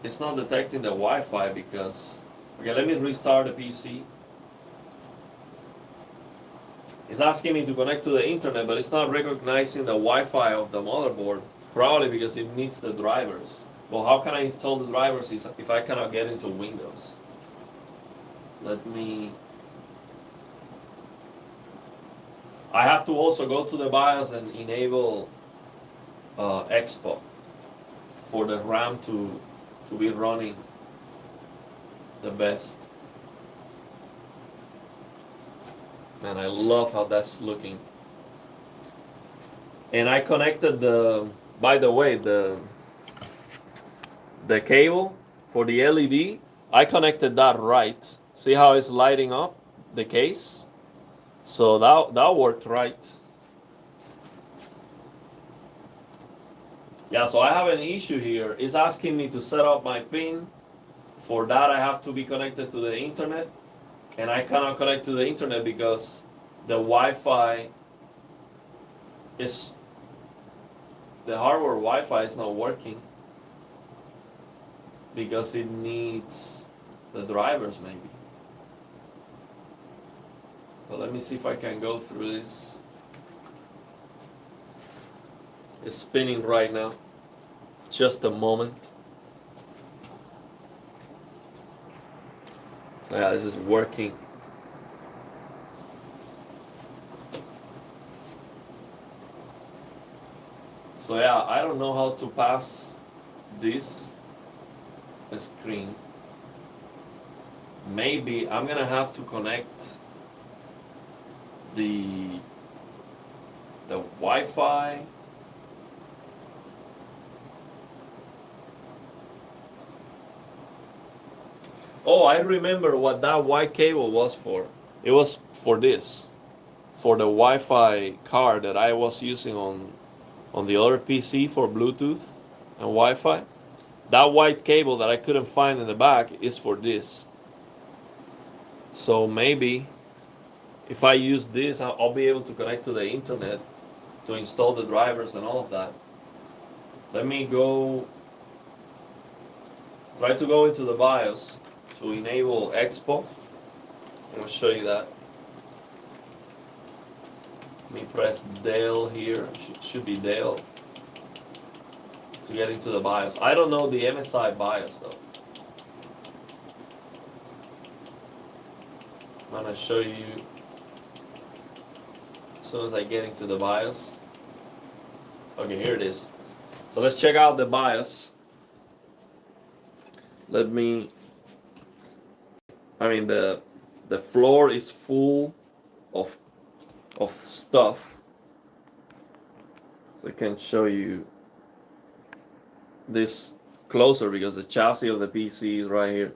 It's not detecting the Wi-Fi because... Okay, let me restart the PC. It's asking me to connect to the internet, but it's not recognizing the Wi-Fi of the motherboard. Probably because it needs the drivers. Well, how can I install the drivers if I cannot get into Windows? Let me... I have to also go to the BIOS and enable Expo for the RAM to be running the best. Man, I love how that's looking. And I connected by the way, the cable for the LED, I connected that right. See how it's lighting up the case? So that worked right. Yeah, so I have an issue here. It's asking me to set up my pin. For that, I have to be connected to the internet. And I cannot connect to the internet because the Wi-Fi is... The hardware Wi-Fi is not working because it needs the drivers maybe. So let me see if I can go through this. It's spinning right now. Just a moment. So yeah, this is working. So yeah, I don't know how to pass this screen. Maybe I'm gonna have to connect the Wi-Fi. Oh, I remember what that white cable was for. It was for this, for the Wi-Fi card that I was using on the other PC for Bluetooth and Wi-Fi. That white cable that I couldn't find in the back is for this. So maybe if I use this, I'll be able to connect to the internet to install the drivers and all of that. Let me try to go into the BIOS to enable Expo. I'm going to show you that. Let me press Del here. Should be Del to get into the BIOS. I don't know the MSI BIOS though. I'm going to show you as soon as I get into the BIOS. Okay, here it is. So let's check out the BIOS. The floor is full of stuff. So I can show you this closer because the chassis of the PC is right here.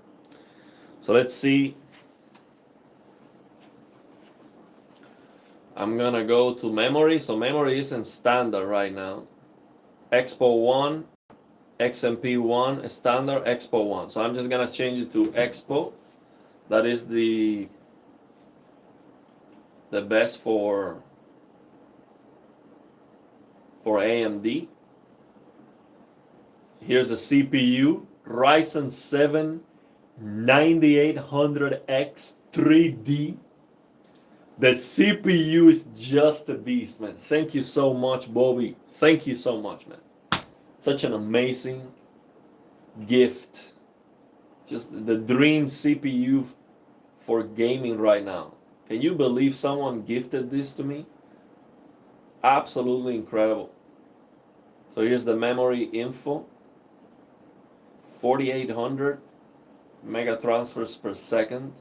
So let's see. I'm gonna go to memory. So memory isn't standard right now. Expo 1, XMP 1, standard, Expo 1. So I'm just gonna change it to Expo. That is the best for AMD. Here's the CPU, Ryzen 7 9800X 3D The CPU is just a beast, man. Thank you so much, Bobby. Thank you so much, man. Such an amazing gift. Just the dream CPU for gaming right now. Can you believe someone gifted this to me? Absolutely incredible. So here's the memory info. 4800 mega transfers per second.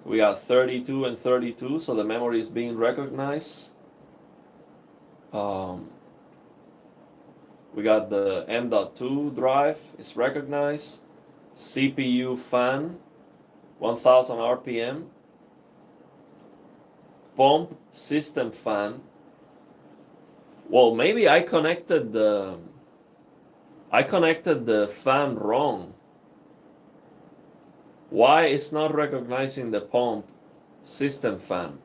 We got 32 and 32, so the memory is being recognized. We got the M.2 drive is recognized. CPU fan, 1000 RPM. Pump system fan. Well, maybe I connected the fan wrong. Why it's not recognizing the pump system fan?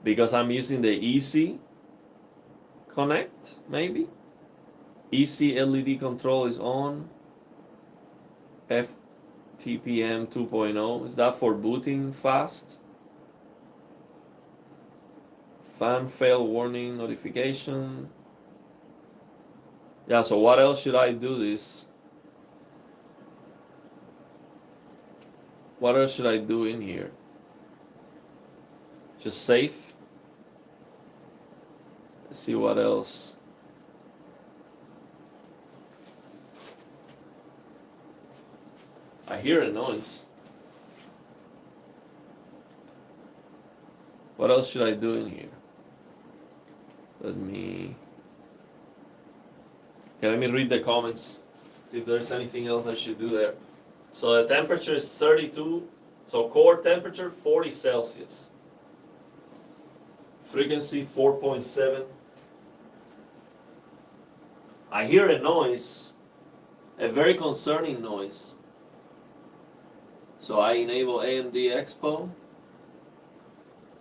Because I'm using the EC connect, maybe? EC LED control is on. FTPM 2.0. Is that for booting fast? Fan fail warning notification. Yeah, so what else should I do this? What else should I do in here? Just save. Let's see what else. I hear a noise. What else should I do in here? Let me read the comments. See if there's anything else I should do there. So the temperature is 32. So core temperature 40 Celsius. Frequency 4.7. I hear a noise, a very concerning noise. So I enable AMD Expo.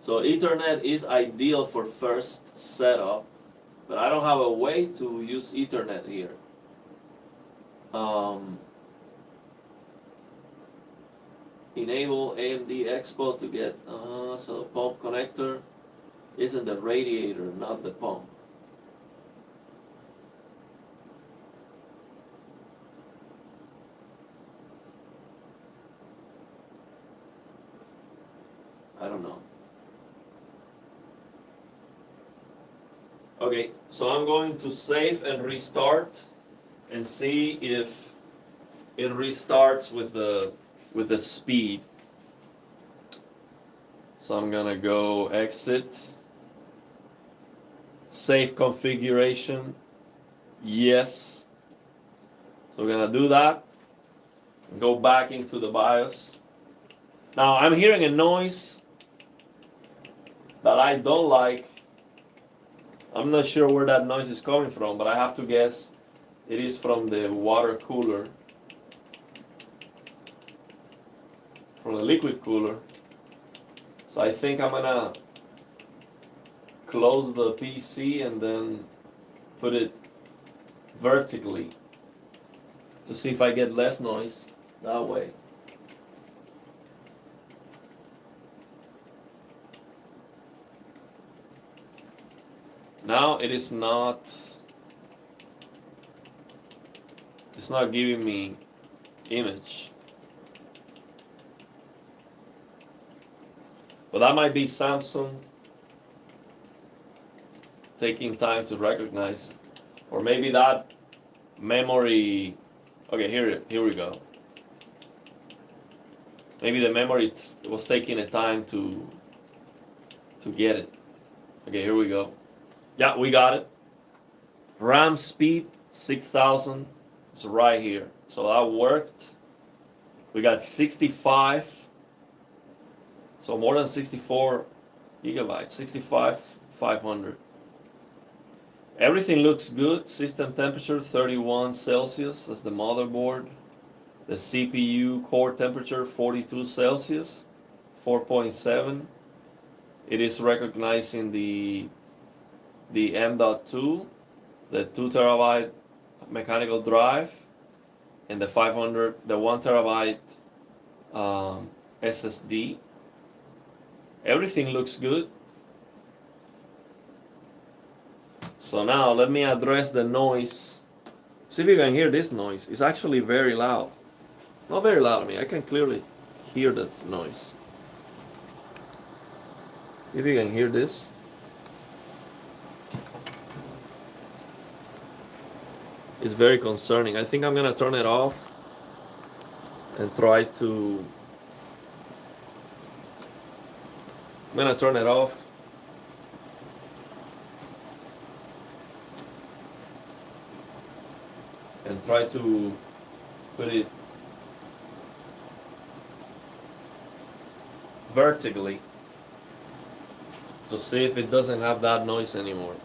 So Ethernet is ideal for first setup, but I don't have a way to use Ethernet here. Enable AMD Expo to get, so pump connector isn't the radiator, not the pump. I don't know. Okay, so I'm going to save and restart and see if it restarts with the speed. So I'm gonna go exit, save configuration, yes. So we're gonna do that, go back into the BIOS. Now I'm hearing a noise that I don't like. I'm not sure where that noise is coming from, but I have to guess it is from the water cooler, from the liquid cooler. So I think I'm gonna close the PC and then put it vertically to see if I get less noise that way. Now it's not giving me image. But that might be Samsung taking time to recognize, or maybe that memory. Okay, here we go. Maybe the memory was taking a time to get it. Okay, here we go. Yeah, we got it. RAM speed 6000. It's right here. So that worked. We got 65. So more than 64 gigabytes. 65,500. Everything looks good. System temperature 31 Celsius. That's the motherboard. The CPU core temperature 42 Celsius. 4.7. It is recognizing the M.2, the 2 terabyte mechanical drive, and the 1 terabyte SSD. Everything looks good. So now let me address the noise. See if you can hear this noise. It's actually very loud. Not very loud, I mean, I can clearly hear that noise. If you can hear this. It's very concerning. I think I'm gonna turn it off and try to... I'm gonna turn it off. And try to put it vertically to see if it doesn't have that noise anymore.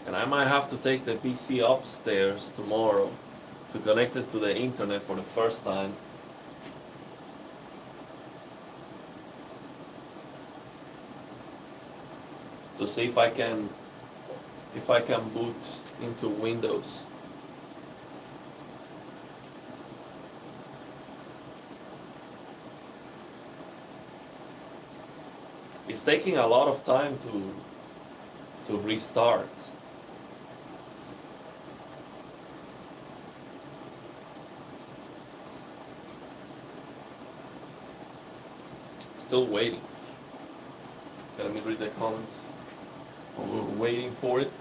And I might have to take the PC upstairs tomorrow to connect it to the internet for the first time. To see if I can boot into Windows. It's taking a lot of time to restart. Still waiting. Let me read the comments. We're waiting for it.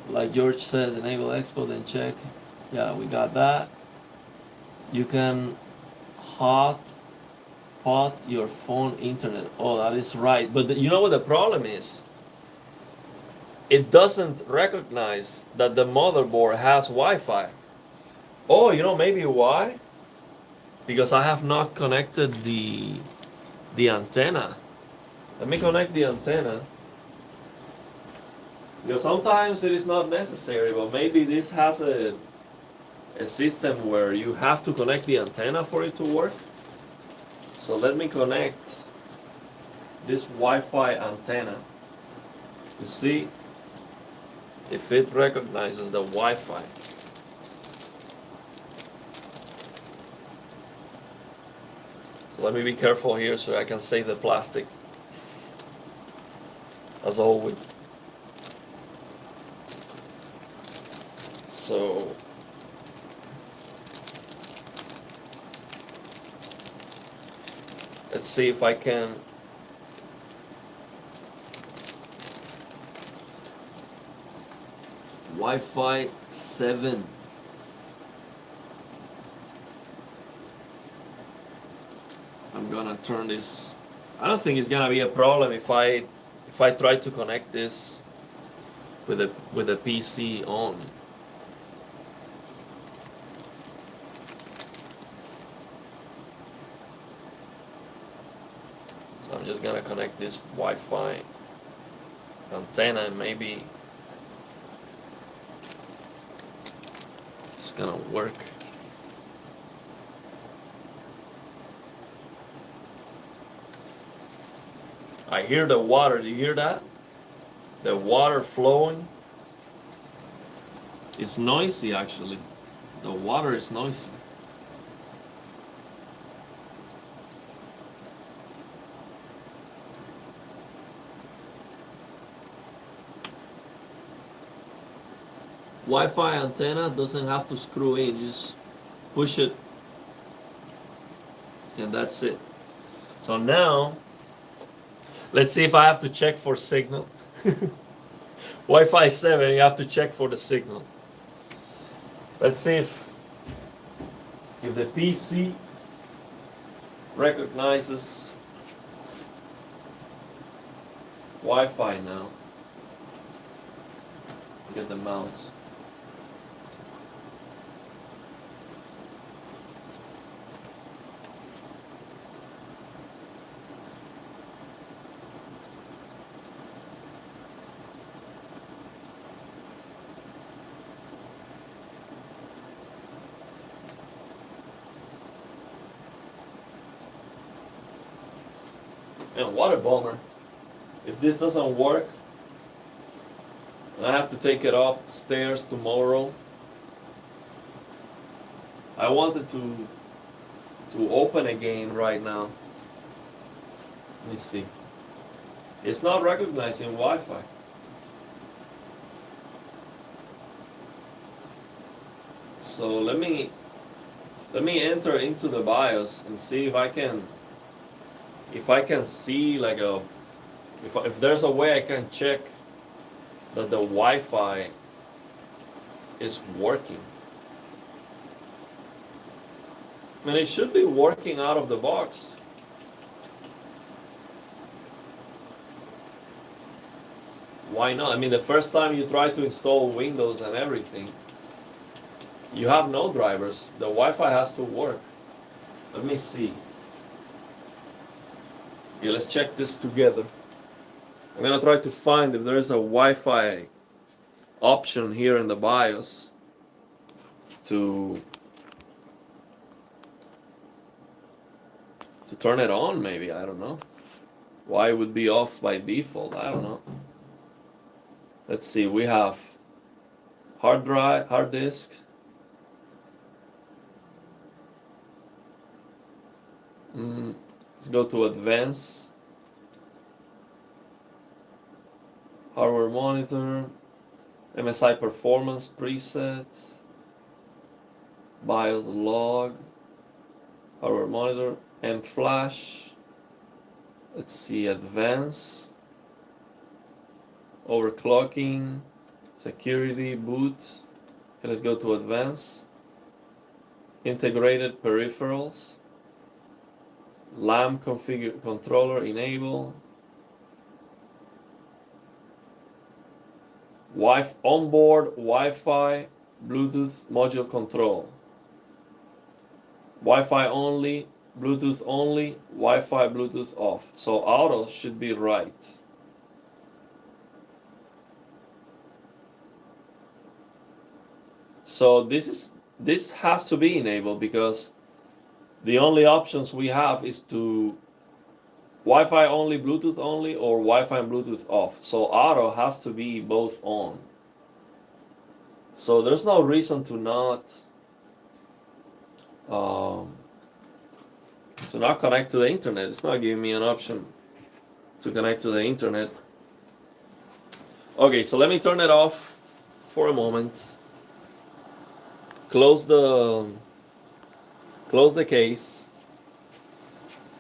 Like George says, enable Expo, then check. Yeah, we got that. You can hotspot your phone internet. Oh, that is right. But you know what the problem is? It doesn't recognize that the motherboard has Wi-Fi. Oh, you know maybe why? Because I have not connected the antenna. Let me connect the antenna. Because sometimes it is not necessary, but maybe this has a system where you have to connect the antenna for it to work. So let me connect this Wi-Fi antenna to see if it recognizes the Wi-Fi. So let me be careful here so I can save the plastic. As always. So let's see if I can Wi-Fi 7. I'm gonna turn this. I don't think it's gonna be a problem if I try to connect this with the PC on. So I'm just gonna connect this Wi-Fi antenna and maybe it's gonna work. I hear the water. Do you hear that? The water flowing. It's noisy actually. The water is noisy. Wi-Fi antenna doesn't have to screw in. You just push it and that's it. So now let's see if I have to check for signal. Wi-Fi 7, you have to check for the signal. Let's see if the PC recognizes Wi-Fi now. Get the mouse. And what a bummer. If this doesn't work, And I have to take it upstairs tomorrow. I wanted to open again right now. Let me see. It's not recognizing Wi-Fi. So let me enter into the BIOS and see if I can see like if there's a way I can check that the Wi-Fi is working. I mean, it should be working out of the box. Why not? I mean, the first time you try to install Windows and everything, you have no drivers. The Wi-Fi has to work. Let me see. Okay, let's check this together. I'm gonna try to find if there's a Wi-Fi option here in the BIOS to turn it on, maybe. I don't know. Why it would be off by default? I don't know. Let's see. We have hard drive, hard disk. Let's go to advanced. Hardware monitor. MSI performance preset. BIOS log. Hardware monitor. M flash. Let's see, advanced. Overclocking. Security, boot. Okay, let's go to advanced. Integrated peripherals. LAM configure controller enable. Onboard Wi-Fi Bluetooth module control. Wi-Fi only, Bluetooth only, Wi-Fi Bluetooth off. So auto should be right. So this has to be enabled because the only options we have is to Wi-Fi only, Bluetooth only, or Wi-Fi and Bluetooth off. So auto has to be both on. So there's no reason to not connect to the internet. It's not giving me an option to connect to the internet. Okay, so let me turn it off for a moment. Close the case,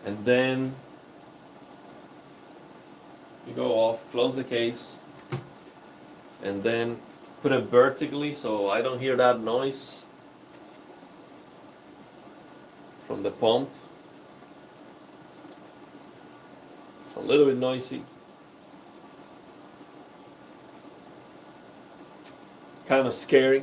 and then you go off, close the case, and then put it vertically so I don't hear that noise from the pump. It's a little bit noisy. Kind of scary.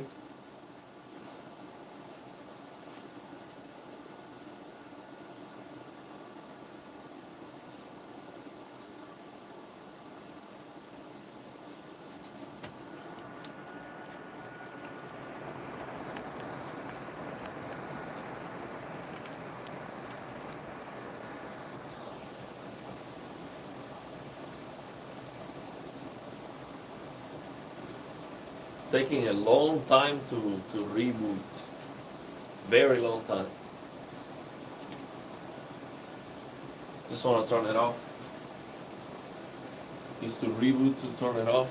Taking a long time to reboot. Very long time. Just want to turn it off. Is to reboot to turn it off.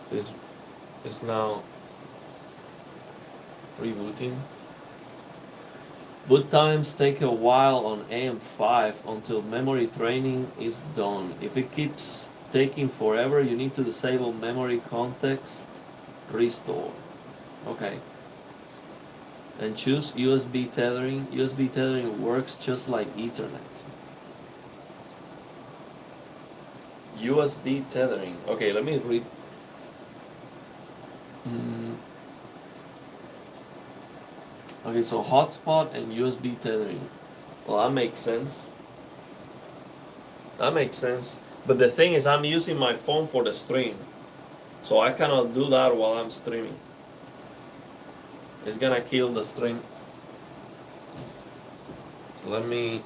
So it's now rebooting. Boot times take a while on AM5 until memory training is done. If it keeps taking forever, you need to disable memory context restore. Okay. And choose USB tethering. USB tethering works just like Ethernet. USB tethering. Okay, let me read. Okay, so hotspot and USB tethering. Well, that makes sense. That makes sense. But the thing is, I'm using my phone for the stream. So I cannot do that while I'm streaming. It's gonna kill the stream. So let me...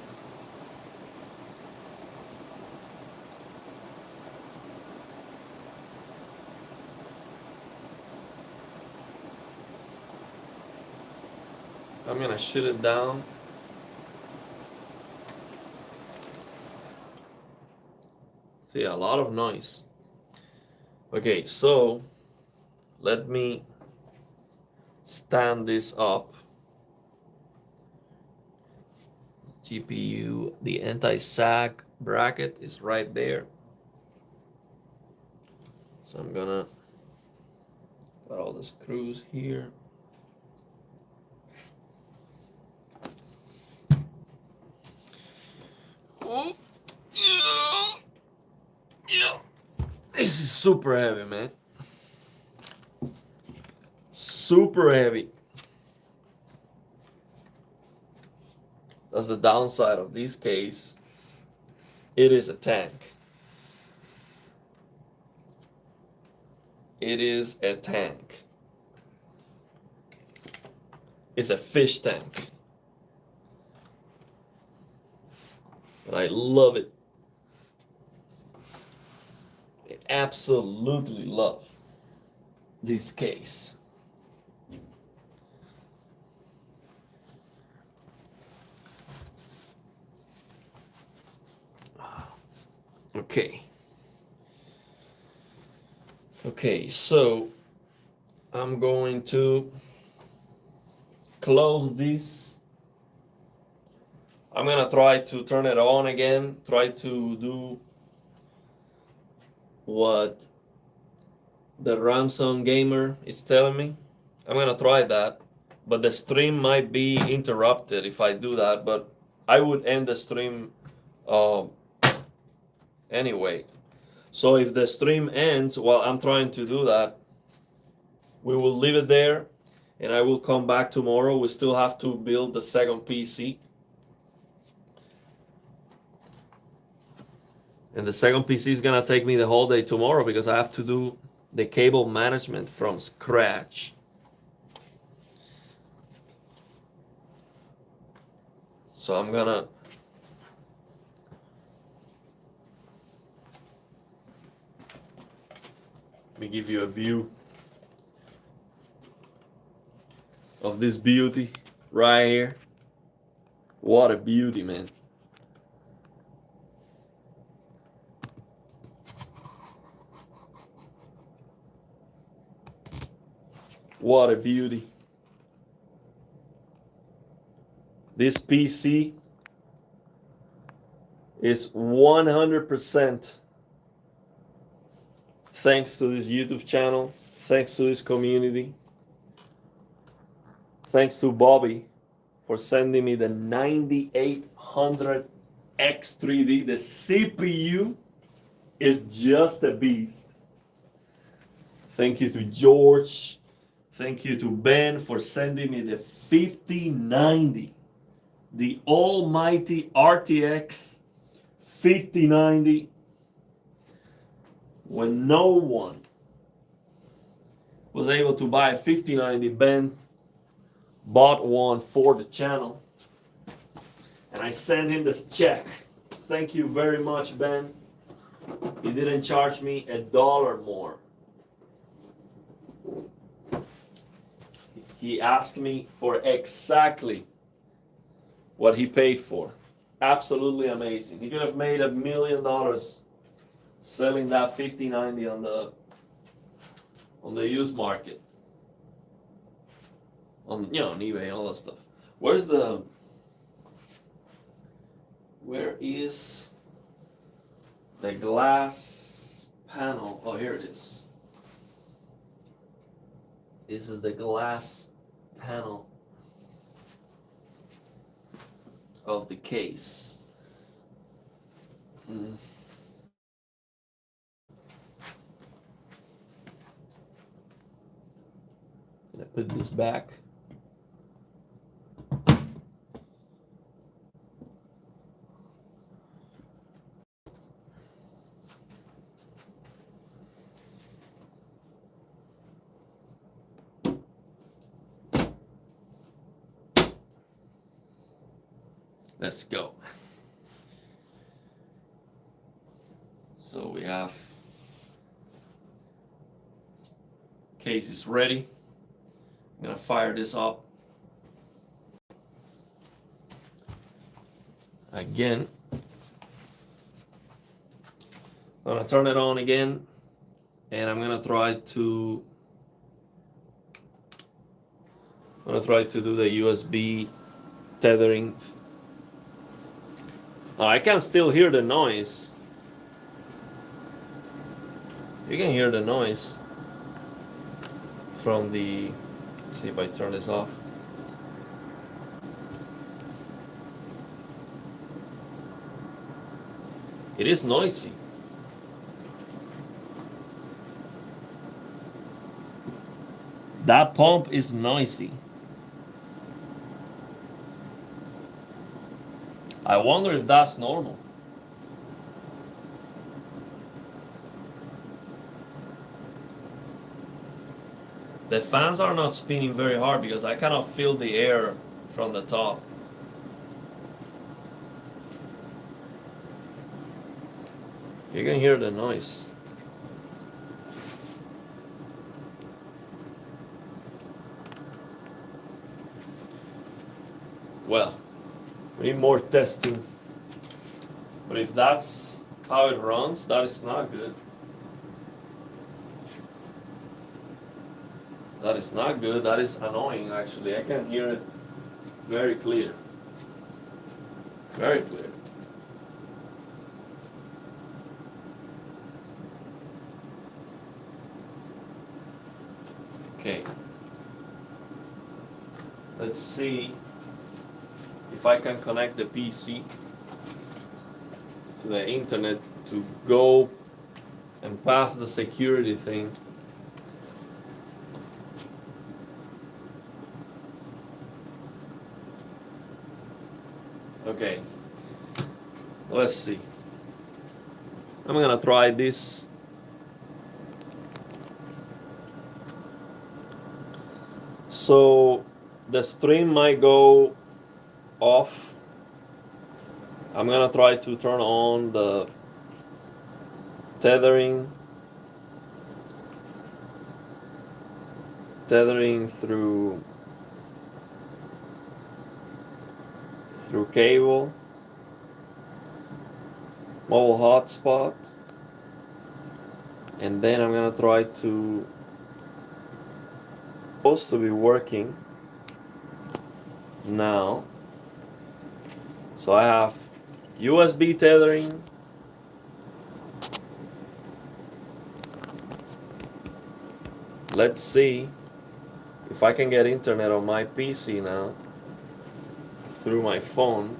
I'm gonna shut it down. See, a lot of noise. Okay, so let me stand this up. GPU, the anti-sag bracket is right there. So I'm gonna put all the screws here. Oh, yeah. This is super heavy, man. Super heavy. That's the downside of this case. It is a tank. It is a tank. It's a fish tank. But I love it. I absolutely love this case. Okay. Okay, so I'm going to close this. I'm gonna try to turn it on again, try to do what the Ramson gamer is telling me. I'm gonna try that, but the stream might be interrupted if I do that, but I would end the stream anyway. So if the stream ends while I'm trying to do that, we will leave it there and I will come back tomorrow. We still have to build the second PC. And the second PC is gonna take me the whole day tomorrow because I have to do the cable management from scratch. So I'm gonna let me give you a view of this beauty right here. What a beauty, man. What a beauty. This PC is 100% thanks to this YouTube channel, thanks to this community, thanks to Bobby for sending me the 9800 X3D. The CPU is just a beast. Thank you to George. Thank you to Ben for sending me the 5090. The almighty RTX 5090. When no one was able to buy a 5090, Ben bought one for the channel. And I sent him this check. Thank you very much, Ben. He didn't charge me $1 more. He asked me for exactly what he paid for. Absolutely amazing. He could have made $1 million selling that 5090 on the used market. On on eBay and all that stuff. Where is the glass panel? Oh, here it is. This is the glass panel of the case. Gonna put this back. Let's go. So we have case is ready. I'm gonna fire this up. again. I'm gonna turn it on again, and I'm gonna try to do the USB tethering. Oh, I can still hear the noise. You can hear the noise from the. Let's see if I turn this off. It is noisy. That pump is noisy. I wonder if that's normal. The fans are not spinning very hard because I cannot feel the air from the top. You can hear the noise. Well, we need more testing. But if that's how it runs, that is not good. That is not good. That is annoying, actually. I can hear it very clear. Very clear. Okay. Let's see if I can connect the PC to the internet to go and pass the security thing. Okay, let's see. I'm gonna try this. So the stream might go off. I'm gonna try to turn on the tethering through cable, mobile hotspot, and then I'm gonna try to supposed to be working now. So I have USB tethering, let's see if I can get internet on my PC now through my phone.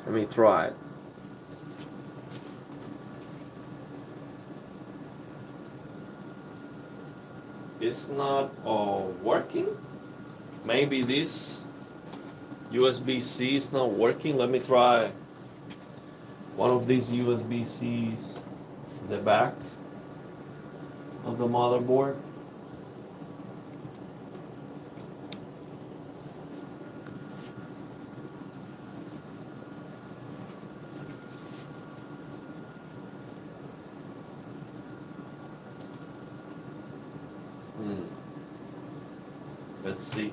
Let me try it. It's not working. Maybe this USB-C is not working. Let me try one of these USB-Cs in the back of the motherboard. Let's see.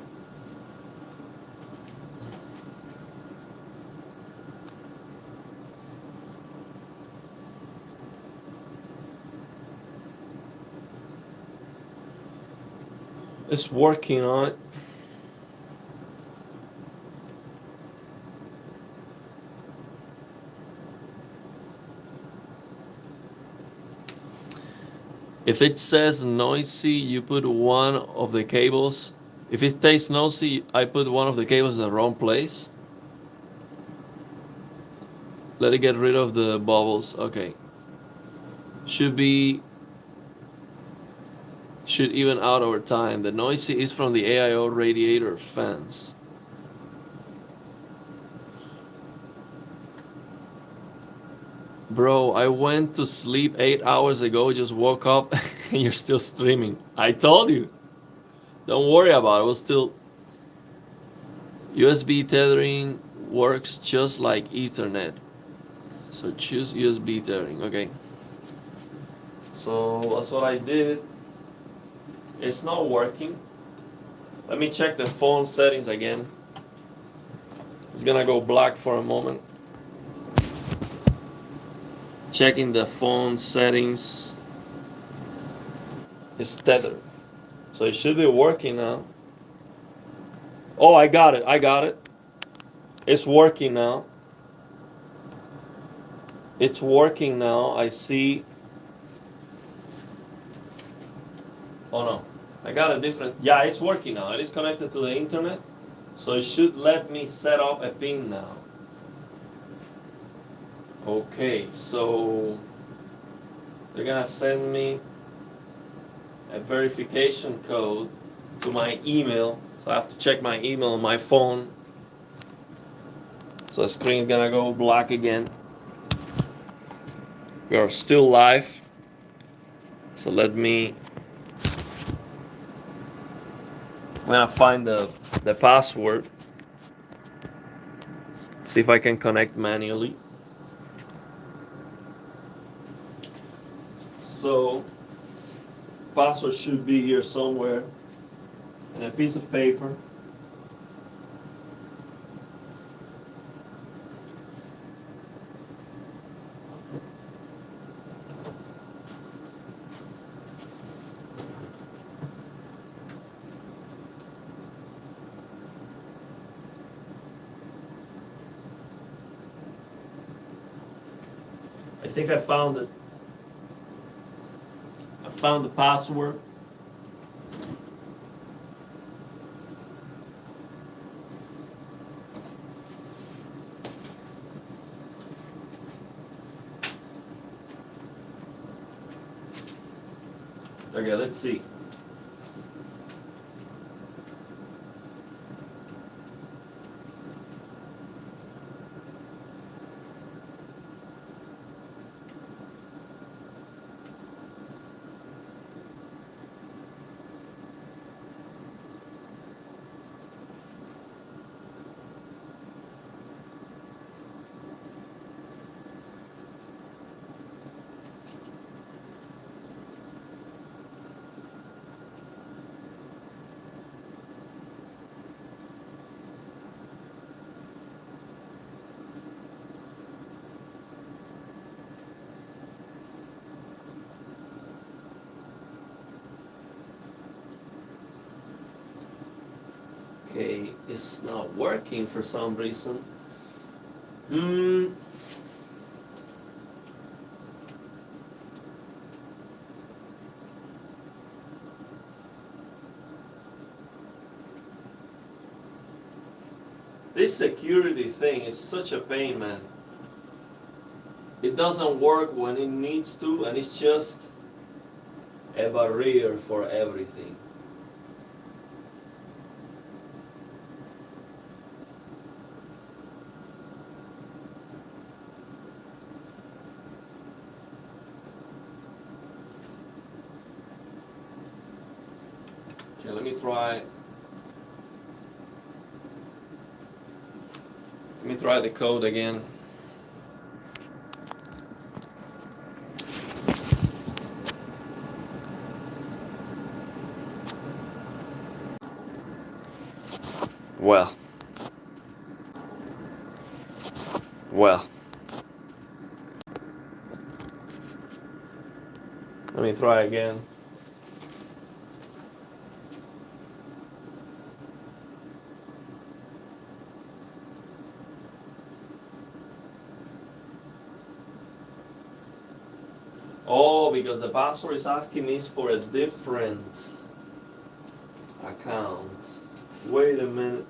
It's working on it. If it says noisy, you put one of the cables. If it stays noisy, I put one of the cables in the wrong place. Let it get rid of the bubbles. Okay. Should even out over time. The noisy is from the AIO radiator fans. Bro, I went to sleep 8 hours ago, just woke up and you're still streaming. I told you. Don't worry about it. We'll still. USB tethering works just like Ethernet. So choose USB tethering. Okay. So that's what I did. It's not working. Let me check the phone settings again. It's gonna go black for a moment. Checking the phone settings. It's tethered. So it should be working now. Oh, I got it. I got it. It's working now. It's working now. I see. Oh no. I got a different. Yeah, it's working now. It is connected to the internet. So it should let me set up a pin now. Okay, so they're gonna send me a verification code to my email. So I have to check my email on my phone. So the screen's gonna go black again. We are still live. So let me. I'm gonna find the password. See if I can connect manually. So password should be here somewhere in a piece of paper. I think I found it. I found the password. Okay, let's see. Okay, it's not working for some reason. This security thing is such a pain, man. It doesn't work when it needs to, and it's just a barrier for everything. Okay, let me try. Let me try the code again. Well. Let me try again. Oh, because the password is asking me for a different account. Wait a minute.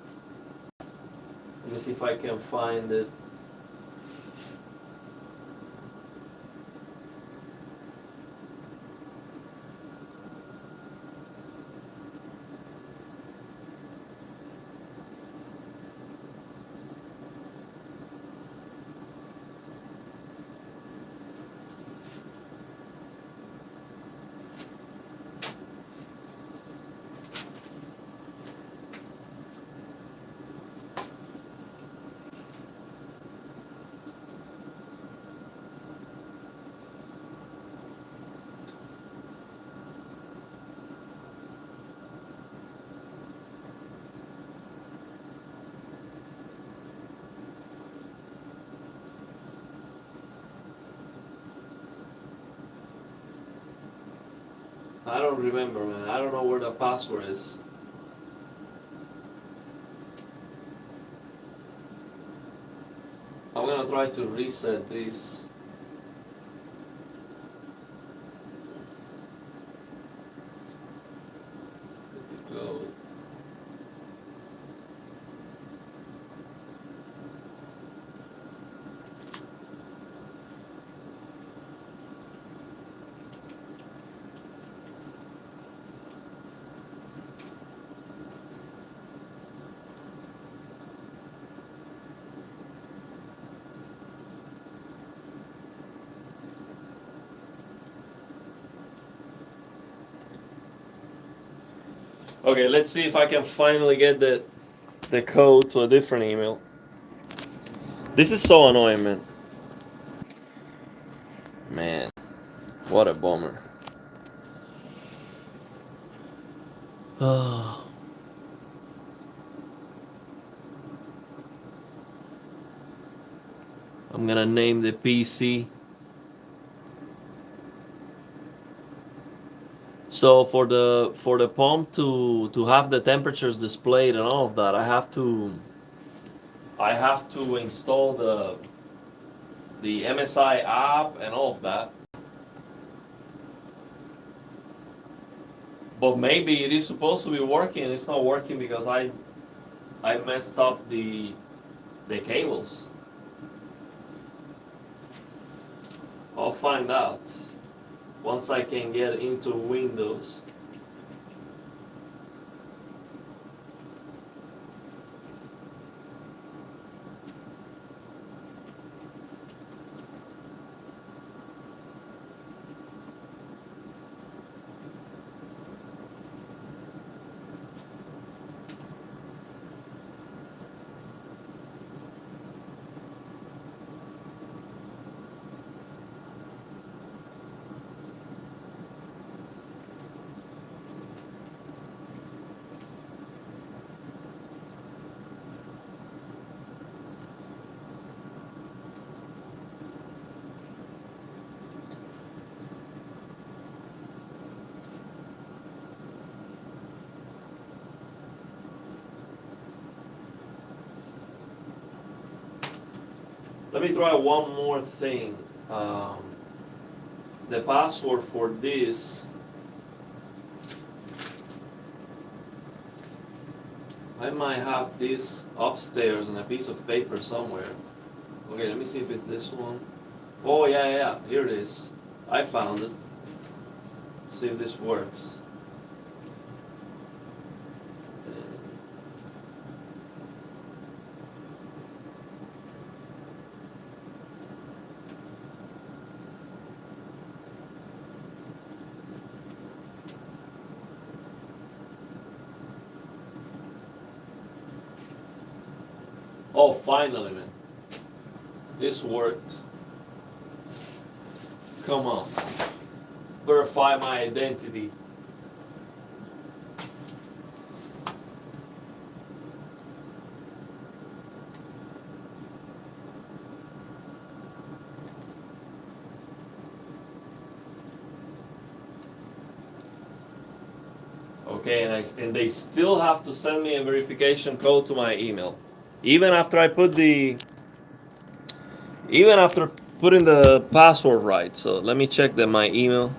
Let me see if I can find it. I don't remember, man. I don't know where the password is. I'm gonna try to reset this. Hit the code. Okay, let's see if I can finally get the code to a different email. This is so annoying, man. Man, what a bummer. I'm gonna name the PC. So for the pump to have the temperatures displayed and all of that, I have to install the MSI app and all of that. But maybe it is supposed to be working. It's not working because I messed up the cables. I'll find out once I can get into Windows. Let me try one more thing. The password for this, I might have this upstairs on a piece of paper somewhere. Okay, let me see if it's this one. Oh yeah, here it is. I found it. See if this works. Oh, finally, man. This worked. Come on. Verify my identity. Okay, and they still have to send me a verification code to my email. Even after putting the password right. So let me check my email.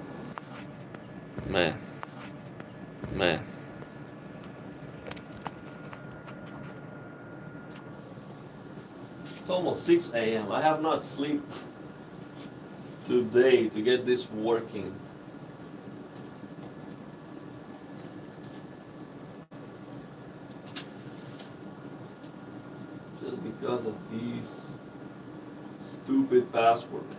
Man. It's almost 6 a.m. I have not slept today to get this working. Just because of these stupid password, man.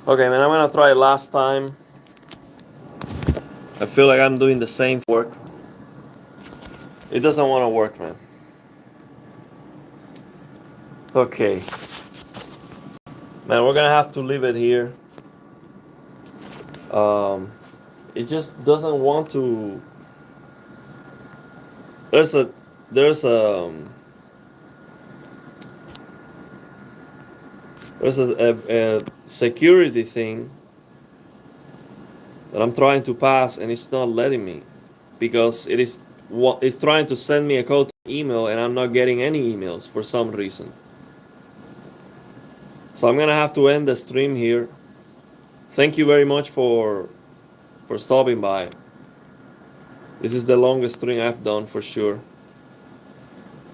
Okay, man, I'm gonna try last time. I feel like I'm doing the same work. It doesn't want to work, man. Okay. Man, we're gonna have to leave it here. It just doesn't want to. There's a there's a there's a security thing that I'm trying to pass, and it's not letting me because it's trying to send me a code to email, and I'm not getting any emails for some reason. So I'm gonna have to end the stream here. Thank you very much for stopping by. This is the longest stream I've done for sure.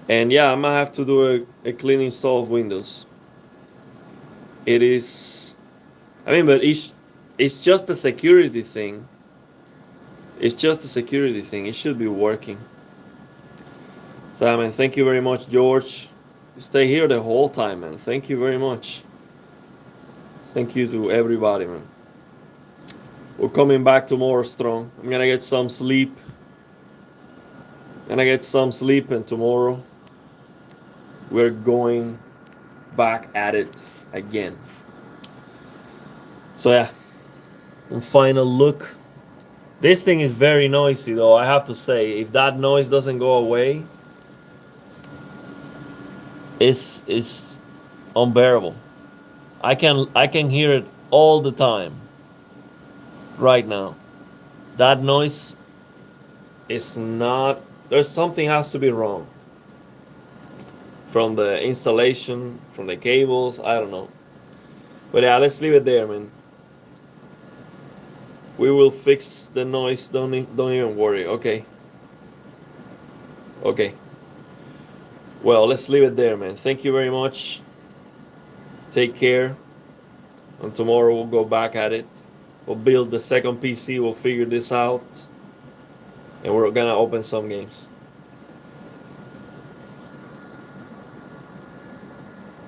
And yeah, I'm gonna have to do a clean install of Windows. It is, I mean, but it's just a security thing. It's just a security thing. It should be working. So I mean, thank you very much, George. You stay here the whole time, man. Thank you very much. Thank you to everybody, man. We're coming back tomorrow strong. I'm gonna get some sleep. And tomorrow we're going back at it again. So yeah, and final look. This thing is very noisy though, I have to say. If that noise doesn't go away, it's unbearable. I can hear it all the time right now. That noise is not, there's something has to be wrong. From the installation, from the cables, I don't know. But yeah, let's leave it there, man. We will fix the noise, don't even worry, okay? Okay. Well, let's leave it there, man. Thank you very much. Take care. And tomorrow we'll go back at it. We'll build the second PC, we'll figure this out. And we're gonna open some games.